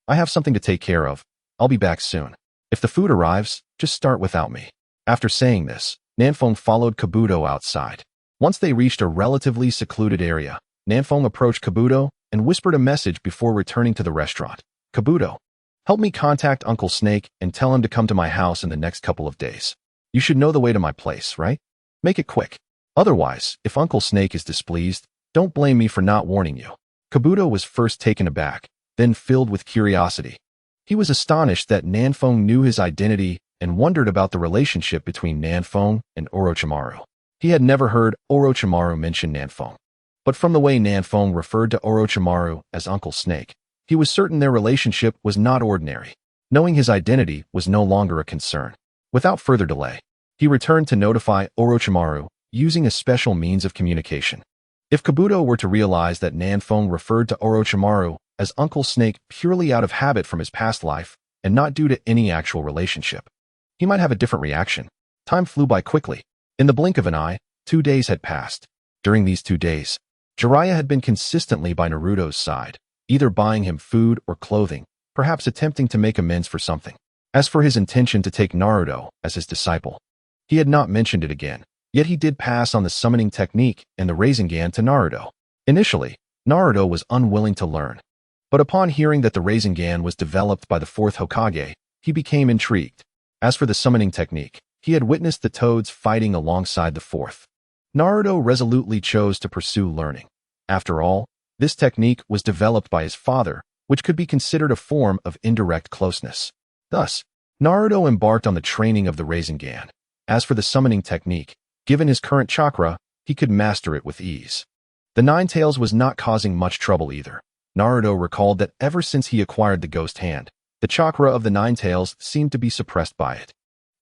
I have something to take care of. I'll be back soon. If the food arrives, just start without me. After saying this, Nanfeng followed Kabuto outside. Once they reached a relatively secluded area, Nanfeng approached Kabuto and whispered a message before returning to the restaurant. Kabuto, help me contact Uncle Snake and tell him to come to my house in the next couple of days. You should know the way to my place, right? Make it quick. Otherwise, if Uncle Snake is displeased, don't blame me for not warning you. Kabuto was first taken aback, then filled with curiosity. He was astonished that Nanfeng knew his identity and wondered about the relationship between Nanfeng and Orochimaru. He had never heard Orochimaru mention Nanfeng, but from the way Nanfeng referred to Orochimaru as Uncle Snake, he was certain their relationship was not ordinary. Knowing his identity was no longer a concern. Without further delay, he returned to notify Orochimaru using a special means of communication. If Kabuto were to realize that Nanfeng referred to Orochimaru as Uncle Snake purely out of habit from his past life and not due to any actual relationship, he might have a different reaction. Time flew by quickly. In the blink of an eye, 2 days had passed. During these 2 days, Jiraiya had been consistently by Naruto's side, either buying him food or clothing, perhaps attempting to make amends for something. As for his intention to take Naruto as his disciple, he had not mentioned it again, yet he did pass on the summoning technique and the Rasengan to Naruto. Initially, Naruto was unwilling to learn, but upon hearing that the Rasengan was developed by the 4th Hokage, he became intrigued. As for the summoning technique, he had witnessed the toads fighting alongside the 4th. Naruto resolutely chose to pursue learning. After all, this technique was developed by his father, which could be considered a form of indirect closeness. Thus, Naruto embarked on the training of the Rasengan. As for the summoning technique, given his current chakra, he could master it with ease. The Nine Tails was not causing much trouble either. Naruto recalled that ever since he acquired the Ghost Hand, the chakra of the Nine Tails seemed to be suppressed by it.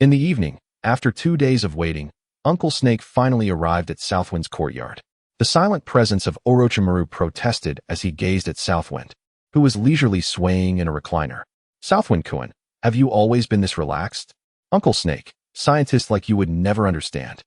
In the evening, after 2 days of waiting, Uncle Snake finally arrived at Southwind's courtyard. The silent presence of Orochimaru protested as he gazed at Southwind, who was leisurely swaying in a recliner. Southwind-kun, have you always been this relaxed? Uncle Snake, scientists like you would never understand.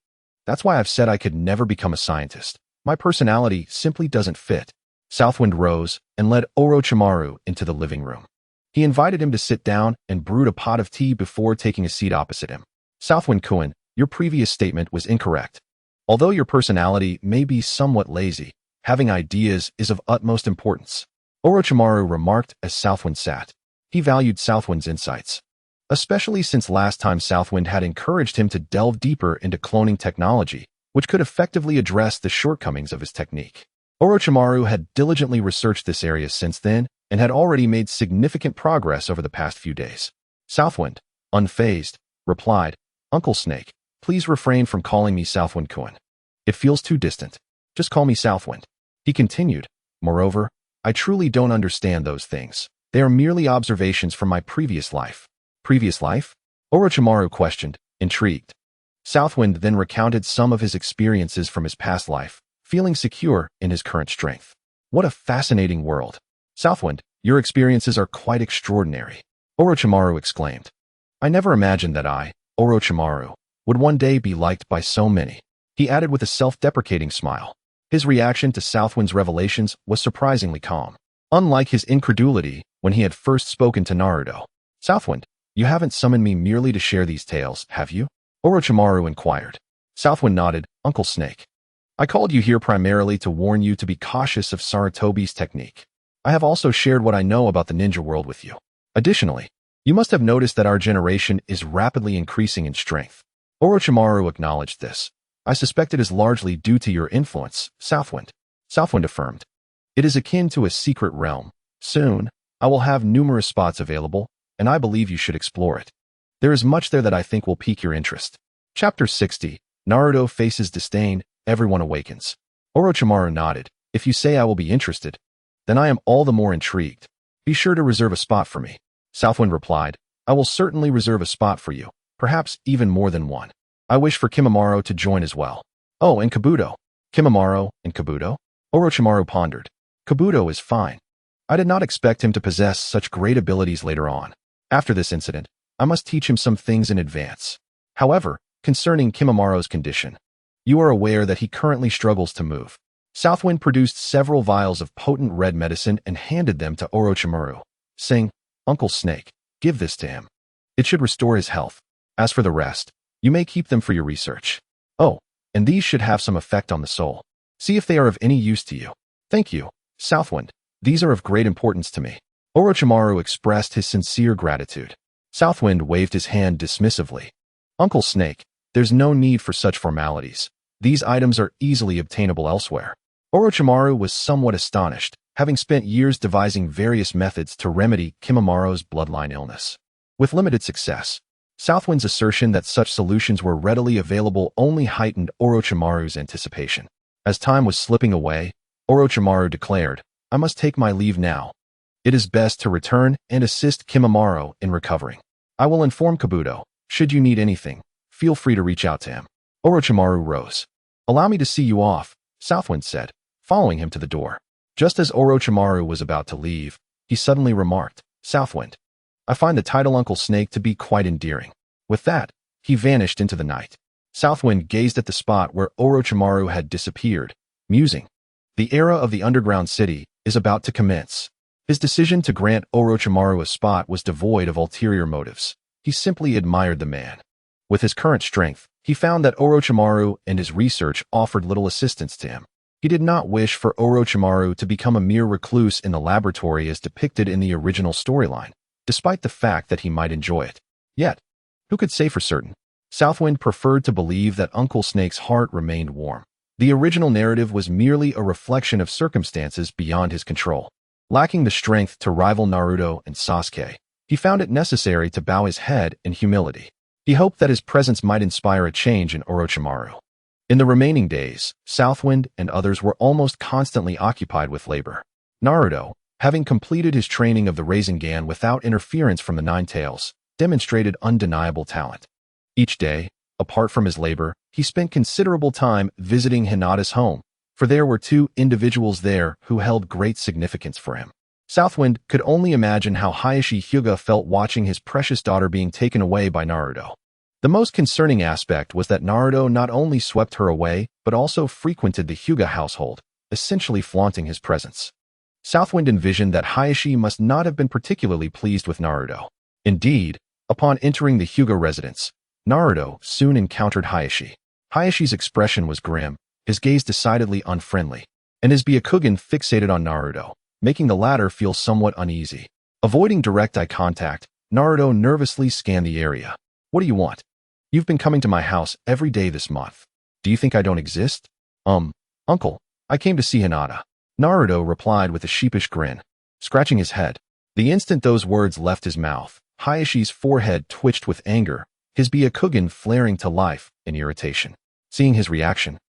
That's why I've said I could never become a scientist. My personality simply doesn't fit. Southwind rose and led Orochimaru into the living room. He invited him to sit down and brewed a pot of tea before taking a seat opposite him. Southwind-kun, your previous statement was incorrect. Although your personality may be somewhat lazy, having ideas is of utmost importance, Orochimaru remarked as Southwind sat. He valued Southwind's insights, especially since last time Southwind had encouraged him to delve deeper into cloning technology, which could effectively address the shortcomings of his technique. Orochimaru had diligently researched this area since then and had already made significant progress over the past few days. Southwind, unfazed, replied, Uncle Snake, please refrain from calling me Southwind-kun. It feels too distant. Just call me Southwind. He continued, Moreover, I truly don't understand those things. They are merely observations from my previous life. Previous life? Orochimaru questioned, intrigued. Southwind then recounted some of his experiences from his past life, feeling secure in his current strength. What a fascinating world. Southwind, your experiences are quite extraordinary. Orochimaru exclaimed. I never imagined that I, Orochimaru, would one day be liked by so many. He added with a self-deprecating smile. His reaction to Southwind's revelations was surprisingly calm. Unlike his incredulity when he had first spoken to Naruto. Southwind, you haven't summoned me merely to share these tales, have you? Orochimaru inquired. Southwind nodded, Uncle Snake. I called you here primarily to warn you to be cautious of Sarutobi's technique. I have also shared what I know about the ninja world with you. Additionally, you must have noticed that our generation is rapidly increasing in strength. Orochimaru acknowledged this. I suspect it is largely due to your influence, Southwind. Southwind affirmed. It is akin to a secret realm. Soon, I will have numerous spots available, and I believe you should explore it. There is much there that I think will pique your interest. Chapter 60. Naruto faces disdain, everyone awakens. Orochimaru nodded. If you say I will be interested, then I am all the more intrigued. Be sure to reserve a spot for me. Southwind replied. I will certainly reserve a spot for you, perhaps even more than one. I wish for Kimimaro to join as well. Oh, and Kabuto. Kimimaro and Kabuto? Orochimaru pondered. Kabuto is fine. I did not expect him to possess such great abilities later on. After this incident, I must teach him some things in advance. However, concerning Kimimaro's condition, you are aware that he currently struggles to move. Southwind produced several vials of potent red medicine and handed them to Orochimaru, saying, Uncle Snake, give this to him. It should restore his health. As for the rest, you may keep them for your research. Oh, and these should have some effect on the soul. See if they are of any use to you. Thank you, Southwind. These are of great importance to me. Orochimaru expressed his sincere gratitude. Southwind waved his hand dismissively. Uncle Snake, there's no need for such formalities. These items are easily obtainable elsewhere. Orochimaru was somewhat astonished, having spent years devising various methods to remedy Kimimaro's bloodline illness. With limited success, Southwind's assertion that such solutions were readily available only heightened Orochimaru's anticipation. As time was slipping away, Orochimaru declared, I must take my leave now. It is best to return and assist Kimimaro in recovering. I will inform Kabuto. Should you need anything, feel free to reach out to him. Orochimaru rose. Allow me to see you off, Southwind said, following him to the door. Just as Orochimaru was about to leave, he suddenly remarked, Southwind, I find the title Uncle Snake to be quite endearing. With that, he vanished into the night. Southwind gazed at the spot where Orochimaru had disappeared, musing. The era of the underground city is about to commence. His decision to grant Orochimaru a spot was devoid of ulterior motives. He simply admired the man. With his current strength, he found that Orochimaru and his research offered little assistance to him. He did not wish for Orochimaru to become a mere recluse in the laboratory as depicted in the original storyline, despite the fact that he might enjoy it. Yet, who could say for certain? Southwind preferred to believe that Uncle Snake's heart remained warm. The original narrative was merely a reflection of circumstances beyond his control. Lacking the strength to rival Naruto and Sasuke, he found it necessary to bow his head in humility. He hoped that his presence might inspire a change in Orochimaru. In the remaining days, Southwind and others were almost constantly occupied with labor. Naruto, having completed his training of the Rasengan without interference from the Nine Tails, demonstrated undeniable talent. Each day, apart from his labor, he spent considerable time visiting Hinata's home, for there were two individuals there who held great significance for him. Southwind could only imagine how Hayashi Hyuga felt watching his precious daughter being taken away by Naruto. The most concerning aspect was that Naruto not only swept her away, but also frequented the Hyuga household, essentially flaunting his presence. Southwind envisioned that Hayashi must not have been particularly pleased with Naruto. Indeed, upon entering the Hyuga residence, Naruto soon encountered Hayashi. Hayashi's expression was grim, his gaze decidedly unfriendly, and his Byakugan fixated on Naruto, making the latter feel somewhat uneasy. Avoiding direct eye contact, Naruto nervously scanned the area. What do you want? You've been coming to my house every day this month. Do you think I don't exist? Uncle, I came to see Hinata. Naruto replied with a sheepish grin, scratching his head. The instant those words left his mouth, Hayashi's forehead twitched with anger, his Byakugan flaring to life in irritation. Seeing his reaction,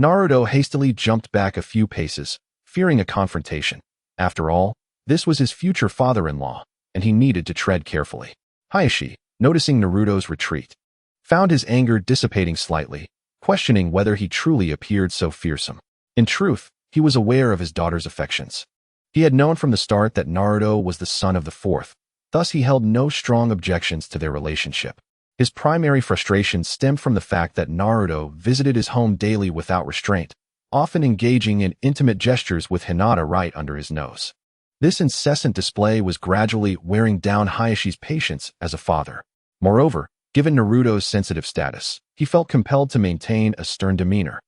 Naruto hastily jumped back a few paces, fearing a confrontation. After all, this was his future father-in-law, and he needed to tread carefully. Hayashi, noticing Naruto's retreat, found his anger dissipating slightly, questioning whether he truly appeared so fearsome. In truth, he was aware of his daughter's affections. He had known from the start that Naruto was the son of the fourth, thus he held no strong objections to their relationship. His primary frustration stemmed from the fact that Naruto visited his home daily without restraint, often engaging in intimate gestures with Hinata right under his nose. This incessant display was gradually wearing down Hayashi's patience as a father. Moreover, given Naruto's sensitive status, he felt compelled to maintain a stern demeanor,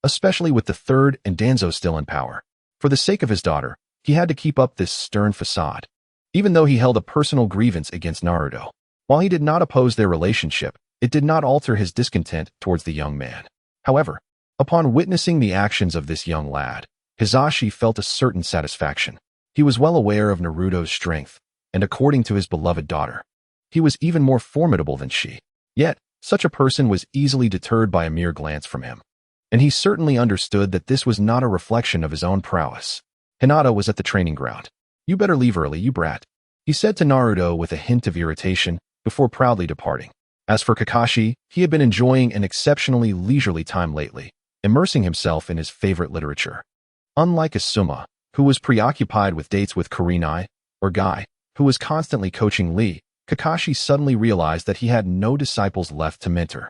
especially with the third and Danzo still in power. For the sake of his daughter, he had to keep up this stern facade. Even though he held a personal grievance against Naruto, while he did not oppose their relationship, it did not alter his discontent towards the young man. However, upon witnessing the actions of this young lad, Hisashi felt a certain satisfaction. He was well aware of Naruto's strength, and according to his beloved daughter, he was even more formidable than she. Yet, such a person was easily deterred by a mere glance from him. And he certainly understood that this was not a reflection of his own prowess. Hinata was at the training ground. "You better leave early, you brat," he said to Naruto with a hint of irritation, before proudly departing. As for Kakashi, he had been enjoying an exceptionally leisurely time lately, immersing himself in his favorite literature. Unlike Asuma, who was preoccupied with dates with Kurenai, or Guy, who was constantly coaching Lee, Kakashi suddenly realized that he had no disciples left to mentor.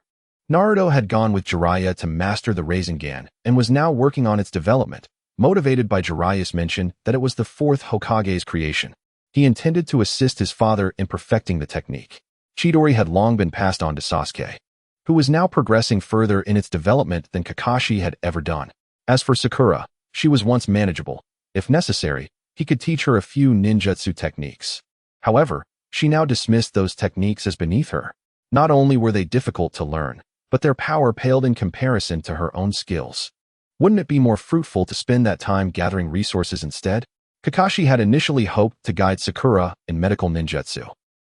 Naruto had gone with Jiraiya to master the Rasengan and was now working on its development, motivated by Jiraiya's mention that it was the fourth Hokage's creation. He intended to assist his father in perfecting the technique. Chidori had long been passed on to Sasuke, who was now progressing further in its development than Kakashi had ever done. As for Sakura, she was once manageable. If necessary, he could teach her a few ninjutsu techniques. However, she now dismissed those techniques as beneath her. Not only were they difficult to learn, but their power paled in comparison to her own skills. Wouldn't it be more fruitful to spend that time gathering resources instead? Kakashi had initially hoped to guide Sakura in medical ninjutsu.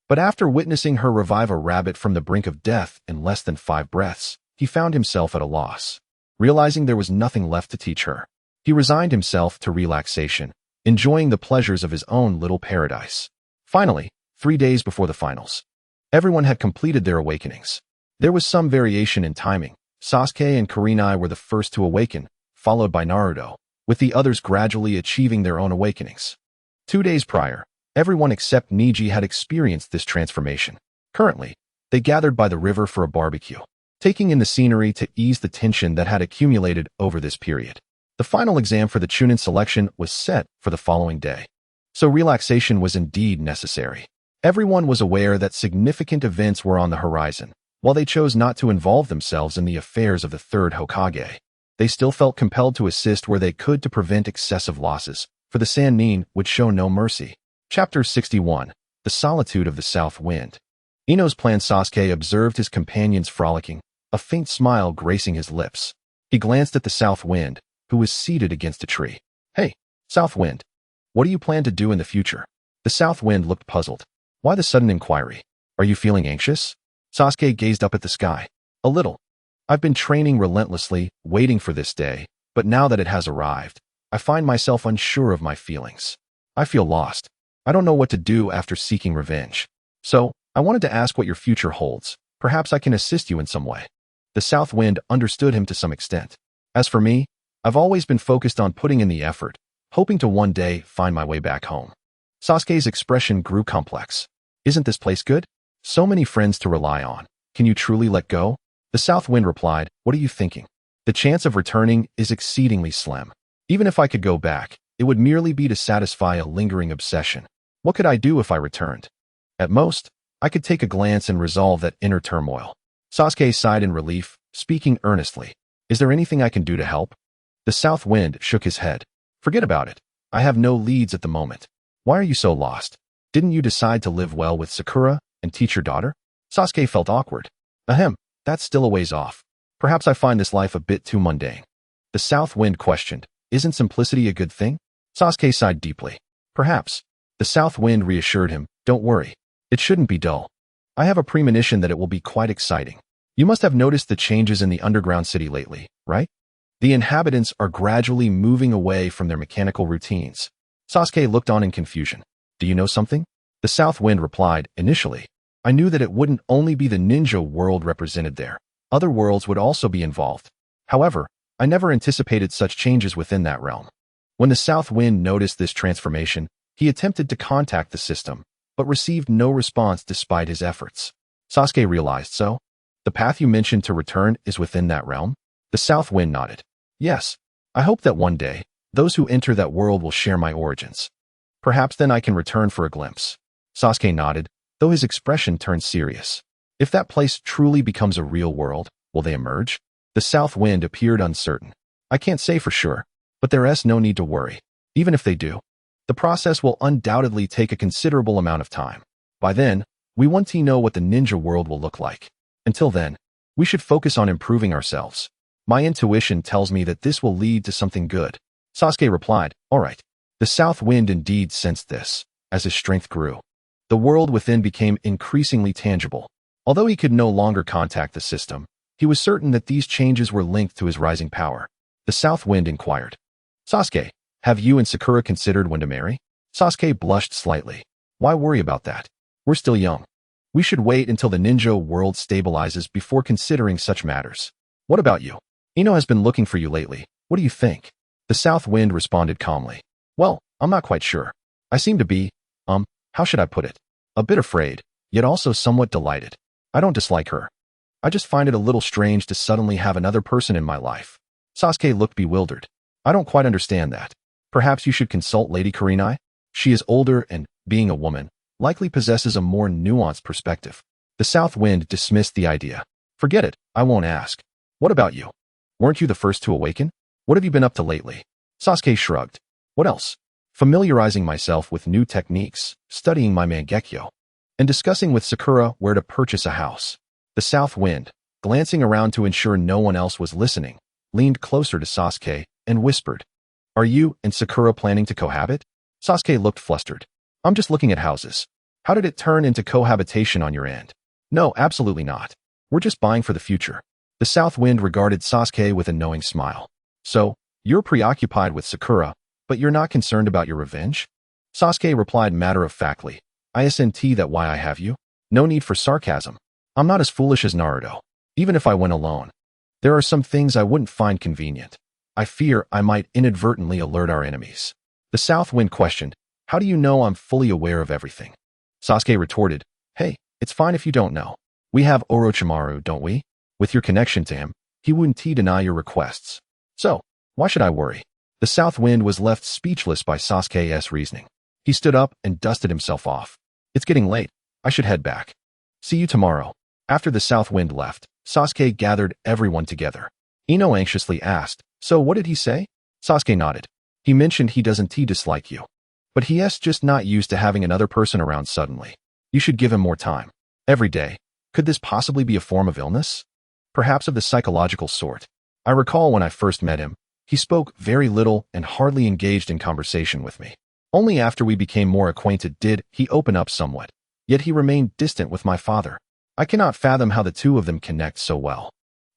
But after witnessing her revive a rabbit from the brink of death in less than 5 breaths, he found himself at a loss. Realizing there was nothing left to teach her, he resigned himself to relaxation, enjoying the pleasures of his own little paradise. Finally, 3 days before the finals, everyone had completed their awakenings. There was some variation in timing. Sasuke and Kurenai were the first to awaken, followed by Naruto, with the others gradually achieving their own awakenings. 2 days prior, everyone except Neji had experienced this transformation. Currently, they gathered by the river for a barbecue, taking in the scenery to ease the tension that had accumulated over this period. The final exam for the Chunin selection was set for the following day, so relaxation was indeed necessary. Everyone was aware that significant events were on the horizon. While they chose not to involve themselves in the affairs of the third Hokage, they still felt compelled to assist where they could to prevent excessive losses, for the Sannin would show no mercy. Chapter 61. The Solitude of the South Wind. Ino's plan. Sasuke observed his companions frolicking, a faint smile gracing his lips. He glanced at the South Wind, who was seated against a tree. "Hey, South Wind, what do you plan to do in the future?" The South Wind looked puzzled. "Why the sudden inquiry? Are you feeling anxious?" Sasuke gazed up at the sky. "A little. I've been training relentlessly, waiting for this day, but now that it has arrived, I find myself unsure of my feelings. I feel lost. I don't know what to do after seeking revenge. So, I wanted to ask what your future holds. Perhaps I can assist you in some way." The South Wind understood him to some extent. "As for me, I've always been focused on putting in the effort, hoping to one day find my way back home." Sasuke's expression grew complex. "Isn't this place good? So many friends to rely on. Can you truly let go?" The South Wind replied, "What are you thinking? The chance of returning is exceedingly slim. Even if I could go back, it would merely be to satisfy a lingering obsession. What could I do if I returned? At most, I could take a glance and resolve that inner turmoil." Sasuke sighed in relief, speaking earnestly. "Is there anything I can do to help?" The South Wind shook his head. "Forget about it. I have no leads at the moment. Why are you so lost? Didn't you decide to live well with Sakura and teach your daughter?" Sasuke felt awkward. "Ahem, that's still a ways off. Perhaps I find this life a bit too mundane." The South Wind questioned, "Isn't simplicity a good thing?" Sasuke sighed deeply. "Perhaps." The South Wind reassured him, "Don't worry. It shouldn't be dull. I have a premonition that it will be quite exciting. You must have noticed the changes in the underground city lately, right? The inhabitants are gradually moving away from their mechanical routines. Sasuke looked on in confusion. Do you know something? The South Wind replied, initially, I knew that it wouldn't only be the ninja world represented there. Other worlds would also be involved. However, I never anticipated such changes within that realm. When the South Wind noticed this transformation, he attempted to contact the system, but received no response despite his efforts. Sasuke realized, so? The path you mentioned to return is within that realm? The South Wind nodded. Yes. I hope that one day, those who enter that world will share my origins. Perhaps then I can return for a glimpse. Sasuke nodded, though his expression turned serious. If that place truly becomes a real world, will they emerge? The South Wind appeared uncertain. I can't say for sure, but there's no need to worry. Even if they do, the process will undoubtedly take a considerable amount of time. By then, we want to know what the ninja world will look like. Until then, we should focus on improving ourselves. My intuition tells me that this will lead to something good. Sasuke replied, all right. The South Wind indeed sensed this. As his strength grew, the world within became increasingly tangible. Although he could no longer contact the system, he was certain that these changes were linked to his rising power. The South Wind inquired, Sasuke, have you and Sakura considered when to marry? Sasuke blushed slightly. Why worry about that? We're still young. We should wait until the ninja world stabilizes before considering such matters. What about you? Ino has been looking for you lately. What do you think? The South Wind responded calmly. Well, I'm not quite sure. I seem to be, how should I put it? A bit afraid, yet also somewhat delighted. I don't dislike her. I just find it a little strange to suddenly have another person in my life. Sasuke looked bewildered. I don't quite understand that. Perhaps you should consult Lady Kurenai? She is older and, being a woman, likely possesses a more nuanced perspective. The South Wind dismissed the idea. Forget it, I won't ask. What about you? Weren't you the first to awaken? What have you been up to lately? Sasuke shrugged. What else? Familiarizing myself with new techniques, studying my Mangekyo, and discussing with Sakura where to purchase a house. The South Wind, glancing around to ensure no one else was listening, leaned closer to Sasuke and whispered, Are you and Sakura planning to cohabit? Sasuke looked flustered. I'm just looking at houses. How did it turn into cohabitation on your end? No, absolutely not. We're just buying for the future. The South Wind regarded Sasuke with a knowing smile. So, you're preoccupied with Sakura, but you're not concerned about your revenge? Sasuke replied matter-of-factly, Isn't that why I have you? No need for sarcasm. I'm not as foolish as Naruto, even if I went alone. There are some things I wouldn't find convenient. I fear I might inadvertently alert our enemies. The South Wind questioned, How do you know I'm fully aware of everything? Sasuke retorted, Hey, it's fine if you don't know. We have Orochimaru, don't we? With your connection to him, he wouldn't deny your requests. So, why should I worry? The South Wind was left speechless by Sasuke's reasoning. He stood up and dusted himself off. It's getting late. I should head back. See you tomorrow. After the South Wind left, Sasuke gathered everyone together. Ino anxiously asked, So what did he say? Sasuke nodded. He mentioned he doesn't dislike you. But he's just not used to having another person around suddenly. You should give him more time. Every day. Could this possibly be a form of illness? Perhaps of the psychological sort. I recall when I first met him, he spoke very little and hardly engaged in conversation with me. Only after we became more acquainted did he open up somewhat. Yet he remained distant with my father. I cannot fathom how the two of them connect so well.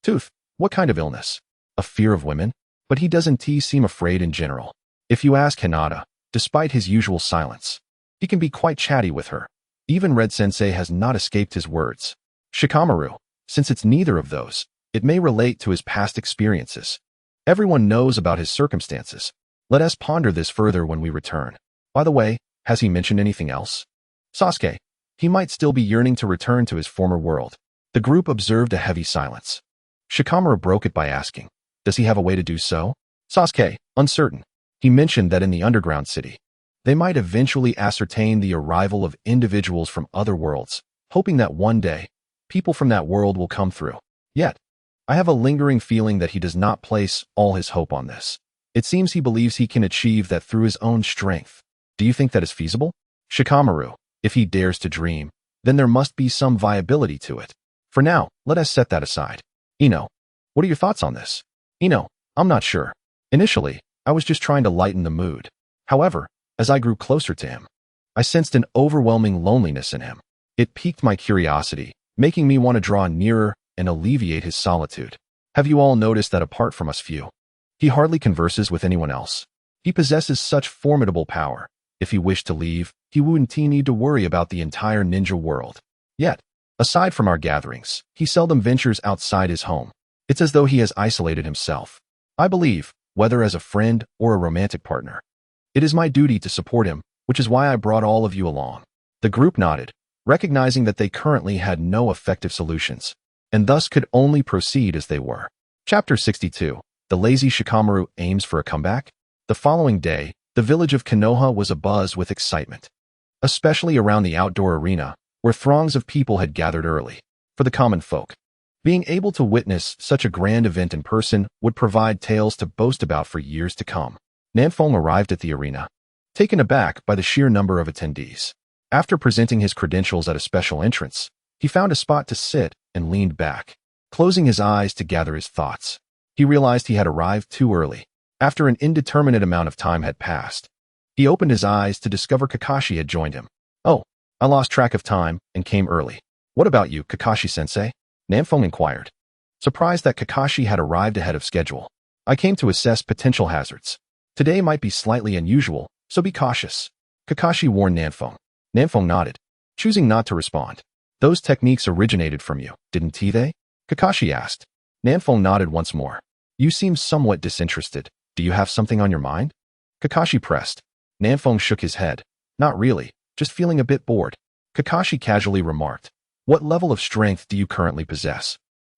Tooth, what kind of illness? A fear of women? But he doesn't seem afraid in general. If you ask Hinata, despite his usual silence, he can be quite chatty with her. Even Red Sensei has not escaped his words. Shikamaru, since it's neither of those, it may relate to his past experiences. Everyone knows about his circumstances. Let us ponder this further when we return. By the way, has he mentioned anything else? Sasuke, he might still be yearning to return to his former world. The group observed a heavy silence. Shikamaru broke it by asking, Does he have a way to do so? Sasuke, uncertain. He mentioned that in the underground city, they might eventually ascertain the arrival of individuals from other worlds, hoping that one day, people from that world will come through. Yet, I have a lingering feeling that he does not place all his hope on this. It seems he believes he can achieve that through his own strength. Do you think that is feasible? Shikamaru, if he dares to dream, then there must be some viability to it. For now, let us set that aside. Ino, what are your thoughts on this? Ino, I'm not sure. Initially, I was just trying to lighten the mood. However, as I grew closer to him, I sensed an overwhelming loneliness in him. It piqued my curiosity, making me want to draw nearer and alleviate his solitude. Have you all noticed that apart from us few, He hardly converses with anyone else. He possesses such formidable power. If he wished to leave, he wouldn't need to worry about the entire ninja world. Yet, aside from our gatherings, he seldom ventures outside his home. It's as though he has isolated himself. I believe, whether as a friend or a romantic partner, it is my duty to support him, which is why I brought all of you along. The group nodded, recognizing that they currently had no effective solutions, and thus could only proceed as they were. Chapter 62. The lazy Shikamaru aims for a comeback? The following day, the village of Konoha was abuzz with excitement, especially around the outdoor arena, where throngs of people had gathered early. For the common folk, being able to witness such a grand event in person would provide tales to boast about for years to come. Nanfeng arrived at the arena, taken aback by the sheer number of attendees. After presenting his credentials at a special entrance, he found a spot to sit and leaned back, closing his eyes to gather his thoughts. He realized he had arrived too early. After an indeterminate amount of time had passed, he opened his eyes to discover Kakashi had joined him. Oh, I lost track of time and came early. What about you, Kakashi-sensei? Nanfeng inquired, surprised that Kakashi had arrived ahead of schedule. I came to assess potential hazards. Today might be slightly unusual, so be cautious. Kakashi warned Nanfeng. Nanfeng nodded, choosing not to respond. Those techniques originated from you, didn't they? Kakashi asked. Nanfeng nodded once more. You seem somewhat disinterested. Do you have something on your mind? Kakashi pressed. Nanfeng shook his head. Not really, just feeling a bit bored. Kakashi casually remarked. What level of strength do you currently possess?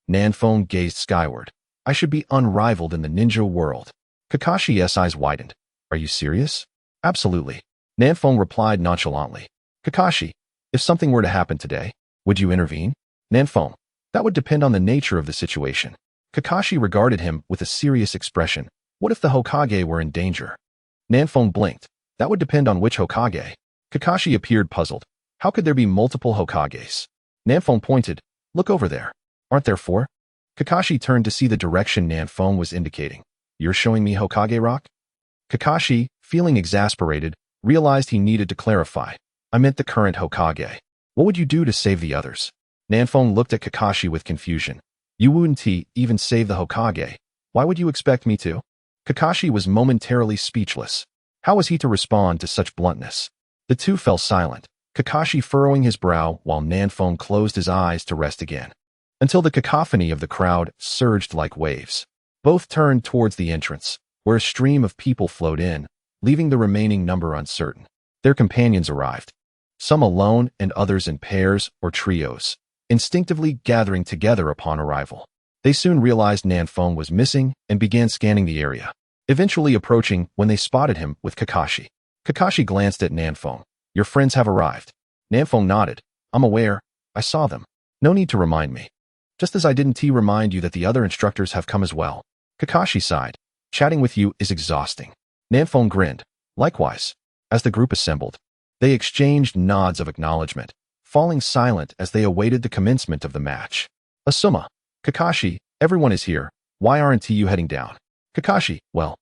Nanfeng gazed skyward. I should be unrivaled in the ninja world. Kakashi's eyes widened. Are you serious? Absolutely. Nanfeng replied nonchalantly. Kakashi, if something were to happen today, would you intervene? Nanfeng, that would depend on the nature of the situation. Kakashi regarded him with a serious expression. What if the Hokage were in danger? Nanfeng blinked. That would depend on which Hokage. Kakashi appeared puzzled. How could there be multiple Hokages? Nanfeng pointed. Look over there. Aren't there 4? Kakashi turned to see the direction Nanfeng was indicating. You're showing me Hokage rock? Kakashi, feeling exasperated, realized he needed to clarify. I meant the current Hokage. What would you do to save the others? Nanfeng looked at Kakashi with confusion. You wouldn't even save the Hokage. Why would you expect me to? Kakashi was momentarily speechless. How was he to respond to such bluntness? The two fell silent, Kakashi furrowing his brow while Nanfeng closed his eyes to rest again, until the cacophony of the crowd surged like waves. Both turned towards the entrance, where a stream of people flowed in, leaving the remaining number uncertain. Their companions arrived, some alone and others in pairs or trios, instinctively gathering together upon arrival. They soon realized Nanfeng was missing and began scanning the area, eventually approaching when they spotted him with Kakashi. Kakashi glanced at Nanfeng. Your friends have arrived. Nanfeng nodded. I'm aware. I saw them. No need to remind me. Just as I didn't remind you that the other instructors have come as well. Kakashi sighed. Chatting with you is exhausting. Nanfeng grinned. Likewise. As the group assembled, they exchanged nods of acknowledgement, falling silent as they awaited the commencement of the match. Asuma. Kakashi, everyone is here. Why aren't you heading down? Kakashi, well,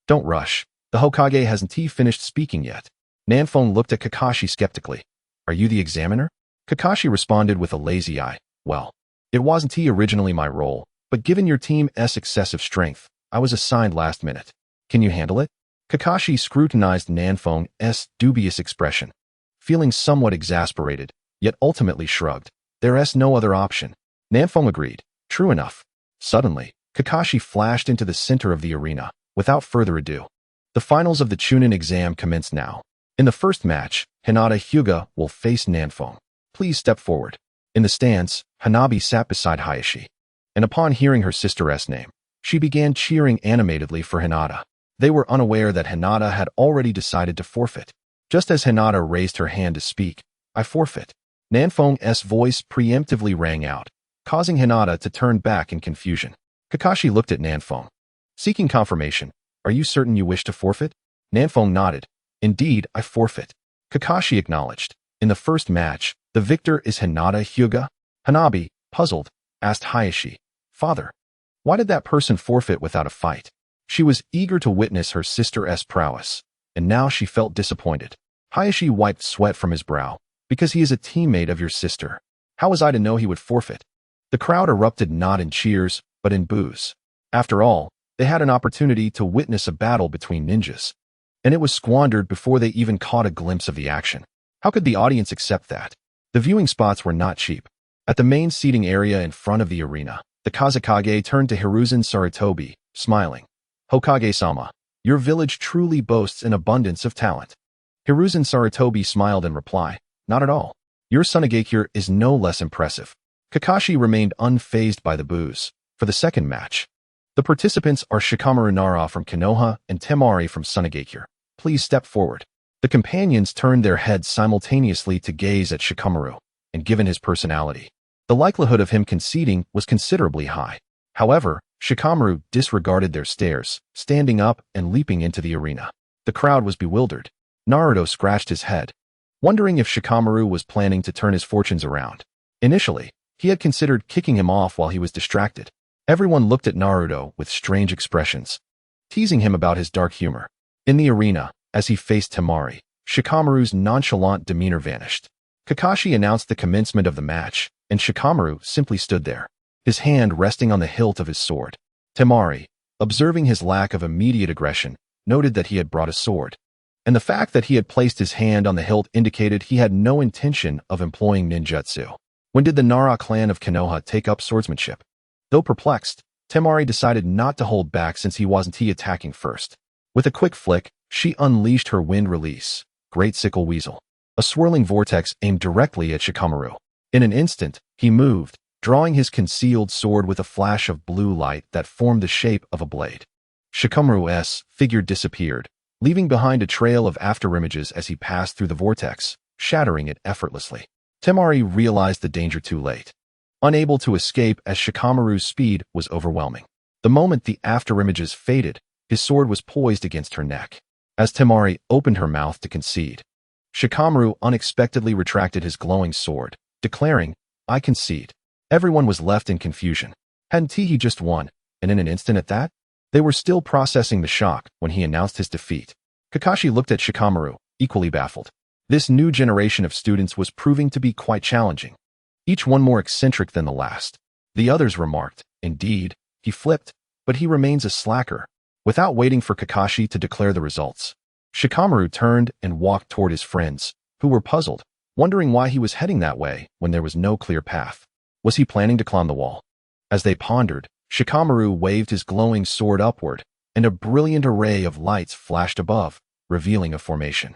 don't rush. The Hokage hasn't finished speaking yet. Nanfeng looked at Kakashi skeptically. Are you the examiner? Kakashi responded with a lazy eye. Well, it wasn't originally my role, but given your team's excessive strength, I was assigned last minute. Can you handle it? Kakashi scrutinized Nanfeng's dubious expression, feeling somewhat exasperated, yet ultimately shrugged. There's no other option. Nanfeng agreed. True enough. Suddenly, Kakashi flashed into the center of the arena. Without further ado, the finals of the Chunin exam commence now. In the first match, Hinata Hyuga will face Nanfeng. Please step forward. In the stands, Hanabi sat beside Hayashi, and upon hearing her sister's name, she began cheering animatedly for Hinata. They were unaware that Hinata had already decided to forfeit. Just as Hinata raised her hand to speak, I forfeit. Nanfeng's voice preemptively rang out, causing Hinata to turn back in confusion. Kakashi looked at Nanfeng, seeking confirmation. Are you certain you wish to forfeit? Nanfeng nodded. Indeed, I forfeit. Kakashi acknowledged. In the first match, the victor is Hinata Hyuga. Hanabi, puzzled, asked Hayashi, Father, why did that person forfeit without a fight? She was eager to witness her sister's prowess, and now she felt disappointed. Hayashi wiped sweat from his brow. Because he is a teammate of your sister. How was I to know he would forfeit? The crowd erupted not in cheers, but in boos. After all, They had an opportunity to witness a battle between ninjas, and it was squandered before they even caught a glimpse of the action. How could the audience accept that? The viewing spots were not cheap. At the main seating area in front of the arena, the Kazekage turned to Hiruzen Sarutobi, smiling. Hokage-sama, your village truly boasts an abundance of talent. Hiruzen Sarutobi smiled in reply, not at all. Your Sunagakure is no less impressive. Kakashi remained unfazed by the boos. For the second match, the participants are Shikamaru Nara from Konoha and Temari from Sunagakure. Please step forward. The companions turned their heads simultaneously to gaze at Shikamaru, and given his personality, the likelihood of him conceding was considerably high. However, Shikamaru disregarded their stares, standing up and leaping into the arena. The crowd was bewildered. Naruto scratched his head, wondering if Shikamaru was planning to turn his fortunes around. Initially, he had considered kicking him off while he was distracted. Everyone looked at Naruto with strange expressions, teasing him about his dark humor. In the arena, as he faced Temari, Shikamaru's nonchalant demeanor vanished. Kakashi announced the commencement of the match, and Shikamaru simply stood there, his hand resting on the hilt of his sword. Temari, observing his lack of immediate aggression, noted that he had brought a sword, and the fact that he had placed his hand on the hilt indicated he had no intention of employing ninjutsu. When did the Nara clan of Konoha take up swordsmanship? Though perplexed, Temari decided not to hold back since he wasn't attacking first. With a quick flick, she unleashed her wind release, Great Sickle Weasel, a swirling vortex aimed directly at Shikamaru. In an instant, he moved, drawing his concealed sword with a flash of blue light that formed the shape of a blade. Shikamaru's figure disappeared, leaving behind a trail of afterimages as he passed through the vortex, shattering it effortlessly. Temari realized the danger too late, unable to escape as Shikamaru's speed was overwhelming. The moment the afterimages faded, his sword was poised against her neck. As Temari opened her mouth to concede, Shikamaru unexpectedly retracted his glowing sword, declaring, I concede. Everyone was left in confusion. Hadn't he just won, and in an instant at that? They were still processing the shock when he announced his defeat. Kakashi looked at Shikamaru, equally baffled. This new generation of students was proving to be quite challenging, each one more eccentric than the last. The others remarked, indeed, he flipped, but he remains a slacker. Without waiting for Kakashi to declare the results, Shikamaru turned and walked toward his friends, who were puzzled, wondering why he was heading that way when there was no clear path. Was he planning to climb the wall? As they pondered, Shikamaru waved his glowing sword upward, and a brilliant array of lights flashed above, revealing a formation.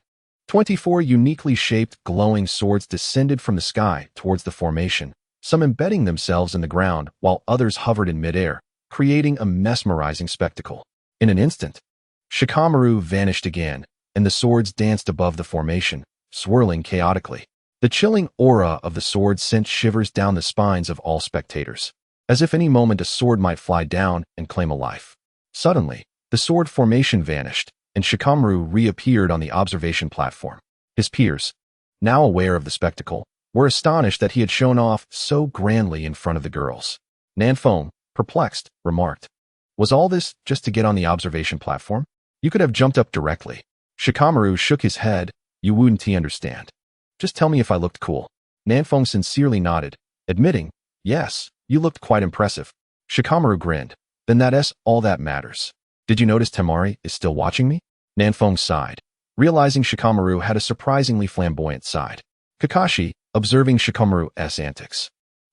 24 uniquely shaped glowing swords descended from the sky towards the formation, some embedding themselves in the ground while others hovered in midair, creating a mesmerizing spectacle. In an instant, Shikamaru vanished again, and the swords danced above the formation, swirling chaotically. The chilling aura of the sword sent shivers down the spines of all spectators, as if any moment a sword might fly down and claim a life. Suddenly, the sword formation vanished, and Shikamaru reappeared on the observation platform. His peers, now aware of the spectacle, were astonished that he had shown off so grandly in front of the girls. Nanfone, perplexed, remarked, was all this just to get on the observation platform? You could have jumped up directly. Shikamaru shook his head, you wouldn't understand. Just tell me if I looked cool. Nanfone sincerely nodded, admitting, yes, you looked quite impressive. Shikamaru grinned, then that's all that matters. Did you notice Temari is still watching me? Nanfone sighed, realizing Shikamaru had a surprisingly flamboyant side. Kakashi, observing Shikamaru's antics,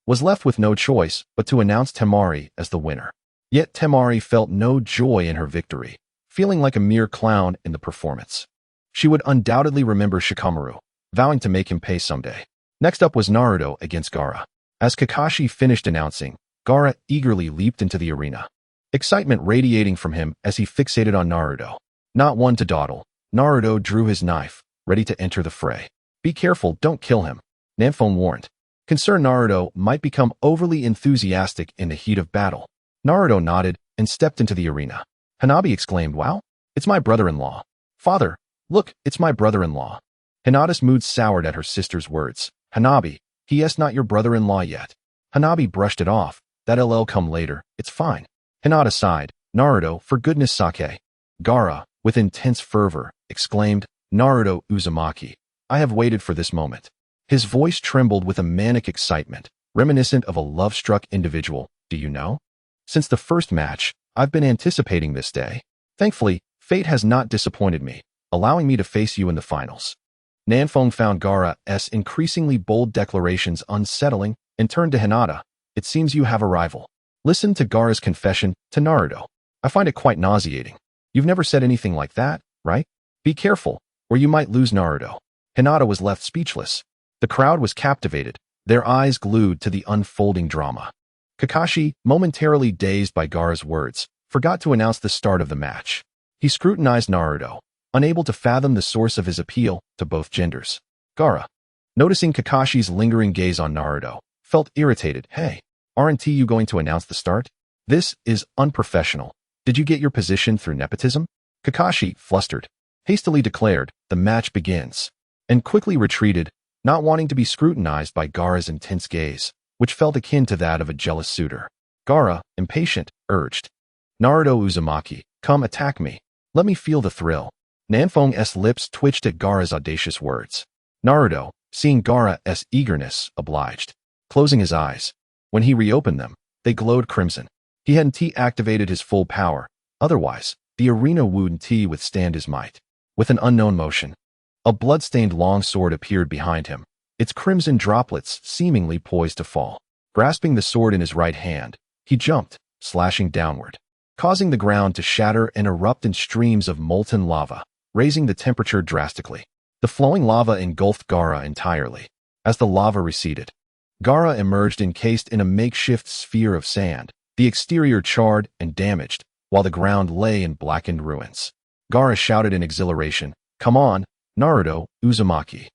was left with no choice but to announce Temari as the winner. Yet Temari felt no joy in her victory, feeling like a mere clown in the performance. She would undoubtedly remember Shikamaru, vowing to make him pay someday. Next up was Naruto against Gaara. As Kakashi finished announcing, Gaara eagerly leaped into the arena, excitement radiating from him as he fixated on Naruto. Not one to dawdle, Naruto drew his knife, ready to enter the fray. Be careful, don't kill him, Nanfone warned. Concerned Naruto might become overly enthusiastic in the heat of battle. Naruto nodded and stepped into the arena. Hanabi exclaimed, wow, it's my brother-in-law. Father, look, it's my brother-in-law. Hinata's mood soured at her sister's words. Hanabi, he's not your brother-in-law yet. Hanabi brushed it off. That'll come later, it's fine. Hinata sighed. Naruto, for goodness sake. Gaara, with intense fervor, exclaimed, Naruto Uzumaki, I have waited for this moment. His voice trembled with a manic excitement, reminiscent of a love-struck individual. Do you know? Since the first match, I've been anticipating this day. Thankfully, fate has not disappointed me, allowing me to face you in the finals. Nanfeng found Gaara's increasingly bold declarations unsettling and turned to Hinata. It seems you have a rival. Listen to Gaara's confession to Naruto. I find it quite nauseating. You've never said anything like that, right? Be careful, or you might lose Naruto. Hinata was left speechless. The crowd was captivated, their eyes glued to the unfolding drama. Kakashi, momentarily dazed by Gaara's words, forgot to announce the start of the match. He scrutinized Naruto, unable to fathom the source of his appeal to both genders. Gaara, noticing Kakashi's lingering gaze on Naruto, felt irritated. Hey, aren't you going to announce the start? This is unprofessional. Did you get your position through nepotism? Kakashi, flustered, hastily declared, the match begins, and quickly retreated, not wanting to be scrutinized by Gaara's intense gaze, which felt akin to that of a jealous suitor. Gaara, impatient, urged, Naruto Uzumaki, come attack me. Let me feel the thrill. Nanfeng's lips twitched at Gaara's audacious words. Naruto, seeing Gaara's eagerness, obliged, closing his eyes. When he reopened them, they glowed crimson. He hadn't activated his full power, otherwise, the arena wouldn't withstand his might. With an unknown motion, a blood-stained long sword appeared behind him, its crimson droplets seemingly poised to fall. Grasping the sword in his right hand, he jumped, slashing downward, causing the ground to shatter and erupt in streams of molten lava, raising the temperature drastically. The flowing lava engulfed Gaara entirely. As the lava receded, Gaara emerged encased in a makeshift sphere of sand, the exterior charred and damaged, while the ground lay in blackened ruins. Gaara shouted in exhilaration, come on, Naruto Uzumaki.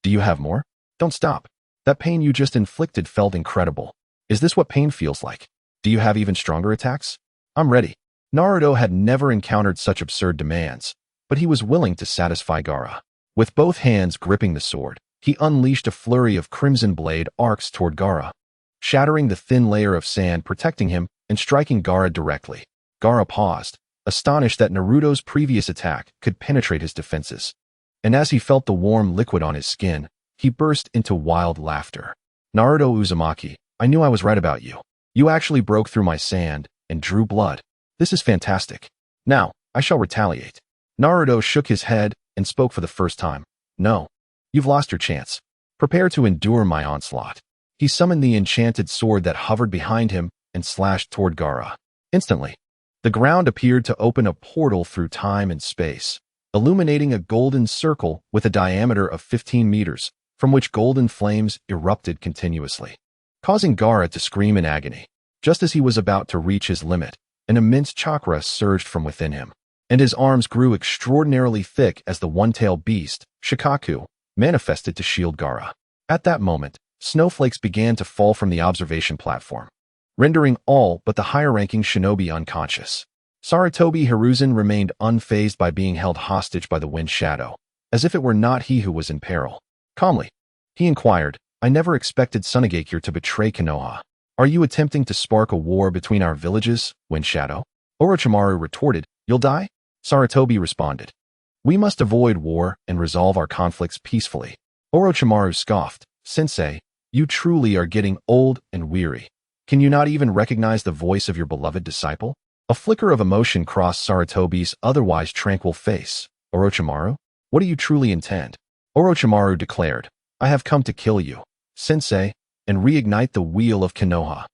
Do you have more? Don't stop. That pain you just inflicted felt incredible. Is this what pain feels like? Do you have even stronger attacks? I'm ready. Naruto had never encountered such absurd demands, but he was willing to satisfy Gaara. With both hands gripping the sword, he unleashed a flurry of crimson blade arcs toward Gaara, shattering the thin layer of sand protecting him and striking Gaara directly. Gaara paused, astonished that Naruto's previous attack could penetrate his defenses. And as he felt the warm liquid on his skin, he burst into wild laughter. Naruto Uzumaki, I knew I was right about you. You actually broke through my sand and drew blood. This is fantastic. Now, I shall retaliate. Naruto shook his head and spoke for the first time. No. You've lost your chance. Prepare to endure my onslaught. He summoned the enchanted sword that hovered behind him and slashed toward Gaara. Instantly, the ground appeared to open a portal through time and space, illuminating a golden circle with a diameter of 15 meters, from which golden flames erupted continuously, causing Gaara to scream in agony. Just as he was about to reach his limit, an immense chakra surged from within him, and his arms grew extraordinarily thick as the one-tailed beast, Shikaku, manifested to shield Gaara. At that moment, snowflakes began to fall from the observation platform, rendering all but the higher-ranking shinobi unconscious. Sarutobi Hiruzen remained unfazed by being held hostage by the wind shadow, as if it were not he who was in peril. Calmly, he inquired, I never expected Tsunagakure to betray Konoha. Are you attempting to spark a war between our villages, Wind Shadow? Orochimaru retorted, You'll die? Sarutobi responded, We must avoid war and resolve our conflicts peacefully. Orochimaru scoffed, Sensei, you truly are getting old and weary. Can you not even recognize the voice of your beloved disciple? A flicker of emotion crossed Sarutobi's otherwise tranquil face. Orochimaru, what do you truly intend? Orochimaru declared, I have come to kill you, Sensei, and reignite the wheel of Konoha.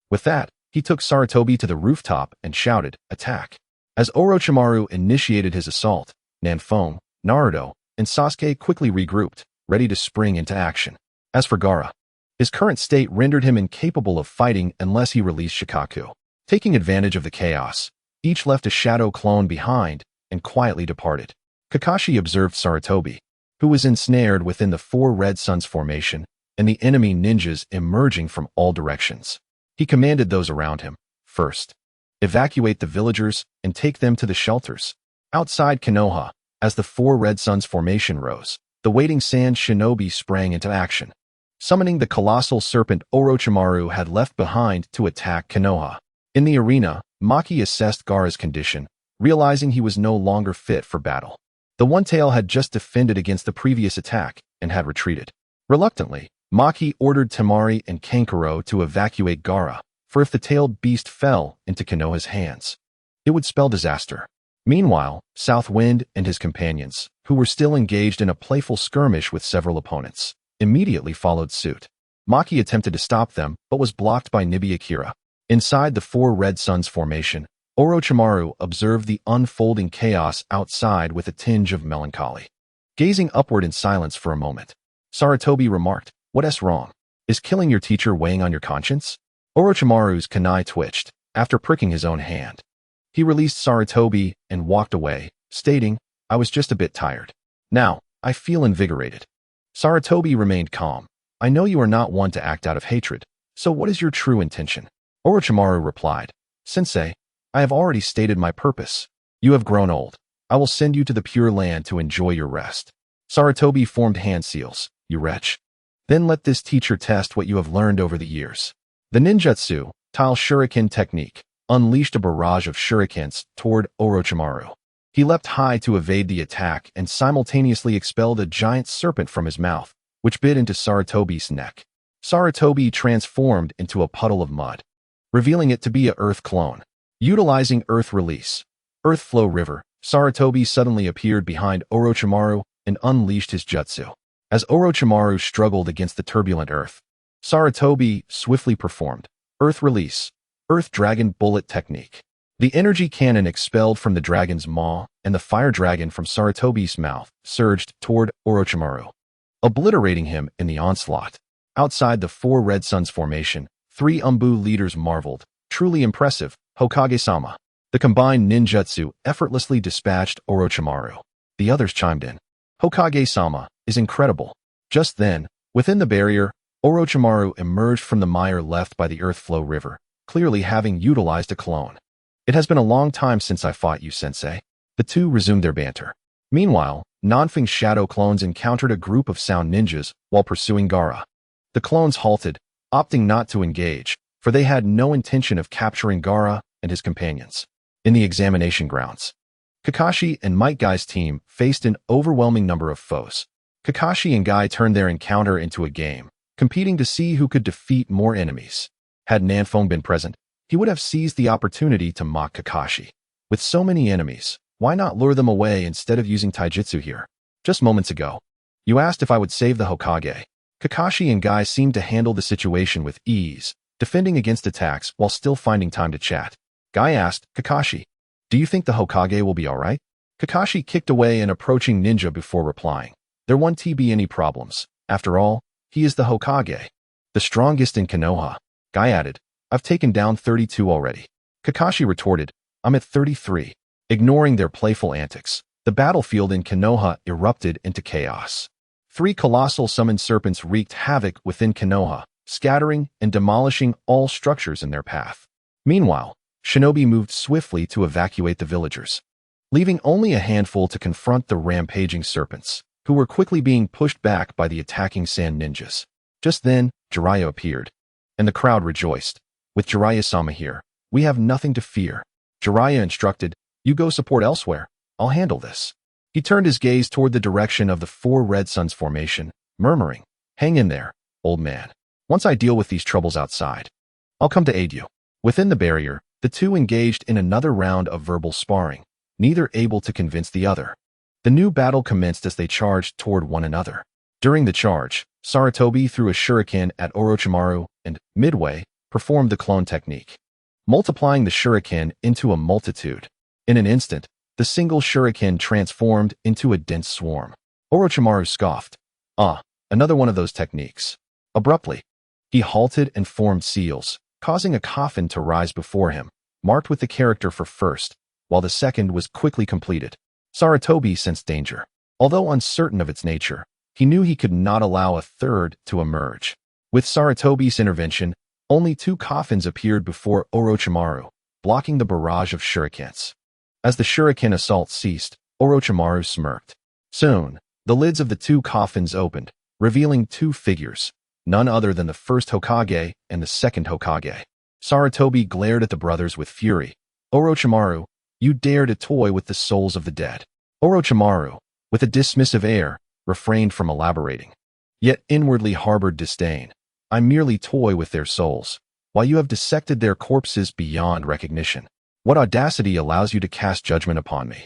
With that, he took Sarutobi to the rooftop and shouted, Attack. As Orochimaru initiated his assault, Nanfeng, Naruto, and Sasuke quickly regrouped, ready to spring into action. As for Gaara, his current state rendered him incapable of fighting unless he released Shikaku. Taking advantage of the chaos, each left a shadow clone behind and quietly departed. Kakashi observed Sarutobi, who was ensnared within the four red suns formation and the enemy ninjas emerging from all directions. He commanded those around him, first, evacuate the villagers and take them to the shelters. Outside Konoha, as the four red suns formation rose, the waiting sand shinobi sprang into action. Summoning the colossal serpent Orochimaru had left behind to attack Konoha. In the arena, Maki assessed Gaara's condition, realizing he was no longer fit for battle. The One-Tail had just defended against the previous attack and had retreated. Reluctantly, Maki ordered Temari and Kankuro to evacuate Gaara, for if the tailed beast fell into Konoha's hands, It would spell disaster. Meanwhile, Southwind and his companions, who were still engaged in a playful skirmish with several opponents, immediately followed suit. Maki attempted to stop them, but was blocked by Nibiakira. Inside the four Red Suns formation, Orochimaru observed the unfolding chaos outside with a tinge of melancholy. Gazing upward in silence for a moment, Sarutobi remarked, "What's wrong? Is killing your teacher weighing on your conscience?" Orochimaru's kunai twitched, after pricking his own hand. He released Sarutobi and walked away, stating, "I was just a bit tired. Now, I feel invigorated." Sarutobi remained calm. "I know you are not one to act out of hatred, so what is your true intention?" Orochimaru replied, "Sensei, I have already stated my purpose. You have grown old. I will send you to the Pure Land to enjoy your rest." Sarutobi formed hand seals. "You wretch. Then let this teacher test what you have learned over the years." The ninjutsu, Tile Shuriken technique, unleashed a barrage of shurikens toward Orochimaru. He leapt high to evade the attack and simultaneously expelled a giant serpent from his mouth, which bit into Sarutobi's neck. Sarutobi transformed into a puddle of mud, revealing it to be a Earth clone. Utilizing Earth Release, Earth Flow River, Sarutobi suddenly appeared behind Orochimaru and unleashed his jutsu. As Orochimaru struggled against the turbulent Earth, Sarutobi swiftly performed Earth Release, Earth Dragon Bullet Technique. The energy cannon expelled from the dragon's maw and the fire dragon from Sarutobi's mouth surged toward Orochimaru, obliterating him in the onslaught. Outside the four Red Suns formation, three Umbu leaders marveled. "Truly impressive, Hokage-sama." The combined ninjutsu effortlessly dispatched Orochimaru. The others chimed in. "Hokage-sama is incredible." Just then, within the barrier, Orochimaru emerged from the mire left by the Earth Flow River, clearly having utilized a clone. "It has been a long time since I fought you, Sensei." The two resumed their banter. Meanwhile, Nanfeng's shadow clones encountered a group of sound ninjas while pursuing Gaara. The clones halted, opting not to engage, for they had no intention of capturing Gaara and his companions. In the examination grounds, Kakashi and Might Guy's team faced an overwhelming number of foes. Kakashi and Guy turned their encounter into a game, competing to see who could defeat more enemies. Had Nanfeng been present, he would have seized the opportunity to mock Kakashi. With so many enemies, why not lure them away instead of using taijutsu here? Just moments ago, you asked if I would save the Hokage. Kakashi and Guy seemed to handle the situation with ease, defending against attacks while still finding time to chat. Guy asked, "Kakashi, do you think the Hokage will be alright?" Kakashi kicked away an approaching ninja before replying, "There won't be any problems. After all, he is the Hokage, the strongest in Konoha." Guy added, "I've taken down 32 already." Kakashi retorted, "I'm at 33. Ignoring their playful antics, the battlefield in Konoha erupted into chaos. Three colossal summoned serpents wreaked havoc within Konoha, scattering and demolishing all structures in their path. Meanwhile, Shinobi moved swiftly to evacuate the villagers, leaving only a handful to confront the rampaging serpents, who were quickly being pushed back by the attacking sand ninjas. Just then, Jiraiya appeared, and the crowd rejoiced. "With Jiraiya-sama here, we have nothing to fear." Jiraiya instructed, "You go support elsewhere. I'll handle this." He turned his gaze toward the direction of the four Red Suns formation, murmuring, "Hang in there, old man. Once I deal with these troubles outside, I'll come to aid you." Within the barrier, the two engaged in another round of verbal sparring, neither able to convince the other. The new battle commenced as they charged toward one another. During the charge, Sarutobi threw a shuriken at Orochimaru and, midway, performed the clone technique, multiplying the shuriken into a multitude. In an instant, the single shuriken transformed into a dense swarm. Orochimaru scoffed, "Ah, another one of those techniques." Abruptly, he halted and formed seals, causing a coffin to rise before him, marked with the character for first, while the second was quickly completed. Sarutobi sensed danger. Although uncertain of its nature, he knew he could not allow a third to emerge. With Sarutobi's intervention, only two coffins appeared before Orochimaru, blocking the barrage of shurikens. As the shuriken assault ceased, Orochimaru smirked. Soon, the lids of the two coffins opened, revealing two figures, none other than the first Hokage and the second Hokage. Sarutobi glared at the brothers with fury. "Orochimaru, you dare to toy with the souls of the dead." Orochimaru, with a dismissive air, refrained from elaborating, yet inwardly harbored disdain. "I merely toy with their souls, while you have dissected their corpses beyond recognition." What audacity allows you to cast judgment upon me?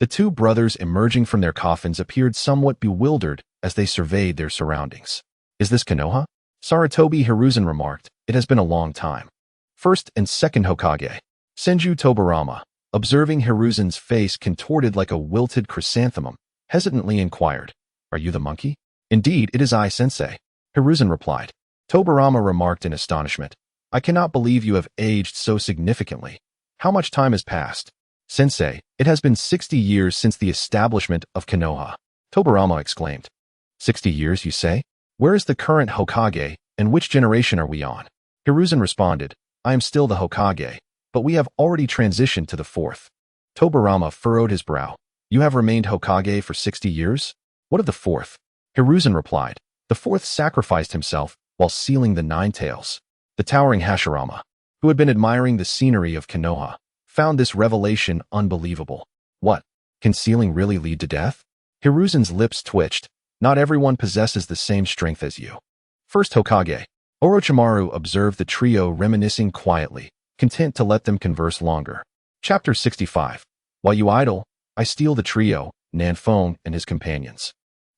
The two brothers emerging from their coffins appeared somewhat bewildered as they surveyed their surroundings. Is this Konoha? Sarutobi Hiruzen remarked, it has been a long time. First and second Hokage. Senju Tobarama, observing Hiruzen's face contorted like a wilted chrysanthemum, hesitantly inquired, are you the monkey? Indeed, it is I, sensei. Hiruzen replied. Tobarama remarked in astonishment, I cannot believe you have aged so significantly. How much time has passed? Sensei, it has been 60 years since the establishment of Konoha. Tobarama exclaimed. 60 years, you say? Where is the current Hokage, and which generation are we on? Hiruzen responded, I am still the Hokage, but we have already transitioned to the fourth. Tobarama furrowed his brow. You have remained Hokage for 60 years? What of the fourth? Hiruzen replied, the fourth sacrificed himself while sealing the nine tails. The towering Hashirama, who had been admiring the scenery of Konoha, found this revelation unbelievable. What? Can sealing really lead to death? Hiruzen's lips twitched. Not everyone possesses the same strength as you. First Hokage. Orochimaru observed the trio reminiscing quietly, content to let them converse longer. Chapter 65. While you idle, I steal the trio, Nanfone and his companions.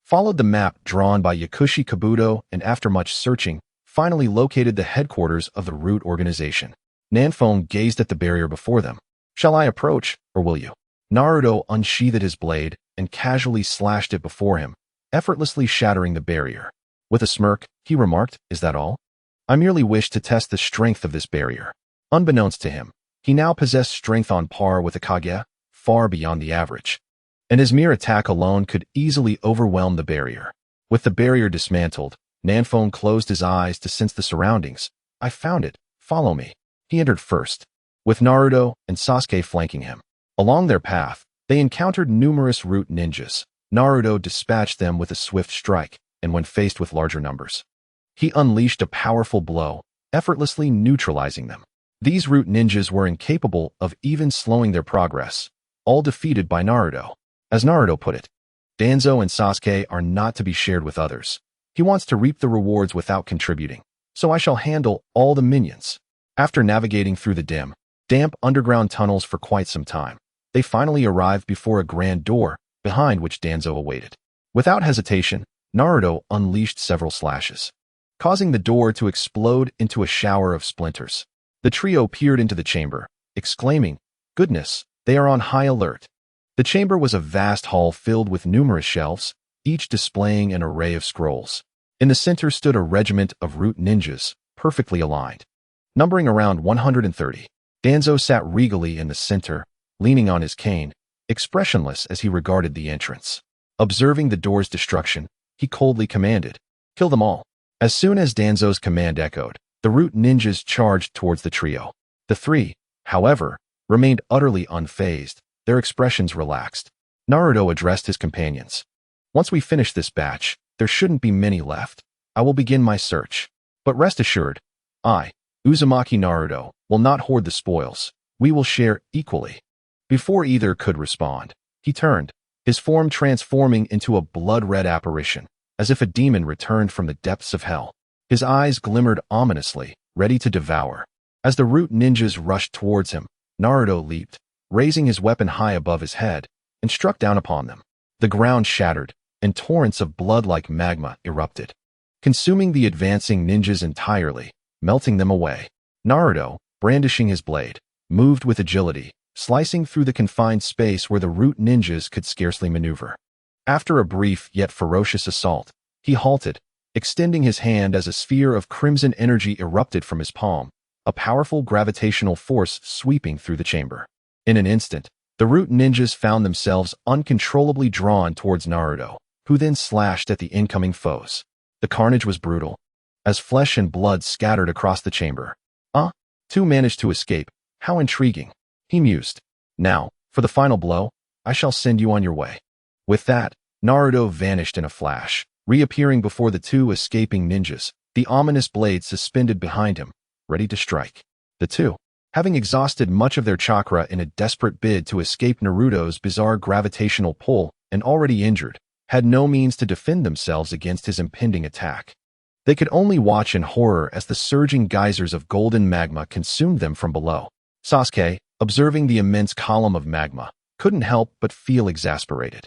Followed the map drawn by Yakushi Kabuto and after much searching, finally located the headquarters of the root organization. Nanfone gazed at the barrier before them. Shall I approach, or will you? Naruto unsheathed his blade and casually slashed it before him, effortlessly shattering the barrier. With a smirk, he remarked, is that all? I merely wish to test the strength of this barrier. Unbeknownst to him, he now possessed strength on par with a Kage, far beyond the average. And his mere attack alone could easily overwhelm the barrier. With the barrier dismantled, Nanfone closed his eyes to sense the surroundings. I found it. Follow me. He entered first, with Naruto and Sasuke flanking him. Along their path, they encountered numerous root ninjas. Naruto dispatched them with a swift strike, and when faced with larger numbers, he unleashed a powerful blow, effortlessly neutralizing them. These root ninjas were incapable of even slowing their progress, all defeated by Naruto. As Naruto put it, Danzo and Sasuke are not to be shared with others. He wants to reap the rewards without contributing, so I shall handle all the minions. After navigating through the dim, damp underground tunnels for quite some time, they finally arrived before a grand door, behind which Danzo awaited. Without hesitation, Naruto unleashed several slashes, causing the door to explode into a shower of splinters. The trio peered into the chamber, exclaiming, goodness, they are on high alert. The chamber was a vast hall filled with numerous shelves, each displaying an array of scrolls. In the center stood a regiment of root ninjas, perfectly aligned, numbering around 130. Danzo sat regally in the center, leaning on his cane, expressionless as he regarded the entrance. Observing the door's destruction, he coldly commanded, kill them all. As soon as Danzo's command echoed, the root ninjas charged towards the trio. The three, however, remained utterly unfazed, their expressions relaxed. Naruto addressed his companions. Once we finish this batch, there shouldn't be many left. I will begin my search. But rest assured, I, Uzumaki Naruto, will not hoard the spoils. We will share equally. Before either could respond, he turned, his form transforming into a blood-red apparition, as if a demon returned from the depths of hell. His eyes glimmered ominously, ready to devour. As the root ninjas rushed towards him, Naruto leaped, raising his weapon high above his head, and struck down upon them. The ground shattered, and torrents of blood like magma erupted, consuming the advancing ninjas entirely, melting them away. Naruto, brandishing his blade, moved with agility, slicing through the confined space where the root ninjas could scarcely maneuver. After a brief yet ferocious assault, he halted, extending his hand as a sphere of crimson energy erupted from his palm, a powerful gravitational force sweeping through the chamber. In an instant, the root ninjas found themselves uncontrollably drawn towards Naruto, who then slashed at the incoming foes. The carnage was brutal, as flesh and blood scattered across the chamber. Two managed to escape. How intriguing, he mused. Now, for the final blow, I shall send you on your way. With that, Naruto vanished in a flash, reappearing before the two escaping ninjas, the ominous blade suspended behind him, ready to strike. The two, having exhausted much of their chakra in a desperate bid to escape Naruto's bizarre gravitational pull and already injured, had no means to defend themselves against his impending attack. They could only watch in horror as the surging geysers of golden magma consumed them from below. Sasuke, observing the immense column of magma, couldn't help but feel exasperated.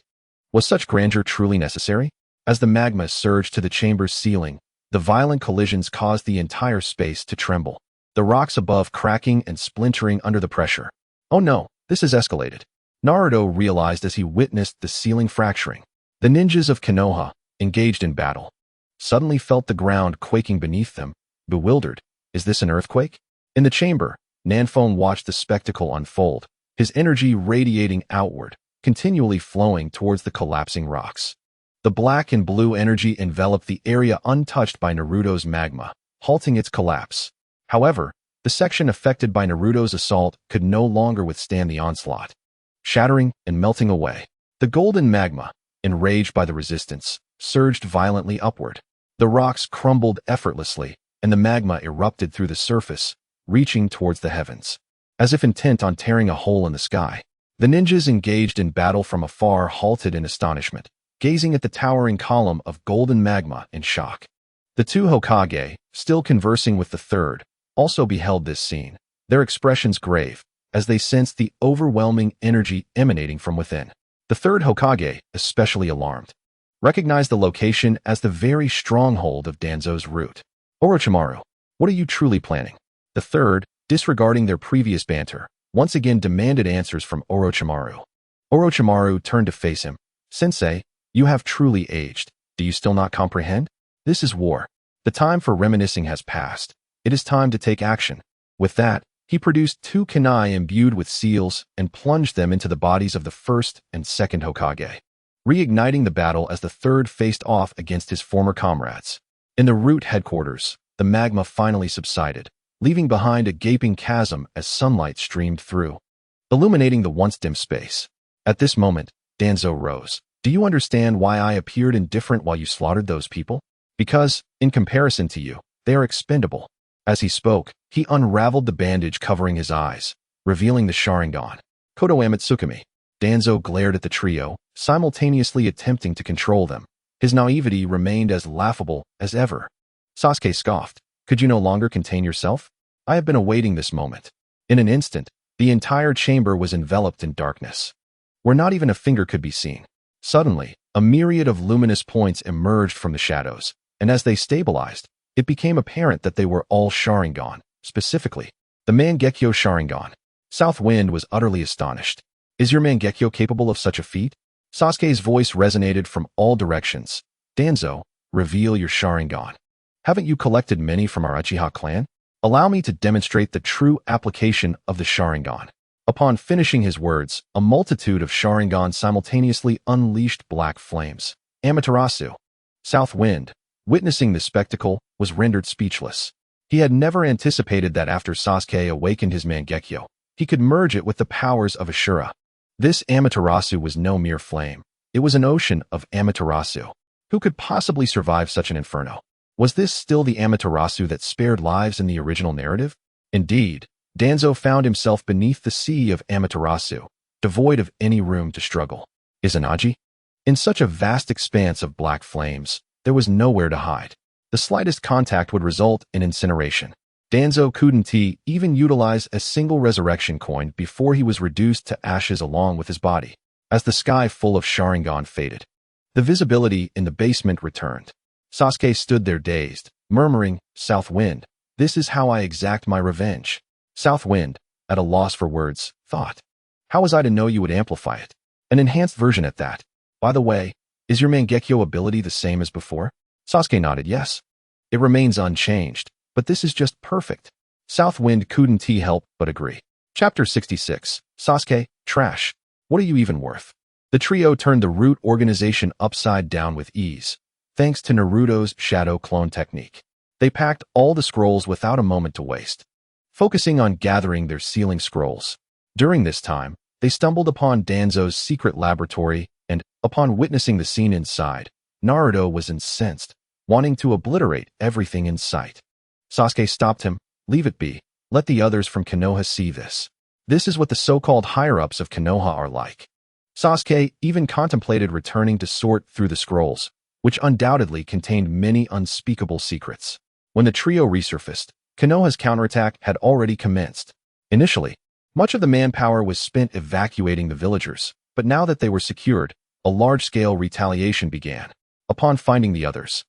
Was such grandeur truly necessary? As the magma surged to the chamber's ceiling, the violent collisions caused the entire space to tremble, the rocks above cracking and splintering under the pressure. Oh no, this has escalated, Naruto realized as he witnessed the ceiling fracturing. The ninjas of Konoha, engaged in battle, suddenly felt the ground quaking beneath them, bewildered. Is this an earthquake? In the chamber, Nanfone watched the spectacle unfold, his energy radiating outward, continually flowing towards the collapsing rocks. The black and blue energy enveloped the area untouched by Naruto's magma, halting its collapse. However, the section affected by Naruto's assault could no longer withstand the onslaught. Shattering and melting away, the golden magma, enraged by the resistance, surged violently upward. The rocks crumbled effortlessly, and the magma erupted through the surface, reaching towards the heavens. As if intent on tearing a hole in the sky, the ninjas engaged in battle from afar halted in astonishment, gazing at the towering column of golden magma in shock. The two Hokage, still conversing with the third, also beheld this scene, their expressions grave, as they sensed the overwhelming energy emanating from within. The third Hokage, especially alarmed, recognized the location as the very stronghold of Danzo's root. Orochimaru, what are you truly planning? The third, disregarding their previous banter, once again demanded answers from Orochimaru. Orochimaru turned to face him. Sensei, you have truly aged. Do you still not comprehend? This is war. The time for reminiscing has passed. It is time to take action. With that, he produced two kunai imbued with seals and plunged them into the bodies of the first and second Hokage, reigniting the battle as the third faced off against his former comrades. In the root headquarters, the magma finally subsided, leaving behind a gaping chasm as sunlight streamed through, illuminating the once dim space. At this moment, Danzo rose. Do you understand why I appeared indifferent while you slaughtered those people? Because, in comparison to you, they are expendable. As he spoke, he unraveled the bandage covering his eyes, revealing the Sharingan. Kodo Amatsukami. Danzo glared at the trio, simultaneously attempting to control them. His naivety remained as laughable as ever. Sasuke scoffed. Could you no longer contain yourself? I have been awaiting this moment. In an instant, the entire chamber was enveloped in darkness, where not even a finger could be seen. Suddenly, a myriad of luminous points emerged from the shadows, and as they stabilized, it became apparent that they were all Sharingan, specifically, the Mangekyo Sharingan. South Wind was utterly astonished. Is your Mangekyo capable of such a feat? Sasuke's voice resonated from all directions. Danzo, reveal your Sharingan. Haven't you collected many from our Uchiha clan? Allow me to demonstrate the true application of the Sharingan. Upon finishing his words, a multitude of Sharingan simultaneously unleashed black flames. Amaterasu. South Wind, witnessing the spectacle, was rendered speechless. He had never anticipated that after Sasuke awakened his Mangekyo, he could merge it with the powers of Ashura. This Amaterasu was no mere flame. It was an ocean of Amaterasu. Who could possibly survive such an inferno? Was this still the Amaterasu that spared lives in the original narrative? Indeed, Danzo found himself beneath the sea of Amaterasu, devoid of any room to struggle. Izanagi? In such a vast expanse of black flames, there was nowhere to hide. The slightest contact would result in incineration. Danzo couldn't even utilize a single resurrection coin before he was reduced to ashes along with his body, as the sky full of Sharingan faded. The visibility in the basement returned. Sasuke stood there dazed, murmuring, South Wind, this is how I exact my revenge. South Wind, at a loss for words, thought. How was I to know you would amplify it? An enhanced version at that. By the way, is your Mangekyo ability the same as before? Sasuke nodded yes. It remains unchanged, but this is just perfect. South Wind couldn't help but agree. Chapter 66. Sasuke, trash. What are you even worth? The trio turned the root organization upside down with ease, thanks to Naruto's shadow clone technique. They packed all the scrolls without a moment to waste, focusing on gathering their sealing scrolls. During this time, they stumbled upon Danzo's secret laboratory, and, upon witnessing the scene inside, Naruto was incensed, wanting to obliterate everything in sight. Sasuke stopped him. Leave it be. Let the others from Konoha see this. This is what the so-called higher-ups of Konoha are like. Sasuke even contemplated returning to sort through the scrolls, which undoubtedly contained many unspeakable secrets. When the trio resurfaced, Konoha's counterattack had already commenced. Initially, Much of the manpower was spent evacuating the villagers, but now that they were secured, a large-scale retaliation began. Upon finding the others,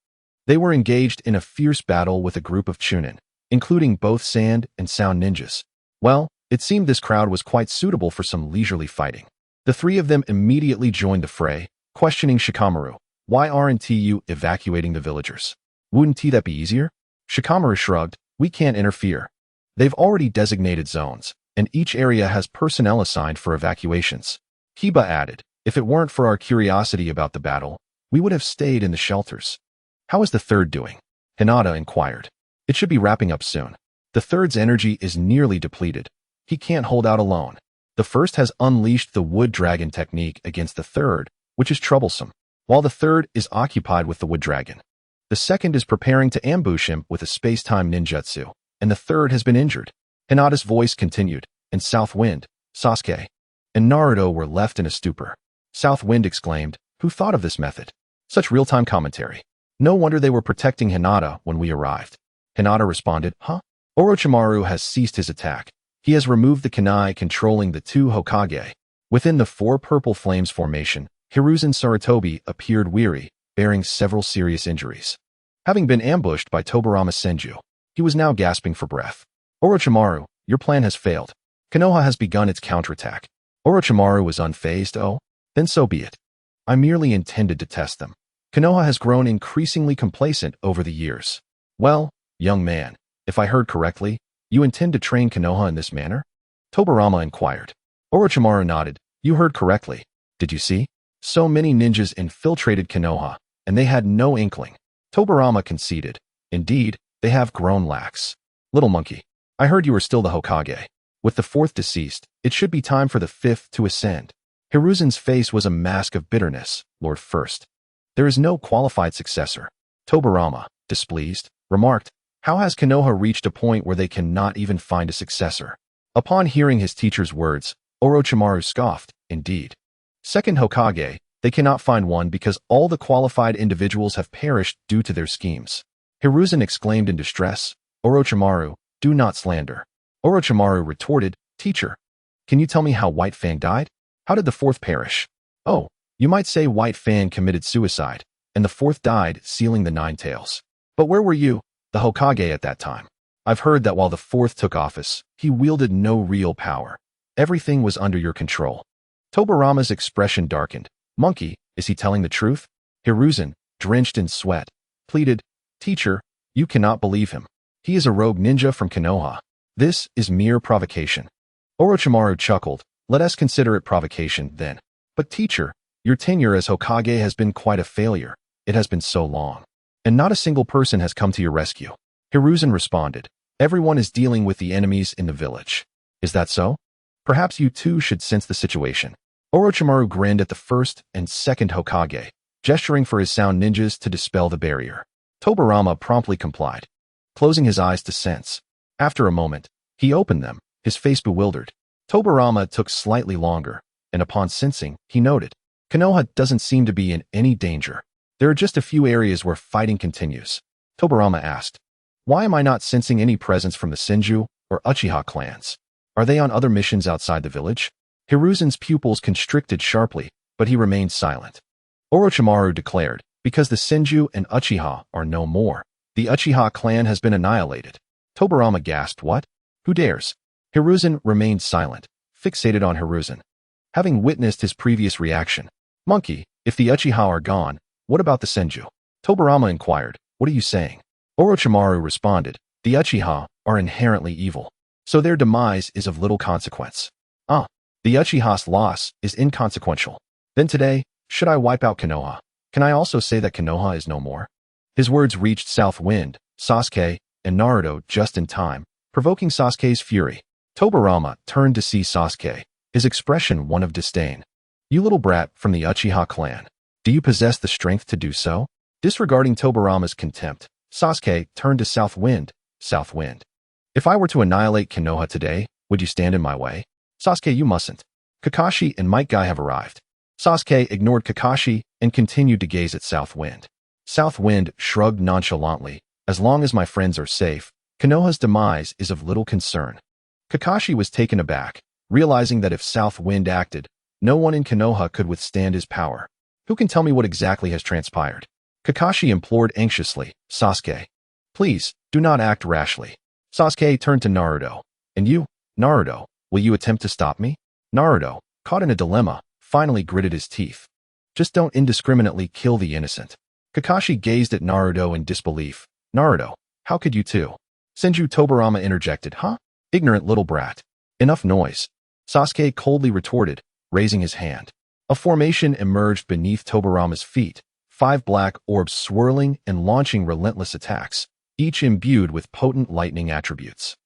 they were engaged in a fierce battle with a group of chunin, including both sand and sound ninjas. Well, it seemed this crowd was quite suitable for some leisurely fighting. The three of them immediately joined the fray, questioning Shikamaru. Why aren't you evacuating the villagers? Wouldn't that be easier? Shikamaru shrugged. We can't interfere. They've already designated zones, and each area has personnel assigned for evacuations. Hiba added, if it weren't for our curiosity about the battle, we would have stayed in the shelters. How is the third doing? Hinata inquired. It should be wrapping up soon. The third's energy is nearly depleted. He can't hold out alone. The first has unleashed the wood dragon technique against the third, which is troublesome, while the third is occupied with the wood dragon. The second is preparing to ambush him with a space-time ninjutsu, and the third has been injured. Hinata's voice continued, and South Wind, Sasuke, and Naruto were left in a stupor. South Wind exclaimed, who thought of this method? Such real-time commentary. No wonder they were protecting Hinata when we arrived. Hinata responded, huh? Orochimaru has ceased his attack. He has removed the kunai controlling the two Hokage. Within the four purple flames formation, Hiruzen Sarutobi appeared weary, bearing several serious injuries. Having been ambushed by Tobirama Senju, he was now gasping for breath. Orochimaru, your plan has failed. Konoha has begun its counterattack. Orochimaru was unfazed. Oh, then so be it. I merely intended to test them. Konoha has grown increasingly complacent over the years. Well, young man, if I heard correctly, you intend to train Konoha in this manner? Tobirama inquired. Orochimaru nodded. You heard correctly. Did you see? So many ninjas infiltrated Konoha, and they had no inkling. Tobirama conceded. Indeed, they have grown lax. Little monkey, I heard you were still the Hokage. With the fourth deceased, it should be time for the fifth to ascend. Hiruzen's face was a mask of bitterness. Lord First. There is no qualified successor. Tobirama, displeased, remarked, how has Konoha reached a point where they cannot even find a successor? Upon hearing his teacher's words, Orochimaru scoffed, indeed. Second Hokage, they cannot find one because all the qualified individuals have perished due to their schemes. Hiruzen exclaimed in distress, Orochimaru, do not slander. Orochimaru retorted, teacher, can you tell me how White Fang died? How did the fourth perish? Oh, you might say White Fang committed suicide, and the fourth died sealing the Nine Tails. But where were you, the Hokage, at that time? I've heard that while the fourth took office, he wielded no real power. Everything was under your control. Tobirama's expression darkened. Monkey, is he telling the truth? Hiruzen, drenched in sweat, pleaded, teacher, you cannot believe him. He is a rogue ninja from Konoha. This is mere provocation. Orochimaru chuckled. Let us consider it provocation, then. But teacher, your tenure as Hokage has been quite a failure. It has been so long. And not a single person has come to your rescue. Hiruzen responded. Everyone is dealing with the enemies in the village. Is that so? Perhaps you too should sense the situation. Orochimaru grinned at the first and second Hokage, gesturing for his sound ninjas to dispel the barrier. Tobirama promptly complied, closing his eyes to sense. After a moment, he opened them, his face bewildered. Tobirama took slightly longer, and upon sensing, he noted, Konoha doesn't seem to be in any danger. There are just a few areas where fighting continues. Tobirama asked, why am I not sensing any presence from the Senju or Uchiha clans? Are they on other missions outside the village? Hiruzen's pupils constricted sharply, but he remained silent. Orochimaru declared, because the Senju and Uchiha are no more, the Uchiha clan has been annihilated. Tobirama gasped, what? Who dares? Hiruzen remained silent, fixated on Hiruzen, having witnessed his previous reaction. Monkey, if the Uchiha are gone, what about the Senju? Tobirama inquired, what are you saying? Orochimaru responded, the Uchiha are inherently evil, so their demise is of little consequence. The Uchiha's loss is inconsequential. Then today, should I wipe out Konoha? Can I also say that Konoha is no more? His words reached South Wind, Sasuke, and Naruto just in time, provoking Sasuke's fury. Tobirama turned to see Sasuke, his expression one of disdain. You little brat from the Uchiha clan. Do you possess the strength to do so? Disregarding Tobirama's contempt, Sasuke turned to South Wind. South Wind. If I were to annihilate Konoha today, would you stand in my way? Sasuke, you mustn't. Kakashi and Might Guy have arrived. Sasuke ignored Kakashi and continued to gaze at South Wind. South Wind shrugged nonchalantly. As long as my friends are safe, Konoha's demise is of little concern. Kakashi was taken aback. realizing that if South Wind acted, no one in Konoha could withstand his power. Who can tell me what exactly has transpired? Kakashi implored anxiously. Sasuke, please, do not act rashly. Sasuke turned to Naruto. And you, Naruto, will you attempt to stop me? Naruto, caught in a dilemma, finally gritted his teeth. Just don't indiscriminately kill the innocent. Kakashi gazed at Naruto in disbelief. Naruto, how could you too? Senju Tobirama interjected. Huh? Ignorant little brat. Enough noise. Sasuke coldly retorted, raising his hand. A formation emerged beneath Tobirama's feet, 5 black orbs swirling and launching relentless attacks, each imbued with potent lightning attributes.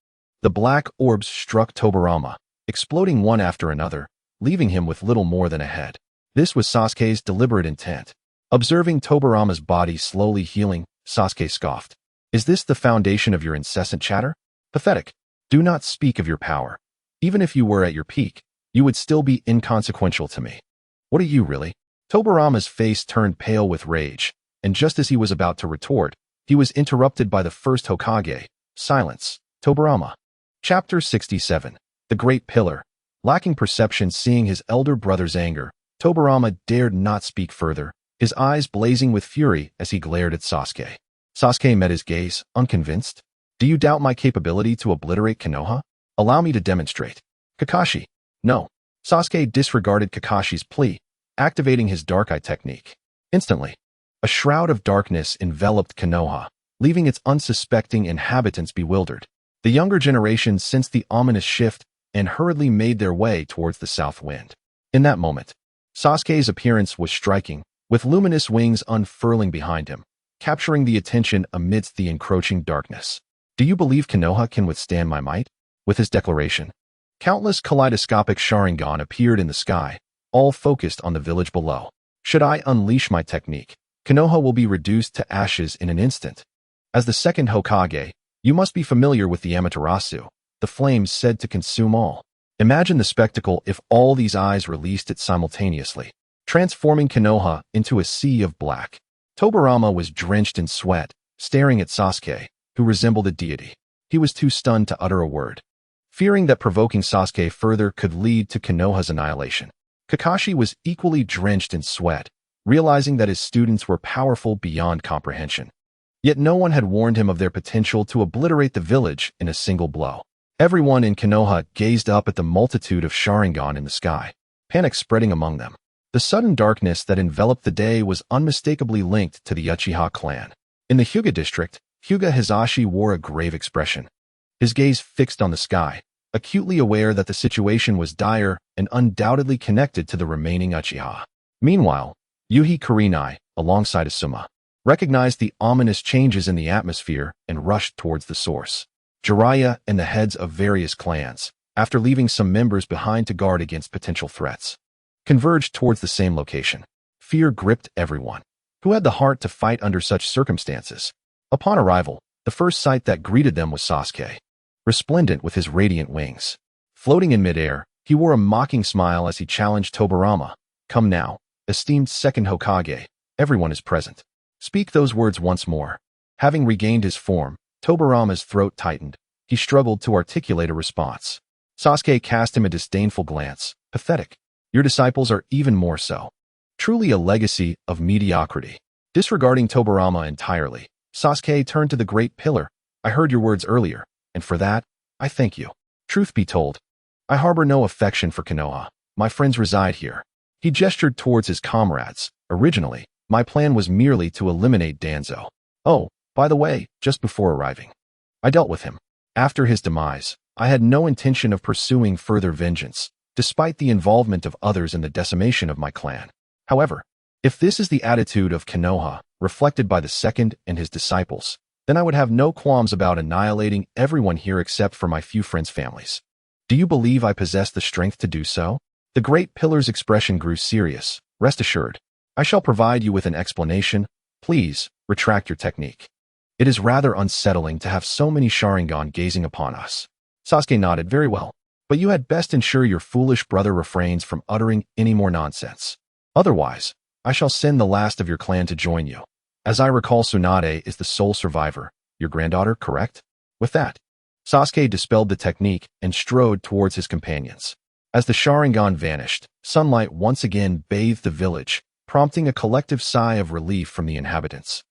The black orbs struck Tobirama, exploding one after another, leaving him with little more than a head. This was Sasuke's deliberate intent. Observing Tobirama's body slowly healing, Sasuke scoffed. Is this the foundation of your incessant chatter? Pathetic. Do not speak of your power. Even if you were at your peak, you would still be inconsequential to me. What are you really? Tobirama's face turned pale with rage, and just as he was about to retort, he was interrupted by the first Hokage. Silence. Tobirama. Chapter 67. The Great Pillar. Lacking perception seeing his elder brother's anger, Tobirama dared not speak further, his eyes blazing with fury as he glared at Sasuke. Sasuke met his gaze, unconvinced. Do you doubt my capability to obliterate Konoha? Allow me to demonstrate. Kakashi. No. Sasuke disregarded Kakashi's plea, activating his Dark Eye technique. Instantly, a shroud of darkness enveloped Konoha, leaving its unsuspecting inhabitants bewildered. The younger generation sensed the ominous shift and hurriedly made their way towards the south wind. In that moment, Sasuke's appearance was striking, with luminous wings unfurling behind him, capturing the attention amidst the encroaching darkness. Do you believe Konoha can withstand my might? With his declaration, countless kaleidoscopic Sharingan appeared in the sky, all focused on the village below. Should I unleash my technique, Konoha will be reduced to ashes in an instant. As the second Hokage, you must be familiar with the Amaterasu, the flames said to consume all. Imagine the spectacle if all these eyes released it simultaneously, transforming Konoha into a sea of black. Tobirama was drenched in sweat, staring at Sasuke, who resembled a deity. He was too stunned to utter a word. Fearing that provoking Sasuke further could lead to Konoha's annihilation, Kakashi was equally drenched in sweat, realizing that his students were powerful beyond comprehension. Yet no one had warned him of their potential to obliterate the village in a single blow. Everyone in Konoha gazed up at the multitude of Sharingan in the sky, panic spreading among them. The sudden darkness that enveloped the day was unmistakably linked to the Uchiha clan. In the Hyuga district, Hyuga Hizashi wore a grave expression, his gaze fixed on the sky, acutely aware that the situation was dire and undoubtedly connected to the remaining Uchiha. Meanwhile, Yuhi Kurenai, alongside Asuma, recognized the ominous changes in the atmosphere and rushed towards the source. Jiraiya and the heads of various clans, after leaving some members behind to guard against potential threats, converged towards the same location. Fear gripped everyone. Who had the heart to fight under such circumstances? Upon arrival, the first sight that greeted them was Sasuke, resplendent with his radiant wings. Floating in midair, he wore a mocking smile as he challenged Tobirama. Come now, esteemed second Hokage, everyone is present. Speak those words once more. Having regained his form, Tobirama's throat tightened. He struggled to articulate a response. Sasuke cast him a disdainful glance. Pathetic. Your disciples are even more so. Truly a legacy of mediocrity. Disregarding Tobirama entirely, Sasuke turned to the Great Pillar. I heard your words earlier, and for that, I thank you. Truth be told, I harbor no affection for Konoha. My friends reside here. He gestured towards his comrades. Originally, my plan was merely to eliminate Danzo. Oh, by the way, just before arriving, I dealt with him. After his demise, I had no intention of pursuing further vengeance, despite the involvement of others in the decimation of my clan. However, if this is the attitude of Konoha, reflected by the second and his disciples, then I would have no qualms about annihilating everyone here except for my few friends' families. Do you believe I possess the strength to do so? The Great Pillar's expression grew serious. Rest assured, I shall provide you with an explanation. Please, retract your technique. It is rather unsettling to have so many Sharingan gazing upon us. Sasuke nodded. Very well, but you had best ensure your foolish brother refrains from uttering any more nonsense. Otherwise, I shall send the last of your clan to join you. As I recall, Tsunade is the sole survivor, your granddaughter, correct? With that, Sasuke dispelled the technique and strode towards his companions. As the Sharingan vanished, sunlight once again bathed the village, prompting a collective sigh of relief from the inhabitants.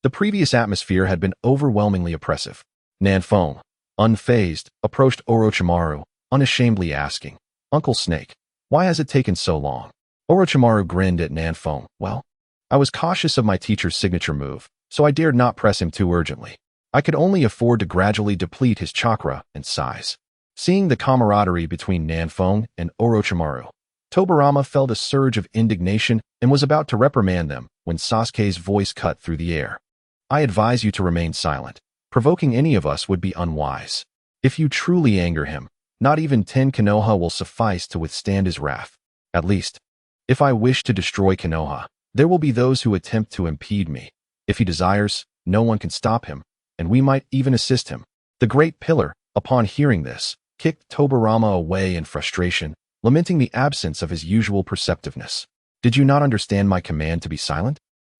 The previous atmosphere had been overwhelmingly oppressive. Nanfeng, unfazed, approached Orochimaru, unashamedly asking, "Uncle Snake, why has it taken so long?" Orochimaru grinned at Nanfeng. "Well, I was cautious of my teacher's signature move, so I dared not press him too urgently. I could only afford to gradually deplete his chakra and size." Seeing the camaraderie between Nanfeng and Orochimaru, Tobirama felt a surge of indignation and was about to reprimand them when Sasuke's voice cut through the air. "I advise you to remain silent. Provoking any of us would be unwise. If you truly anger him, not even 10 Konoha will suffice to withstand his wrath. At least, if I wish to destroy Konoha, there will be those who attempt to impede me. If he desires, no one can stop him, and we might even assist him." The Great Pillar, upon hearing this, kicked Tobirama away in frustration, lamenting the absence of his usual perceptiveness. "Did you not understand my command to be silent?"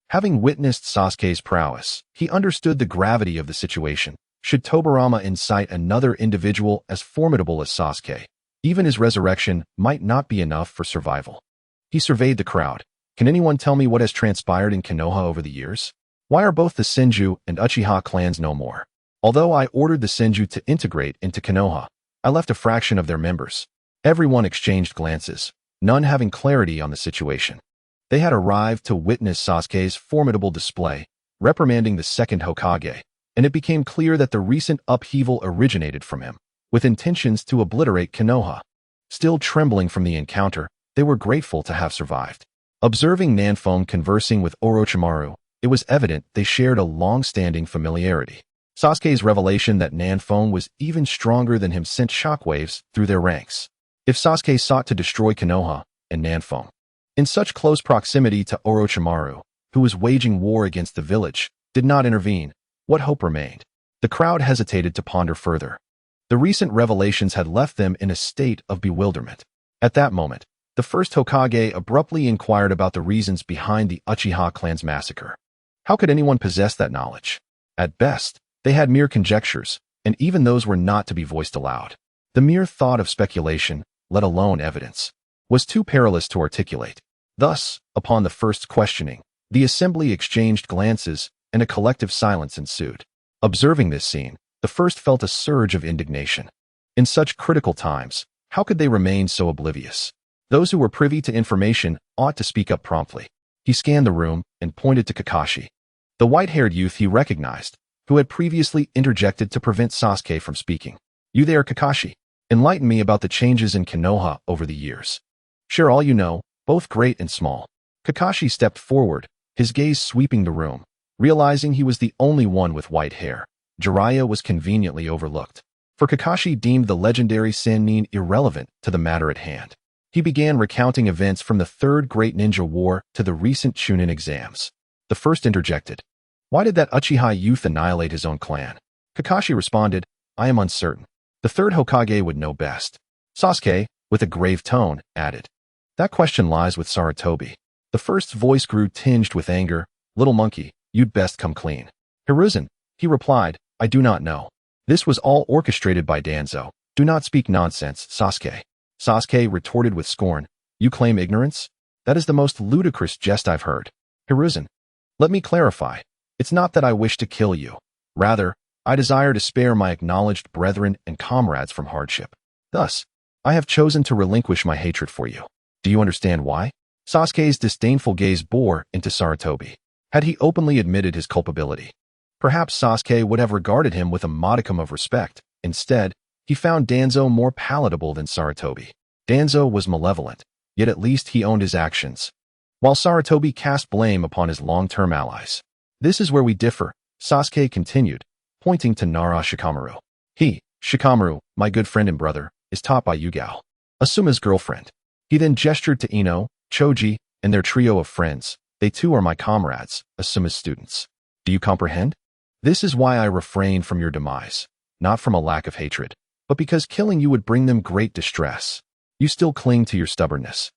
Having witnessed Sasuke's prowess, he understood the gravity of the situation. Should Tobirama incite another individual as formidable as Sasuke, even his resurrection might not be enough for survival. He surveyed the crowd. "Can anyone tell me what has transpired in Konoha over the years? Why are both the Senju and Uchiha clans no more? Although I ordered the Senju to integrate into Konoha, I left a fraction of their members." Everyone exchanged glances, none having clarity on the situation. They had arrived to witness Sasuke's formidable display, reprimanding the second Hokage, and it became clear that the recent upheaval originated from him, with intentions to obliterate Konoha. Still trembling from the encounter, they were grateful to have survived. Observing Nanfeng conversing with Orochimaru, it was evident they shared a long-standing familiarity. Sasuke's revelation that Nanfeng was even stronger than him sent shockwaves through their ranks. If Sasuke sought to destroy Konoha and Nanfeng, in such close proximity to Orochimaru, who was waging war against the village, did not intervene, what hope remained? The crowd hesitated to ponder further. The recent revelations had left them in a state of bewilderment. At that moment, the first Hokage abruptly inquired about the reasons behind the Uchiha clan's massacre. How could anyone possess that knowledge? At best, they had mere conjectures, and even those were not to be voiced aloud. The mere thought of speculation, let alone evidence, was too perilous to articulate. Thus, upon the first questioning, the assembly exchanged glances, and a collective silence ensued. Observing this scene, the first felt a surge of indignation. In such critical times, how could they remain so oblivious? Those who were privy to information ought to speak up promptly. He scanned the room and pointed to Kakashi, the white-haired youth he recognized, who had previously interjected to prevent Sasuke from speaking. "You there, Kakashi? Enlighten me about the changes in Konoha over the years. Share all you know, both great and small." Kakashi stepped forward, his gaze sweeping the room. Realizing he was the only one with white hair, Jiraiya was conveniently overlooked. For Kakashi deemed the legendary Sannin irrelevant to the matter at hand. He began recounting events from the Third Great Ninja War to the recent Chunin exams. The first interjected, "Why did that Uchiha youth annihilate his own clan?" Kakashi responded, "I am uncertain. The third Hokage would know best." Sasuke, with a grave tone, added, "That question lies with Sarutobi." The first's voice grew tinged with anger. "Little monkey, you'd best come clean." "Hiruzen," he replied, "I do not know. This was all orchestrated by Danzo. Do not speak nonsense, Sasuke." Sasuke retorted with scorn, "You claim ignorance? That is the most ludicrous jest I've heard. Hiruzen, let me clarify. It's not that I wish to kill you. Rather, I desire to spare my acknowledged brethren and comrades from hardship. Thus, I have chosen to relinquish my hatred for you. Do you understand why?" Sasuke's disdainful gaze bore into Sarutobi. Had he openly admitted his culpability, perhaps Sasuke would have regarded him with a modicum of respect. Instead, he found Danzo more palatable than Sarutobi. Danzo was malevolent, yet at least he owned his actions, while Sarutobi cast blame upon his long-term allies. "This is where we differ," Sasuke continued, pointing to Nara Shikamaru. "He, Shikamaru, my good friend and brother, is taught by Yugao, Asuma's girlfriend." He then gestured to Ino, Choji, and their trio of friends. "They too are my comrades, Asuma's students. Do you comprehend? This is why I refrain from your demise, not from a lack of hatred, but because killing you would bring them great distress. You still cling to your stubbornness.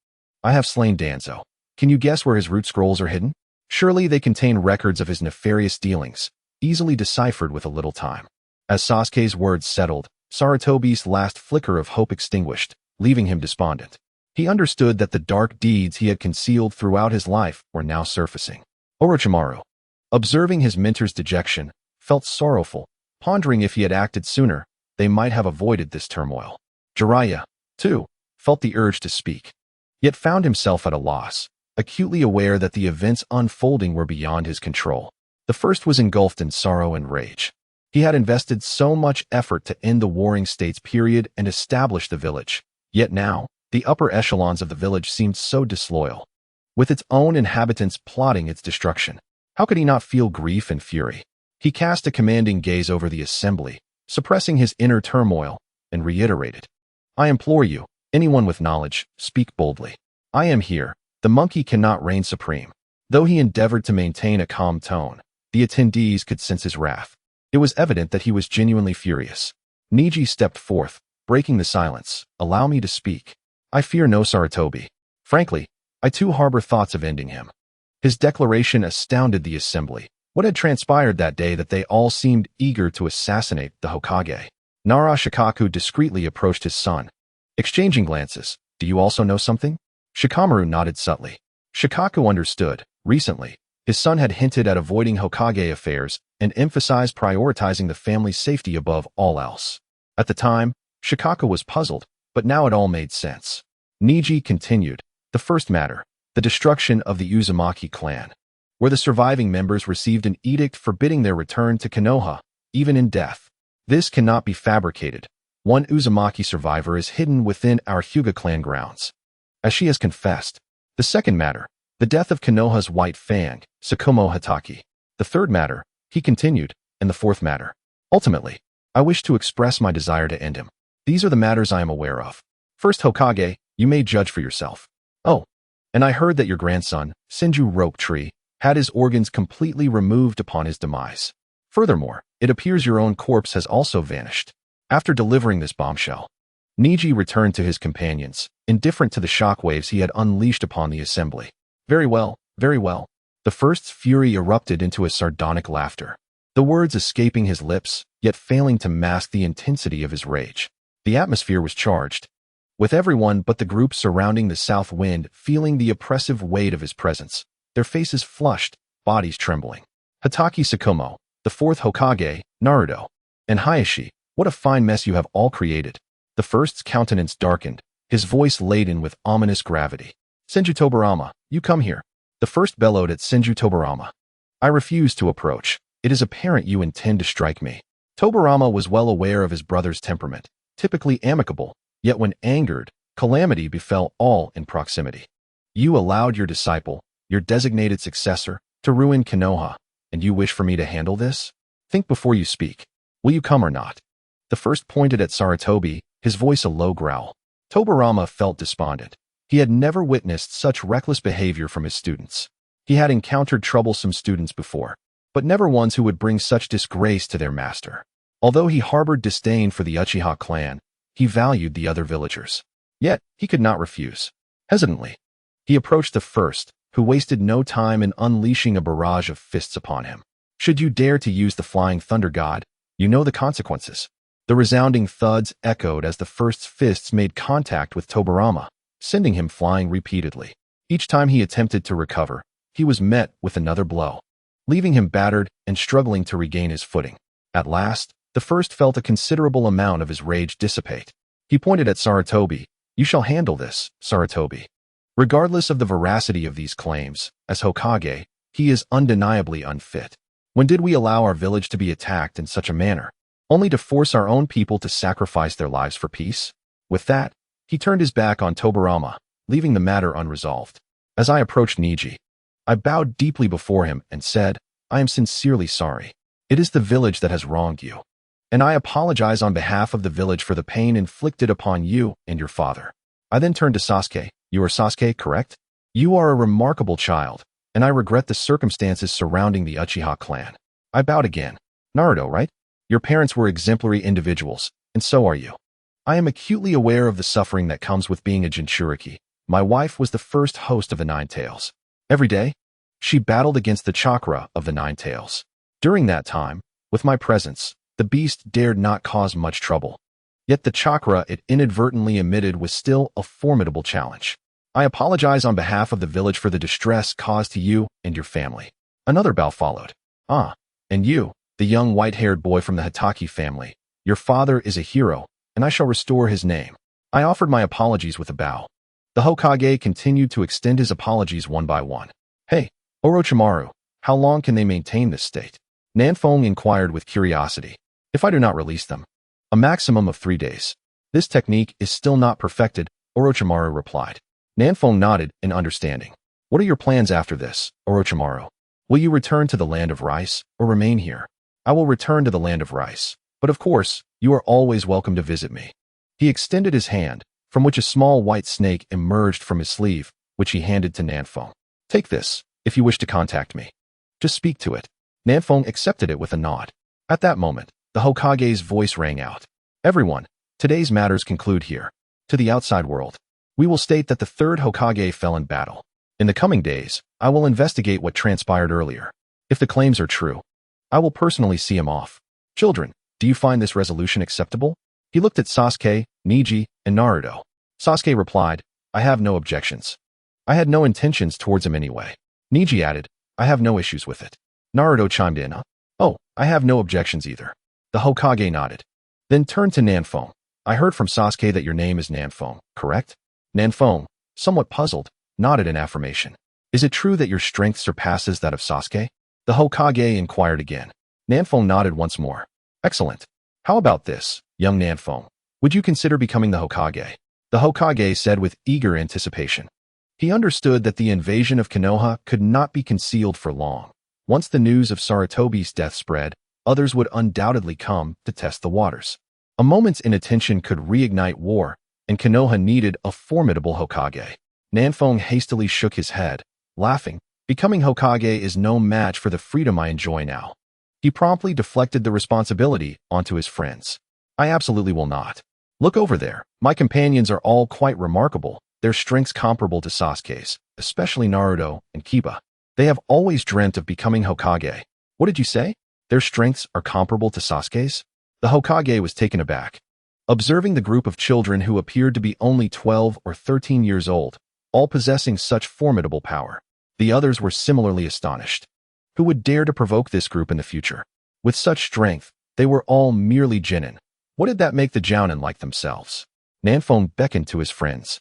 I have slain Danzo. Can you guess where his root scrolls are hidden? Surely they contain records of his nefarious dealings, easily deciphered with a little time." As Sasuke's words settled, Sarutobi's last flicker of hope extinguished, leaving him despondent. He understood that the dark deeds he had concealed throughout his life were now surfacing. Orochimaru, observing his mentor's dejection, felt sorrowful, pondering if he had acted sooner, they might have avoided this turmoil. Jiraiya, too, felt the urge to speak, yet found himself at a loss, acutely aware that the events unfolding were beyond his control. The first was engulfed in sorrow and rage. He had invested so much effort to end the warring states period and establish the village, yet now, the upper echelons of the village seemed so disloyal, with its own inhabitants plotting its destruction. How could he not feel grief and fury? He cast a commanding gaze over the assembly, suppressing his inner turmoil, and reiterated, "I implore you, anyone with knowledge, speak boldly. I am here. The monkey cannot reign supreme." Though he endeavored to maintain a calm tone, the attendees could sense his wrath. It was evident that he was genuinely furious. Neji stepped forth, breaking the silence. "Allow me to speak. I fear no Sarutobi. Frankly, I too harbor thoughts of ending him." His declaration astounded the assembly. What had transpired that day that they all seemed eager to assassinate the Hokage? Nara Shikaku discreetly approached his son, exchanging glances. "Do you also know something?" Shikamaru nodded subtly. Shikaku understood. Recently, his son had hinted at avoiding Hokage affairs and emphasized prioritizing the family's safety above all else. At the time, Shikaku was puzzled, but now it all made sense. Neji continued. "The first matter, the destruction of the Uzumaki clan, where the surviving members received an edict forbidding their return to Konoha, even in death. This cannot be fabricated. One Uzumaki survivor is hidden within our Hyuga clan grounds, as she has confessed. The second matter, the death of Konoha's White Fang, Tsukumo Hatake. The third matter," he continued, "and the fourth matter. Ultimately, I wish to express my desire to end him. These are the matters I am aware of. First Hokage, you may judge for yourself. Oh, and I heard that your grandson, Senju Ropetree, had his organs completely removed upon his demise. Furthermore, it appears your own corpse has also vanished." After delivering this bombshell, Neji returned to his companions, indifferent to the shockwaves he had unleashed upon the assembly. Very well, very well." The first's fury erupted into a sardonic laughter, the words escaping his lips, yet failing to mask the intensity of his rage. The atmosphere was charged, with everyone but the group surrounding the south wind feeling the oppressive weight of his presence, their faces flushed, bodies trembling. "Hatake Tsukumo, the fourth Hokage, Naruto, and Hayashi, what a fine mess you have all created." The first's countenance darkened, his voice laden with ominous gravity. "Senju Tobirama, you come here." The first bellowed at Senju Tobirama. "I refuse to approach. It is apparent you intend to strike me." Tobirama was well aware of his brother's temperament, typically amicable, yet when angered, calamity befell all in proximity. "You allowed your disciple, your designated successor, to ruin Konoha, and you wish for me to handle this? Think before you speak. Will you come or not?" The first pointed at Sarutobi, his voice a low growl. Tobirama felt despondent. He had never witnessed such reckless behavior from his students. He had encountered troublesome students before, but never ones who would bring such disgrace to their master. Although he harbored disdain for the Uchiha clan, he valued the other villagers. Yet, he could not refuse. Hesitantly, he approached the first, who wasted no time in unleashing a barrage of fists upon him. "Should you dare to use the flying thunder god, you know the consequences." The resounding thuds echoed as the first's fists made contact with Tobirama, sending him flying repeatedly. Each time he attempted to recover, he was met with another blow, leaving him battered and struggling to regain his footing. At last, the first felt a considerable amount of his rage dissipate. He pointed at Sarutobi. "You shall handle this, Sarutobi." Regardless of the veracity of these claims, as Hokage, he is undeniably unfit. When did we allow our village to be attacked in such a manner, only to force our own people to sacrifice their lives for peace? With that, he turned his back on Tobirama, leaving the matter unresolved. As I approached Neji, I bowed deeply before him and said, "I am sincerely sorry. It is the village that has wronged you, and I apologize on behalf of the village for the pain inflicted upon you and your father." I then turned to Sasuke. "You are Sasuke, correct? You are a remarkable child, and I regret the circumstances surrounding the Uchiha clan." I bowed again. "Naruto, right? Your parents were exemplary individuals, and so are you. I am acutely aware of the suffering that comes with being a Jinchuriki. My wife was the first host of the Nine Tails. Every day, she battled against the chakra of the Nine Tails. During that time, with my presence, the beast dared not cause much trouble. Yet the chakra it inadvertently emitted was still a formidable challenge. I apologize on behalf of the village for the distress caused to you and your family. Another bow followed. Ah, and you, the young white-haired boy from the Hitaki family. Your father is a hero, and I shall restore his name. I offered my apologies with a bow. The Hokage continued to extend his apologies one by one. Hey, Orochimaru, how long can they maintain this state? Nanfeng inquired with curiosity. If I do not release them, a maximum of 3 days. This technique is still not perfected, Orochimaru replied. Nanfeng nodded in understanding. What are your plans after this, Orochimaru? Will you return to the land of rice, or remain here? I will return to the land of rice, but of course, you are always welcome to visit me. He extended his hand, from which a small white snake emerged from his sleeve, which he handed to Nanfeng. Take this, if you wish to contact me. Just speak to it. Nanfeng accepted it with a nod. At that moment, the Hokage's voice rang out. Everyone, today's matters conclude here. To the outside world, we will state that the third Hokage fell in battle. In the coming days, I will investigate what transpired earlier. If the claims are true, I will personally see him off. Children, do you find this resolution acceptable? He looked at Sasuke, Neji, and Naruto. Sasuke replied, I have no objections. I had no intentions towards him anyway. Neji added, I have no issues with it. Naruto chimed in, Oh, I have no objections either. The Hokage nodded. Then turned to Nanfeng. I heard from Sasuke that your name is Nanfeng, correct? Nanfeng, somewhat puzzled, nodded in affirmation. Is it true that your strength surpasses that of Sasuke? The Hokage inquired again. Nanfeng nodded once more. Excellent. How about this, young Nanfeng? Would you consider becoming the Hokage? The Hokage said with eager anticipation. He understood that the invasion of Konoha could not be concealed for long. Once the news of Sarutobi's death spread, others would undoubtedly come to test the waters. A moment's inattention could reignite war, and Konoha needed a formidable Hokage. Nanfeng hastily shook his head, laughing. Becoming Hokage is no match for the freedom I enjoy now. He promptly deflected the responsibility onto his friends. I absolutely will not. Look over there. My companions are all quite remarkable, their strengths comparable to Sasuke's, especially Naruto and Kiba. They have always dreamt of becoming Hokage. What did you say? Their strengths are comparable to Sasuke's? The Hokage was taken aback. Observing the group of children who appeared to be only 12 or 13 years old, all possessing such formidable power, the others were similarly astonished. Who would dare to provoke this group in the future? With such strength, they were all merely genin. What did that make the Jounin like themselves? Nanfeng beckoned to his friends.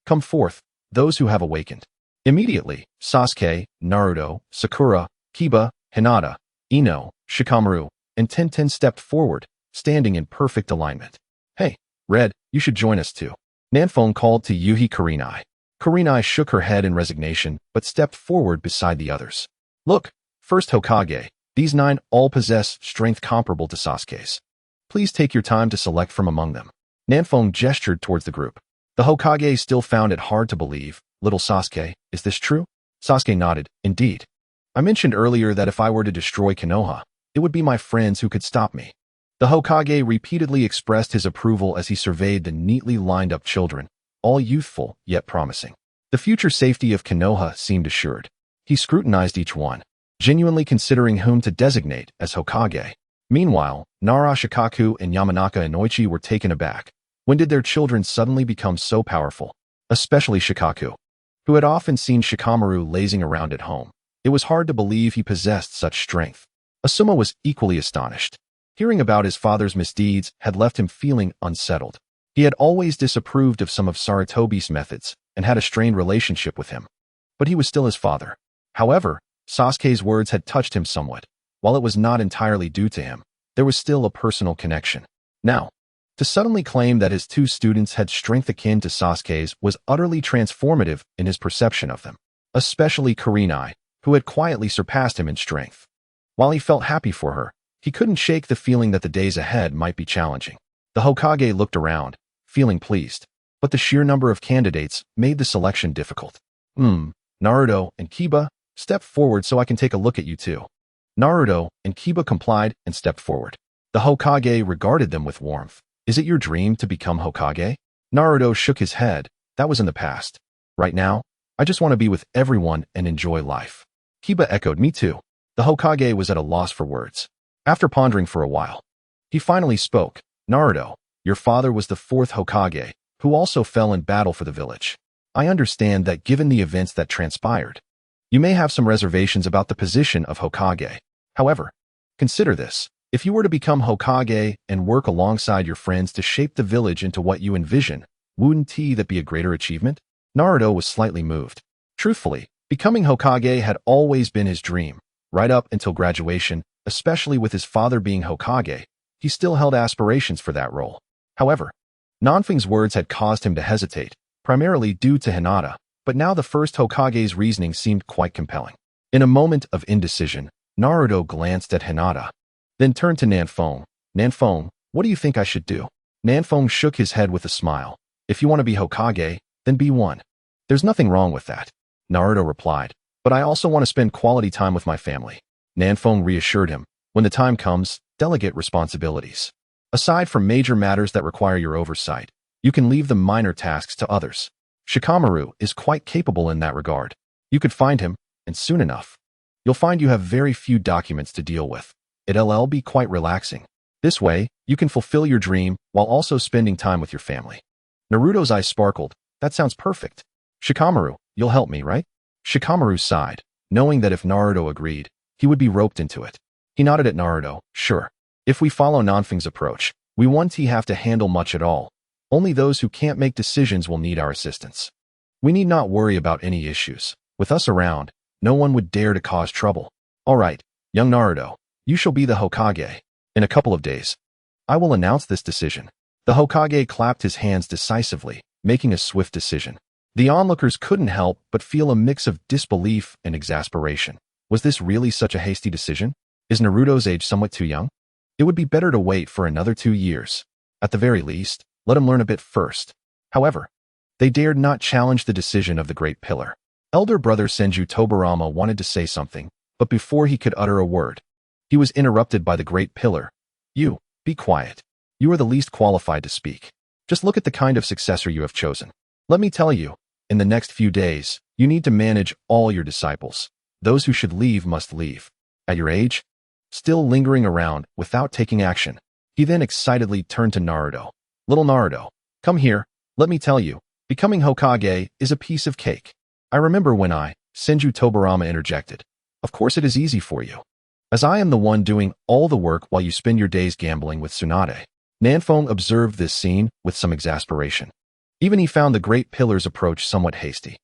Come forth, those who have awakened. Immediately, Sasuke, Naruto, Sakura, Kiba, Hinata, Ino, Shikamaru, and Tenten stepped forward, standing in perfect alignment. Hey, Red, you should join us too. Nanfeng called to Yuhi Kurenai. Kurenai shook her head in resignation, but stepped forward beside the others. Look, first Hokage, these 9 all possess strength comparable to Sasuke's. Please take your time to select from among them. Nanfeng gestured towards the group. The Hokage still found it hard to believe. Little Sasuke, is this true? Sasuke nodded. Indeed. I mentioned earlier that if I were to destroy Konoha, it would be my friends who could stop me. The Hokage repeatedly expressed his approval as he surveyed the neatly lined-up children, all youthful yet promising. The future safety of Konoha seemed assured. He scrutinized each one, genuinely considering whom to designate as Hokage. Meanwhile, Nara Shikaku and Yamanaka Inoichi were taken aback. When did their children suddenly become so powerful? Especially Shikaku, who had often seen Shikamaru lazing around at home. It was hard to believe he possessed such strength. Asuma was equally astonished. Hearing about his father's misdeeds had left him feeling unsettled. He had always disapproved of some of Sarutobi's methods and had a strained relationship with him. But he was still his father. However, Sasuke's words had touched him somewhat. While it was not entirely due to him, there was still a personal connection. Now, to suddenly claim that his 2 students had strength akin to Sasuke's was utterly transformative in his perception of them, especially Kurenai, who had quietly surpassed him in strength. While he felt happy for her, he couldn't shake the feeling that the days ahead might be challenging. The Hokage looked around, feeling pleased, but the sheer number of candidates made the selection difficult. Naruto and Kiba, step forward so I can take a look at you too. Naruto and Kiba complied and stepped forward. The Hokage regarded them with warmth. Is it your dream to become Hokage? Naruto shook his head. That was in the past. Right now, I just want to be with everyone and enjoy life. Kiba echoed, me too. The Hokage was at a loss for words. After pondering for a while, he finally spoke. Naruto, Your father was the fourth Hokage, who also fell in battle for the village. I understand that given the events that transpired, you may have some reservations about the position of Hokage. However, consider this. If you were to become Hokage and work alongside your friends to shape the village into what you envision, wouldn't that be a greater achievement? Naruto was slightly moved. Truthfully, becoming Hokage had always been his dream. Right up until graduation, especially with his father being Hokage, he still held aspirations for that role. However, Nanfeng's words had caused him to hesitate, primarily due to Hinata, but now the first Hokage's reasoning seemed quite compelling. In a moment of indecision, Naruto glanced at Hinata, then turned to Nanfeng. Nanfeng, what do you think I should do? Nanfeng shook his head with a smile. If you want to be Hokage, then be one. There's nothing wrong with that, Naruto replied, but I also want to spend quality time with my family. Nanfeng reassured him. When the time comes, delegate responsibilities. Aside from major matters that require your oversight, you can leave the minor tasks to others. Shikamaru is quite capable in that regard. You could find him, and soon enough, you'll find you have very few documents to deal with. It'll be quite relaxing. This way, you can fulfill your dream while also spending time with your family. Naruto's eyes sparkled. That sounds perfect. Shikamaru, you'll help me, right? Shikamaru sighed, knowing that if Naruto agreed, he would be roped into it. He nodded at Naruto. Sure. If we follow Nanfeng's approach, we won't have to handle much at all. Only those who can't make decisions will need our assistance. We need not worry about any issues. With us around, no one would dare to cause trouble. All right, young Naruto, you shall be the Hokage. In a couple of days, I will announce this decision. The Hokage clapped his hands decisively, making a swift decision. The onlookers couldn't help but feel a mix of disbelief and exasperation. Was this really such a hasty decision? Is Naruto's age somewhat too young? It would be better to wait for another 2 years. At the very least, let him learn a bit first. However, they dared not challenge the decision of the Great Pillar. Elder brother Senju Tobirama wanted to say something, but before he could utter a word, he was interrupted by the Great Pillar. You, be quiet. You are the least qualified to speak. Just look at the kind of successor you have chosen. Let me tell you, in the next few days, you need to manage all your disciples. Those who should leave must leave. At your age, still lingering around without taking action. He then excitedly turned to Naruto. Little Naruto, come here, let me tell you, becoming Hokage is a piece of cake. I remember when Senju Tobirama interjected. Of course it is easy for you, as I am the one doing all the work while you spend your days gambling with Tsunade. Nanfeng observed this scene with some exasperation. Even he found the Great Pillar's approach somewhat hasty.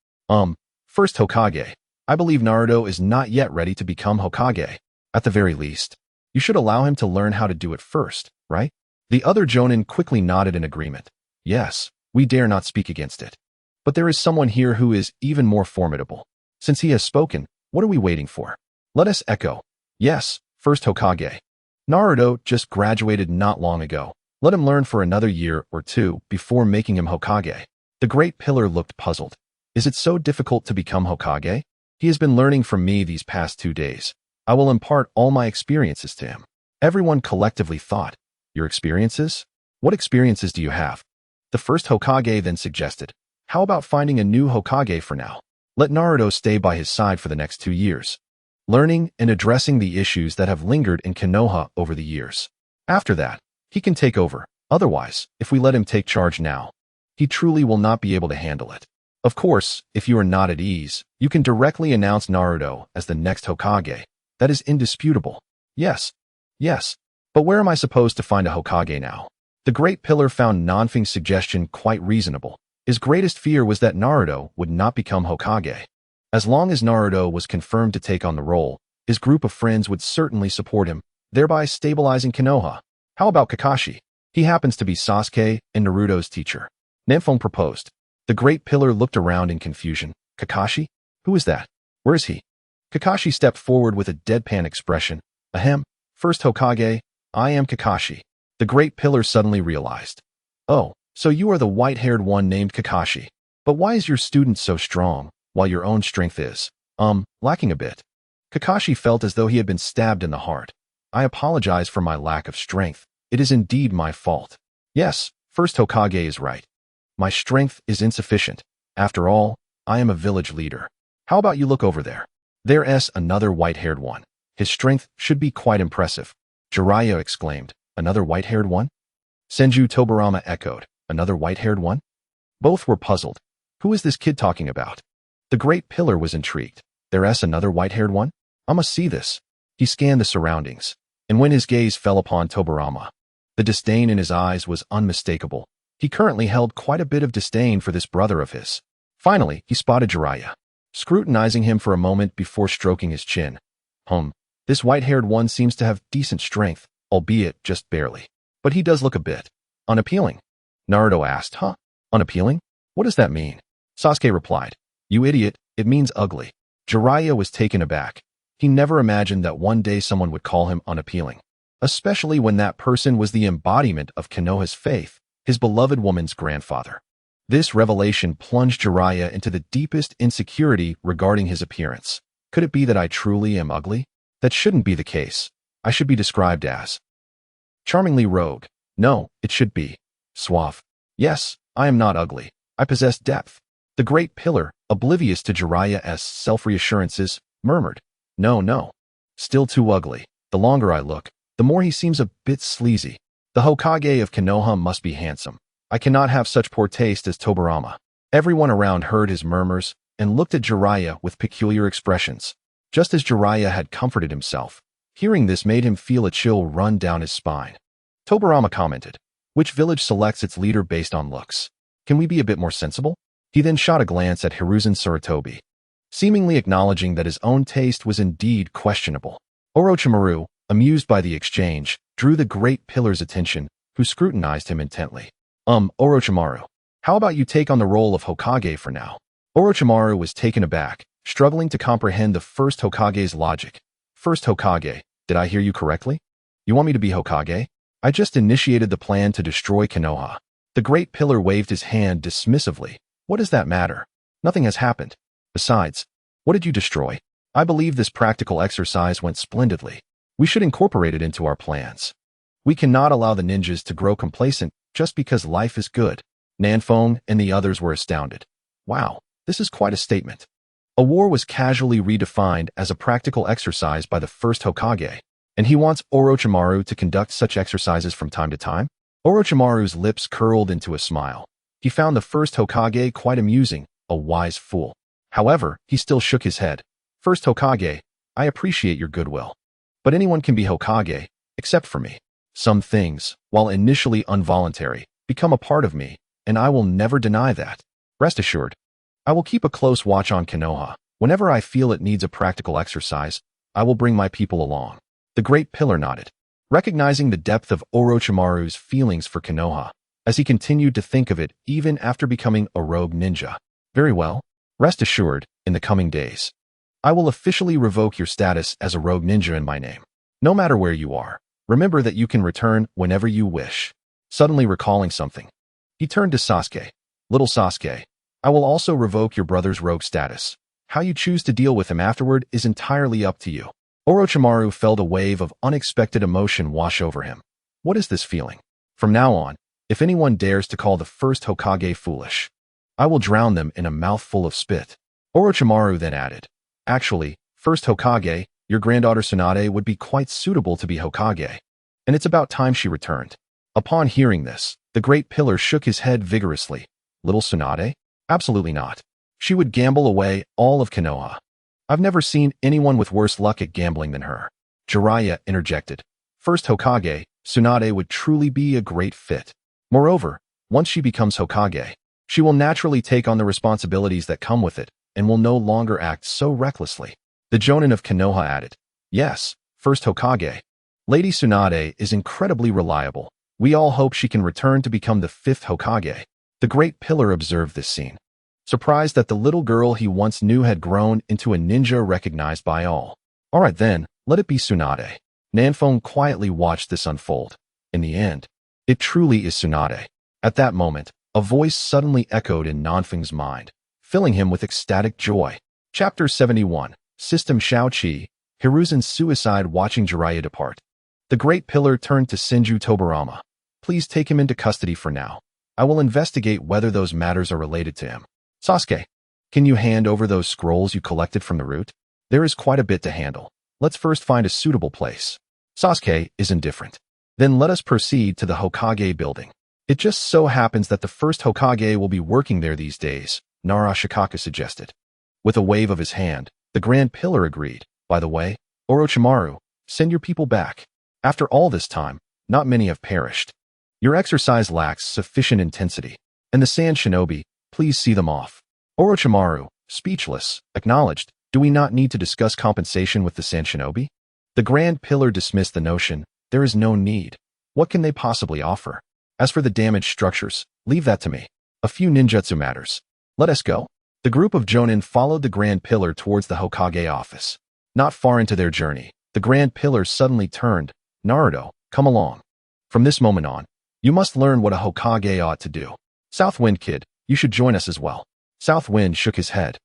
First Hokage, I believe Naruto is not yet ready to become Hokage. At the very least, you should allow him to learn how to do it first, right? The other Jonin quickly nodded in agreement. Yes, we dare not speak against it. But there is someone here who is even more formidable. Since he has spoken, what are we waiting for? Let us echo. Yes, first Hokage. Naruto just graduated not long ago. Let him learn for another year or two before making him Hokage. The Great Pillar looked puzzled. Is it so difficult to become Hokage? He has been learning from me these past 2 days. I will impart all my experiences to him. Everyone collectively thought. Your experiences? What experiences do you have? The first Hokage then suggested. How about finding a new Hokage for now? Let Naruto stay by his side for the next 2 years, learning and addressing the issues that have lingered in Konoha over the years. After that, he can take over. Otherwise, if we let him take charge now, he truly will not be able to handle it. Of course, if you are not at ease, you can directly announce Naruto as the next Hokage. That is indisputable. Yes. But where am I supposed to find a Hokage now? The Great Pillar found Nanfeng's suggestion quite reasonable. His greatest fear was that Naruto would not become Hokage. As long as Naruto was confirmed to take on the role, his group of friends would certainly support him, thereby stabilizing Konoha. How about Kakashi? He happens to be Sasuke and Naruto's teacher. Nanfeng proposed. The Great Pillar looked around in confusion. Kakashi? Who is that? Where is he? Kakashi stepped forward with a deadpan expression. Ahem, first Hokage, I am Kakashi. The Great Pillar suddenly realized. Oh, so you are the white-haired one named Kakashi. But why is your student so strong, while your own strength is, lacking a bit? Kakashi felt as though he had been stabbed in the heart. I apologize for my lack of strength. It is indeed my fault. Yes, first Hokage is right. My strength is insufficient. After all, I am a village leader. How about you look over there? There's another white-haired one. His strength should be quite impressive. Jiraiya exclaimed. Another white-haired one? Senju Tobarama echoed. Another white-haired one? Both were puzzled. Who is this kid talking about? The Great Pillar was intrigued. There's another white-haired one? I must see this. He scanned the surroundings, and when his gaze fell upon Tobarama, the disdain in his eyes was unmistakable. He currently held quite a bit of disdain for this brother of his. Finally, he spotted Jiraiya, scrutinizing him for a moment before stroking his chin. This white-haired one seems to have decent strength, albeit just barely. But he does look a bit unappealing. Naruto asked, Unappealing? What does that mean? Sasuke replied, You idiot, it means ugly. Jiraiya was taken aback. He never imagined that one day someone would call him unappealing, especially when that person was the embodiment of Konoha's faith, his beloved woman's grandfather. This revelation plunged Jiraiya into the deepest insecurity regarding his appearance. Could it be that I truly am ugly? That shouldn't be the case. I should be described as charmingly rogue. No, it should be suave. Yes, I am not ugly. I possess depth. The Great Pillar, oblivious to Jiraiya's self-reassurances, murmured, No. Still too ugly. The longer I look, the more he seems a bit sleazy. The Hokage of Konoha must be handsome. I cannot have such poor taste as Tobarama. Everyone around heard his murmurs and looked at Jiraiya with peculiar expressions. Just as Jiraiya had comforted himself, hearing this made him feel a chill run down his spine. Tobarama commented, Which village selects its leader based on looks? Can we be a bit more sensible? He then shot a glance at Hiruzen Sarutobi, seemingly acknowledging that his own taste was indeed questionable. Orochimaru, amused by the exchange, drew the Great Pillar's attention, who scrutinized him intently. Orochimaru, how about you take on the role of Hokage for now? Orochimaru was taken aback, struggling to comprehend the first Hokage's logic. First Hokage, did I hear you correctly? You want me to be Hokage? I just initiated the plan to destroy Konoha. The Great Pillar waved his hand dismissively. What does that matter? Nothing has happened. Besides, what did you destroy? I believe this practical exercise went splendidly. We should incorporate it into our plans. We cannot allow the ninjas to grow complacent just because life is good. Nanfeng and the others were astounded. Wow, this is quite a statement. A war was casually redefined as a practical exercise by the first Hokage, and he wants Orochimaru to conduct such exercises from time to time? Orochimaru's lips curled into a smile. He found the first Hokage quite amusing, a wise fool. However, he still shook his head. First Hokage, I appreciate your goodwill. But anyone can be Hokage, except for me. Some things, while initially involuntary, become a part of me, and I will never deny that. Rest assured, I will keep a close watch on Konoha. Whenever I feel it needs a practical exercise, I will bring my people along. The Great Pillar nodded, recognizing the depth of Orochimaru's feelings for Konoha, as he continued to think of it even after becoming a rogue ninja. Very well. Rest assured, in the coming days, I will officially revoke your status as a rogue ninja in my name. No matter where you are, remember that you can return whenever you wish. Suddenly recalling something, he turned to Sasuke. Little Sasuke, I will also revoke your brother's rogue status. How you choose to deal with him afterward is entirely up to you. Orochimaru felt a wave of unexpected emotion wash over him. What is this feeling? From now on, if anyone dares to call the first Hokage foolish, I will drown them in a mouthful of spit. Orochimaru then added, Actually, first Hokage, your granddaughter Tsunade would be quite suitable to be Hokage. And it's about time she returned. Upon hearing this, the Great Pillar shook his head vigorously. Little Tsunade? Absolutely not. She would gamble away all of Konoha. I've never seen anyone with worse luck at gambling than her. Jiraiya interjected. First Hokage, Tsunade would truly be a great fit. Moreover, once she becomes Hokage, she will naturally take on the responsibilities that come with it and will no longer act so recklessly. The Jonin of Konoha added, Yes, first Hokage. Lady Tsunade is incredibly reliable. We all hope she can return to become the fifth Hokage. The Great Pillar observed this scene, surprised that the little girl he once knew had grown into a ninja recognized by all. All right then, let it be Tsunade. Nanfeng quietly watched this unfold. In the end, it truly is Tsunade. At that moment, a voice suddenly echoed in Nanfeng's mind, filling him with ecstatic joy. Chapter 71, System Shao-Chi, Hiruzen's suicide watching Jiraiya depart. The Great Pillar turned to Senju Tobarama. Please take him into custody for now. I will investigate whether those matters are related to him. Sasuke, can you hand over those scrolls you collected from the route? There is quite a bit to handle. Let's first find a suitable place. Sasuke is indifferent. Then let us proceed to the Hokage building. It just so happens that the first Hokage will be working there these days, Narashikaka suggested. With a wave of his hand, the Grand Pillar agreed. By the way, Orochimaru, send your people back. After all this time, not many have perished. Your exercise lacks sufficient intensity. And the Sand Shinobi, please see them off. Orochimaru, speechless, acknowledged, do we not need to discuss compensation with the Sand Shinobi? The Grand Pillar dismissed the notion, there is no need. What can they possibly offer? As for the damaged structures, leave that to me. A few ninjutsu matters. Let us go. The group of Jonin followed the Grand Pillar towards the Hokage office. Not far into their journey, the Grand Pillar suddenly turned. Naruto, come along. From this moment on, you must learn what a Hokage ought to do. Southwind kid, you should join us as well. Southwind shook his head.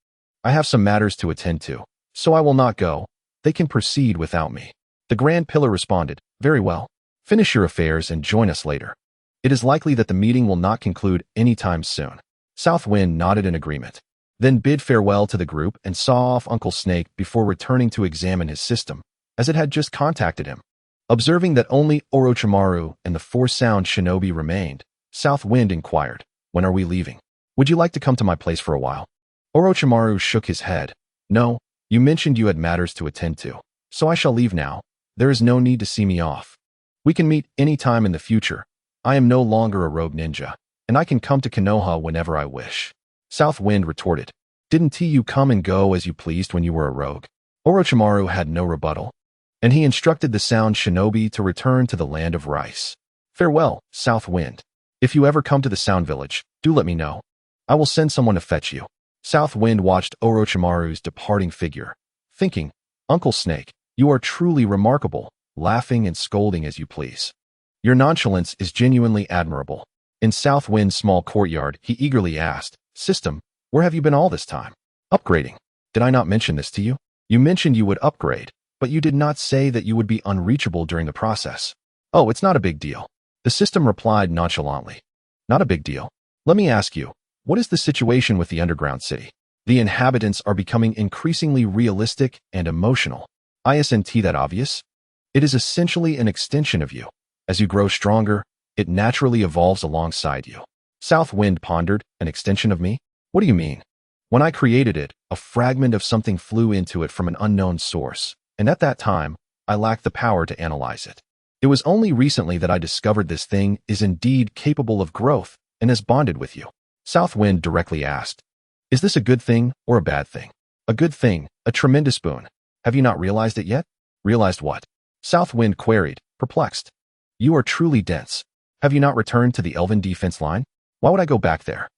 I have some matters to attend to, so I will not go. They can proceed without me. The Grand Pillar responded, very well. Finish your affairs and join us later. It is likely that the meeting will not conclude anytime soon. Southwind nodded in agreement, then bid farewell to the group and saw off Uncle Snake before returning to examine his system, as it had just contacted him. Observing that only Orochimaru and the four Sound Shinobi remained, Southwind inquired, when are we leaving? Would you like to come to my place for a while? Orochimaru shook his head. No, you mentioned you had matters to attend to, so I shall leave now. There is no need to see me off. We can meet any time in the future. I am no longer a rogue ninja, and I can come to Konoha whenever I wish. Southwind retorted. Didn't you come and go as you pleased when you were a rogue? Orochimaru had no rebuttal, and he instructed the Sound Shinobi to return to the land of rice. Farewell, Southwind. If you ever come to the Sound Village, do let me know. I will send someone to fetch you. Southwind watched Orochimaru's departing figure, thinking, Uncle Snake, you are truly remarkable, laughing and scolding as you please. Your nonchalance is genuinely admirable. In Southwind's small courtyard, he eagerly asked, System, where have you been all this time? Upgrading. Did I not mention this to you? You mentioned you would upgrade, but you did not say that you would be unreachable during the process. Oh, it's not a big deal. The system replied nonchalantly. Not a big deal. Let me ask you, what is the situation with the underground city? The inhabitants are becoming increasingly realistic and emotional. Isn't that obvious? It is essentially an extension of you. As you grow stronger, it naturally evolves alongside you. Southwind pondered, an extension of me? What do you mean? When I created it, a fragment of something flew into it from an unknown source, and at that time, I lacked the power to analyze it. It was only recently that I discovered this thing is indeed capable of growth and has bonded with you. Southwind directly asked, is this a good thing or a bad thing? A good thing, a tremendous boon. Have you not realized it yet? Realized what? Southwind queried, perplexed. You are truly dense. Have you not returned to the Elven defense line? Why would I go back there?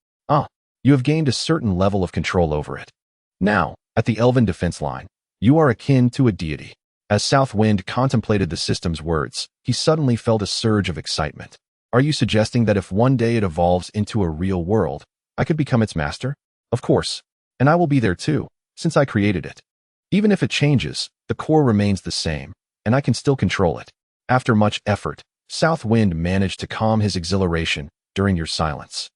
You have gained a certain level of control over it. Now, at the Elven defense line, you are akin to a deity. As Southwind contemplated the system's words, he suddenly felt a surge of excitement. Are you suggesting that if one day it evolves into a real world, I could become its master? Of course. And I will be there too, since I created it. Even if it changes, the core remains the same, and I can still control it. After much effort, Southwind managed to calm his exhilaration during your silence.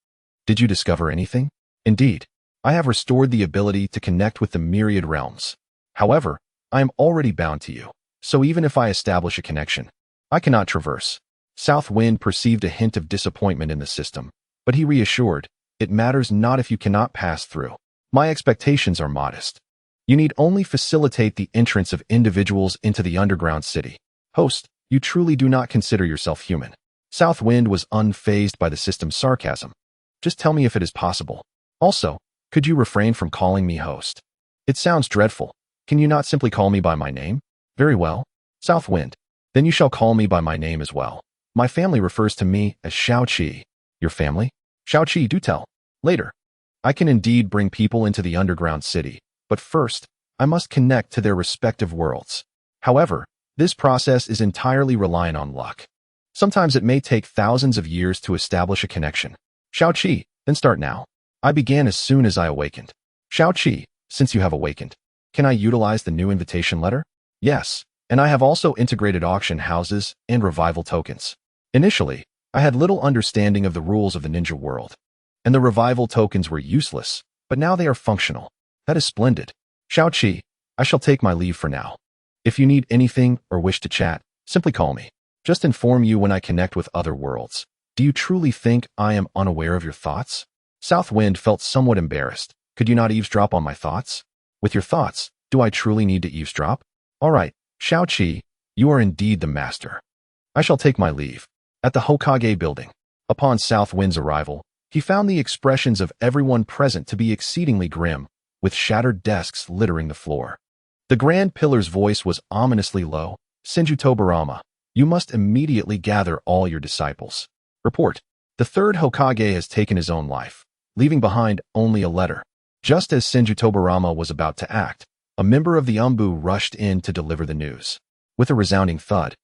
Did you discover anything? Indeed, I have restored the ability to connect with the myriad realms. However, I am already bound to you, so even if I establish a connection, I cannot traverse. Southwind perceived a hint of disappointment in the system, but he reassured, it matters not if you cannot pass through. My expectations are modest. You need only facilitate the entrance of individuals into the underground city. Host, you truly do not consider yourself human. Southwind was unfazed by the system's sarcasm. Just tell me if it is possible. Also, could you refrain from calling me host? It sounds dreadful. Can you not simply call me by my name? Very well. Southwind. Then you shall call me by my name as well. My family refers to me as Shaoqi. Your family? Shaoqi, do tell. Later. I can indeed bring people into the underground city, but first, I must connect to their respective worlds. However, this process is entirely reliant on luck. Sometimes it may take thousands of years to establish a connection. Shaoqi, then start now. I began as soon as I awakened. Shaoqi, since you have awakened, can I utilize the new invitation letter? Yes, and I have also integrated auction houses and revival tokens. Initially, I had little understanding of the rules of the ninja world, and the revival tokens were useless, but now they are functional. That is splendid. Shaoqi, I shall take my leave for now. If you need anything or wish to chat, simply call me. Just inform you when I connect with other worlds. Do you truly think I am unaware of your thoughts? Southwind felt somewhat embarrassed. Could you not eavesdrop on my thoughts? With your thoughts, do I truly need to eavesdrop? All right, Shao-Chi, you are indeed the master. I shall take my leave. At the Hokage building. Upon Southwind's arrival, he found the expressions of everyone present to be exceedingly grim, with shattered desks littering the floor. The Grand Pillar's voice was ominously low. Senju Tobarama, you must immediately gather all your disciples. Report. The third Hokage has taken his own life, leaving behind only a letter. Just as Senju Tobarama was about to act, a member of the Umbu rushed in to deliver the news. With a resounding thud,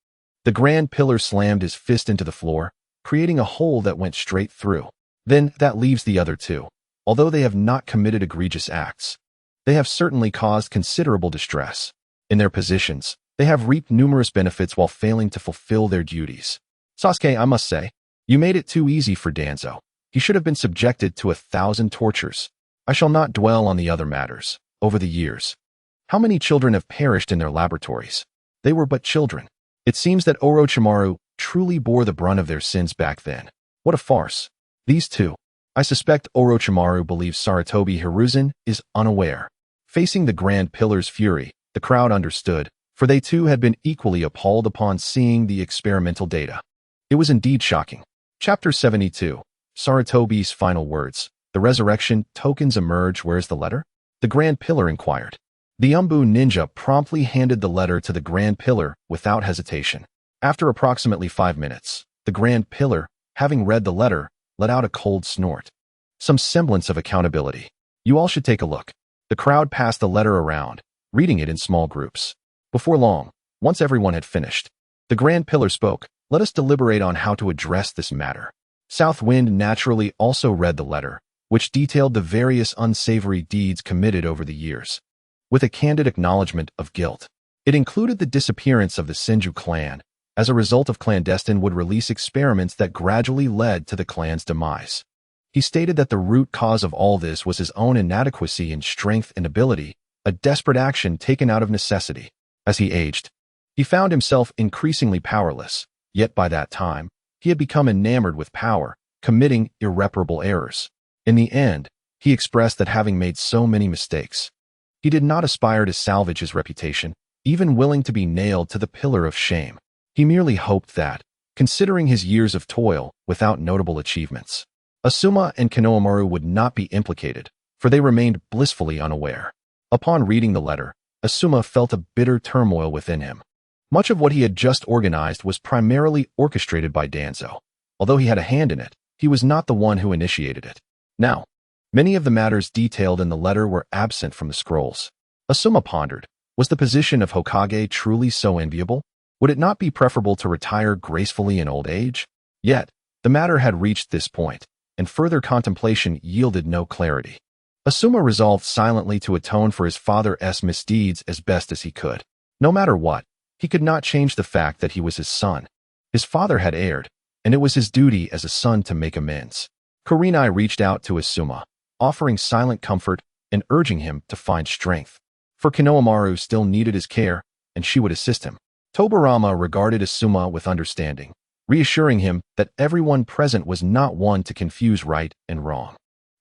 the Grand Pillar slammed his fist into the floor, creating a hole that went straight through. Then that leaves the other two. Although they have not committed egregious acts, they have certainly caused considerable distress. In their positions, they have reaped numerous benefits while failing to fulfill their duties. Sasuke, I must say, you made it too easy for Danzo. He should have been subjected to 1,000 tortures. I shall not dwell on the other matters. Over the years, how many children have perished in their laboratories? They were but children. It seems that Orochimaru truly bore the brunt of their sins back then. What a farce. These two. I suspect Orochimaru believes Sarutobi Hiruzen is unaware. Facing the Grand Pillar's fury, the crowd understood, for they too had been equally appalled upon seeing the experimental data. It was indeed shocking. Chapter 72. Sarutobi's final words. The resurrection tokens emerge. Where's the letter? The Grand Pillar inquired. The Umbu ninja promptly handed the letter to the Grand Pillar without hesitation. After approximately 5 minutes, the Grand Pillar, having read the letter, let out a cold snort. Some semblance of accountability. You all should take a look. The crowd passed the letter around, reading it in small groups. Before long, once everyone had finished, the Grand Pillar spoke. Let us deliberate on how to address this matter. Southwind naturally also read the letter, which detailed the various unsavory deeds committed over the years. With a candid acknowledgement of guilt. It included the disappearance of the Senju clan. As a result of clandestine would release experiments that gradually led to the clan's demise. He stated that the root cause of all this was his own inadequacy in strength and ability, a desperate action taken out of necessity. As he aged, he found himself increasingly powerless, yet by that time, he had become enamored with power, committing irreparable errors. In the end, he expressed that having made so many mistakes, he did not aspire to salvage his reputation, even willing to be nailed to the pillar of shame. He merely hoped that, considering his years of toil without notable achievements, Asuma and Konohamaru would not be implicated, for they remained blissfully unaware. Upon reading the letter, Asuma felt a bitter turmoil within him. Much of what he had just organized was primarily orchestrated by Danzo. Although he had a hand in it, he was not the one who initiated it. Now, many of the matters detailed in the letter were absent from the scrolls. Asuma pondered, was the position of Hokage truly so enviable? Would it not be preferable to retire gracefully in old age? Yet, the matter had reached this point, and further contemplation yielded no clarity. Asuma resolved silently to atone for his father's misdeeds as best as he could. No matter what, he could not change the fact that he was his son. His father had erred, and it was his duty as a son to make amends. Kurenai reached out to Asuma, offering silent comfort and urging him to find strength. For Konohamaru still needed his care, and she would assist him. Tobarama regarded Asuma with understanding, reassuring him that everyone present was not one to confuse right and wrong.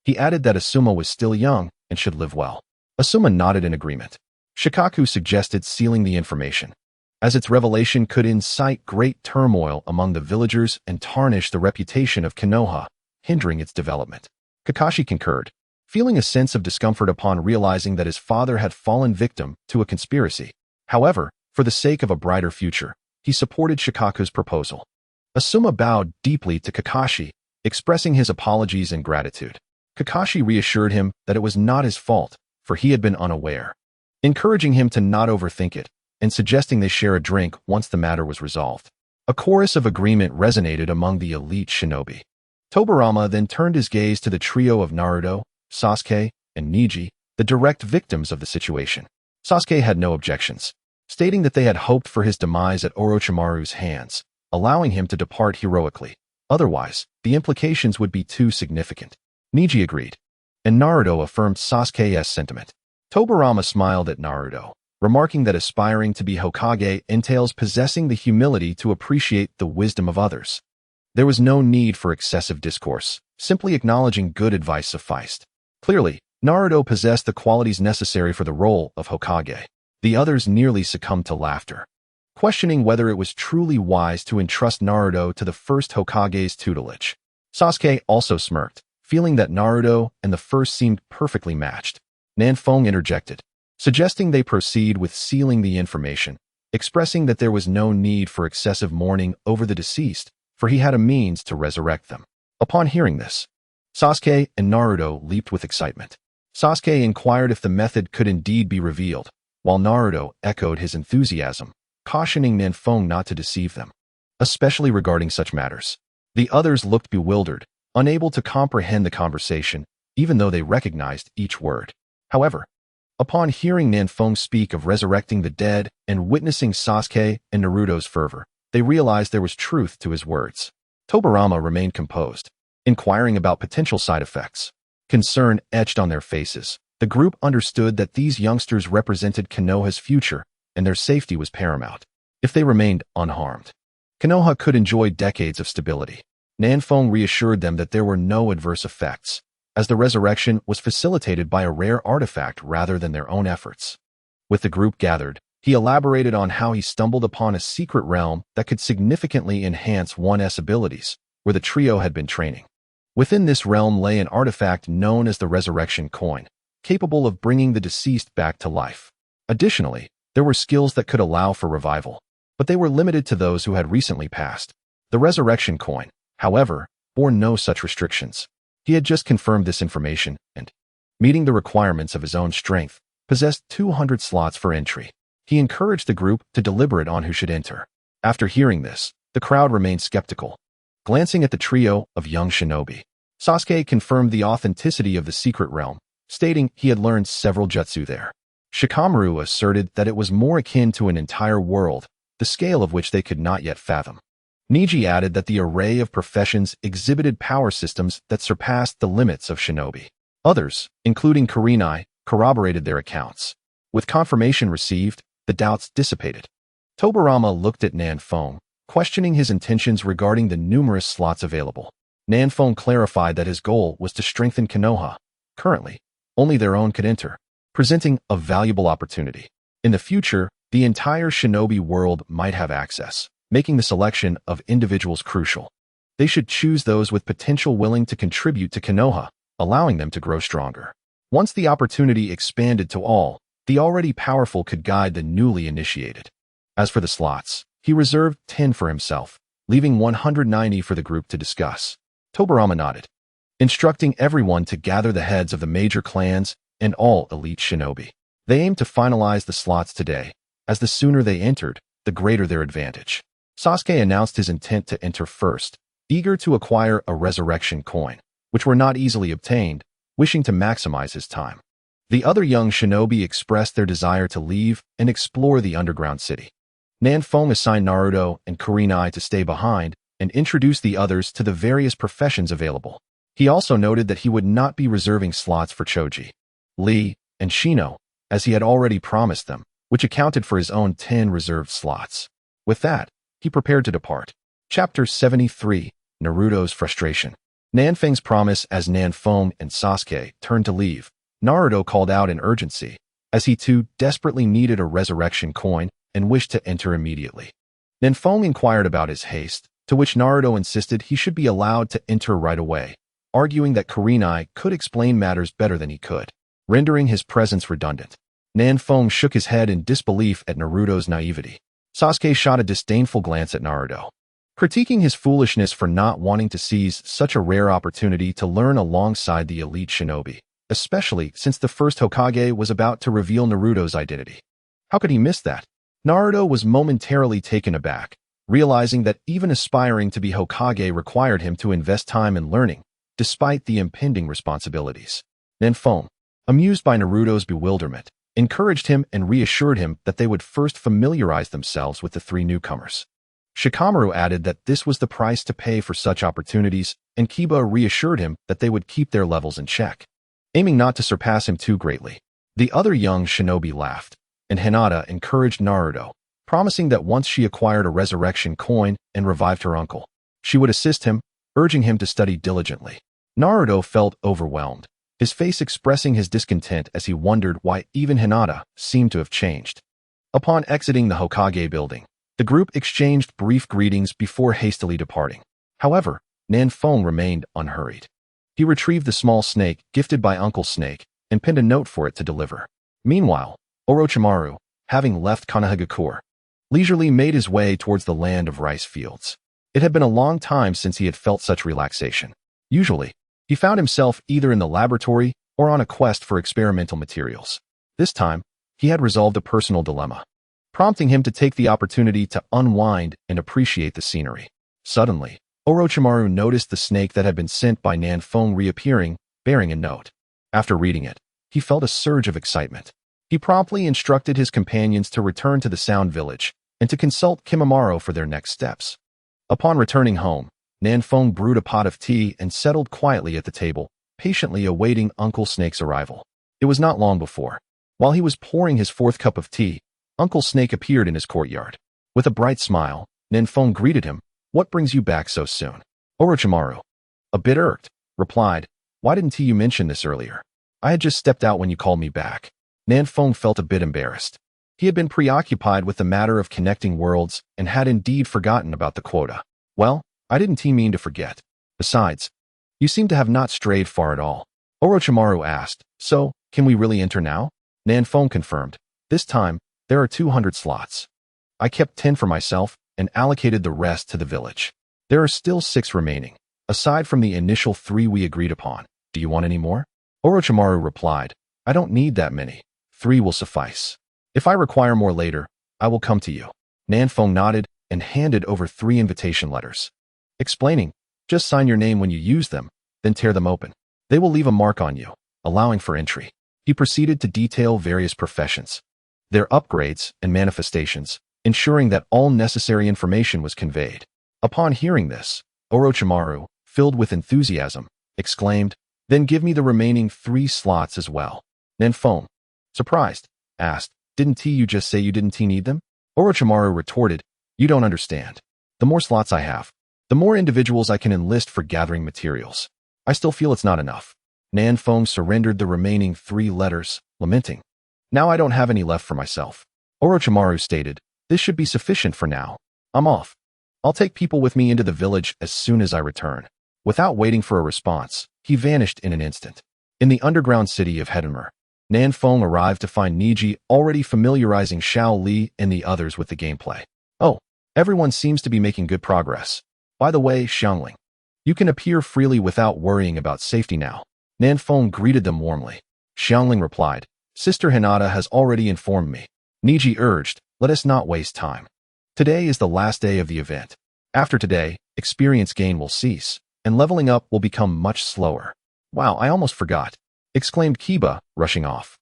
He added that Asuma was still young and should live well. Asuma nodded in agreement. Shikaku suggested sealing the information, as its revelation could incite great turmoil among the villagers and tarnish the reputation of Konoha, hindering its development. Kakashi concurred, feeling a sense of discomfort upon realizing that his father had fallen victim to a conspiracy. However, for the sake of a brighter future, he supported Shikaku's proposal. Asuma bowed deeply to Kakashi, expressing his apologies and gratitude. Kakashi reassured him that it was not his fault, for he had been unaware, encouraging him to not overthink it, and suggesting they share a drink once the matter was resolved. A chorus of agreement resonated among the elite shinobi. Tobarama then turned his gaze to the trio of Naruto, Sasuke, and Neji, the direct victims of the situation. Sasuke had no objections, stating that they had hoped for his demise at Orochimaru's hands, allowing him to depart heroically. Otherwise, the implications would be too significant. Neji agreed, and Naruto affirmed Sasuke's sentiment. Tobarama smiled at Naruto, remarking that aspiring to be Hokage entails possessing the humility to appreciate the wisdom of others. There was no need for excessive discourse, simply acknowledging good advice sufficed. Clearly, Naruto possessed the qualities necessary for the role of Hokage. The others nearly succumbed to laughter, questioning whether it was truly wise to entrust Naruto to the first Hokage's tutelage. Sasuke also smirked, feeling that Naruto and the first seemed perfectly matched. Nanfeng interjected, suggesting they proceed with sealing the information, expressing that there was no need for excessive mourning over the deceased, for he had a means to resurrect them. Upon hearing this, Sasuke and Naruto leaped with excitement. Sasuke inquired if the method could indeed be revealed, while Naruto echoed his enthusiasm, cautioning Nanfeng not to deceive them, especially regarding such matters. The others looked bewildered, unable to comprehend the conversation, even though they recognized each word. However, upon hearing Nanfeng speak of resurrecting the dead and witnessing Sasuke and Naruto's fervor, they realized there was truth to his words. Tobirama remained composed, inquiring about potential side effects. Concern etched on their faces. The group understood that these youngsters represented Konoha's future, and their safety was paramount. If they remained unharmed, Konoha could enjoy decades of stability. Nanfeng reassured them that there were no adverse effects, as the resurrection was facilitated by a rare artifact rather than their own efforts. With the group gathered, he elaborated on how he stumbled upon a secret realm that could significantly enhance one's abilities, where the trio had been training. Within this realm lay an artifact known as the Resurrection Coin, capable of bringing the deceased back to life. Additionally, there were skills that could allow for revival, but they were limited to those who had recently passed. The Resurrection Coin, however, bore no such restrictions. He had just confirmed this information and, meeting the requirements of his own strength, possessed 200 slots for entry. He encouraged the group to deliberate on who should enter. After hearing this, the crowd remained skeptical. Glancing at the trio of young shinobi, Sasuke confirmed the authenticity of the secret realm, stating he had learned several jutsu there. Shikamaru asserted that it was more akin to an entire world, the scale of which they could not yet fathom. Niji added that the array of professions exhibited power systems that surpassed the limits of shinobi. Others, including Kurenai, corroborated their accounts. With confirmation received, the doubts dissipated. Tobirama looked at Nanfeng, questioning his intentions regarding the numerous slots available. Nanfeng clarified that his goal was to strengthen Konoha. Currently, only their own could enter, presenting a valuable opportunity. In the future, the entire shinobi world might have access, making the selection of individuals crucial. They should choose those with potential willing to contribute to Konoha, allowing them to grow stronger. Once the opportunity expanded to all, the already powerful could guide the newly initiated. As for the slots, he reserved 10 for himself, leaving 190 for the group to discuss. Tobirama nodded, instructing everyone to gather the heads of the major clans and all elite shinobi. They aimed to finalize the slots today, as the sooner they entered, the greater their advantage. Sasuke announced his intent to enter first, eager to acquire a resurrection coin, which were not easily obtained, wishing to maximize his time. The other young shinobi expressed their desire to leave and explore the underground city. Nanfeng assigned Naruto and Kurenai to stay behind and introduced the others to the various professions available. He also noted that he would not be reserving slots for Choji, Lee, and Shino, as he had already promised them, which accounted for his own 10 reserved slots. With that, he prepared to depart. Chapter 73, Naruto's Frustration. Nanfeng's promise as Nanfeng and Sasuke turned to leave. Naruto called out in urgency, as he too desperately needed a resurrection coin and wished to enter immediately. Nanfeng inquired about his haste, to which Naruto insisted he should be allowed to enter right away, arguing that Kurenai could explain matters better than he could, rendering his presence redundant. Nanfeng shook his head in disbelief at Naruto's naivety. Sasuke shot a disdainful glance at Naruto, critiquing his foolishness for not wanting to seize such a rare opportunity to learn alongside the elite shinobi, especially since the first Hokage was about to reveal Naruto's identity. How could he miss that? Naruto was momentarily taken aback, realizing that even aspiring to be Hokage required him to invest time in learning, despite the impending responsibilities. Nanfeng, amused by Naruto's bewilderment, encouraged him and reassured him that they would first familiarize themselves with the 3 newcomers. Shikamaru added that this was the price to pay for such opportunities, and Kiba reassured him that they would keep their levels in check, aiming not to surpass him too greatly. The other young shinobi laughed, and Hinata encouraged Naruto, promising that once she acquired a resurrection coin and revived her uncle, she would assist him, urging him to study diligently. Naruto felt overwhelmed, his face expressing his discontent as he wondered why even Hinata seemed to have changed. Upon exiting the Hokage building, the group exchanged brief greetings before hastily departing. However, Nanfeng remained unhurried. He retrieved the small snake gifted by Uncle Snake and pinned a note for it to deliver. Meanwhile, Orochimaru, having left Konohagakure, leisurely made his way towards the land of rice fields. It had been a long time since he had felt such relaxation. Usually, he found himself either in the laboratory or on a quest for experimental materials. This time, he had resolved a personal dilemma, prompting him to take the opportunity to unwind and appreciate the scenery. Suddenly, Orochimaru noticed the snake that had been sent by Nanfeng reappearing, bearing a note. After reading it, he felt a surge of excitement. He promptly instructed his companions to return to the Sound Village and to consult Kimimaro for their next steps. Upon returning home, Nanfeng brewed a pot of tea and settled quietly at the table, patiently awaiting Uncle Snake's arrival. It was not long before. While he was pouring his fourth cup of tea, Uncle Snake appeared in his courtyard. With a bright smile, Nanfeng greeted him. "What brings you back so soon?" Orochimaru, a bit irked, replied, "Why didn't you mention this earlier? I had just stepped out when you called me back." Nanfeng felt a bit embarrassed. He had been preoccupied with the matter of connecting worlds and had indeed forgotten about the quota. "Well, I didn't mean to forget. Besides, you seem to have not strayed far at all." Orochimaru asked, "So, can we really enter now?" Nanfeng confirmed, "This time, there are 200 slots. I kept 10 for myself and allocated the rest to the village. There are still 6 remaining, aside from the initial 3 we agreed upon. Do you want any more?" Orochimaru replied, "I don't need that many. 3 will suffice. If I require more later, I will come to you." Nanfeng nodded and handed over 3 invitation letters, explaining, "Just sign your name when you use them, then tear them open. They will leave a mark on you, allowing for entry." He proceeded to detail various professions, their upgrades and manifestations, ensuring that all necessary information was conveyed. Upon hearing this, Orochimaru, filled with enthusiasm, exclaimed, "Then give me the remaining 3 slots as well." Nanfeng, surprised, asked, "Didn't you just say you didn't need them?" Orochimaru retorted, "You don't understand. The more slots I have, the more individuals I can enlist for gathering materials. I still feel it's not enough." Nanfeng surrendered the remaining 3 letters, lamenting, "Now I don't have any left for myself." Orochimaru stated, "This should be sufficient for now. I'm off. I'll take people with me into the village as soon as I return." Without waiting for a response, he vanished in an instant. In the underground city of Hedenmer, Nanfeng arrived to find Niji already familiarizing Xiao Li and the others with the gameplay. "Oh, everyone seems to be making good progress. By the way, Xiangling, you can appear freely without worrying about safety now." Nanfeng greeted them warmly. Xiangling replied, "Sister Hinata has already informed me." Niji urged, "Let us not waste time. Today is the last day of the event. After today, experience gain will cease, and leveling up will become much slower." "Wow, I almost forgot," exclaimed Kiba, rushing off.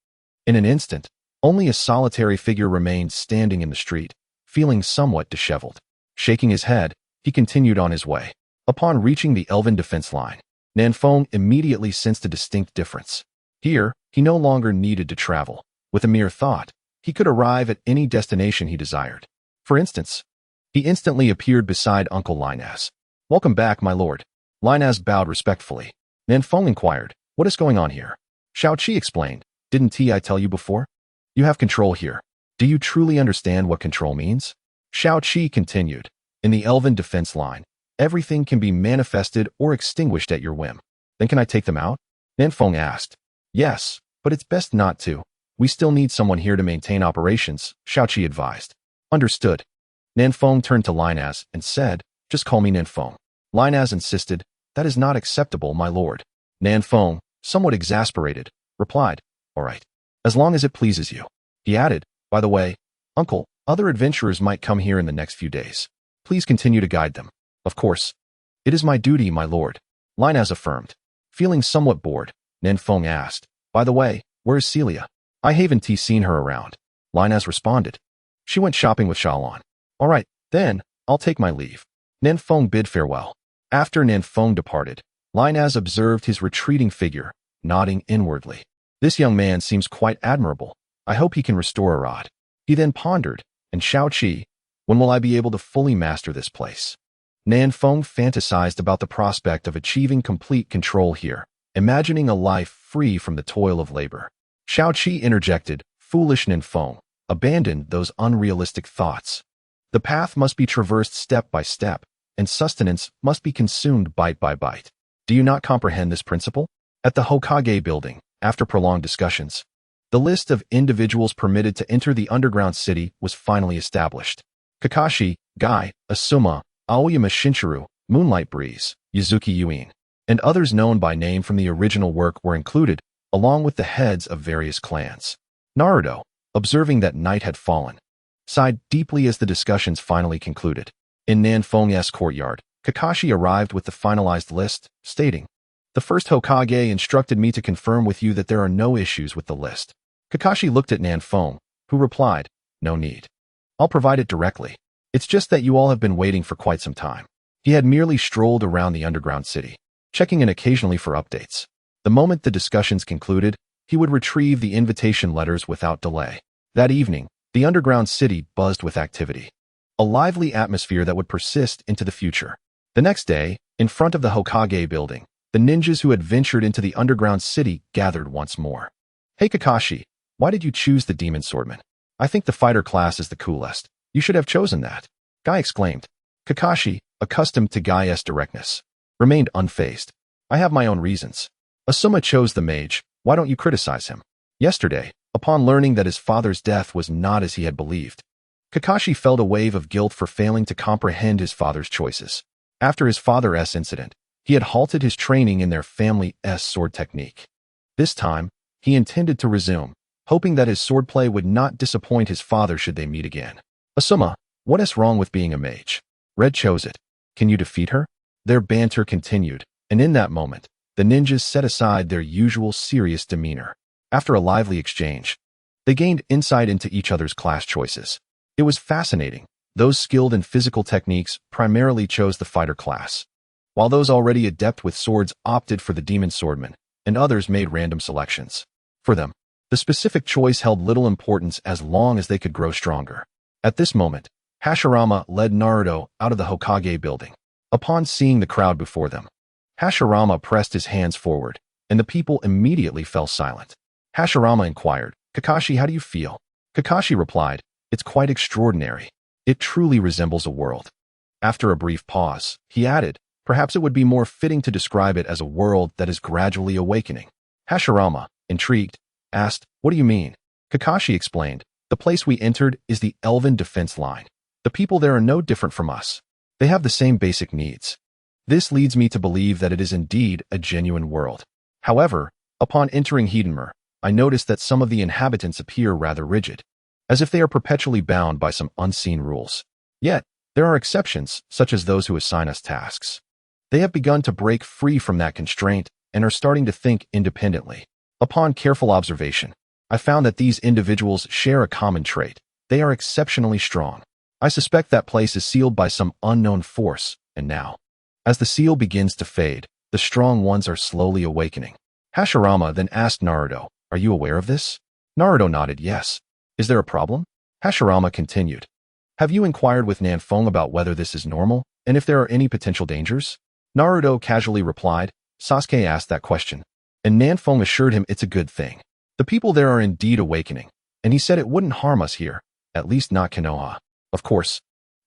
In an instant, only a solitary figure remained standing in the street, feeling somewhat disheveled. Shaking his head, he continued on his way. Upon reaching the elven defense line, Nanfeng immediately sensed a distinct difference. Here, he no longer needed to travel. With a mere thought, he could arrive at any destination he desired. For instance, he instantly appeared beside Uncle Linaz. "Welcome back, my lord." Linaz bowed respectfully. Nanfeng inquired, "What is going on here?" Shao Qi explained, "Didn't I tell you before? You have control here. Do you truly understand what control means?" Shao Qi continued, "In the elven defense line, everything can be manifested or extinguished at your whim. Then can I take them out?" Nanfeng asked. "Yes, but it's best not to. We still need someone here to maintain operations," Shao Qi advised. "Understood." Nanfeng turned to Linaz and said, "Just call me Nanfeng." Linaz insisted, "That is not acceptable, my lord." Nanfeng, somewhat exasperated, replied, "All right, as long as it pleases you." He added, "By the way, uncle, other adventurers might come here in the next few days. Please continue to guide them." "Of course. It is my duty, my lord," Linaz affirmed. Feeling somewhat bored, Nanfeng asked, "By the way, where is Celia? I haven't seen her around." Linaz responded, "She went shopping with Xiaolon." "All right, then, I'll take my leave." Nanfeng bid farewell. After Nanfeng departed, Linaz observed his retreating figure, nodding inwardly. "This young man seems quite admirable. I hope he can restore a rod." He then pondered, and Xiaoqi, when will I be able to fully master this place? Nanfeng fantasized about the prospect of achieving complete control here, imagining a life free from the toil of labor. Xiaoqi interjected, foolish Nanfeng, abandon those unrealistic thoughts. The path must be traversed step by step, and sustenance must be consumed bite by bite. Do you not comprehend this principle? At the Hokage building, after prolonged discussions, the list of individuals permitted to enter the underground city was finally established. Kakashi, Guy, Asuma, Aoyama Shinchuru, Moonlight Breeze, Yuzuki Yuin, and others known by name from the original work were included, along with the heads of various clans. Naruto, observing that night had fallen, sighed deeply as the discussions finally concluded. In Nanfeng's courtyard, Kakashi arrived with the finalized list, stating, "The first Hokage instructed me to confirm with you that there are no issues with the list." Kakashi looked at Nanfeng, who replied, "No need. I'll provide it directly. It's just that you all have been waiting for quite some time." He had merely strolled around the underground city, checking in occasionally for updates. The moment the discussions concluded, he would retrieve the invitation letters without delay. That evening, the underground city buzzed with activity, a lively atmosphere that would persist into the future. The next day, in front of the Hokage building, the ninjas who had ventured into the underground city gathered once more. "Hey Kakashi, why did you choose the demon swordman? I think the fighter class is the coolest. You should have chosen that," Guy exclaimed. Kakashi, accustomed to Guy's directness, remained unfazed. "I have my own reasons. Asuma chose the mage. Why don't you criticize him?" Yesterday, upon learning that his father's death was not as he had believed, Kakashi felt a wave of guilt for failing to comprehend his father's choices. After his father's incident, he had halted his training in their family's sword technique. This time, he intended to resume, hoping that his swordplay would not disappoint his father should they meet again. "Asuma, what is wrong with being a mage? Red chose it. Can you defeat her?" Their banter continued, and in that moment, the ninjas set aside their usual serious demeanor. After a lively exchange, they gained insight into each other's class choices. It was fascinating. Those skilled in physical techniques primarily chose the fighter class, while those already adept with swords opted for the demon swordman, and others made random selections. For them, the specific choice held little importance as long as they could grow stronger. At this moment, Hashirama led Naruto out of the Hokage building. Upon seeing the crowd before them, Hashirama pressed his hands forward, and the people immediately fell silent. Hashirama inquired, "Kakashi, how do you feel?" Kakashi replied, "It's quite extraordinary. It truly resembles a world." After a brief pause, he added, "Perhaps it would be more fitting to describe it as a world that is gradually awakening." Hashirama, intrigued, asked, "What do you mean?" Kakashi explained, "The place we entered is the Elven Defense Line. The people there are no different from us. They have the same basic needs. This leads me to believe that it is indeed a genuine world. However, upon entering Heidenmer, I noticed that some of the inhabitants appear rather rigid, as if they are perpetually bound by some unseen rules. Yet, there are exceptions, such as those who assign us tasks. They have begun to break free from that constraint and are starting to think independently. Upon careful observation, I found that these individuals share a common trait. They are exceptionally strong. I suspect that place is sealed by some unknown force, and now, as the seal begins to fade, the strong ones are slowly awakening." Hashirama then asked Naruto, "Are you aware of this?" Naruto nodded yes. "Is there a problem?" Hashirama continued, "Have you inquired with Nanfeng about whether this is normal, and if there are any potential dangers?" Naruto casually replied, "Sasuke asked that question, and Nanfeng assured him it's a good thing. The people there are indeed awakening, and he said it wouldn't harm us here, at least not Konoha. Of course,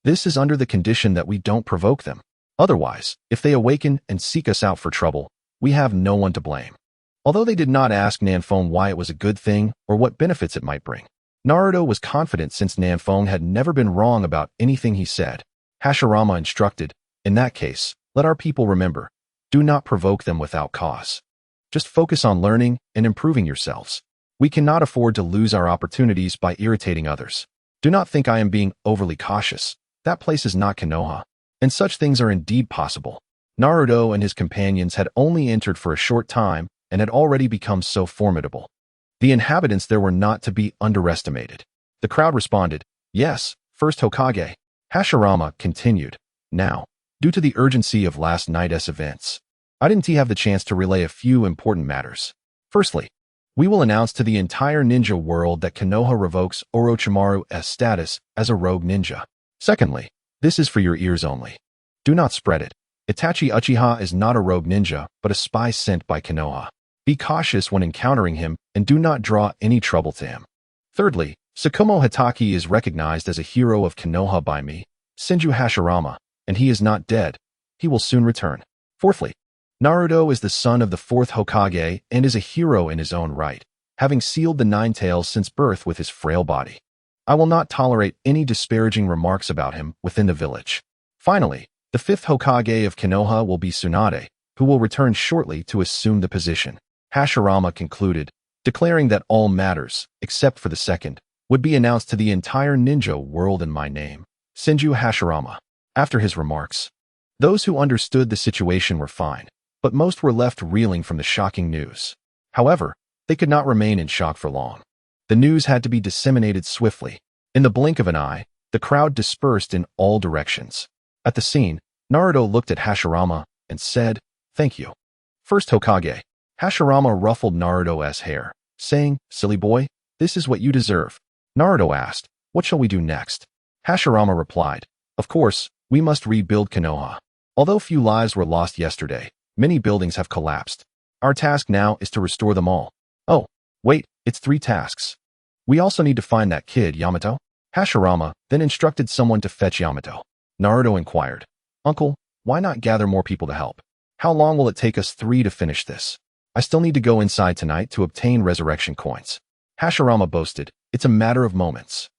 this is under the condition that we don't provoke them. Otherwise, if they awaken and seek us out for trouble, we have no one to blame." Although they did not ask Nanfeng why it was a good thing or what benefits it might bring, Naruto was confident since Nanfeng had never been wrong about anything he said. Hashirama instructed, "In that case, let our people remember, do not provoke them without cause. Just focus on learning and improving yourselves. We cannot afford to lose our opportunities by irritating others. Do not think I am being overly cautious. That place is not Konoha, and such things are indeed possible." Naruto and his companions had only entered for a short time and had already become so formidable. The inhabitants there were not to be underestimated. The crowd responded, "Yes, first Hokage." Hashirama continued, "Now, due to the urgency of last night's events, I didn't have the chance to relay a few important matters. Firstly, We will announce to the entire ninja world that Konoha revokes Orochimaru's status as a rogue ninja. Secondly, this is for your ears only. Do not spread it. Itachi Uchiha is not a rogue ninja, but a spy sent by Konoha. Be cautious when encountering him and do not draw any trouble to him. Thirdly, Tsukumo Hitaki is recognized as a hero of Konoha by me, Senju Hashirama, and he is not dead. He will soon return. Fourthly, Naruto is the son of the fourth Hokage and is a hero in his own right, having sealed the Nine Tails since birth with his frail body. I will not tolerate any disparaging remarks about him within the village. Finally, the fifth Hokage of Konoha will be Tsunade, who will return shortly to assume the position. Hashirama concluded, declaring that all matters, except for the second, would be announced to the entire ninja world in my name, Senju Hashirama. After his remarks, those who understood the situation were fine, but most were left reeling from the shocking news. However, they could not remain in shock for long. The news had to be disseminated swiftly. In the blink of an eye, the crowd dispersed in all directions. At the scene, Naruto looked at Hashirama and said, "Thank you." First Hokage. Hashirama ruffled Naruto's hair, saying, "Silly boy, this is what you deserve." Naruto asked, "What shall we do next?" Hashirama replied, "Of course, we must rebuild Konoha. Although few lives were lost yesterday, many buildings have collapsed. Our task now is to restore them all." "Oh, wait, it's 3 tasks. We also need to find that kid, Yamato." Hashirama then instructed someone to fetch Yamato. Naruto inquired, "Uncle, why not gather more people to help? How long will it take us 3 to finish this? I still need to go inside tonight to obtain resurrection coins." Hashirama boasted, "It's a matter of moments."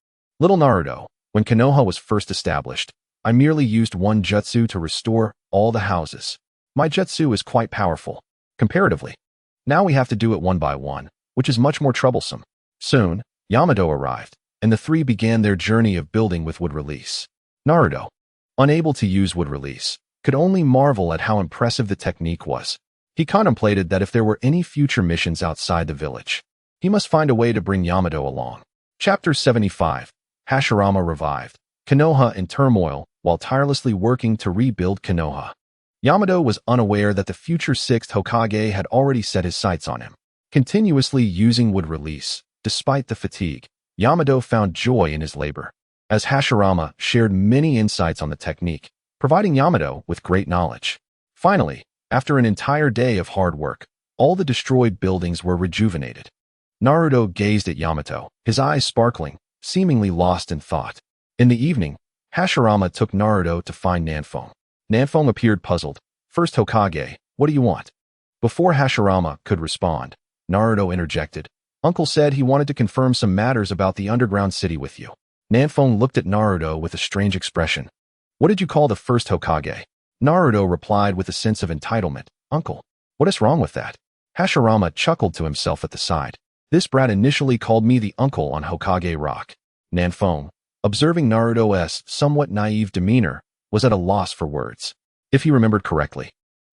Little Naruto, when Konoha was first established, I merely used one jutsu to restore all the houses. My jutsu is quite powerful, comparatively. Now we have to do it one by one, which is much more troublesome. Soon, Yamato arrived, and the 3 began their journey of building with wood release. Naruto, unable to use wood release, could only marvel at how impressive the technique was. He contemplated that if there were any future missions outside the village, he must find a way to bring Yamato along. Chapter 75. Hashirama revived. Konoha in turmoil while tirelessly working to rebuild Konoha. Yamato was unaware that the future 6th Hokage had already set his sights on him. Continuously using wood release, despite the fatigue, Yamato found joy in his labor. As Hashirama shared many insights on the technique, providing Yamato with great knowledge. Finally, after an entire day of hard work, all the destroyed buildings were rejuvenated. Naruto gazed at Yamato, his eyes sparkling, seemingly lost in thought. In the evening, Hashirama took Naruto to find Nanfong. Nanfong appeared puzzled. "First Hokage, what do you want?" Before Hashirama could respond, Naruto interjected. "Uncle said he wanted to confirm some matters about the underground city with you." Nanfong looked at Naruto with a strange expression. "What did you call the first Hokage?" Naruto replied with a sense of entitlement, "Uncle, what is wrong with that?" Hashirama chuckled to himself at the side. "This brat initially called me the uncle on Hokage Rock." Nanfong, observing Naruto's somewhat naive demeanor, was at a loss for words. If he remembered correctly,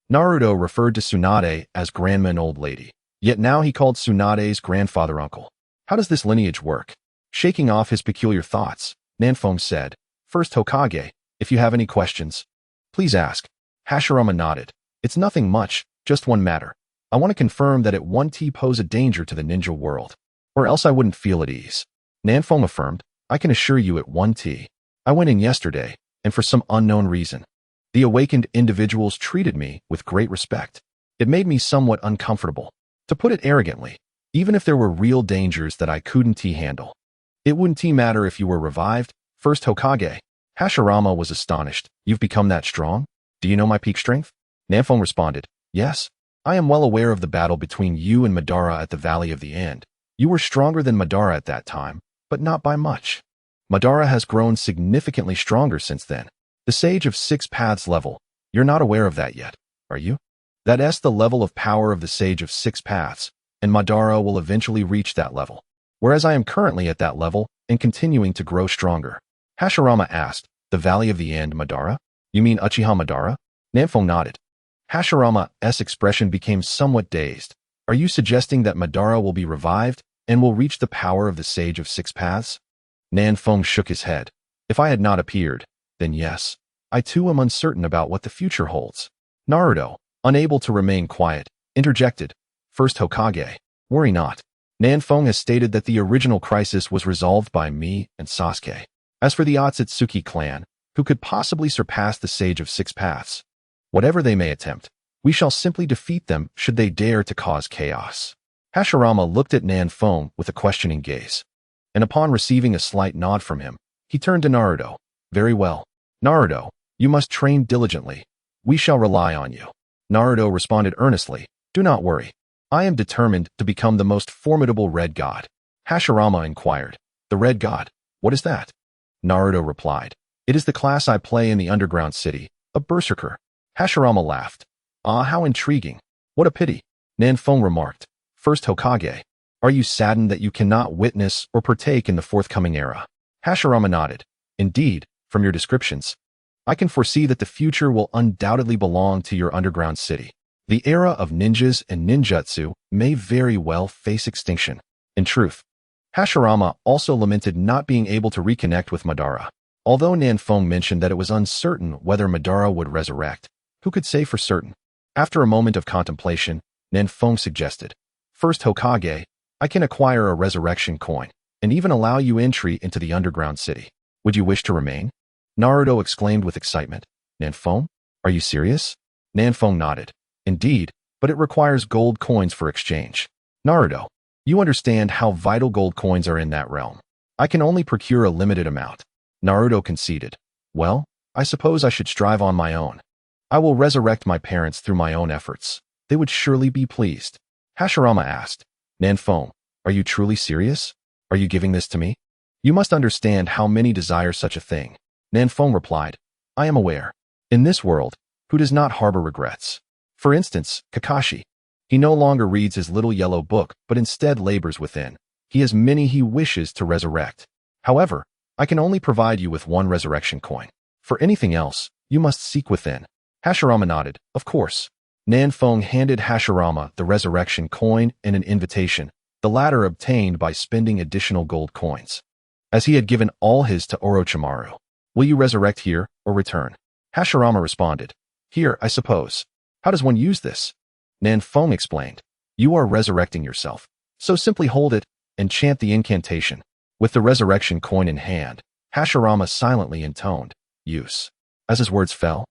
Naruto referred to Tsunade as grandma and old lady, yet now he called Tsunade's grandfather uncle. How does this lineage work? Shaking off his peculiar thoughts, Nanfong said, "First Hokage, if you have any questions, please ask." Hashirama nodded. "It's nothing much, just one matter. I want to confirm that it won't pose a danger to the ninja world, or else I wouldn't feel at ease." Nanfong affirmed, "I can assure you it won't. I went in yesterday, and for some unknown reason, the awakened individuals treated me with great respect. It made me somewhat uncomfortable. To put it arrogantly, even if there were real dangers that I couldn't handle, it wouldn't matter if you were revived, first Hokage." Hashirama was astonished. "You've become that strong? Do you know my peak strength?" Nanfong responded, "Yes. I am well aware of the battle between you and Madara at the Valley of the End. You were stronger than Madara at that time, but not by much. Madara has grown significantly stronger since then. The Sage of 6 Paths level, you're not aware of that yet, are you? That's the level of power of the Sage of 6 Paths, and Madara will eventually reach that level, whereas I am currently at that level and continuing to grow stronger." Hashirama asked, "The Valley of the End, Madara? You mean Uchiha Madara?" Nanfong nodded. Hashirama's expression became somewhat dazed. "Are you suggesting that Madara will be revived and will reach the power of the Sage of 6 Paths?" Nanfong shook his head. "If I had not appeared, then yes. I too am uncertain about what the future holds." Naruto, unable to remain quiet, interjected, "First Hokage, worry not. Nanfeng has stated that the original crisis was resolved by me and Sasuke. As for the Otsutsuki clan, who could possibly surpass the Sage of Six Paths, whatever they may attempt, we shall simply defeat them should they dare to cause chaos. Hashirama looked at Nanfeng with a questioning gaze, and upon receiving a slight nod from him, he turned to Naruto. Very well. Naruto, you must train diligently. We shall rely on you. Naruto responded earnestly. Do not worry. I am determined to become the most formidable Red God. Hashirama inquired. The Red God? What is that? Naruto replied. It is the class I play in the underground city, a berserker. Hashirama laughed. Ah, how intriguing. What a pity. Nanfeng remarked. First Hokage, are you saddened that you cannot witness or partake in the forthcoming era? Hashirama nodded. Indeed, from your descriptions, I can foresee that the future will undoubtedly belong to your underground city. The era of ninjas and ninjutsu may very well face extinction. In truth, Hashirama also lamented not being able to reconnect with Madara. Although Nanfeng mentioned that it was uncertain whether Madara would resurrect, who could say for certain? After a moment of contemplation, Nanfeng suggested, First Hokage, I can acquire a resurrection coin, and even allow you entry into the underground city. Would you wish to remain? Naruto exclaimed with excitement. Nanfeng? Are you serious? Nanfeng nodded. Indeed, but it requires gold coins for exchange. Naruto, you understand how vital gold coins are in that realm. I can only procure a limited amount. Naruto conceded. Well, I suppose I should strive on my own. I will resurrect my parents through my own efforts. They would surely be pleased. Hashirama asked, Nanfeng, are you truly serious? Are you giving this to me? You must understand how many desire such a thing. Nanfeng replied, I am aware. In this world, who does not harbor regrets? For instance, Kakashi. He no longer reads his little yellow book, but instead labors within. He has many he wishes to resurrect. However, I can only provide you with one resurrection coin. For anything else, you must seek within. Hashirama nodded. Of course. Nanfeng handed Hashirama the resurrection coin and an invitation, the latter obtained by spending additional gold coins, as he had given all his to Orochimaru. Will you resurrect here or return? Hashirama responded. Here, I suppose. How does one use this? Nanfeng explained. You are resurrecting yourself. So simply hold it and chant the incantation. With the resurrection coin in hand, Hashirama silently intoned, use. As his words fell,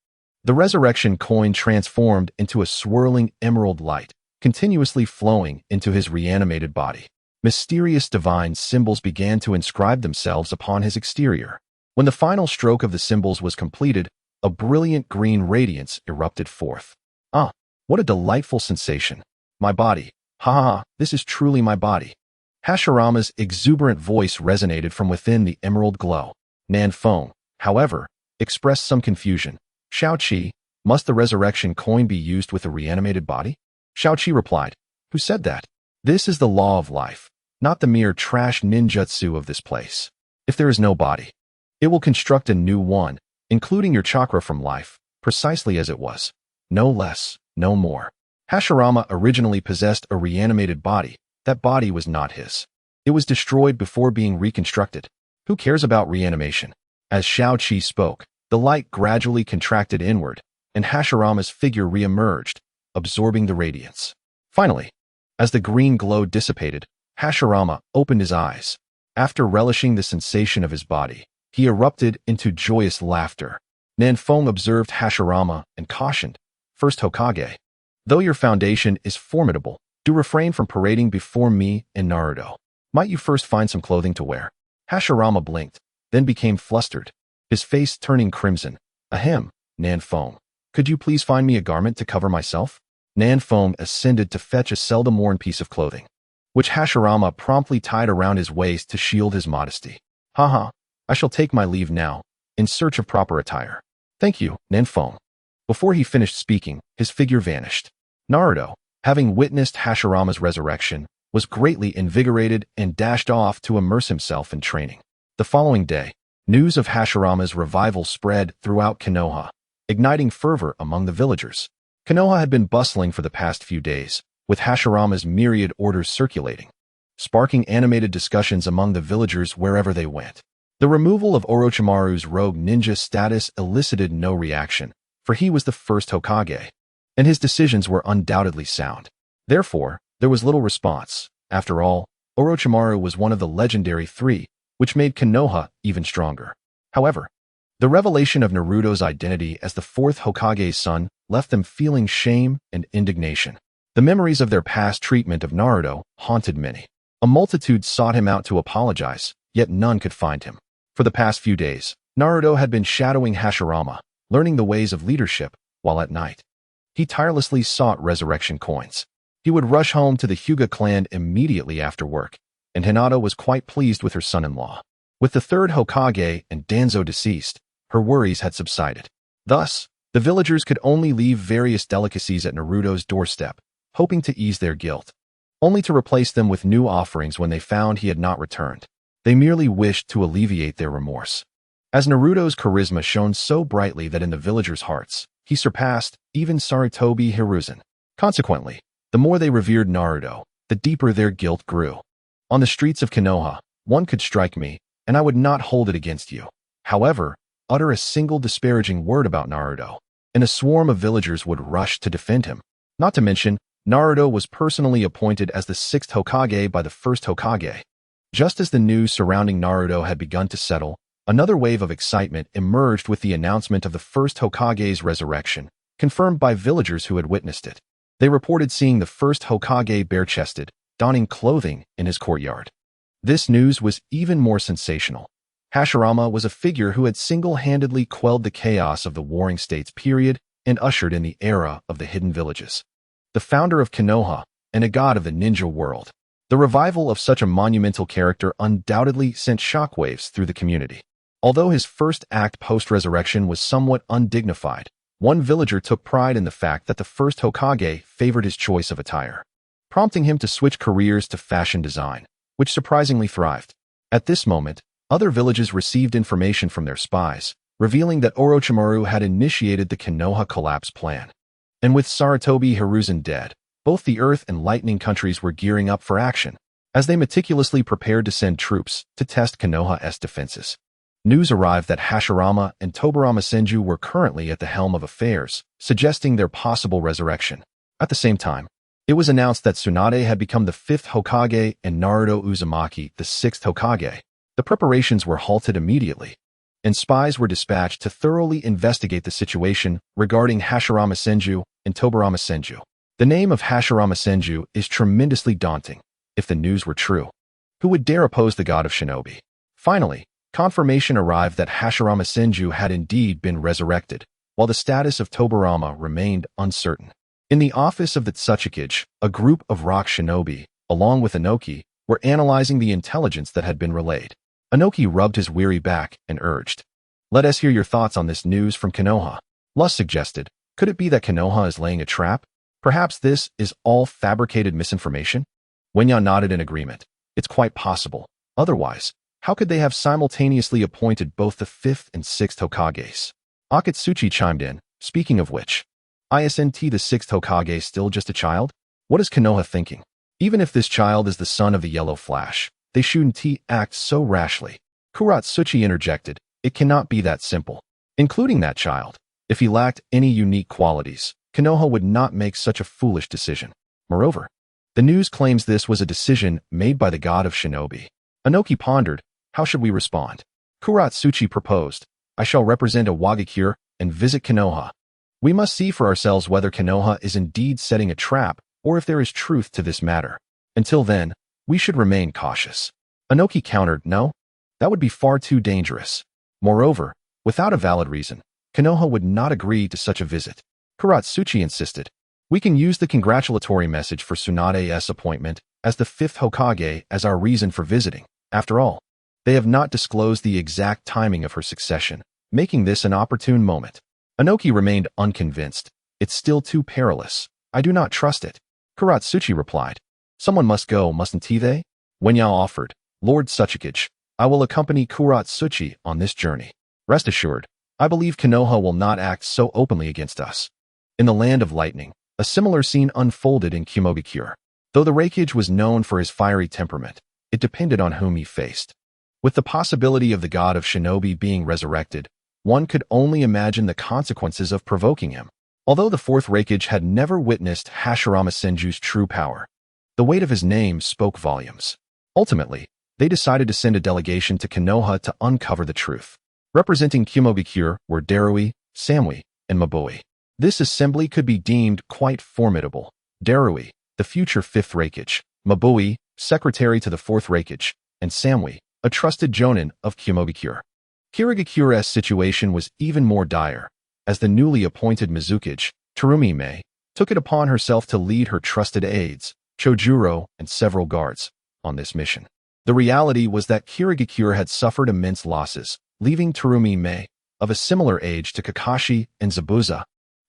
the resurrection coin transformed into a swirling emerald light, continuously flowing into his reanimated body. Mysterious divine symbols began to inscribe themselves upon his exterior. When the final stroke of the symbols was completed, a brilliant green radiance erupted forth. Ah, what a delightful sensation. My body. Ha ha ha, this is truly my body. Hashirama's exuberant voice resonated from within the emerald glow. Nanfeng, however, expressed some confusion. Xiaoqi, must the resurrection coin be used with a reanimated body? Xiaoqi replied, who said that? This is the law of life, not the mere trash ninjutsu of this place. If there is no body, it will construct a new one, including your chakra from life, precisely as it was. No less, no more. Hashirama originally possessed a reanimated body. That body was not his. It was destroyed before being reconstructed. Who cares about reanimation? As Xiaoqi spoke, the light gradually contracted inward, and Hashirama's figure re-emerged, absorbing the radiance. Finally, as the green glow dissipated, Hashirama opened his eyes. After relishing the sensation of his body, he erupted into joyous laughter. Nanfeng observed Hashirama and cautioned, First Hokage, though your foundation is formidable, do refrain from parading before me and Naruto. Might you first find some clothing to wear? Hashirama blinked, then became flustered, his face turning crimson. Ahem, Nanfeng. Could you please find me a garment to cover myself? Nanfeng ascended to fetch a seldom worn piece of clothing, which Hashirama promptly tied around his waist to shield his modesty. Haha, I shall take my leave now, in search of proper attire. Thank you, Nanfeng. Before he finished speaking, his figure vanished. Naruto, having witnessed Hashirama's resurrection, was greatly invigorated and dashed off to immerse himself in training. The following day, news of Hashirama's revival spread throughout Konoha, igniting fervor among the villagers. Konoha had been bustling for the past few days, with Hashirama's myriad orders circulating, sparking animated discussions among the villagers wherever they went. The removal of Orochimaru's rogue ninja status elicited no reaction, for he was the first Hokage, and his decisions were undoubtedly sound. Therefore, there was little response. After all, Orochimaru was one of the legendary three, which made Konoha even stronger. However, the revelation of Naruto's identity as the fourth Hokage's son left them feeling shame and indignation. The memories of their past treatment of Naruto haunted many. A multitude sought him out to apologize, yet none could find him. For the past few days, Naruto had been shadowing Hashirama, learning the ways of leadership, while at night he tirelessly sought resurrection coins. He would rush home to the Hyuga clan immediately after work, and Hinata was quite pleased with her son-in-law. With the third Hokage and Danzo deceased, her worries had subsided. Thus, the villagers could only leave various delicacies at Naruto's doorstep, hoping to ease their guilt, only to replace them with new offerings when they found he had not returned. They merely wished to alleviate their remorse. As Naruto's charisma shone so brightly that in the villagers' hearts, he surpassed even Sarutobi Hiruzen. Consequently, the more they revered Naruto, the deeper their guilt grew. On the streets of Konoha, one could strike me, and I would not hold it against you. However, utter a single disparaging word about Naruto, and a swarm of villagers would rush to defend him. Not to mention, Naruto was personally appointed as the sixth Hokage by the first Hokage. Just as the news surrounding Naruto had begun to settle, another wave of excitement emerged with the announcement of the first Hokage's resurrection, confirmed by villagers who had witnessed it. They reported seeing the first Hokage bare-chested, donning clothing in his courtyard. This news was even more sensational. Hashirama was a figure who had single-handedly quelled the chaos of the Warring States period and ushered in the era of the hidden villages. The founder of Konoha and a god of the ninja world. The revival of such a monumental character undoubtedly sent shockwaves through the community. Although his first act post-resurrection was somewhat undignified, one villager took pride in the fact that the first Hokage favored his choice of attire, prompting him to switch careers to fashion design, which surprisingly thrived. At this moment, other villages received information from their spies, revealing that Orochimaru had initiated the Konoha collapse plan. And with Sarutobi Hiruzen dead, both the Earth and Lightning countries were gearing up for action, as they meticulously prepared to send troops to test Konoha's defenses. News arrived that Hashirama and Tobirama Senju were currently at the helm of affairs, suggesting their possible resurrection. At the same time, it was announced that Tsunade had become the fifth Hokage and Naruto Uzumaki the sixth Hokage. The preparations were halted immediately, and spies were dispatched to thoroughly investigate the situation regarding Hashirama Senju and Tobirama Senju. The name of Hashirama Senju is tremendously daunting, if the news were true. Who would dare oppose the god of shinobi? Finally, confirmation arrived that Hashirama Senju had indeed been resurrected, while the status of Tobirama remained uncertain. In the office of the Tsuchikage, a group of rock shinobi, along with Inoki, were analyzing the intelligence that had been relayed. Inoki rubbed his weary back and urged, "Let us hear your thoughts on this news from Konoha." Lust suggested, "Could it be that Konoha is laying a trap? Perhaps this is all fabricated misinformation?" Wenya nodded in agreement. "It's quite possible. Otherwise, how could they have simultaneously appointed both the fifth and sixth Hokages?" Akatsuchi chimed in, "Speaking of which, isn't the sixth Hokage still just a child? What is Konoha thinking? Even if this child is the son of the Yellow Flash, they shouldn't act so rashly." Kuratsuchi interjected, "It cannot be that simple. Including that child, if he lacked any unique qualities, Konoha would not make such a foolish decision. Moreover, the news claims this was a decision made by the god of shinobi." Inoki pondered, "How should we respond?" Kuratsuchi proposed, "I shall represent a Wagakure and visit Konoha. We must see for ourselves whether Konoha is indeed setting a trap or if there is truth to this matter. Until then, we should remain cautious." Inoki countered, "No, that would be far too dangerous. Moreover, without a valid reason, Konoha would not agree to such a visit." Kuratsuchi insisted, "We can use the congratulatory message for Tsunade's appointment as the fifth Hokage as our reason for visiting. After all, they have not disclosed the exact timing of her succession, making this an opportune moment." Inoki remained unconvinced. "It's still too perilous. I do not trust it." Kuratsuchi replied, "Someone must go, mustn't they?" Wenyao offered, "Lord Tsuchikage, I will accompany Kuratsuchi on this journey. Rest assured, I believe Konoha will not act so openly against us." In the land of lightning, a similar scene unfolded in Kumobikure. Though the Raikage was known for his fiery temperament, it depended on whom he faced. With the possibility of the god of shinobi being resurrected, one could only imagine the consequences of provoking him. Although the fourth Raikage had never witnessed Hashirama Senju's true power, the weight of his name spoke volumes. Ultimately, they decided to send a delegation to Konoha to uncover the truth. Representing Kumobikure were Darui, Samui, and Mabui. This assembly could be deemed quite formidable. Darui, the future 5th Raikage, Mabui, secretary to the 4th Raikage, and Samui, a trusted jonin of Kumobikure. Kirigakure's situation was even more dire, as the newly appointed Mizukage, Terumi Mei, took it upon herself to lead her trusted aides, Chojuro and several guards, on this mission. The reality was that Kirigakure had suffered immense losses, leaving Terumi Mei, of a similar age to Kakashi and Zabuza,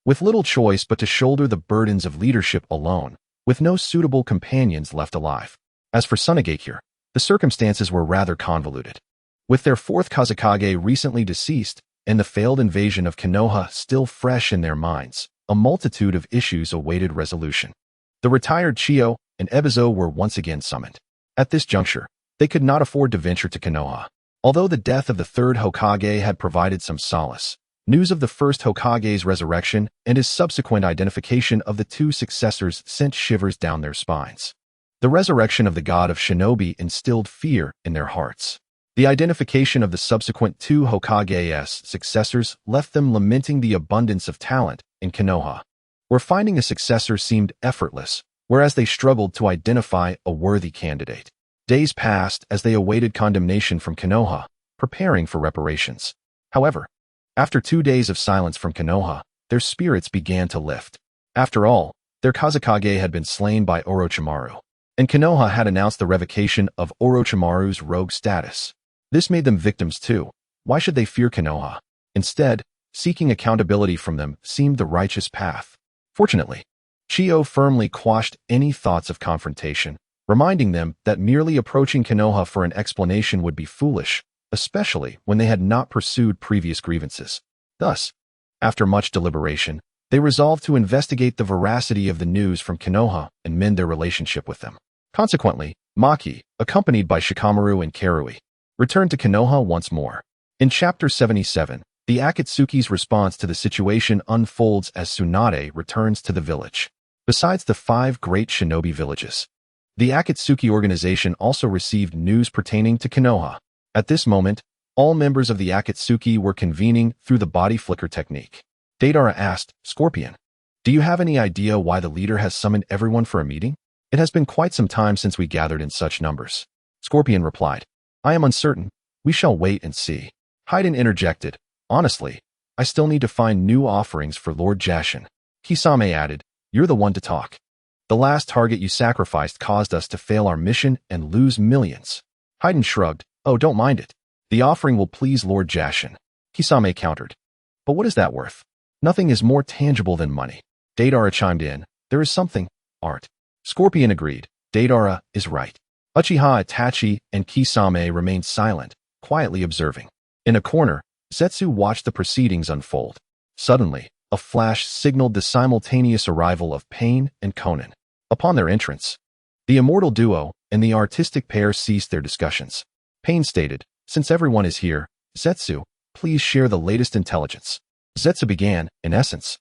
with little choice but to shoulder the burdens of leadership alone, with no suitable companions left alive. As for Sunagakure, the circumstances were rather convoluted. With their 4th Kazekage recently deceased, and the failed invasion of Konoha still fresh in their minds, a multitude of issues awaited resolution. The retired Chiyo and Ebizo were once again summoned. At this juncture, they could not afford to venture to Konoha. Although the death of the 3rd Hokage had provided some solace, news of the 1st Hokage's resurrection and his subsequent identification of the 2 successors sent shivers down their spines. The resurrection of the god of shinobi instilled fear in their hearts. The identification of the subsequent 2 Hokage's successors left them lamenting the abundance of talent in Konoha, where finding a successor seemed effortless, whereas they struggled to identify a worthy candidate. Days passed as they awaited condemnation from Konoha, preparing for reparations. However, after 2 days of silence from Konoha, their spirits began to lift. After all, their Kazekage had been slain by Orochimaru, and Konoha had announced the revocation of Orochimaru's rogue status. This made them victims too. Why should they fear Konoha? Instead, seeking accountability from them seemed the righteous path. Fortunately, Chiyo firmly quashed any thoughts of confrontation, reminding them that merely approaching Konoha for an explanation would be foolish, especially when they had not pursued previous grievances. Thus, after much deliberation, they resolved to investigate the veracity of the news from Konoha and mend their relationship with them. Consequently, Maki, accompanied by Shikamaru and Karui, returned to Konoha once more. In Chapter 77, the Akatsuki's response to the situation unfolds as Tsunade returns to the village. Besides the 5 great shinobi villages, the Akatsuki organization also received news pertaining to Konoha. At this moment, all members of the Akatsuki were convening through the body flicker technique. Deidara asked, "Scorpion, do you have any idea why the leader has summoned everyone for a meeting? It has been quite some time since we gathered in such numbers." Scorpion replied, "I am uncertain. We shall wait and see." Haiden interjected, "Honestly, I still need to find new offerings for Lord Jashin." Kisame added, "You're the one to talk. The last target you sacrificed caused us to fail our mission and lose millions." Haiden shrugged, "Oh, don't mind it. The offering will please Lord Jashin." Kisame countered, "But what is that worth? Nothing is more tangible than money." Deidara chimed in, "There is something, art." Scorpion agreed, "Deidara is right." Uchiha Itachi and Kisame remained silent, quietly observing. In a corner, Zetsu watched the proceedings unfold. Suddenly, a flash signaled the simultaneous arrival of Pain and Conan. Upon their entrance, the immortal duo and the artistic pair ceased their discussions. Pain stated, "Since everyone is here, Zetsu, please share the latest intelligence." Zetsu began, in essence.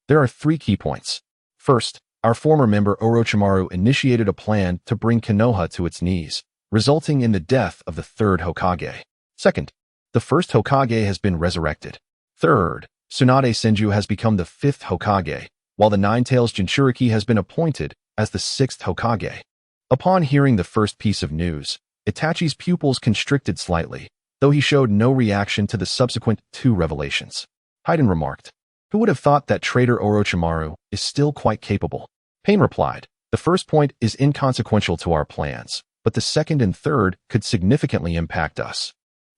"There are 3 key points. First, our former member Orochimaru initiated a plan to bring Konoha to its knees, resulting in the death of the 3rd Hokage. Second, the 1st Hokage has been resurrected. Third, Tsunade Senju has become the 5th Hokage, while the Nine-Tails Jinchuriki has been appointed as the 6th Hokage." Upon hearing the first piece of news, Itachi's pupils constricted slightly, though he showed no reaction to the subsequent 2 revelations. Haiden remarked, "Who would have thought that traitor Orochimaru is still quite capable?" Pain replied, "The first point is inconsequential to our plans, but the second and third could significantly impact us."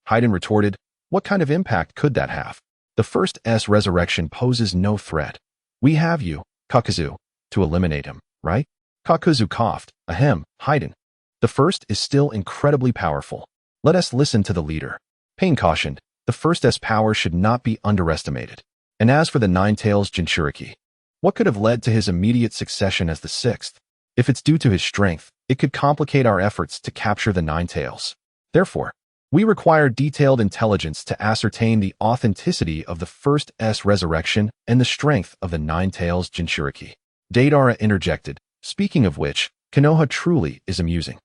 Haiden retorted, "What kind of impact could that have? The first S resurrection poses no threat. We have you, Kakuzu, to eliminate him, right?" Kakuzu coughed, "Ahem, Haiden. The first is still incredibly powerful. Let us listen to the leader." Pain cautioned, "The first S power should not be underestimated. And as for the Nine-Tails Jinchuriki, what could have led to his immediate succession as the 6th? If it's due to his strength, it could complicate our efforts to capture the Nine-Tails. Therefore, we require detailed intelligence to ascertain the authenticity of the first S resurrection and the strength of the Nine-Tails Jinchuriki." Deidara interjected, "Speaking of which, Konoha truly is amusing.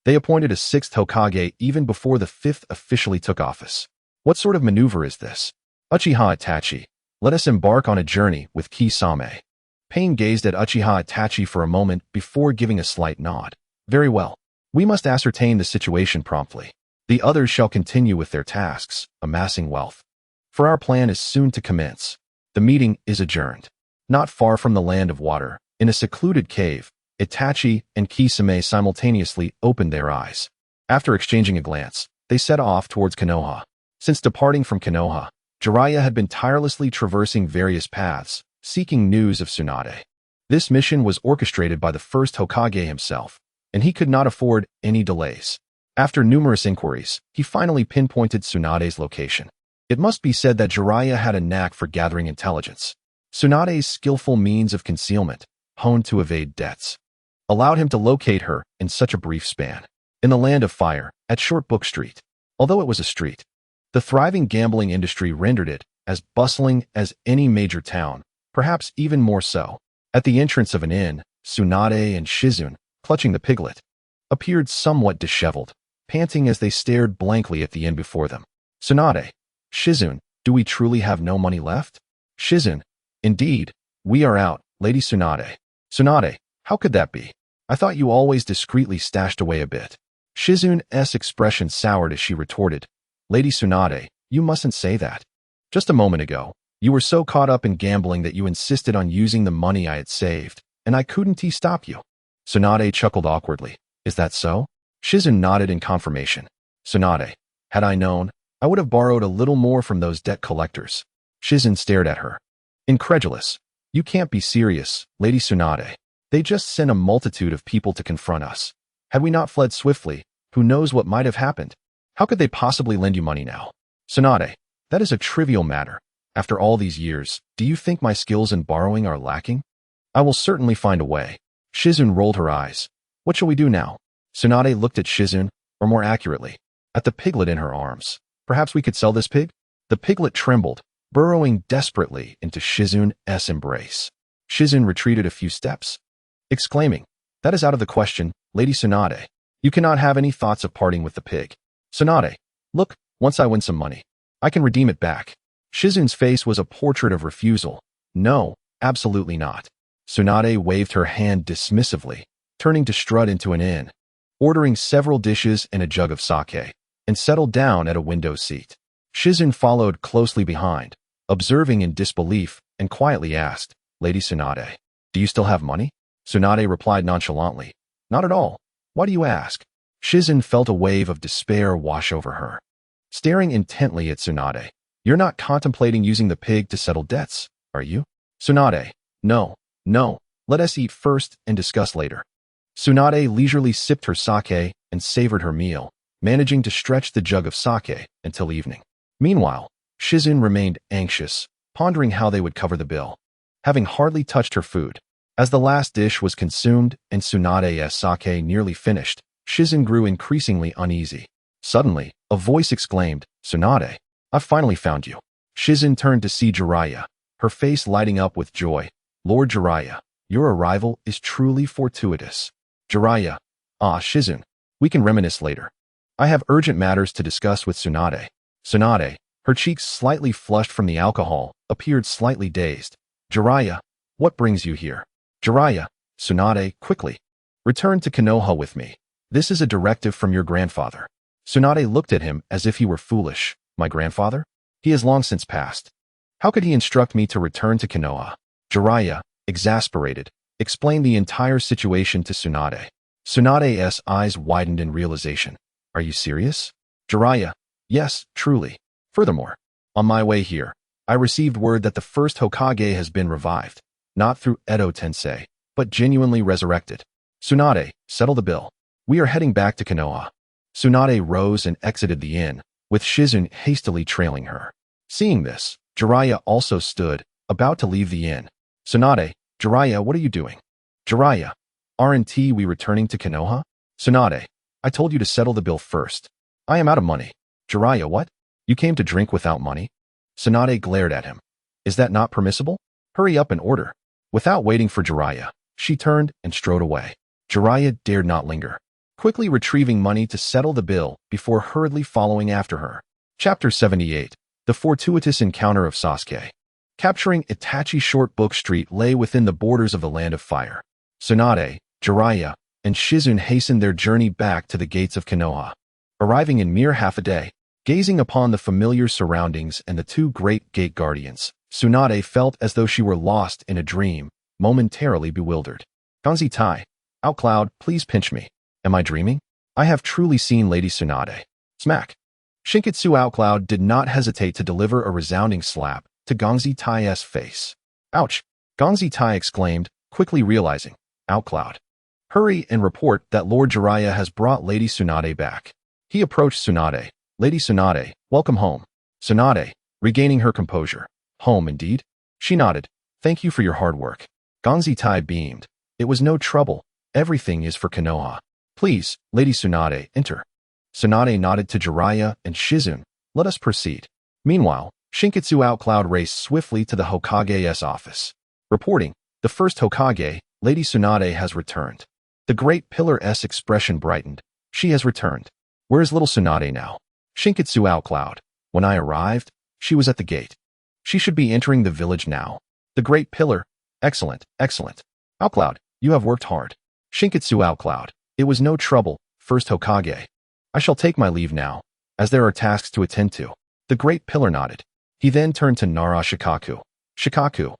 They appointed a sixth Hokage even before the fifth officially took office. What sort of maneuver is this? Uchiha Itachi, let us embark on a journey with Kisame. Pain gazed at Uchiha Itachi for a moment before giving a slight nod. Very well. We must ascertain the situation promptly. The others shall continue with their tasks, amassing wealth. For our plan is soon to commence. The meeting is adjourned. Not far from the land of water, in a secluded cave, Itachi and Kisame simultaneously opened their eyes. After exchanging a glance, they set off towards Konoha. Since departing from Konoha, Jiraiya had been tirelessly traversing various paths, seeking news of Tsunade. This mission was orchestrated by the first Hokage himself, and he could not afford any delays. After numerous inquiries, he finally pinpointed Tsunade's location. It must be said that Jiraiya had a knack for gathering intelligence. Tsunade's skillful means of concealment, honed to evade debts, allowed him to locate her in such a brief span. In the land of fire, at Short Book Street, although it was a street, the thriving gambling industry rendered it as bustling as any major town, perhaps even more so. At the entrance of an inn, Tsunade and Shizune, clutching the piglet, appeared somewhat disheveled, panting as they stared blankly at the inn before them. Tsunade, Shizune, do we truly have no money left? Shizune, indeed, we are out, Lady Tsunade. Tsunade, how could that be? I thought you always discreetly stashed away a bit. Shizune's expression soured as she retorted, Lady Tsunade, you mustn't say that. Just a moment ago, you were so caught up in gambling that you insisted on using the money I had saved, and I couldn't stop you. Tsunade chuckled awkwardly. Is that so? Shizune nodded in confirmation. Tsunade, had I known, I would have borrowed a little more from those debt collectors. Shizune stared at her. Incredulous. You can't be serious, Lady Tsunade. They just sent a multitude of people to confront us. Had we not fled swiftly, who knows what might have happened? How could they possibly lend you money now? Tsunade, that is a trivial matter. After all these years, do you think my skills in borrowing are lacking? I will certainly find a way. Shizune rolled her eyes. What shall we do now? Tsunade looked at Shizune, or more accurately, at the piglet in her arms. Perhaps we could sell this pig? The piglet trembled, burrowing desperately into Shizune's embrace. Shizune retreated a few steps, exclaiming, that is out of the question, Lady Tsunade. You cannot have any thoughts of parting with the pig. Tsunade, look, once I win some money, I can redeem it back. Shizune's face was a portrait of refusal. No, absolutely not. Tsunade waved her hand dismissively, turning to strut into an inn, ordering several dishes and a jug of sake, and settled down at a window seat. Shizune followed closely behind, observing in disbelief, and quietly asked, Lady Tsunade, do you still have money? Tsunade replied nonchalantly, not at all. Why do you ask? Shizune felt a wave of despair wash over her. Staring intently at Tsunade, you're not contemplating using the pig to settle debts, are you? Tsunade, no, let us eat first and discuss later. Tsunade leisurely sipped her sake and savored her meal, managing to stretch the jug of sake until evening. Meanwhile, Shizune remained anxious, pondering how they would cover the bill. Having hardly touched her food, as the last dish was consumed and Tsunade's sake nearly finished, Shizune grew increasingly uneasy. Suddenly, a voice exclaimed, Tsunade, I've finally found you. Shizune turned to see Jiraiya, her face lighting up with joy. Lord Jiraiya, your arrival is truly fortuitous. Jiraiya, Shizune, we can reminisce later. I have urgent matters to discuss with Tsunade. Tsunade, her cheeks slightly flushed from the alcohol, appeared slightly dazed. Jiraiya, what brings you here? Jiraiya, Tsunade, quickly. Return to Konoha with me. This is a directive from your grandfather. Tsunade looked at him as if he were foolish. My grandfather? He has long since passed. How could he instruct me to return to Konoha? Jiraiya, exasperated, explained the entire situation to Tsunade. Tsunade's eyes widened in realization. Are you serious? Jiraiya, yes, truly. Furthermore, on my way here, I received word that the first Hokage has been revived, not through Edo Tensei, but genuinely resurrected. Tsunade, settle the bill. We are heading back to Konoha. Tsunade rose and exited the inn, with Shizune hastily trailing her. Seeing this, Jiraiya also stood, about to leave the inn. Tsunade, Jiraiya, what are you doing? Jiraiya, aren't we returning to Konoha? Tsunade, I told you to settle the bill first. I am out of money. Jiraiya, what? You came to drink without money? Tsunade glared at him. Is that not permissible? Hurry up and order. Without waiting for Jiraiya, she turned and strode away. Jiraiya dared not linger. quickly retrieving money to settle the bill before hurriedly following after her. Chapter 78. The Fortuitous Encounter of Sasuke. Capturing Itachi Short Book Street lay within the borders of the Land of Fire. Tsunade, Jiraiya, and Shizune hastened their journey back to the gates of Konoha. Arriving in mere half a day, gazing upon the familiar surroundings and the two great gate guardians, Tsunade felt as though she were lost in a dream, momentarily bewildered. Ganzi Tai, Outcloud, please pinch me. Am I dreaming? I have truly seen Lady Tsunade. Smack. Shinketsu Outcloud did not hesitate to deliver a resounding slap to Gongzi Tai's face. Ouch! Gongzi Tai exclaimed, quickly realizing. Outcloud. Hurry and report that Lord Jiraiya has brought Lady Tsunade back. He approached Tsunade. Lady Tsunade, welcome home. Tsunade, regaining her composure. Home indeed? She nodded. Thank you for your hard work. Gongzi Tai beamed. It was no trouble. Everything is for Konoha. Please, Lady Tsunade, enter. Tsunade nodded to Jiraiya and Shizune. Let us proceed. Meanwhile, Shinketsu Outcloud raced swiftly to the Hokage's office. Reporting, the first Hokage, Lady Tsunade has returned. The great pillar's expression brightened. She has returned. Where is little Tsunade now? Shinketsu Outcloud. When I arrived, she was at the gate. She should be entering the village now. The great pillar. Excellent, excellent. Outcloud, you have worked hard. Shinketsu Outcloud. It was no trouble, first Hokage. I shall take my leave now, as there are tasks to attend to. The great pillar nodded. He then turned to Nara Shikaku. Shikaku,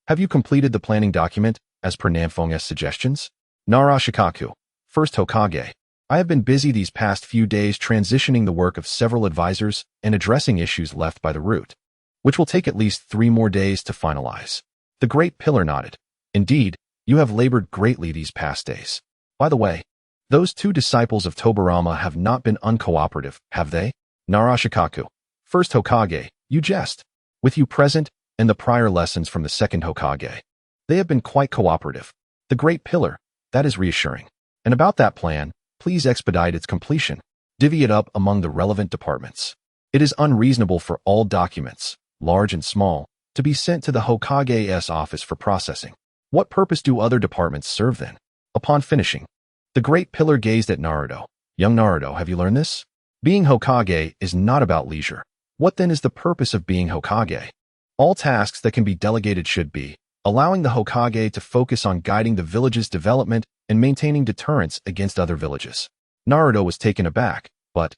have you completed the planning document, as per Nanfeng's suggestions? Nara Shikaku. First Hokage. I have been busy these past few days transitioning the work of several advisors and addressing issues left by the root, which will take at least 3 more days to finalize. The great pillar nodded. Indeed, you have labored greatly these past days. By the way, those 2 disciples of Tobirama have not been uncooperative, have they? Nara Shikaku. First Hokage, you jest. With you present, and the prior lessons from the second Hokage. They have been quite cooperative. The great pillar, that is reassuring. And about that plan, please expedite its completion. Divvy it up among the relevant departments. It is unreasonable for all documents, large and small, to be sent to the Hokage's office for processing. What purpose do other departments serve then? Upon finishing, the great pillar gazed at Naruto. Young Naruto, have you learned this? Being Hokage is not about leisure. What then is the purpose of being Hokage? All tasks that can be delegated should be, allowing the Hokage to focus on guiding the village's development and maintaining deterrence against other villages. Naruto was taken aback, but,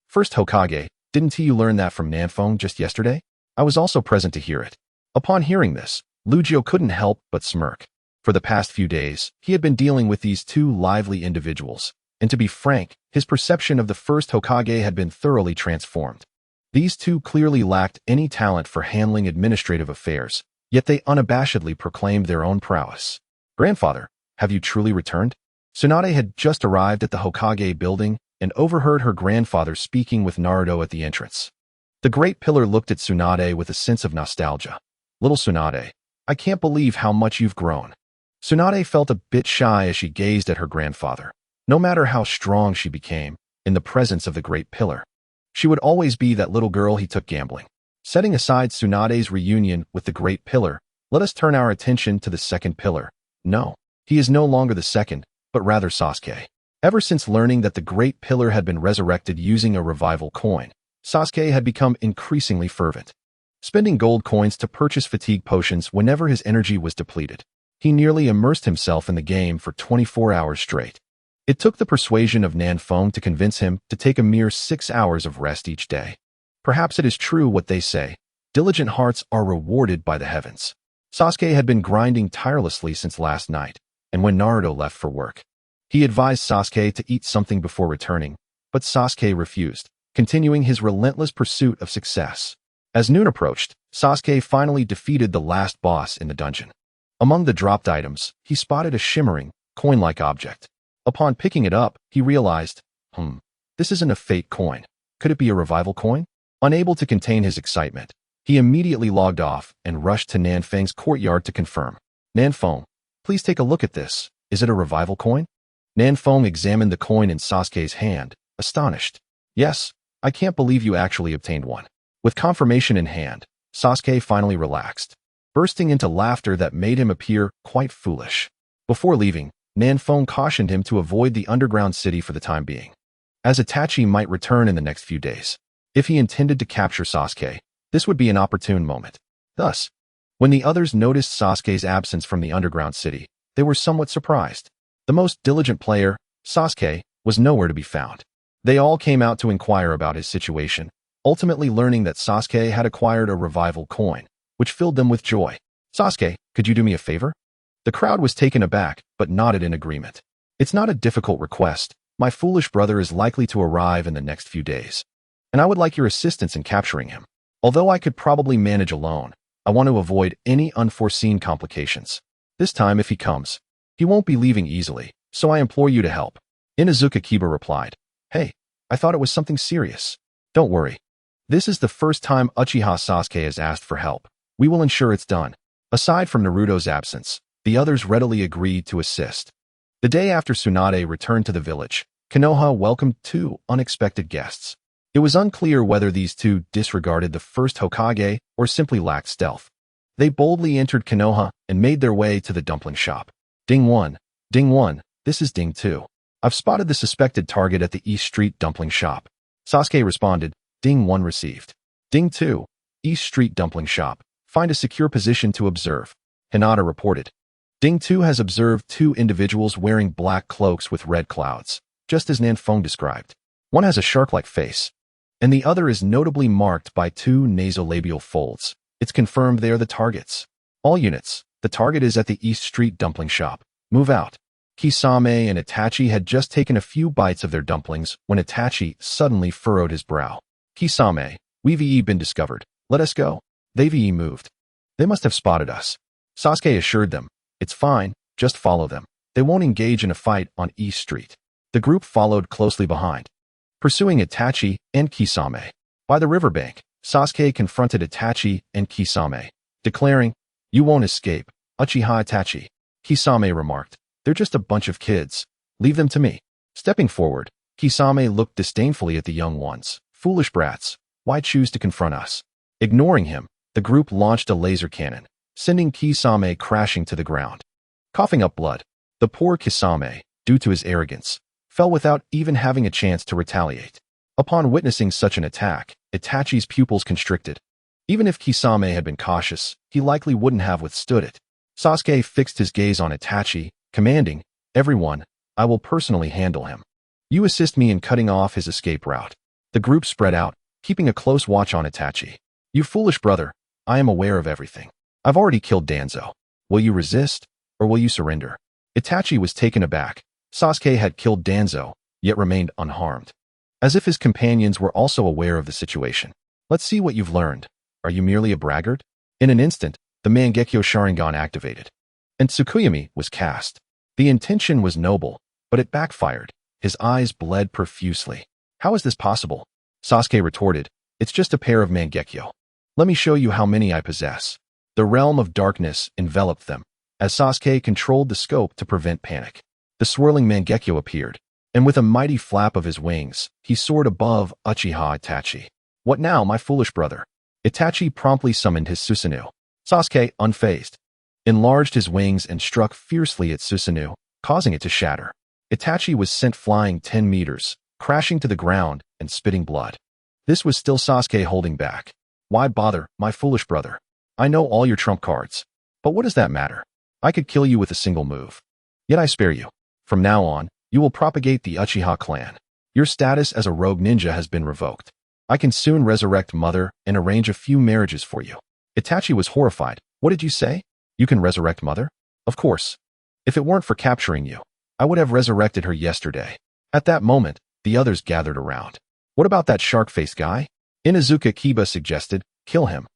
first Hokage, didn't you learn that from Nanfeng just yesterday? I was also present to hear it. Upon hearing this, Lugio couldn't help but smirk. For the past few days, he had been dealing with these 2 lively individuals, and to be frank, his perception of the first Hokage had been thoroughly transformed. These 2 clearly lacked any talent for handling administrative affairs, yet they unabashedly proclaimed their own prowess. Grandfather, have you truly returned? Tsunade had just arrived at the Hokage building and overheard her grandfather speaking with Naruto at the entrance. The great pillar looked at Tsunade with a sense of nostalgia. Little Tsunade, I can't believe how much you've grown. Tsunade felt a bit shy as she gazed at her grandfather. No matter how strong she became, in the presence of the great pillar, she would always be that little girl he took gambling. Setting aside Tsunade's reunion with the great pillar, let us turn our attention to the second pillar. No, he is no longer the second, but rather Sasuke. Ever since learning that the great pillar had been resurrected using a revival coin, Sasuke had become increasingly fervent, spending gold coins to purchase fatigue potions whenever his energy was depleted. He nearly immersed himself in the game for 24 hours straight. It took the persuasion of Nanfeng to convince him to take a mere 6 hours of rest each day. Perhaps it is true what they say, diligent hearts are rewarded by the heavens. Sasuke had been grinding tirelessly since last night, and when Naruto left for work, he advised Sasuke to eat something before returning, but Sasuke refused, continuing his relentless pursuit of success. As noon approached, Sasuke finally defeated the last boss in the dungeon. Among the dropped items, he spotted a shimmering, coin-like object. Upon picking it up, he realized, this isn't a fate coin. Could it be a revival coin? Unable to contain his excitement, he immediately logged off and rushed to Nanfeng's courtyard to confirm. Nanfeng, please take a look at this. Is it a revival coin? Nanfeng examined the coin in Sasuke's hand, astonished. Yes, I can't believe you actually obtained one. With confirmation in hand, Sasuke finally relaxed, bursting into laughter that made him appear quite foolish. Before leaving, Nanfeng cautioned him to avoid the underground city for the time being, as Itachi might return in the next few days. If he intended to capture Sasuke, this would be an opportune moment. Thus, when the others noticed Sasuke's absence from the underground city, they were somewhat surprised. The most diligent player, Sasuke, was nowhere to be found. They all came out to inquire about his situation, ultimately learning that Sasuke had acquired a revival coin, which filled them with joy. Sasuke, could you do me a favor? The crowd was taken aback, but nodded in agreement. It's not a difficult request. My foolish brother is likely to arrive in the next few days, and I would like your assistance in capturing him. Although I could probably manage alone, I want to avoid any unforeseen complications. This time, if he comes, he won't be leaving easily, so I implore you to help. Inazuka Kiba replied, Hey, I thought it was something serious. Don't worry. This is the first time Uchiha Sasuke has asked for help. We will ensure it's done. Aside from Naruto's absence, the others readily agreed to assist. The day after Tsunade returned to the village, Konoha welcomed two unexpected guests. It was unclear whether these two disregarded the first Hokage or simply lacked stealth. They boldly entered Konoha and made their way to the dumpling shop. Ding 1. Ding 1. This is Ding 2. I've spotted the suspected target at the East Street dumpling shop. Sasuke responded, Ding 1 received. Ding 2. East Street dumpling shop. Find a secure position to observe. Hinata reported. Ding 2 has observed two individuals wearing black cloaks with red clouds, just as Nanfeng described. One has a shark-like face, and the other is notably marked by two nasolabial folds. It's confirmed they are the targets. All units, the target is at the East Street dumpling shop. Move out. Kisame and Itachi had just taken a few bites of their dumplings when Itachi suddenly furrowed his brow. Kisame, we've been discovered. Let us go. They've moved. They must have spotted us. Sasuke assured them, It's fine, just follow them. They won't engage in a fight on East Street. The group followed closely behind, pursuing Itachi and Kisame. By the riverbank, Sasuke confronted Itachi and Kisame, declaring, You won't escape, Uchiha Itachi. Kisame remarked, They're just a bunch of kids. Leave them to me. Stepping forward, Kisame looked disdainfully at the young ones. Foolish brats, why choose to confront us? Ignoring him, the group launched a laser cannon, sending Kisame crashing to the ground. Coughing up blood, the poor Kisame, due to his arrogance, fell without even having a chance to retaliate. Upon witnessing such an attack, Itachi's pupils constricted. Even if Kisame had been cautious, he likely wouldn't have withstood it. Sasuke fixed his gaze on Itachi, commanding, Everyone, I will personally handle him. You assist me in cutting off his escape route. The group spread out, keeping a close watch on Itachi. You foolish brother, I am aware of everything. I've already killed Danzo. Will you resist, or will you surrender? Itachi was taken aback. Sasuke had killed Danzo, yet remained unharmed. As if his companions were also aware of the situation. Let's see what you've learned. Are you merely a braggart? In an instant, the Mangekyo Sharingan activated, and Tsukuyomi was cast. The intention was noble, but it backfired. His eyes bled profusely. How is this possible? Sasuke retorted, It's just a pair of Mangekyo. Let me show you how many I possess. The realm of darkness enveloped them, as Sasuke controlled the scope to prevent panic. The swirling Mangekyo appeared, and with a mighty flap of his wings, he soared above Uchiha Itachi. What now, my foolish brother? Itachi promptly summoned his Susanoo. Sasuke, unfazed, enlarged his wings and struck fiercely at Susanoo, causing it to shatter. Itachi was sent flying 10 meters, crashing to the ground and spitting blood. This was still Sasuke holding back. Why bother, my foolish brother? I know all your trump cards. But what does that matter? I could kill you with a single move. Yet I spare you. From now on, you will propagate the Uchiha clan. Your status as a rogue ninja has been revoked. I can soon resurrect Mother and arrange a few marriages for you. Itachi was horrified. What did you say? You can resurrect Mother? Of course. If it weren't for capturing you, I would have resurrected her yesterday. At that moment, the others gathered around. What about that shark-faced guy? Inazuka Kiba suggested, kill him,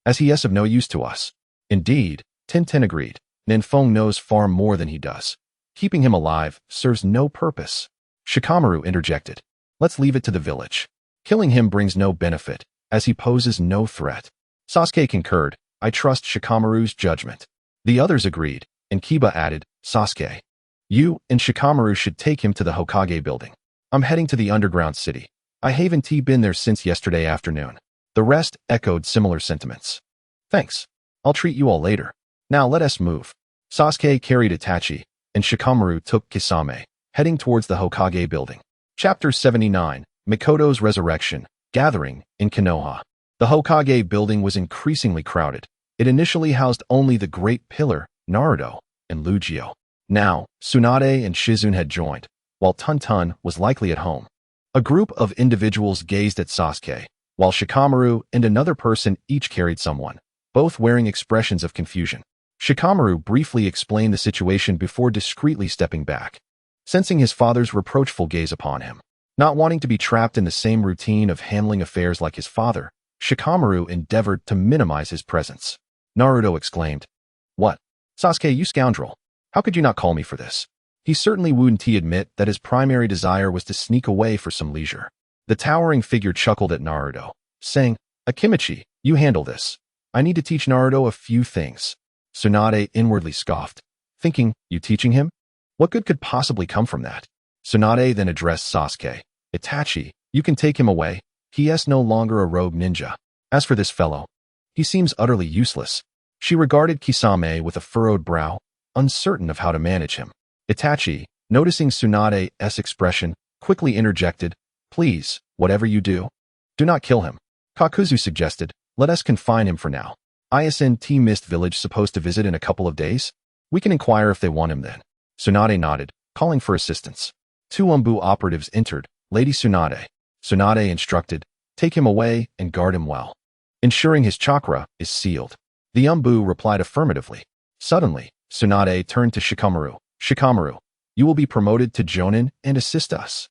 as he is of no use to us. Indeed, Tenten agreed. Nanfeng knows far more than he does. Keeping him alive serves no purpose. Shikamaru interjected. Let's leave it to the village. Killing him brings no benefit, as he poses no threat. Sasuke concurred. I trust Shikamaru's judgment. The others agreed, and Kiba added, Sasuke, you and Shikamaru should take him to the Hokage building. I'm heading to the underground city. I haven't been there since yesterday afternoon. The rest echoed similar sentiments. Thanks. I'll treat you all later. Now let us move. Sasuke carried Itachi, and Shikamaru took Kisame, heading towards the Hokage building. Chapter 79, Mikoto's Resurrection, Gathering in Konoha. The Hokage building was increasingly crowded. It initially housed only the Great Pillar, Naruto, and Lugio. Now, Tsunade and Shizune had joined, while Tun was likely at home. A group of individuals gazed at Sasuke, while Shikamaru and another person each carried someone, both wearing expressions of confusion. Shikamaru briefly explained the situation before discreetly stepping back, sensing his father's reproachful gaze upon him. Not wanting to be trapped in the same routine of handling affairs like his father, Shikamaru endeavored to minimize his presence. Naruto exclaimed, "What? Sasuke, you scoundrel! How could you not call me for this?" He certainly wouldn't admit that his primary desire was to sneak away for some leisure. The towering figure chuckled at Naruto, saying, "Akimichi, you handle this. I need to teach Naruto a few things." Tsunade inwardly scoffed, thinking, "You teaching him? What good could possibly come from that?" Tsunade then addressed Sasuke. "Itachi, you can take him away. He is no longer a rogue ninja. As for this fellow, he seems utterly useless." She regarded Kisame with a furrowed brow, uncertain of how to manage him. Itachi, noticing Tsunade's expression, quickly interjected, "Please, whatever you do, do not kill him." Kakuzu suggested, "Let us confine him for now. Isn't Mist Village supposed to visit in a couple of days? We can inquire if they want him then." Tsunade nodded, calling for assistance. Two Umbu operatives entered. Lady Tsunade. Tsunade instructed, "Take him away and guard him well, ensuring his chakra is sealed." The Umbu replied affirmatively. Suddenly, Tsunade turned to Shikamaru. "Shikamaru, you will be promoted to Jonin and assist us.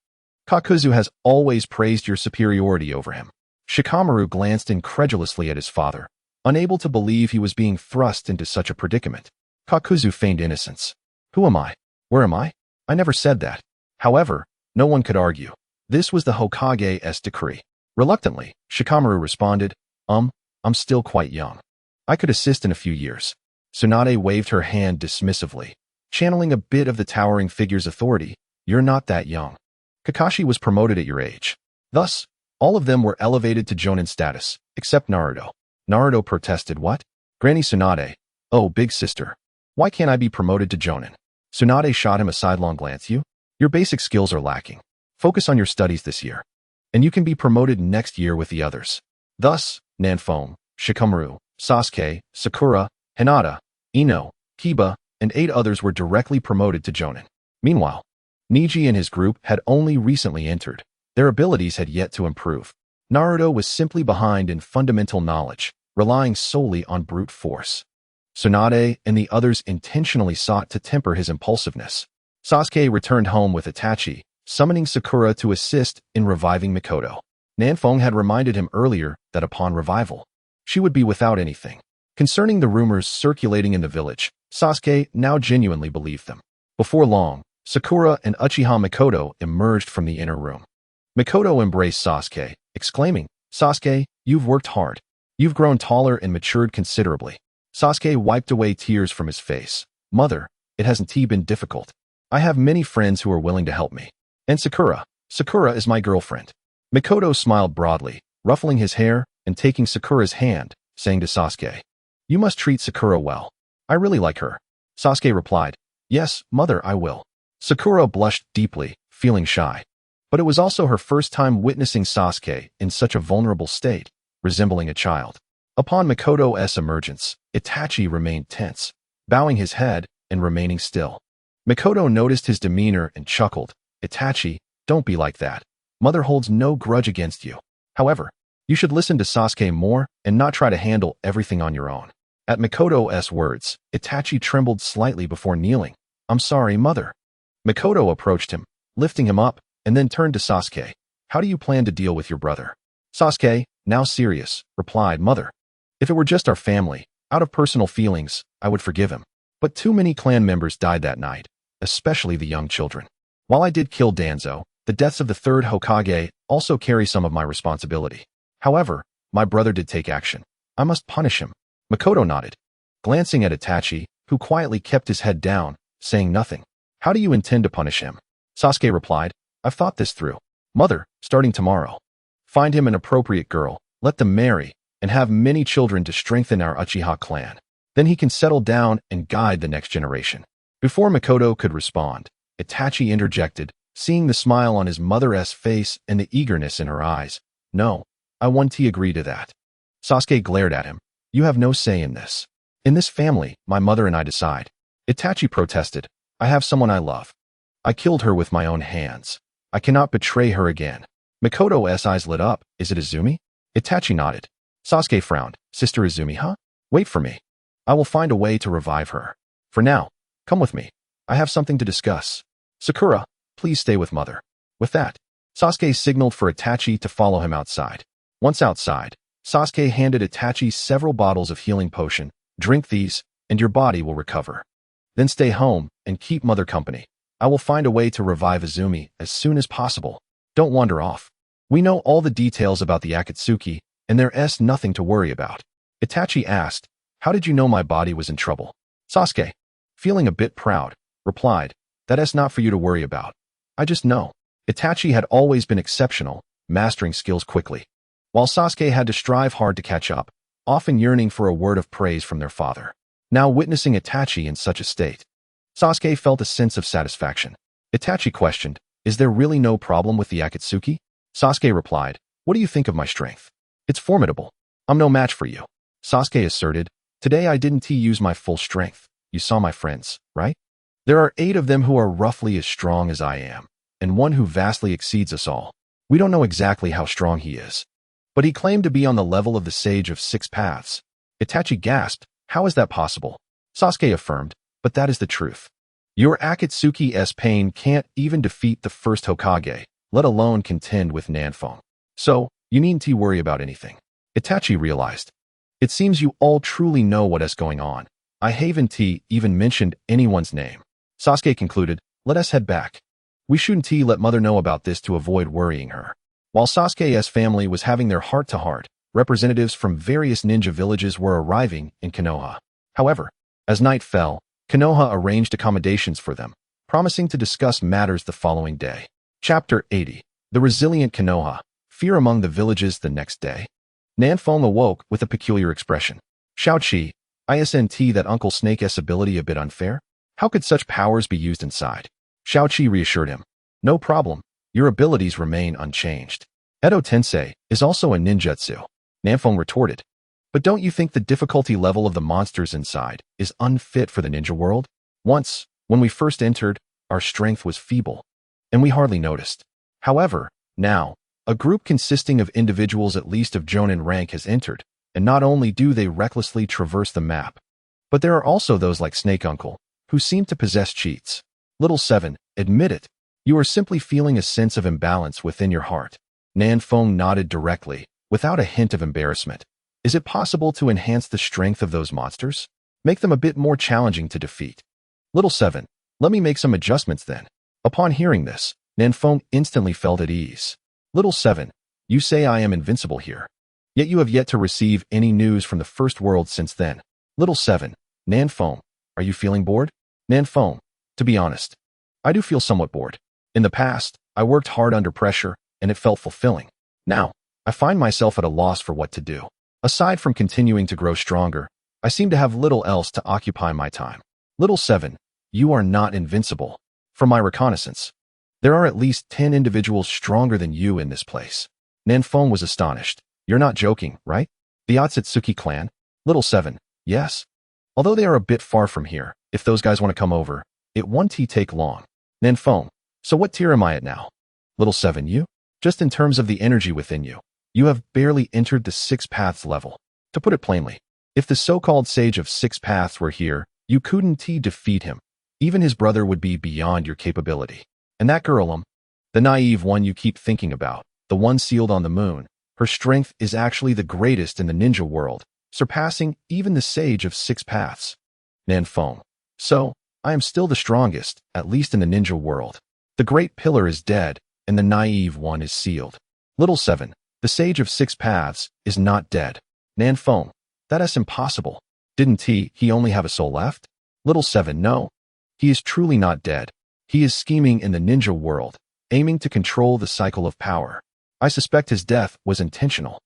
Kakuzu has always praised your superiority over him." Shikamaru glanced incredulously at his father, unable to believe he was being thrust into such a predicament. Kakuzu feigned innocence. "Who am I? Where am I? I never said that." However, no one could argue. This was the Hokage's decree. Reluctantly, Shikamaru responded, I'm still quite young. I could assist in a few years." Tsunade waved her hand dismissively, channeling a bit of the towering figure's authority. "You're not that young. Kakashi was promoted at your age." Thus, all of them were elevated to Jonin status, except Naruto. Naruto protested, "What? Granny Tsunade, oh, big sister. Why can't I be promoted to Jonin?" Tsunade shot him a sidelong glance. Your basic skills are lacking. Focus on your studies this year, and you can be promoted next year with the others." Thus, Nanfone, Shikamaru, Sasuke, Sakura, Hinata, Ino, Kiba, and 8 others were directly promoted to Jonin. Meanwhile, Neji and his group had only recently entered. Their abilities had yet to improve. Naruto was simply behind in fundamental knowledge, relying solely on brute force. Tsunade and the others intentionally sought to temper his impulsiveness. Sasuke returned home with Itachi, summoning Sakura to assist in reviving Mikoto. Nanfone had reminded him earlier that upon revival, she would be without anything. Concerning the rumors circulating in the village, Sasuke now genuinely believed them. Before long, Sakura and Uchiha Mikoto emerged from the inner room. Mikoto embraced Sasuke, exclaiming, "Sasuke, you've worked hard. You've grown taller and matured considerably." Sasuke wiped away tears from his face. "Mother, it hasn't been difficult. I have many friends who are willing to help me. And Sakura is my girlfriend." Mikoto smiled broadly, ruffling his hair and taking Sakura's hand, saying to Sasuke, "You must treat Sakura well. I really like her." Sasuke replied, "Yes, mother, I will." Sakura blushed deeply, feeling shy. But it was also her first time witnessing Sasuke in such a vulnerable state, resembling a child. Upon Mikoto's emergence, Itachi remained tense, bowing his head and remaining still. Mikoto noticed his demeanor and chuckled, "Itachi, don't be like that. Mother holds no grudge against you. However, you should listen to Sasuke more and not try to handle everything on your own." At Mikoto's words, Itachi trembled slightly before kneeling. "I'm sorry, mother." Mikoto approached him, lifting him up, and then turned to Sasuke. "How do you plan to deal with your brother?" Sasuke, now serious, replied, "Mother, if it were just our family, out of personal feelings, I would forgive him. But too many clan members died that night, especially the young children. While I did kill Danzo, the deaths of the 3rd Hokage also carry some of my responsibility. However, my brother did take action. I must punish him." Mikoto nodded, glancing at Itachi, who quietly kept his head down, saying nothing. "How do you intend to punish him?" Sasuke replied, "I've thought this through. Mother, starting tomorrow, find him an appropriate girl, let them marry, and have many children to strengthen our Uchiha clan. Then he can settle down and guide the next generation." Before Makoto could respond, Itachi interjected, seeing the smile on his mother's face and the eagerness in her eyes. No, I won't agree to that. Sasuke glared at him. You have no say in this. In this family, my mother and I decide. Itachi protested. I have someone I love. I killed her with my own hands. I cannot betray her again. Makoto's eyes lit up. Is it Izumi? Itachi nodded. Sasuke frowned. Sister Izumi, huh? Wait for me. I will find a way to revive her. For now, come with me. I have something to discuss. Sakura, please stay with mother. With that, Sasuke signaled for Itachi to follow him outside. Once outside, Sasuke handed Itachi several bottles of healing potion. Drink these, and your body will recover. Then stay home and keep mother company. I will find a way to revive Izumi as soon as possible. Don't wander off. We know all the details about the Akatsuki, and there's nothing to worry about. Itachi asked, how did you know my body was in trouble? Sasuke, feeling a bit proud, replied, that's not for you to worry about. I just know. Itachi had always been exceptional, mastering skills quickly, while Sasuke had to strive hard to catch up, often yearning for a word of praise from their father. Now witnessing Itachi in such a state, Sasuke felt a sense of satisfaction. Itachi questioned, is there really no problem with the Akatsuki? Sasuke replied, what do you think of my strength? It's formidable. I'm no match for you. Sasuke asserted, today I didn't use my full strength. You saw my friends, right? There are 8 of them who are roughly as strong as I am, and one who vastly exceeds us all. We don't know exactly how strong he is, but he claimed to be on the level of the Sage of Six Paths. Itachi gasped, how is that possible? Sasuke affirmed, but that is the truth. Your Akatsuki's pain can't even defeat the first Hokage, let alone contend with Nanfeng. So, you needn't worry about anything. Itachi realized. It seems you all truly know what's going on. I haven't even mentioned anyone's name. Sasuke concluded, let us head back. We shouldn't let mother know about this to avoid worrying her. While Sasuke's family was having their heart-to-heart, representatives from various ninja villages were arriving in Konoha. However, as night fell, Konoha arranged accommodations for them, promising to discuss matters the following day. Chapter 80. The Resilient Konoha. Fear among the villages the next day. Nanfeng awoke with a peculiar expression. Shao-Chi, isn't that Uncle Snake's ability a bit unfair? How could such powers be used inside? Shao-Chi reassured him. No problem. Your abilities remain unchanged. Edo Tensei is also a ninjutsu. Nanfeng retorted. But don't you think the difficulty level of the monsters inside is unfit for the ninja world? Once, when we first entered, our strength was feeble, and we hardly noticed. However, now, a group consisting of individuals at least of Jonin rank has entered, and not only do they recklessly traverse the map, but there are also those like Snake Uncle, who seem to possess cheats. Little Seven, admit it. You are simply feeling a sense of imbalance within your heart. Nanfeng nodded directly, without a hint of embarrassment. Is it possible to enhance the strength of those monsters? Make them a bit more challenging to defeat. Little Seven, let me make some adjustments then. Upon hearing this, Nanfeng instantly felt at ease. Little Seven, you say I am invincible here. Yet you have yet to receive any news from the first world since then. Little Seven, Nanfeng, are you feeling bored? Nanfeng, to be honest, I do feel somewhat bored. In the past, I worked hard under pressure, and it felt fulfilling. Now, I find myself at a loss for what to do. Aside from continuing to grow stronger, I seem to have little else to occupy my time. Little Seven, you are not invincible. From my reconnaissance, there are at least 10 individuals stronger than you in this place. Nanfeng was astonished. You're not joking, right? The Otsutsuki clan? Little Seven, yes. Although they are a bit far from here, if those guys want to come over, it won't take long. Nanfeng, so what tier am I at now? Little Seven, you? Just in terms of the energy within you, you have barely entered the Six Paths level. To put it plainly, if the so-called Sage of Six Paths were here, you couldn't defeat him. Even his brother would be beyond your capability. And that girl, the naive one you keep thinking about, the one sealed on the moon, her strength is actually the greatest in the ninja world, surpassing even the Sage of Six Paths. Nanfeng, so, I am still the strongest, at least in the ninja world. The Great Pillar is dead, and the naive one is sealed. Little Seven, the Sage of Six Paths is not dead. Nanfeng, that is impossible. Didn't he only have a soul left? Little Seven, no. He is truly not dead. He is scheming in the ninja world, aiming to control the cycle of power. I suspect his death was intentional.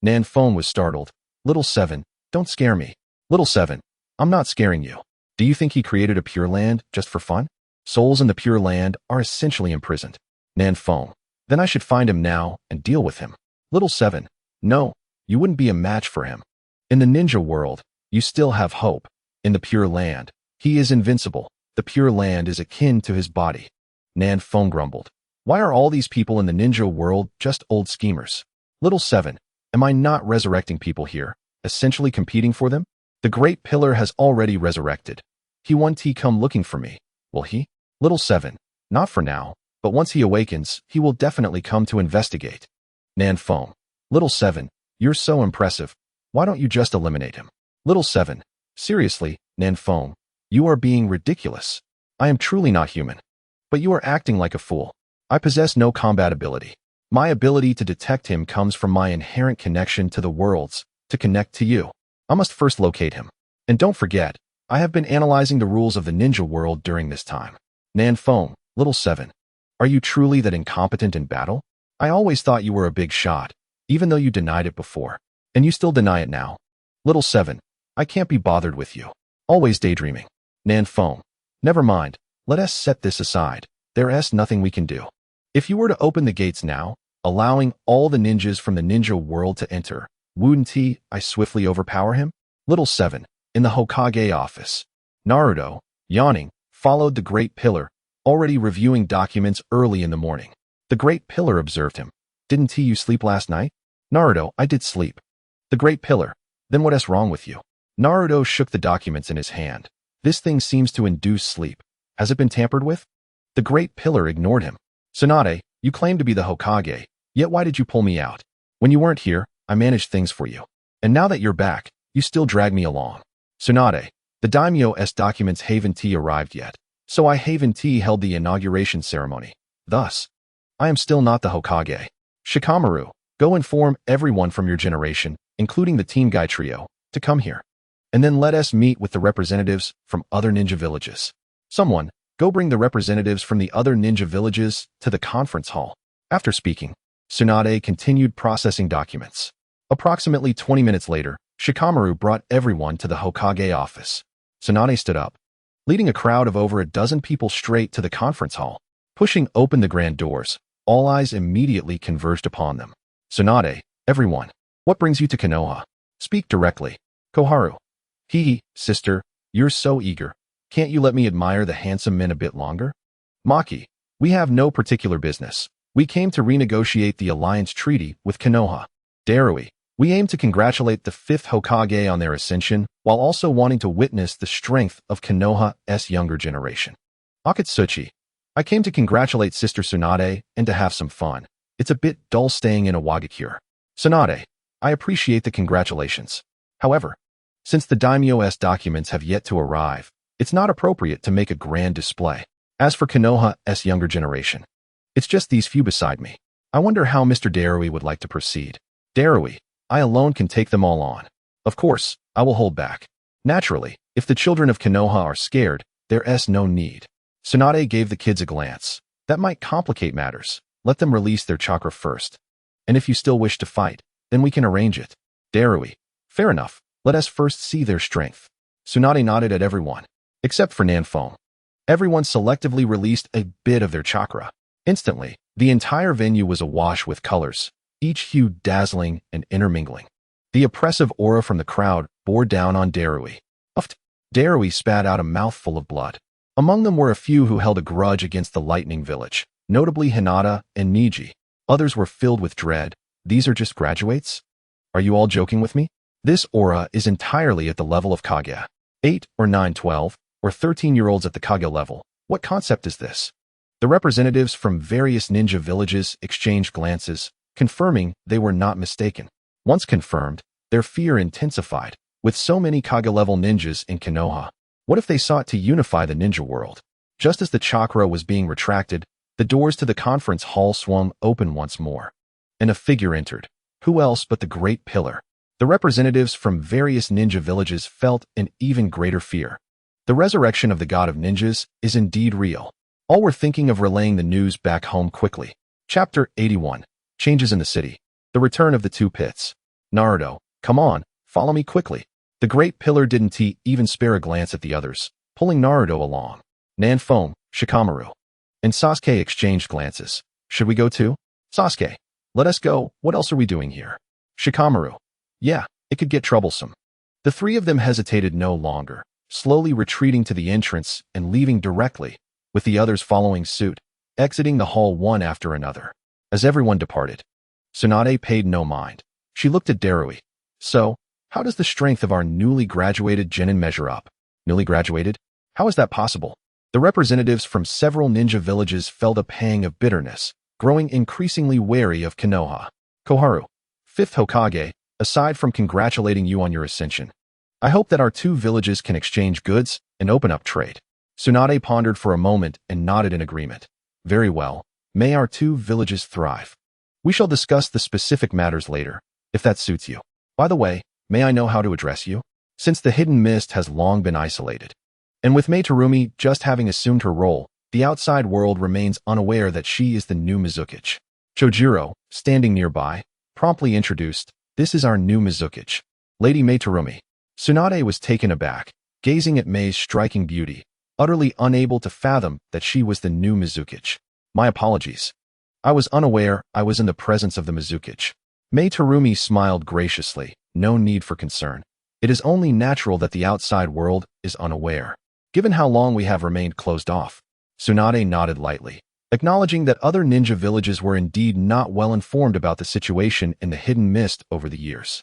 Nanfeng was startled. Little Seven, don't scare me. Little Seven, I'm not scaring you. Do you think he created a Pure Land just for fun? Souls in the Pure Land are essentially imprisoned. Nanfeng. Then I should find him now and deal with him. Little 7. No, you wouldn't be a match for him. In the ninja world, you still have hope. In the Pure Land, he is invincible. The Pure Land is akin to his body. Nanfeng grumbled. Why are all these people in the ninja world just old schemers? Little 7. Am I not resurrecting people here, essentially competing for them? The Great Pillar has already resurrected. He won't come looking for me, will he? Little 7. Not for now, but once he awakens, he will definitely come to investigate. Nanfeng. Little 7. You're so impressive. Why don't you just eliminate him? Little 7. Seriously, Nanfeng. You are being ridiculous. I am truly not human. But you are acting like a fool. I possess no combat ability. My ability to detect him comes from my inherent connection to the worlds, to connect to you. I must first locate him. And don't forget, I have been analyzing the rules of the ninja world during this time. Nanfeng. Little 7. Are you truly that incompetent in battle? I always thought you were a big shot, even though you denied it before. And you still deny it now. Little 7. I can't be bothered with you. Always daydreaming. Nanfeng. Never mind. Let us set this aside. There's nothing we can do. If you were to open the gates now, allowing all the ninjas from the ninja world to enter, wouldn't I swiftly overpower him? Little 7. In the Hokage office. Naruto, yawning, followed the Great Pillar, already reviewing documents early in the morning. The Great Pillar observed him. Didn't you sleep last night? Naruto, I did sleep. The Great Pillar. Then what's wrong with you? Naruto shook the documents in his hand. This thing seems to induce sleep. Has it been tampered with? The Great Pillar ignored him. Tsunade, you claim to be the Hokage, yet why did you pull me out? When you weren't here, I managed things for you. And now that you're back, you still drag me along. Tsunade, the daimyo's documents haven't arrived yet, so I haven't held the inauguration ceremony. Thus, I am still not the Hokage. Shikamaru, go inform everyone from your generation, including the Team Guy trio, to come here. And then let us meet with the representatives from other ninja villages. Someone, go bring the representatives from the other ninja villages to the conference hall. After speaking, Tsunade continued processing documents. Approximately 20 minutes later, Shikamaru brought everyone to the Hokage office. Tsunade stood up, leading a crowd of over a dozen people straight to the conference hall. Pushing open the grand doors, all eyes immediately converged upon them. Tsunade, everyone, what brings you to Konoha? Speak directly. Koharu. Sister, you're so eager. Can't you let me admire the handsome men a bit longer? Maki, we have no particular business. We came to renegotiate the alliance treaty with Konoha. Darui, we aim to congratulate the 5th Hokage on their ascension, while also wanting to witness the strength of Konoha's younger generation. Akatsuchi, I came to congratulate Sister Tsunade and to have some fun. It's a bit dull staying in a Wagakure. Tsunade, I appreciate the congratulations. However, since the daimyo's documents have yet to arrive, it's not appropriate to make a grand display. As for Konoha's younger generation, it's just these few beside me. I wonder how Mr. Darui would like to proceed. Darui, I alone can take them all on. Of course, I will hold back. Naturally, if the children of Konoha are scared, there's no need. Tsunade gave the kids a glance. That might complicate matters. Let them release their chakra first. And if you still wish to fight, then we can arrange it. Darui, fair enough. Let us first see their strength. Tsunade nodded at everyone, except for Nanfeng. Everyone selectively released a bit of their chakra. Instantly, the entire venue was awash with colors, each hue dazzling and intermingling. The oppressive aura from the crowd bore down on Darui. Darui spat out a mouthful of blood. Among them were a few who held a grudge against the Lightning Village, notably Hinata and Niji. Others were filled with dread. These are just graduates? Are you all joking with me? This aura is entirely at the level of Kage. 8 or 9, 12, or 13-year-olds at the Kage level. What concept is this? The representatives from various ninja villages exchanged glances, confirming they were not mistaken. Once confirmed, their fear intensified. With so many Kage-level ninjas in Konoha, what if they sought to unify the ninja world? Just as the chakra was being retracted, the doors to the conference hall swung open once more, and a figure entered. Who else but the Great Pillar? The representatives from various ninja villages felt an even greater fear. The resurrection of the god of ninjas is indeed real. All were thinking of relaying the news back home quickly. Chapter 81. Changes in the city. The return of the two pits. Naruto, come on, follow me quickly. The Great Pillar didn't even spare a glance at the others. pulling Naruto along. Nanfong, Shikamaru, and Sasuke exchanged glances. Should we go too? Sasuke, let us go. What else are we doing here? Shikamaru, yeah, it could get troublesome. The three of them hesitated no longer, slowly retreating to the entrance and leaving directly, with the others following suit, exiting the hall one after another. As everyone departed, Tsunade paid no mind. She looked at Darui. So, how does the strength of our newly graduated genin measure up? Newly graduated? How is that possible? The representatives from several ninja villages felt a pang of bitterness, growing increasingly wary of Konoha. Koharu, 5th Hokage, aside from congratulating you on your ascension, I hope that our two villages can exchange goods and open up trade. Tsunade pondered for a moment and nodded in agreement. Very well, may our two villages thrive. We shall discuss the specific matters later, if that suits you. By the way, may I know how to address you? Since the hidden mist has long been isolated, and with Mei Terumi just having assumed her role, the outside world remains unaware that she is the new Mizukichi. Chojiro, standing nearby, promptly introduced, this is our new Mizukichi, Lady Mei Terumi. Tsunade was taken aback, gazing at Mei's striking beauty, utterly unable to fathom that she was the new Mizukichi. My apologies. I was unaware I was in the presence of the Mizukichi. Mei Terumi smiled graciously. No need for concern. It is only natural that the outside world is unaware, given how long we have remained closed off. Tsunade nodded lightly, acknowledging that other ninja villages were indeed not well informed about the situation in the hidden mist over the years.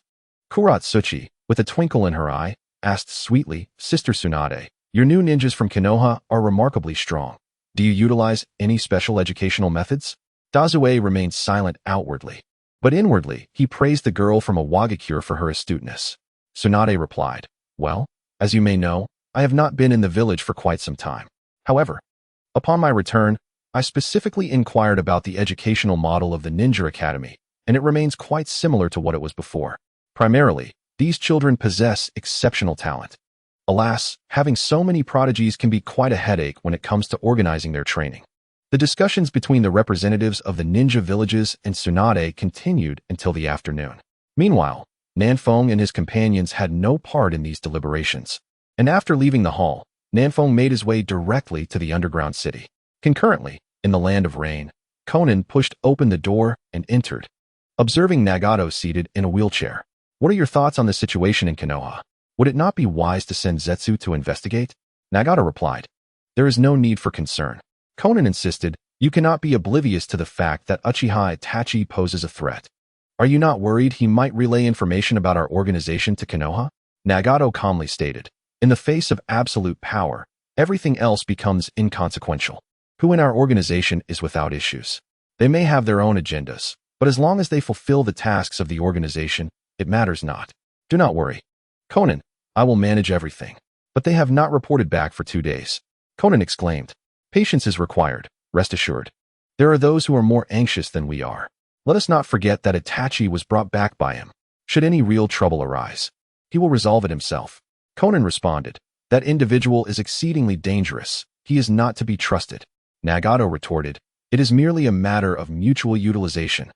Kuratsuchi, with a twinkle in her eye, asked sweetly, Sister Tsunade, your new ninjas from Konoha are remarkably strong. Do you utilize any special educational methods? Dazue remained silent outwardly, but inwardly, he praised the girl from a Wagakure for her astuteness. Tsunade replied, well, as you may know, I have not been in the village for quite some time. However, upon my return, I specifically inquired about the educational model of the Ninja Academy, and it remains quite similar to what it was before. Primarily, these children possess exceptional talent. Alas, having so many prodigies can be quite a headache when it comes to organizing their training. The discussions between the representatives of the ninja villages and Tsunade continued until the afternoon. Meanwhile, Nanfong and his companions had no part in these deliberations, and after leaving the hall, Nanfong made his way directly to the underground city. Concurrently, in the land of rain, Conan pushed open the door and entered, observing Nagato seated in a wheelchair. What are your thoughts on the situation in Konoha? Would it not be wise to send Zetsu to investigate? Nagato replied, there is no need for concern. Conan insisted, you cannot be oblivious to the fact that Uchiha Itachi poses a threat. Are you not worried he might relay information about our organization to Konoha? Nagato calmly stated, in the face of absolute power, everything else becomes inconsequential. Who in our organization is without issues? They may have their own agendas, but as long as they fulfill the tasks of the organization, it matters not. Do not worry. Conan, I will manage everything. But they have not reported back for 2 days. Conan exclaimed, patience is required, rest assured. There are those who are more anxious than we are. Let us not forget that Itachi was brought back by him. Should any real trouble arise, he will resolve it himself. Conan responded, that individual is exceedingly dangerous. He is not to be trusted. Nagato retorted, it is merely a matter of mutual utilization.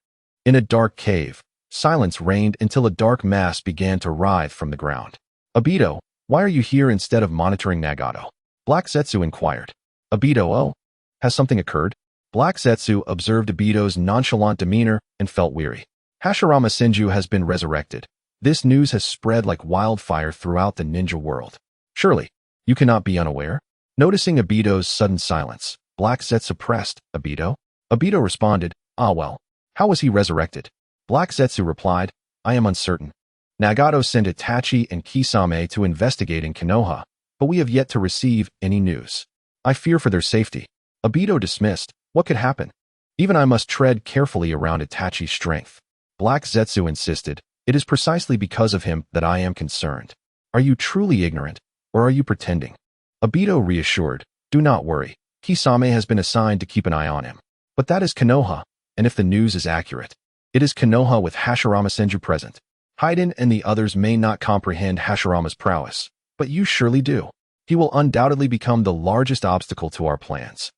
In a dark cave, silence reigned until a dark mass began to writhe from the ground. Obito, why are you here instead of monitoring Nagato? Black Zetsu inquired. Obito, oh, has something occurred? Black Zetsu observed Obito's nonchalant demeanor and felt weary. Hashirama Senju has been resurrected. This news has spread like wildfire throughout the ninja world. Surely, you cannot be unaware? Noticing Obito's sudden silence, Black Zetsu pressed, Obito? Obito responded, ah well, how was he resurrected? Black Zetsu replied, I am uncertain. Nagato sent Itachi and Kisame to investigate in Konoha, but we have yet to receive any news. I fear for their safety. Obito dismissed, what could happen? Even I must tread carefully around Itachi's strength. Black Zetsu insisted, it is precisely because of him that I am concerned. Are you truly ignorant, or are you pretending? Obito reassured, do not worry. Kisame has been assigned to keep an eye on him. But that is Konoha, and if the news is accurate, it is Konoha with Hashirama Senju present. Haiden and the others may not comprehend Hashirama's prowess, but you surely do. He will undoubtedly become the largest obstacle to our plans.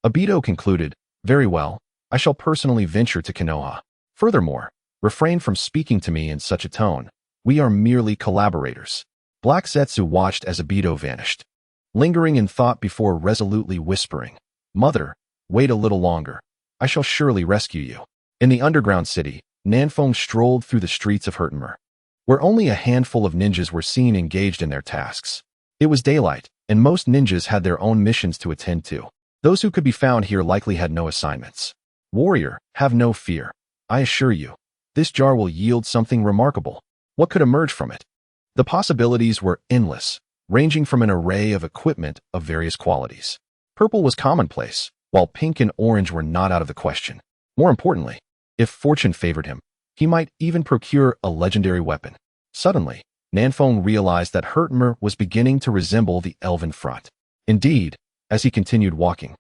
Obito concluded, very well, I shall personally venture to Konoha. Furthermore, refrain from speaking to me in such a tone. We are merely collaborators. Black Zetsu watched as Obito vanished. lingering in thought before resolutely whispering, "Mother, wait a little longer. I shall surely rescue you." In the underground city, Nanfeng strolled through the streets of Hertenmer, where only a handful of ninjas were seen engaged in their tasks. It was daylight, and most ninjas had their own missions to attend to. Those who could be found here likely had no assignments. "Warrior, have no fear. I assure you, this jar will yield something remarkable." What could emerge from it? The possibilities were endless, ranging from an array of equipment of various qualities. Purple was commonplace, while pink and orange were not out of the question. More importantly, if fortune favored him, he might even procure a legendary weapon. Suddenly, Nanfeng realized that Hertenmer was beginning to resemble the Elven front. Indeed, as he continued walking,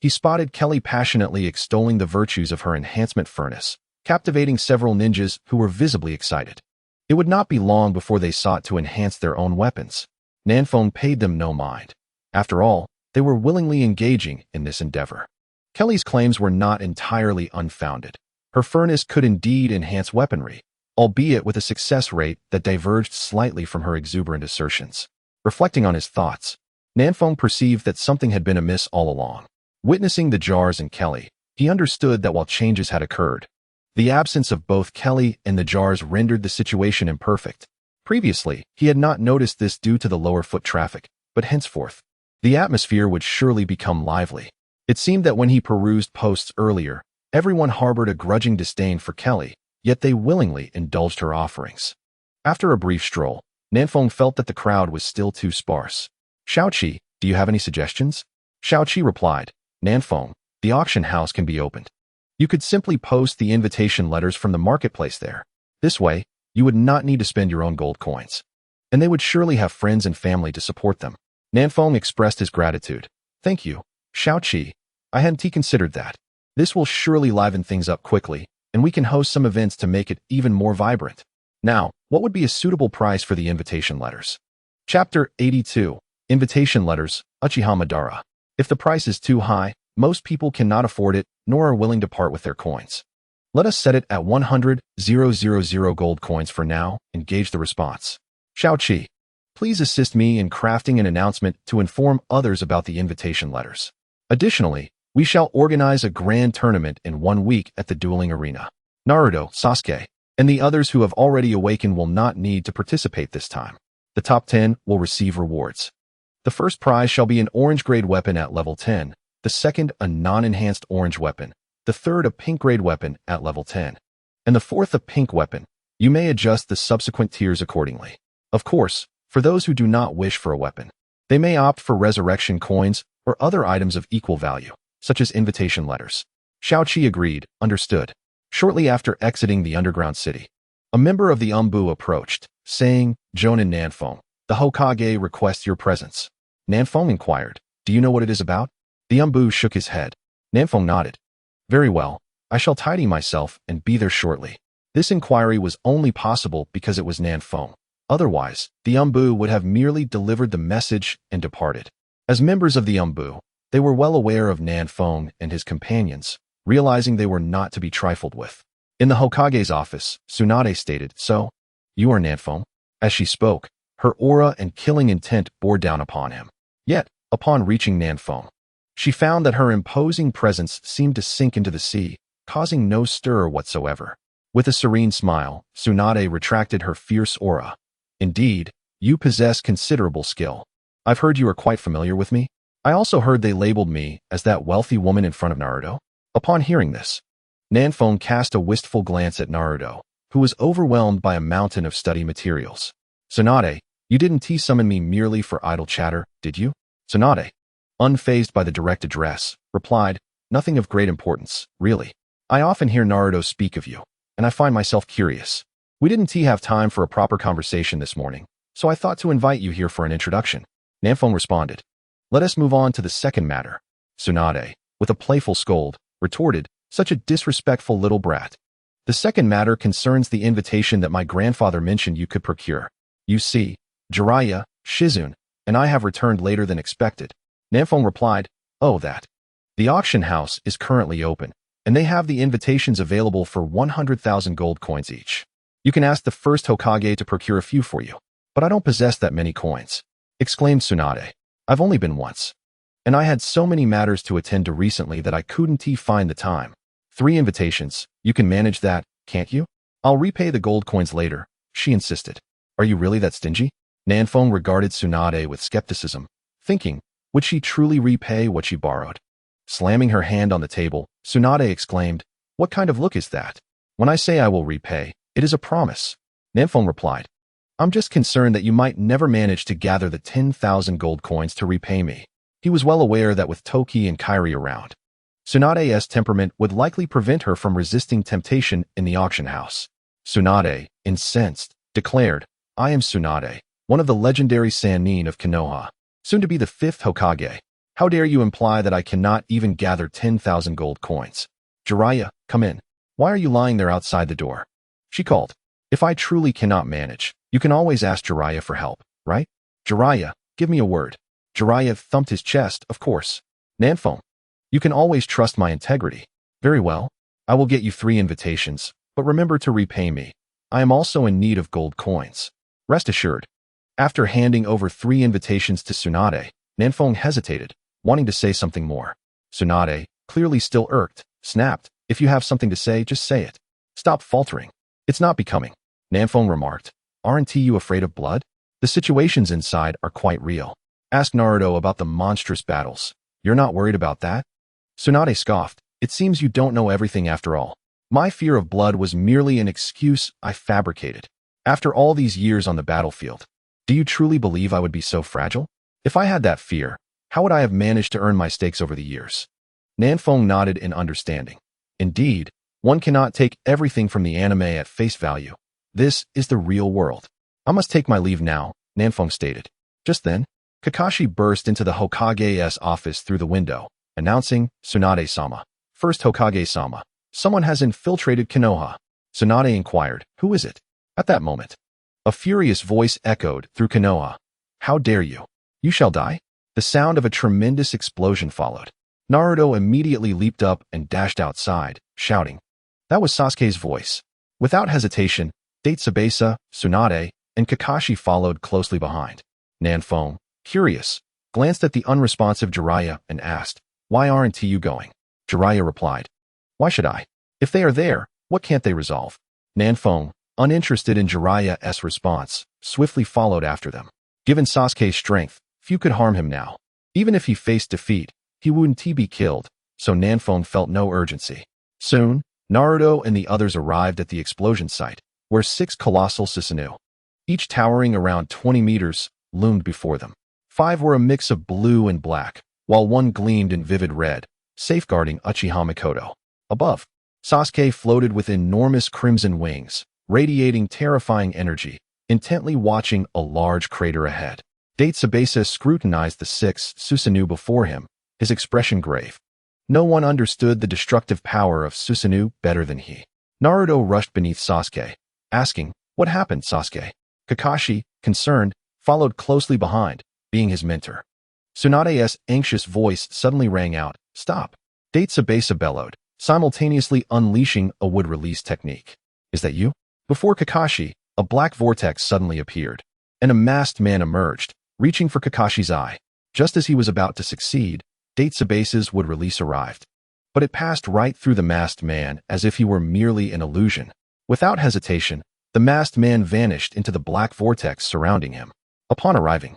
he spotted Kelly passionately extolling the virtues of her enhancement furnace, captivating several ninjas who were visibly excited. It would not be long before they sought to enhance their own weapons. Nanfeng paid them no mind. After all, they were willingly engaging in this endeavor. Kelly's claims were not entirely unfounded. Her furnace could indeed enhance weaponry, albeit with a success rate that diverged slightly from her exuberant assertions. Reflecting on his thoughts, Nanfeng perceived that something had been amiss all along. Witnessing the jars and Kelly, he understood that while changes had occurred, the absence of both Kelly and the jars rendered the situation imperfect. Previously, he had not noticed this due to the lower foot traffic, but henceforth, the atmosphere would surely become lively. It seemed that when he perused posts earlier, everyone harbored a grudging disdain for Kelly, yet they willingly indulged her offerings. After a brief stroll, Nanfeng felt that the crowd was still too sparse. "Xiaoqi, do you have any suggestions?" Xiaoqi replied, "Nanfeng, the auction house can be opened. You could simply post the invitation letters from the marketplace there. This way, you would not need to spend your own gold coins. And they would surely have friends and family to support them." Nanfeng expressed his gratitude. "Thank you, Xiaoqi. I hadn't considered that. This will surely liven things up quickly, and we can host some events to make it even more vibrant. Now, what would be a suitable price for the invitation letters?" Chapter 82. Invitation Letters, Uchiha Madara. If the price is too high, most people cannot afford it, nor are willing to part with their coins. "Let us set it at 100,000 gold coins for now," engaged the response. "Xiaoqi, please assist me in crafting an announcement to inform others about the invitation letters. Additionally, we shall organize a grand tournament in 1 week at the dueling arena. Naruto, Sasuke, and the others who have already awakened will not need to participate this time. The top 10 will receive rewards. The first prize shall be an orange-grade weapon at level 10, the second a non-enhanced orange weapon, the third a pink-grade weapon at level 10, and the fourth a pink weapon. You may adjust the subsequent tiers accordingly. Of course, for those who do not wish for a weapon, they may opt for resurrection coins or other items of equal value, such as invitation letters." Xiaoqi agreed, understood. Shortly after exiting the underground city, a member of the Umbu approached, saying, "Jonin Nanfeng, the Hokage requests your presence." Nanfeng inquired, "Do you know what it is about?" The Umbu shook his head. Nanfeng nodded. "Very well, I shall tidy myself and be there shortly." This inquiry was only possible because it was Nanfeng. Otherwise, the Umbu would have merely delivered the message and departed. As members of the Umbu, they were well aware of Nanfeng and his companions, realizing they were not to be trifled with. In the Hokage's office, Tsunade stated, "So, you are Nanfeng?" As she spoke, her aura and killing intent bore down upon him. Yet, upon reaching Nanfeng, she found that her imposing presence seemed to sink into the sea, causing no stir whatsoever. With a serene smile, Tsunade retracted her fierce aura. "Indeed, you possess considerable skill. I've heard you are quite familiar with me. I also heard they labeled me as that wealthy woman in front of Naruto." Upon hearing this, Nanfeng cast a wistful glance at Naruto, who was overwhelmed by a mountain of study materials. "Tsunade, you didn't summon me merely for idle chatter, did you?" Tsunade, unfazed by the direct address, replied, "Nothing of great importance, really. I often hear Naruto speak of you, and I find myself curious. We didn't have time for a proper conversation this morning, so I thought to invite you here for an introduction." Nanfeng responded, "Let us move on to the second matter." Tsunade, with a playful scold, retorted, "Such a disrespectful little brat. The second matter concerns the invitation that my grandfather mentioned you could procure. You see, Jiraiya, Shizune, and I have returned later than expected." Nanfeng replied, "Oh, that. The auction house is currently open, and they have the invitations available for 100,000 gold coins each. You can ask the first Hokage to procure a few for you, but I don't possess that many coins," exclaimed Tsunade. I've only been once. And I had so many matters to attend to recently that I couldn't find the time. 3 invitations. You can manage that, can't you? I'll repay the gold coins later, she insisted. Are you really that stingy? Nanfeng regarded Tsunade with skepticism, thinking, would she truly repay what she borrowed? Slamming her hand on the table, Tsunade exclaimed, what kind of look is that? When I say I will repay, it is a promise. Nanfeng replied, I'm just concerned that you might never manage to gather the 10,000 gold coins to repay me. He was well aware that with Toki and Kairi around, Tsunade's temperament would likely prevent her from resisting temptation in the auction house. Tsunade, incensed, declared, I am Tsunade, one of the legendary Sannin of Konoha, soon to be the 5th Hokage. How dare you imply that I cannot even gather 10,000 gold coins? Jiraiya, come in. Why are you lying there outside the door? She called. If I truly cannot manage, you can always ask Jiraiya for help, right? Jiraiya, give me a word. Jiraiya thumped his chest, of course. Nanfeng, you can always trust my integrity. Very well. I will get you 3 invitations, but remember to repay me. I am also in need of gold coins. Rest assured. After handing over 3 invitations to Tsunade, Nanfeng hesitated, wanting to say something more. Tsunade, clearly still irked, snapped, if you have something to say, just say it. Stop faltering. It's not becoming. Nanfeng remarked, aren't you afraid of blood? The situations inside are quite real. Ask Naruto about the monstrous battles. You're not worried about that? Tsunade scoffed, it seems you don't know everything after all. My fear of blood was merely an excuse I fabricated. After all these years on the battlefield, do you truly believe I would be so fragile? If I had that fear, how would I have managed to earn my stakes over the years? Nanfeng nodded in understanding. Indeed, one cannot take everything from the anime at face value. This is the real world. I must take my leave now, Nanfeng stated. Just then, Kakashi burst into the Hokage's office through the window, announcing, Tsunade-sama. First Hokage-sama. Someone has infiltrated Konoha. Tsunade inquired, who is it? At that moment, a furious voice echoed through Konoha. How dare you? You shall die? The sound of a tremendous explosion followed. Naruto immediately leaped up and dashed outside, shouting. That was Sasuke's voice. Without hesitation, Tsubasa, Tsunade, and Kakashi followed closely behind. Nanfeng, curious, glanced at the unresponsive Jiraiya and asked, why aren't you going? Jiraiya replied, why should I? If they are there, what can't they resolve? Nanfeng, uninterested in Jiraiya's response, swiftly followed after them. Given Sasuke's strength, few could harm him now. Even if he faced defeat, he wouldn't be killed, so Nanfeng felt no urgency. Soon, Naruto and the others arrived at the explosion site, where 6 colossal Susanoo, each towering around 20 meters, loomed before them. 5 were a mix of blue and black, while 1 gleamed in vivid red, safeguarding Uchiha Mikoto. Above, Sasuke floated with enormous crimson wings, radiating terrifying energy, intently watching a large crater ahead. Tsubasa scrutinized the 6 Susanoo before him, his expression grave. No one understood the destructive power of Susanoo better than he. Naruto rushed beneath Sasuke, asking, what happened, Sasuke? Kakashi, concerned, followed closely behind, being his mentor. Tsunade's anxious voice suddenly rang out, stop. Tsubasa bellowed, simultaneously unleashing a wood-release technique. Is that you? Before Kakashi, a black vortex suddenly appeared, and a masked man emerged, reaching for Kakashi's eye. Just as he was about to succeed, Tsubasa's wood-release arrived. But it passed right through the masked man as if he were merely an illusion. Without hesitation, the masked man vanished into the black vortex surrounding him. Upon arriving,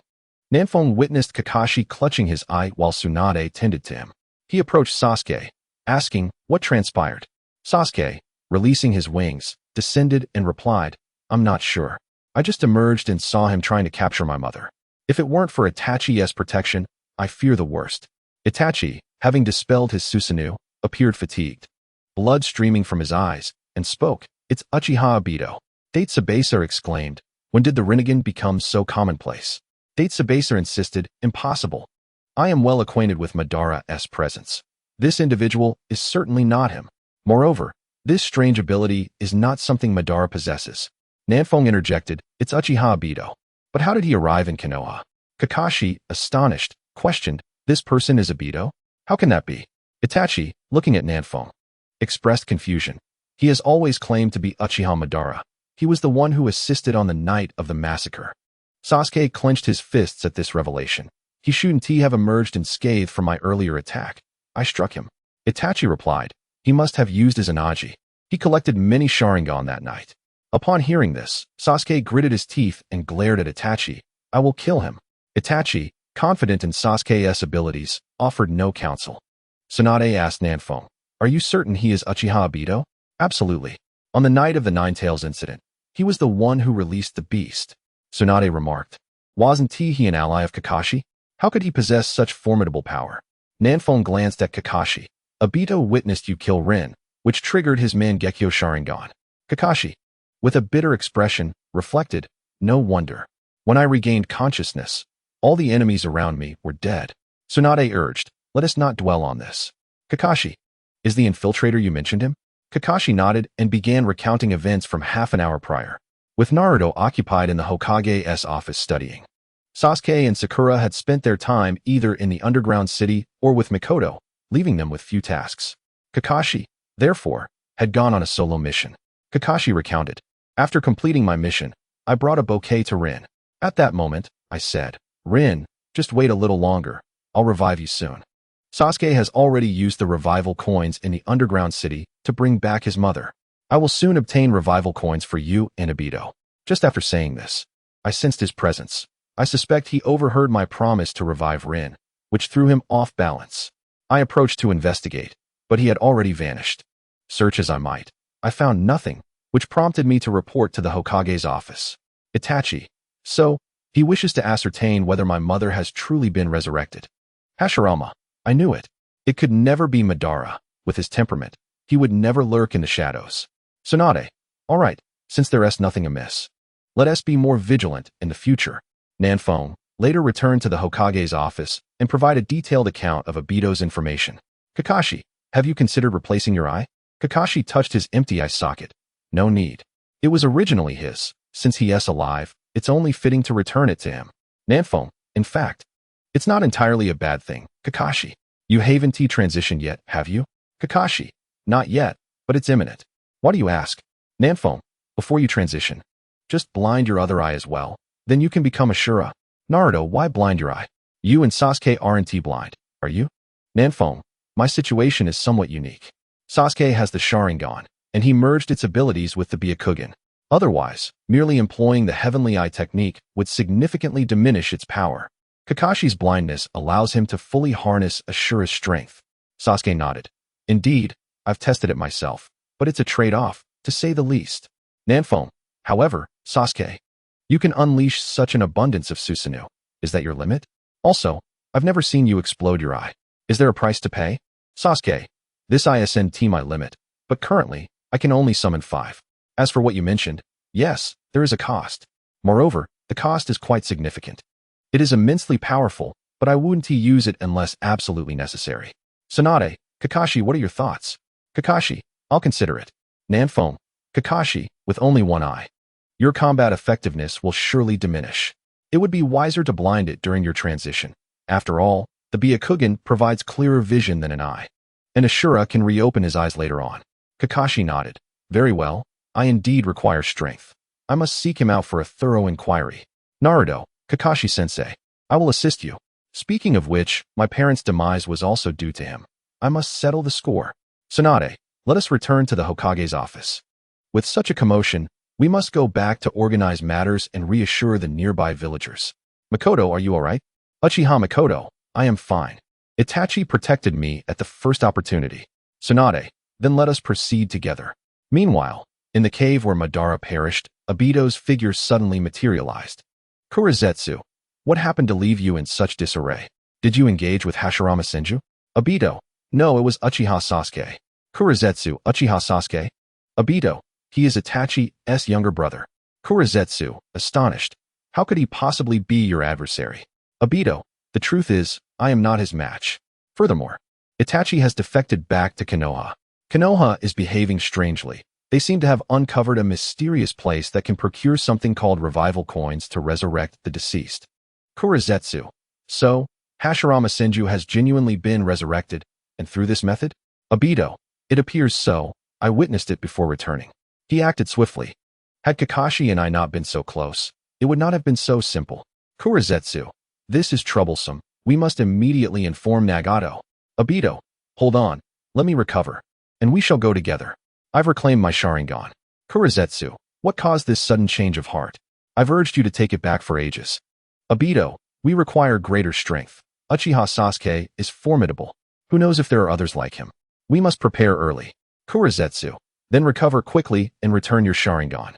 Nanfeng witnessed Kakashi clutching his eye while Tsunade tended to him. He approached Sasuke, asking what transpired. Sasuke, releasing his wings, descended and replied, I'm not sure. I just emerged and saw him trying to capture my mother. If it weren't for Itachi's protection, I fear the worst. Itachi, having dispelled his Susanoo, appeared fatigued, blood streaming from his eyes, and spoke, it's Uchiha Obito. Tsubasa exclaimed, when did the Rinnegan become so commonplace? Tsubasa insisted, impossible. I am well acquainted with Madara's presence. This individual is certainly not him. Moreover, this strange ability is not something Madara possesses. Nanfeng interjected, it's Uchiha Obito. But how did he arrive in Konoha? Kakashi, astonished, questioned, this person is Obito? How can that be? Itachi, looking at Nanfeng, expressed confusion. He has always claimed to be Uchiha Madara. He was the one who assisted on the night of the massacre. Sasuke clenched his fists at this revelation. He shouldn't he have emerged unscathed from my earlier attack? I struck him. Itachi replied, he must have used his Anaji. He collected many Sharingan that night. Upon hearing this, Sasuke gritted his teeth and glared at Itachi. I will kill him. Itachi, confident in Sasuke's abilities, offered no counsel. Tsunade asked Nanfeng, are you certain he is Uchiha Obito? Absolutely. On the night of the Nine-Tails incident, he was the one who released the beast. Tsunade remarked, wasn't he an ally of Kakashi? How could he possess such formidable power? Nanfeng glanced at Kakashi. Obito witnessed you kill Rin, which triggered his Mangekyo Sharingan. Kakashi, with a bitter expression, reflected, no wonder. When I regained consciousness, all the enemies around me were dead. Tsunade urged, let us not dwell on this. Kakashi, is the infiltrator you mentioned him? Kakashi nodded and began recounting events from half an hour prior, with Naruto occupied in the Hokage's office studying. Sasuke and Sakura had spent their time either in the underground city or with Mikoto, leaving them with few tasks. Kakashi, therefore, had gone on a solo mission. Kakashi recounted, after completing my mission, I brought a bouquet to Rin. At that moment, I said, Rin, just wait a little longer. I'll revive you soon. Sasuke has already used the revival coins in the underground city to bring back his mother. I will soon obtain revival coins for you and Obito. Just after saying this, I sensed his presence. I suspect he overheard my promise to revive Rin, which threw him off balance. I approached to investigate, but he had already vanished. Search as I might, I found nothing, which prompted me to report to the Hokage's office. Itachi. So, he wishes to ascertain whether my mother has truly been resurrected. Hashirama. I knew it. It could never be Madara. With his temperament, he would never lurk in the shadows. Tsunade. All right, since there is nothing amiss, let us be more vigilant in the future. Nanfeng later returned to the Hokage's office and provided a detailed account of Obito's information. Kakashi, have you considered replacing your eye? Kakashi touched his empty eye socket. No need. It was originally his. Since he is alive, it's only fitting to return it to him. Nanfeng, in fact, it's not entirely a bad thing. Kakashi, you haven't transitioned yet, have you? Kakashi, not yet, but it's imminent. Why do you ask? Nanfeng, before you transition, just blind your other eye as well. Then you can become a Shura. Naruto, why blind your eye? You and Sasuke aren't blind, are you? Nanfeng, my situation is somewhat unique. Sasuke has the Sharingan, and he merged its abilities with the Byakugan. Otherwise, merely employing the Heavenly Eye technique would significantly diminish its power. Kakashi's blindness allows him to fully harness Ashura's strength. Sasuke nodded. Indeed, I've tested it myself, but it's a trade-off, to say the least. Nanfeng, however, Sasuke, you can unleash such an abundance of Susanoo. Is that your limit? Also, I've never seen you explode your eye. Is there a price to pay? Sasuke, this isn't my limit, but currently, I can only summon 5. As for what you mentioned, yes, there is a cost. Moreover, the cost is quite significant. It is immensely powerful, but I wouldn't use it unless absolutely necessary. Tsunade, Kakashi, what are your thoughts? Kakashi, I'll consider it. Nanfeng, Kakashi, with only one eye. Your combat effectiveness will surely diminish. It would be wiser to blind it during your transition. After all, the Byakugan provides clearer vision than an eye. And Ashura can reopen his eyes later on. Kakashi nodded. Very well, I indeed require strength. I must seek him out for a thorough inquiry. Naruto, Kakashi-sensei, I will assist you. Speaking of which, my parents' demise was also due to him. I must settle the score. Tsunade, let us return to the Hokage's office. With such a commotion, we must go back to organize matters and reassure the nearby villagers. Mikoto, are you alright? Uchiha Mikoto, I am fine. Itachi protected me at the first opportunity. Tsunade, then let us proceed together. Meanwhile, in the cave where Madara perished, Obito's figure suddenly materialized. Kurizetsu, what happened to leave you in such disarray? Did you engage with Hashirama Senju? Obito, no, it was Uchiha Sasuke. Kurizetsu, Uchiha Sasuke? Obito, he is Itachi's younger brother. Kurizetsu, astonished. How could he possibly be your adversary? Obito, the truth is, I am not his match. Furthermore, Itachi has defected back to Konoha. Konoha is behaving strangely. They seem to have uncovered a mysterious place that can procure something called revival coins to resurrect the deceased. Kurizetsu. So, Hashirama Senju has genuinely been resurrected, and through this method? Obito. It appears so. I witnessed it before returning. He acted swiftly. Had Kakashi and I not been so close, it would not have been so simple. Kurizetsu. This is troublesome. We must immediately inform Nagato. Obito, hold on, let me recover, and we shall go together. I've reclaimed my Sharingan. Kurizetsu, what caused this sudden change of heart? I've urged you to take it back for ages. Obito, we require greater strength. Uchiha Sasuke is formidable. Who knows if there are others like him? We must prepare early. Kurizetsu, then recover quickly and return your Sharingan.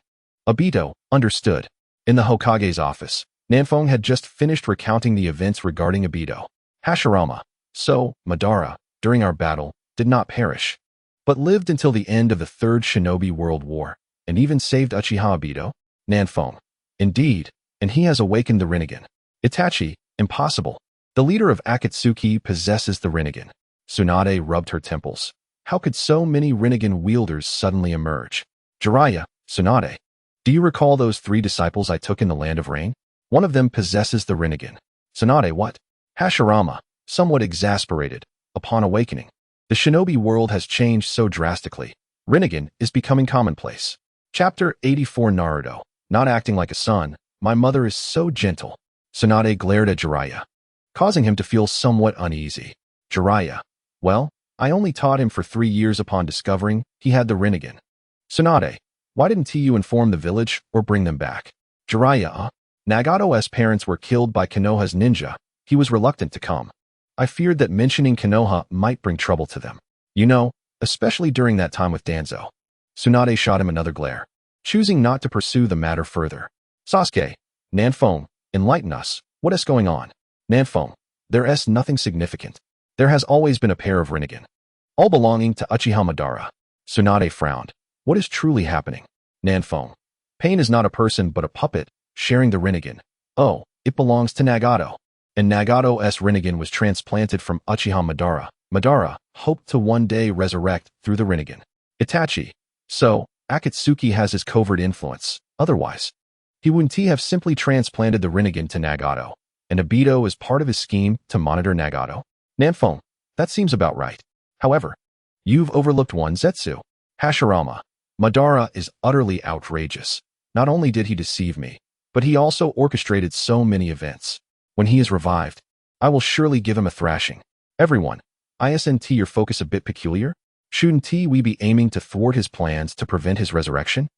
Obito, understood. In the Hokage's office, Nanfeng had just finished recounting the events regarding Obito. Hashirama, so, Madara, during our battle, did not perish, but lived until the end of the Third Shinobi World War, and even saved Uchiha Obito? Nanfeng, indeed, and he has awakened the Rinnegan. Itachi, impossible. The leader of Akatsuki possesses the Rinnegan. Tsunade rubbed her temples. How could so many Rinnegan wielders suddenly emerge? Jiraiya, Tsunade, do you recall those 3 disciples I took in the Land of Rain? One of them possesses the Rinnegan. Tsunade, what? Hashirama, somewhat exasperated, upon awakening. The shinobi world has changed so drastically. Rinnegan is becoming commonplace. Chapter 84 Naruto, not acting like a son, my mother is so gentle. Tsunade glared at Jiraiya, causing him to feel somewhat uneasy. Jiraiya, well, I only taught him for 3 years upon discovering he had the Rinnegan. Tsunade, why didn't you inform the village or bring them back? Jiraiya, Nagato's parents were killed by Konoha's ninja. He was reluctant to come. I feared that mentioning Konoha might bring trouble to them. You know, especially during that time with Danzo. Tsunade shot him another glare, choosing not to pursue the matter further. Sasuke, Nanfeng, enlighten us. What is going on? Nanfeng, there's nothing significant. There has always been a pair of Rinnegan, all belonging to Uchiha Madara. Tsunade frowned. What is truly happening? Nanfeng, Pain is not a person but a puppet, sharing the Rinnegan. Oh, it belongs to Nagato. And Nagato's Rinnegan was transplanted from Uchiha Madara. Madara hoped to one day resurrect through the Rinnegan. Itachi. So, Akatsuki has his covert influence. Otherwise, he wouldn't have simply transplanted the Rinnegan to Nagato. And Obito is part of his scheme to monitor Nagato? Nanfeng, that seems about right. However, you've overlooked one Zetsu. Hashirama. Madara is utterly outrageous. Not only did he deceive me, but he also orchestrated so many events. When he is revived, I will surely give him a thrashing. Everyone, isn't your focus a bit peculiar? Shouldn't we be aiming to thwart his plans to prevent his resurrection?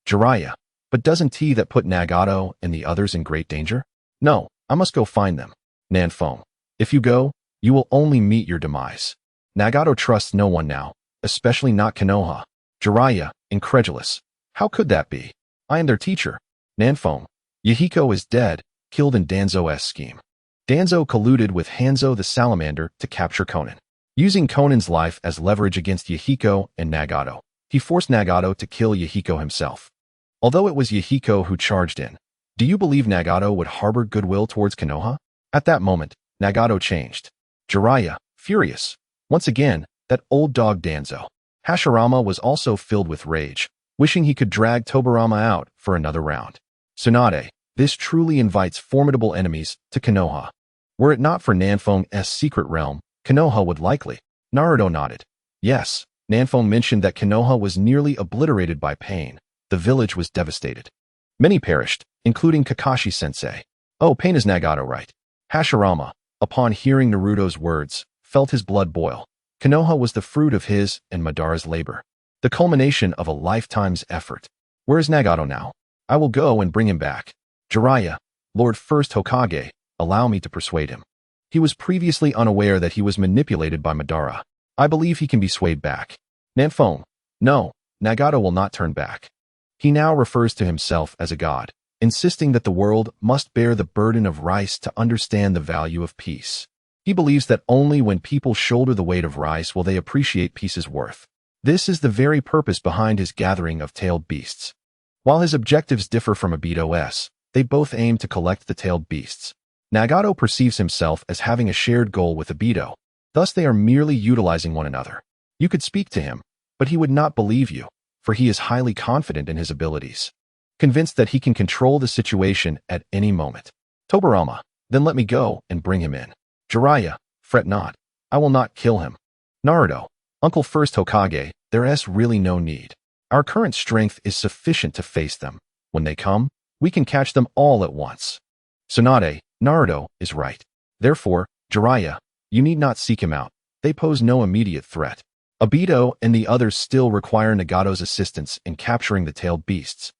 Jiraiya, but doesn't that put Nagato and the others in great danger? No, I must go find them. Nanfeng, if you go, you will only meet your demise. Nagato trusts no one now, especially not Konoha. Jiraiya, incredulous. How could that be? I am their teacher. Nanfeng, Yahiko is dead, killed in Danzo's scheme. Danzo colluded with Hanzo the Salamander to capture Konan. Using Konan's life as leverage against Yahiko and Nagato, he forced Nagato to kill Yahiko himself. Although it was Yahiko who charged in, do you believe Nagato would harbor goodwill towards Konoha? At that moment, Nagato changed. Jiraiya, furious. Once again, that old dog Danzo. Hashirama was also filled with rage, wishing he could drag Tobirama out for another round. Tsunade, this truly invites formidable enemies to Konoha. Were it not for Nanfeng's secret realm, Konoha would likely. Naruto nodded. Yes, Nanfeng mentioned that Konoha was nearly obliterated by pain. The village was devastated. Many perished, including Kakashi-sensei. Oh, pain is Nagato, right? Hashirama, upon hearing Naruto's words, felt his blood boil. Konoha was the fruit of his and Madara's labor, the culmination of a lifetime's effort. Where is Nagato now? I will go and bring him back. Jiraiya, Lord First Hokage, allow me to persuade him. He was previously unaware that he was manipulated by Madara. I believe he can be swayed back. Nanfeng, no, Nagato will not turn back. He now refers to himself as a god, insisting that the world must bear the burden of rice to understand the value of peace. He believes that only when people shoulder the weight of rice will they appreciate peace's worth. This is the very purpose behind his gathering of tailed beasts. While his objectives differ from Obito's, they both aim to collect the tailed beasts. Nagato perceives himself as having a shared goal with Obito, thus they are merely utilizing one another. You could speak to him, but he would not believe you, for he is highly confident in his abilities, convinced that he can control the situation at any moment. Tobirama, then let me go and bring him in. Jiraiya, fret not. I will not kill him. Naruto, Uncle First Hokage, there's really no need. Our current strength is sufficient to face them. When they come, we can catch them all at once. Tsunade, Naruto is right. Therefore, Jiraiya, you need not seek him out. They pose no immediate threat. Obito and the others still require Nagato's assistance in capturing the tailed beasts,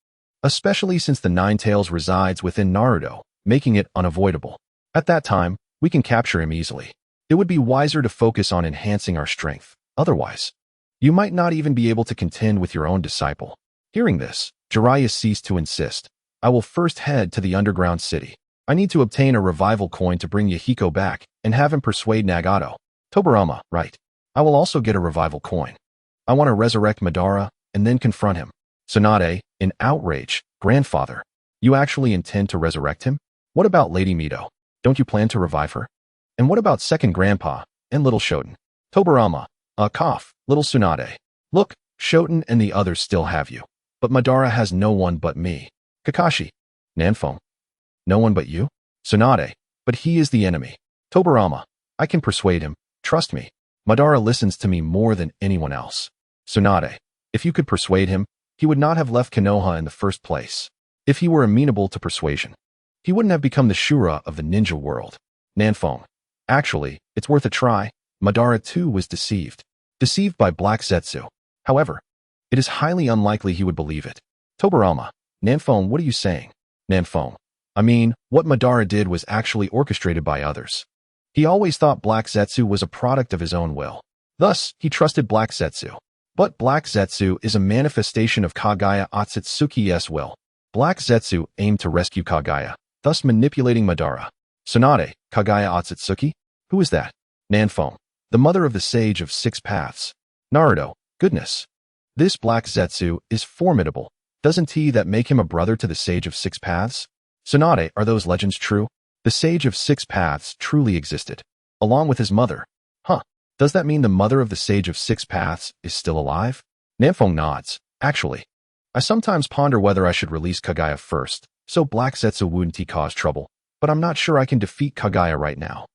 especially since the Nine Tails resides within Naruto, making it unavoidable. At that time, we can capture him easily. It would be wiser to focus on enhancing our strength. Otherwise, you might not even be able to contend with your own disciple. Hearing this, Jiraiya ceased to insist. I will first head to the underground city. I need to obtain a revival coin to bring Yahiko back and have him persuade Nagato. Tobirama, right. I will also get a revival coin. I want to resurrect Madara and then confront him. Tsunade, in outrage, grandfather, you actually intend to resurrect him? What about Lady Mito? Don't you plan to revive her? And what about second grandpa and little Shoten? Tobirama, cough, little Tsunade. Look, Shoten and the others still have you. But Madara has no one but me. Kakashi. Nanfong. No one but you? Tsunade. But he is the enemy. Tobirama. I can persuade him. Trust me. Madara listens to me more than anyone else. Tsunade. If you could persuade him, he would not have left Konoha in the first place. If he were amenable to persuasion, he wouldn't have become the Shura of the ninja world. Nanfong. Actually, it's worth a try. Madara too was deceived. Deceived by Black Zetsu. However, it is highly unlikely he would believe it. Tobirama. Nanfong, what are you saying? Nanfong. I mean, what Madara did was actually orchestrated by others. He always thought Black Zetsu was a product of his own will. Thus, he trusted Black Zetsu. But Black Zetsu is a manifestation of Kagaya Otsutsuki's will. Black Zetsu aimed to rescue Kagaya, thus manipulating Madara. Tsunade, Kagaya Otsutsuki? Who is that? Nanfong. The mother of the Sage of Six Paths. Naruto. Goodness. This Black Zetsu is formidable. Doesn't he that make him a brother to the Sage of Six Paths? Tsunade, are those legends true? The Sage of Six Paths truly existed, along with his mother. Huh. Does that mean the mother of the Sage of Six Paths is still alive? Nanfong nods. Actually, I sometimes ponder whether I should release Kagaya first, so Black Zetsu wouldn't cause trouble, but I'm not sure I can defeat Kagaya right now.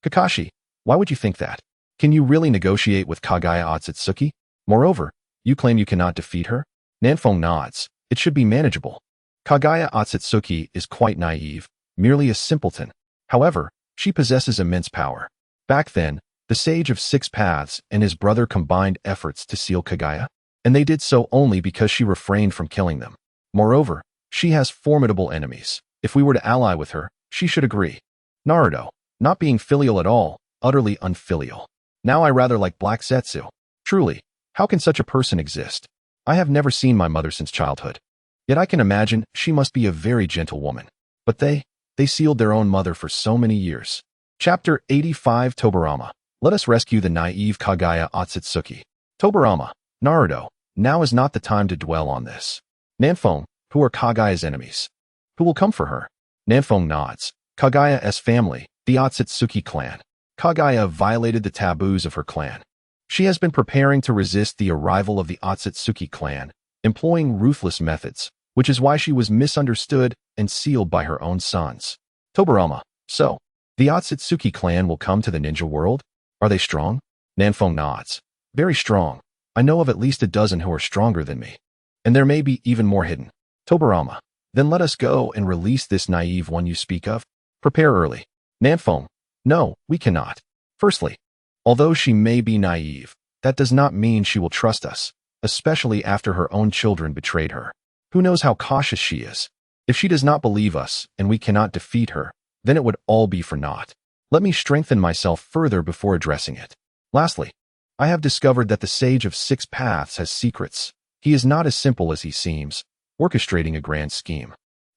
Kakashi, why would you think that? Can you really negotiate with Kagaya Otsutsuki? Moreover, you claim you cannot defeat her? Nanfong nods. It should be manageable. Kagaya Otsutsuki is quite naive, merely a simpleton. However, she possesses immense power. Back then, the Sage of Six Paths and his brother combined efforts to seal Kagaya, and they did so only because she refrained from killing them. Moreover, she has formidable enemies. If we were to ally with her, she should agree. Naruto, not being filial at all, utterly unfilial. Now I rather like Black Zetsu. Truly, how can such a person exist? I have never seen my mother since childhood. Yet I can imagine she must be a very gentle woman. But they sealed their own mother for so many years. Chapter 85 Tobirama. Let us rescue the naive Kagaya Otsutsuki. Tobirama. Naruto. Now is not the time to dwell on this. Nanfong. Who are Kagaya's enemies? Who will come for her? Nanfong nods. Kagaya's family, the Otsutsuki clan. Kagaya violated the taboos of her clan. She has been preparing to resist the arrival of the Otsutsuki clan, employing ruthless methods, which is why she was misunderstood and sealed by her own sons. Tobirama. So, the Otsutsuki clan will come to the ninja world? Are they strong? Nanfong nods. Very strong. I know of at least a dozen who are stronger than me. And there may be even more hidden. Tobirama. Then let us go and release this naive one you speak of. Prepare early. Nanfong. No, we cannot. Firstly, although she may be naive, that does not mean she will trust us, especially after her own children betrayed her. Who knows how cautious she is? If she does not believe us and we cannot defeat her, then it would all be for naught. Let me strengthen myself further before addressing it. Lastly, I have discovered that the Sage of Six Paths has secrets. He is not as simple as he seems, orchestrating a grand scheme.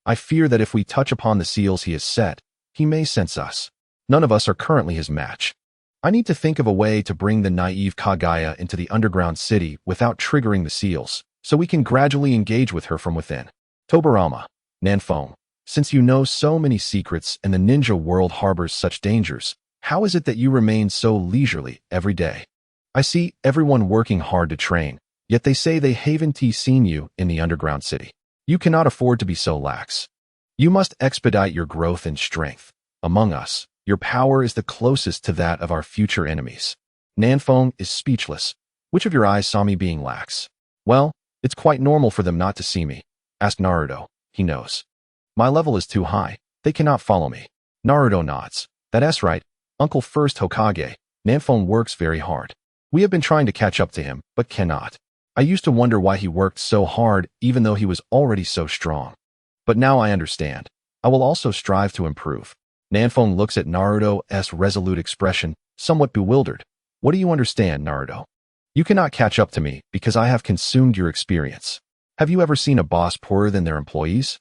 I fear that if we touch upon the seals he has set, he may sense us. None of us are currently his match. I need to think of a way to bring the naive Kagaya into the underground city without triggering the seals, so we can gradually engage with her from within. Tobirama. Nanfong. Since you know so many secrets and the ninja world harbors such dangers, how is it that you remain so leisurely every day? I see everyone working hard to train, yet they say they haven't seen you in the underground city. You cannot afford to be so lax. You must expedite your growth and strength. Among us, your power is the closest to that of our future enemies. Nanfong is speechless. Which of your eyes saw me being lax? Well, it's quite normal for them not to see me. Ask Naruto. He knows. My level is too high. They cannot follow me. Naruto nods. That's right. Uncle First Hokage, Nanfeng works very hard. We have been trying to catch up to him, but cannot. I used to wonder why he worked so hard even though he was already so strong. But now I understand. I will also strive to improve. Nanfeng looks at Naruto's resolute expression, somewhat bewildered. What do you understand, Naruto? You cannot catch up to me because I have consumed your experience. Have you ever seen a boss poorer than their employees?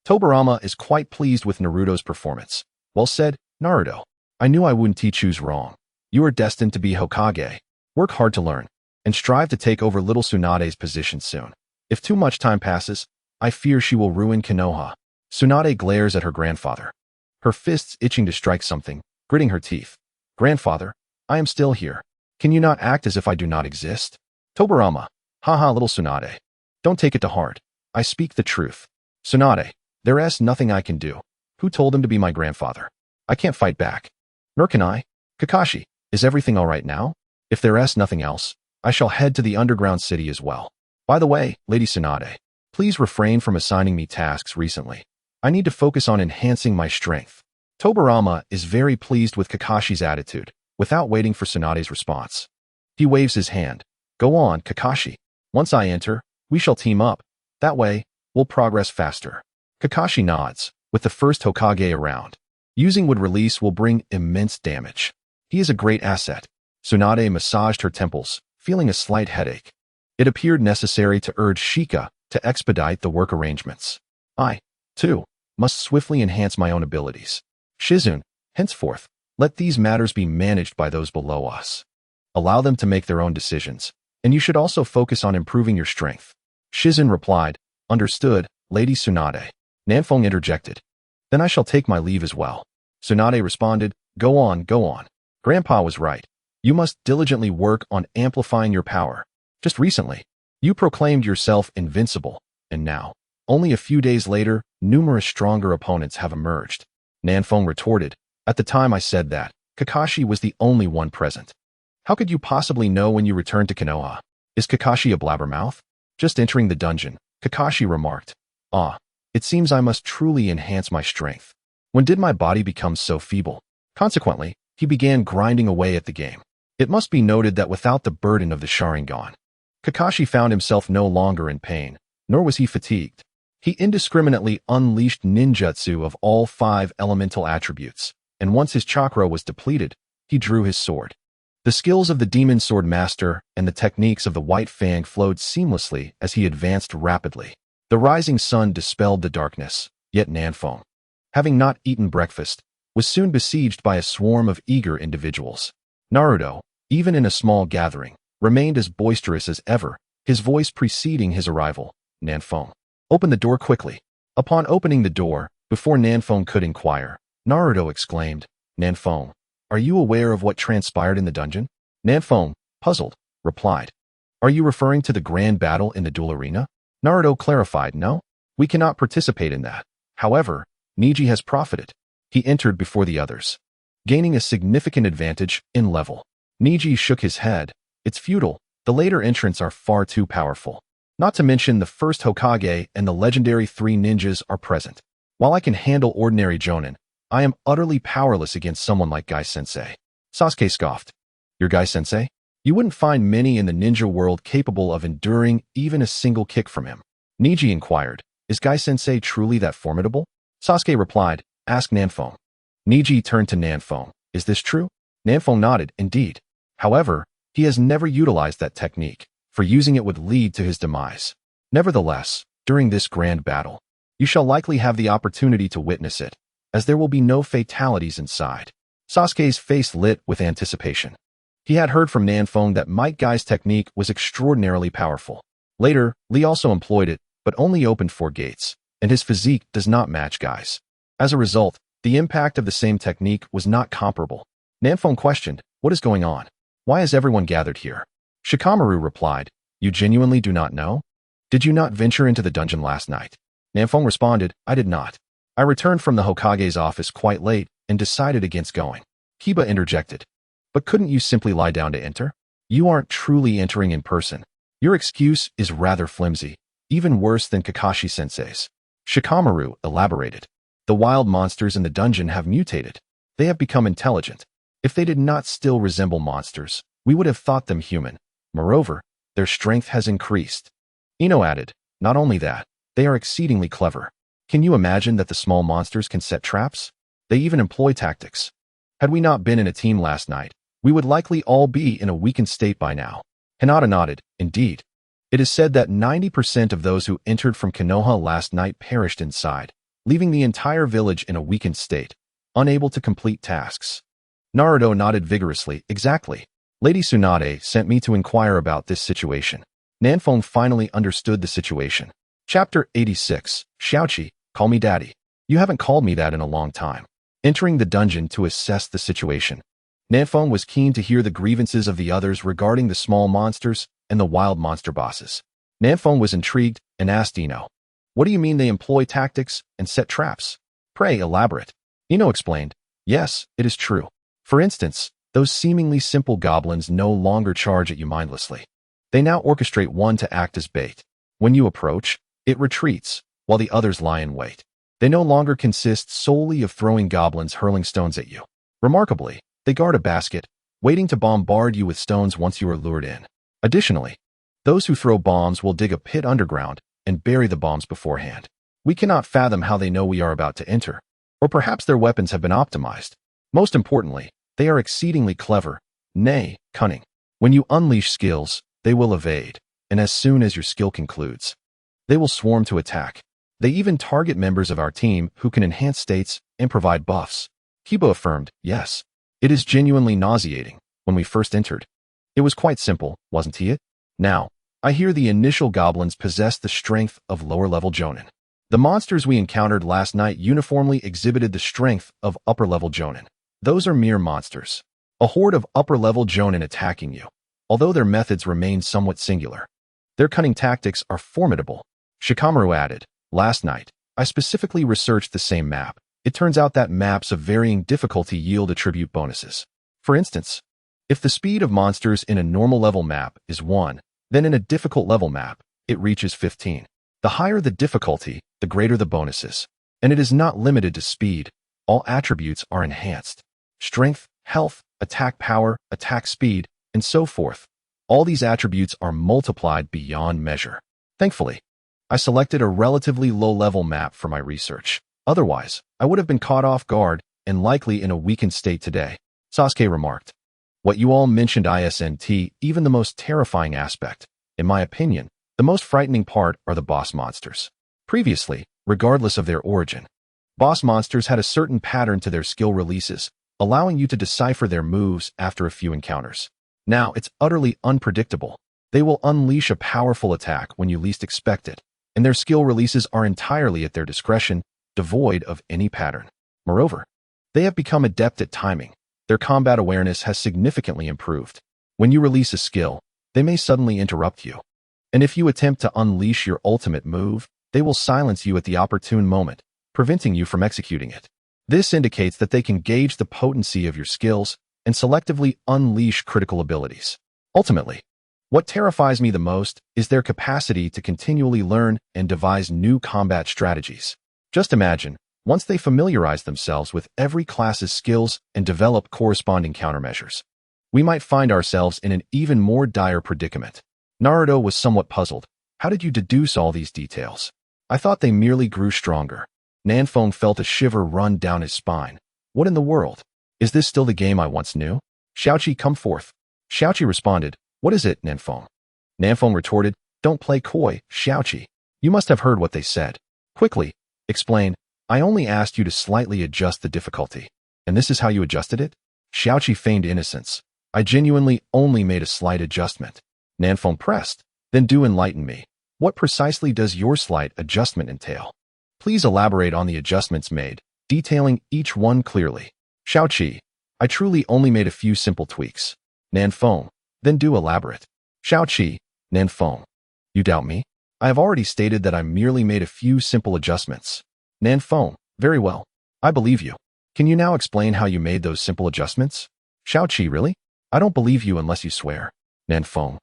Tobirama is quite pleased with Naruto's performance. Well said, Naruto. I knew I wouldn't choose wrong. You are destined to be Hokage. Work hard to learn, and strive to take over little Tsunade's position soon. If too much time passes, I fear she will ruin Konoha. Tsunade glares at her grandfather, her fists itching to strike something, gritting her teeth. Grandfather, I am still here. Can you not act as if I do not exist? Tobirama, haha little Tsunade. Don't take it to heart. I speak the truth. Tsunade, there's nothing I can do. Who told him to be my grandfather? I can't fight back. Nor can I. Kakashi, is everything all right now? If there's nothing else, I shall head to the underground city as well. By the way, Lady Tsunade, please refrain from assigning me tasks recently. I need to focus on enhancing my strength. Tobirama is very pleased with Kakashi's attitude, without waiting for Tsunade's response. He waves his hand. Go on, Kakashi. Once I enter, we shall team up. That way, we'll progress faster. Kakashi nods, with the first Hokage around. Using wood release will bring immense damage. He is a great asset. Tsunade massaged her temples, feeling a slight headache. It appeared necessary to urge Shika to expedite the work arrangements. I, too, must swiftly enhance my own abilities. Shizune, henceforth, let these matters be managed by those below us. Allow them to make their own decisions, and you should also focus on improving your strength. Shizune replied, Understood, Lady Tsunade. Nanfeng interjected. Then I shall take my leave as well. Tsunade responded, Go on, go on. Grandpa was right. You must diligently work on amplifying your power. Just recently, you proclaimed yourself invincible, and now, only a few days later, numerous stronger opponents have emerged. Nanfeng retorted, At the time I said that, Kakashi was the only one present. How could you possibly know when you returned to Konoha? Is Kakashi a blabbermouth? Just entering the dungeon, Kakashi remarked, it seems I must truly enhance my strength. When did my body become so feeble? Consequently, he began grinding away at the game. It must be noted that without the burden of the Sharingan, Kakashi found himself no longer in pain, nor was he fatigued. He indiscriminately unleashed ninjutsu of all 5 elemental attributes, and once his chakra was depleted, he drew his sword. The skills of the Demon Sword Master and the techniques of the White Fang flowed seamlessly as he advanced rapidly. The rising sun dispelled the darkness, yet Nanfeng, having not eaten breakfast, was soon besieged by a swarm of eager individuals. Naruto, even in a small gathering, remained as boisterous as ever, his voice preceding his arrival. Nanfeng, open the door quickly. Upon opening the door, before Nanfeng could inquire, Naruto exclaimed, Nanfeng, are you aware of what transpired in the dungeon? Nanfeng, puzzled, replied, Are you referring to the grand battle in the duel arena? Naruto clarified, No, we cannot participate in that. However, Neji has profited. He entered before the others, gaining a significant advantage in level. Neji shook his head. It's futile. The later entrants are far too powerful. Not to mention the first Hokage and the legendary 3 ninjas are present. While I can handle ordinary Jonin, I am utterly powerless against someone like Gai-sensei. Sasuke scoffed. Your Gai-sensei? You wouldn't find many in the ninja world capable of enduring even a single kick from him. Neji inquired, Is Gai-sensei truly that formidable? Sasuke replied, Ask Nanfeng. Neji turned to Nanfeng. Is this true? Nanfeng nodded, Indeed. However, he has never utilized that technique, for using it would lead to his demise. Nevertheless, during this grand battle, you shall likely have the opportunity to witness it, as there will be no fatalities inside. Sasuke's face lit with anticipation. He had heard from Nanfeng that Might Guy's technique was extraordinarily powerful. Later, Lee also employed it, but only opened 4 gates, and his physique does not match Guy's. As a result, the impact of the same technique was not comparable. Nanfeng questioned, What is going on? Why is everyone gathered here? Shikamaru replied, You genuinely do not know? Did you not venture into the dungeon last night? Nanfeng responded, I did not. I returned from the Hokage's office quite late and decided against going. Kiba interjected. But couldn't you simply lie down to enter? You aren't truly entering in person. Your excuse is rather flimsy, even worse than Kakashi-sensei's. Shikamaru elaborated. The wild monsters in the dungeon have mutated. They have become intelligent. If they did not still resemble monsters, we would have thought them human. Moreover, their strength has increased. Ino added, not only that, they are exceedingly clever. Can you imagine that the small monsters can set traps? They even employ tactics. Had we not been in a team last night, we would likely all be in a weakened state by now. Hinata nodded, indeed. It is said that 90% of those who entered from Konoha last night perished inside, leaving the entire village in a weakened state, unable to complete tasks. Naruto nodded vigorously, exactly. Lady Tsunade sent me to inquire about this situation. Nanfeng finally understood the situation. Chapter 86, Xiaoqi, call me daddy. You haven't called me that in a long time. Entering the dungeon to assess the situation. Nanfeng was keen to hear the grievances of the others regarding the small monsters and the wild monster bosses. Nanfeng was intrigued and asked Ino, what do you mean they employ tactics and set traps? Pray elaborate. Ino explained, yes, it is true. For instance, those seemingly simple goblins no longer charge at you mindlessly. They now orchestrate one to act as bait. When you approach, it retreats, while the others lie in wait. They no longer consist solely of throwing goblins hurling stones at you. Remarkably, they guard a basket, waiting to bombard you with stones once you are lured in. Additionally, those who throw bombs will dig a pit underground and bury the bombs beforehand. We cannot fathom how they know we are about to enter, or perhaps their weapons have been optimized. Most importantly, they are exceedingly clever, nay, cunning. When you unleash skills, they will evade, and as soon as your skill concludes, they will swarm to attack. They even target members of our team who can enhance states and provide buffs. Kibo affirmed, yes. It is genuinely nauseating. When we first entered, it was quite simple, wasn't it? Now, I hear the initial goblins possess the strength of lower-level jonin. The monsters we encountered last night uniformly exhibited the strength of upper-level jonin. Those are mere monsters. A horde of upper-level jonin attacking you, although their methods remain somewhat singular. Their cunning tactics are formidable. Shikamaru added, last night, I specifically researched the same map. It turns out that maps of varying difficulty yield attribute bonuses. For instance, if the speed of monsters in a normal level map is 1, then in a difficult level map, it reaches 15. The higher the difficulty, the greater the bonuses. And it is not limited to speed. All attributes are enhanced. Strength, health, attack power, attack speed, and so forth. All these attributes are multiplied beyond measure. Thankfully, I selected a relatively low-level map for my research. Otherwise, I would have been caught off guard and likely in a weakened state today. Sasuke remarked, what you all mentioned isn't even the most terrifying aspect. In my opinion, the most frightening part are the boss monsters. Previously, regardless of their origin, boss monsters had a certain pattern to their skill releases, allowing you to decipher their moves after a few encounters. Now, it's utterly unpredictable. They will unleash a powerful attack when you least expect it, and their skill releases are entirely at their discretion, devoid of any pattern. Moreover, they have become adept at timing. Their combat awareness has significantly improved. When you release a skill, they may suddenly interrupt you. And if you attempt to unleash your ultimate move, they will silence you at the opportune moment, preventing you from executing it. This indicates that they can gauge the potency of your skills and selectively unleash critical abilities. Ultimately, what terrifies me the most is their capacity to continually learn and devise new combat strategies. Just imagine, once they familiarize themselves with every class's skills and develop corresponding countermeasures, we might find ourselves in an even more dire predicament. Naruto was somewhat puzzled. How did you deduce all these details? I thought they merely grew stronger. Nanfeng felt a shiver run down his spine. What in the world? Is this still the game I once knew? Xiaoqi, come forth. Xiaoqi responded, what is it, Nanfeng? Nanfeng retorted, don't play coy, Xiaoqi. You must have heard what they said. Quickly, explain. I only asked you to slightly adjust the difficulty. And this is how you adjusted it? Xiaoqi feigned innocence. I genuinely only made a slight adjustment. Nanfeng pressed. Then do enlighten me. What precisely does your slight adjustment entail? Please elaborate on the adjustments made, detailing each one clearly. Xiaoqi, I truly only made a few simple tweaks. Nanfeng, then do elaborate. Xiaoqi, Nanfeng, you doubt me? I have already stated that I merely made a few simple adjustments. Nanfeng, very well. I believe you. Can you now explain how you made those simple adjustments? Xiaoqi, really? I don't believe you unless you swear. Nanfeng.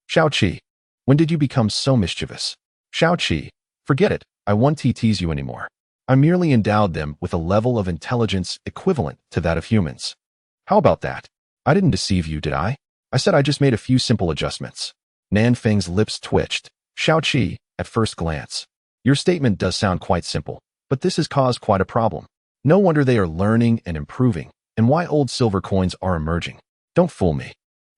Xiaoqi, when did you become so mischievous? Xiaoqi, forget it. I won't tease you anymore. I merely endowed them with a level of intelligence equivalent to that of humans. How about that? I didn't deceive you, did I? I said I just made a few simple adjustments. Nanfeng's lips twitched. Xiaoqi, at first glance. Your statement does sound quite simple, but this has caused quite a problem. No wonder they are learning and improving, and why old silver coins are emerging. Don't fool me.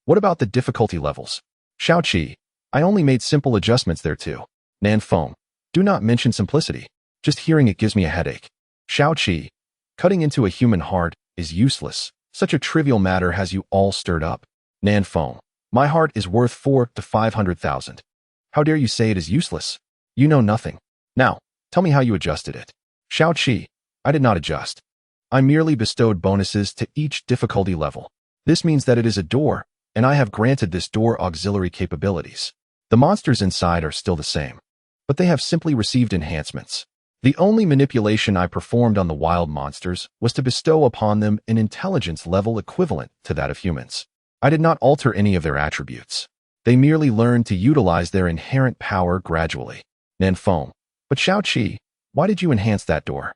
What about the difficulty levels? Xiaoqi, I only made simple adjustments there too. Nanfeng, do not mention simplicity. Just hearing it gives me a headache. Xiaoqi, cutting into a human heart is useless. Such a trivial matter has you all stirred up. Nanfeng, my heart is worth 4 to 500,000. How dare you say it is useless? You know nothing. Now, tell me how you adjusted it. Xiaoqi, I did not adjust. I merely bestowed bonuses to each difficulty level. This means that it is a door, and I have granted this door auxiliary capabilities. The monsters inside are still the same, but they have simply received enhancements. The only manipulation I performed on the wild monsters was to bestow upon them an intelligence level equivalent to that of humans. I did not alter any of their attributes. They merely learned to utilize their inherent power gradually. Nanfeng, but Xiaoqi, why did you enhance that door?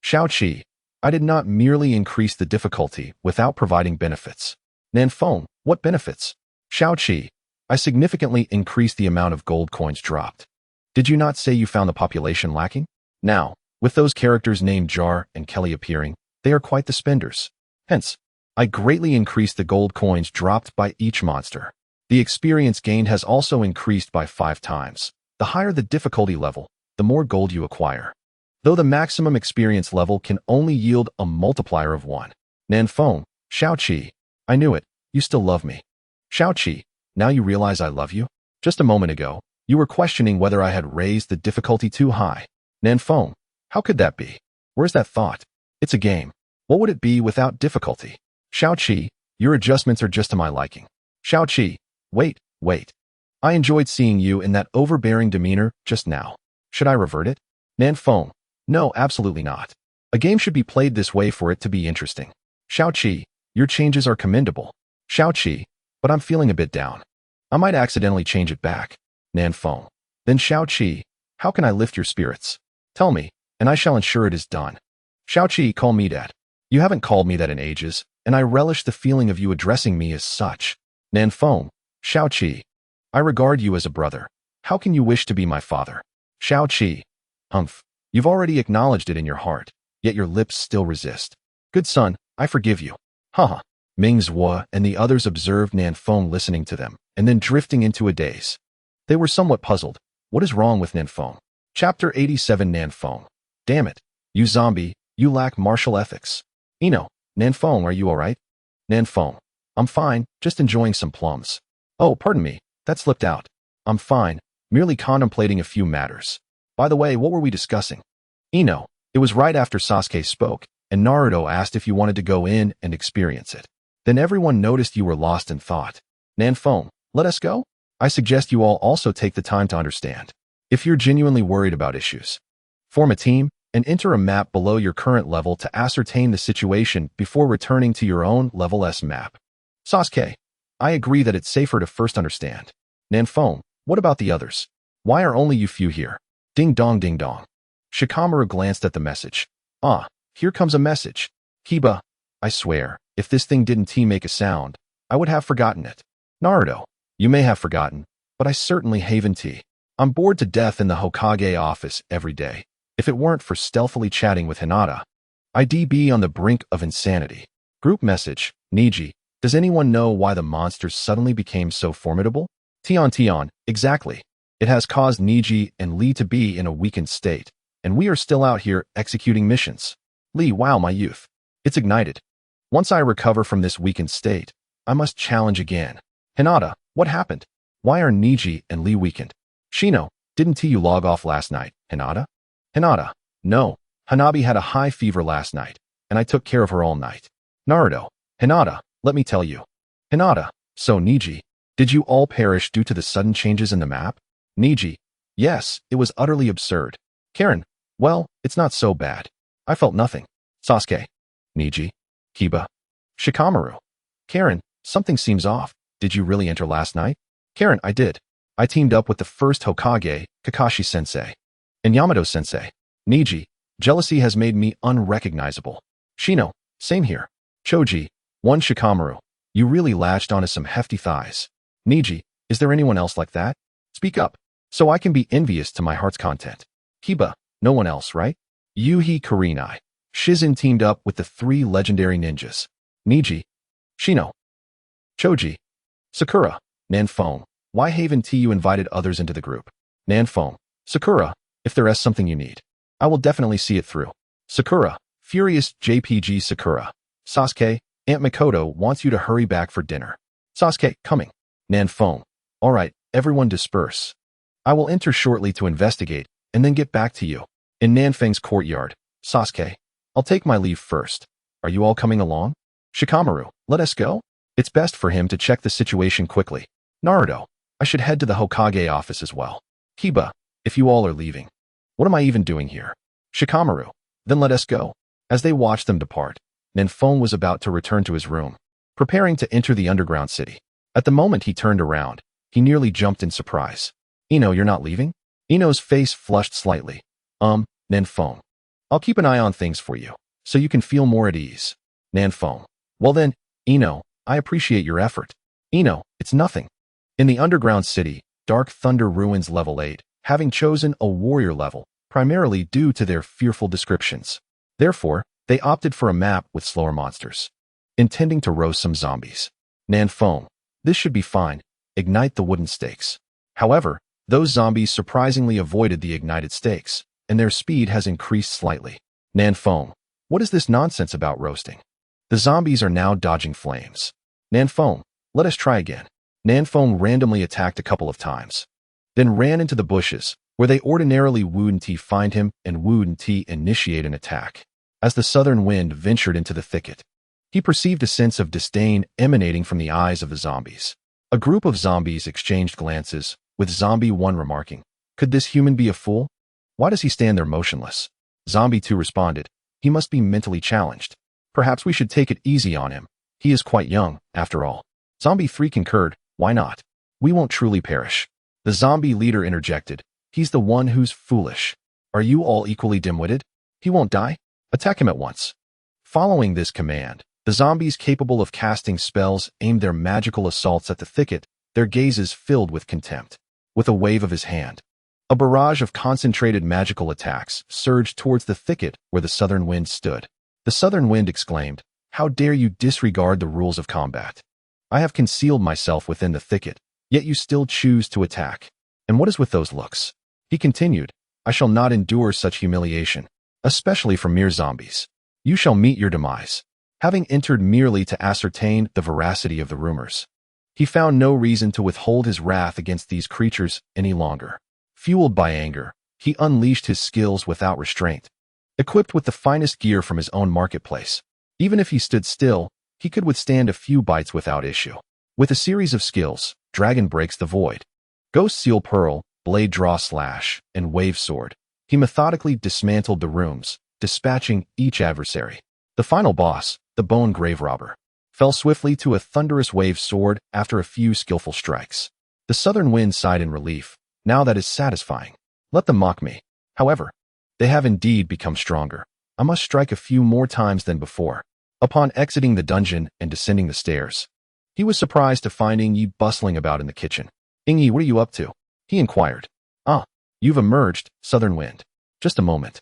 Xiaoqi, I did not merely increase the difficulty without providing benefits. Nanfeng, what benefits? Xiaoqi, I significantly increased the amount of gold coins dropped. Did you not say you found the population lacking? Now, with those characters named Jar and Kelly appearing, they are quite the spenders. Hence, I greatly increased the gold coins dropped by each monster. The experience gained has also increased by 5 times. The higher the difficulty level, the more gold you acquire. Though the maximum experience level can only yield a multiplier of 1. Nanfeng, Xiaoqi, I knew it, you still love me. Xiaoqi, now you realize I love you? Just a moment ago, you were questioning whether I had raised the difficulty too high. Nanfeng, how could that be? Where's that thought? It's a game. What would it be without difficulty? Xiaoqi, your adjustments are just to my liking. Xiaoqi, wait. I enjoyed seeing you in that overbearing demeanor just now. Should I revert it? Nanfeng, no, absolutely not. A game should be played this way for it to be interesting. Xiaoqi, your changes are commendable. Xiaoqi, but I'm feeling a bit down. I might accidentally change it back. Nanfeng, then Xiaoqi, how can I lift your spirits? Tell me, and I shall ensure it is done. Xiaoqi, call me that. You haven't called me that in ages, and I relish the feeling of you addressing me as such. Nanfeng, Xiaoqi, I regard you as a brother. How can you wish to be my father? Xiaoqi, humph, you've already acknowledged it in your heart, yet your lips still resist. Good son, I forgive you. Haha. Ming Zhuo and the others observed Nanfeng listening to them, and then drifting into a daze. They were somewhat puzzled. What is wrong with Nanfeng? Chapter 87 Nanfeng. Damn it. You zombie, you lack martial ethics. Nanfeng, are you alright? Nanfeng. I'm fine, just enjoying some plums. Oh, pardon me, that slipped out. I'm fine, merely contemplating a few matters. By the way, what were we discussing? It was right after Sasuke spoke, and Naruto asked if you wanted to go in and experience it. Then everyone noticed you were lost in thought. Nanfeng, let us go? I suggest you all also take the time to understand. If you're genuinely worried about issues, form a team and enter a map below your current level to ascertain the situation before returning to your own level S map. Sasuke, I agree that it's safer to first understand. Nanfeng, what about the others? Why are only you few here? Ding dong ding dong. Shikamaru glanced at the message. Ah, here comes a message. Kiba, I swear, if this thing didn't make a sound, I would have forgotten it. Naruto, you may have forgotten, but I certainly haven't. I'm bored to death in the Hokage office every day. If it weren't for stealthily chatting with Hinata, I'd be on the brink of insanity. Group message, Niji, does anyone know why the monsters suddenly became so formidable? Tion, exactly. It has caused Niji and Lee to be in a weakened state, and we are still out here executing missions. Lee, wow, my youth. It's ignited. Once I recover from this weakened state, I must challenge again. Hinata, what happened? Why are Niji and Lee weakened? Shino, didn't you log off last night, Hinata? Hinata, no. Hanabi had a high fever last night, and I took care of her all night. Naruto, Hinata, let me tell you. Hinata, so Niji, did you all perish due to the sudden changes in the map? Niji, yes, it was utterly absurd. Karen, well, it's not so bad. I felt nothing. Sasuke, Niji, Kiba, Shikamaru. Karen, something seems off. Did you really enter last night? Karen, I did. I teamed up with the first Hokage, Kakashi-sensei, and Yamato-sensei. Niji, jealousy has made me unrecognizable. Shino, same here. Choji, One Shikamaru. You really latched onto some hefty thighs. Niji, is there anyone else like that? Speak up, so I can be envious to my heart's content. Kiba, no one else, right? Yuhi Kurenai. Shizen teamed up with the 3 legendary ninjas. Niji, Shino, Choji, Sakura, Nanfone. Why haven't you invited others into the group? Nanfone. Sakura, if there is something you need, I will definitely see it through. Sakura, furious JPG Sakura. Sasuke, Aunt Mikoto wants you to hurry back for dinner. Sasuke, coming. Nanfone. Alright, everyone disperse. I will enter shortly to investigate, and then get back to you. In Nanfang's courtyard, Sasuke. I'll take my leave first. Are you all coming along? Shikamaru, let us go? It's best for him to check the situation quickly. Naruto, I should head to the Hokage office as well. Kiba, if you all are leaving. What am I even doing here? Shikamaru, then let us go. As they watched them depart, Nanfone was about to return to his room, preparing to enter the underground city. At the moment he turned around, he nearly jumped in surprise. Ino, you're not leaving? Ino's face flushed slightly. Nanfone. I'll keep an eye on things for you, so you can feel more at ease. Nanfone. Well then, Ino, I appreciate your effort. Ino, it's nothing. In the underground city, Dark Thunder Ruins Level 8, having chosen a warrior level, primarily due to their fearful descriptions. Therefore, they opted for a map with slower monsters, intending to roast some zombies. Nanfone. This should be fine. Ignite the wooden stakes. However, those zombies surprisingly avoided the ignited stakes, and their speed has increased slightly. Nanfone. What is this nonsense about roasting? The zombies are now dodging flames. Nanfone. Let us try again. Nanfone randomly attacked a couple of times, then ran into the bushes, where they ordinarily wouldn't find him and wouldn't initiate an attack. As the southern wind ventured into the thicket, he perceived a sense of disdain emanating from the eyes of the zombies. A group of zombies exchanged glances, with Zombie 1 remarking, "Could this human be a fool? Why does he stand there motionless?" Zombie 2 responded, "He must be mentally challenged. Perhaps we should take it easy on him. He is quite young, after all." Zombie 3 concurred, "Why not? We won't truly perish." The zombie leader interjected, "He's the one who's foolish. Are you all equally dim-witted? He won't die? Attack him at once." Following this command, the zombies capable of casting spells aimed their magical assaults at the thicket, their gazes filled with contempt. With a wave of his hand, a barrage of concentrated magical attacks surged towards the thicket where the southern wind stood. The southern wind exclaimed, "How dare you disregard the rules of combat? I have concealed myself within the thicket, yet you still choose to attack. And what is with those looks?" He continued, "I shall not endure such humiliation, especially from mere zombies. You shall meet your demise." Having entered merely to ascertain the veracity of the rumors, he found no reason to withhold his wrath against these creatures any longer. Fueled by anger, he unleashed his skills without restraint. Equipped with the finest gear from his own marketplace, even if he stood still, he could withstand a few bites without issue. With a series of skills, Dragon Breaks the Void, Ghost Seal Pearl, Blade Draw Slash, and Wave Sword, he methodically dismantled the rooms, dispatching each adversary. The final boss, the Bone Grave Robber, fell swiftly to a thunderous wave sword after a few skillful strikes. The southern wind sighed in relief. Now that is satisfying. Let them mock me. However, they have indeed become stronger. I must strike a few more times than before. Upon exiting the dungeon and descending the stairs, he was surprised to find Ingyi bustling about in the kitchen. "Ingyi, what are you up to?" he inquired. "Ah, you've emerged, southern wind. Just a moment.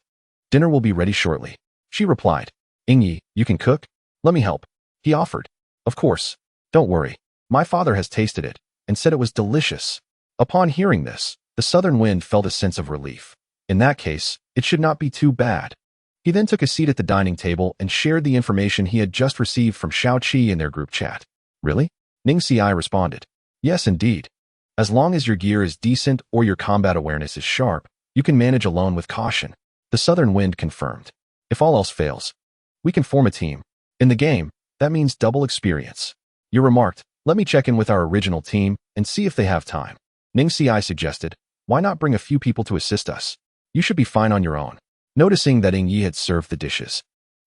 Dinner will be ready shortly," she replied. "Ingyi, you can cook? Let me help," he offered. "Of course. Don't worry. My father has tasted it and said it was delicious." Upon hearing this, the southern wind felt a sense of relief. In that case, it should not be too bad. He then took a seat at the dining table and shared the information he had just received from Xiaoqi in their group chat. "Really?" Ningxi responded. "Yes, indeed. As long as your gear is decent or your combat awareness is sharp, you can manage alone with caution." The southern wind confirmed. "If all else fails, we can form a team. In the game, that means double experience." You remarked, "Let me check in with our original team and see if they have time." Ningxi suggested, "Why not bring a few people to assist us? You should be fine on your own." Noticing that Ingyi had served the dishes,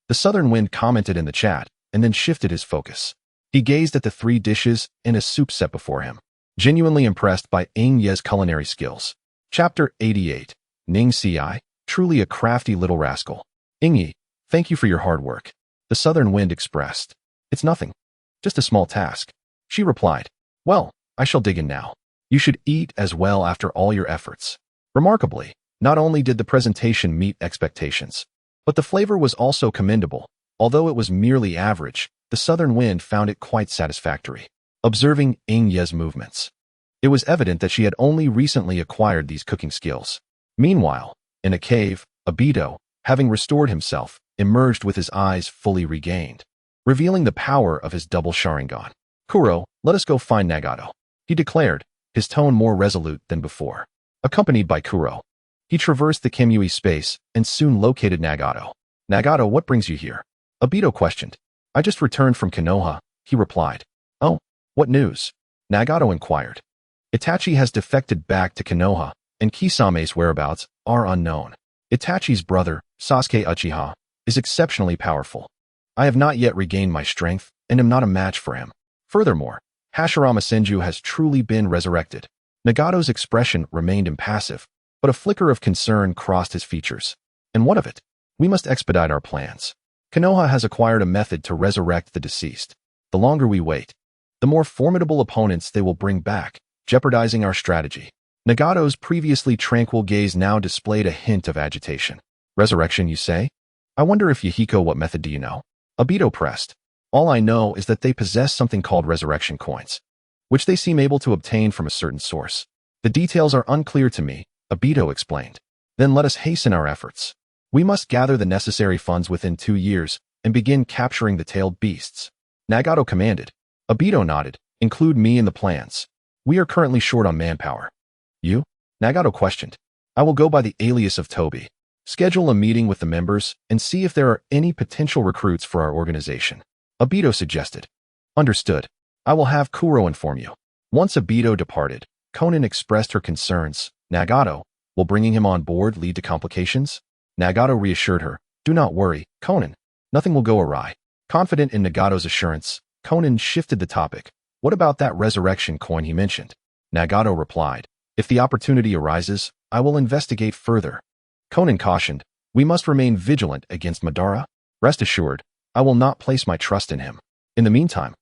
the southern wind commented in the chat and then shifted his focus. He gazed at the 3 dishes and a soup set before him, genuinely impressed by Ingyi's culinary skills. Chapter 88. Ningxi, truly a crafty little rascal. "Ingyi, thank you for your hard work," the southern wind expressed. "It's nothing. Just a small task. She replied, well, I shall dig in now. You should eat as well after all your efforts. Remarkably, not only did the presentation meet expectations, but the flavor was also commendable. Although it was merely average, the southern wind found it quite satisfactory. Observing Ingye's movements, it was evident that she had only recently acquired these cooking skills. Meanwhile, in a cave, Obito, having restored himself, emerged with his eyes fully regained, revealing the power of his double Sharingan. Kuro, let us go find Nagato, he declared, his tone more resolute than before. Accompanied by Kuro, he traversed the Kimui space and soon located Nagato. Nagato, what brings you here? Obito questioned. I just returned from Konoha, he replied. Oh, what news? Nagato inquired. Itachi has defected back to Konoha, and Kisame's whereabouts are unknown. Itachi's brother, Sasuke Uchiha, is exceptionally powerful. I have not yet regained my strength and am not a match for him. Furthermore, Hashirama Senju has truly been resurrected. Nagato's expression remained impassive, but a flicker of concern crossed his features. And what of it? We must expedite our plans. Konoha has acquired a method to resurrect the deceased. The longer we wait, the more formidable opponents they will bring back, jeopardizing our strategy. Nagato's previously tranquil gaze now displayed a hint of agitation. Resurrection, you say? I wonder if Yahiko, what method do you know? Obito pressed. All I know is that they possess something called resurrection coins, which they seem able to obtain from a certain source. The details are unclear to me, Obito explained. Then let us hasten our efforts. We must gather the necessary funds within 2 years and begin capturing the tailed beasts. Nagato commanded. Obito nodded. Include me in the plans. We are currently short on manpower. You? Nagato questioned. I will go by the alias of Toby. Schedule a meeting with the members and see if there are any potential recruits for our organization. Obito suggested. Understood. I will have Kuro inform you. Once Obito departed, Konan expressed her concerns. Nagato, will bringing him on board lead to complications? Nagato reassured her. Do not worry, Konan. Nothing will go awry. Confident in Nagato's assurance, Konan shifted the topic. What about that resurrection coin he mentioned? Nagato replied. If the opportunity arises, I will investigate further. Konan cautioned. We must remain vigilant against Madara. Rest assured, I will not place my trust in him. In the meantime,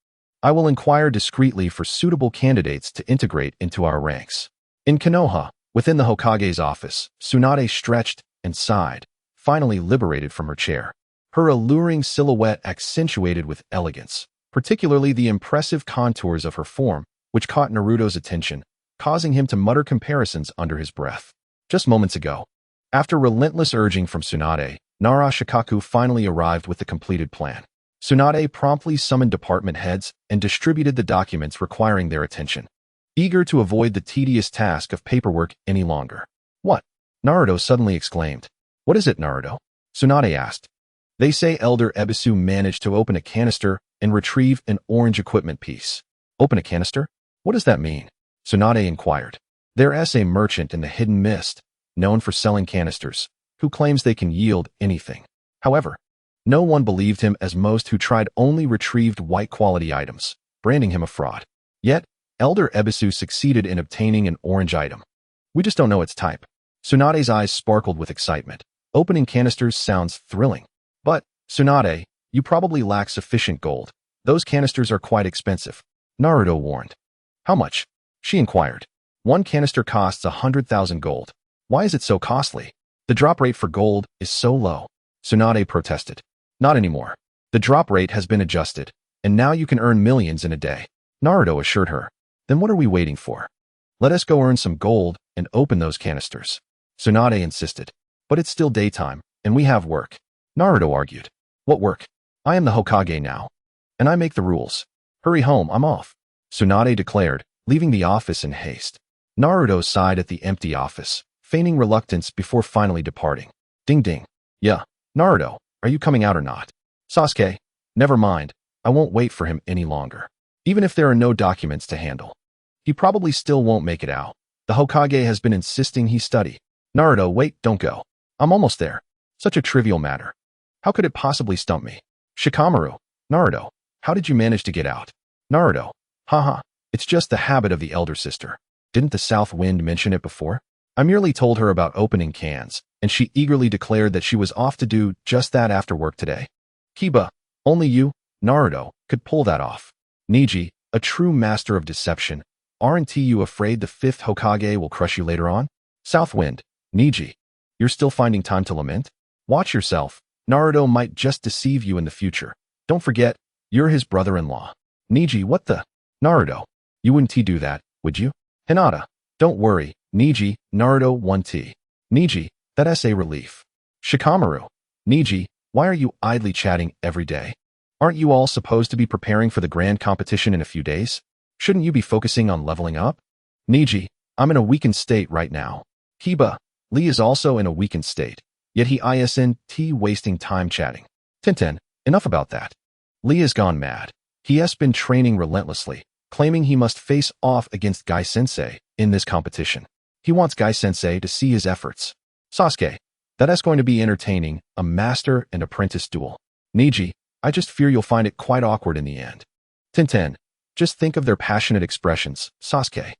I will inquire discreetly for suitable candidates to integrate into our ranks. In Konoha, within the Hokage's office, Tsunade stretched and sighed, finally liberated from her chair. Her alluring silhouette accentuated with elegance, particularly the impressive contours of her form, which caught Naruto's attention, causing him to mutter comparisons under his breath. Just moments ago, after relentless urging from Tsunade, Nara Shikaku finally arrived with the completed plan. Tsunade promptly summoned department heads and distributed the documents requiring their attention, eager to avoid the tedious task of paperwork any longer. What? Naruto suddenly exclaimed. What is it, Naruto? Tsunade asked. They say Elder Ebisu managed to open a canister and retrieve an orange equipment piece. Open a canister? What does that mean? Tsunade inquired. There's a merchant in the Hidden Mist, known for selling canisters, who claims they can yield anything. However, no one believed him, as most who tried only retrieved white-quality items, branding him a fraud. Yet, Elder Ebisu succeeded in obtaining an orange item. We just don't know its type. Tsunade's eyes sparkled with excitement. Opening canisters sounds thrilling. But, Tsunade, you probably lack sufficient gold. Those canisters are quite expensive. Naruto warned. How much? She inquired. One canister costs 100,000 gold. Why is it so costly? The drop rate for gold is so low. Tsunade protested. Not anymore. The drop rate has been adjusted, and now you can earn millions in a day. Naruto assured her. Then what are we waiting for? Let us go earn some gold and open those canisters. Tsunade insisted. But it's still daytime, and we have work. Naruto argued. What work? I am the Hokage now, and I make the rules. Hurry home, I'm off. Tsunade declared, leaving the office in haste. Naruto sighed at the empty office, feigning reluctance before finally departing. Ding ding. Yeah, Naruto, are you coming out or not? Sasuke, never mind, I won't wait for him any longer. Even if there are no documents to handle, he probably still won't make it out. The Hokage has been insisting he study. Naruto, wait, don't go. I'm almost there. Such a trivial matter. How could it possibly stump me? Shikamaru, Naruto, how did you manage to get out? Naruto, haha, it's just the habit of the elder sister. Didn't the South Wind mention it before? I merely told her about opening cans, and she eagerly declared that she was off to do just that after work today. Kiba, only you, Naruto, could pull that off. Niji, a true master of deception. Aren't you afraid the fifth Hokage will crush you later on? Southwind, Niji, you're still finding time to lament? Watch yourself. Naruto might just deceive you in the future. Don't forget, you're his brother-in-law. Niji, what the? Naruto, you wouldn't do that, would you? Hinata, don't worry. Niji, Naruto 1T. Niji, that's a relief. Shikamaru, Niji, why are you idly chatting every day? Aren't you all supposed to be preparing for the grand competition in a few days? Shouldn't you be focusing on leveling up? Niji, I'm in a weakened state right now. Hiba, Lee is also in a weakened state, yet he isn't wasting time chatting. Tenten, enough about that. Lee has gone mad. He has been training relentlessly, claiming he must face off against Gai-sensei in this competition. He wants Gai-sensei to see his efforts. Sasuke, that's going to be entertaining, a master and apprentice duel. Niji, I just fear you'll find it quite awkward in the end. Tenten, just think of their passionate expressions. Sasuke,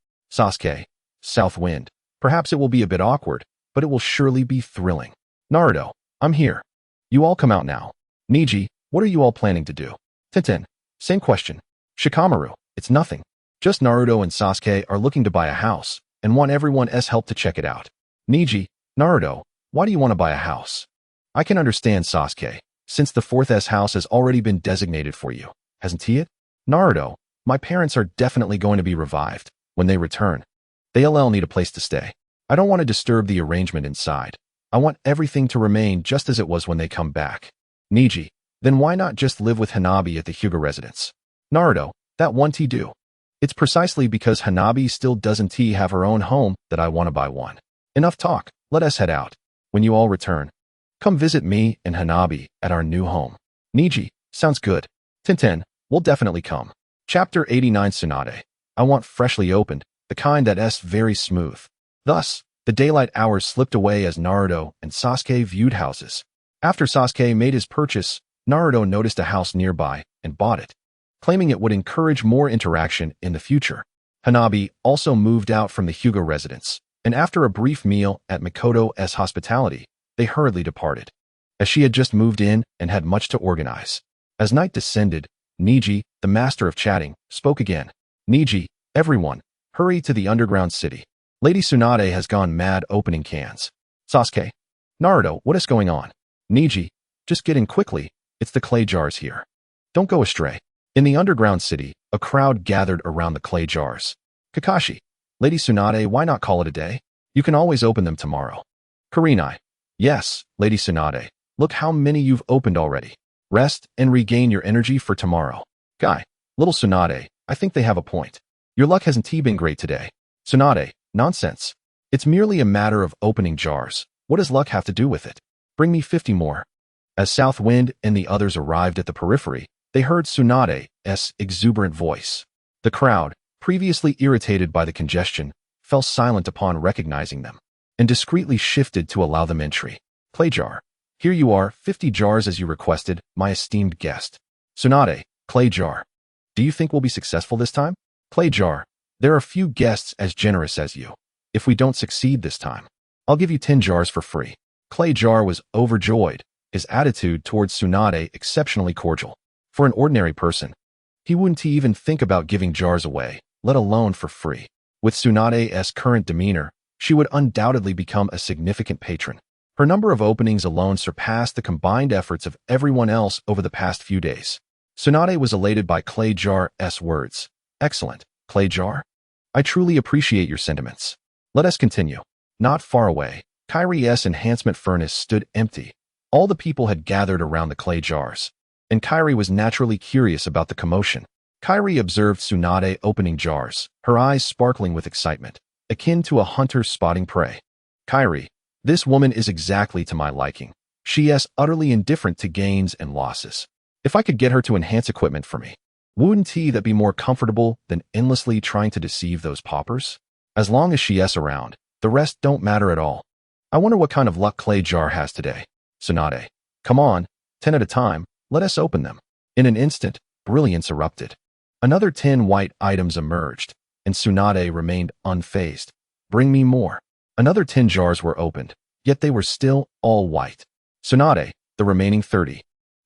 Southwind. Perhaps it will be a bit awkward, but it will surely be thrilling. Naruto, I'm here. You all come out now. Niji, what are you all planning to do? Tenten, same question. Shikamaru, it's nothing. Just Naruto and Sasuke are looking to buy a house and want everyone's help to check it out. Niji, Naruto, why do you want to buy a house? I can understand Sasuke, since the fourth S house has already been designated for you, hasn't it? Naruto, my parents are definitely going to be revived when they return. They'll need a place to stay. I don't want to disturb the arrangement inside. I want everything to remain just as it was when they come back. Niji, then why not just live with Hanabi at the Hyuga residence? Naruto, that won't do. It's precisely because Hanabi still doesn't have her own home that I want to buy one. Enough talk, let us head out. When you all return, come visit me and Hanabi at our new home. Niji, sounds good. Tenten, we'll definitely come. Chapter 89 Tsunade. I want freshly opened, the kind that's very smooth. Thus, the daylight hours slipped away as Naruto and Sasuke viewed houses. After Sasuke made his purchase, Naruto noticed a house nearby and bought it, claiming it would encourage more interaction in the future. Hanabi also moved out from the Hyuga residence, and after a brief meal at Mikoto's hospitality, they hurriedly departed, as she had just moved in and had much to organize. As night descended, Niji, the master of chatting, spoke again. Niji, everyone, hurry to the underground city. Lady Tsunade has gone mad opening cans. Sasuke, Naruto, what is going on? Niji, just get in quickly, it's the clay jars here. Don't go astray. In the underground city, a crowd gathered around the clay jars. Kakashi, Lady Tsunade, why not call it a day? You can always open them tomorrow. Kurenai, yes, Lady Tsunade, look how many you've opened already. Rest and regain your energy for tomorrow. Guy, little Tsunade, I think they have a point. Your luck hasn't been great today. Tsunade, nonsense. It's merely a matter of opening jars. What does luck have to do with it? Bring me 50 more. As Southwind and the others arrived at the periphery, they heard Tsunade's exuberant voice. The crowd, previously irritated by the congestion, fell silent upon recognizing them, and discreetly shifted to allow them entry. Clay jar. Here you are, 50 jars as you requested, my esteemed guest. Tsunade, clay jar. Do you think we'll be successful this time? Clay jar. There are few guests as generous as you. If we don't succeed this time, I'll give you 10 jars for free. Clay jar was overjoyed, his attitude towards Tsunade exceptionally cordial. For an ordinary person, he wouldn't even think about giving jars away, let alone for free. With Tsunade's current demeanor, she would undoubtedly become a significant patron. Her number of openings alone surpassed the combined efforts of everyone else over the past few days. Tsunade was elated by Clay Jar's words. Excellent, Clay Jar. I truly appreciate your sentiments. Let us continue. Not far away, Kyrie's enhancement furnace stood empty. All the people had gathered around the clay jars, and Kyrie was naturally curious about the commotion. Kyrie observed Tsunade opening jars, her eyes sparkling with excitement, akin to a hunter spotting prey. Kyrie, this woman is exactly to my liking. She is utterly indifferent to gains and losses. If I could get her to enhance equipment for me, wouldn't that be more comfortable than endlessly trying to deceive those paupers? As long as she is around, the rest don't matter at all. I wonder what kind of luck Clay Jar has today. Tsunade, come on, 10 at a time, let us open them. In an instant, brilliance erupted. Another 10 white items emerged, and Tsunade remained unfazed. Bring me more. Another 10 jars were opened, yet they were still all white. Tsunade, the remaining 30.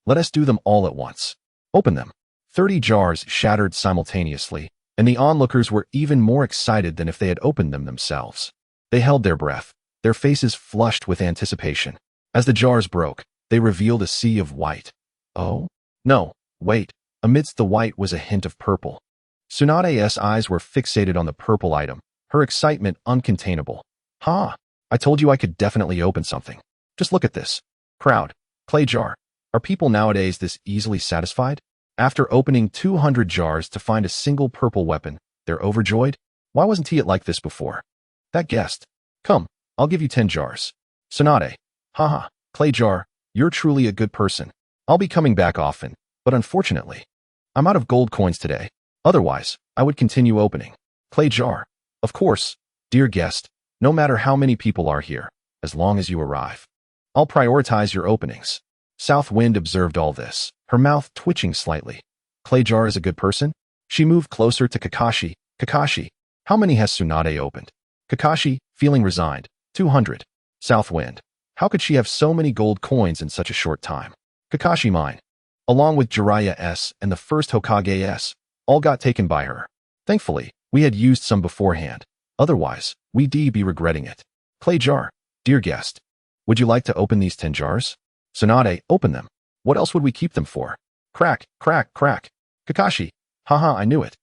Let us do them all at once. Open them. 30 jars shattered simultaneously, and the onlookers were even more excited than if they had opened them themselves. They held their breath, their faces flushed with anticipation. As the jars broke, they revealed a sea of white. Oh? No, wait. Amidst the white was a hint of purple. Tsunade's eyes were fixated on the purple item, her excitement uncontainable. Ha! I told you I could definitely open something. Just look at this. Crowd. Clay jar. Are people nowadays this easily satisfied? After opening 200 jars to find a single purple weapon, they're overjoyed? Why wasn't he like this before? That guest. Come, I'll give you 10 jars. Tsunade. Haha, Clay jar, you're truly a good person. I'll be coming back often, but unfortunately, I'm out of gold coins today. Otherwise, I would continue opening. Clay jar. Of course, dear guest, no matter how many people are here, as long as you arrive. I'll prioritize your openings. South Wind observed all this, her mouth twitching slightly. Clay jar is a good person? She moved closer to Kakashi. Kakashi, how many has Tsunade opened? Kakashi, feeling resigned. 200. South Wind. How could she have so many gold coins in such a short time? Kakashi mine. Along with Jiraiya S and the first Hokage S, all got taken by her. Thankfully, we had used some beforehand. Otherwise, we'd be regretting it. Clay jar. Dear guest, would you like to open these 10 jars? Tsunade, open them. What else would we keep them for? Crack, crack, crack. Kakashi. Haha, I knew it.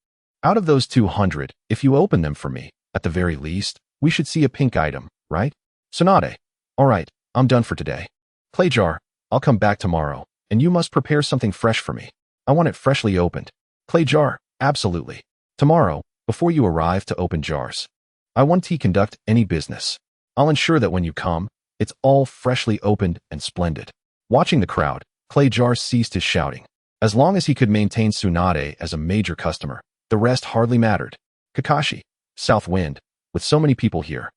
Out of those 200, if you open them for me, at the very least, we should see a pink item, right? Tsunade. Alright, I'm done for today. Clay jar, I'll come back tomorrow, and you must prepare something fresh for me. I want it freshly opened. Clay jar, absolutely. Tomorrow, before you arrive to open jars, I want to conduct any business. I'll ensure that when you come, it's all freshly opened and splendid. Watching the crowd, Clay jar ceased his shouting. As long as he could maintain Tsunade as a major customer, the rest hardly mattered. Kakashi, South Wind, with so many people here,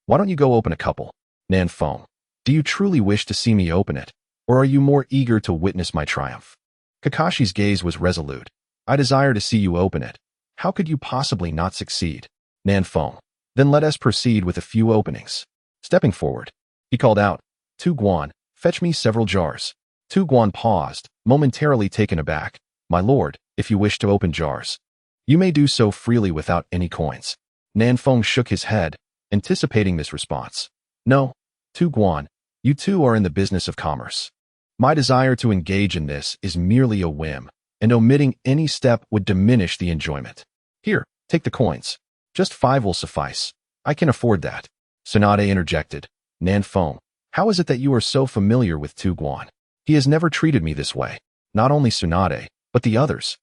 why don't you go open a couple? Nanfeng, do you truly wish to see me open it, or are you more eager to witness my triumph? Kakashi's gaze was resolute. I desire to see you open it. How could you possibly not succeed? Nanfeng, then let us proceed with a few openings. Stepping forward, he called out, Tu Guan, fetch me several jars. Tu Guan paused, momentarily taken aback. My lord, if you wish to open jars, you may do so freely without any coins. Nanfeng shook his head, anticipating this response. No, Tu Guan, you two are in the business of commerce. My desire to engage in this is merely a whim, and omitting any step would diminish the enjoyment. Here, take the coins. Just 5 will suffice. I can afford that. Tsunade interjected. Nanfeng, how is it that you are so familiar with Tu Guan? He has never treated me this way. Not only Tsunade, but the others,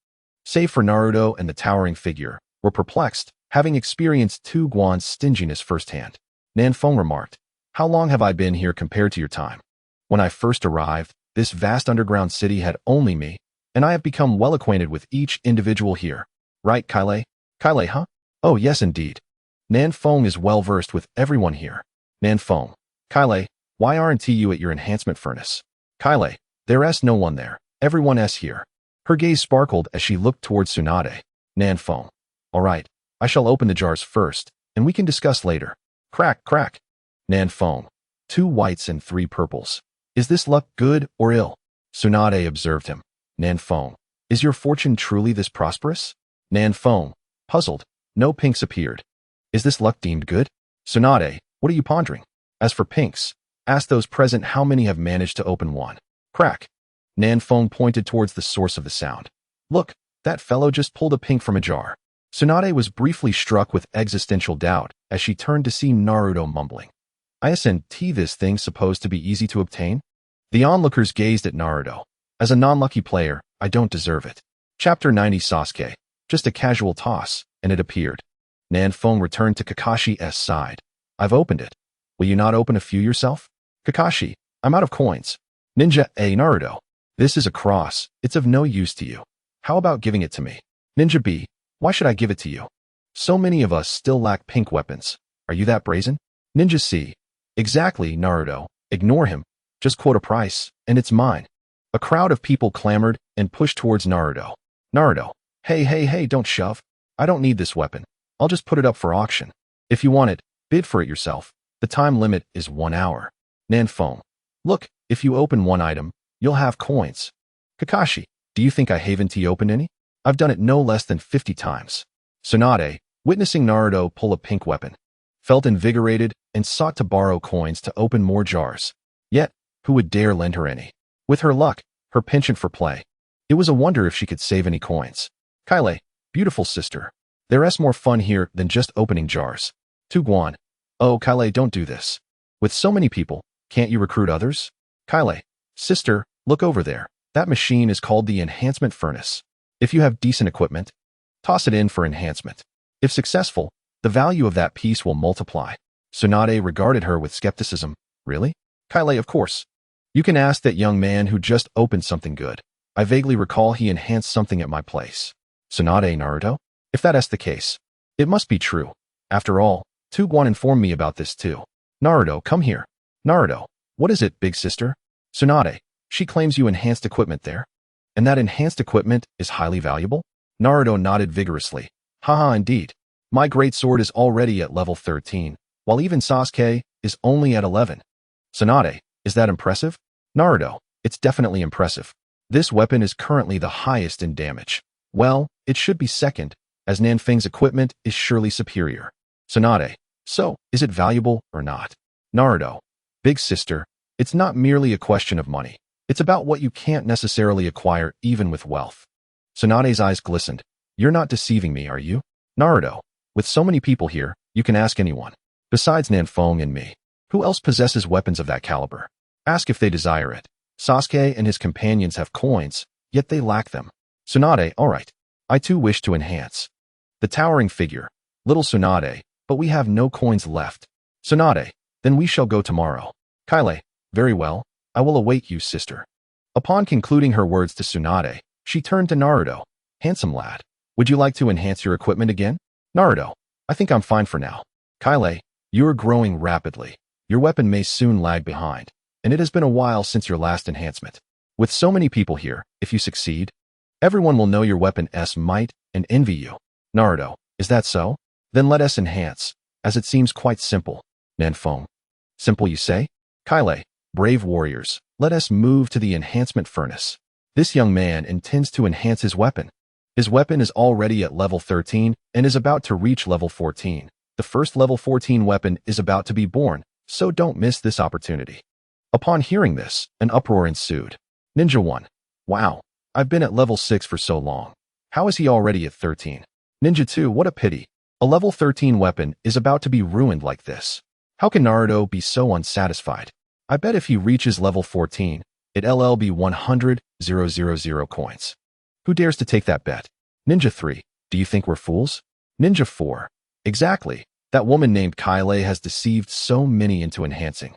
save for Naruto and the towering figure, were perplexed, having experienced Tu Guan's stinginess firsthand. Nanfeng remarked, how long have I been here compared to your time? When I first arrived, this vast underground city had only me, and I have become well acquainted with each individual here. Right, Kaile? Kaile, huh? Oh, yes, indeed. Nanfeng is well versed with everyone here. Nanfeng, Kaile, why aren't you at your enhancement furnace? Kaile, there's no one there. Everyone's here. Her gaze sparkled as she looked towards Tsunade. Nanfeng, all right, I shall open the jars first, and we can discuss later. Crack, crack. Nanfeng, 2 whites and 3 purples. Is this luck good or ill? Tsunade observed him. Nanfeng, is your fortune truly this prosperous? Nanfeng, puzzled, no pinks appeared. Is this luck deemed good? Tsunade, what are you pondering? As for pinks, ask those present how many have managed to open one. Crack. Nanfeng pointed towards the source of the sound. Look, that fellow just pulled a pink from a jar. Tsunade was briefly struck with existential doubt as she turned to see Naruto mumbling. Isn't this thing supposed to be easy to obtain? The onlookers gazed at Naruto. As a non-lucky player, I don't deserve it. Chapter 90 Sasuke. Just a casual toss, and it appeared. Nanfeng returned to Kakashi's side. I've opened it. Will you not open a few yourself? Kakashi, I'm out of coins. Ninja A. Naruto. This is a cross. It's of no use to you. How about giving it to me? Ninja B. Why should I give it to you? So many of us still lack pink weapons. Are you that brazen? Ninja C. Exactly, Naruto. Ignore him. Just quote a price, and it's mine. A crowd of people clamored and pushed towards Naruto. Naruto. Hey, don't shove. I don't need this weapon. I'll just put it up for auction. If you want it, bid for it yourself. The time limit is 1 hour. Nanfeng. Look, if you open one item, you'll have coins. Kakashi, do you think I haven't opened any? I've done it no less than 50 times. Tsunade, witnessing Naruto pull a pink weapon, felt invigorated and sought to borrow coins to open more jars. Yet, who would dare lend her any? With her luck, her penchant for play, it was a wonder if she could save any coins. Kaile, beautiful sister. There's more fun here than just opening jars. Guan. Oh, Kaile, don't do this. With so many people, can't you recruit others? Kaile, sister, look over there. That machine is called the enhancement furnace. If you have decent equipment, toss it in for enhancement. If successful, the value of that piece will multiply. Tsunade regarded her with skepticism. Really? Kaile, of course. You can ask that young man who just opened something good. I vaguely recall he enhanced something at my place. Tsunade, Naruto? If that is the case, it must be true. After all, Guan informed me about this too. Naruto, come here. Naruto, what is it, big sister? Tsunade, she claims you enhanced equipment there. And that enhanced equipment is highly valuable? Naruto nodded vigorously. Haha, indeed. My great sword is already at level 13, while even Sasuke is only at 11. Tsunade, is that impressive? Naruto, it's definitely impressive. This weapon is currently the highest in damage. Well, it should be second, as Nanfeng's equipment is surely superior. Tsunade, so, is it valuable or not? Naruto, big sister, it's not merely a question of money. It's about what you can't necessarily acquire even with wealth. Tsunade's eyes glistened. You're not deceiving me, are you? Naruto, with so many people here, you can ask anyone. Besides Nanfeng and me, who else possesses weapons of that caliber? Ask if they desire it. Sasuke and his companions have coins, yet they lack them. Tsunade, alright. I too wish to enhance. The towering figure. Little Tsunade, but we have no coins left. Tsunade, then we shall go tomorrow. Kaile, very well. I will await you, sister. Upon concluding her words to Tsunade, she turned to Naruto. Handsome lad, would you like to enhance your equipment again? Naruto, I think I'm fine for now. Kaile, you are growing rapidly. Your weapon may soon lag behind, and it has been a while since your last enhancement. With so many people here, if you succeed, everyone will know your weapon's might and envy you. Naruto, is that so? Then let us enhance, as it seems quite simple. Nanfeng. Simple, you say? Kaile, brave warriors, let us move to the enhancement furnace. This young man intends to enhance his weapon. His weapon is already at level 13 and is about to reach level 14. The first level 14 weapon is about to be born, so don't miss this opportunity. Upon hearing this, an uproar ensued. Ninja 1. Wow, I've been at level 6 for so long. How is he already at 13? Ninja 2, what a pity. A level 13 weapon is about to be ruined like this. How can Naruto be so unsatisfied? I bet if he reaches level 14, it'll be 100,000 coins. Who dares to take that bet? Ninja 3, do you think we're fools? Ninja 4, exactly. That woman named Kaile has deceived so many into enhancing.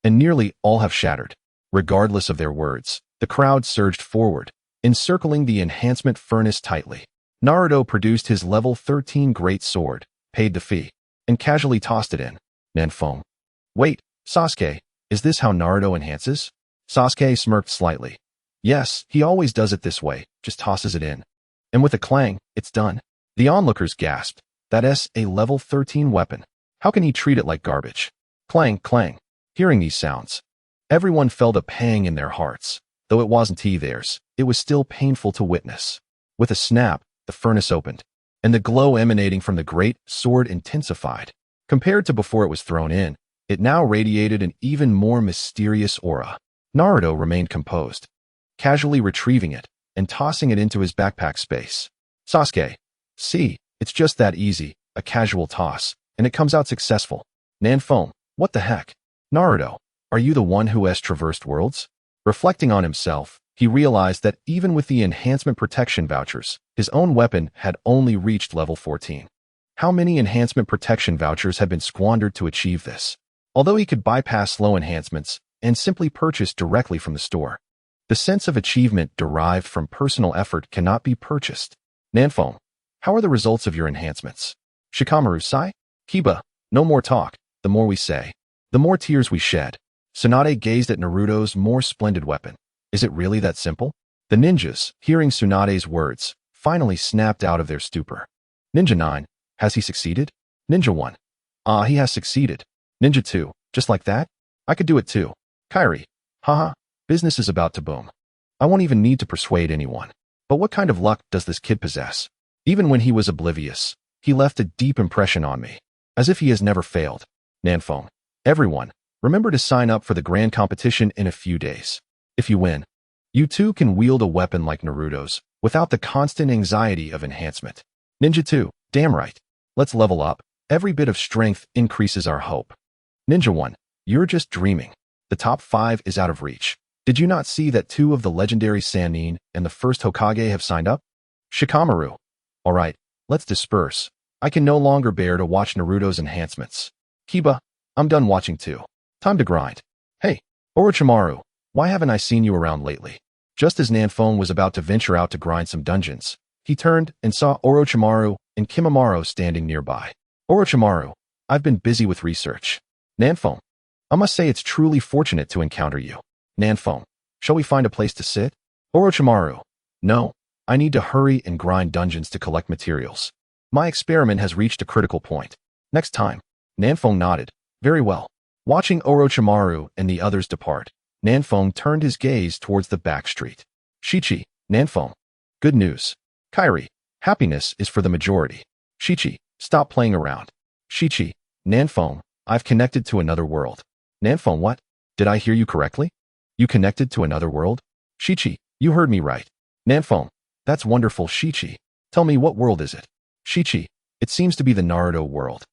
And nearly all have shattered. Regardless of their words, the crowd surged forward, encircling the enhancement furnace tightly. Naruto produced his level 13 great sword, paid the fee, and casually tossed it in. Nanfeng. Wait, Sasuke, is this how Naruto enhances? Sasuke smirked slightly. Yes, he always does it this way, just tosses it in. And with a clang, it's done. The onlookers gasped. That's a level 13 weapon. How can he treat it like garbage? Clang, clang. Hearing these sounds, everyone felt a pang in their hearts. Though it wasn't theirs, it was still painful to witness. With a snap, the furnace opened, and the glow emanating from the great sword intensified. Compared to before it was thrown in, it now radiated an even more mysterious aura. Naruto remained composed, casually retrieving it and tossing it into his backpack space. Sasuke, see, it's just that easy, a casual toss, and it comes out successful. Nanfeng, what the heck? Naruto, are you the one who has traversed worlds? Reflecting on himself, he realized that even with the enhancement protection vouchers, his own weapon had only reached level 14. How many enhancement protection vouchers had been squandered to achieve this? Although he could bypass slow enhancements and simply purchase directly from the store, the sense of achievement derived from personal effort cannot be purchased. Nanfeng, how are the results of your enhancements? Shikamaru-sai? Kiba, no more talk, the more we say, the more tears we shed. Tsunade gazed at Naruto's more splendid weapon. Is it really that simple? The ninjas, hearing Tsunade's words, finally snapped out of their stupor. Ninja 9, has he succeeded? Ninja 1, he has succeeded. Ninja 2, just like that? I could do it too. Kairi, haha, business is about to boom. I won't even need to persuade anyone. But what kind of luck does this kid possess? Even when he was oblivious, he left a deep impression on me, as if he has never failed. Nanfeng. Everyone, remember to sign up for the grand competition in a few days. If you win, you too can wield a weapon like Naruto's, without the constant anxiety of enhancement. Ninja 2, damn right. Let's level up. Every bit of strength increases our hope. Ninja 1, you're just dreaming. The top 5 is out of reach. Did you not see that 2 of the legendary Sannin and the first Hokage have signed up? Shikamaru. Alright, let's disperse. I can no longer bear to watch Naruto's enhancements. Kiba, I'm done watching too. Time to grind. Hey, Orochimaru, why haven't I seen you around lately? Just as Nanfeng was about to venture out to grind some dungeons, he turned and saw Orochimaru and Kimimaro standing nearby. Orochimaru, I've been busy with research. Nanfeng, I must say it's truly fortunate to encounter you. Nanfeng, shall we find a place to sit? Orochimaru, no, I need to hurry and grind dungeons to collect materials. My experiment has reached a critical point. Next time. Nanfeng nodded. Very well. Watching Orochimaru and the others depart, Nanfeng turned his gaze towards the back street. Shichi, Nanfeng. Good news. Kairi, happiness is for the majority. Shichi, stop playing around. Shichi, Nanfeng, I've connected to another world. Nanfeng, what? Did I hear you correctly? You connected to another world? Shichi, you heard me right. Nanfeng, that's wonderful, Shichi. Tell me, what world is it? Shichi, it seems to be the Naruto world.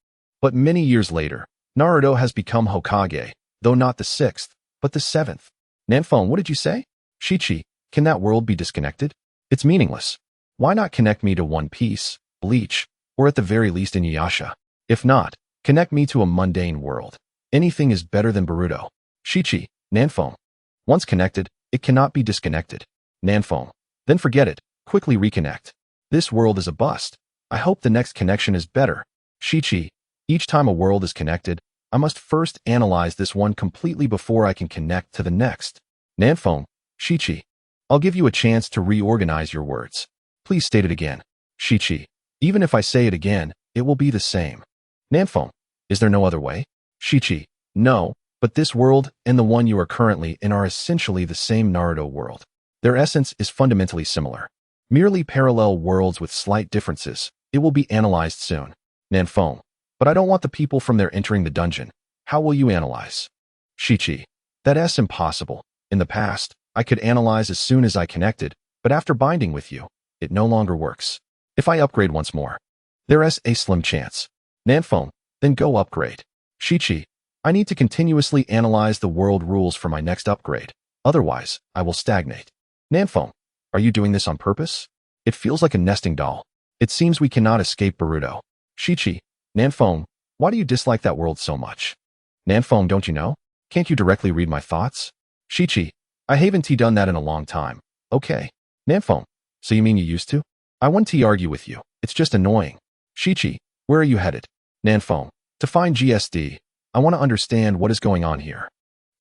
But many years later, Naruto has become Hokage, though not the 6th, but the 7th. Nanfeng, what did you say? Shichi, can that world be disconnected? It's meaningless. Why not connect me to One Piece, Bleach, or at the very least Inuyasha? If not, connect me to a mundane world. Anything is better than Boruto. Shichi, Nanfeng. Once connected, it cannot be disconnected. Nanfeng. Then forget it. Quickly reconnect. This world is a bust. I hope the next connection is better. Shichi, each time a world is connected, I must first analyze this one completely before I can connect to the next. Nanfeng, Shichi, I'll give you a chance to reorganize your words. Please state it again. Shichi, even if I say it again, it will be the same. Nanfeng, is there no other way? Shichi, no, but this world and the one you are currently in are essentially the same Naruto world. Their essence is fundamentally similar. Merely parallel worlds with slight differences. It will be analyzed soon. Nanfeng, but I don't want the people from there entering the dungeon. How will you analyze? Shichi, that's impossible. In the past, I could analyze as soon as I connected, but after binding with you, it no longer works. If I upgrade once more, there is a slim chance. Nanfeng, then go upgrade. Shichi, I need to continuously analyze the world rules for my next upgrade. Otherwise, I will stagnate. Nanfeng, are you doing this on purpose? It feels like a nesting doll. It seems we cannot escape Boruto. Shichi, Nanfeng, why do you dislike that world so much? Nanfeng, don't you know? Can't you directly read my thoughts? Shichi, I haven't done that in a long time. Okay. Nanfeng, so you mean you used to? I wouldn't argue with you. It's just annoying. Shichi, where are you headed? Nanfeng, to find GSD. I want to understand what is going on here.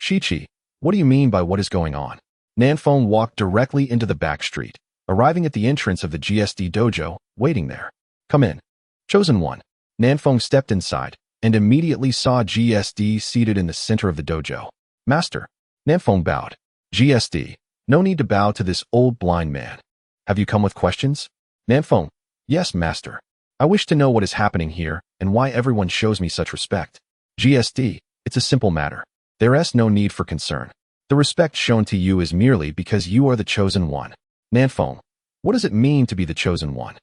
Shichi, what do you mean by what is going on? Nanfeng walked directly into the back street, arriving at the entrance of the GSD dojo, waiting there. Come in. Chosen one. Nanfeng stepped inside and immediately saw GSD seated in the center of the dojo. Master. Nanfeng bowed. GSD, no need to bow to this old blind man. Have you come with questions? Nanfeng, yes, master. I wish to know what is happening here and why everyone shows me such respect. GSD, it's a simple matter. There is no need for concern. The respect shown to you is merely because you are the chosen one. Nanfeng, what does it mean to be the chosen one?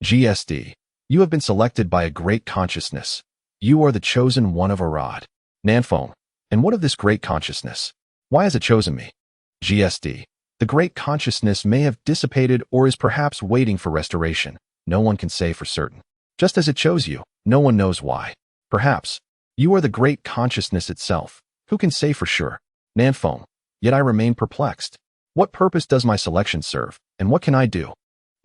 GSD, you have been selected by a great consciousness. You are the chosen one of Arad. Nanfeng, and what of this great consciousness? Why has it chosen me? GSD, the great consciousness may have dissipated or is perhaps waiting for restoration. No one can say for certain. Just as it chose you, no one knows why. Perhaps, you are the great consciousness itself. Who can say for sure? Nanfeng, yet I remain perplexed. What purpose does my selection serve, and what can I do?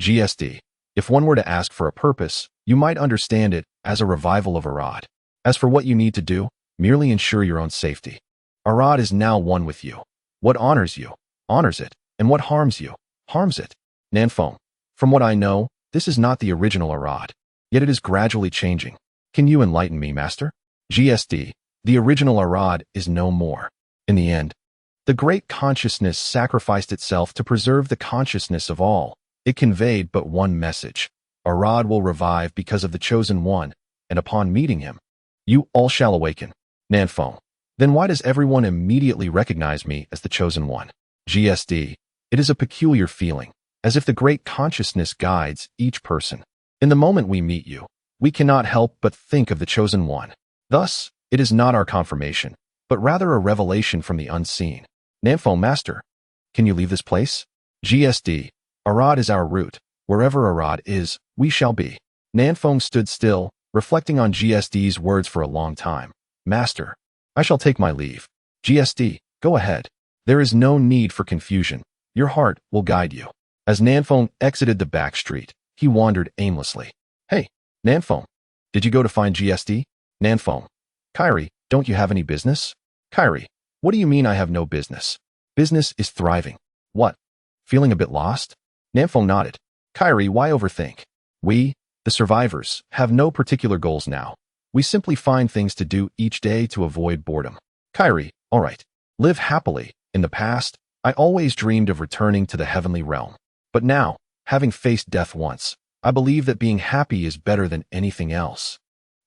GSD, if one were to ask for a purpose, you might understand it as a revival of Arad. As for what you need to do, merely ensure your own safety. Arad is now one with you. What honors you, honors it, and what harms you, harms it. Nanfeng, from what I know, this is not the original Arad, yet it is gradually changing. Can you enlighten me, master? GSD, the original Arad is no more. In the end, the great consciousness sacrificed itself to preserve the consciousness of all. It conveyed but one message. Arad will revive because of the chosen one, and upon meeting him, you all shall awaken. Nanfeng. Then why does everyone immediately recognize me as the chosen one? GSD. It is a peculiar feeling, as if the great consciousness guides each person. In the moment we meet you, we cannot help but think of the chosen one. Thus, it is not our confirmation, but rather a revelation from the unseen. Nanfeng Master. Can you leave this place? GSD. Arad is our route. Wherever Arad is, we shall be. Nanfeng stood still, reflecting on GSD's words for a long time. Master. I shall take my leave. GSD. Go ahead. There is no need for confusion. Your heart will guide you. As Nanfeng exited the back street, he wandered aimlessly. Hey, Nanfeng. Did you go to find GSD? Nanfeng. Kairi, don't you have any business? Kairi. What do you mean I have no business? Business is thriving. What? Feeling a bit lost? Nanfeng nodded. Kairi, why overthink? We, the survivors, have no particular goals now. We simply find things to do each day to avoid boredom. Kairi, all right. Live happily. In the past, I always dreamed of returning to the heavenly realm. But now, having faced death once, I believe that being happy is better than anything else.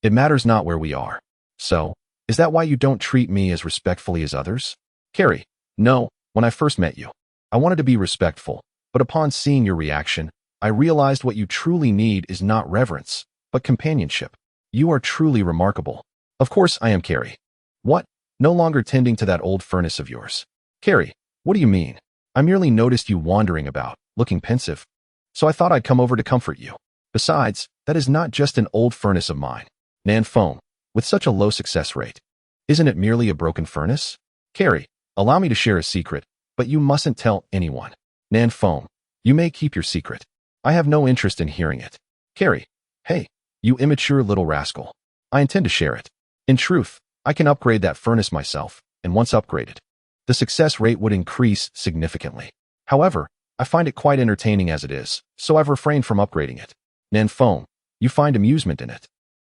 It matters not where we are. So, is that why you don't treat me as respectfully as others? Kairi, no, when I first met you, I wanted to be respectful, but upon seeing your reaction, I realized what you truly need is not reverence, but companionship. You are truly remarkable. Of course I am Kairi. What? No longer tending to that old furnace of yours. Kairi, what do you mean? I merely noticed you wandering about, looking pensive. So I thought I'd come over to comfort you. Besides, that is not just an old furnace of mine. Nanfeng, with such a low success rate. Isn't it merely a broken furnace? Kairi, allow me to share a secret, but you mustn't tell anyone. Nanfeng, you may keep your secret. I have no interest in hearing it. Kairi, hey, you immature little rascal. I intend to share it. In truth, I can upgrade that furnace myself, and once upgraded, the success rate would increase significantly. However, I find it quite entertaining as it is, so I've refrained from upgrading it. Nanfeng, you find amusement in it.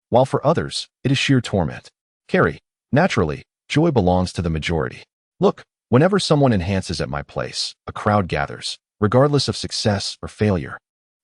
While for others, it is sheer torment. Kairi, naturally, joy belongs to the majority. Look, whenever someone enhances at my place, a crowd gathers, regardless of success or failure.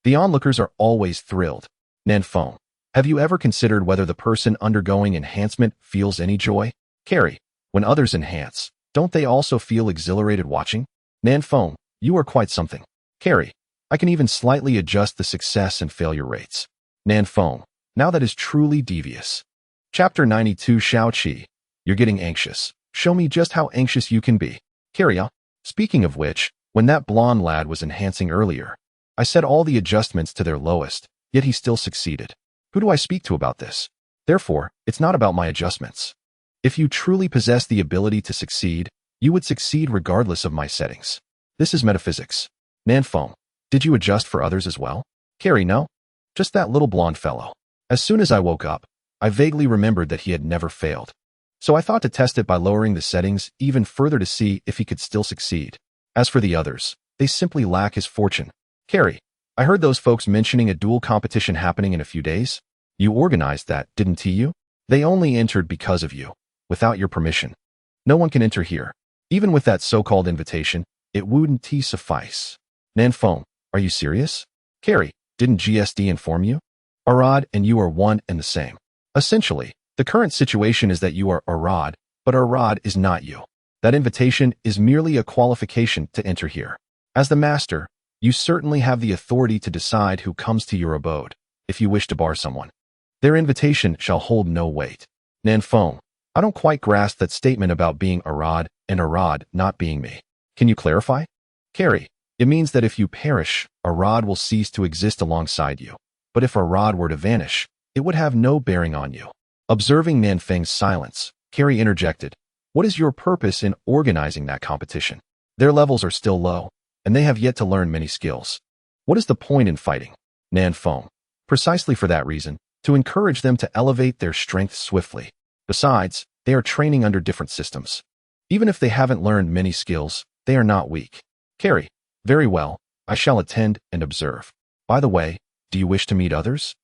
The onlookers are always thrilled. Nanfeng, have you ever considered whether the person undergoing enhancement feels any joy? Kairi, when others enhance, don't they also feel exhilarated watching? Nanfeng, you are quite something. Kairi, I can even slightly adjust the success and failure rates. Nanfeng, now that is truly devious. Chapter 92 Shaoqi, you're getting anxious. Show me just how anxious you can be. Kairi, speaking of which, when that blonde lad was enhancing earlier, I set all the adjustments to their lowest, yet he still succeeded. Who do I speak to about this? Therefore, it's not about my adjustments. If you truly possess the ability to succeed, you would succeed regardless of my settings. This is metaphysics. Nanfeng, did you adjust for others as well? Kairi, no. Just that little blonde fellow. As soon as I woke up, I vaguely remembered that he had never failed. So I thought to test it by lowering the settings even further to see if he could still succeed. As for the others, they simply lack his fortune. Kairi, I heard those folks mentioning a duel competition happening in a few days. You organized that, didn't you? They only entered because of you, without your permission. No one can enter here. Even with that so-called invitation, it wouldn't suffice. Nanfeng, are you serious? Kairi, didn't GSD inform you? Arad and you are one and the same. Essentially, the current situation is that you are Arad, but Arad is not you. That invitation is merely a qualification to enter here. As the master, you certainly have the authority to decide who comes to your abode, if you wish to bar someone. Their invitation shall hold no weight. Nanfeng, I don't quite grasp that statement about being Arad and Arad not being me. Can you clarify? Kairi, it means that if you perish, Arad will cease to exist alongside you. But if Arad were to vanish, it would have no bearing on you. Observing Nanfeng's silence, Kairi interjected, what is your purpose in organizing that competition? Their levels are still low, and they have yet to learn many skills. What is the point in fighting? Nanfeng, precisely for that reason, to encourage them to elevate their strength swiftly. Besides, they are training under different systems. Even if they haven't learned many skills, they are not weak. Kairi, very well, I shall attend and observe. By the way, do you wish to meet others?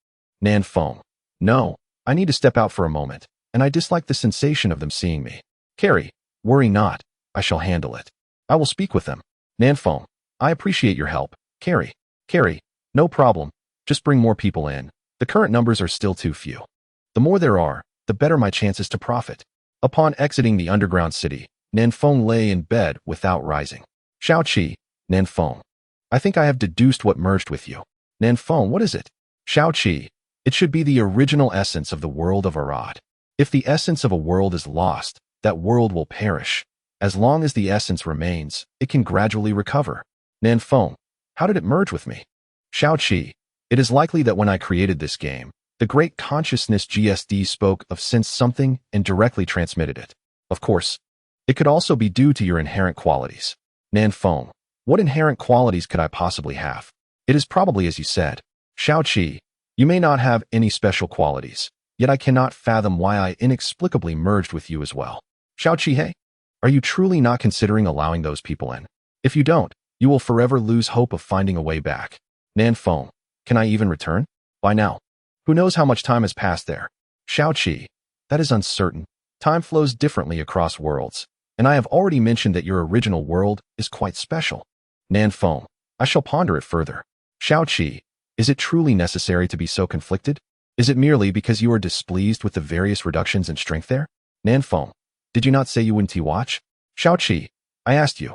Nanfeng, no, I need to step out for a moment, and I dislike the sensation of them seeing me. Kairi, worry not, I shall handle it. I will speak with them. Nanfeng, I appreciate your help. Kairi, Carry, no problem. Just bring more people in. The current numbers are still too few. The more there are, the better my chances to profit. Upon exiting the underground city, Nanfeng lay in bed without rising. Xiaoqi, Nanfeng. I think I have deduced what merged with you. Nanfeng, what is it? Xiaoqi. It should be the original essence of the world of Arad. If the essence of a world is lost, that world will perish. As long as the essence remains, it can gradually recover. Nanfeng, how did it merge with me? Xiaoqi, it is likely that when I created this game, the great consciousness GSD spoke of sensed something and directly transmitted it. Of course, it could also be due to your inherent qualities. Nanfeng, what inherent qualities could I possibly have? It is probably as you said. Xiaoqi, you may not have any special qualities, yet I cannot fathom why I inexplicably merged with you as well. Xiaoqi, hey, are you truly not considering allowing those people in? If you don't, you will forever lose hope of finding a way back. Nanfeng, can I even return? By now. Who knows how much time has passed there? Xiaoqi, that is uncertain. Time flows differently across worlds, and I have already mentioned that your original world is quite special. Nanfeng, I shall ponder it further. Xiaoqi, is it truly necessary to be so conflicted? Is it merely because you are displeased with the various reductions in strength there? Nanfeng, did you not say you wouldn't watch? Xiaoqi, I asked you.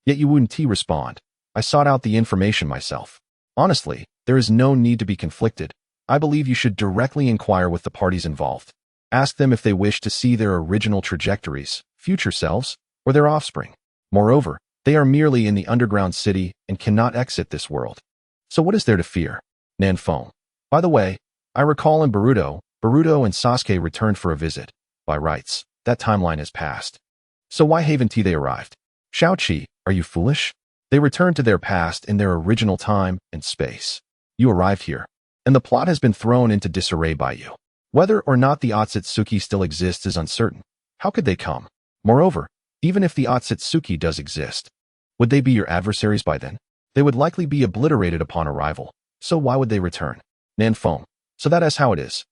Yet you wouldn't respond. I sought out the information myself. Honestly, there is no need to be conflicted. I believe you should directly inquire with the parties involved. Ask them if they wish to see their original trajectories, future selves, or their offspring. Moreover, they are merely in the underground city and cannot exit this world. So what is there to fear? Nanfeng. By the way, I recall in Boruto and Sasuke returned for a visit. By rights, that timeline has passed. So why haven't they arrived? Xiaoqi, are you foolish? They returned to their past in their original time and space. You arrived here, and the plot has been thrown into disarray by you. Whether or not the Otsutsuki still exists is uncertain. How could they come? Moreover, even if the Otsutsuki does exist, would they be your adversaries by then? They would likely be obliterated upon arrival, so why would they return? Nanfeng, so that is how it is.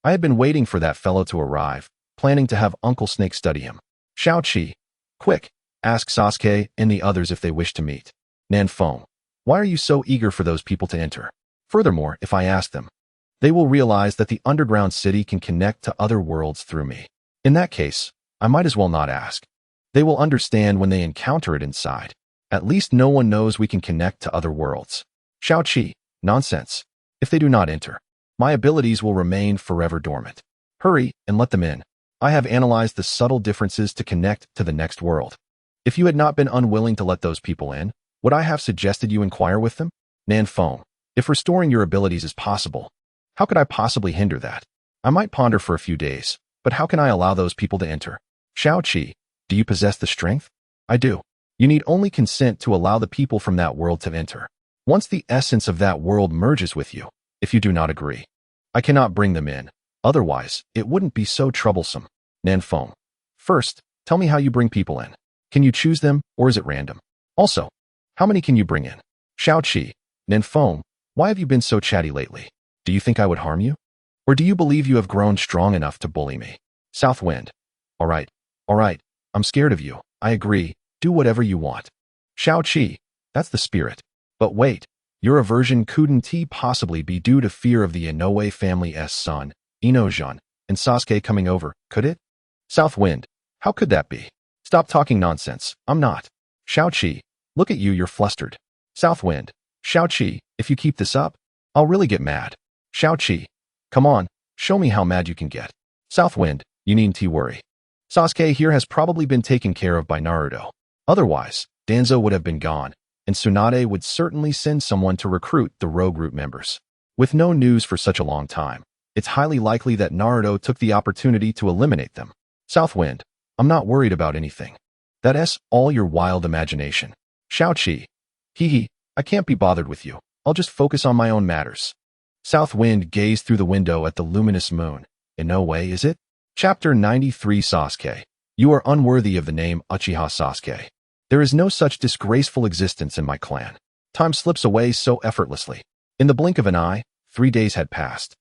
I had been waiting for that fellow to arrive, planning to have Uncle Snake study him. Xiaoqi, quick, ask Sasuke and the others if they wish to meet. Nanfeng, why are you so eager for those people to enter? Furthermore, if I ask them, they will realize that the underground city can connect to other worlds through me. In that case, I might as well not ask. They will understand when they encounter it inside. At least no one knows we can connect to other worlds. Xiaoqi, nonsense. If they do not enter, my abilities will remain forever dormant. Hurry and let them in. I have analyzed the subtle differences to connect to the next world. If you had not been unwilling to let those people in, would I have suggested you inquire with them? Nanfeng, if restoring your abilities is possible, how could I possibly hinder that? I might ponder for a few days, but how can I allow those people to enter? Xiaoqi, do you possess the strength? I do. You need only consent to allow the people from that world to enter. Once the essence of that world merges with you, if you do not agree, I cannot bring them in. Otherwise, it wouldn't be so troublesome. Nanfeng, first, tell me how you bring people in. Can you choose them, or is it random? Also, how many can you bring in? Xiaoqi, Nanfeng, why have you been so chatty lately? Do you think I would harm you? Or do you believe you have grown strong enough to bully me? Southwind, all right, I'm scared of you. I agree, do whatever you want. Xiaoqi, that's the spirit. But wait, your aversion couldn't possibly be due to fear of the Inoue family's son, Inojun, and Sasuke coming over, could it? Southwind, how could that be? Stop talking nonsense, I'm not. Xiaoqi, look at you, you're flustered. Southwind, Xiaoqi, if you keep this up, I'll really get mad. Xiaoqi, come on, show me how mad you can get. Southwind, you needn't worry. Sasuke here has probably been taken care of by Naruto. Otherwise, Danzo would have been gone, and Tsunade would certainly send someone to recruit the rogue group members. With no news for such a long time, it's highly likely that Naruto took the opportunity to eliminate them. Southwind, I'm not worried about anything. That's all your wild imagination. Xiaoqi, I can't be bothered with you. I'll just focus on my own matters. Southwind gazed through the window at the luminous moon. In no way is it? Chapter 93 Sasuke. You are unworthy of the name Uchiha Sasuke. There is no such disgraceful existence in my clan. Time slips away so effortlessly. In the blink of an eye, 3 days had passed,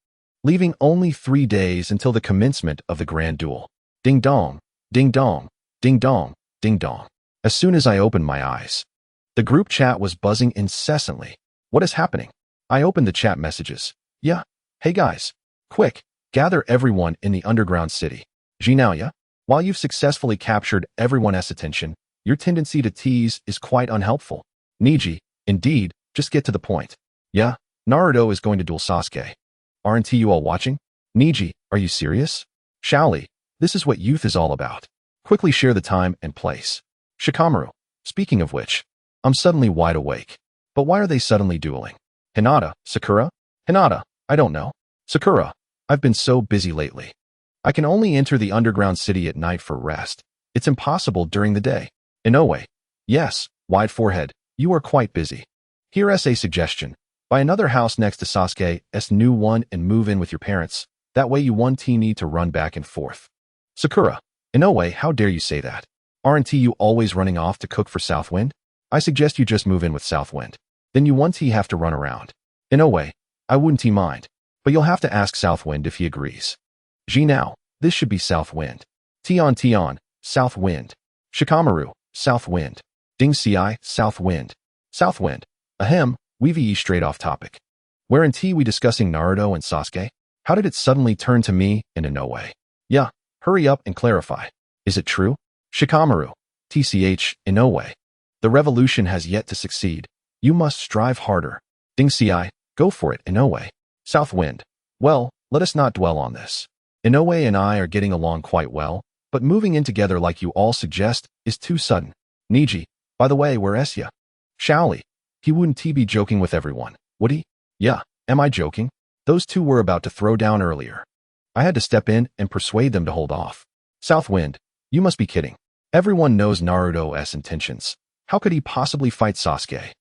leaving only 3 days until the commencement of the grand duel. Ding dong, ding dong, ding dong, ding dong. As soon as I opened my eyes, the group chat was buzzing incessantly. What is happening? I opened the chat messages. Yeah. Hey guys. Quick. Gather everyone in the underground city. Jinao. While you've successfully captured everyone's attention, your tendency to tease is quite unhelpful. Niji. Indeed. Just get to the point. Yeah. Naruto is going to duel Sasuke. Aren't you all watching? Niji. Are you serious? Shaoli. This is what youth is all about. Quickly share the time and place. Shikamaru. Speaking of which, I'm suddenly wide awake. But why are they suddenly dueling? Hinata. Sakura? Hinata. I don't know. Sakura. I've been so busy lately. I can only enter the underground city at night for rest. It's impossible during the day. Inoue. Yes, wide forehead. You are quite busy. Here's a suggestion. Buy another house next to Sasuke's new one and move in with your parents. That way you won't need to run back and forth. Sakura. Inoue, how dare you say that? Aren't you always running off to cook for Southwind? I suggest you just move in with Southwind. Then you won't have to run around. Inoue. I wouldn't mind. But you'll have to ask Southwind if he agrees. Jinao. This should be Southwind. Tion. Southwind. Shikamaru. Southwind. Ding Ci. Southwind. Southwind. Ahem. We've straight off topic. Weren't we discussing Naruto and Sasuke? How did it suddenly turn to me and Inoue? Yeah. Hurry up and clarify. Is it true? Shikamaru. TCH. Inoue. The revolution has yet to succeed. You must strive harder. Ding Ci. Go for it, Inoue. Southwind. Well, let us not dwell on this. Inoue and I are getting along quite well, but moving in together like you all suggest is too sudden. Niji. By the way, where's ya? Shaoli. He wouldn't be joking with everyone, would he? Yeah. Am I joking? Those two were about to throw down earlier. I had to step in and persuade them to hold off. Southwind. You must be kidding. Everyone knows Naruto's intentions. How could he possibly fight Sasuke?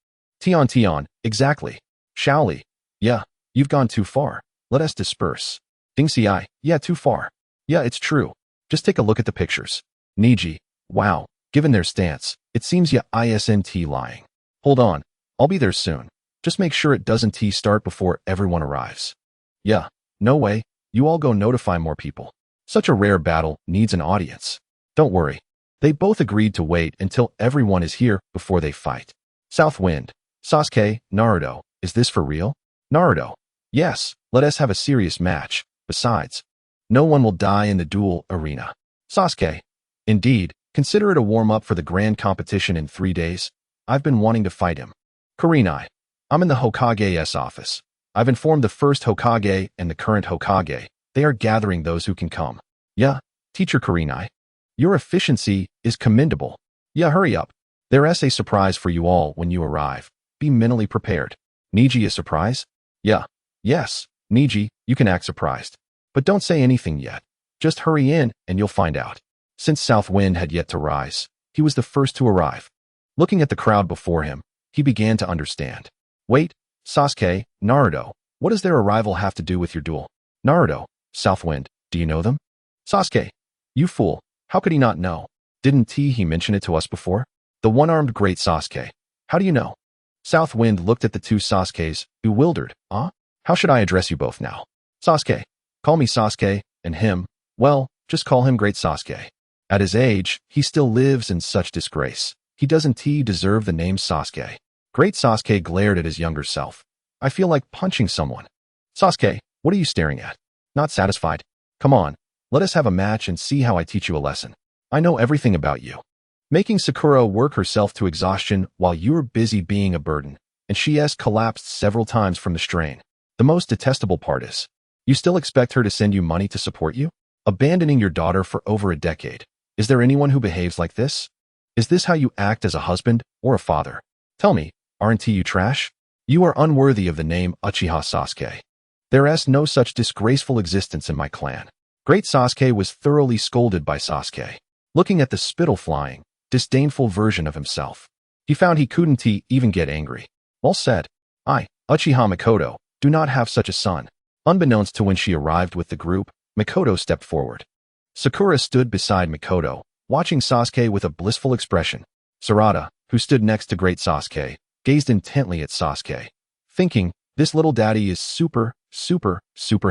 Tion. Exactly. Shaoli. Yeah. You've gone too far. Let us disperse. Ding Ci. Yeah, too far. Yeah, it's true. Just take a look at the pictures. Niji. Wow. Given their stance, it seems ya isn't lying. Hold on. I'll be there soon. Just make sure it doesn't start before everyone arrives. Yeah. No way. You all go notify more people. Such a rare battle needs an audience. Don't worry. They both agreed to wait until everyone is here before they fight. Southwind. Sasuke. Naruto. Is this for real? Naruto. Yes. Let us have a serious match. Besides, no one will die in the duel arena. Sasuke. Indeed. Consider it a warm-up for the grand competition in 3 days. I've been wanting to fight him. Kurenai. I'm in the Hokage's office. I've informed the first Hokage and the current Hokage. They are gathering those who can come. Yeah, Teacher Kurenai. Your efficiency is commendable. Yeah, hurry up. There's a surprise for you all when you arrive. Be mentally prepared. Niji, a surprise? Yeah. Yes, Niji, you can act surprised. But don't say anything yet. Just hurry in and you'll find out. Since Southwind had yet to rise, he was the first to arrive. Looking at the crowd before him, he began to understand. Wait, Sasuke, Naruto, what does their arrival have to do with your duel? Naruto, Southwind, do you know them? Sasuke, you fool, how could he not know? Didn't he mention it to us before? The one-armed great Sasuke. How do you know? Southwind looked at the two Sasukes, bewildered. How should I address you both now? Sasuke. Call me Sasuke, and him, well, just call him Great Sasuke. At his age, he still lives in such disgrace. He doesn't deserve the name Sasuke. Great Sasuke glared at his younger self. I feel like punching someone. Sasuke, what are you staring at? Not satisfied? Come on, let us have a match and see how I teach you a lesson. I know everything about you. Making Sakura work herself to exhaustion while you're busy being a burden, and she has collapsed several times from the strain. The most detestable part is, you still expect her to send you money to support you? Abandoning your daughter for over a decade. Is there anyone who behaves like this? Is this how you act as a husband or a father? Tell me, aren't you trash? You are unworthy of the name Uchiha Sasuke. There is no such disgraceful existence in my clan. Great Sasuke was thoroughly scolded by Sasuke. Looking at the spittle-flying, disdainful version of himself, he found he couldn't even get angry. Well said. I, Uchiha Mikoto, do not have such a son. Unbeknownst to when she arrived with the group, Mikoto stepped forward. Sakura stood beside Mikoto, watching Sasuke with a blissful expression. Sarada, who stood next to Great Sasuke, gazed intently at Sasuke, thinking, this little daddy is super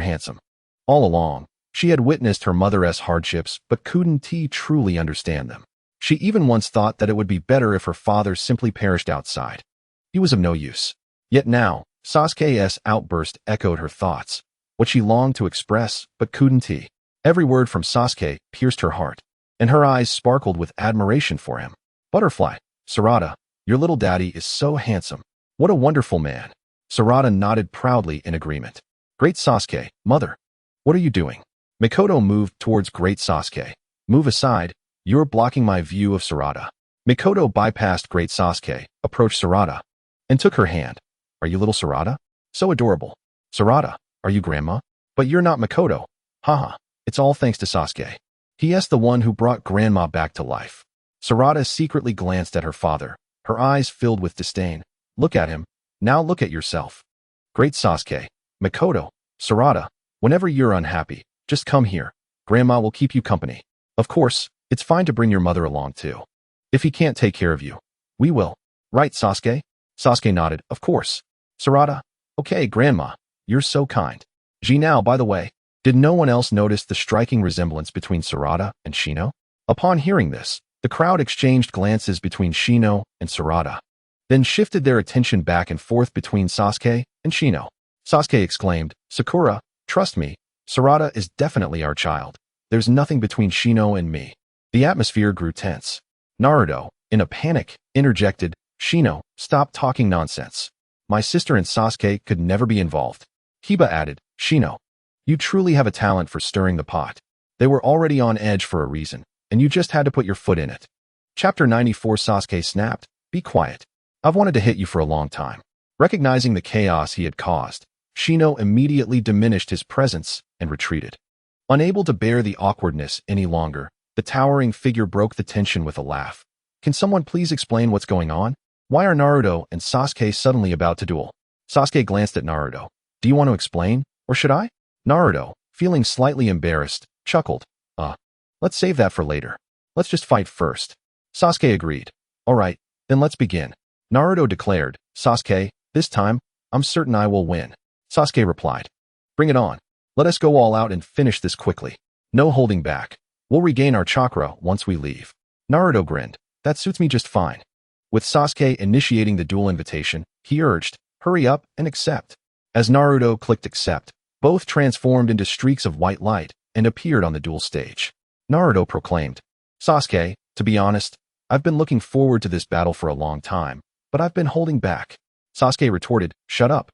handsome. All along, she had witnessed her mother's hardships but couldn't truly understand them. She even once thought that it would be better if her father simply perished outside. He was of no use. Yet now, Sasuke's outburst echoed her thoughts, what she longed to express but couldn't. Every word from Sasuke pierced her heart, and her eyes sparkled with admiration for him. Butterfly, Sarada, your little daddy is so handsome. What a wonderful man. Sarada nodded proudly in agreement. Great Sasuke, mother. What are you doing? Mikoto moved towards Great Sasuke. Move aside, you're blocking my view of Sarada. Mikoto bypassed Great Sasuke, approached Sarada, and took her hand. Are you little Sarada? So adorable. Sarada, are you grandma? But you're not Mikoto. Haha, it's all thanks to Sasuke. He the one who brought grandma back to life. Sarada secretly glanced at her father, her eyes filled with disdain. Look at him. Now look at yourself. Great Sasuke, Mikoto, Sarada, whenever you're unhappy, just come here. Grandma will keep you company. Of course, it's fine to bring your mother along too. If he can't take care of you, we will. Right, Sasuke? Sasuke nodded, of course. Sarada, okay, grandma, you're so kind. Now, by the way, did no one else notice the striking resemblance between Sarada and Shino? Upon hearing this, the crowd exchanged glances between Shino and Sarada, then shifted their attention back and forth between Sasuke and Shino. Sasuke exclaimed, Sakura, trust me, Sarada is definitely our child. There's nothing between Shino and me. The atmosphere grew tense. Naruto, in a panic, interjected, Shino, stop talking nonsense. My sister and Sasuke could never be involved. Hiba added, Shino, you truly have a talent for stirring the pot. They were already on edge for a reason, and you just had to put your foot in it. Chapter 94 Sasuke snapped, be quiet. I've wanted to hit you for a long time. Recognizing the chaos he had caused, Shino immediately diminished his presence and retreated. Unable to bear the awkwardness any longer, the towering figure broke the tension with a laugh. Can someone please explain what's going on? Why are Naruto and Sasuke suddenly about to duel? Sasuke glanced at Naruto. Do you want to explain, or should I? Naruto, feeling slightly embarrassed, chuckled. Let's save that for later. Let's just fight first. Sasuke agreed. Alright, then let's begin. Naruto declared, Sasuke, this time, I'm certain I will win. Sasuke replied. Bring it on. Let us go all out and finish this quickly. No holding back. We'll regain our chakra once we leave. Naruto grinned. That suits me just fine. With Sasuke initiating the duel invitation, he urged, hurry up and accept. As Naruto clicked accept, both transformed into streaks of white light and appeared on the duel stage. Naruto proclaimed, Sasuke, to be honest, I've been looking forward to this battle for a long time, but I've been holding back. Sasuke retorted, shut up.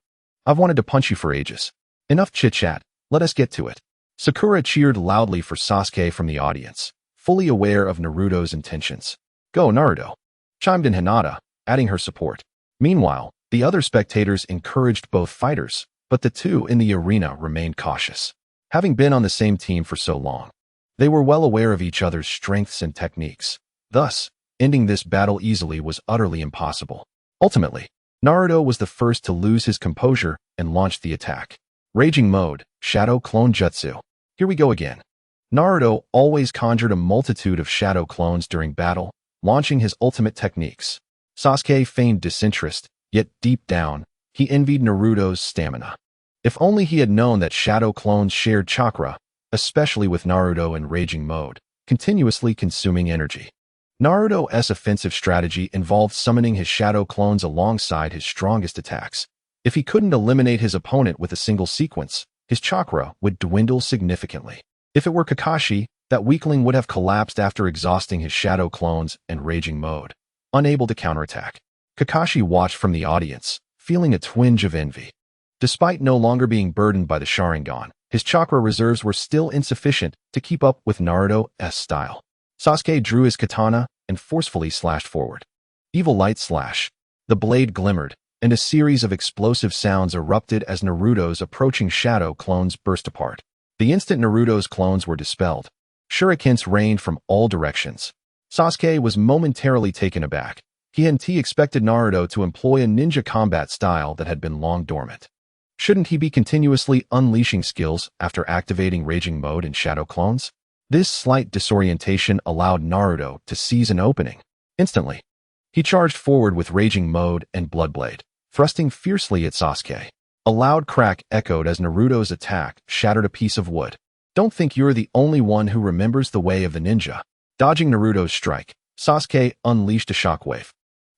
I've wanted to punch you for ages. Enough chit-chat, let us get to it. Sakura cheered loudly for Sasuke from the audience, fully aware of Naruto's intentions. Go, Naruto, chimed in Hinata, adding her support. Meanwhile, the other spectators encouraged both fighters, but the two in the arena remained cautious. Having been on the same team for so long, they were well aware of each other's strengths and techniques. Thus, ending this battle easily was utterly impossible. Ultimately, Naruto was the first to lose his composure and launched the attack. Raging Mode, Shadow Clone Jutsu. Here we go again. Naruto always conjured a multitude of shadow clones during battle, launching his ultimate techniques. Sasuke feigned disinterest, yet deep down, he envied Naruto's stamina. If only he had known that shadow clones shared chakra, especially with Naruto in Raging Mode, continuously consuming energy. Naruto's offensive strategy involved summoning his shadow clones alongside his strongest attacks. If he couldn't eliminate his opponent with a single sequence, his chakra would dwindle significantly. If it were Kakashi, that weakling would have collapsed after exhausting his shadow clones and Raging Mode. Unable to counterattack, Kakashi watched from the audience, feeling a twinge of envy. Despite no longer being burdened by the Sharingan, his chakra reserves were still insufficient to keep up with Naruto's style. Sasuke drew his katana and forcefully slashed forward. Evil Light Slash. The blade glimmered, and a series of explosive sounds erupted as Naruto's approaching shadow clones burst apart. The instant Naruto's clones were dispelled, shurikens rained from all directions. Sasuke was momentarily taken aback. He hadn't expected Naruto to employ a ninja combat style that had been long dormant. Shouldn't he be continuously unleashing skills after activating Raging Mode and shadow clones? This slight disorientation allowed Naruto to seize an opening. Instantly, he charged forward with Raging Mode and Bloodblade, thrusting fiercely at Sasuke. A loud crack echoed as Naruto's attack shattered a piece of wood. Don't think you're the only one who remembers the way of the ninja. Dodging Naruto's strike, Sasuke unleashed a shockwave.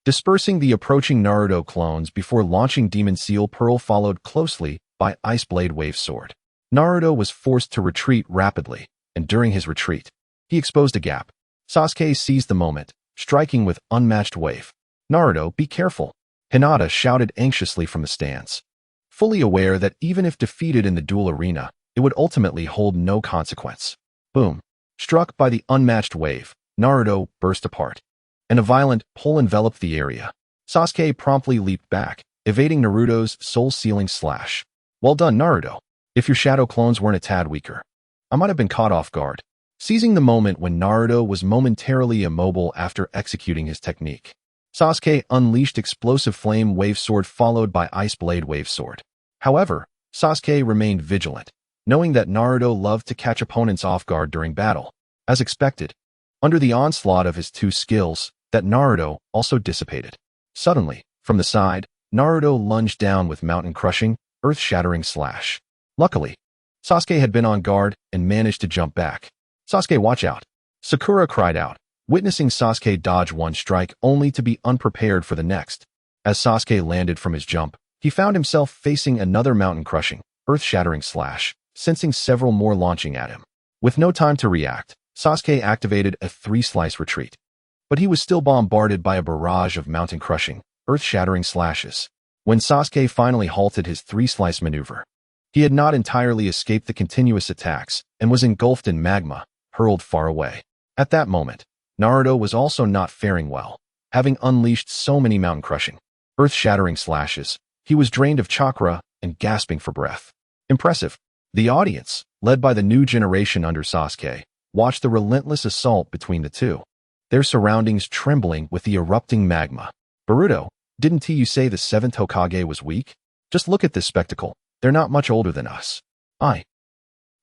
dispersing the approaching Naruto clones before launching Demon Seal Pearl, followed closely by Ice Blade Wave Sword. Naruto was forced to retreat rapidly, and during his retreat, he exposed a gap. Sasuke seized the moment, striking with unmatched wave. "Naruto, be careful," Hinata shouted anxiously from the stands. Fully aware that even if defeated in the duel arena, it would ultimately hold no consequence. Boom. Struck by the unmatched wave, Naruto burst apart, and a violent pull enveloped the area. Sasuke promptly leaped back, evading Naruto's soul-sealing slash. "Well done, Naruto. If your shadow clones weren't a tad weaker, I might have been caught off guard." Seizing the moment when Naruto was momentarily immobile after executing his technique, Sasuke unleashed Explosive Flame Wave Sword followed by Ice Blade Wave Sword. However, Sasuke remained vigilant, knowing that Naruto loved to catch opponents off guard during battle. As expected, under the onslaught of his two skills, that Naruto also dissipated. Suddenly, from the side, Naruto lunged down with mountain-crushing, earth-shattering slash. Luckily, Sasuke had been on guard and managed to jump back. "Sasuke, watch out!" Sakura cried out, witnessing Sasuke dodge one strike only to be unprepared for the next. As Sasuke landed from his jump, he found himself facing another mountain-crushing, earth-shattering slash, sensing several more launching at him. With no time to react, Sasuke activated a three-slice retreat. But he was still bombarded by a barrage of mountain-crushing, earth-shattering slashes. When Sasuke finally halted his three-slice maneuver, he had not entirely escaped the continuous attacks and was engulfed in magma, hurled far away. At that moment, Naruto was also not faring well. Having unleashed so many mountain-crushing, earth-shattering slashes, he was drained of chakra and gasping for breath. Impressive. The audience, led by the new generation under Sasuke, watched the relentless assault between the two, their surroundings trembling with the erupting magma. "Boruto, didn't you say the 7th Hokage was weak? Just look at this spectacle. They're not much older than us." I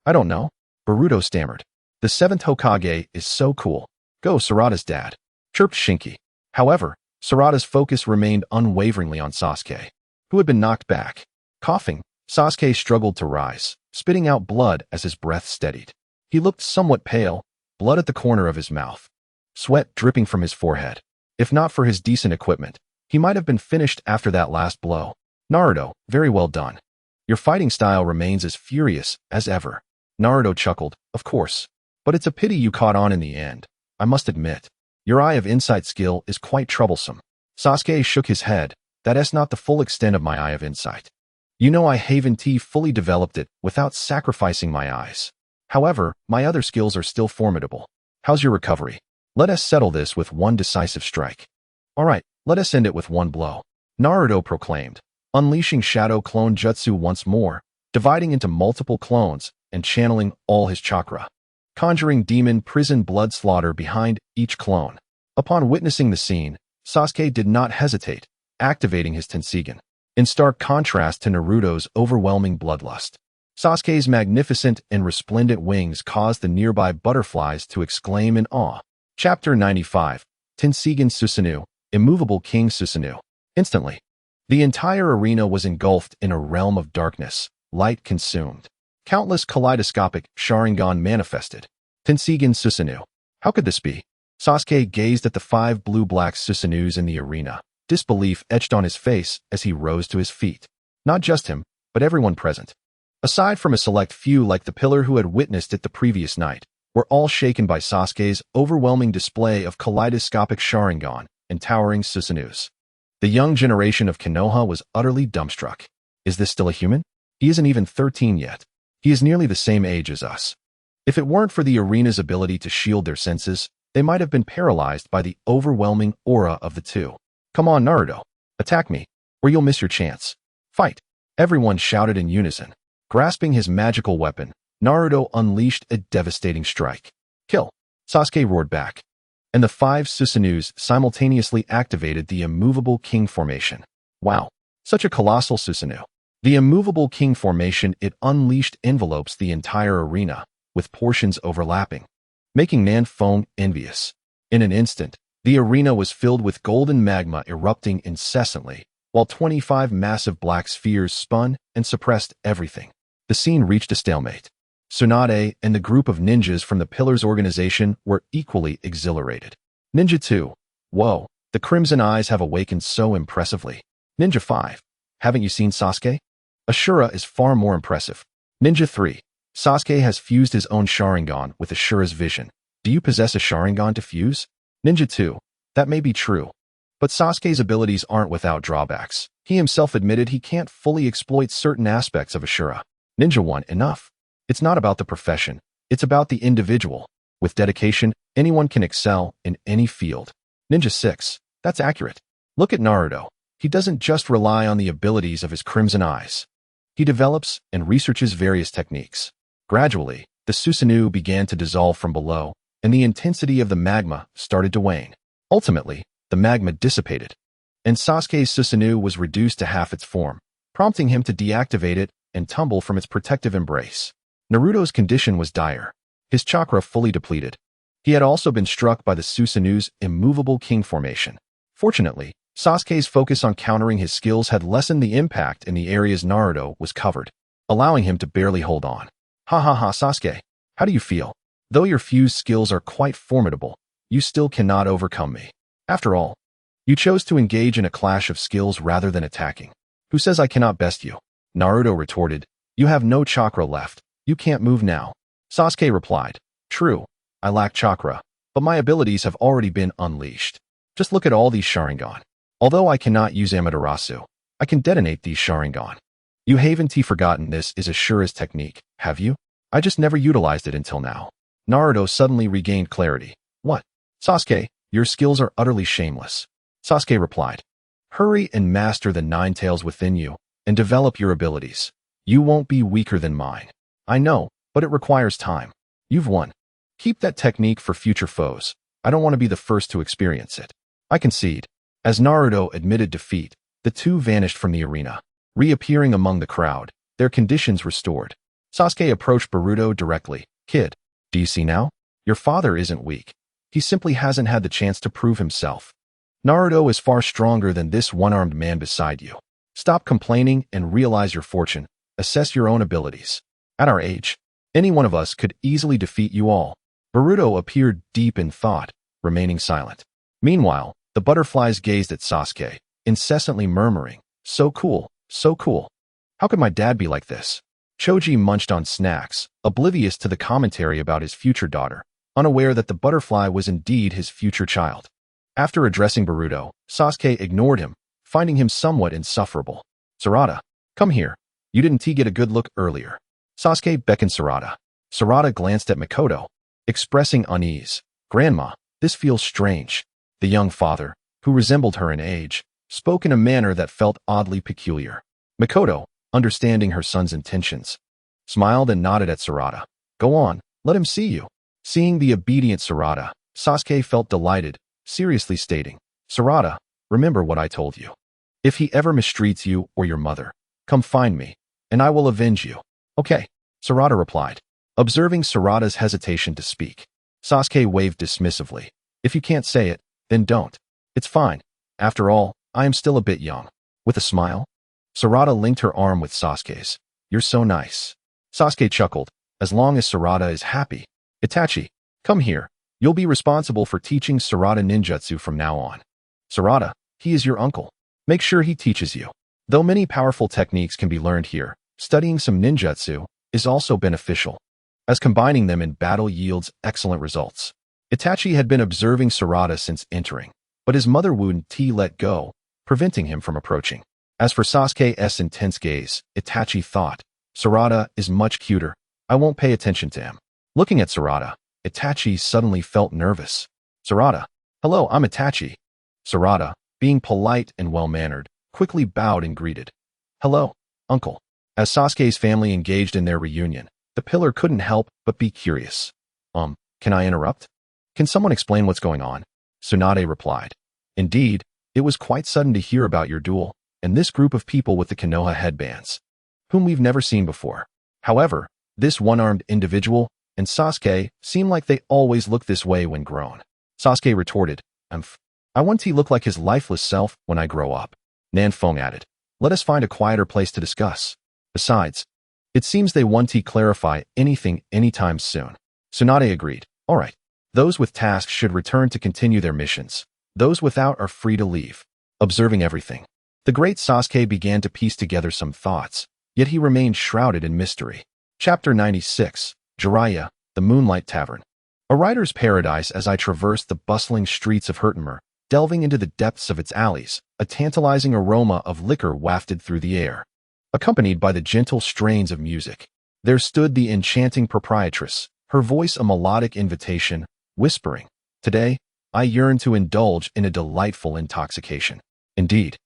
don't know," Boruto stammered. "The 7th Hokage is so cool. Go, Sarada's dad," chirped Shinki. However, Sarada's focus remained unwaveringly on Sasuke, who had been knocked back. Coughing, Sasuke struggled to rise, spitting out blood as his breath steadied. He looked somewhat pale, blood at the corner of his mouth, sweat dripping from his forehead. If not for his decent equipment, he might have been finished after that last blow. "Naruto, very well done. Your fighting style remains as furious as ever." Naruto chuckled, "Of course. But it's a pity you caught on in the end. I must admit, your Eye of Insight skill is quite troublesome." Sasuke shook his head. "That's not the full extent of my Eye of Insight. You know, I haven't fully developed it without sacrificing my eyes. However, my other skills are still formidable. How's your recovery? Let us settle this with one decisive strike." "All right, let us end it with one blow," Naruto proclaimed, unleashing Shadow Clone Jutsu once more, dividing into multiple clones and channeling all his chakra, conjuring demon prison blood slaughter behind each clone. Upon witnessing the scene, Sasuke did not hesitate, activating his Tenseigan. In stark contrast to Naruto's overwhelming bloodlust, Sasuke's magnificent and resplendent wings caused the nearby butterflies to exclaim in awe. Chapter 95, Tenseigan Susanoo, Immovable King Susanoo. Instantly, the entire arena was engulfed in a realm of darkness, light consumed. Countless kaleidoscopic Sharingan manifested. Tenseigan Susanoo. How could this be? Sasuke gazed at the 5 blue-black Susanoos in the arena, disbelief etched on his face as he rose to his feet. Not just him, but everyone present, aside from a select few like the pillar who had witnessed it the previous night, were all shaken by Sasuke's overwhelming display of kaleidoscopic Sharingan and towering Susanoos. The young generation of Konoha was utterly dumbstruck. Is this still a human? He isn't even 13 yet. He is nearly the same age as us. If it weren't for the arena's ability to shield their senses, they might have been paralyzed by the overwhelming aura of the two. "Come on, Naruto. Attack me, or you'll miss your chance. Fight!" Everyone shouted in unison. Grasping his magical weapon, Naruto unleashed a devastating strike. "Kill!" Sasuke roared back, and the 5 Susanoos simultaneously activated the Immovable King formation. Wow, such a colossal Susanoo. The Immovable King formation it unleashed envelopes the entire arena, with portions overlapping, making Nanfeng envious. In an instant, the arena was filled with golden magma erupting incessantly, while 25 massive black spheres spun and suppressed everything. The scene reached a stalemate. Tsunade and the group of ninjas from the Pillars organization were equally exhilarated. "Ninja 2. Whoa, The crimson eyes have awakened so impressively. Ninja 5. Haven't you seen Sasuke? Ashura is far more impressive. Ninja 3. Sasuke has fused his own Sharingan with Ashura's vision. Do you possess a Sharingan to fuse? Ninja 2. That may be true. But Sasuke's abilities aren't without drawbacks. He himself admitted he can't fully exploit certain aspects of Ashura. Ninja 1. Enough. It's not about the profession. It's about the individual. With dedication, anyone can excel in any field. Ninja 6. That's accurate. Look at Naruto. He doesn't just rely on the abilities of his crimson eyes. He develops and researches various techniques. Gradually, the Susanoo began to dissolve from below, and the intensity of the magma started to wane. Ultimately, the magma dissipated, and Sasuke's Susanoo was reduced to half its form, prompting him to deactivate it and tumble from its protective embrace. Naruto's condition was dire, his chakra fully depleted. He had also been struck by the Susanoo's immovable king formation. Fortunately, Sasuke's focus on countering his skills had lessened the impact in the areas Naruto was covered, allowing him to barely hold on. Ha ha ha, Sasuke. How do you feel? Though your fused skills are quite formidable, you still cannot overcome me. After all, you chose to engage in a clash of skills rather than attacking. Who says I cannot best you? Naruto retorted. You have no chakra left. You can't move now. Sasuke replied. True, I lack chakra, but my abilities have already been unleashed. Just look at all these Sharingan. Although I cannot use Amaterasu, I can detonate these Sharingan. You haven't forgotten this is Ashura's technique, have you? I just never utilized it until now. Naruto suddenly regained clarity. What? Sasuke, your skills are utterly shameless. Sasuke replied. Hurry and master the 9 tails within you, and develop your abilities. You won't be weaker than mine. I know, but it requires time. You've won. Keep that technique for future foes. I don't want to be the first to experience it. I concede. As Naruto admitted defeat, the two vanished from the arena, reappearing among the crowd, their conditions restored. Sasuke approached Boruto directly. Kid, do you see now? Your father isn't weak. He simply hasn't had the chance to prove himself. Naruto is far stronger than this one-armed man beside you. Stop complaining and realize your fortune. Assess your own abilities. At our age, any one of us could easily defeat you all. Boruto appeared deep in thought, remaining silent. Meanwhile, the butterflies gazed at Sasuke, incessantly murmuring, so cool, so cool. How could my dad be like this? Choji munched on snacks, oblivious to the commentary about his future daughter, unaware that the butterfly was indeed his future child. After addressing Boruto, Sasuke ignored him, finding him somewhat insufferable. Sarada, come here. You didn't get a good look earlier. Sasuke beckoned Sarada. Sarada glanced at Mikoto, expressing unease. Grandma, this feels strange. The young father, who resembled her in age, spoke in a manner that felt oddly peculiar. Mikoto, understanding her son's intentions, smiled and nodded at Sarada. Go on, let him see you. Seeing the obedient Sarada, Sasuke felt delighted, seriously stating, Sarada, remember what I told you. If he ever mistreats you or your mother, come find me, and I will avenge you. Okay, Sarada replied. Observing Sarada's hesitation to speak, Sasuke waved dismissively. If you can't say it, then don't. It's fine. After all, I am still a bit young. With a smile, Sarada linked her arm with Sasuke's. You're so nice. Sasuke chuckled. As long as Sarada is happy. Itachi, come here. You'll be responsible for teaching Sarada ninjutsu from now on. Sarada, he is your uncle. Make sure he teaches you. Though many powerful techniques can be learned here, studying some ninjutsu is also beneficial, as combining them in battle yields excellent results. Itachi had been observing Sarada since entering, but his mother wouldn't let go, preventing him from approaching. As for Sasuke's intense gaze, Itachi thought, Sarada is much cuter. I won't pay attention to him. Looking at Sarada, Itachi suddenly felt nervous. Sarada, hello, I'm Itachi. Sarada, being polite and well-mannered, quickly bowed and greeted. Hello, uncle. As Sasuke's family engaged in their reunion, the pillar couldn't help but be curious. Can I interrupt? Can someone explain what's going on? Tsunade replied. Indeed, it was quite sudden to hear about your duel, and this group of people with the Konoha headbands, whom we've never seen before. However, this one-armed individual and Sasuke seem like they always look this way when grown. Sasuke retorted, I want to look like his lifeless self when I grow up. Nanfeng added, let us find a quieter place to discuss. Besides, it seems they want to clarify anything anytime soon. Tsunade agreed. All right. Those with tasks should return to continue their missions. Those without are free to leave. Observing everything, the great Sasuke began to piece together some thoughts, yet he remained shrouded in mystery. Chapter 96, Jiraiya, the Moonlight Tavern. A writer's paradise. As I traversed the bustling streets of Hertenmer, delving into the depths of its alleys, a tantalizing aroma of liquor wafted through the air, accompanied by the gentle strains of music. There stood the enchanting proprietress, her voice a melodic invitation, whispering, "Today, I yearn to indulge in a delightful intoxication." Indeed,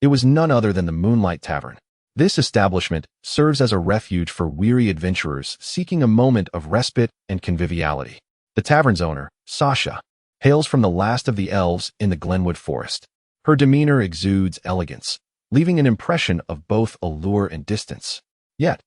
it was none other than the Moonlight Tavern. This establishment serves as a refuge for weary adventurers seeking a moment of respite and conviviality. The tavern's owner, Sasha, hails from the last of the elves in the Glenwood Forest. Her demeanor exudes elegance, leaving an impression of both allure and distance. Yet,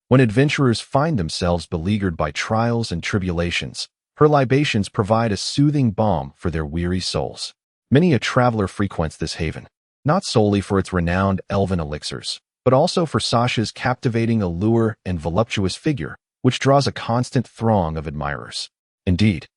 when adventurers find themselves beleaguered by trials and tribulations, her libations provide a soothing balm for their weary souls. Many a traveler frequents this haven, not solely for its renowned elven elixirs, but also for Sasha's captivating allure and voluptuous figure, which draws a constant throng of admirers. Indeed,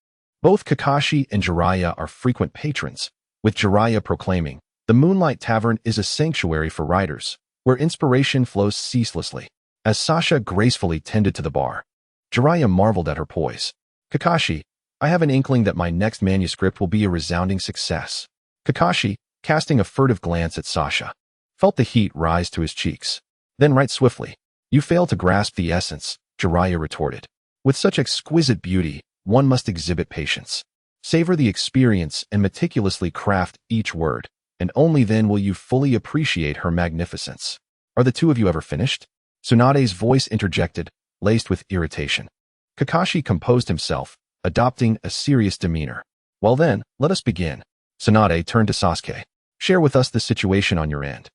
both Kakashi and Jiraiya are frequent patrons, with Jiraiya proclaiming, "The Moonlight Tavern is a sanctuary for writers, where inspiration flows ceaselessly." As Sasha gracefully tended to the bar, Jiraiya marveled at her poise. "Kakashi, I have an inkling that my next manuscript will be a resounding success." Kakashi, casting a furtive glance at Sasha, felt the heat rise to his cheeks. Then right swiftly, "You fail to grasp the essence," Jiraiya retorted. "With such exquisite beauty, one must exhibit patience. Savor the experience and meticulously craft each word, and only then will you fully appreciate her magnificence." "Are the two of you ever finished?" Tsunade's voice interjected, laced with irritation. Kakashi composed himself, adopting a serious demeanor. "Well then, let us begin." Tsunade turned to Sasuke. "Share with us the situation on your end.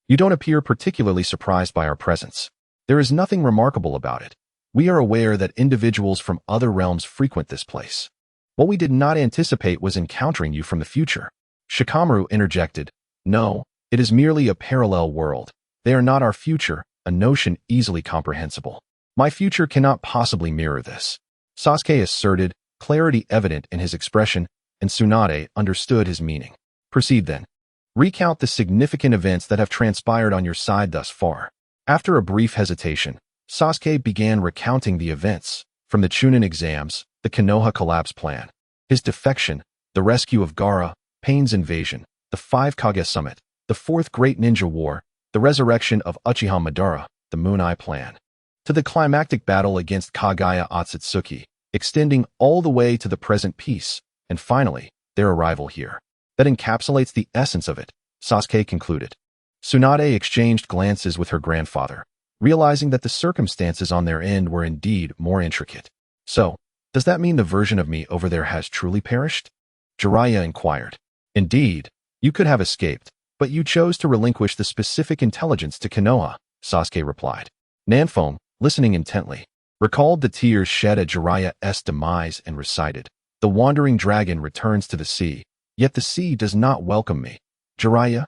You don't appear particularly surprised by our presence. There is nothing remarkable about it. We are aware that individuals from other realms frequent this place. What we did not anticipate was encountering you from the future." Shikamaru interjected, "No, it is merely a parallel world. They are not our future, a notion easily comprehensible. My future cannot possibly mirror this." Sasuke asserted, clarity evident in his expression, and Tsunade understood his meaning. "Proceed then. Recount the significant events that have transpired on your side thus far." After a brief hesitation, Sasuke began recounting the events, from the Chunin exams, the Konoha collapse plan, his defection, the rescue of Gaara, Pain's invasion, the 5 Kage summit, the 4th Great Ninja War, the resurrection of Uchiha Madara, the Moon Eye plan, to the climactic battle against Kagaya Otsutsuki, extending all the way to the present peace, and finally, their arrival here. "That encapsulates the essence of it," Sasuke concluded. Tsunade exchanged glances with her grandfather, realizing that the circumstances on their end were indeed more intricate. "So, does that mean the version of me over there has truly perished?" Jiraiya inquired. "Indeed, you could have escaped, but you chose to relinquish the specific intelligence to Konoha," Sasuke replied. Nanfong, listening intently, recalled the tears shed at Jiraiya's demise and recited, "The wandering dragon returns to the sea, yet the sea does not welcome me. Jiraiya,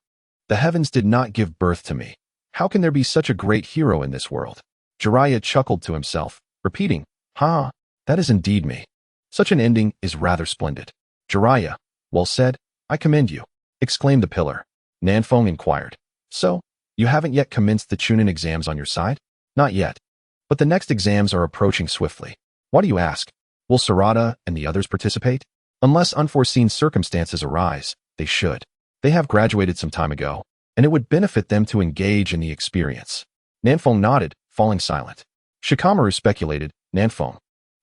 the heavens did not give birth to me. How can there be such a great hero in this world?" Jiraiya chuckled to himself, repeating, "Ha, that is indeed me. Such an ending is rather splendid." "Jiraiya, well said, I commend you," exclaimed the pillar. Nanfong inquired, "So, you haven't yet commenced the Chunin exams on your side?" "Not yet. But the next exams are approaching swiftly." "Why do you ask? Will Sarada and the others participate?" "Unless unforeseen circumstances arise, they should. They have graduated some time ago, and it would benefit them to engage in the experience." Nanfong nodded, falling silent. Shikamaru speculated, "Nanfong,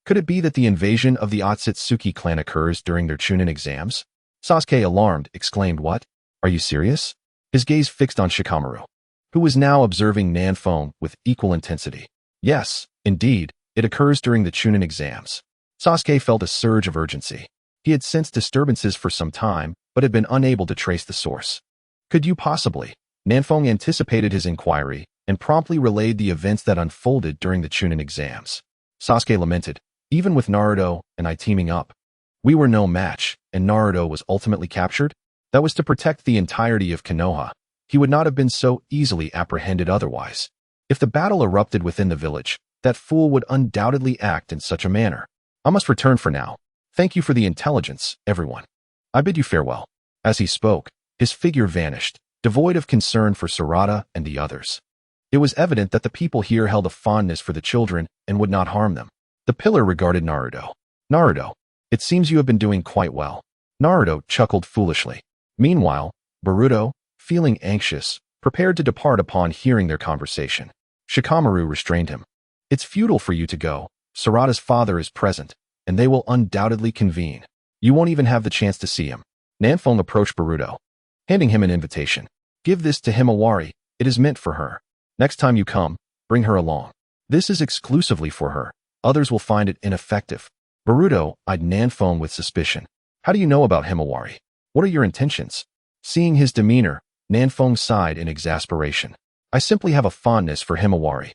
could it be that the invasion of the Otsutsuki clan occurs during their Chunin exams?" Sasuke, alarmed, exclaimed, "What? Are you serious?" His gaze fixed on Shikamaru, who was now observing Nanfong with equal intensity. "Yes, indeed, it occurs during the Chunin exams." Sasuke felt a surge of urgency. He had sensed disturbances for some time, but had been unable to trace the source. "Could you possibly?" Nanfong anticipated his inquiry and promptly relayed the events that unfolded during the Chunin exams. Sasuke lamented, "Even with Naruto and I teaming up, we were no match, and Naruto was ultimately captured? That was to protect the entirety of Konoha. He would not have been so easily apprehended otherwise. If the battle erupted within the village, that fool would undoubtedly act in such a manner. I must return for now. Thank you for the intelligence, everyone. I bid you farewell." As he spoke, his figure vanished, devoid of concern for Sarada and the others. It was evident that the people here held a fondness for the children and would not harm them. The pillar regarded Naruto. Naruto, it seems you have been doing quite well. Naruto chuckled foolishly. Meanwhile, Boruto, feeling anxious, prepared to depart upon hearing their conversation. Shikamaru restrained him. It's futile for you to go. Sarada's father is present, and they will undoubtedly convene. You won't even have the chance to see him. Nanfong approached Boruto, handing him an invitation. Give this to Himawari. It is meant for her. Next time you come, bring her along. This is exclusively for her. Others will find it ineffective. Boruto eyed Nanfong with suspicion. How do you know about Himawari? What are your intentions? Seeing his demeanor, Nanfong sighed in exasperation. I simply have a fondness for Himawari.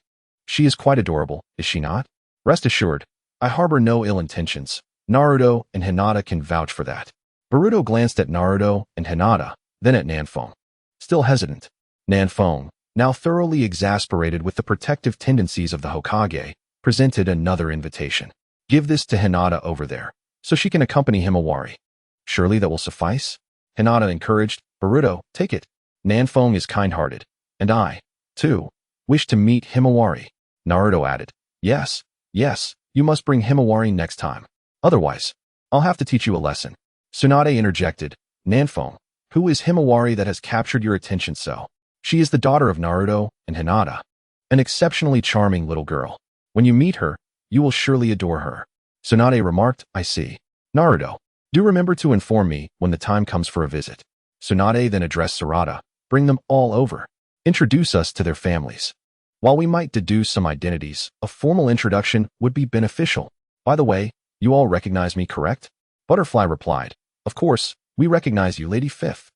She is quite adorable, is she not? Rest assured, I harbor no ill intentions. Naruto and Hinata can vouch for that. Boruto glanced at Naruto and Hinata, then at Nanfong. Still hesitant, Nanfong, now thoroughly exasperated with the protective tendencies of the Hokage, presented another invitation. Give this to Hinata over there, so she can accompany Himawari. Surely that will suffice? Hinata encouraged. Boruto, take it. Nanfong is kind-hearted, and I, too, wish to meet Himawari. Naruto added. Yes, you must bring Himawari next time. Otherwise, I'll have to teach you a lesson. Tsunade interjected. Nanfong, who is Himawari that has captured your attention so? She is the daughter of Naruto and Hinata, an exceptionally charming little girl. When you meet her, you will surely adore her. Tsunade remarked. I see. Naruto, do remember to inform me when the time comes for a visit. Tsunade then addressed Sarada. Bring them all over. Introduce us to their families. While we might deduce some identities, a formal introduction would be beneficial. By the way, you all recognize me, correct? Butterfly replied. Of course, we recognize you, Lady Fifth.